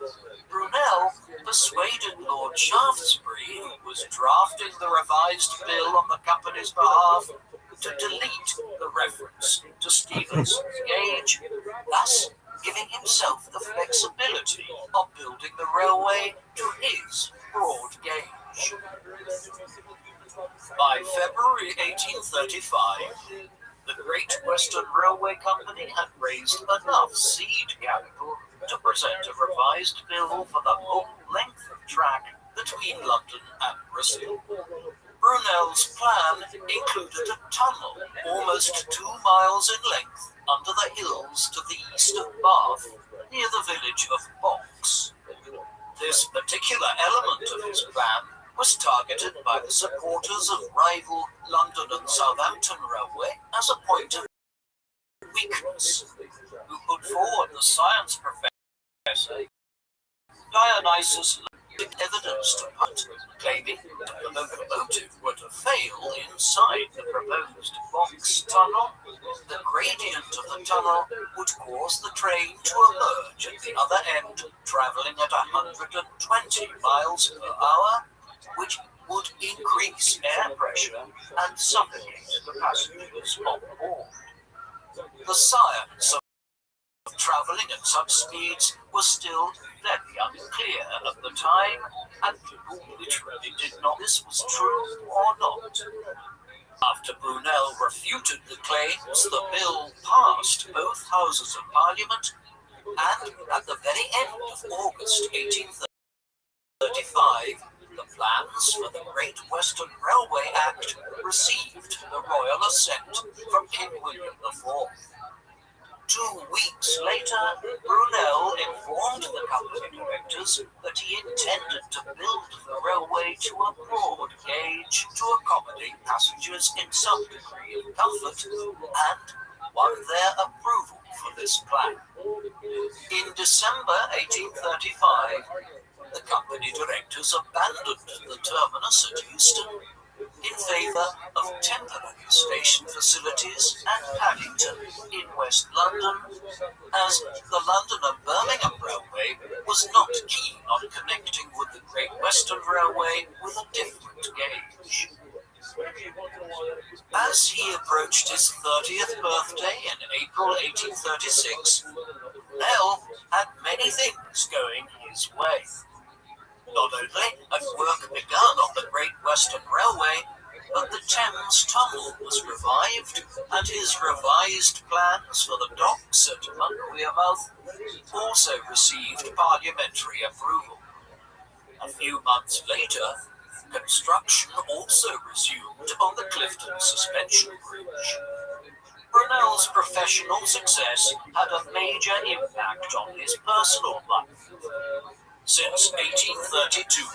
Brunel persuaded Lord Shaftesbury, who was drafting the revised bill on the company's behalf, to delete the reference to Stephenson's gauge, thus giving himself the flexibility of building the railway to his broad gauge. By February 1835, the Great Western Railway Company had raised enough seed capital to present a revised bill for the whole length of track between London and Bristol. Brunel's plan included a tunnel almost 2 miles in length under the hills to the east of Bath, near the village of Box. This particular element of his plan was targeted by the supporters of rival London and Southampton Railway as a point of weakness, who put forward the science professor Dionysus evidence to put, claiming that the locomotive were to fail inside the proposed box tunnel. The gradient of the tunnel would cause the train to emerge at the other end, travelling at 120 miles per hour, which would increase air pressure and suffocate the passengers on board. The science of travelling at such speeds was still very unclear at the time, and people literally did not know this was true or not. After Brunel refuted the claims, the bill passed both houses of Parliament, and at the very end of August 1835, the plans for the Great Western Railway Act received the royal assent from King William IV. 2 weeks later, Brunel informed the company directors that he intended to build the railway to a broad gauge to accommodate passengers in some degree of comfort, and won their approval for this plan. In December 1835, the company directors abandoned the terminus at Euston in favour of temporary station facilities at Paddington in West London, as the London and Birmingham Railway was not keen on connecting with the Great Western Railway with a different gauge. As he approached his 30th birthday in April 1836, Nell had many things going his way. Not only had work begun on the Great Western Railway, but the Thames Tunnel was revived, and his revised plans for the docks at Monqueermouth also received parliamentary approval. A few months later, construction also resumed on the Clifton Suspension Bridge. Brunel's professional success had a major impact on his personal life. Since 1832,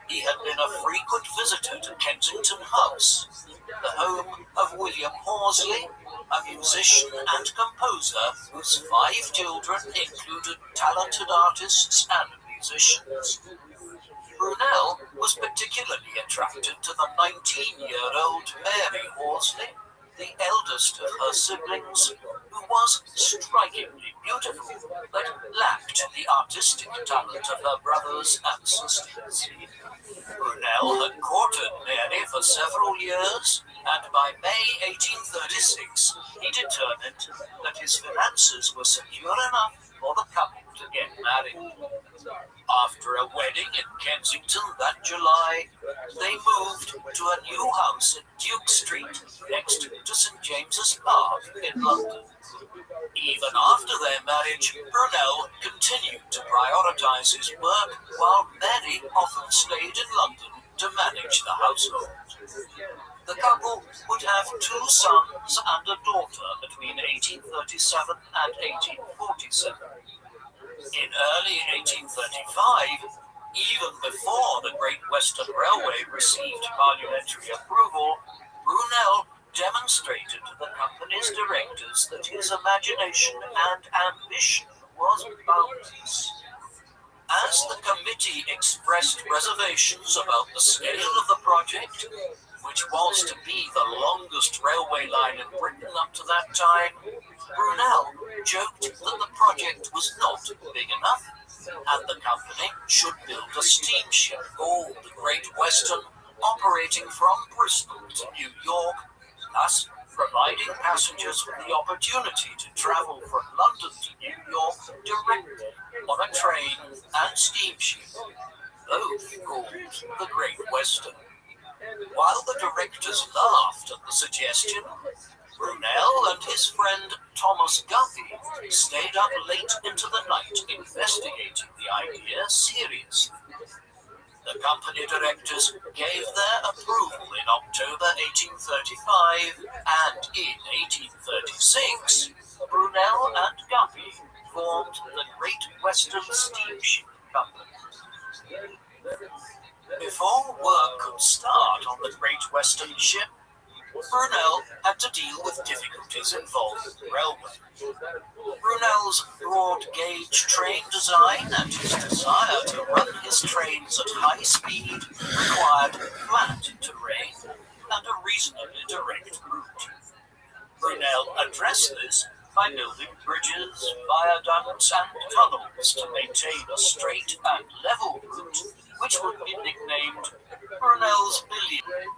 he had been a frequent visitor to Kensington House, the home of William Horsley, a musician and composer whose 5 children included talented artists and musicians. Brunel was particularly attracted to the 19-year-old Mary Horsley, the eldest of her siblings, who was strikingly beautiful, but lacked the artistic talent of her brothers and sisters. Brunel had courted Mary for several years, and by May 1836, he determined that his finances were secure enough for the couple to get married. After a wedding in Kensington that July, they moved to a new house at Duke Street, next to St. James's Park in London. Even after their marriage, Brunel continued to prioritise his work, while Mary often stayed in London to manage the household. The couple would have 2 sons and a daughter between 1837 and 1847. In early 1835, even before the Great Western Railway received parliamentary approval, Brunel demonstrated to the company's directors that his imagination and ambition was boundless. As the committee expressed reservations about the scale of the project, which was to be the longest railway line in Britain up to that time, Brunel joked that the project was not big enough, and the company should build a steamship called the Great Western, operating from Bristol to New York, thus providing passengers with the opportunity to travel from London to New York directly on a train and steamship, both called the Great Western. While the directors laughed at the suggestion, Brunel and his friend Thomas Guppy stayed up late into the night investigating the idea seriously. The company directors gave their approval in October 1835, and in 1836, Brunel and Guppy formed the Great Western Steamship Company. Before work could start on the Great Western ship, Brunel had to deal with difficulties involving the railway. Brunel's broad-gauge train design and his desire to run his trains at high speed required flat terrain and a reasonably direct route. Brunel addressed this by building bridges, viaducts, and tunnels to maintain a straight and level route, which would be nicknamed Brunel's Billion.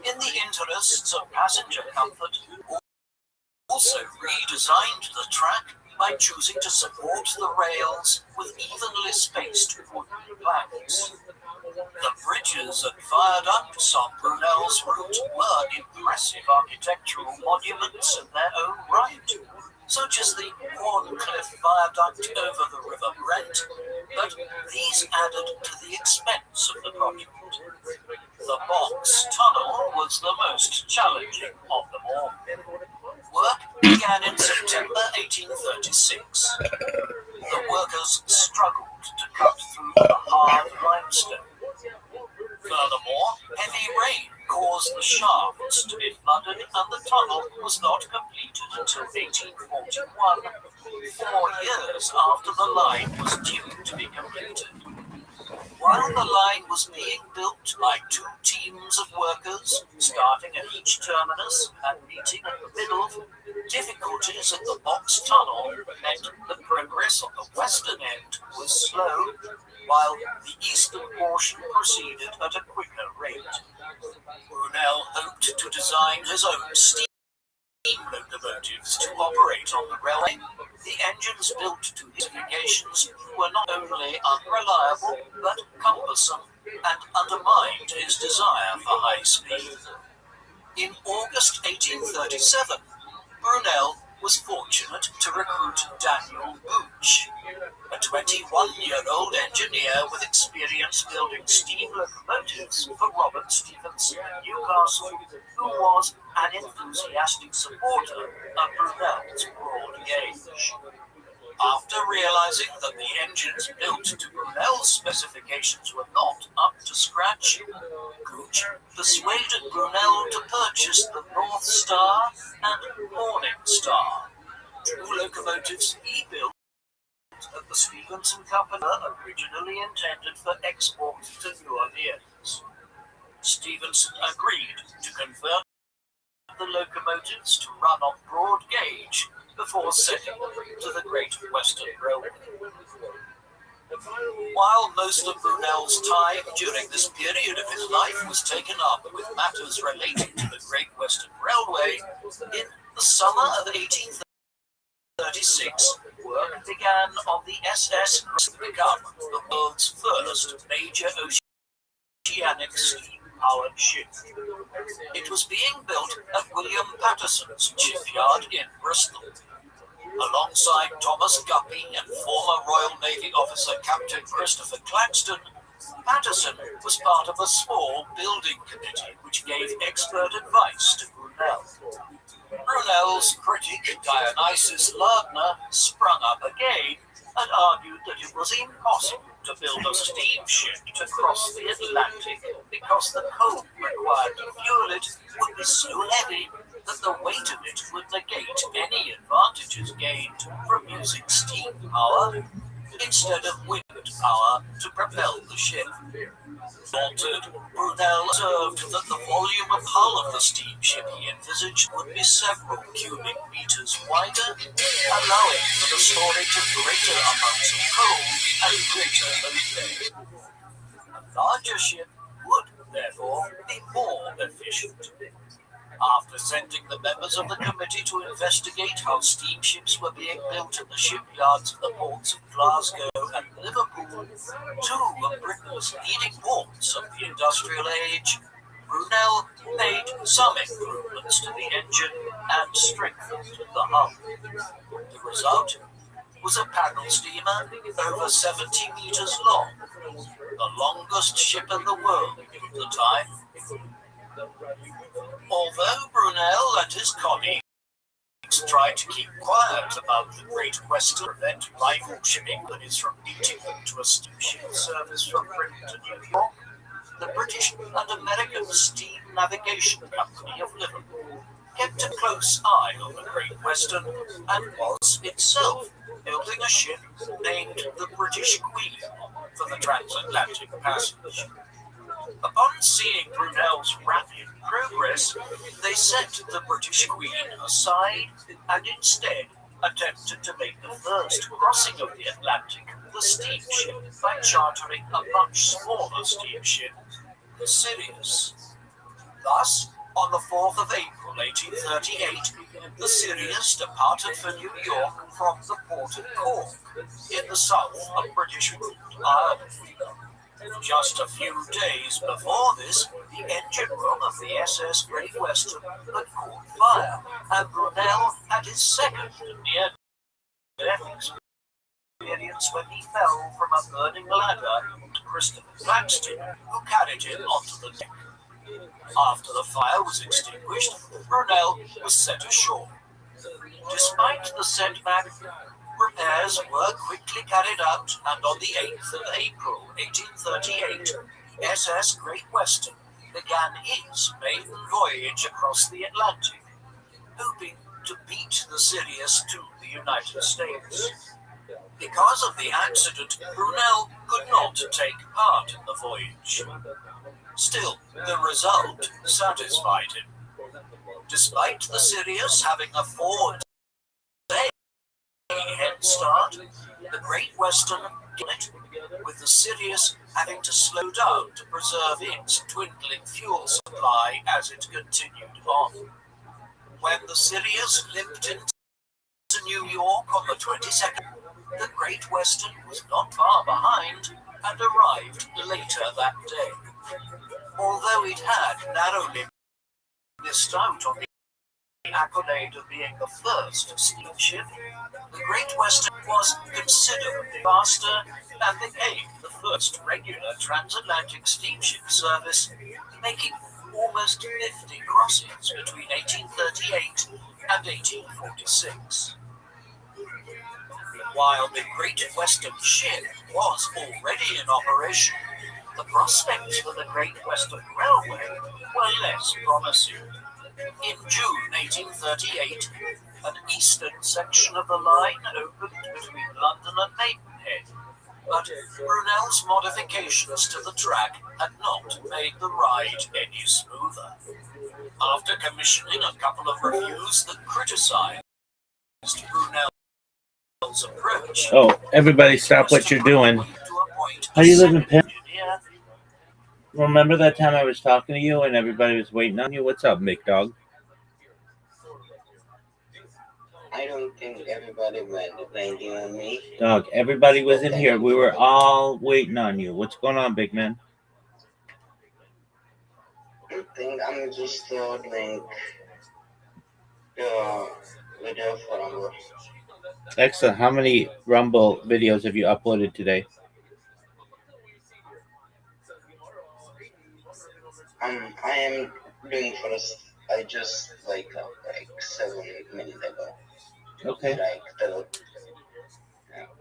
In the interests of passenger comfort, also redesigned the track by choosing to support the rails with evenly spaced wooden planks. The bridges and viaducts on Brunel's route were impressive architectural monuments in their own right, such as the Horncliffe Viaduct over the River Brent, but these added to the expense of the project. The Box Tunnel was the most challenging of them all. Work began in September 1836. The workers struggled to cut through the hard limestone. Furthermore, heavy rain caused the shafts to be flooded, and the tunnel was not completed until 1841, 4 years after the line was due to be completed. While the line was being built by 2 teams of workers, starting at each terminus and meeting at the middle, difficulties at the Box Tunnel meant that progress on the western end was slow, while the eastern portion proceeded at a quicker rate. Brunel hoped to design his own steam locomotives to operate on the railway. The engines built to his specifications were not only unreliable, but cumbersome, and undermined his desire for high speed. In August 1837, Brunel was fortunate to recruit Daniel Gooch, a 21-year-old engineer with experience building steam locomotives for Robert Stephenson in Newcastle, who was an enthusiastic supporter of Brunel's broad gauge. After realizing that the engines built to Brunel's specifications were not up to scratch, Gooch persuaded Brunel to purchase the North Star and Morning Star, 2 locomotives he built at the Stephenson Company, originally intended for export to New Orleans. Stephenson agreed to convert the locomotives to run on broad gauge before setting them to the Great Western Railway. While most of Brunel's time during this period of his life was taken up with matters relating to the Great Western Railway, in the summer of 1836, work began on the SS become the world's first major oceanic steam-powered ship. It was being built at William Patterson's shipyard in Bristol. Alongside Thomas Guppy and former Royal Navy officer Captain Christopher Claxton, Patterson was part of a small building committee which gave expert advice to Brunel. Brunel's critic Dionysius Lardner sprung up again and argued that it was impossible to build a steamship to cross the Atlantic because the coal required to fuel it would be so heavy that the weight of it would negate any advantages gained from using steam power instead of wind power to propel the ship. Altered, Brunel observed that the volume of hull of the steamship he envisaged would be several cubic meters wider, allowing for the storage of greater amounts of coal and greater load. A larger ship would, therefore, be more efficient. After sending the members of the committee to investigate how steamships were being built in the shipyards of the ports of Glasgow and Liverpool, Two of Britain's leading ports of the industrial age, Brunel made some improvements to the engine and strengthened the hull. The result was a paddle steamer over 70 meters long, the longest ship in the world at the time. Although Brunel and his colleagues tried to keep quiet about the Great Western to prevent rival shipping companies from beating them to a steamship service from Britain to New York, the British and American Steam Navigation Company of Liverpool kept a close eye on the Great Western and was itself building a ship named the British Queen for the transatlantic passage. Upon seeing Brunel's rapid progress, they set the British Queen aside and instead attempted to make the first crossing of the Atlantic with a steamship by chartering a much smaller steamship, the Sirius. Thus, on the 4th of April 1838, the Sirius departed for New York from the port of Cork in the south of British Ireland. Just a few days before this, the engine room of the SS Great Western had caught fire, and Brunel had his second near-death experience when he fell from a burning ladder to Christopher Claxton, who carried him onto the deck. After the fire was extinguished, Brunel was set ashore. Despite the setback, repairs were quickly carried out, and on the 8th of April 1838, the SS Great Western began its maiden voyage across the Atlantic, hoping to beat the Sirius to the United States. Because of the accident, Brunel could not take part in the voyage. Still, the result satisfied him. Despite the Sirius having a 4-day head start, the Great Western did it, with the Sirius having to slow down to preserve its dwindling fuel supply as it continued on. When the Sirius limped into New York on the 22nd, the Great Western was not far behind and arrived later that day. Although it had narrowly missed out on the accolade of being the first steamship, the Great Western was considerably faster and became the first regular transatlantic steamship service, making almost 50 crossings between 1838 and 1846. While the Great Western ship was already in operation, the prospects for the Great Western Railway were less promising. In June 1838, an eastern section of the line opened between London and Maidenhead, but Brunel's modifications to the track had not made the ride any smoother. After commissioning a couple of reviews that criticized Brunel's approach, Oh, everybody stop what you're doing. How do you live in Penn? Remember that time I was talking to you and everybody was waiting on you? What's up, big dog? I don't think everybody went waiting on me. Dog, everybody was in here. We were all waiting on you. What's going on, big man? I think I'm just doing the video for Rumble. Excellent. How many Rumble videos have you uploaded today? I am doing first. I just like 7 minutes ago. Okay.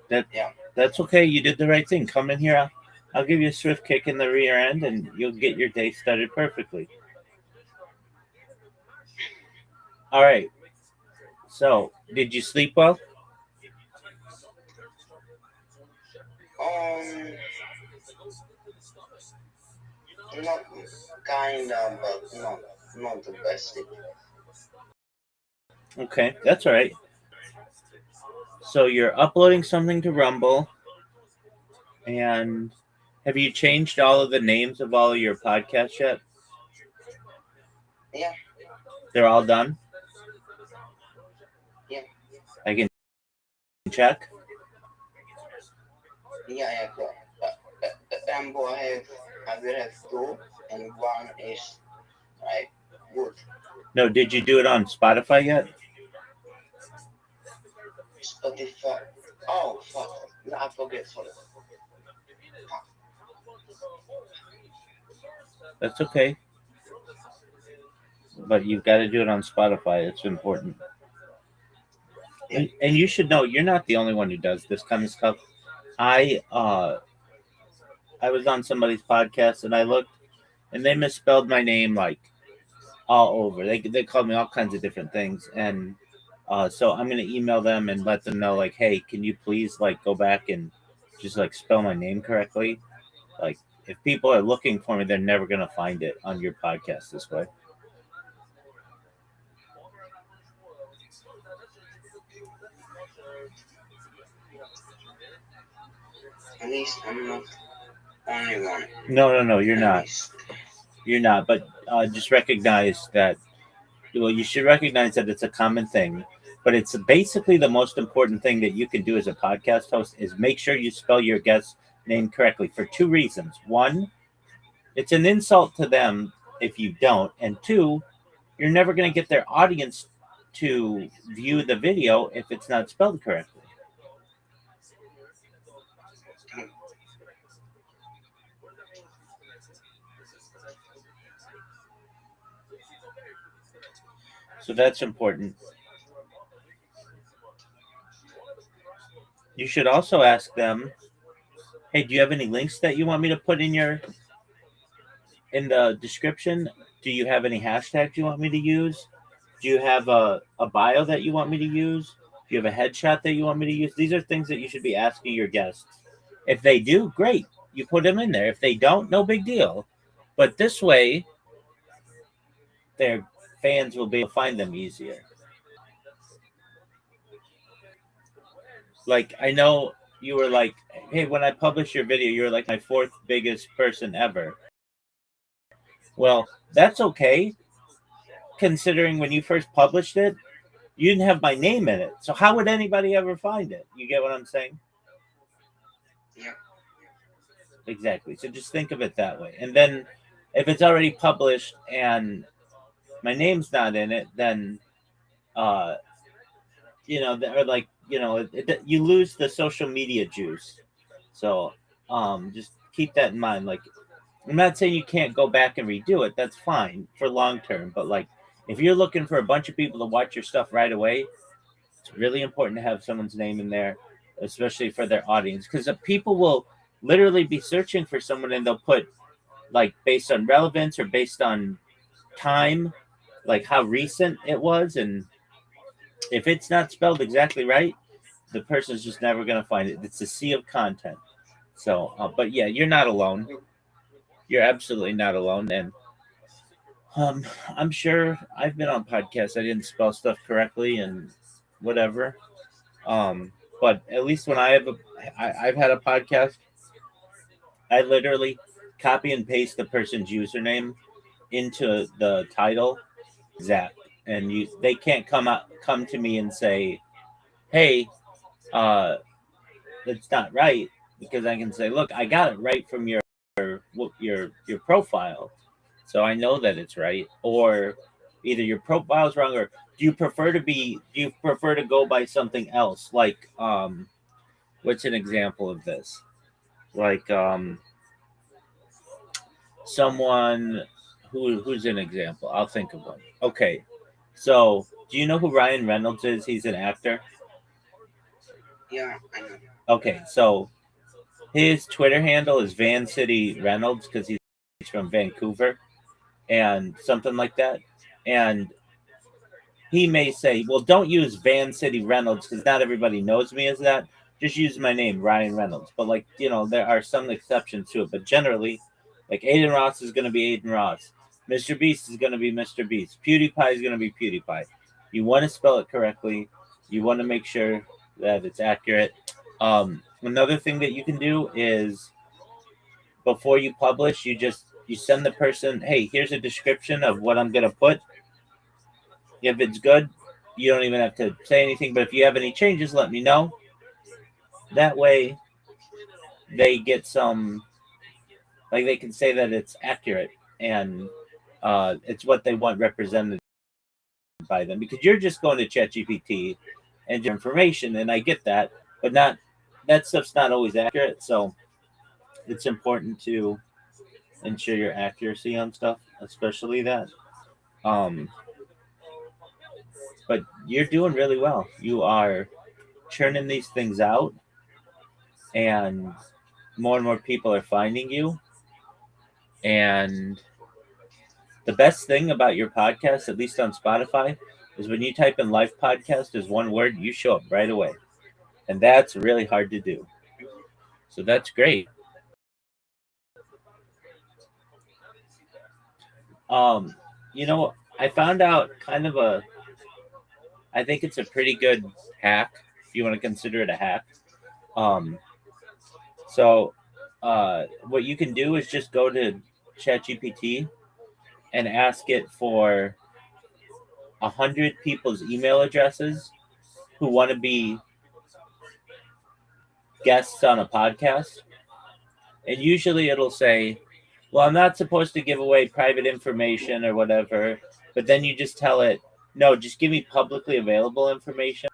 Yeah. That's okay. You did the right thing. Come in here. I'll give you a swift kick in the rear end, and you'll get your day started perfectly. All right. So, did you sleep well? Not kinda, but not the best. Okay, that's all right. So you're uploading something to Rumble, and have you changed all of the names of all of your podcasts yet? Yeah. They're all done? Yeah. I can check? Yeah, go. Rambo I will have two, and one is like good. No, did you do it on Spotify yet? Spotify. Oh fuck! No, I forget. Sorry. That's okay. But you've got to do it on Spotify. It's important. And you should know you're not the only one who does this kind of stuff. I was on somebody's podcast and I looked and they misspelled my name like all over. They called me all kinds of different things, and so I'm gonna email them and let them know like, hey, can you please like go back and just like spell my name correctly? Like, if people are looking for me, they're never gonna find it on your podcast this way. At least I'm not only one. No, you're not. You're not. But just recognize that. Well, you should recognize that it's a common thing, but it's basically the most important thing that you can do as a podcast host is make sure you spell your guest's name correctly for two reasons. One, it's an insult to them if you don't, and two, you're never going to get their audience to view the video if it's not spelled correctly. So that's important. You should also ask them, hey, do you have any links that you want me to put in the description? Do you have any hashtags you want me to use? Do you have a bio that you want me to use? Do you have a headshot that you want me to use? These are things that you should be asking your guests. If they do, great. You put them in there. If they don't, no big deal. But this way, their fans will be able to find them easier. Like, I know you were like, hey, when I published your video, you're like my fourth biggest person ever. Well, that's okay, considering when you first published it, you didn't have my name in it. So how would anybody ever find it? You get what I'm saying? Yeah. Exactly. So just think of it that way. And then if it's already published and my name's not in it, then, or like, you lose the social media juice. So just keep that in mind. Like, I'm not saying you can't go back and redo it. That's fine for long term. But like, if you're looking for a bunch of people to watch your stuff right away, it's really important to have someone's name in there, especially for their audience, because people will literally be searching for someone and they'll put like based on relevance or based on time, like how recent it was. And if it's not spelled exactly right, the person's just never going to find it. It's a sea of content. So, but yeah, you're not alone. You're absolutely not alone. And I'm sure I've been on podcasts. I didn't spell stuff correctly and whatever. But at least when I've had a podcast, I literally copy and paste the person's username into the title, Zap, and they can't come to me and say, hey, that's not right, because I can say, look, I got it right from your profile, so I know that it's right. Or either your profile's wrong, or do you prefer to go by something else? Like, what's an example of this? Like, someone who's an example. I'll think of one. Okay, so do you know who Ryan Reynolds is? He's an actor. Yeah, I know. Okay, so his Twitter handle is Van City Reynolds because he's from Vancouver and something like that. And he may say, well, don't use Van City Reynolds because not everybody knows me as that. Just use my name, Ryan Reynolds. But like, there are some exceptions to it. But generally, like Aiden Ross is going to be Aiden Ross. Mr. Beast is going to be Mr. Beast. PewDiePie is going to be PewDiePie. You want to spell it correctly. You want to make sure that it's accurate. Another thing that you can do is before you publish, you send the person, hey, here's a description of what I'm going to put. If it's good, you don't even have to say anything. But if you have any changes, let me know. That way, they get some Like they can say that it's accurate and it's what they want represented by them, because you're just going to ChatGPT and your information, and I get that, but not that stuff's not always accurate. So it's important to ensure your accuracy on stuff, especially that. Um, but you're doing really well. You are churning these things out, and more people are finding you. And the best thing about your podcast, at least on Spotify, is when you type in life podcast as one word, you show up right away. And that's really hard to do. So that's great. Um, I found out I think it's a pretty good hack, if you want to consider it a hack. Um, so what you can do is just go to ChatGPT and ask it for 100 people's email addresses who want to be guests on a podcast. And usually it'll say, well, I'm not supposed to give away private information or whatever. But then you just tell it, no, just give me publicly available information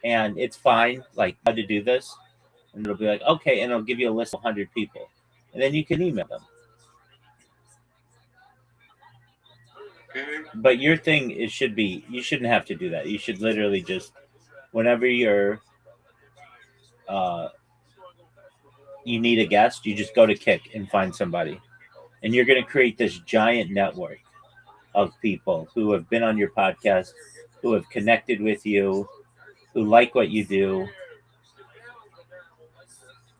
and it's fine, like how to do this. And it'll be like, okay. And it'll give you a list of 100 people. And then you can email them. But your thing, you shouldn't have to do that. You should literally just, whenever you need a guest, you just go to Kick and find somebody. And you're going to create this giant network of people who have been on your podcast, who have connected with you, who like what you do.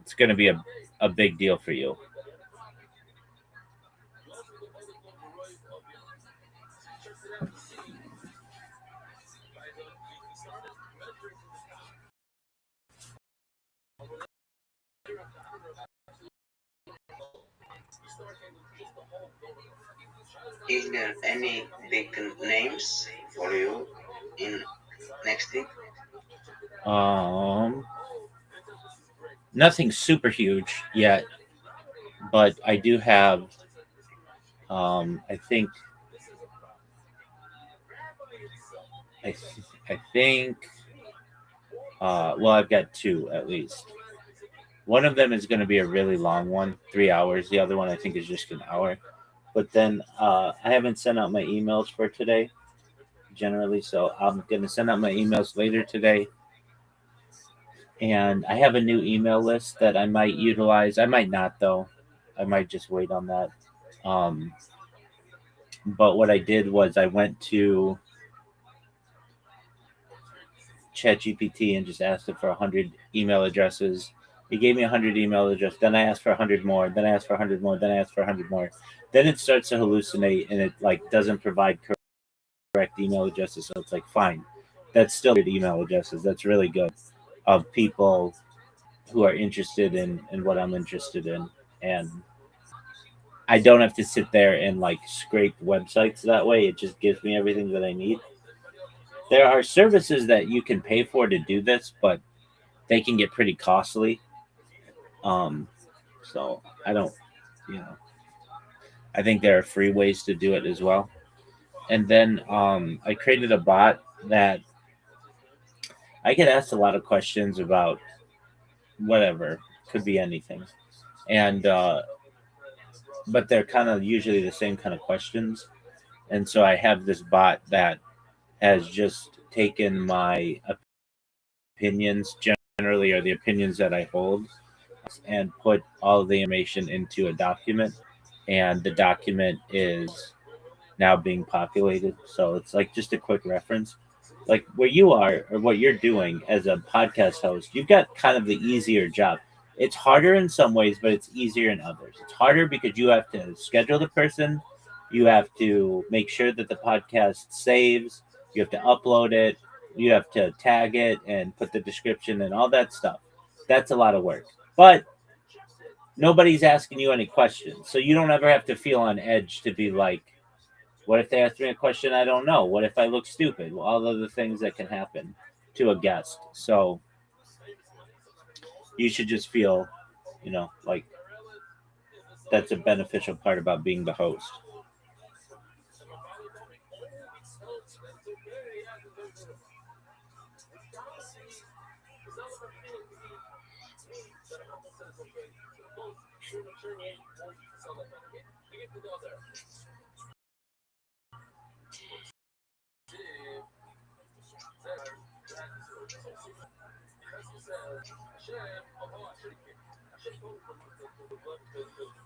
It's going to be a big deal for you. Is there any big names for you in next week? Nothing super huge yet, but I do have. I think. I think. Well, I've got two at least. One of them is going to be a really long one, 3 hours. The other one I think is just an hour. But then I haven't sent out my emails for today, generally, so I'm going to send out my emails later today. And I have a new email list that I might utilize. I might not, though. I might just wait on that. But what I did was I went to ChatGPT and just asked it for 100 email addresses. It gave me 100 email addresses. Then I asked for 100 more. Then I asked for 100 more. Then I asked for 100 more. Then it starts to hallucinate and it doesn't provide correct email addresses. So it's like, fine, that's still good email addresses. That's really good, of people who are interested in what I'm interested in. And I don't have to sit there and scrape websites that way. It just gives me everything that I need. There are services that you can pay for to do this, but they can get pretty costly. So I don't, I think there are free ways to do it as well. And then I created a bot that I get asked a lot of questions about whatever, could be anything. And, but they're kind of usually the same kind of questions. And so I have this bot that has just taken my opinions, generally, or the opinions that I hold, and put all the information into a document. And the document is now being populated. So it's just a quick reference. Like where you are or what you're doing as a podcast host, you've got kind of the easier job. It's harder in some ways, but it's easier in others. It's harder because you have to schedule the person. You have to make sure that the podcast saves. You have to upload it. You have to tag it and put the description and all that stuff. That's a lot of work. But nobody's asking you any questions. So you don't ever have to feel on edge to be like, what if they ask me a question I don't know? What if I look stupid? Well, all of the things that can happen to a guest. So you should just feel, like that's a beneficial part about being the host.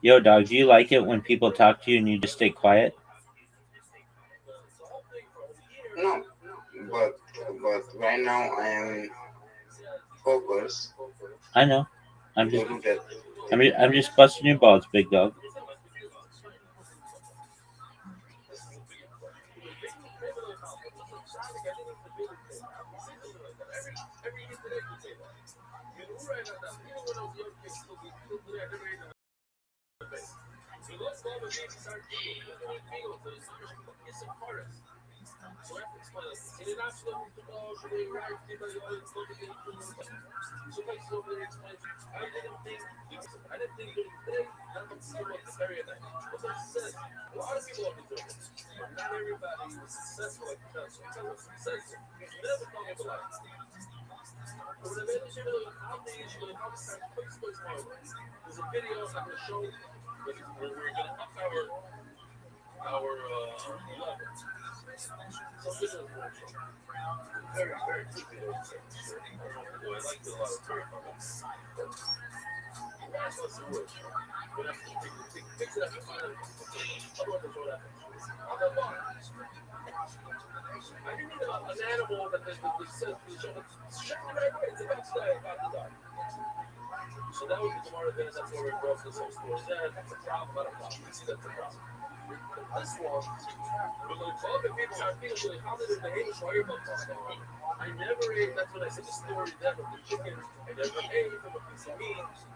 Yo, dog, do you like it when people talk to you and you just stay quiet? No, but right now I am focused I know. I'm to just, do that. I'm just busting your balls, big dog.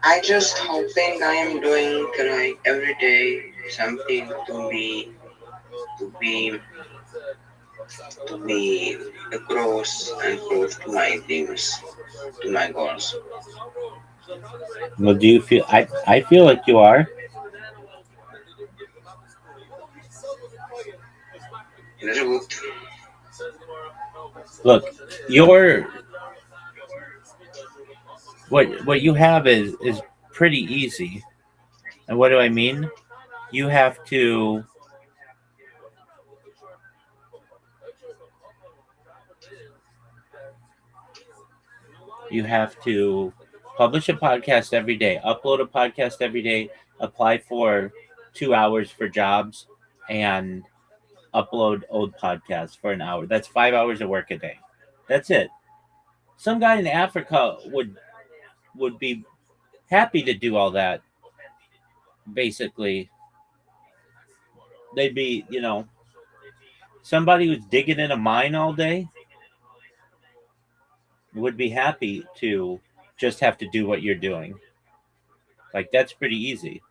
I just hoping I am doing like every day something to be to be close and close to my dreams, to my goals. Well, do you feel? I feel like you are. That's good. Look, your what you have is pretty easy. And what do I mean? You have to publish a podcast every day, upload a podcast every day, apply for 2 hours for jobs, and upload old podcasts for an hour. That's 5 hours of work a day. That's it. Some guy in Africa would be happy to do all that. Basically, they'd be, somebody who's digging in a mine all day would be happy to just have to do what you're doing. Like, that's pretty easy.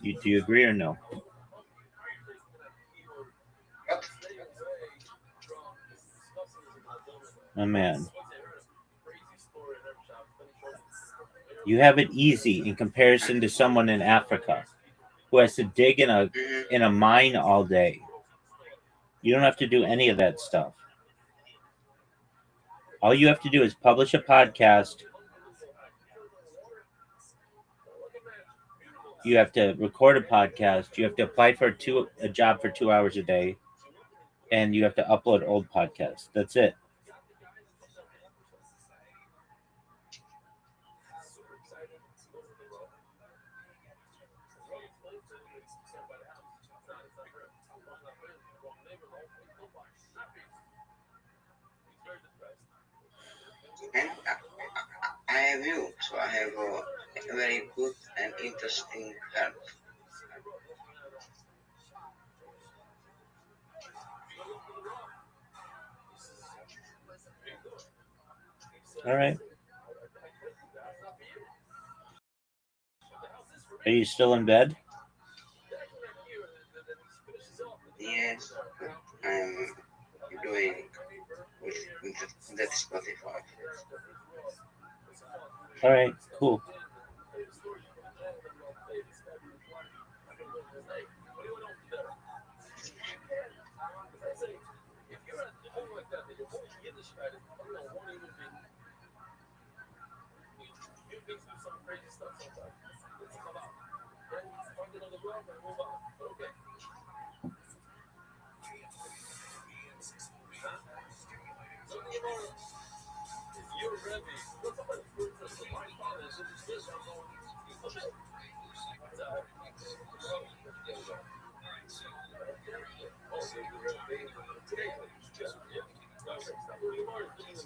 Do you agree or no? My man. You have it easy in comparison to someone in Africa who has to dig in a mine all day. You don't have to do any of that stuff. All you have to do is publish a podcast. You have to record a podcast. You have to apply for a job for 2 hours a day, and you have to upload old podcasts. That's it. And I have you, so I have a very good and interesting health. All right. Are you still in bed? Yes, I'm doing with that Spotify. All right, cool.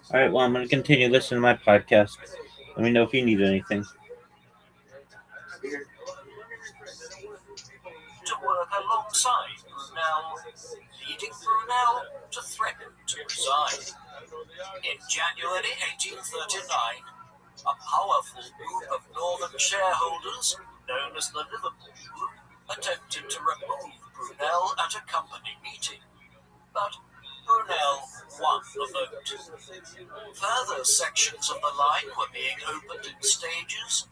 All right, well, I'm going to continue listening to my podcast. Let me know if you need anything. To work alongside Brunel, leading Brunel to threaten to resign. In January 1839, a powerful group of northern shareholders, known as the Liverpool Group, attempted to remove Brunel at a company meeting, but Brunel won the vote. Further sections of the line were being opened in stages,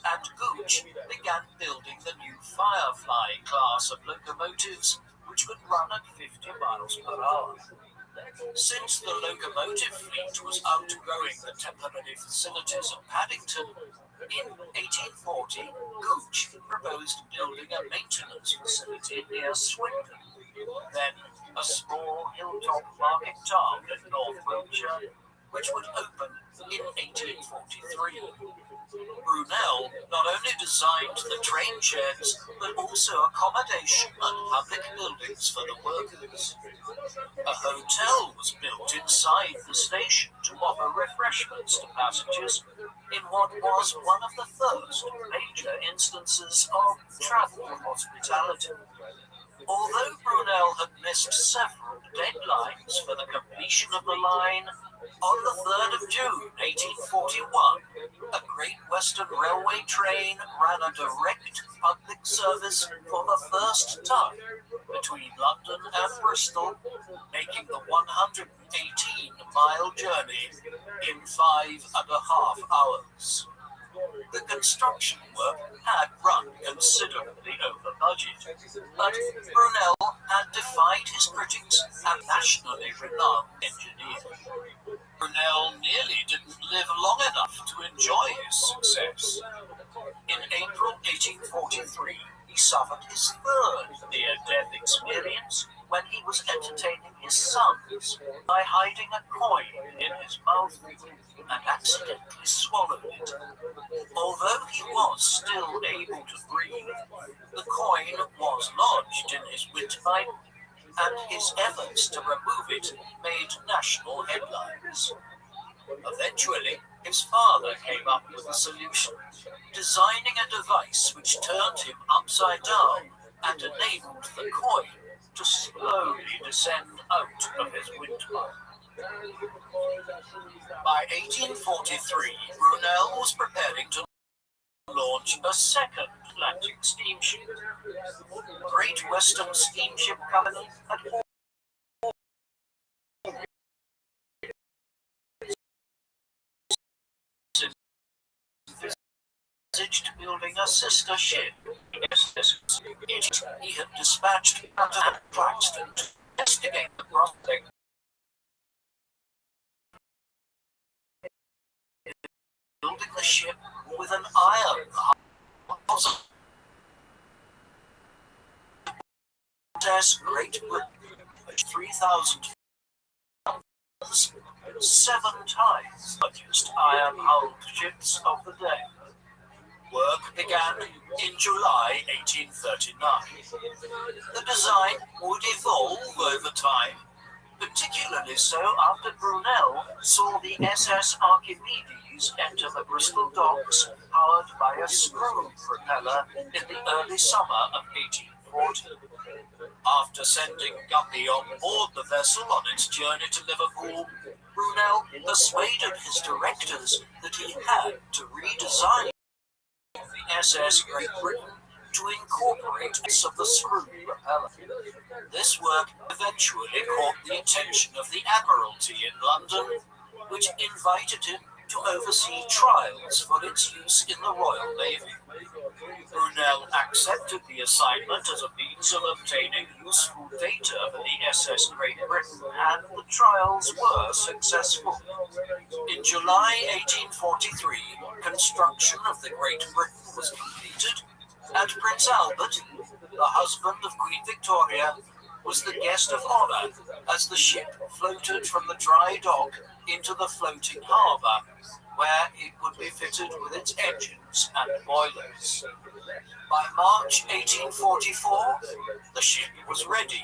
and Gooch began building the new Firefly class of locomotives, which could run at 50 miles per hour. Since the locomotive fleet was outgrowing the temporary facilities of Paddington, in 1840, Gooch proposed building a maintenance facility near Swindon, then a small hilltop market town in North Wiltshire, which would open in 1843. Brunel not only designed the train sheds, but also accommodation and public buildings for the workers. A hotel was built inside the station to offer refreshments to passengers in what was one of the first major instances of travel hospitality. Although Brunel had missed several deadlines for the completion of the line, on the 3rd of June 1841, a Great Western Railway train ran a direct public service for the first time between London and Bristol, making the 118-mile journey in 5.5 hours. The construction work had run considerably over budget, but Brunel had defied his critics and nationally renowned engineer. Brunel nearly didn't live long enough to enjoy his success. In April 1843, he suffered his third near-death experience when he was entertaining his sons by hiding a coin in his mouth and accidentally swallowed it. Although he was still able to breathe, the coin was lodged in his windpipe, and his efforts to remove it made national headlines. Eventually, his father came up with a solution, designing a device which turned him upside down and enabled the coin to slowly descend out of his windpipe. By 1843, Brunel was preparing to launch a second Atlantic steamship. Great Western Steamship Company had envisaged building a sister ship. He had dispatched to Claxton to investigate the prospect building the ship with an iron hull. Great Britain, 3,000 tons, 7 times the largest iron-hulled ships of the day. Work began in July 1839. The design would evolve over time, particularly so after Brunel saw the SS Archimedes enter the Bristol docks powered by a screw propeller in the early summer of 1840. After sending Guppy on board the vessel on its journey to Liverpool, Brunel persuaded his directors that he had to redesign the SS Great Britain to incorporate bits of the screw propeller. This work eventually caught the attention of the Admiralty in London, which invited him to oversee trials for its use in the Royal Navy. Brunel accepted the assignment as a means of obtaining useful data for the SS Great Britain, and the trials were successful. In July 1843, construction of the Great Britain was completed, and Prince Albert, the husband of Queen Victoria, was the guest of honor as the ship floated from the dry dock into the floating harbour, where it would be fitted with its engines and boilers. By March 1844, the ship was ready,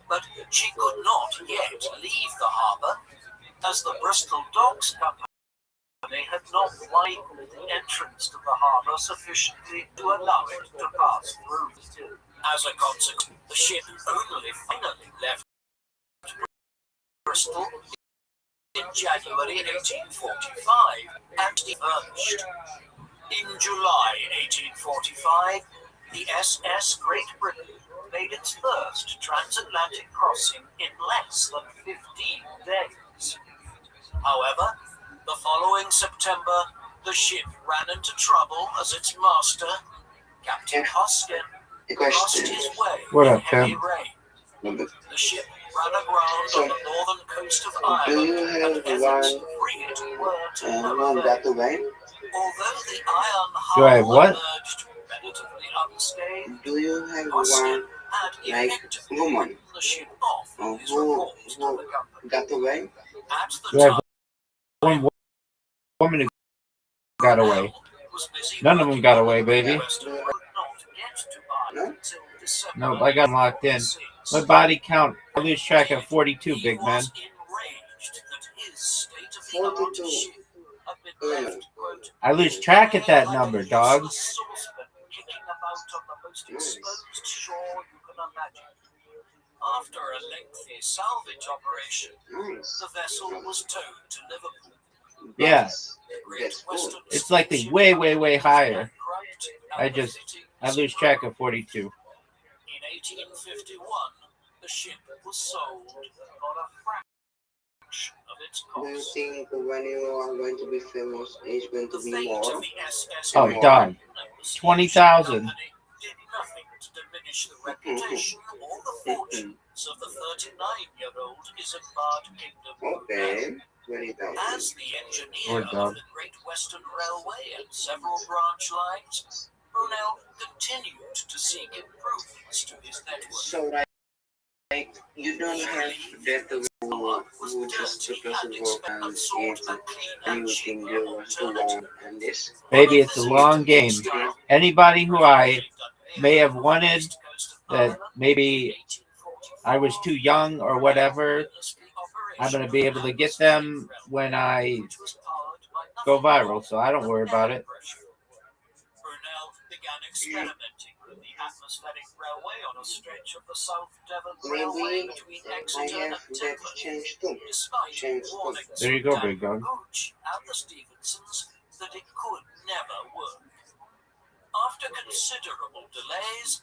but she could not yet leave the harbour, as the Bristol Docks Company had not widened the entrance to the harbour sufficiently to allow it to pass through. As a consequence, the ship only finally left Bristol in January 1845 and emerged. In July 1845, the SS Great Britain made its first transatlantic crossing in less than 15 days. However, the following September, the ship ran into trouble as its master, Captain Hoskin, lost his way in heavy rain. The ship ran aground on the northern coast of Ireland, and efforts to free it were to no avail. Although the iron hull emerged relatively unscathed, Hoskin had effectively written the ship off in his report to the company. At the time, One woman who got away. None of them got away, baby. Nope, I got locked in. My body count, I lose track at 42, big man. 42. I lose track at that number, dog. Nice. After a lengthy salvage operation, the vessel was towed to Liverpool. Yeah. It's like the way, way, way higher. I lose track of 42. In 1851, the ship was sold for a fraction of its Do you cost. think when you are going to be famous, it's going to be more? Oh, dog. 20,000. Did nothing to diminish the reputation or the fortunes of the 39-year-old Isambard Kingdom. Okay, 20,000. As the engineer of the Great Western Railway and several branch lines, Brunel continued to seek improvements to his network. So, like you don't have that who just because of work and it's and you think there was too long and this. Baby, it's a long game. Anybody who I may have wanted that maybe I was too young or whatever, I'm going to be able to get them when I go viral, so I don't worry about it. Brunel began experimenting with the atmospheric railway on a stretch of the South Devon Railway between Exeter and Timberlake, despite warnings There you go, big dog. Gooch and the Stephensons that it could never work. After considerable delays,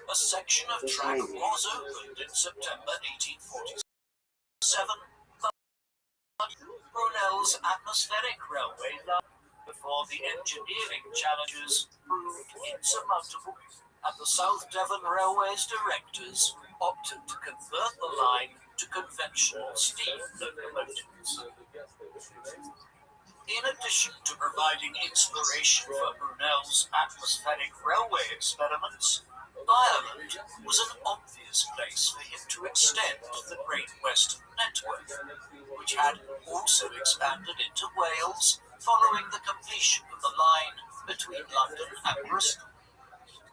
a section of track was opened in September 1847, but Brunel's atmospheric railway died before the engineering challenges proved insurmountable, and the South Devon Railway's directors opted to convert the line to conventional steam locomotives. In addition to providing inspiration for Brunel's atmospheric railway experiments, Ireland was an obvious place for him to extend the Great Western Network, which had also expanded into Wales following the completion of the line between London and Bristol.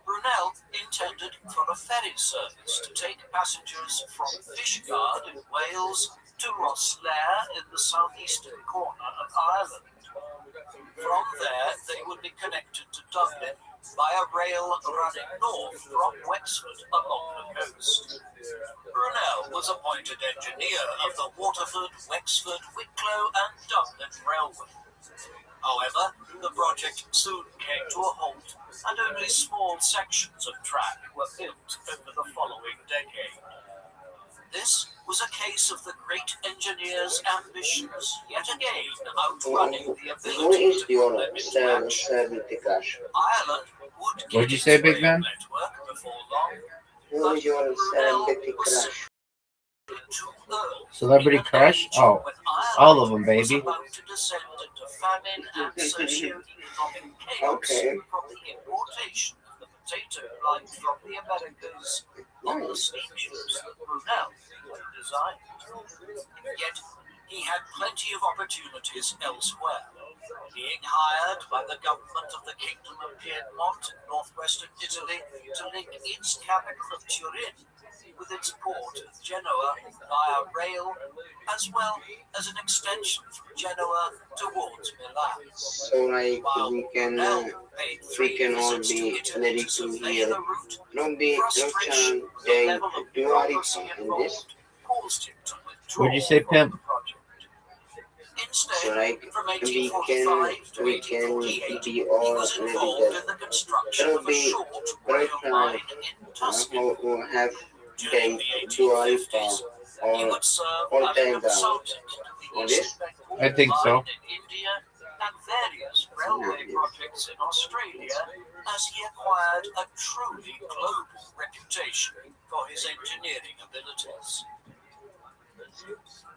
Brunel intended for a ferry service to take passengers from Fishguard in Wales to Rosslare in the southeastern corner of Ireland. From there, they would be connected to Dublin by a rail running north from Wexford along the coast. Brunel was appointed engineer of the Waterford, Wexford, Wicklow and Dublin Railway. However, the project soon came to a halt, and only small sections of track were built over the following decade. This was a case of the great engineer's ambitions yet again outrunning the Who ability is to your put them into action. celebrity crush? Ireland would What'd get you its say, Big rail Man? network before long, Who is your celebrity was crush? too early. Celebrity In an crush? age Oh, when all Ireland of them, was baby. about to descend into famine and socio-economic chaos Okay. from the importation of the potato blight from the Americas on the steamships that Brunel had designed. Yet he had plenty of opportunities elsewhere, being hired by the government of the Kingdom of Piedmont in northwestern Italy to link its capital of Turin with its port of Genoa via rail, as well as an extension from Genoa towards Milan. So like While we can Brunel paid we 3 can all visits to be Italy ready to to survey hear the route, Rothschild frustration, the Day level of duality bureaucracy in this. involved, caused him to withdraw What'd you say, from pimp? the project. So Instead, like from we 1845 to can 1848, be he all was ready involved there. in the construction There will of a be short rail Rothschild line in Tuscany. who have During day the duality 1850s, he or would serve all as a time down consultant to on the this. East Bengal I think so. line in India and various railway projects in Australia as he acquired a truly global reputation for his engineering abilities.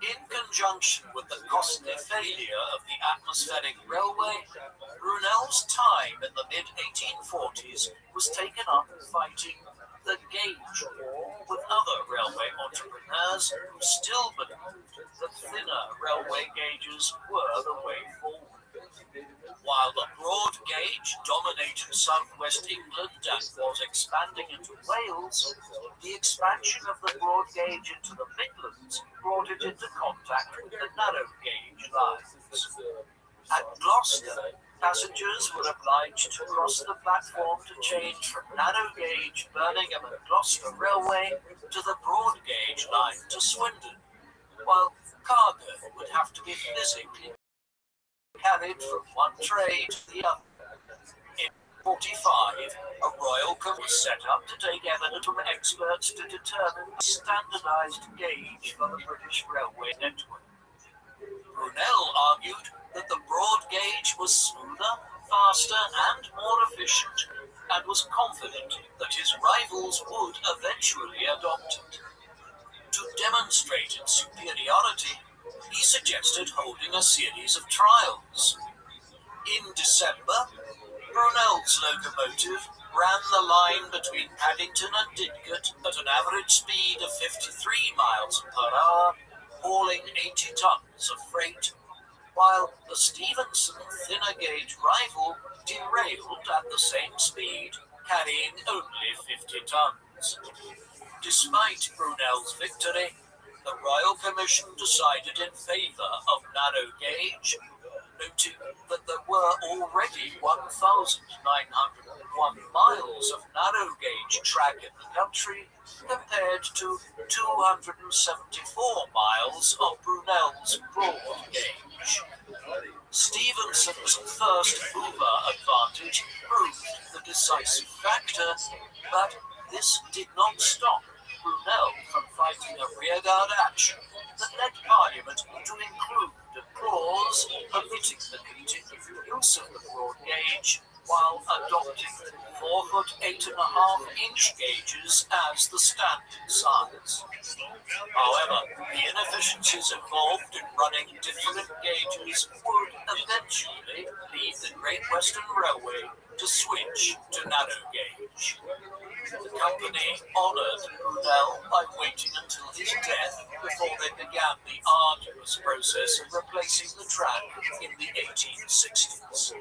In conjunction with the costly failure of the atmospheric railway, Brunel's time in the mid-1840s was taken up fighting the gauge war with other railway entrepreneurs who still believed that thinner railway gauges were the way forward. While the broad gauge dominated southwest England and was expanding into Wales, the expansion of the broad gauge into the Midlands brought it into contact with the narrow gauge lines. At Gloucester, passengers were obliged to cross the platform to change from narrow gauge Birmingham and Gloucester Railway to the broad gauge line to Swindon, while cargo would have to be physically carried from one train to the other. In 1945, a royal commission was set up to take evidence from experts to determine a standardized gauge for the British railway network. Brunel argued that the broad gauge was smoother, faster, and more efficient, and was confident that his rivals would eventually adopt it. To demonstrate its superiority, he suggested holding a series of trials. In December, Brunel's locomotive ran the line between Paddington and Didcot at an average speed of 53 miles per hour, hauling 80 tons of freight, while the Stephenson thinner gauge rival derailed at the same speed, carrying only 50 tons. Despite Brunel's victory, the Royal Commission decided in favour of narrow gauge, noting that there were already 1,901 miles of narrow gauge track in the country, compared to 274 miles of Brunel's broad gauge. Stevenson's first mover advantage proved the decisive factor, but this did not stop Brunel from fighting a rearguard action that led Parliament to include a clause permitting the continued use of the broad gauge while adopting 4-foot 8.5-inch gauges as the standard size. However, the inefficiencies involved in running different gauges would eventually lead the Great Western Railway to switch to narrow gauge. The company honoured Brunel by waiting until his death before they began the arduous process of replacing the track in the 1860s.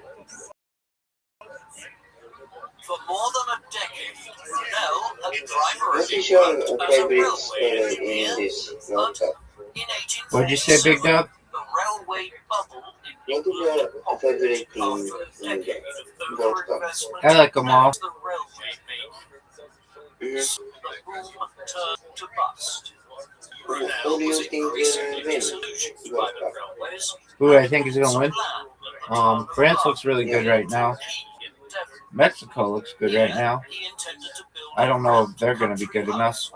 For more than a decade, Brunel had What primarily is your worked as a favorite railway story engineer, in this but World Cup? in What'd you say, Big 1847, Dub? the railway bubble in What is England your favorite popped team after a in decade of the World Cup? overinvestment I like them all. and the railway making. The boom turned to bust. Who Brunel do you was think will increasingly win disillusioned by World the Cup? railways Who I think is and gonna win? plan that the France looks really good right now. Mexico looks good right now. I don't know if they're going to be good enough.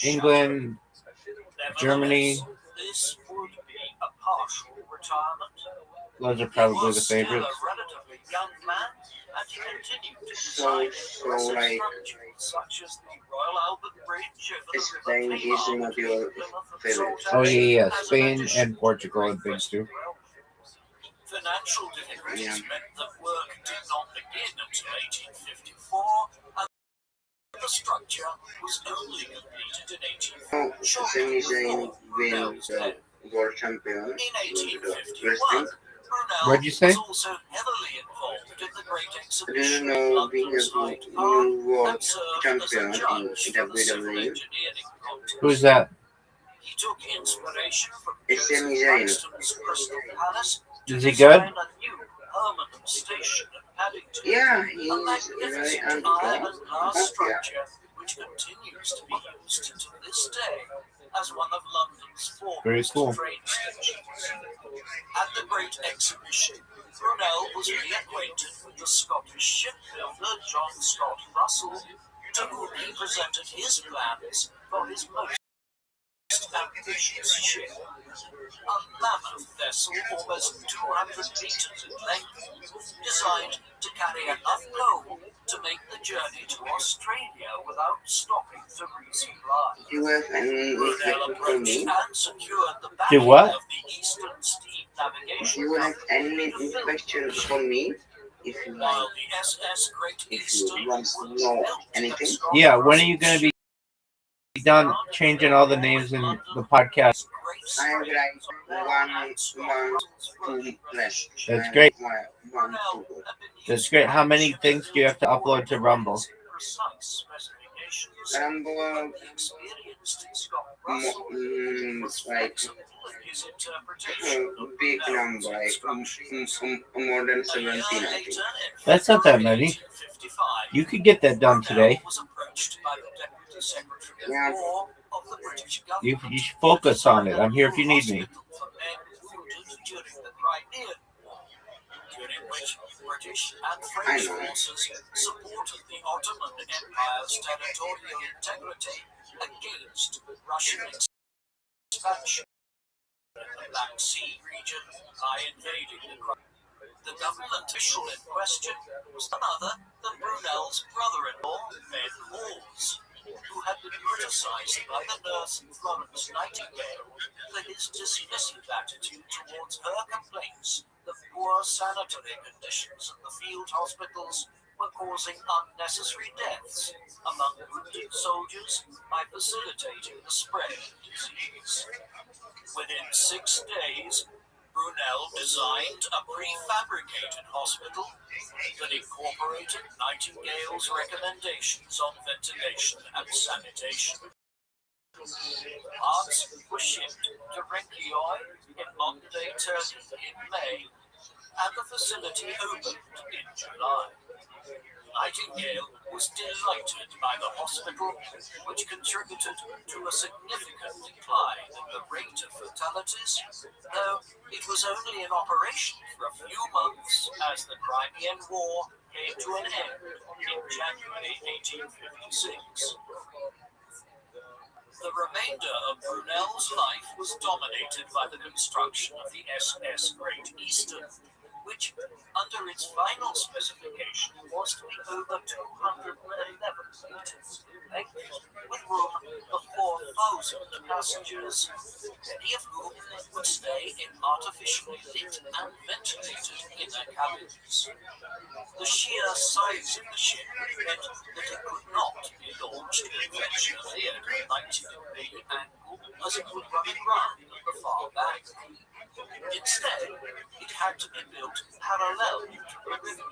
England, Germany, those are probably the favorites. So like, Spain is not your favorite. Oh yeah, Spain and Portugal are big too. Financial difficulties meant that work did not begin until 1854, and the structure was only completed in 1854. Sami Zayn wins the world champion in the wrestling. What'd you say? Was also heavily involved in the Great I Exhibition don't in know, we London's have Hyde Park new world and served as a champion judge in for the civil WWE. engineering contest. Who's that? He took inspiration from It's Sami Joseph Zayn. Buxton's Crystal Palace to Is he good? design a new permanent station at Paddington. Yeah, A he's very magnificent iron underground. and glass structure which continues to be used to this day as one of London's Very foremost cool. train stations. At the Great Exhibition, Brunel was reacquainted with the Scottish shipbuilder John Scott Russell, to whom he presented his plans for his most ambitious ship. A mammoth vessel almost 200 meters in length, designed to carry enough coal to make the journey to Australia without stopping to resupply. Do you have any Brunel question for approached me? and secured the Do backing what? of the Eastern Steam Do Navigation you have Company any to build question the for ship. me? If you like, While the SS Great if Eastern you want was to know built anything, at Scott Yeah, when are you Russell's going to be done changing all the names in the podcast? I have like 1 month to left. That's I great. have 1 month to go. That's great. How many things do you have to upload to Rumble? Rumble, like big number, like more than 17, I think. That's not that many. You could get that done today. Yeah, You should focus on it. I'm here if you need me. During which British and I French know. forces supported the Ottoman Empire's territorial integrity against Russian expansion in the Black Sea region by invading the Crimea. The government official in question was none other than Brunel's brother-in-law, Ben Hawes, who had been criticized by the nurse Florence Nightingale for his dismissive attitude towards her complaints that poor sanitary conditions at the field hospitals were causing unnecessary deaths among wounded soldiers by facilitating the spread of disease. Within 6 days, Brunel designed a prefabricated hospital that incorporated Nightingale's recommendations on ventilation and sanitation. Parts were shipped to Renkioi in modern-day Turkey in May, and the facility opened in July. Nightingale was delighted by the hospital, which contributed to a significant decline in the rate of fatalities, though it was only in operation for a few months as the Crimean War came to an end in January 1856. The remainder of Brunel's life was dominated by the construction of the SS Great Eastern, which, under its final specification, was to be over 211 meters in length, with room for 4,000 passengers, many of whom would stay in artificially lit and ventilated inner cabins. The sheer size of the ship meant that it could not be launched conventionally at a 90-degree angle, as it would run aground at the far back. Instead, it had to be built parallel to the river.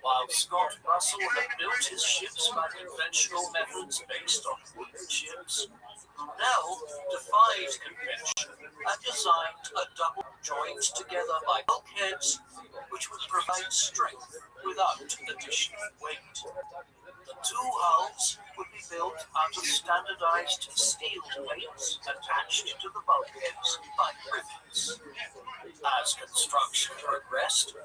While Scott Russell had built his ships by conventional methods based on wooden ships, Brunel defied convention and designed a double joined together by bulkheads which would provide strength without additional weight. The two hulls would be built out of standardized steel plates attached to the bulkheads by rivets. As construction progressed,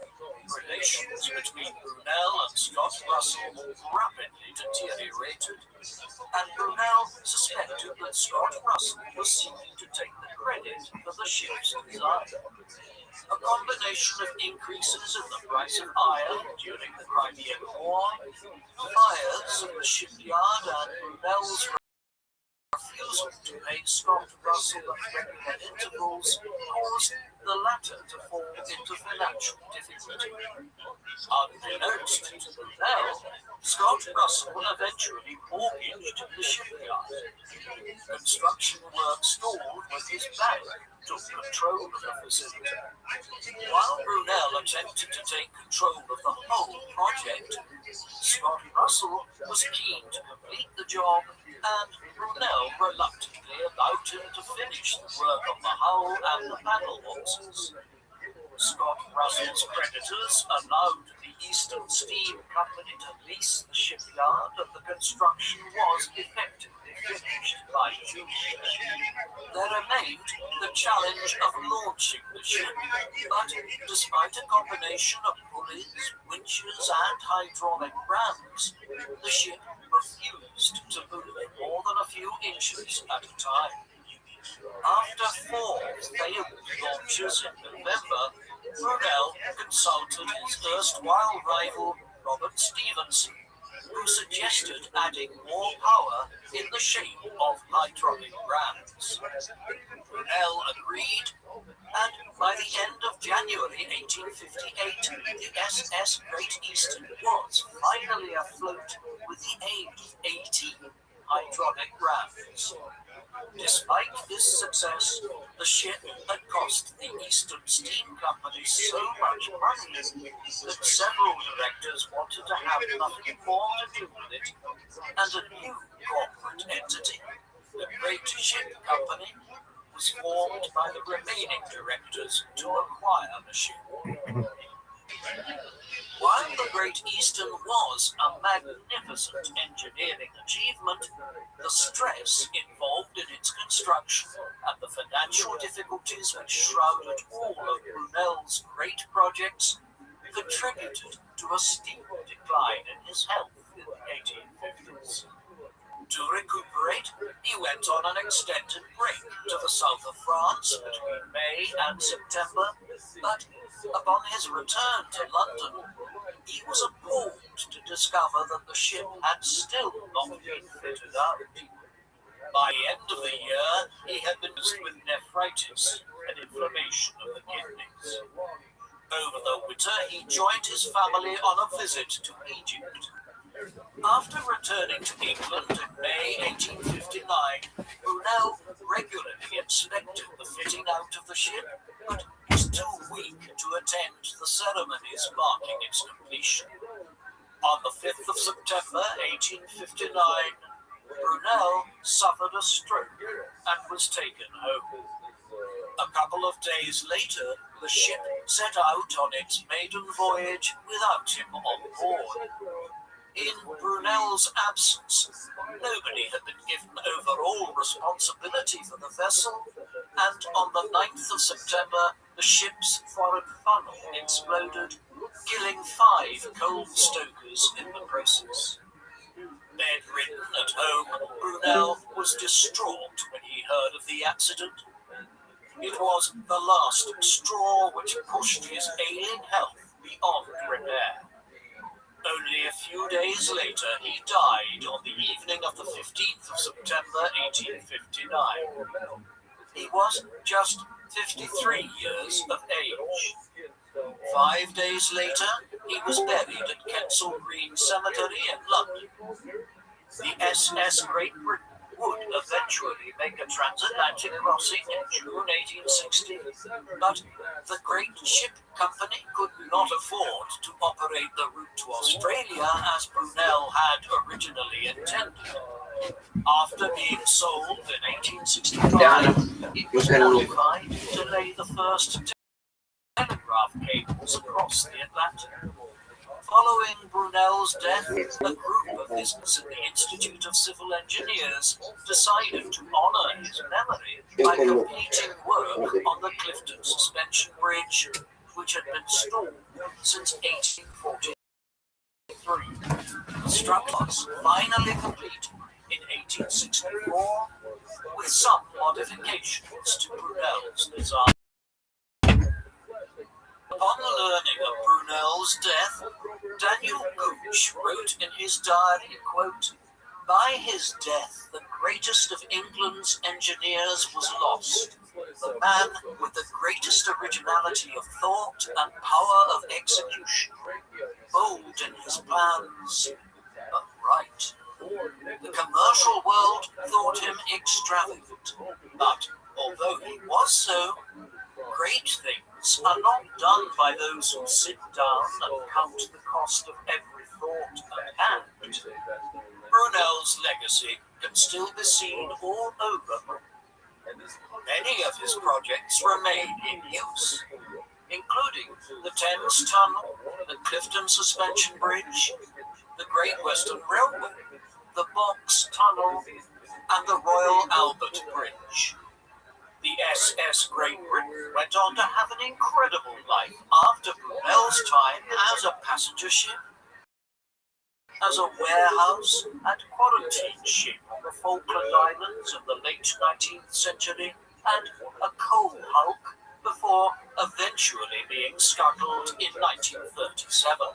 relations between Brunel and Scott Russell rapidly deteriorated, and Brunel suspected that Scott Russell was seeking to take the credit for the ship's design. A combination of increases in the price of iron during the Crimean War, fires in the shipyard, and Brunel's refusal to pay Scott Russell at regular intervals caused the latter to fall into financial difficulty. Unbeknownst to Brunel, Scott Russell eventually mortgaged the shipyard. Construction work stalled when his bank took control of the facility. While Brunel attempted to take control of the whole project, Scott Russell was keen to complete the job, and Brunel reluctantly allowed him to finish the work on the hull and the paddle boxes. Scott Russell's creditors allowed the Eastern Steam Company to lease the shipyard, and the construction was effectively finished by June. There remained the challenge of launching the ship, but despite a combination of pulleys, winches, and hydraulic rams, the ship refused to move more than a few inches at a time. After 4 failed launches in November, Brunel consulted his erstwhile rival Robert Stevenson, who suggested adding more power in the shape of hydraulic rams. Brunel agreed, and by the end of January 1858, the SS Great Eastern was finally afloat with the aid of 18 hydraulic rams. Despite this success, the ship had cost the Eastern Steam Company so much money that several directors wanted to have nothing more to do with it, and a new corporate entity, the Great Ship Company, was formed by the remaining directors to acquire the ship. While the Great Eastern was a magnificent engineering achievement, the stress involved in its construction and the financial difficulties which shrouded all of Brunel's great projects contributed to a steep decline in his health in the 1850s. To recuperate, he went on an extended break to the south of France between May and September, but upon his return to London, he was appalled to discover that the ship had still not been fitted out. By the end of the year, he had been diagnosed with nephritis and inflammation of the kidneys. Over the winter, he joined his family on a visit to Egypt. After returning to England in May 1859, Brunel regularly inspected the fitting out of the ship, but was too weak to attend the ceremonies marking its completion. On the 5th of September 1859, Brunel suffered a stroke and was taken home. A couple of days later, the ship set out on its maiden voyage without him on board. In Brunel's absence, nobody had been given overall responsibility for the vessel, and on the 9th of September, the ship's forward funnel exploded, killing 5 coal stokers in the process. Bedridden at home, Brunel was distraught when he heard of the accident. It was the last straw which pushed his ailing health beyond repair. Only a few days later, he died on the evening of the 15th of September 1859. He was just 53 years of age. 5 days later, he was buried at Kensal Green Cemetery in London. The SS Great Britain would eventually make a transatlantic crossing in June 1860, but the Great Ship Company could not afford to operate the route to Australia as Brunel had originally intended. After being sold in 1865, it was qualified to lay the first telegraph cables across the Atlantic. Following Brunel's death, a group of physicists at the Institute of Civil Engineers decided to honor his memory by completing work on the Clifton Suspension Bridge, which had been stalled since 1843. The structure was finally complete in 1864, with some modifications to Brunel's design. Upon the learning of Brunel's death, Daniel Gooch wrote in his diary, quote, "By his death, the greatest of England's engineers was lost, the man with the greatest originality of thought and power of execution, bold in his plans, but right. The commercial world thought him extravagant, but although he was so, great things are not done by those who sit down and count the cost of every thought and act. Brunel's legacy can still be seen all over. Many of his projects remain in use, including the Thames Tunnel, the Clifton Suspension Bridge, the Great Western Railway, the Box Tunnel, and the Royal Albert Bridge. The SS Great Britain went on to have an incredible life after Brunel's time as a passenger ship, as a warehouse and quarantine ship on the Falkland Islands in the late 19th century, and a coal hulk before eventually being scuttled in 1937.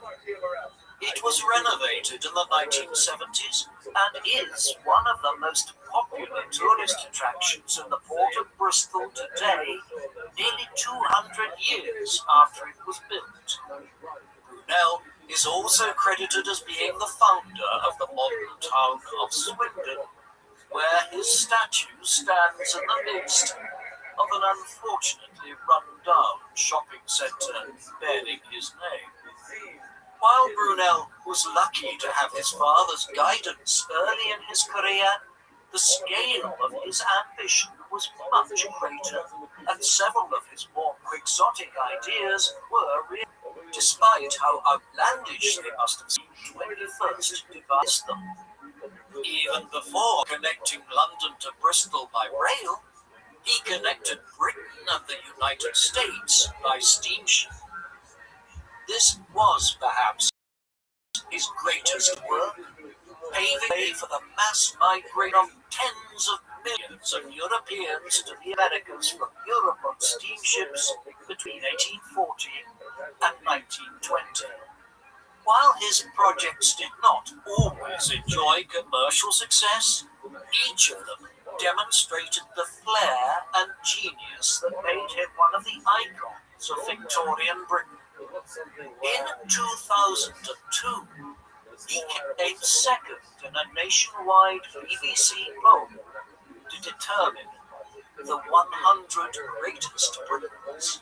It was renovated in the 1970s and is one of the most popular tourist attractions in the port of Bristol today, nearly 200 years after it was built. Brunel is also credited as being the founder of the modern town of Swindon, where his statue stands in the midst of an unfortunately run-down shopping centre bearing his name. While Brunel was lucky to have his father's guidance early in his career, the scale of his ambition was much greater, and several of his more quixotic ideas were real, despite how outlandish they must have seemed when he first devised them. Even before connecting London to Bristol by rail, he connected Britain and the United States by steamship. This was perhaps his greatest work, paving the way for the mass migration of tens of millions of Europeans to the Americas from Europe on steamships between 1840 and 1920. While his projects did not always enjoy commercial success, each of them demonstrated the flair and genius that made him one of the icons of Victorian Britain. In 2002, he came second in a nationwide BBC poll to determine the 100 greatest Britons.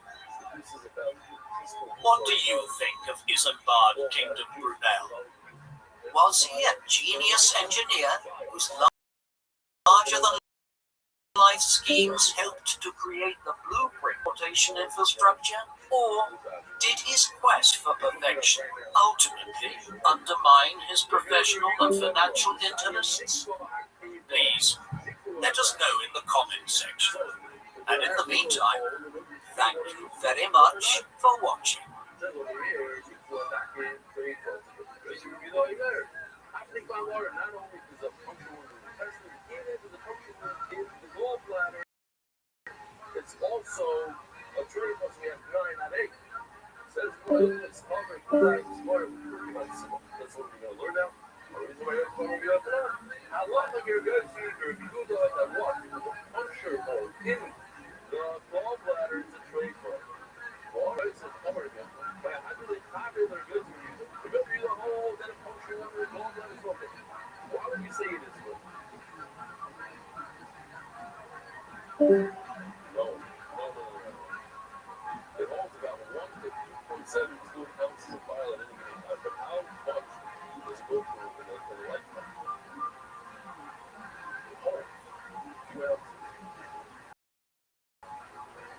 What do you think of Isambard Kingdom Brunel? Was he a genius engineer whose larger-than-life schemes helped to create the blueprint transportation infrastructure, or did his quest for perfection ultimately undermine his professional and financial interests? Please, let us know in the comments section. And in the meantime, thank you very much for watching. It's also a trade once we have 9 at 8. Says it's covering that's what we're going to learn now. I love that you're good to if you do that at what? Puncture mode in the gallbladder is a trade for it. Well, it's a cover again. But I do the popular good to you. If you do the whole, then a puncture under the gallbladder is okay. Why would you say it is good? No. It holds about 1 to 2.7 fluid ounces of bile at any given time, but how much does it go through in a lifetime? It holds 2 ounces.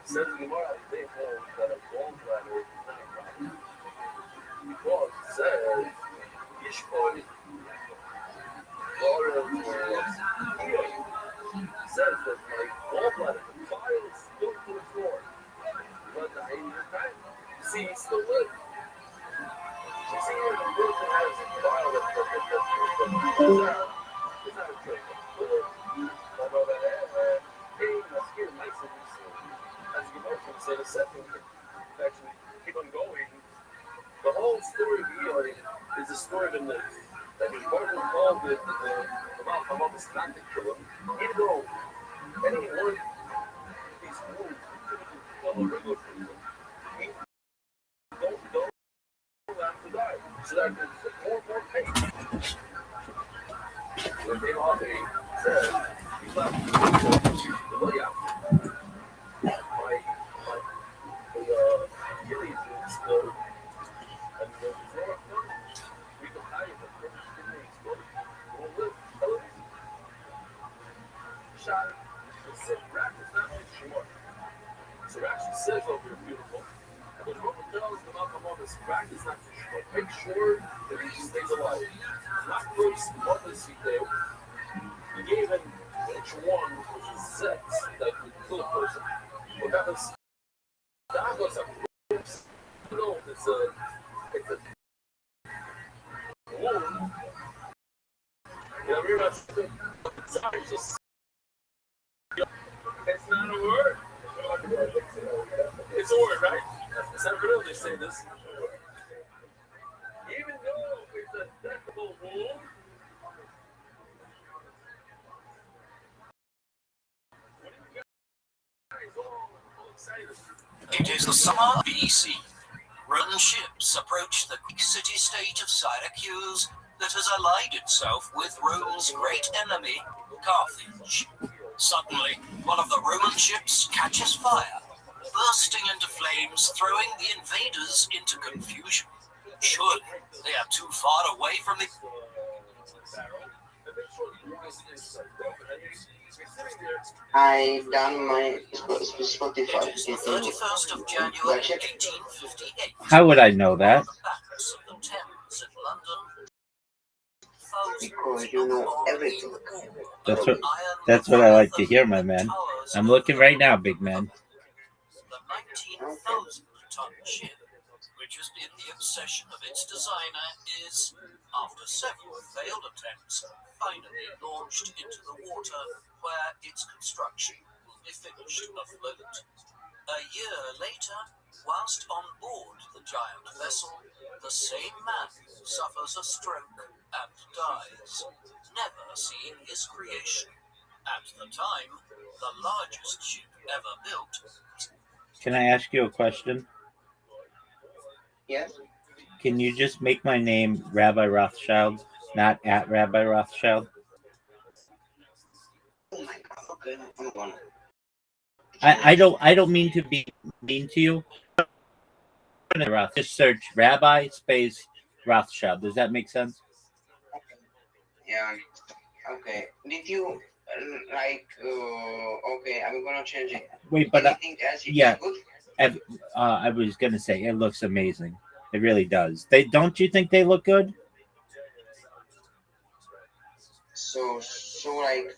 It says in the Gemara, they hold that a gallbladder is not a problem because says, Ishmael says that my gallbladder bile is still to the floor. But the time, see, he still lives. You see, the person has bile that's out. It's not a trick. I know that pain in the skin makes it as you motion, say the second actually keep on going. The whole story of Eli is a story of a myth that was part involved with about the Slack to kill him. Even though any one of these wounds typically kill a regular person, he don't have to die. So that there's more pain. When they all said, he left the way out. Achilles exploded. And the floor we can hide it, but didn't explode. We'll live. Shot it. The rack is not too short. So it actually says over here, beautiful. And the Roman tells the Malcolm on this rack is not too short. Make sure that he stays alive. Not first, what does he do? He gave him each one which is sex that could kill a person. What happens? That was a no, it's a wound. Yeah, very much. Sorry, just it's not a word. It's a word, right? It's not real they say this. Even though it's a deathable wound. It is the summer of BC. Roman ships approach the Greek city-state of Syracuse that has allied itself with Rome's great enemy, Carthage. Suddenly, one of the Roman ships catches fire, bursting into flames, throwing the invaders into confusion. Surely, they are too far away from the... I done my Spotify. It is the 31st of January, 1858. How would I know that? Because you know everything. That's what I like to hear, my man. I'm looking right now, big man. The 19,000-ton ship, which has been the obsession of its designer, is, after several failed attempts, finally launched into the water, where its construction will be finished afloat. A year later, whilst on board the giant vessel, the same man suffers a stroke and dies, never seeing his creation. At the time, the largest ship ever built. Can I ask you a question? Yes. Can you just make my name Rabbi Rothschild, not at Rabbi Rothschild? Oh my God. Okay, I'm gonna. I don't mean to be mean to you. Just search Rabbi space Rothschild. Does that make sense? Yeah. Okay. Did you okay, I'm gonna change it. Wait, but anything else you yeah, good? I was gonna say it looks amazing. It really does. Don't you think they look good? So like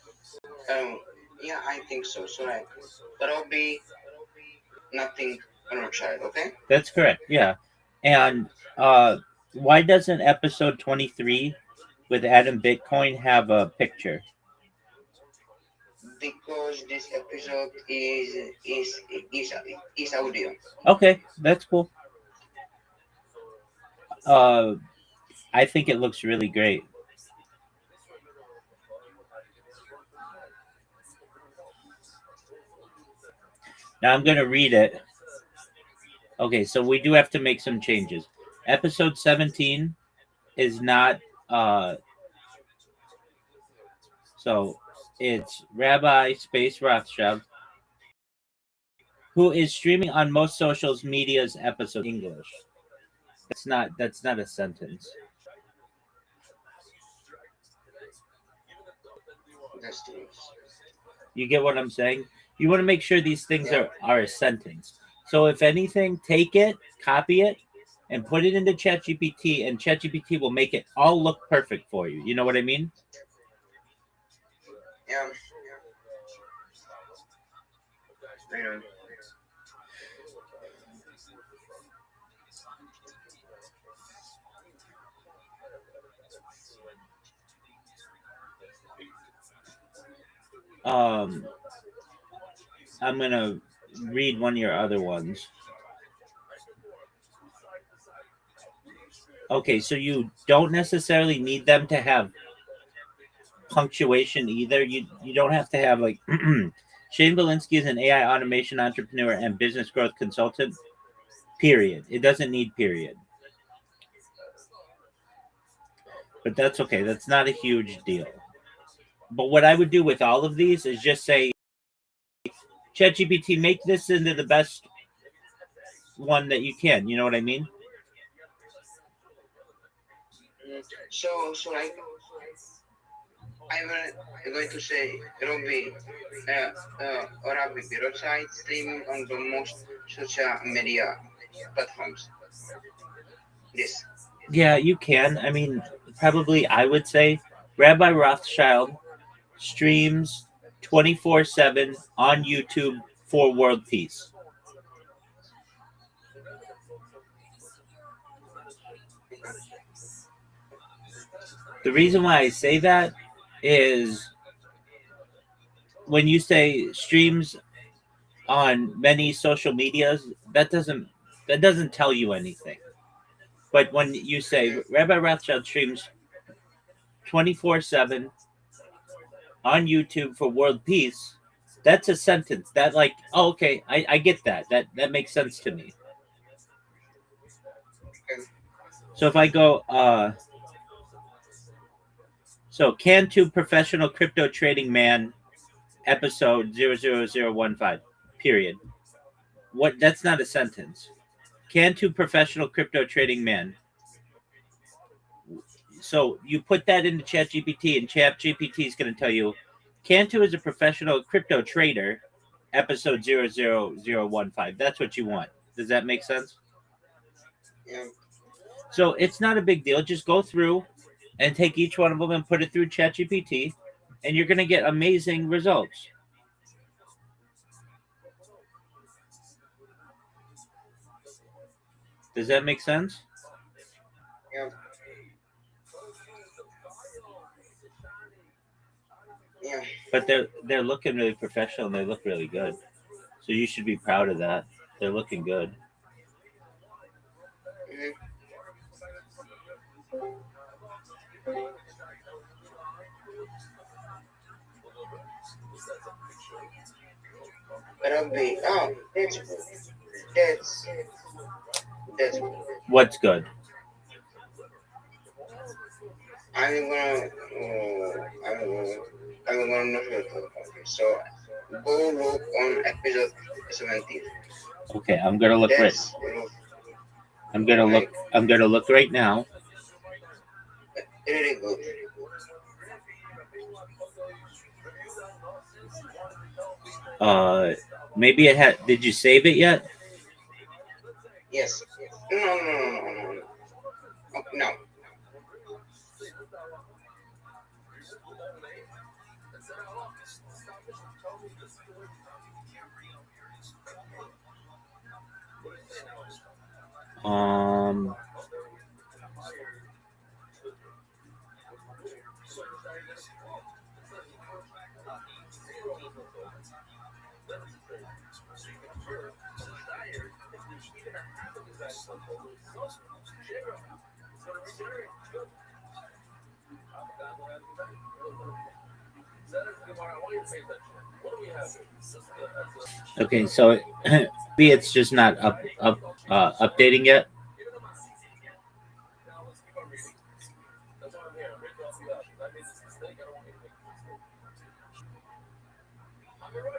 yeah, I think so. So like that'll be nothing Rothschild, okay? That's correct. Yeah, and why doesn't episode 23 with Adam Bitcoin have a picture? Because this episode is audio. Okay, that's cool. I think it looks really great. Now I'm going to read it. Okay, so we do have to make some changes. Episode 17 is not so it's Rabbi Space Rothschild, who is streaming on most social media's episode English. That's not a sentence. You get what I'm saying? You want to make sure these things are a sentence. So if anything, take it, copy it, and put it into ChatGPT, and ChatGPT will make it all look perfect for you. You know what I mean? Yeah. I know. I'm gonna read one of your other ones. Okay, so you don't necessarily need them to have punctuation either. You don't have to have like Shane Valinsky is an AI automation entrepreneur and business growth consultant. Period. It doesn't need period. But that's okay. That's not a huge deal. But what I would do with all of these is just say, ChatGPT, make this into the best one that you can. You know what I mean? So like I'm going to say Rabbi Rothschild streaming on the most social media platforms. This. Yeah, you can. I mean, probably I would say Rabbi Rothschild streams 24/7 on YouTube for world peace. The reason why I say that is when you say streams on many social medias, that doesn't tell you anything. But when you say Rabbi Rothschild streams 24/7 on YouTube for world peace, that's a sentence that like, oh, okay, I get that. That makes sense to me. So if I go so Cantu professional crypto trading man episode 00015 period. What that's not a sentence. Cantu professional crypto trading man. So you put that into ChatGPT, and ChatGPT is going to tell you, Cantu is a professional crypto trader, episode 00015. That's what you want. Does that make sense? Yeah. So it's not a big deal. Just go through and take each one of them and put it through ChatGPT, and you're going to get amazing results. Does that make sense? Yeah. Yeah. But they're looking really professional and they look really good. So you should be proud of that. They're looking good. Mm-hmm. Rabbi, oh, that's good. That's good. What's good? I'm gonna I'm gonna I'm gonna not look. Okay, so go look on episode 17. Okay, I'm gonna look right. That's I'm gonna look. I'm gonna look right now. really good. Maybe it had. Did you save it yet? Yes. No. No. Um. Okay, so maybe it's just not updating yet.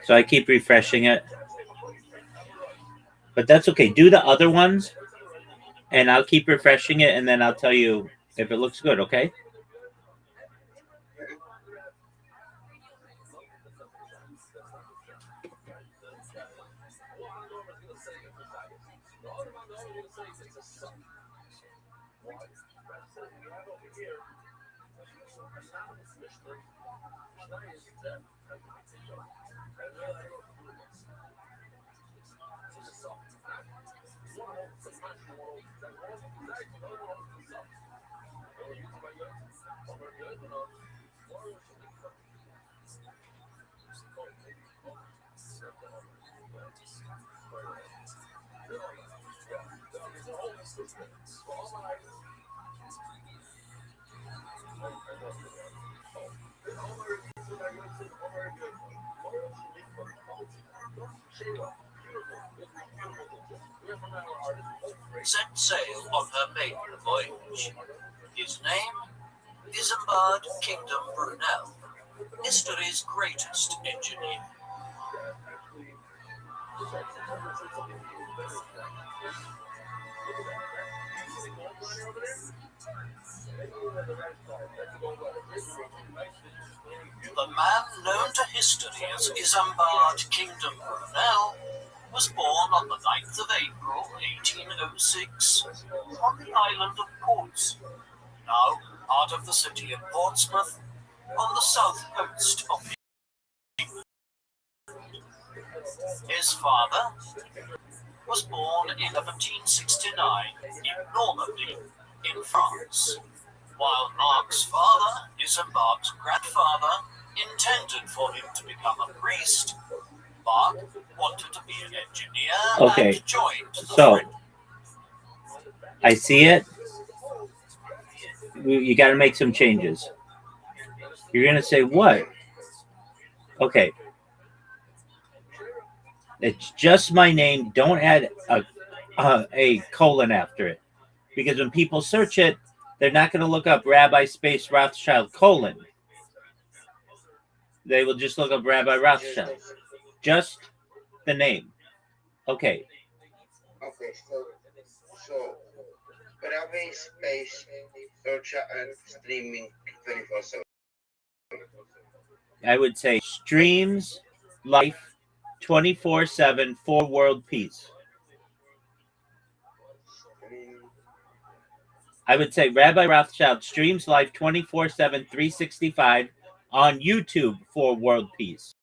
So I keep refreshing it. But that's okay. Do the other ones, and I'll keep refreshing it, and then I'll tell you if it looks good, okay? Set sail on her maiden voyage. His name, Isambard Kingdom Brunel, history's greatest engineer. The man known to history as Isambard Kingdom Brunel was born on the 9th of April 1806 on the island of Ports, now part of the city of Portsmouth on the south coast of England. His father was born in 1769 in Normandy, in France, while Mark's father, Isambard's grandfather, intended for him to become a priest. Mark wanted to be an engineer Okay, and joined the so French. I see it. You got to make some changes. You're going to say, what? Okay. It's just my name. Don't add a colon after it. Because when people search it, they're not going to look up Rabbi space Rothschild colon. They will just look up Rabbi Rothschild. Just the name. Okay. Okay, so Rabbi space search and streaming 24/7. I would say streams life 24/7 for world peace. I would say Rabbi Rothschild streams life 24/7, 365 on YouTube for world peace.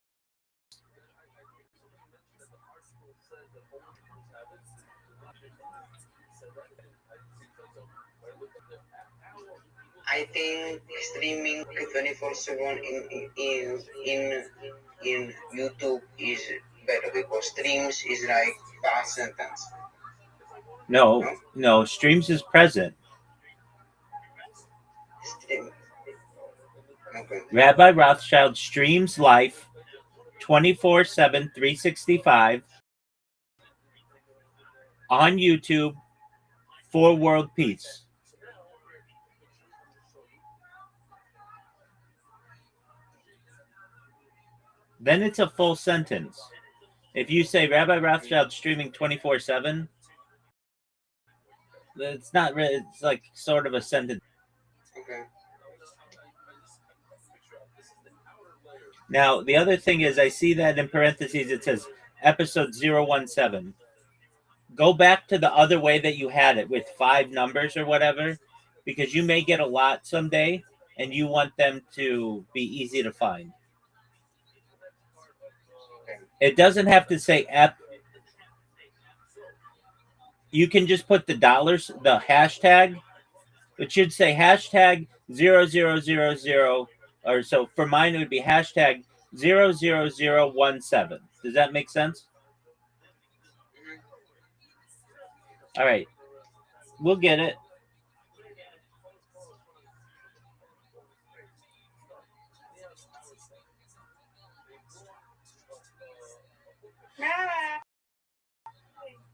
I think streaming 24/7 in YouTube is better because streams is like past sentence. No, streams is present. Stream. Okay. Rabbi Rothschild streams life 24/7, 365 on YouTube for world peace. Then it's a full sentence. If you say Rabbi Rothschild streaming 24/7, it's not really, it's like sort of a sentence. Okay. Now, the other thing is I see that in parentheses it says episode 017. Go back to the other way that you had it with 5 numbers or whatever, because you may get a lot someday and you want them to be easy to find. It doesn't have to say ep. You can just put the dollars, the hashtag. It should say hashtag 0000, or so for mine it would be hashtag 00017. Does that make sense? All right. We'll get it.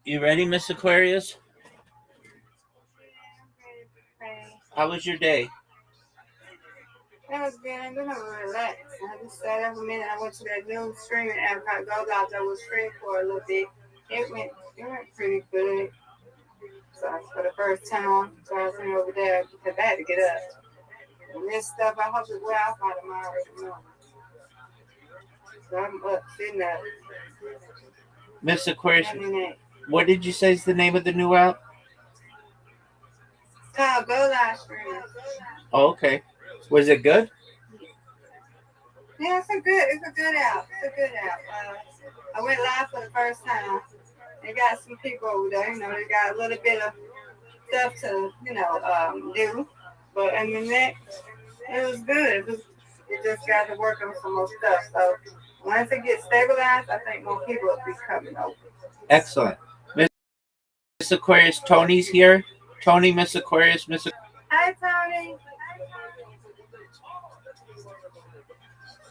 You ready, Miss Aquarius? How was your day? That was good. I'm gonna relax. I just sat up a minute. I went to that new streaming app called Go Out that was free for a little bit. It went pretty good. So for the first time, so I went over there because I had to get up. And this stuff, I hope it's well. I thought I'm already know. So I'm up, sitting up. Miss Aquarius, what did you say is the name of the new route? called Go Live Streaming. Oh, okay. Was it good? Yeah, it's a good app. It's a good app. I went live for the first time. They got some people over there. You know, they got a little bit of stuff to do. But I mean that it was good. It just got to work on some more stuff. So once it gets stabilized, I think more people will be coming over. Excellent. Miss Aquarius, Tony's here. Tony, Miss Aquarius, Miss. Hi, Tony.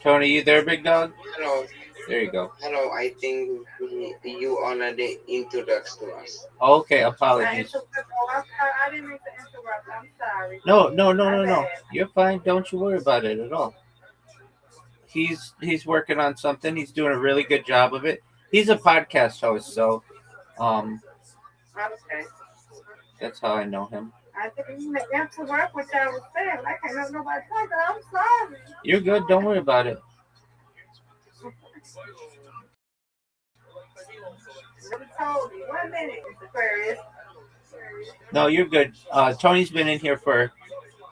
Tony, you there, big dog? Hello. There you go. Hello, I think you already introduced to us. Okay, apologies. I didn't mean to interrupt. I'm sorry. No. You're fine. Don't you worry about it at all. He's working on something. He's doing a really good job of it. He's a podcast host, so Okay. that's how I know him. I think you have to work with y'all was saying. I can't have nobody talking. I'm sorry. You're good. Don't worry about it. Told you. 1 minute, Aquarius. No, you're good. Tony's been in here for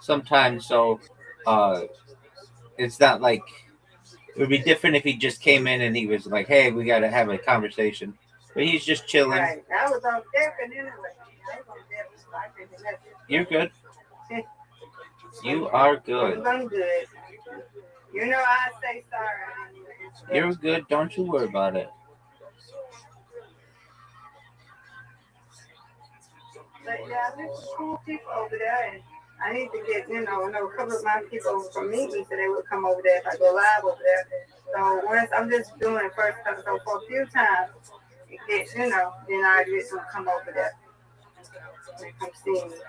some time, so it's not like it would be different if he just came in and he was like, "Hey, we got to have a conversation," but he's just chilling. Right. I was on different anyway. I was on different, so I couldn't hear nothing. You're good. You are good. I'm good. You know I say sorry. You're good. Don't you worry about it. But yeah, there's some cool people over there, and I need to get, I know a couple of my people from Meeting said they would come over there if I go live over there. So once I'm just doing it first, so for a few times, it gets, then I get to come over there and come see me.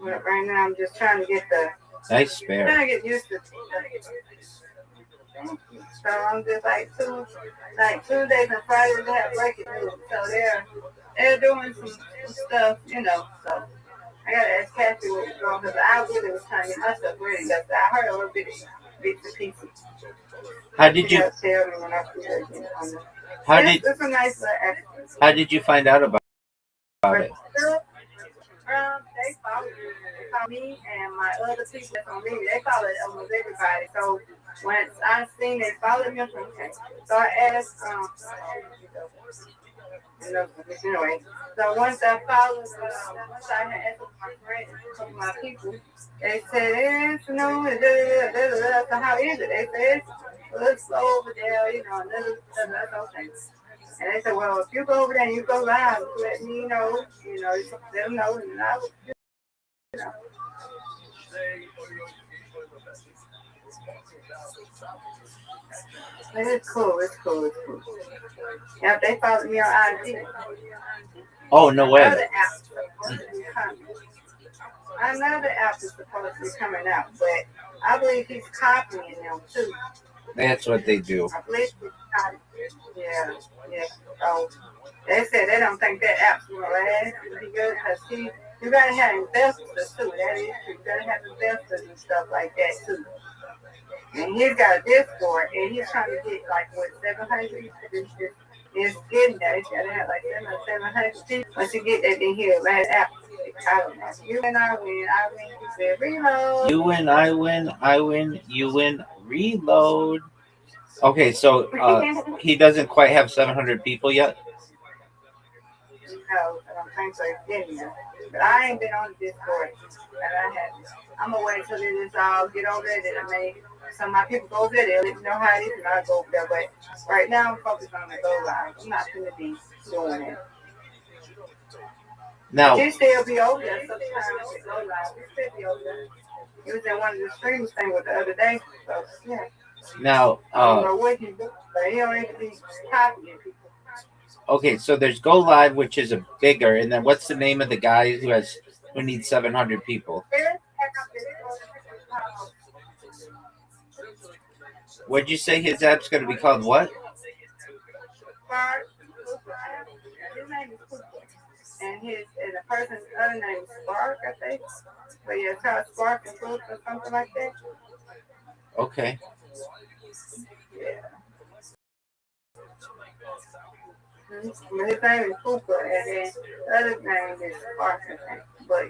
But right now, I'm just trying to get nice spare. Trying to get used to it. So I'm just like Tuesdays and Fridays they have breaking news. So they're doing some stuff, So I gotta ask Kathy what was going because I really was trying to get my stuff ready. I heard a little bits and pieces. How did you? Tell me when I see her again. It's a nice little accident. How did you find out about it? They follow me and my other people that's on me. They follow almost everybody. So once I seen they followed me, okay. So I asked, anyway. So once I followed, once I had asked my friends, a couple of my people, they said, so how is it? They said, it's slow over there, that's okay. And they said, well, if you go over there and you go live, let me know, let them know, and I would, It's cool. Yeah, they followed me on IG. Oh, no way. Another app is supposed to be coming out, but I believe he's copying them too. That's what they do. I believe he's copying. Yeah. So they said they don't think that app's gonna last because you gotta have investors too. That is true. You gotta have investors and stuff like that too. And he's got a Discord, and he's trying to get 700. It's getting there. He's got to have 700 people. Once you get that, then he'll last app. I don't know. You and I win. You said reload. You win. I win. You win. Reload. Okay, so he doesn't quite have 700 people yet. No, I don't think so. It's getting there. But I ain't been on the Discord, and I haven't. I'm gonna wait till this all get over there. Then I may. Some of my people go over there, they'll let me know how it is, and I'll go over there. But right now, I'm focused on the go live. I'm not going to be doing it. Now, It still be over there sometimes with go live. It still be over there. It was in one of the streams thing with the other day. So, yeah. Now, I don't know what he do, but he don't need to be copying people. Okay, so there's Go Live, which is a bigger, and then what's the name of the guy who needs 700 people? What'd you say his app's going to be called? What? Spark. His name is Cooper. And the person's other name is Spark, I think. But yeah, it's called Spark and Cooper or something like that. Okay. Yeah. His name is Cooper, and then the other name is Spark, I think. But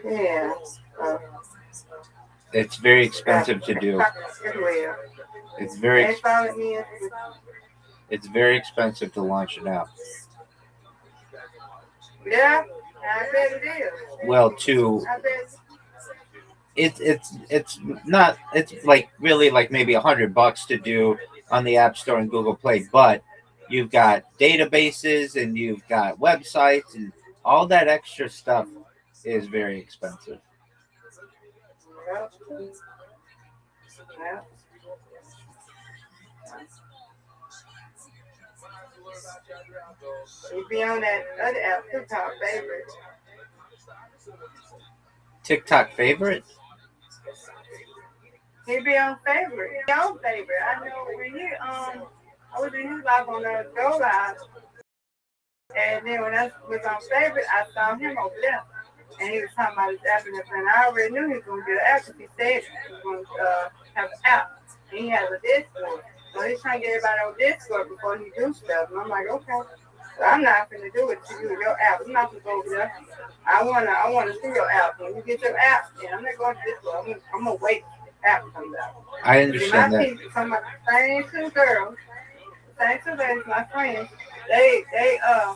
yeah. It's very expensive to do. It's very it's very expensive to launch an app. Yeah, I bet it is. Well, to I bet. it's not, it's like really like maybe $100 to do on the App Store and Google Play, but you've got databases and you've got websites and all that extra stuff is very expensive. Yeah. You be on that other app, TikTok favorite. TikTok favorite? He be on favorite. He on favorite. I know when he I was in his live on the Go Live, and then when I was on favorite, I saw him over there, and he was talking about his app and everything. I already knew he was gonna get an app because he said he was gonna have an app. And he has a Discord, so he's trying to get everybody on Discord before he do stuff. And I'm like, okay, so I'm not gonna do it to you with your app. I'm not gonna go over there. I wanna see your app. When you get your app, yeah, I'm not going to Discord. I'm gonna wait. App comes out. I understand that. Some of the same two girls, same two ladies, my friends, they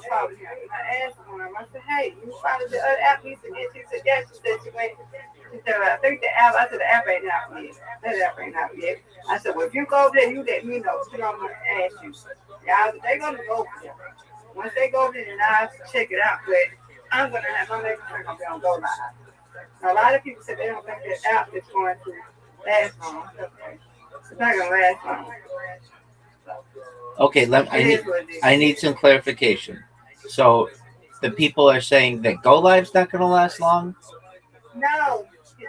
followed him. And I asked one of them, I said, hey, you followed the other app? He said, yes. She said, yes. She said, she went. She said, I think the app, I said, the app ain't out yet. That app ain't out yet. I said, well, if you go over there, you let me know. You know, I'm going to ask you. Yeah, they're going to go over there. Once they go over there, then I'll check it out. But I'm going to have my next thing on Go Live. Now, a lot of people said they don't think that app is going to last long. It's not gonna last long. Okay, I need some clarification. So the people are saying that Go Live's not gonna last long? No,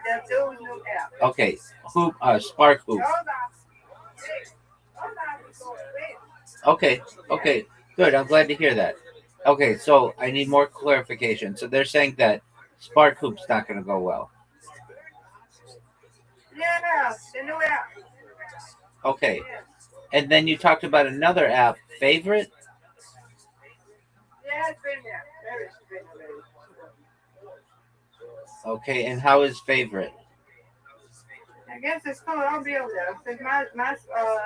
that dude's new app. Okay, Spark Hoop. Okay, good. I'm glad to hear that. Okay, so I need more clarification. So they're saying that Spark Hoop's not gonna go well. Yeah, the new app. Okay. And then you talked about another app, Favorite? Yeah, it's been there. Okay, and how is Favorite? I guess it's cool. I'll be over there. Since my smart,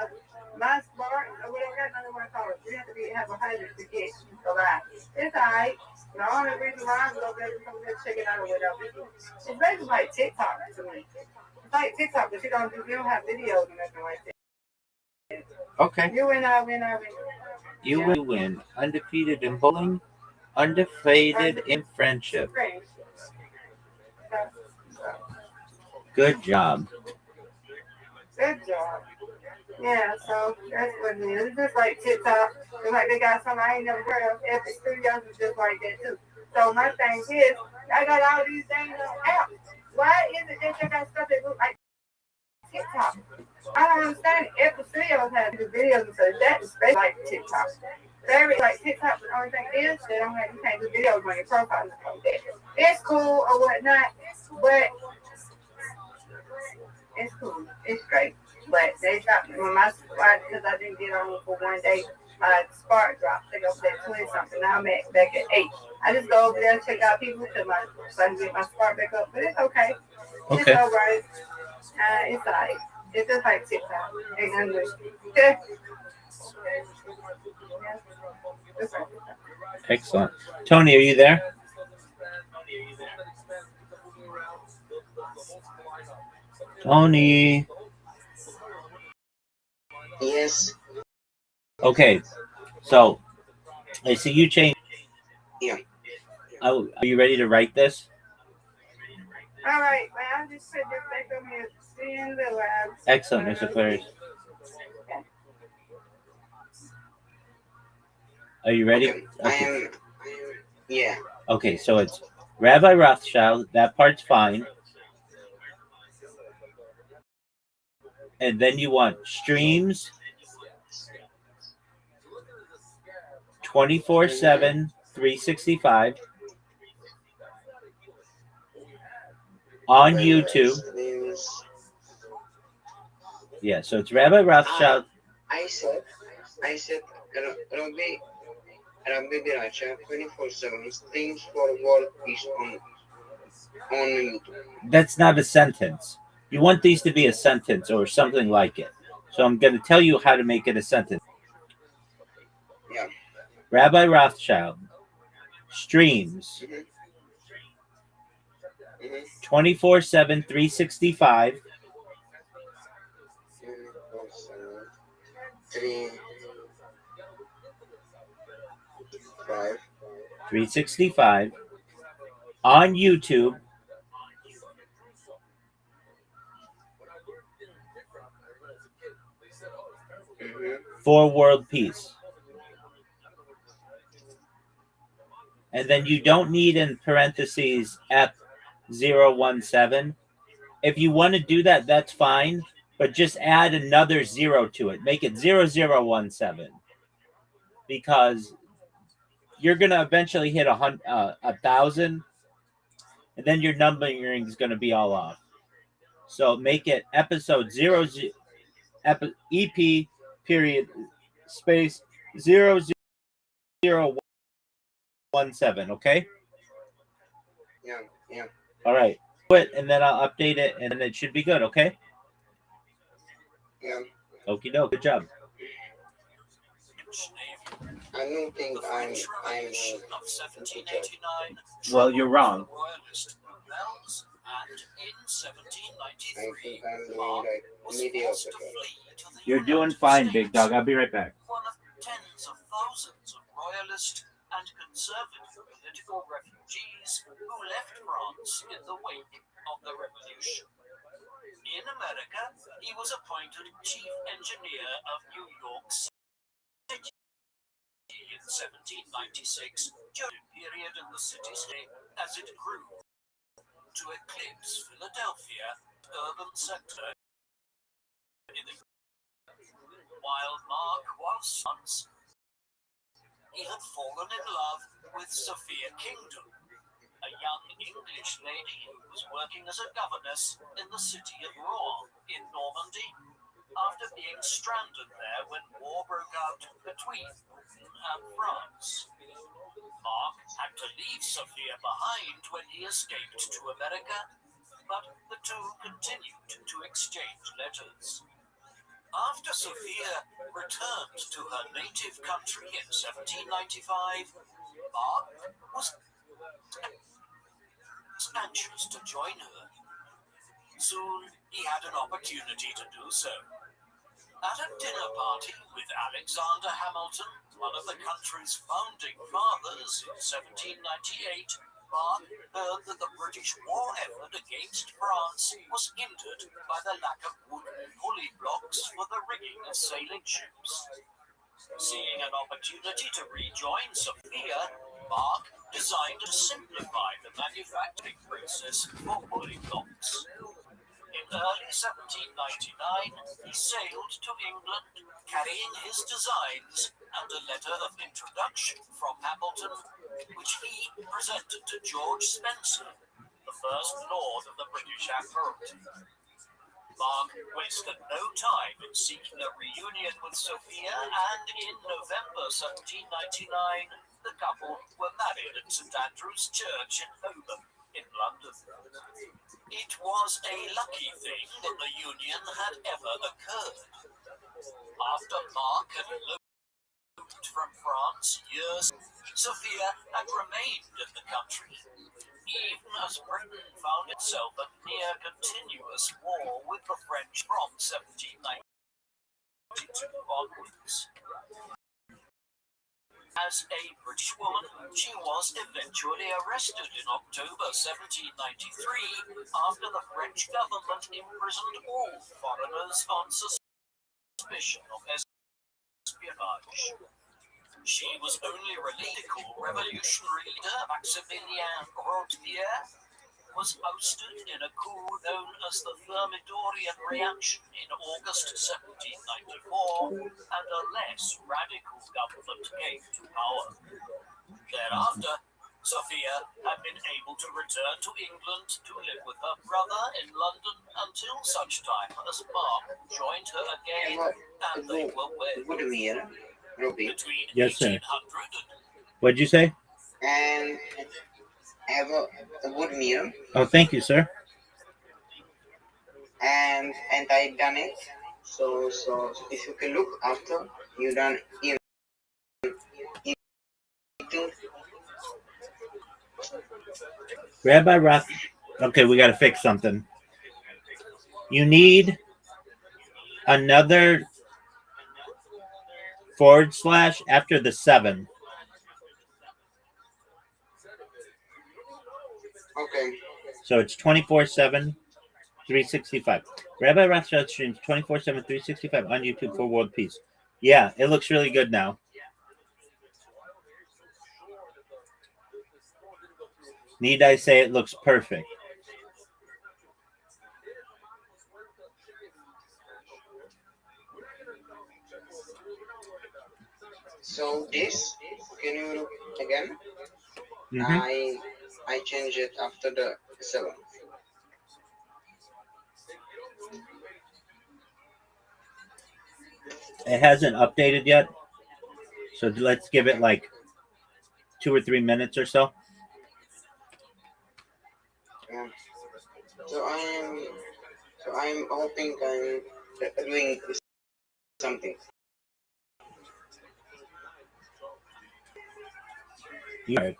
we don't got nothing more to call it. We have to have a hydrant to get the live. It's alright. The only reason why I'm over there is because we're checking out or whatever. It's basically like TikTok to me. Like TikTok, but you don't have videos or nothing like that. Okay. You win, I win. You win. Undefeated in bowling, undefeated in friendship. Good job. Good job. Yeah, so that's what it is. It's just like TikTok. It's like they got something I ain't never heard of. Epic Studios is just like that too. So my thing is, I got all these things on apps. Why is it that you got stuff that look like TikTok? I don't understand. Epic Studios has the videos and so that is basically like TikTok. Very like TikTok, but the only thing is they don't have, you can't do videos on your profile and stuff like that. It's cool or whatnot, but it's cool. It's great. But they stopped me when my spark, because I didn't get on for one day, my spark dropped. They go up there 20 something. Now I'm back at 8. I just go over there and check out people so I can get my spark back up. But it's okay. It's all right. It's all right. It's just like TikTok. Ain't nothing new. Okay. Excellent. Tony, are you there? Tony. Yes. Okay. So, I see you change. Yeah. Are you ready to write this? All right. Well, I just put this back on here. See you in the lab. Excellent, Mr. Clarice. Are you ready? Okay. I am. Yeah. Okay, so it's Rabbi Rothschild. That part's fine. And then you want streams 24/7, 365 on YouTube. Yeah, so it's Rabbi Rothschild. I said, it'll be Rabbi Biracha 24/7 streams for world peace on YouTube. That's not a sentence. You want these to be a sentence or something like it. So I'm going to tell you how to make it a sentence. Yeah. Rabbi Rothschild streams 24/7, 365 365 on YouTube for world peace. And then you don't need in parentheses F017. If you want to do that, that's fine. But just add another 0 to it. Make it 0017. Because you're going to eventually hit 1,000. And then your numbering is going to be all off. So make it episode 00, EP period space 0017. Okay? Yeah. All right. Quit, and then I'll update it, and then it should be good. Okay. Yeah. Okie doke. Good job. I don't think I'm of 1789. Well, you're wrong. Royalist rebels, and in 1793, I think I'm doing like mediocre. You're doing fine, big dog. I'll be right back. One of tens of thousands of royalist and conservative political refugees who left France in the wake of the revolution. In America, he was appointed chief engineer of New York City in 1796, during a period in the city's as it grew to eclipse Philadelphia, urban center. While Mark was once, he had fallen in love with Sophia Kingdom, a young English lady who was working as a governess in the city of Rouen in Normandy, after being stranded there when war broke out between Britain and France. Mark had to leave Sophia behind when he escaped to America, but the two continued to exchange letters. After Sophia returned to her native country in 1795, Mark was anxious to join her. Soon he had an opportunity to do so. At a dinner party with Alexander Hamilton, one of the country's founding fathers, in 1798, Mark heard that the British war effort against France was hindered by the lack of wooden pulley blocks for the rigging of sailing ships. Seeing an opportunity to rejoin Sophia, Mark designed to simplify the manufacturing process for pulley blocks. In early 1799, he sailed to England, carrying his designs and a letter of introduction from Hamilton, which he presented to George Spencer, the first Lord of the British Admiralty. Mark wasted no time in seeking a reunion with Sophia, and in November 1799, the couple were married at St Andrew's Church in Holborn, in London. It was a lucky thing that the union had ever occurred. After Mark had eloped from France years, Sophia had remained in the country, even as Britain found itself a near continuous war with the French from 1792 onwards. As a British woman, she was eventually arrested in October 1793 after the French government imprisoned all foreigners on suspicion of espionage. She was only released. Revolutionary leader Maximilien Robespierre was ousted in a coup known as the Thermidorian Reaction in August 1794, and a less radical government came to power. Thereafter, Sophia had been able to return to England to live with her brother in London until such time as Mark joined her again, and they were wed. Between Yes, sir. 1800 and What'd you say? And have a good meal. Oh, thank you, sir. And I done it. So if you can look after you done eating. Rabbi Roth. Okay, we got to fix something. You need another / after the 7. Okay. So it's 24/7, 365. Rabbi Rothschild streams 24/7, 365 on YouTube for world peace. Yeah, it looks really good now. Need I say it looks perfect? So this, can you look again? Mm-hmm. I change it after the 7. It hasn't updated yet, so let's give it like 2 or 3 minutes or so. Yeah. So I'm hoping I'm doing something.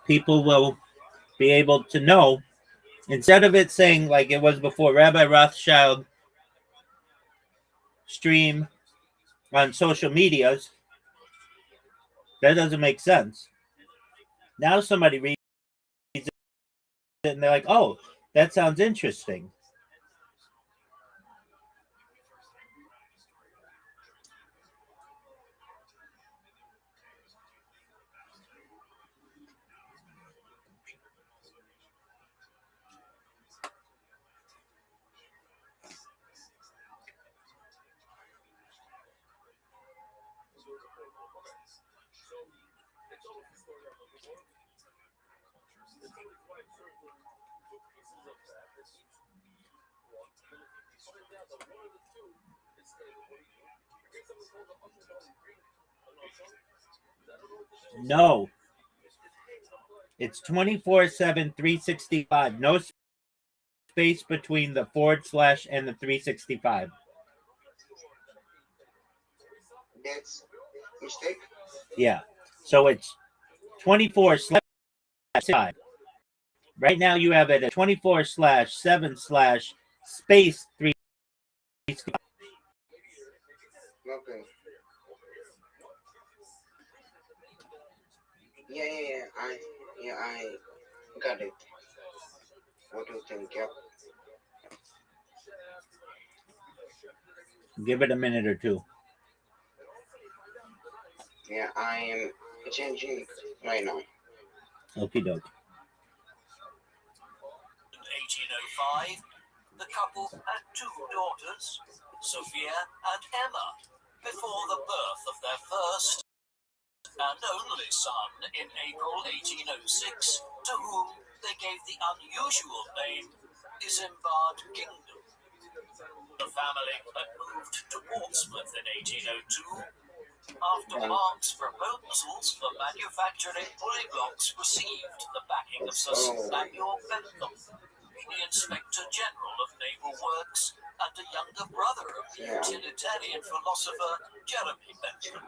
People will be able to know, instead of it saying like it was before, Rabbi Rothschild stream on social medias. That doesn't make sense. Now somebody reads it and they're like, oh, that sounds interesting. No. It's 24/7, 365. No space between the / and the 365. That's mistake? Yeah. So it's 24/5. Right now you have it at 24/7/ space 365. Okay. Yeah. I got it. What do you think? Yep. Give it a minute or two. Yeah, I am changing right now. Okie doke. In 1805, the couple had 2 daughters, Sophia and Emma, before the birth of their first and only son in April 1806, to whom they gave the unusual name Isambard Kingdom. The family had moved to Portsmouth in 1802. After Mark's proposals for manufacturing polyglocks received the backing of Sir Samuel Bentham, the Inspector General of Naval Works, and a younger brother of the utilitarian philosopher Jeremy Bentham.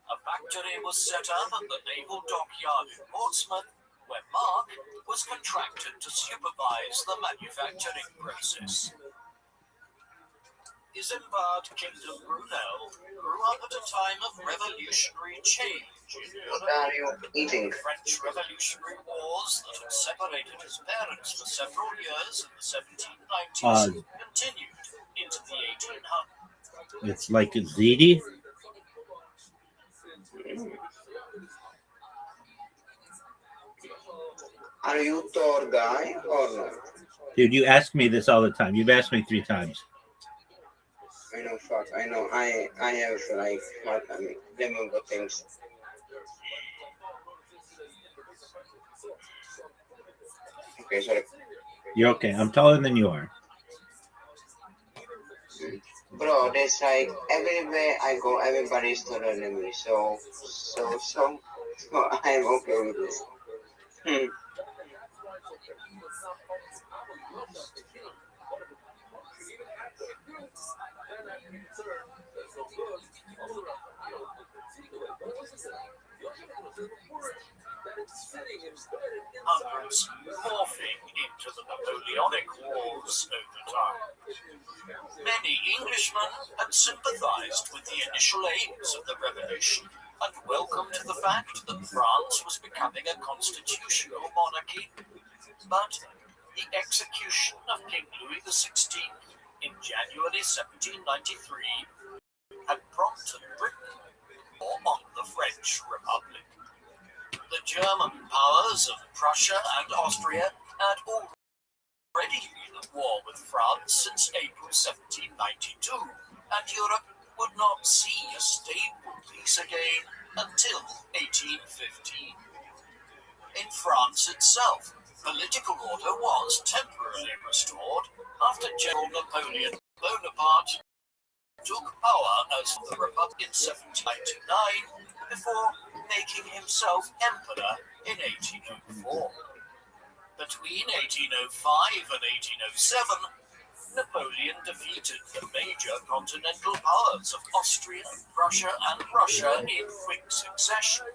A factory was set up at the Naval Dockyard in Portsmouth, where Mark was contracted to supervise the manufacturing process. Isambard Kingdom Brunel grew up at a time of revolutionary change in What are you eating? The French Revolutionary Wars that had separated his parents for several years in the 1790s continued into the 1800s. It's like a ziti. Are you tour guy or not? Dude, you ask me this all the time. You've asked me 3 times. I know, fuck. I know. I have like hard time remember things. Okay, sorry. You're okay. I'm taller than you are. Bro, there's like everywhere I go, everybody's taller than me. So So I am okay with this. Hmm. Hundreds morphing into the Napoleonic Wars over time. Many Englishmen had sympathized with the initial aims of the revolution and welcomed the fact that France was becoming a constitutional monarchy. But the execution of King Louis XVI in January 1793 had prompted Britain on the French Republic. The German powers of Prussia and Austria had already been at war with France since April 1792, and Europe would not see a stable peace again until 1815. In France itself, political order was temporarily restored after General Napoleon Bonaparte took power as the Republic in 1799 before making himself emperor in 1804. Between 1805 and 1807, Napoleon defeated the major continental powers of Austria, Prussia, and Russia in quick succession,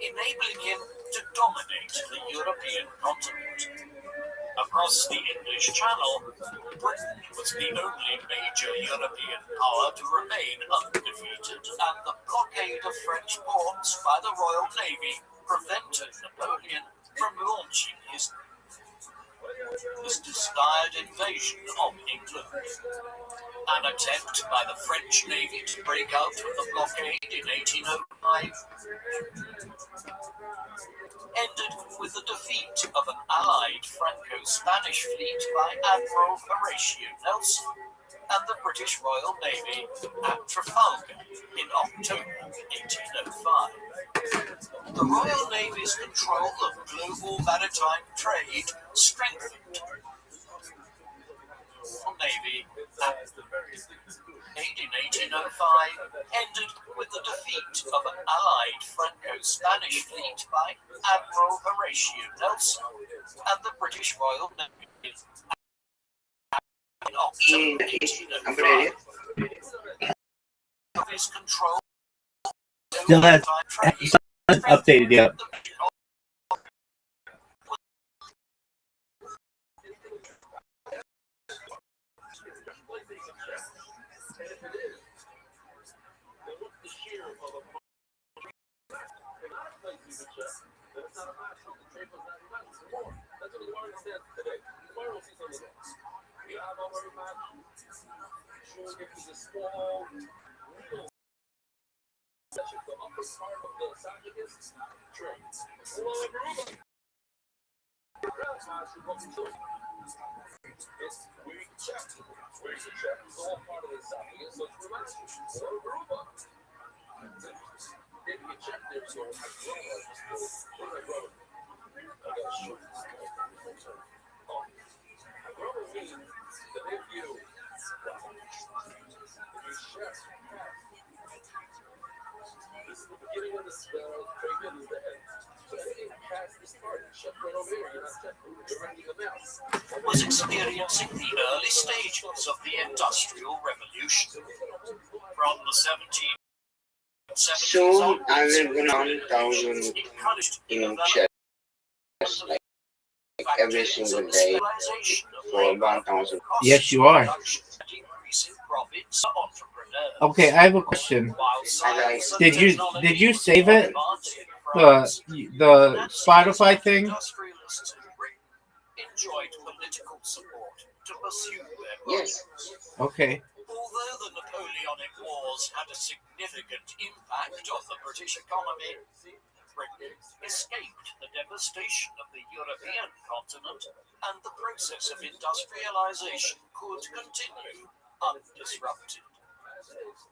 enabling him to dominate the European continent. Across the English Channel, Britain was the only major European power to remain undefeated, and the blockade of French ports by the Royal Navy prevented Napoleon from launching his desired invasion of England. An attempt by the French Navy to break out of the blockade in 1805 ended with the defeat of an allied Franco-Spanish fleet by Admiral Horatio Nelson and the British Royal Navy at Trafalgar in October 1805. The Royal Navy's control of global maritime trade strengthened. The Navy in 1805 ended with the defeat of an allied Franco-Spanish fleet by Admiral Horatio Nelson and the British Royal Navy in October 1805. His control Still hasn't updated yet. Was experiencing the early stages of the Industrial Revolution. From the 1770s Soon I will go on 1,000 in chess, like every single day for 1,000. Yes, you are. Okay, I have a question. Did you save it? The Spotify thing? Enjoyed political support to pursue their Yes. Okay. Although the Napoleonic Wars had a significant impact on the British economy, Britain escaped the devastation of the European continent, and the process of industrialization could continue undisrupted.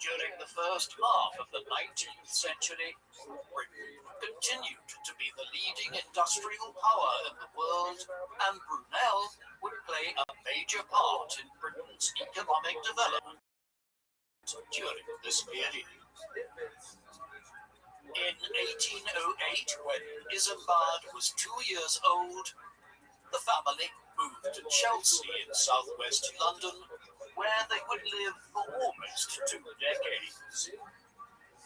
During the first half of the 19th century, Britain continued to be the leading industrial power in the world, and Brunel would play a major part in Britain's economic development during this period. In 1808, when Isambard was 2 years old, the family moved to Chelsea in southwest London, where they would live for almost 2 decades.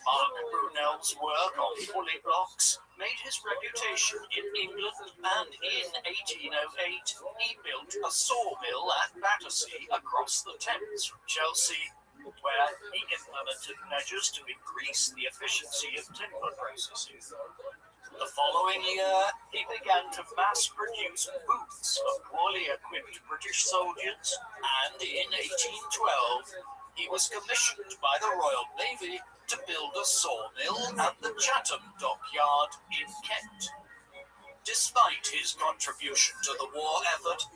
Mark Brunel's work on pulley blocks made his reputation in England, and in 1808 he built a sawmill at Battersea across the Thames from Chelsea, where he implemented measures to increase the efficiency of timber processing. The following year, he began to mass-produce boots for poorly equipped British soldiers, and in 1812, he was commissioned by the Royal Navy to build a sawmill at the Chatham Dockyard in Kent. Despite his contribution to the war effort,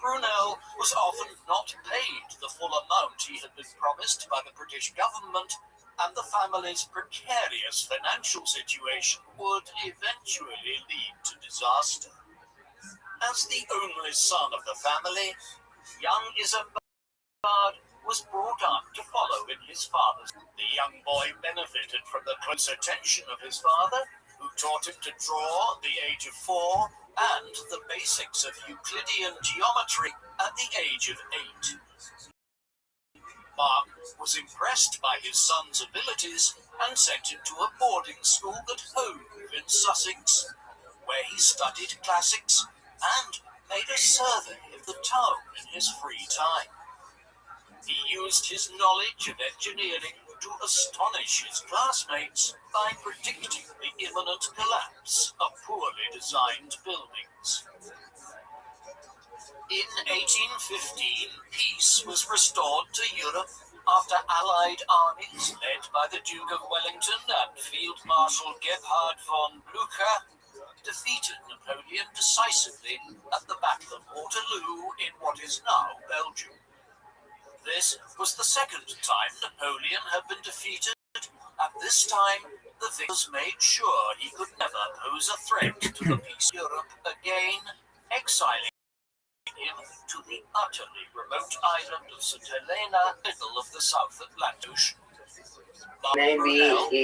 Brunel was often not paid the full amount he had been promised by the British government, and the family's precarious financial situation would eventually lead to disaster. As the only son of the family, young Isambard was brought up to follow in his father's. The young boy benefited from the close attention of his father, who taught him to draw at the age of 4 and the basics of Euclidean geometry at the age of 8. Mark was impressed by his son's abilities and sent him to a boarding school at Hove in Sussex, where he studied classics and made a survey of the town in his free time. He used his knowledge of engineering to astonish his classmates by predicting the imminent collapse of poorly designed buildings. In 1815, peace was restored to Europe after Allied armies led by the Duke of Wellington and Field Marshal Gebhard von Blücher defeated Napoleon decisively at the Battle of Waterloo in what is now Belgium. This was the second time Napoleon had been defeated. At this time, the victors made sure he could never pose a threat to the peace of Europe again, exiling him to the utterly remote island of St. Helena, middle of the South Atlantic Ocean. Maybe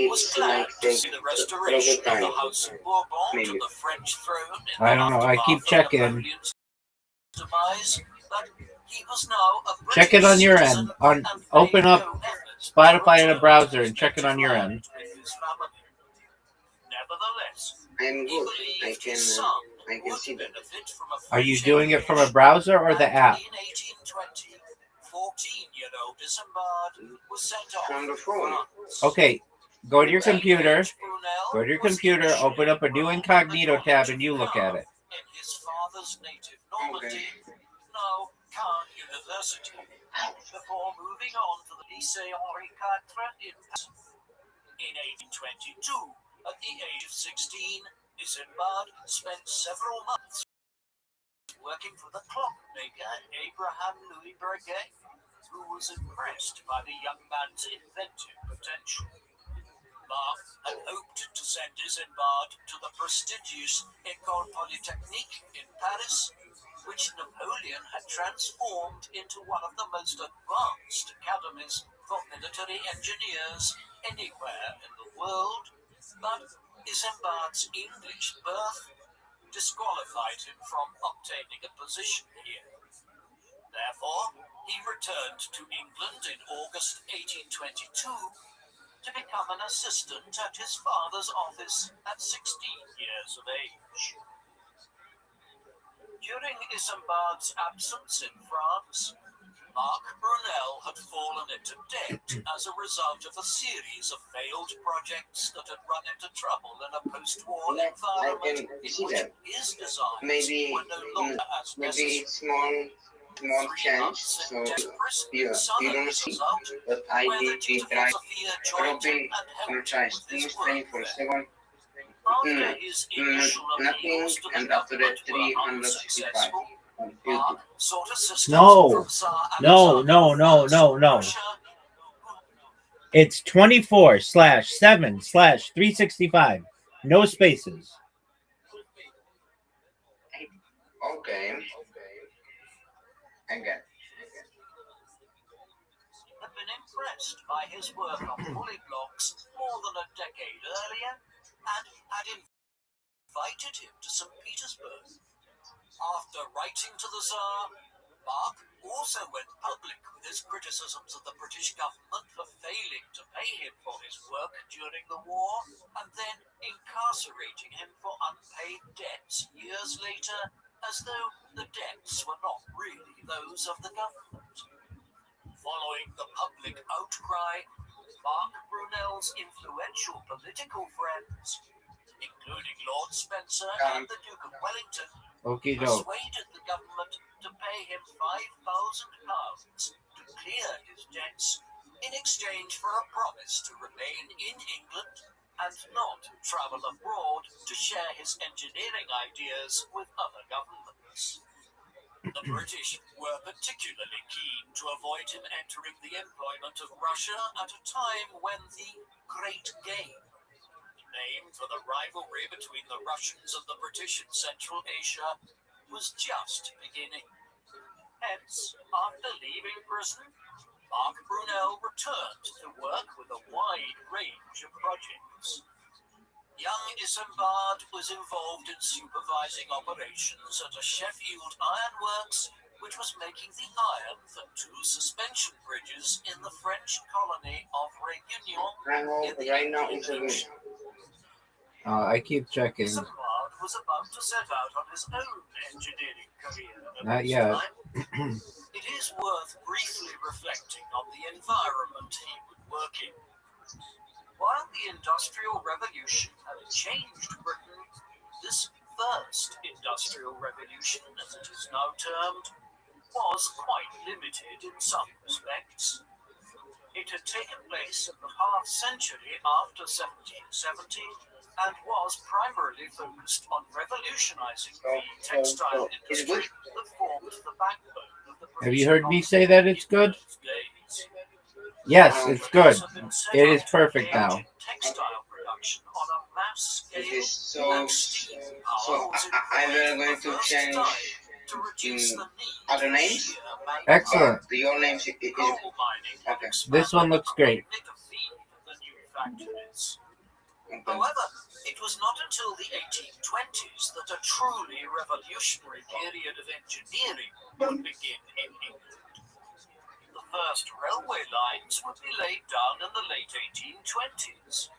it's like the restoration of the House of Bourbon to the French throne in I don't know. I keep checking. Napoleon's demise, but he was now a British Check it on your citizen end. Open up Spotify in a browser and check it on your end. Nevertheless, I'm good. I can see that. Are you doing it from a browser or the app? In 1820, 14-year-old Isambard was sent off From the phone. Okay, go to your computer. Go to your computer, open up a new incognito tab, and you look at it. in his father's native Normandy, now Caen University, before moving on to the Lycée Henri IV in Paris. In 1822, at the age of 16, Isambard spent several months working for the clockmaker Abraham Louis Breguet, who was impressed by the young man's inventive potential. Marc had hoped to send Isambard to the prestigious École Polytechnique in Paris, which Napoleon had transformed into one of the most advanced academies for military engineers anywhere in the world, but Isambard's English birth disqualified him from obtaining a position here. Therefore, he returned to England in August 1822 to become an assistant at his father's office at 16 years of age. During Isambard's absence in France, Marc Brunel had fallen into debt as a result of a series of failed projects that had run into trouble in a post-war environment in which his designs were no longer as necessary. It's small change, so you don't see, but I did try. Robin, try things 24/7. Nothing, and after that 365 on YouTube. No. It's 24/7/365. No spaces. Okay. Again. Had been impressed by his work on pulley blocks more than a decade earlier, and had invited him to St. Petersburg. After writing to the Tsar, Bach also went public with his criticisms of the British government for failing to pay him for his work during the war, and then incarcerating him for unpaid debts years later, as though the debts were not really those of the government. Following the public outcry, Mark Brunel's influential political friends, including Lord Spencer and the Duke of Wellington, persuaded the government to pay him £5,000 to clear his debts in exchange for a promise to remain in England and not travel abroad to share his engineering ideas with other governments. The British were particularly keen to avoid him entering the employment of Russia at a time when the Great Game, named for the rivalry between the Russians and the British in Central Asia, was just beginning. Hence, after leaving prison, Mark Brunel returned to work with a wide range of projects. Young Isambard was involved in supervising operations at a Sheffield ironworks, which was making the iron for 2 suspension bridges in the French colony of Réunion in the Indian Ocean. I keep checking. Isambard was about to set out on his own engineering career. Not yet. It is worth briefly reflecting on the environment he would work in. While the Industrial Revolution had changed Britain, this first Industrial Revolution, as it is now termed, was quite limited in some respects. It had taken place in the half-century after 1770 and was primarily focused on revolutionizing the textile industry that formed the backbone of the British. Have you heard me say that it's good? Yes, it's good. It is perfect now. Textile production on a mass Okay, scale, so I'm going to change other names. Excellent. Your name is okay. This one looks great. However, it was not until the 1820s that a truly revolutionary period of engineering would begin in England. The first railway lines would be laid down in the late 1820s,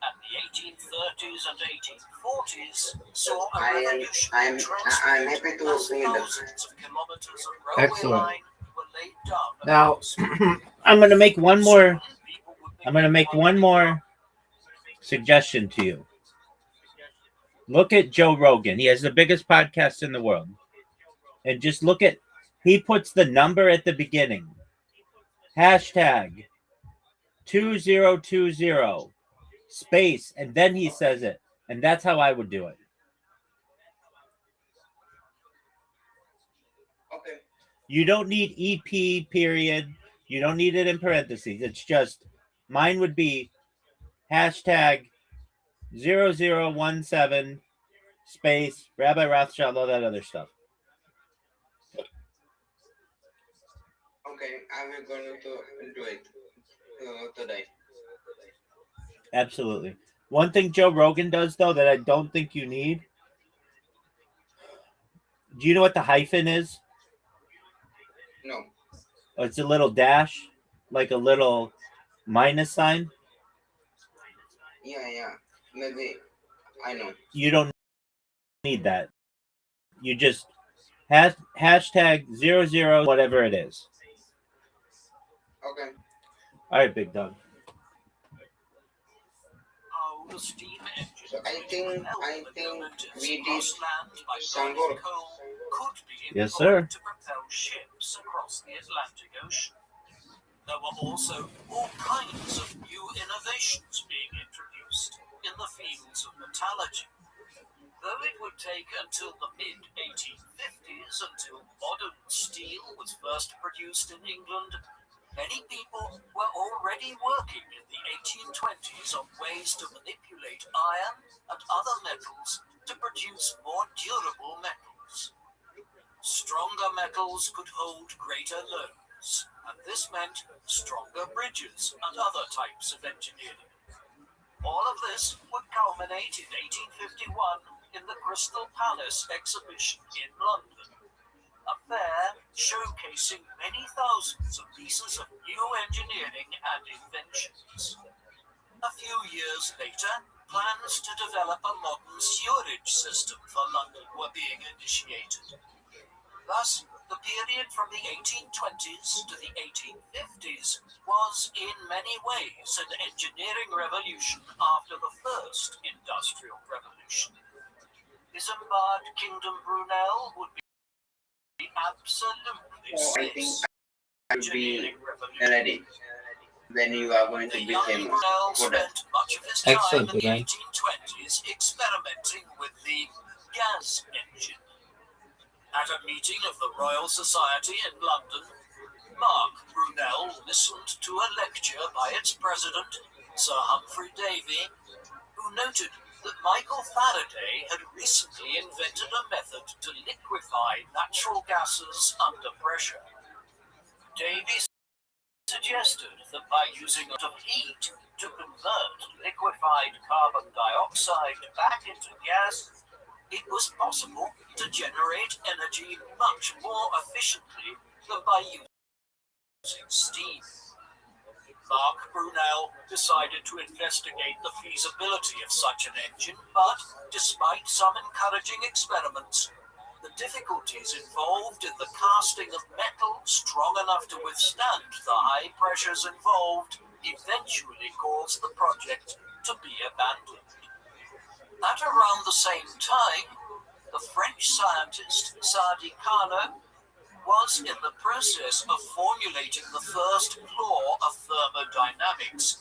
and the 1830s and 1840s saw a revolutionary I'm happy to see that. thousands of kilometers of railway Excellent. line were laid down. Now, I'm going to make one more. Suggestion to you. Look at Joe Rogan. He has the biggest podcast in the world. And just look at, he puts the number at the beginning. Hashtag 2020 space. And then he says it. And that's how I would do it. Okay. You don't need EP period. You don't need it in parentheses. It's just, mine would be hashtag 0017 space Rabbi Rothschild, all that other stuff. Okay, I'm going to do it today. Absolutely. One thing Joe Rogan does, though, that I don't think you need. Do you know what the hyphen is? No. Oh, it's a little dash, like a little minus sign. Yeah. Maybe I know. You don't need that. You just hashtag 00 whatever it is. Okay. All right, big dog. So I think we did some work. Yes, sir. To propel ships across the Atlantic Ocean. There were also all kinds of new innovations being introduced in the fields of metallurgy. Though it would take until the mid-1850s until modern steel was first produced in England, many people were already working in the 1820s on ways to manipulate iron and other metals to produce more durable metals. Stronger metals could hold greater loads, and this meant stronger bridges and other types of engineering. All of this would culminate in 1851 in the Crystal Palace exhibition in London, a fair showcasing many thousands of pieces of new engineering and inventions. A few years later, plans to develop a modern sewerage system for London were being initiated. Thus, the period from the 1820s to the 1850s was in many ways an engineering revolution after the first industrial revolution. Isambard Kingdom Brunel would be absolutely I think safe. I would be ready when you are going to be famous. Brunel For that. spent much of his time Excellent, in the man. 1820s experimenting with the gas engine. At a meeting of the Royal Society in London, Mark Brunel listened to a lecture by its president, Sir Humphrey Davy, who noted that Michael Faraday had recently invented a method to liquefy natural gases under pressure. Davy suggested that by using a lot of heat to convert liquefied carbon dioxide back into gas, it was possible to generate energy much more efficiently than by using steam. Mark Brunel decided to investigate the feasibility of such an engine, but despite some encouraging experiments, the difficulties involved in the casting of metal strong enough to withstand the high pressures involved eventually caused the project to be abandoned. At around the same time, the French scientist Sadi Carnot was in the process of formulating the first law of thermodynamics,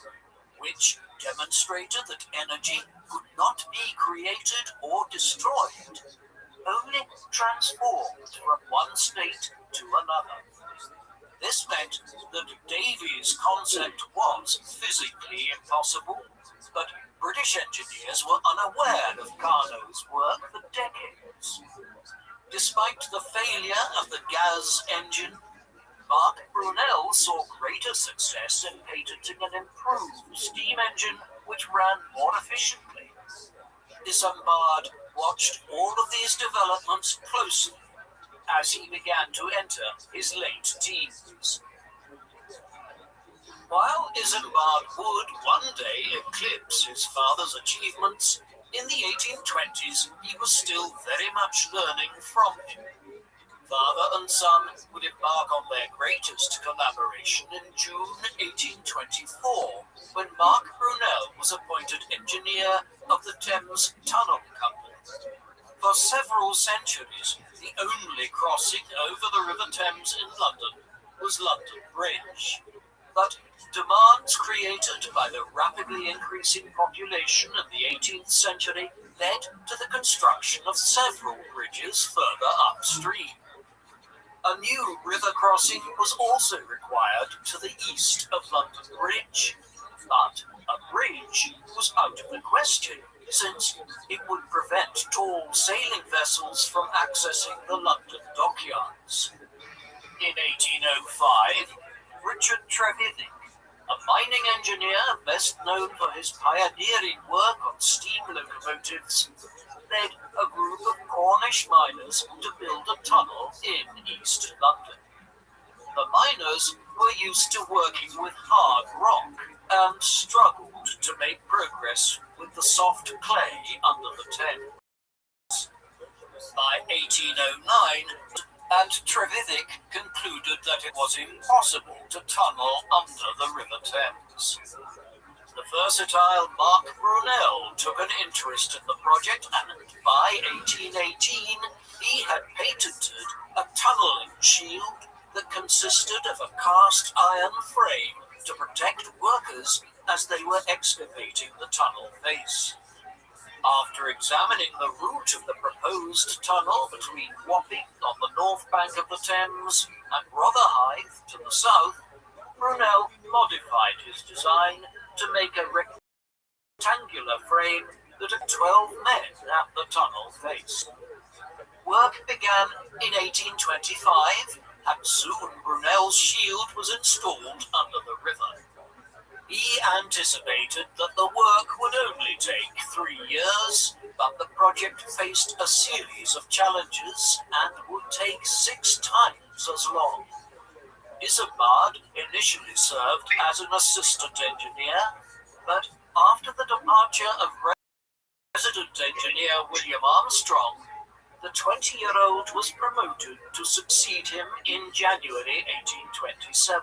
which demonstrated that energy could not be created or destroyed, only transformed from one state to another. This meant that Davy's concept was physically impossible, but British engineers were unaware of Carnot's work for decades. Despite the failure of the gas engine, Mark Brunel saw greater success in patenting an improved steam engine which ran more efficiently. Isambard watched all of these developments closely as he began to enter his late teens. While Isambard would one day eclipse his father's achievements, in the 1820s he was still very much learning from him. Father and son would embark on their greatest collaboration in June 1824, when Mark Brunel was appointed engineer of the Thames Tunnel Company. For several centuries, the only crossing over the River Thames in London was London Bridge. But demands created by the rapidly increasing population of the 18th century led to the construction of several bridges further upstream. A new river crossing was also required to the east of London Bridge, but a bridge was out of the question since it would prevent tall sailing vessels from accessing the London dockyards. In 1805, Richard Trevithick, a mining engineer best known for his pioneering work on steam locomotives, led a group of Cornish miners to build a tunnel in East London. The miners were used to working with hard rock and struggled to make progress with the soft clay under the Thames. By 1809, and Trevithick concluded that it was impossible to tunnel under the River Thames. The versatile Mark Brunel took an interest in the project, and by 1818 he had patented a tunneling shield that consisted of a cast iron frame to protect workers as they were excavating the tunnel face. After examining the route of the proposed tunnel between Wapping on the north bank of the Thames and Rotherhithe to the south, Brunel modified his design to make a rectangular frame that had 12 men at the tunnel face. Work began in 1825, and soon Brunel's shield was installed under the river. He anticipated that the work would only only take 3 years, but the project faced a series of challenges and would take 6 times as long. Isambard initially served as an assistant engineer, but after the departure of resident engineer William Armstrong, the 20-year-old was promoted to succeed him in January 1827.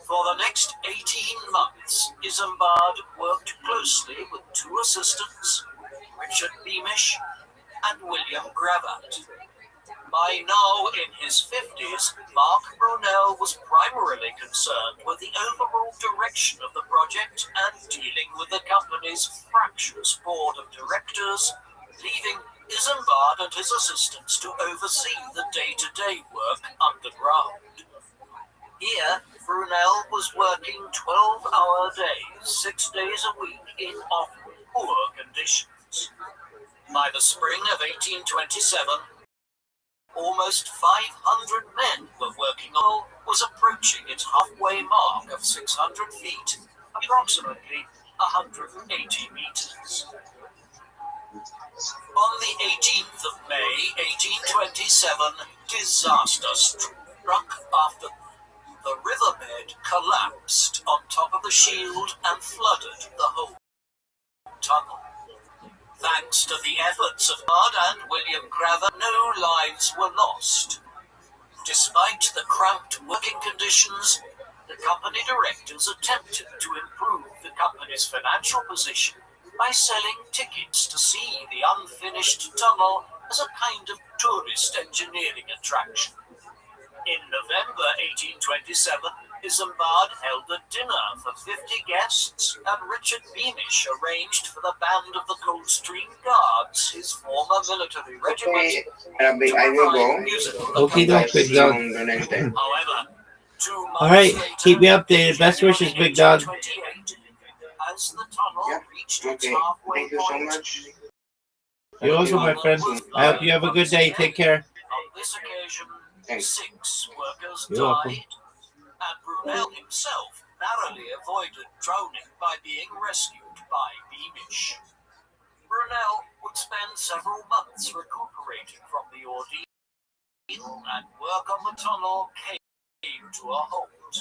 For the next 18 months, Isambard worked closely with 2 assistants, Richard Beamish and William Gravatt. By now in his 50s, Mark Brunel was primarily concerned with the overall direction of the project and dealing with the company's fractious board of directors, leaving Isambard and his assistants to oversee the day-to-day work underground. Here, Brunel was working 12-hour days, 6 days a week in often poor conditions. By the spring of 1827, almost 500 men were working on was approaching its halfway mark of 600 feet, approximately 180 meters. On the 18th of May, 1827, disaster struck after the riverbed collapsed on top of the shield and flooded the whole tunnel. Thanks to the efforts of Bard and William Gravatt, no lives were lost. Despite the cramped working conditions, the company directors attempted to improve the company's financial position by selling tickets to see the unfinished tunnel as a kind of tourist engineering attraction. In November 1827, Isambard held a dinner for 50 guests, and Richard Beamish arranged for the band of the Coldstream Guards, his former military regiment, Okay, I will go. Okay, big dog. However, 2 months All right, later, keep me updated. Best wishes, big dog. as the tunnel reached its halfway Thank you so point, much. You're welcome, my friend. I hope you have a good day. Take care. on this occasion, 6 workers You're welcome. died, and Brunel himself narrowly avoided drowning by being rescued by Beamish. Brunel would spend several months recuperating from the ordeal, and work on the tunnel came to a halt.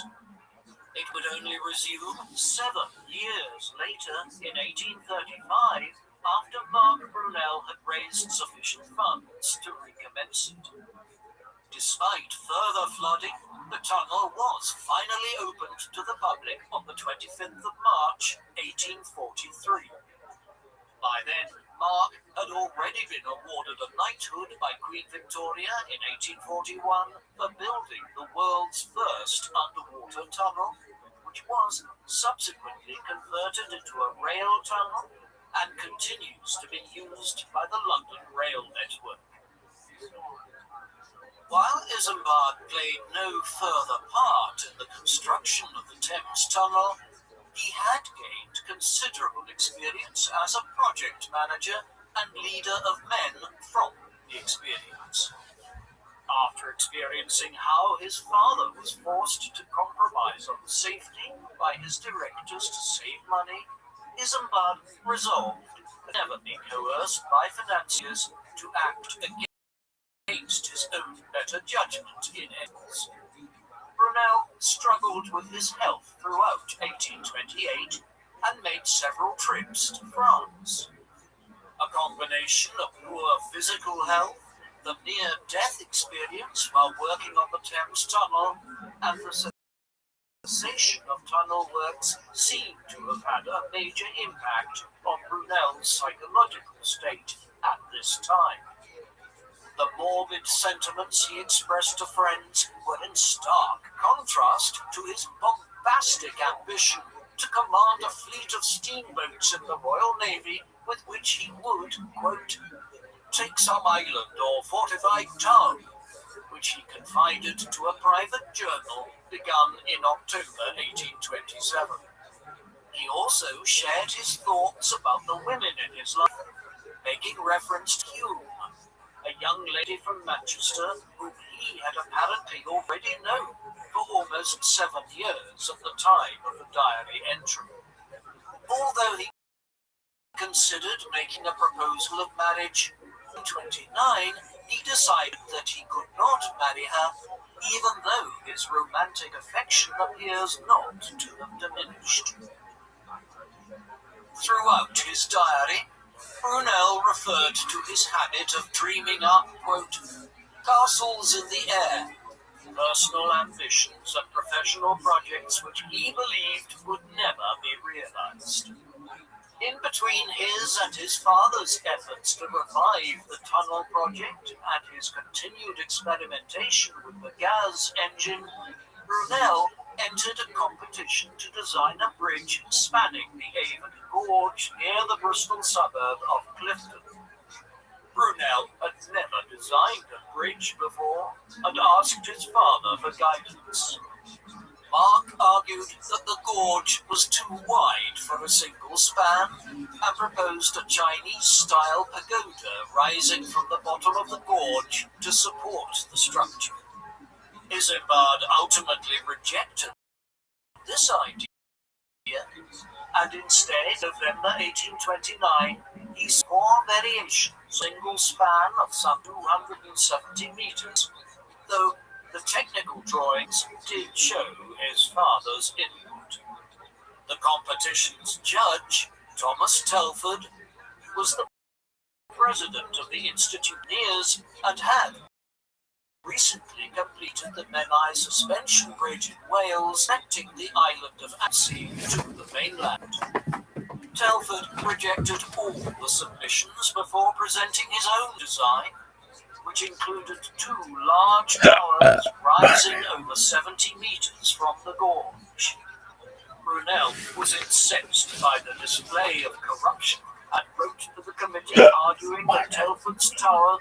It would only resume 7 years later, in 1835, after Mark Brunel had raised sufficient funds to recommence it. Despite further flooding, the tunnel was finally opened to the public on the 25th of March, 1843. By then, Mark had already been awarded a knighthood by Queen Victoria in 1841 for building the world's first underwater tunnel, which was subsequently converted into a rail tunnel and continues to be used by the London Rail Network. While Isambard played no further part in the construction of the Thames Tunnel, he had gained considerable experience as a project manager and leader of men from the experience. After experiencing how his father was forced to compromise on safety by his directors to save money, Isambard resolved to never be coerced by financiers to act against his own better judgment in ethics. Brunel struggled with his health throughout 1828 and made several trips to France. A combination of poor physical health, the near-death experience while working on the Thames Tunnel, and the cessation of tunnel works seem to have had a major impact on Brunel's psychological state at this time. The morbid sentiments he expressed to friends were in stark contrast to his bombastic ambition to command a fleet of steamboats in the Royal Navy with which he would, quote, take some island or fortified town, which he confided to a private journal begun in October 1827. He also shared his thoughts about the women in his life, making reference to Hume, a young lady from Manchester whom he had apparently already known for almost 7 years at the time of the diary entry. Although he considered making a proposal of marriage. At 29, he decided that he could not marry her, even though his romantic affection appears not to have diminished. Throughout his diary, Brunel referred to his habit of dreaming up, quote, castles in the air, personal ambitions and professional projects which he believed would never be realized. In between his and his father's efforts to revive the tunnel project and his continued experimentation with the gas engine, Brunel entered a competition to design a bridge spanning the Avon Gorge near the Bristol suburb of Clifton. Brunel had never designed a bridge before and asked his father for guidance. Mark argued that the gorge was too wide for a single span and proposed a Chinese-style pagoda rising from the bottom of the gorge to support the structure. Isambard ultimately rejected this idea, and instead, November 1829, he saw variations, single span of some 270 meters, though the technical drawings did show his father's input. The competition's judge, Thomas Telford, was the president of the Institute Engineers and had recently completed the Menai Suspension Bridge in Wales, connecting the island of Annecy to the mainland. Telford rejected all the submissions before presenting his own design, which included two large towers rising over 70 meters from the gorge. Brunel was incensed by the display of corruption and wrote to the committee arguing that Telford's tower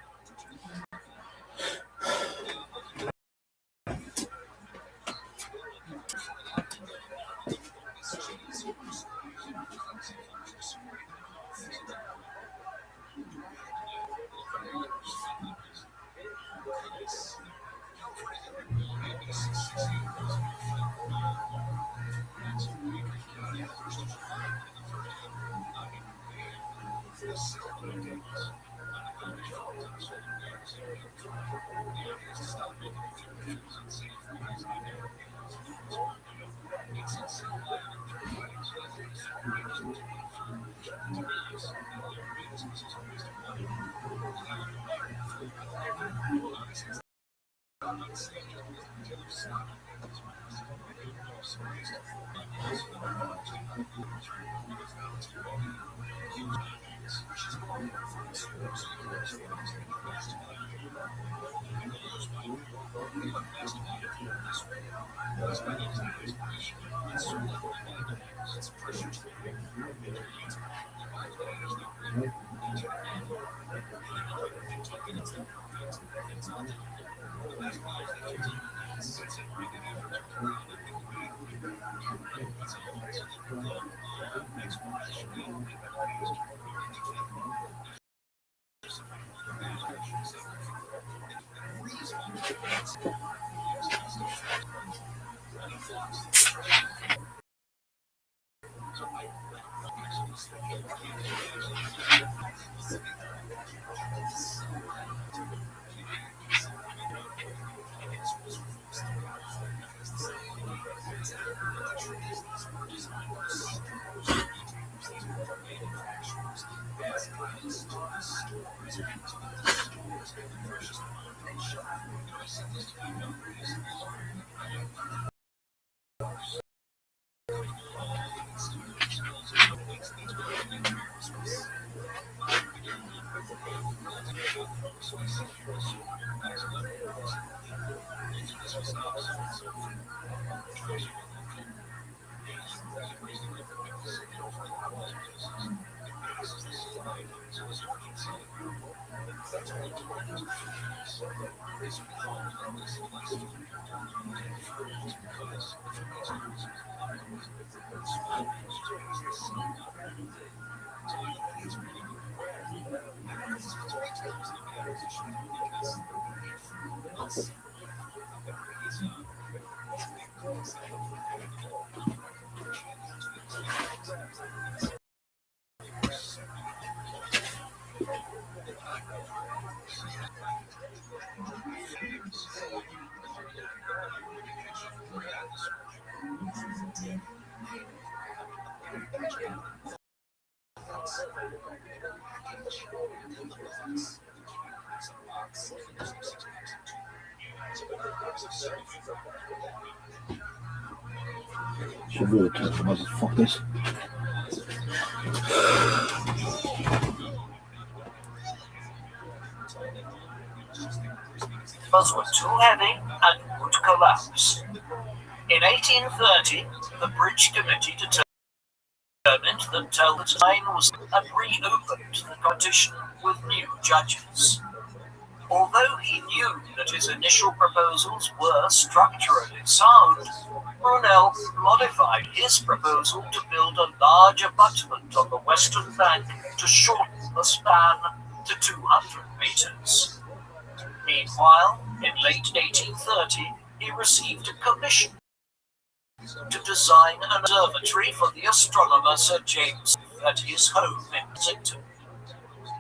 Should really touch motherfuckers. Those were too heavy and would collapse. In 1830, the Bridge Committee determined that Talbot's line was and reopened the competition with new judges. Although he knew that his initial proposals were structurally sound, Brunel modified his proposal to build a large abutment on the western bank to shorten the span to 200 meters. Meanwhile, in late 1830, he received a commission to design an observatory for the astronomer Sir James at his home in Kensington.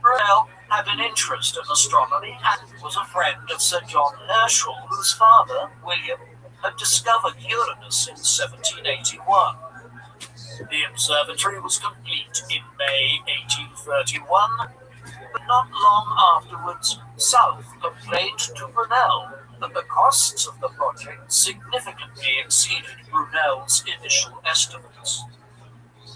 Brunel had an interest in astronomy and was a friend of Sir John Herschel, whose father, William, had discovered Uranus in 1781. The observatory was complete in May 1831, but not long afterwards, South complained to Brunel that the costs of the project significantly exceeded Brunel's initial estimates.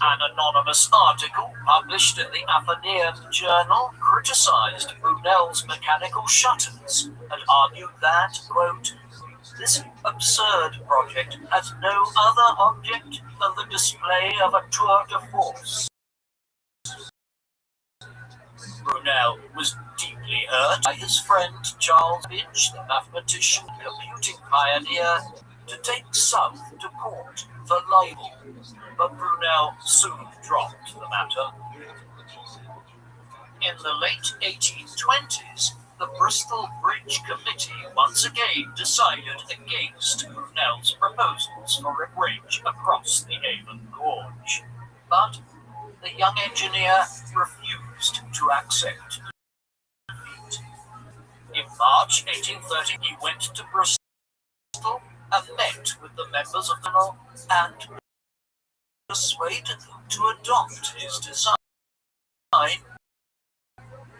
An anonymous article published in the Athenaeum Journal criticized Brunel's mechanical shutters and argued that, quote, this absurd project has no other object than the display of a tour de force. Brunel was deeply hurt by his friend Charles Babbage, the mathematician and computing pioneer, to take South to court for libel, but Brunel soon dropped the matter. In the late 1820s, the Bristol Bridge Committee once again decided against Brunel's proposals for a bridge across the Avon Gorge, but the young engineer refused to accept defeat. In March 1830, he went to Bristol and met with the members of the panel and persuaded them to adopt his design,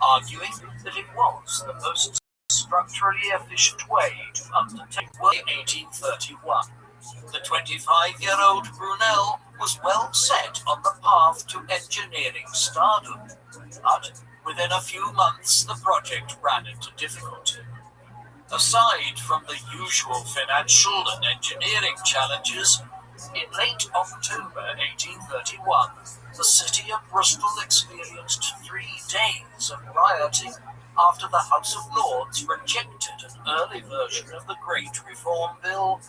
arguing that it was the most structurally efficient way to undertake work in 1831. The 25-year-old Brunel was well set on the path to engineering stardom, but within a few months the project ran into difficulty. Aside from the usual financial and engineering challenges, in late October 1831, the city of Bristol experienced 3 days of rioting after the House of Lords rejected an early version of the Great Reform Bill,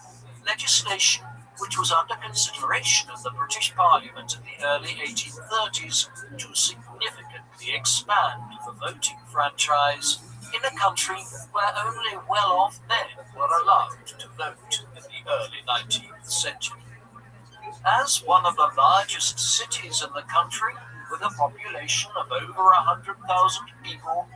legislation which was under consideration in the British Parliament in the early 1830s to significantly expand the voting franchise in a country where only well-off men were allowed to vote in the early 19th century. As one of the largest cities in the country, with a population of over 100,000 people,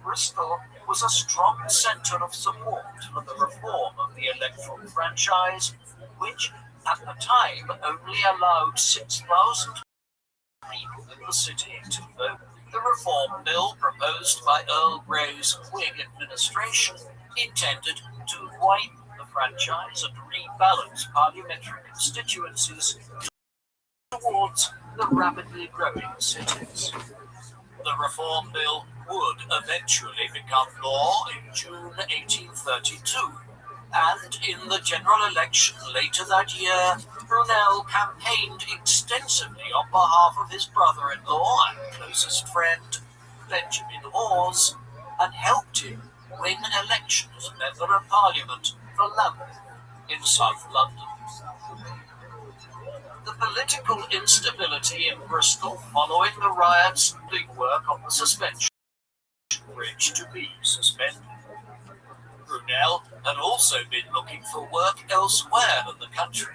Bristol was a strong centre of support for the reform of the electoral franchise, which at the time only allowed 6,000 people in the city to vote. The reform bill proposed by Earl Grey's Whig administration intended to widen the franchise and rebalance parliamentary constituencies towards the rapidly growing cities. The reform bill would eventually become law in June 1832, and in the general election later that year, Brunel campaigned extensively on behalf of his brother-in-law and closest friend, Benjamin Hawes, and helped him win election as a member of Parliament for Lambeth in South London. The political instability in Bristol following the riots did work on the suspension bridge to be suspended. Brunel had also been looking for work elsewhere in the country,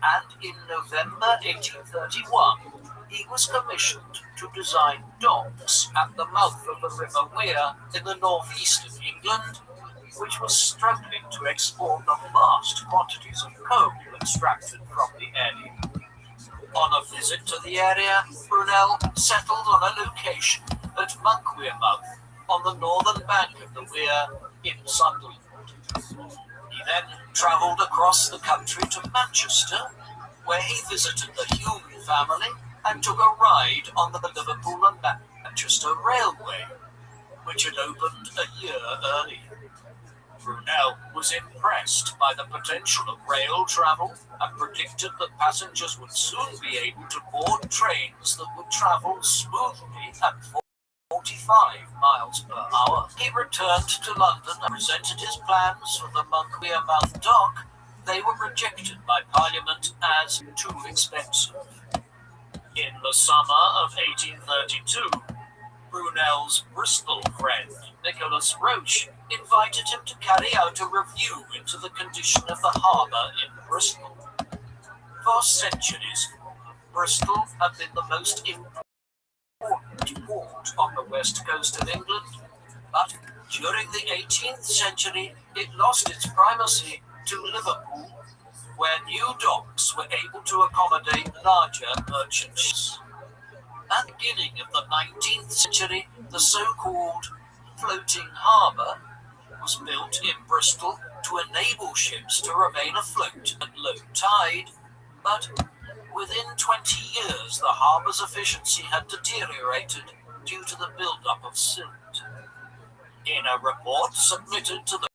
and in November 1831 he was commissioned to design docks at the mouth of the River Wear in the northeast of England, which was struggling to export the vast quantities of coal extracted from the area. On a visit to the area, Brunel settled on station at Monk Wearmouth on the northern bank of the Wear in Sunderland. He then travelled across the country to Manchester, where he visited the Hume family and took a ride on the Liverpool and Manchester Railway, which had opened a year earlier. Brunel was impressed by the potential of rail travel and predicted that passengers would soon be able to board trains that would travel smoothly at 45 miles per hour. He returned to London and presented his plans for the Monk Wearmouth dock. They were rejected by Parliament as too expensive. In the summer of 1832, Brunel's Bristol friend, Nicholas Roche, invited him to carry out a review into the condition of the harbour in Bristol. For centuries, Bristol had been the most important port on the west coast of England, but during the 18th century it lost its primacy to Liverpool, where new docks were able to accommodate larger merchant ships. At the beginning of the 19th century, the so-called floating harbour was built in Bristol to enable ships to remain afloat at low tide, but within 20 years the harbour's efficiency had deteriorated due to the build-up of silt. In a report submitted to the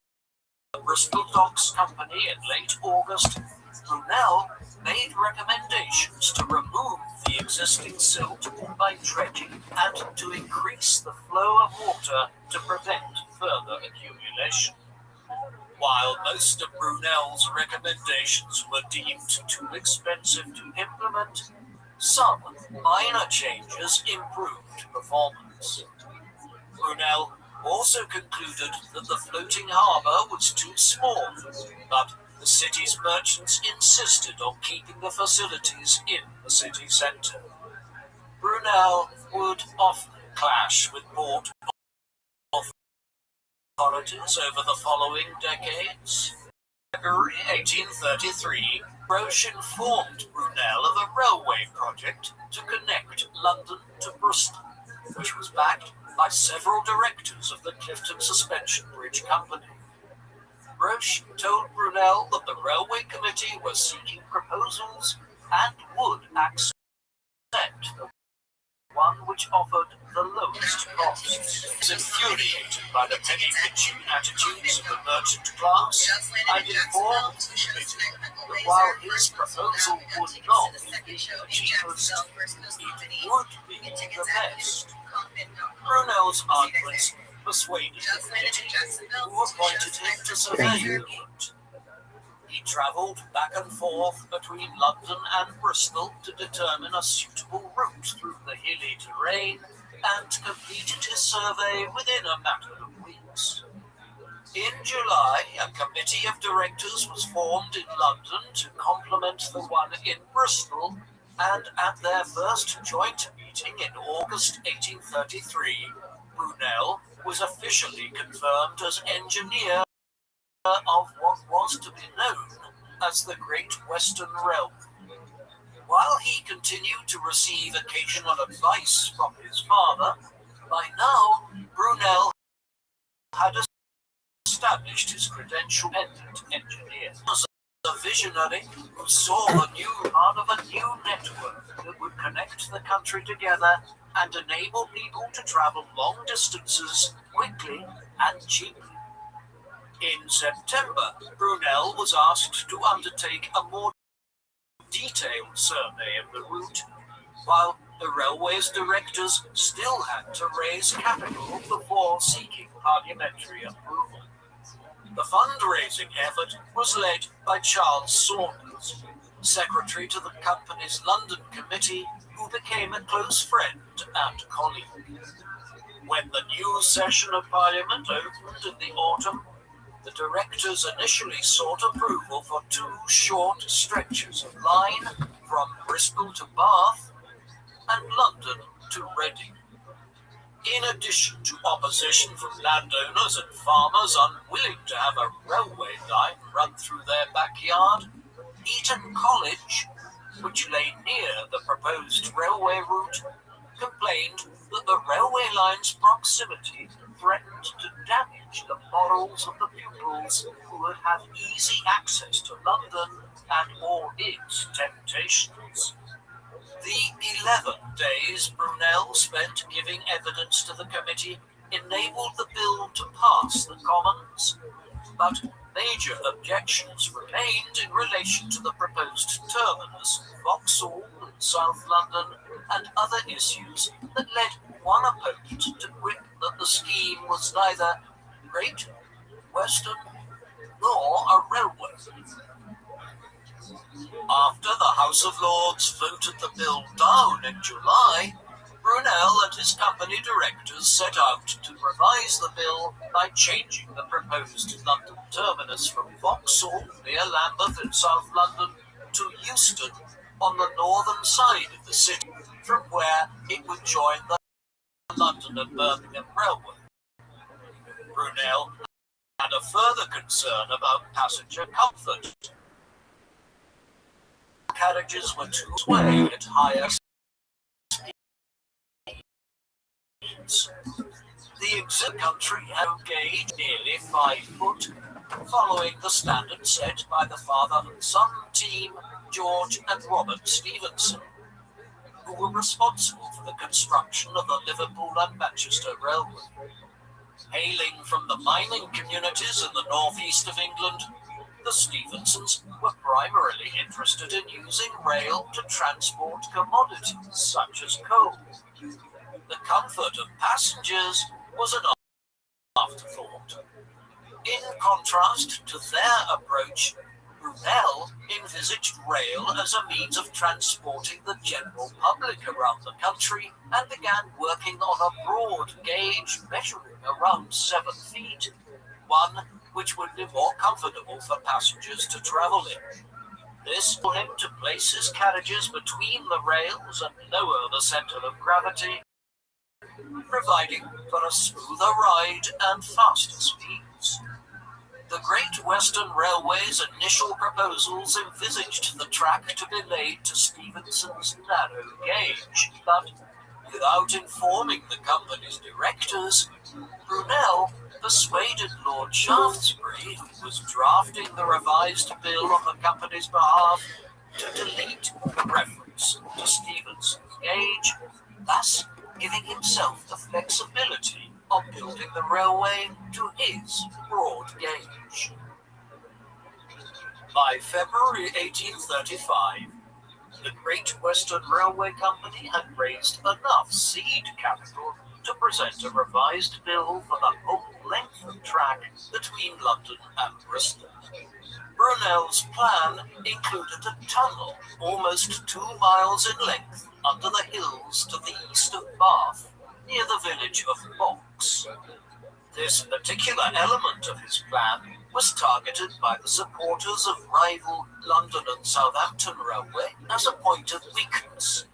Bristol Docks Company in late August, Brunel made recommendations to remove the existing silt by dredging and to increase the flow of water to prevent further accumulation. While most of Brunel's recommendations were deemed too expensive to implement, some minor changes improved performance. Brunel also concluded that the floating harbour was too small, but the city's merchants insisted on keeping the facilities in the city centre. Brunel would often clash with port authorities over the following decades. In February 1833, Roche informed Brunel of a railway project to connect London to Bristol, which was backed by several directors of the Clifton Suspension Bridge Company. Roche told Brunel that the Railway Committee was seeking proposals and would accept the one which offered the lowest costs. He was infuriated by the penny-pinching attitudes of the merchant class and informed the committee that while his proposal would not be the cheapest, it would be the best. Brunel's arguments persuaded the committee, who appointed him to survey the route. He travelled back and forth between London and Bristol to determine a suitable route through the hilly terrain and completed his survey within a matter of weeks. In July, a committee of directors was formed in London to complement the one in Bristol, and at their first joint meeting in August 1833, Brunel was officially confirmed as engineer of what was to be known as the Great Western Railway. While he continued to receive occasional advice from his father, by now Brunel had established his credential independent engineer. He was a visionary who saw a new part of a new network that would connect the country together and enable people to travel long distances quickly and cheaply. In September, Brunel was asked to undertake a more detailed survey of the route, while the railway's directors still had to raise capital before seeking parliamentary approval. The fundraising effort was led by Charles Saunders, secretary to the company's London committee, who became a close friend and colleague. When the new session of Parliament opened in the autumn, the directors initially sought approval for 2 short stretches of line from Bristol to Bath and London to Reading. In addition to opposition from landowners and farmers unwilling to have a railway line run through their backyard, Eton College, which lay near the proposed railway route, complained that the railway line's proximity threatened to damage the morals of the pupils who would have easy access to London and all its temptations. The 11 days Brunel spent giving evidence to the committee enabled the bill to pass the Commons, but major objections remained in relation to the proposed terminus, Vauxhall in South London, and other issues that led one opponent to grip that the scheme was neither Great Western nor a railway. After the House of Lords voted the bill down in July, Brunel and his company directors set out to revise the bill by changing the proposed London terminus from Vauxhall near Lambeth in South London to Euston on the northern side of the city, from where it would join the London and Birmingham Railway. Brunel had a further concern about passenger comfort. Carriages were two-way at higher speeds. The exit country had a gauge nearly 5 foot, following the standard set by the father and son team, George and Robert Stephenson, who were responsible for the construction of the Liverpool and Manchester Railway. Hailing from the mining communities in the northeast of England, the Stephensons were primarily interested in using rail to transport commodities such as coal. The comfort of passengers was an afterthought. In contrast to their approach, Brunel envisaged rail as a means of transporting the general public around the country and began working on a broad gauge measuring around 7 feet, one which would be more comfortable for passengers to travel in. This allowed him to place his carriages between the rails and lower the centre of gravity, providing for a smoother ride and faster speeds. The Great Western Railway's initial proposals envisaged the track to be laid to Stephenson's narrow gauge, but without informing the company's directors, Brunel persuaded Lord Shaftesbury, who was drafting the revised bill on the company's behalf, to delete the reference to Stephenson's gauge, thus giving himself the flexibility of building the railway to his broad gauge. By February 1835, the Great Western Railway Company had raised enough seed capital to present a revised bill for the whole length of track between London and Bristol. Brunel's plan included a tunnel almost 2 miles in length under the hills to the east of Bath, near the village of Box. This particular element of his plan was targeted by the supporters of rival London and Southampton Railway as a point of weakness,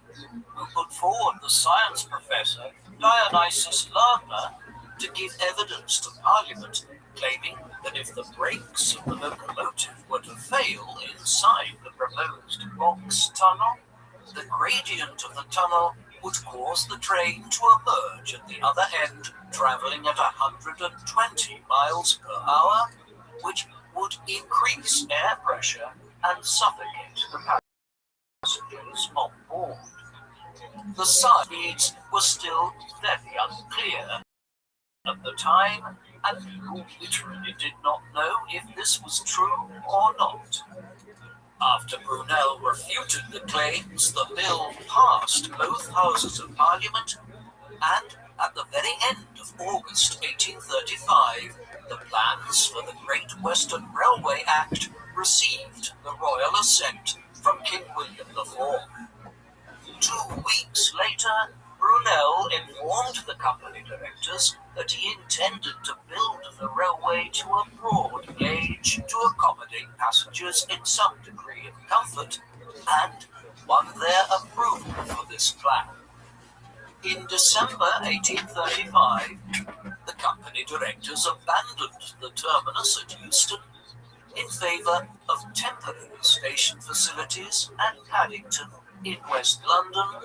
who put forward the science professor Dionysius Lardner to give evidence to Parliament, claiming that if the brakes of the locomotive were to fail inside the proposed Box tunnel, the gradient of the tunnel would cause the train to emerge at the other end, travelling at 120 miles per hour, which would increase air pressure and suffocate the passengers on board. The speeds were still very unclear at the time, and people literally did not know if this was true or not. After Brunel refuted the claims, the bill passed both houses of Parliament, and at the very end of August 1835, the plans for the Great Western Railway Act received the royal assent from King William IV. 2 weeks later, Brunel informed the company directors that he intended to build the railway to a broad gauge to accommodate passengers in some degree of comfort, and won their approval for this plan. In December 1835, the company directors abandoned the terminus at Euston in favour of temporary station facilities at Paddington in West London,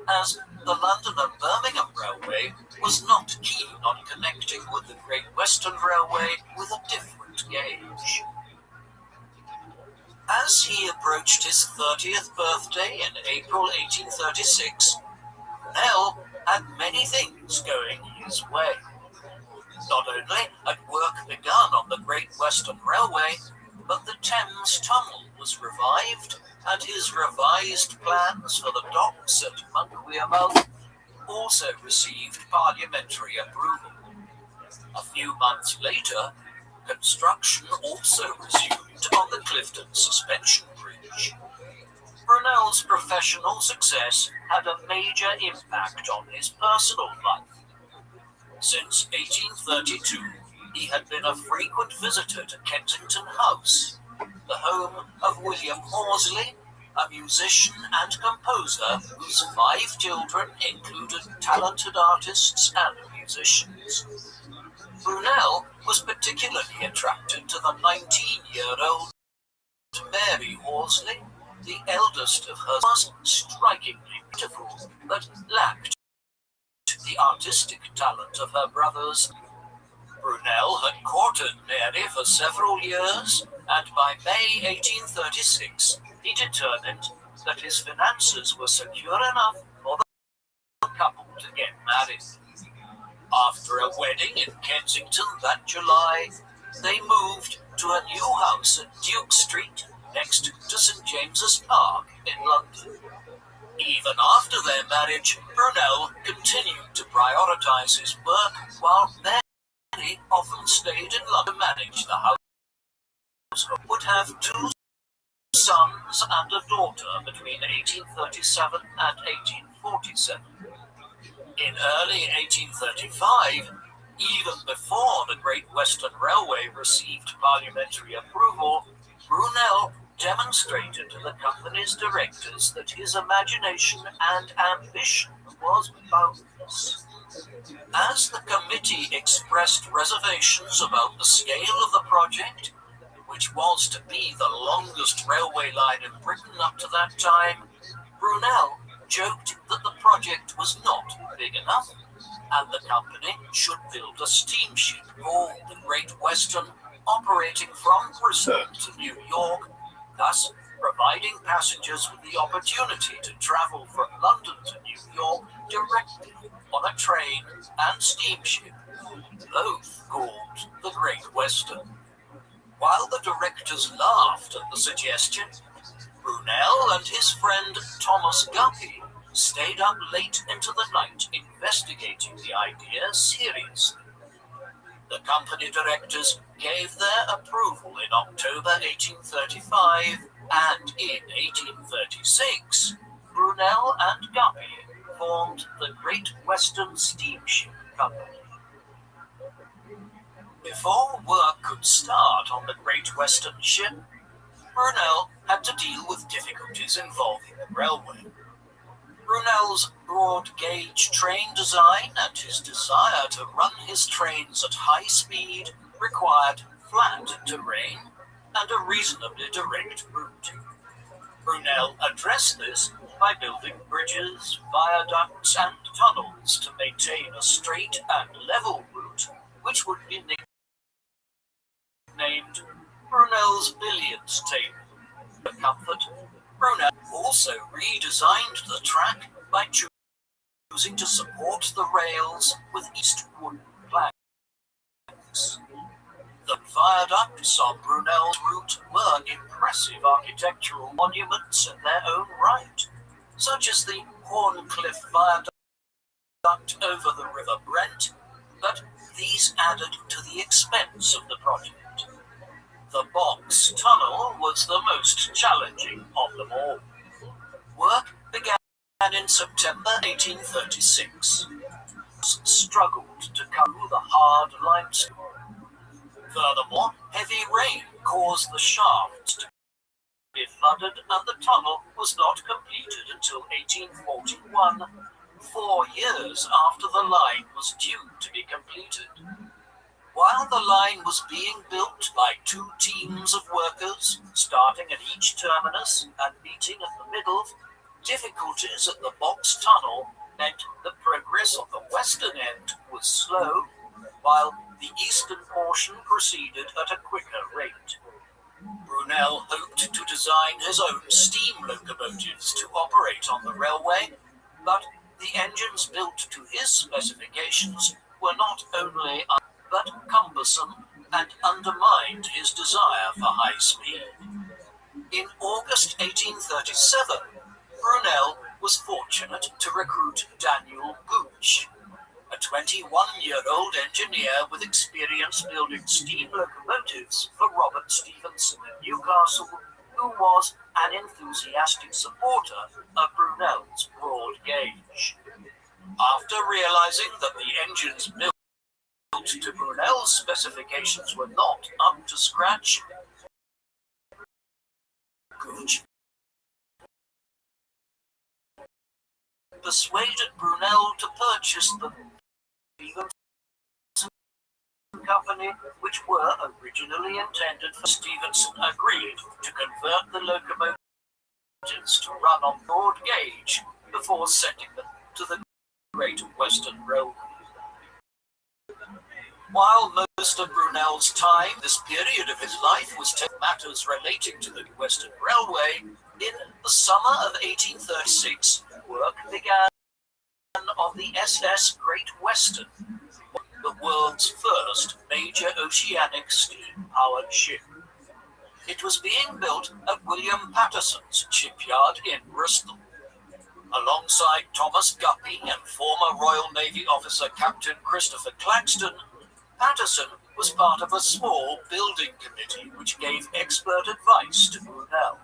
as the London and Birmingham Railway Railway was not keen on connecting with the Great Western Railway with a different gauge. As he approached his 30th birthday in April 1836, Brunel had many things going his way. Not only had work begun on the Great Western Railway, but the Thames Tunnel was revived, and his revised plans for the docks at Monk also received parliamentary approval. A few months later, construction also resumed on the Clifton Suspension Bridge. Brunel's professional success had a major impact on his personal life. Since 1832, he had been a frequent visitor to Kensington House, the home of William Horsley, a musician and composer whose 5 children included talented artists and musicians. Brunel was particularly attracted to the 19-year-old Mary Horsley, the eldest of her was strikingly beautiful, but lacked the artistic talent of her brothers. Brunel had courted Mary for several years, and by May 1836 he determined that his finances were secure enough for the couple to get married. After a wedding in Kensington that July, they moved to a new house at Duke Street, next to St. James's Park in London. Even after their marriage, Brunel continued to prioritize his work, while Mary often stayed in London to manage the house. Would have 2 sons and a daughter between 1837 and 1847. In early 1835, even before the Great Western Railway received parliamentary approval, Brunel demonstrated to the company's directors that his imagination and ambition was boundless. As the committee expressed reservations about the scale of the project, which was to be the longest railway line in Britain up to that time, Brunel joked that the project was not big enough, and the company should build a steamship called the Great Western, operating from Bristol to New York, thus providing passengers with the opportunity to travel from London to New York directly on a train and steamship, both called the Great Western. While the directors laughed at the suggestion, Brunel and his friend Thomas Guppy stayed up late into the night investigating the idea seriously. The company directors gave their approval in October 1835, and in 1836, Brunel and Guppy formed the Great Western Steamship Company. Before work could start on the Great Western ship, Brunel had to deal with difficulties involving the railway. Brunel's broad-gauge train design and his desire to run his trains at high speed required flat terrain and a reasonably direct route. Brunel addressed this by building bridges, viaducts, and tunnels to maintain a straight and level route, which would be nicknamed Brunel's billiards table. For comfort, Brunel also redesigned the track by choosing to support the rails with east wooden planks. The viaducts on Brunel's route were impressive architectural monuments in their own right, such as the Horncliffe Viaduct over the River Brent, but these added to the expense of the project. The Box Tunnel was the most challenging of them all. Work began in September 1836. Struggled to cut through the hard limestone. Furthermore, heavy rain caused the shaft to be flooded, and the tunnel was not completed until 1841, 4 years after the line was due to be completed. While the line was being built by 2 teams of workers, starting at each terminus and meeting at the middle, difficulties at the Box Tunnel meant that progress on the western end was slow, while the eastern portion proceeded at a quicker rate. Brunel hoped to design his own steam locomotives to operate on the railway, but the engines built to his specifications were not only but cumbersome and undermined his desire for high speed. In August 1837, Brunel was fortunate to recruit Daniel Gooch, a 21-year-old engineer with experience building steam locomotives for Robert Stephenson in Newcastle, who was an enthusiastic supporter of Brunel's broad gauge. After realizing that the engines built to Brunel's specifications were not up to scratch, Gooch persuaded Brunel to purchase the Stephenson Company, which were originally intended for. Stephenson agreed to convert the locomotives to run on broad gauge before sending them to the Great Western Railway. While most of Brunel's time, this period of his life, was to matters relating to the Western Railway, in the summer of 1836, work began on the SS Great Western, the world's first major oceanic steam-powered ship. It was being built at William Patterson's shipyard in Bristol. Alongside Thomas Guppy and former Royal Navy officer Captain Christopher Claxton, Patterson was part of a small building committee which gave expert advice to Brunel.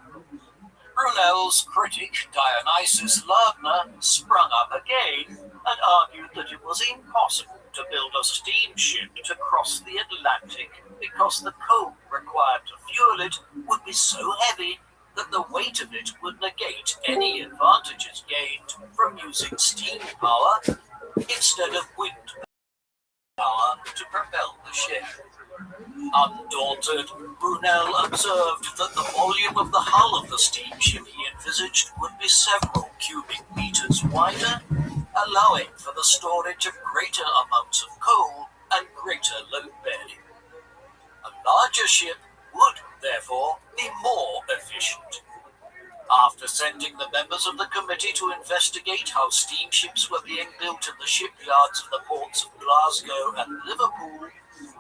Brunel's critic, Dionysius Lardner, sprung up again and argued that it was impossible to build a steamship to cross the Atlantic because the coal required to fuel it would be so heavy that the weight of it would negate any advantages gained from using steam power instead of wind power to propel the ship. Undaunted, Brunel observed that the volume of the hull of the steamship he envisaged would be several cubic meters wider, allowing for the storage of greater amounts of coal and greater load bearing. A larger ship would, therefore, be more efficient. After sending the members of the committee to investigate how steamships were being built in the shipyards of the ports of Glasgow and Liverpool,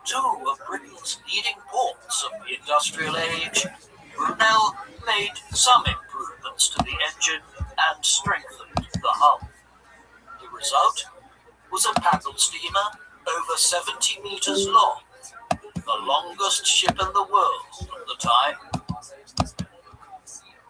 two of Britain's leading ports of the industrial age, Brunel made some improvements to the engine and strengthened the hull. The result was a paddle steamer over 70 meters long, the longest ship in the world at the time.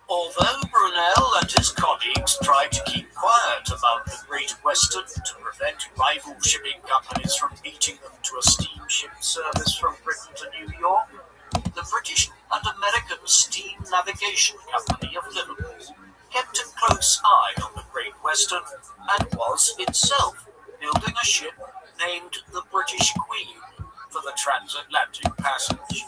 Although Brunel and his colleagues tried to keep quiet about the Great Western to prevent rival shipping companies from beating them to a steamship service from Britain to New York, the British and American Steam Navigation Company of Liverpool kept a close eye on the Great Western and was itself building a ship named the British Queen for the transatlantic passage.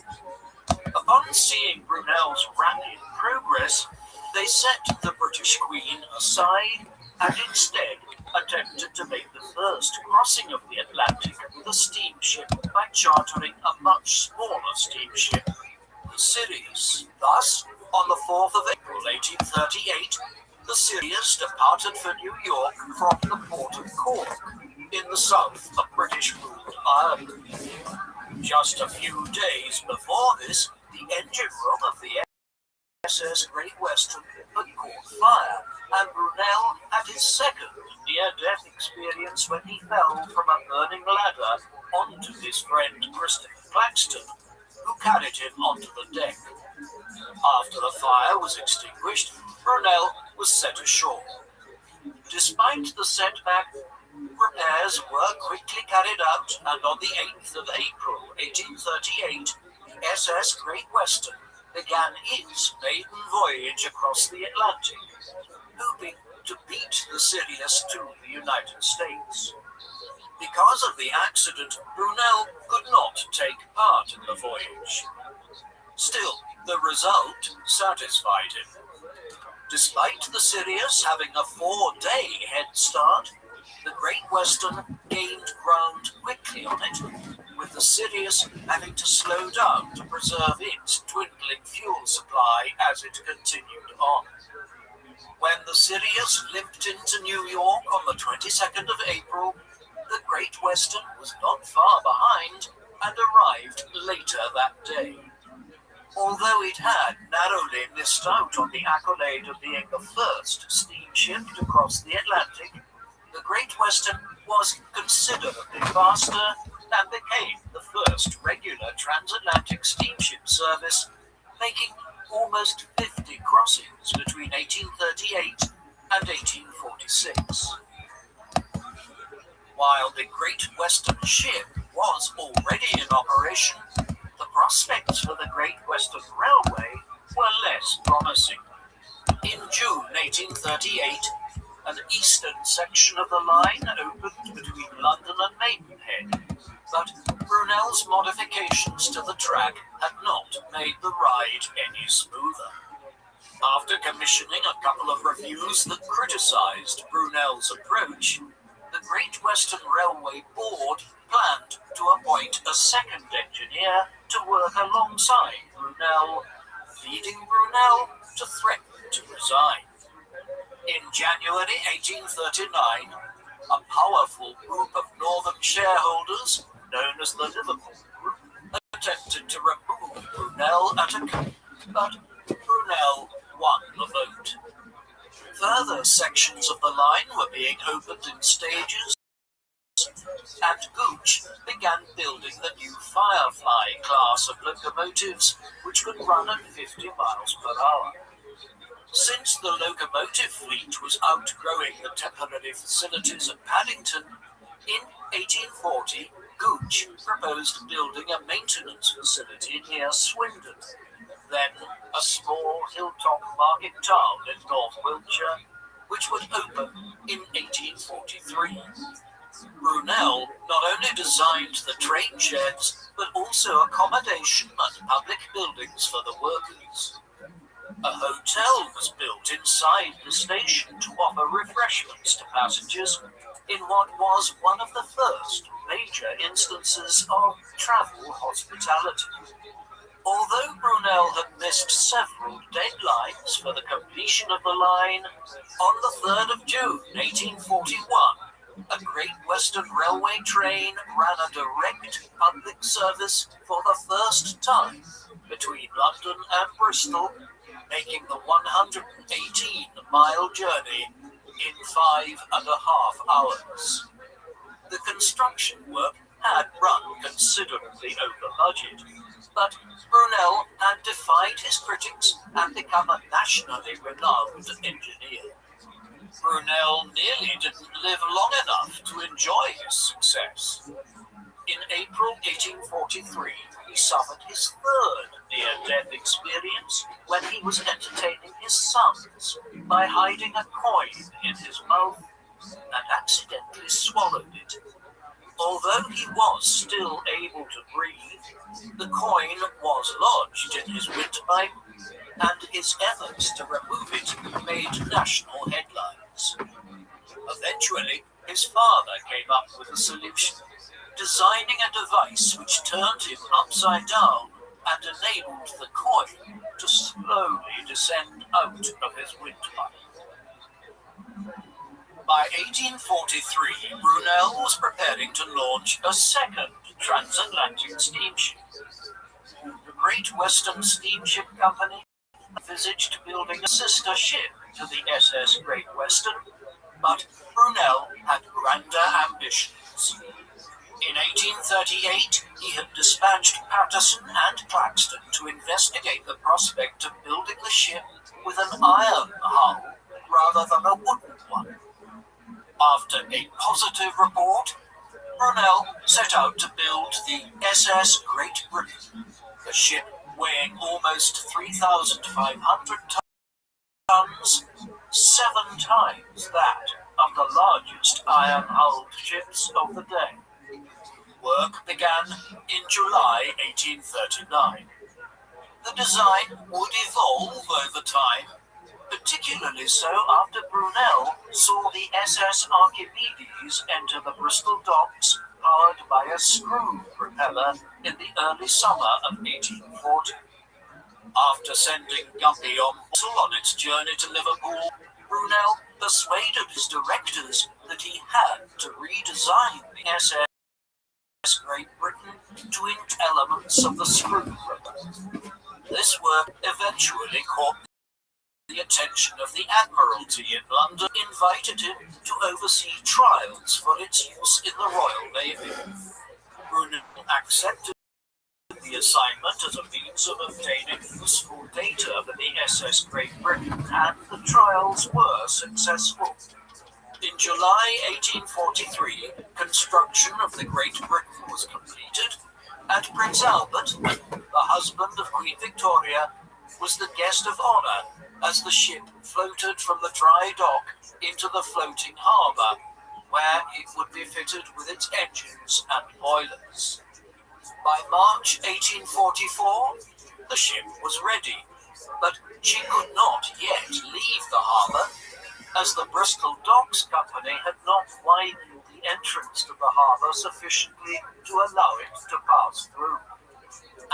Upon seeing Brunel's rapid progress, they set the British Queen aside and instead attempted to make the first crossing of the Atlantic with a steamship by chartering a much smaller steamship, the Sirius. Thus, on the 4th of April 1838, the Sirius departed for New York from the port of Cork, in the south of British-ruled Ireland. Just a few days before this, the engine room of the SS Great Western had caught fire, and Brunel had his second near-death experience when he fell from a burning ladder onto his friend Christopher Claxton, who carried him onto the deck. After the fire was extinguished, Brunel was set ashore. Despite the setback, repairs were quickly carried out, and on the 8th of April 1838, the SS Great Western began its maiden voyage across the Atlantic, hoping to beat the Sirius to the United States. Because of the accident, Brunel could not take part in the voyage. Still, the result satisfied him. Despite the Sirius having a 4-day head start, The Great Western gained ground quickly on it, with the Sirius having to slow down to preserve its dwindling fuel supply as it continued on. When the Sirius limped into New York on the 22nd of April, the Great Western was not far behind and arrived later that day. Although it had narrowly missed out on the accolade of being the first steamship to cross the Atlantic, the Great Western was considerably faster and became the first regular transatlantic steamship service, making almost 50 crossings between 1838 and 1846. While the Great Western ship was already in operation, the prospects for the Great Western Railway were less promising. In June 1838, an eastern section of the line opened between London and Maidenhead, but Brunel's modifications to the track had not made the ride any smoother. After commissioning a couple of reviews that criticised Brunel's approach, the Great Western Railway Board planned to appoint a second engineer to work alongside Brunel, leading Brunel to threaten to resign. In January 1839, a powerful group of northern shareholders, known as the Liverpool Group, attempted to remove Brunel at a but Brunel won the vote. Further sections of the line were being opened in stages, and Gooch began building the new Firefly class of locomotives, which could run at 50 miles per hour. Since the locomotive fleet was outgrowing the temporary facilities at Paddington, in 1840, Gooch proposed building a maintenance facility near Swindon, then a small hilltop market town in North Wiltshire, which would open in 1843. Brunel not only designed the train sheds, but also accommodation and public buildings for the workers. A hotel was built inside the station to offer refreshments to passengers in what was one of the first major instances of travel hospitality. Although Brunel had missed several deadlines for the completion of the line, on the 3rd of June 1841, a Great Western Railway train ran a direct public service for the first time between London and Bristol, making the 118-mile journey in 5.5 hours. The construction work had run considerably over budget, but Brunel had defied his critics and become a nationally renowned engineer. Brunel nearly didn't live long enough to enjoy his success. In April 1843, he suffered his third near-death experience when he was entertaining his sons by hiding a coin in his mouth and accidentally swallowed it. Although he was still able to breathe, the coin was lodged in his windpipe, and his efforts to remove it made national headlines. Eventually, his father came up with a solution, designing a device which turned him upside down and enabled the coin to slowly descend out of his windpipe. By 1843, Brunel was preparing to launch a second transatlantic steamship. The Great Western Steamship Company envisaged building a sister ship to the SS Great Western, but Brunel had grander ambitions. In 1838, he had dispatched Patterson and Claxton to investigate the prospect of building the ship with an iron hull rather than a wooden one. After a positive report, Brunel set out to build the SS Great Britain, a ship weighing almost 3,500 tons, 7 times that of the largest iron-hulled ships of the day. Work began in July 1839. The design would evolve over time, particularly so after Brunel saw the SS Archimedes enter the Bristol docks powered by a screw propeller in the early summer of 1840. After sending Guppy on its journey to Liverpool, Brunel persuaded his directors that he had to redesign the SS Great Britain to include elements of the screw propeller. This work eventually caught the attention of the Admiralty in London, invited him to oversee trials for its use in the Royal Navy. Brunel accepted the assignment as a means of obtaining useful data for the SS Great Britain, and the trials were successful. In July 1843, construction of the Great Britain was completed, and Prince Albert, the husband of Queen Victoria, was the guest of honour as the ship floated from the dry dock into the floating harbour, where it would be fitted with its engines and boilers. By March 1844, the ship was ready, but she could not yet leave the harbour, as the Bristol Docks Company had not widened the entrance to the harbour sufficiently to allow it to pass through.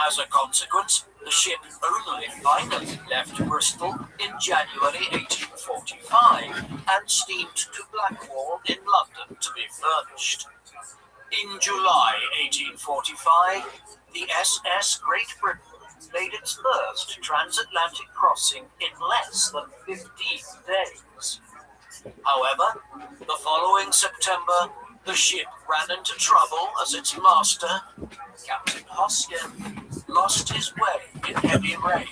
As a consequence, the ship only finally left Bristol in January 1845 and steamed to Blackwall in London to be furnished. In July 1845, the SS Great Britain made its first transatlantic crossing in less than 15 days. However, the following September, the ship ran into trouble as its master, Captain Hoskin, lost his way in heavy rain.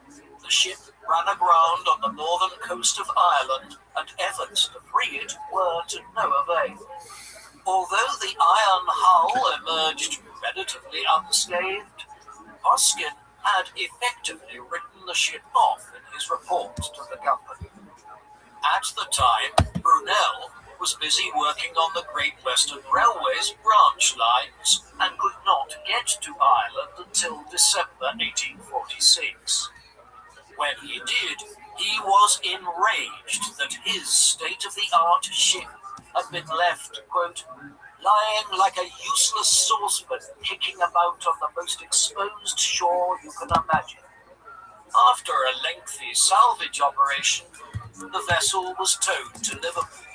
The ship ran aground on the northern coast of Ireland, and efforts to free it were to no avail. Although the iron hull emerged relatively unscathed, Hoskin had effectively written the ship off in his report to the company. At the time, Brunel was busy working on the Great Western Railway's branch lines and could not get to Ireland until December 1846. When he did, he was enraged that his state-of-the-art ship had been left, quote, lying like a useless saucepan kicking about on the most exposed shore you can imagine. After a lengthy salvage operation, the vessel was towed to Liverpool,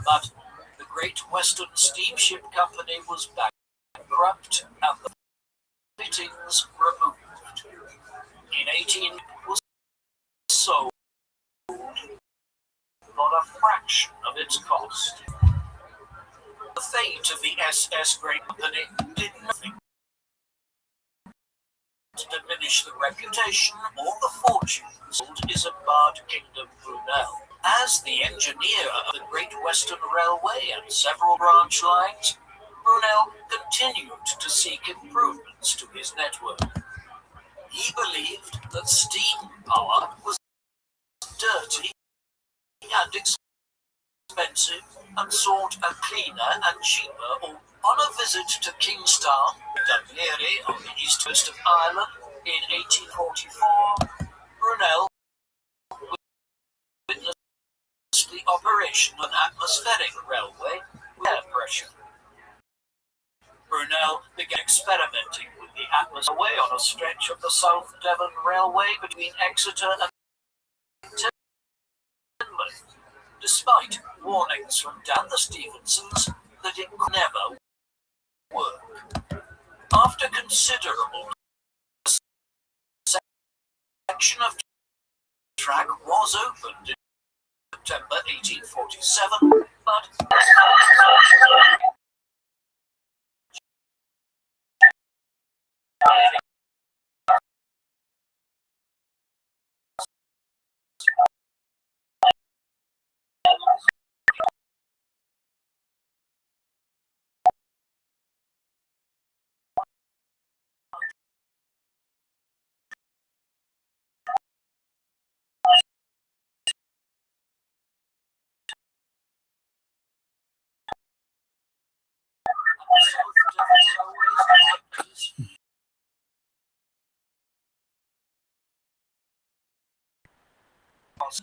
but the Great Western Steamship Company was bankrupt and the fittings removed. In 18 was sold for a fraction of its cost. The fate of the SS Great Company did nothing to diminish the reputation or the fortunes of Isambard Kingdom Brunel. As the engineer of the Great Western Railway and several branch lines, Brunel continued to seek improvements to his network. He believed that steam power was dirty and expensive and sought a cleaner and cheaper. On a visit to Kingstown, Dunleary, on the east coast of Ireland in 1844, Brunel witnessed the operation of an atmospheric railway with air pressure. Brunel began experimenting with the atmosphere on a stretch of the South Devon Railway between Exeter and Teignmouth, despite warnings from Dan the Stevensons that it could never work. After considerable section of track was opened in September 1847, but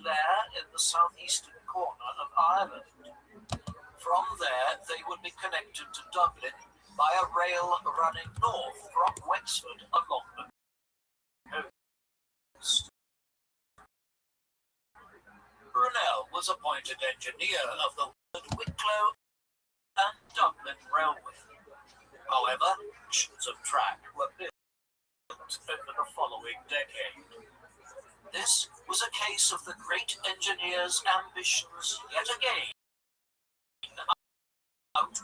there in the southeastern corner of Ireland. From there, they would be connected to Dublin by a rail running north from Wexford along the coast. Brunel was appointed engineer of the Wicklow and Dublin Railway. However, sections of track were built over the following decade. This was a case of the great engineer's ambitions yet again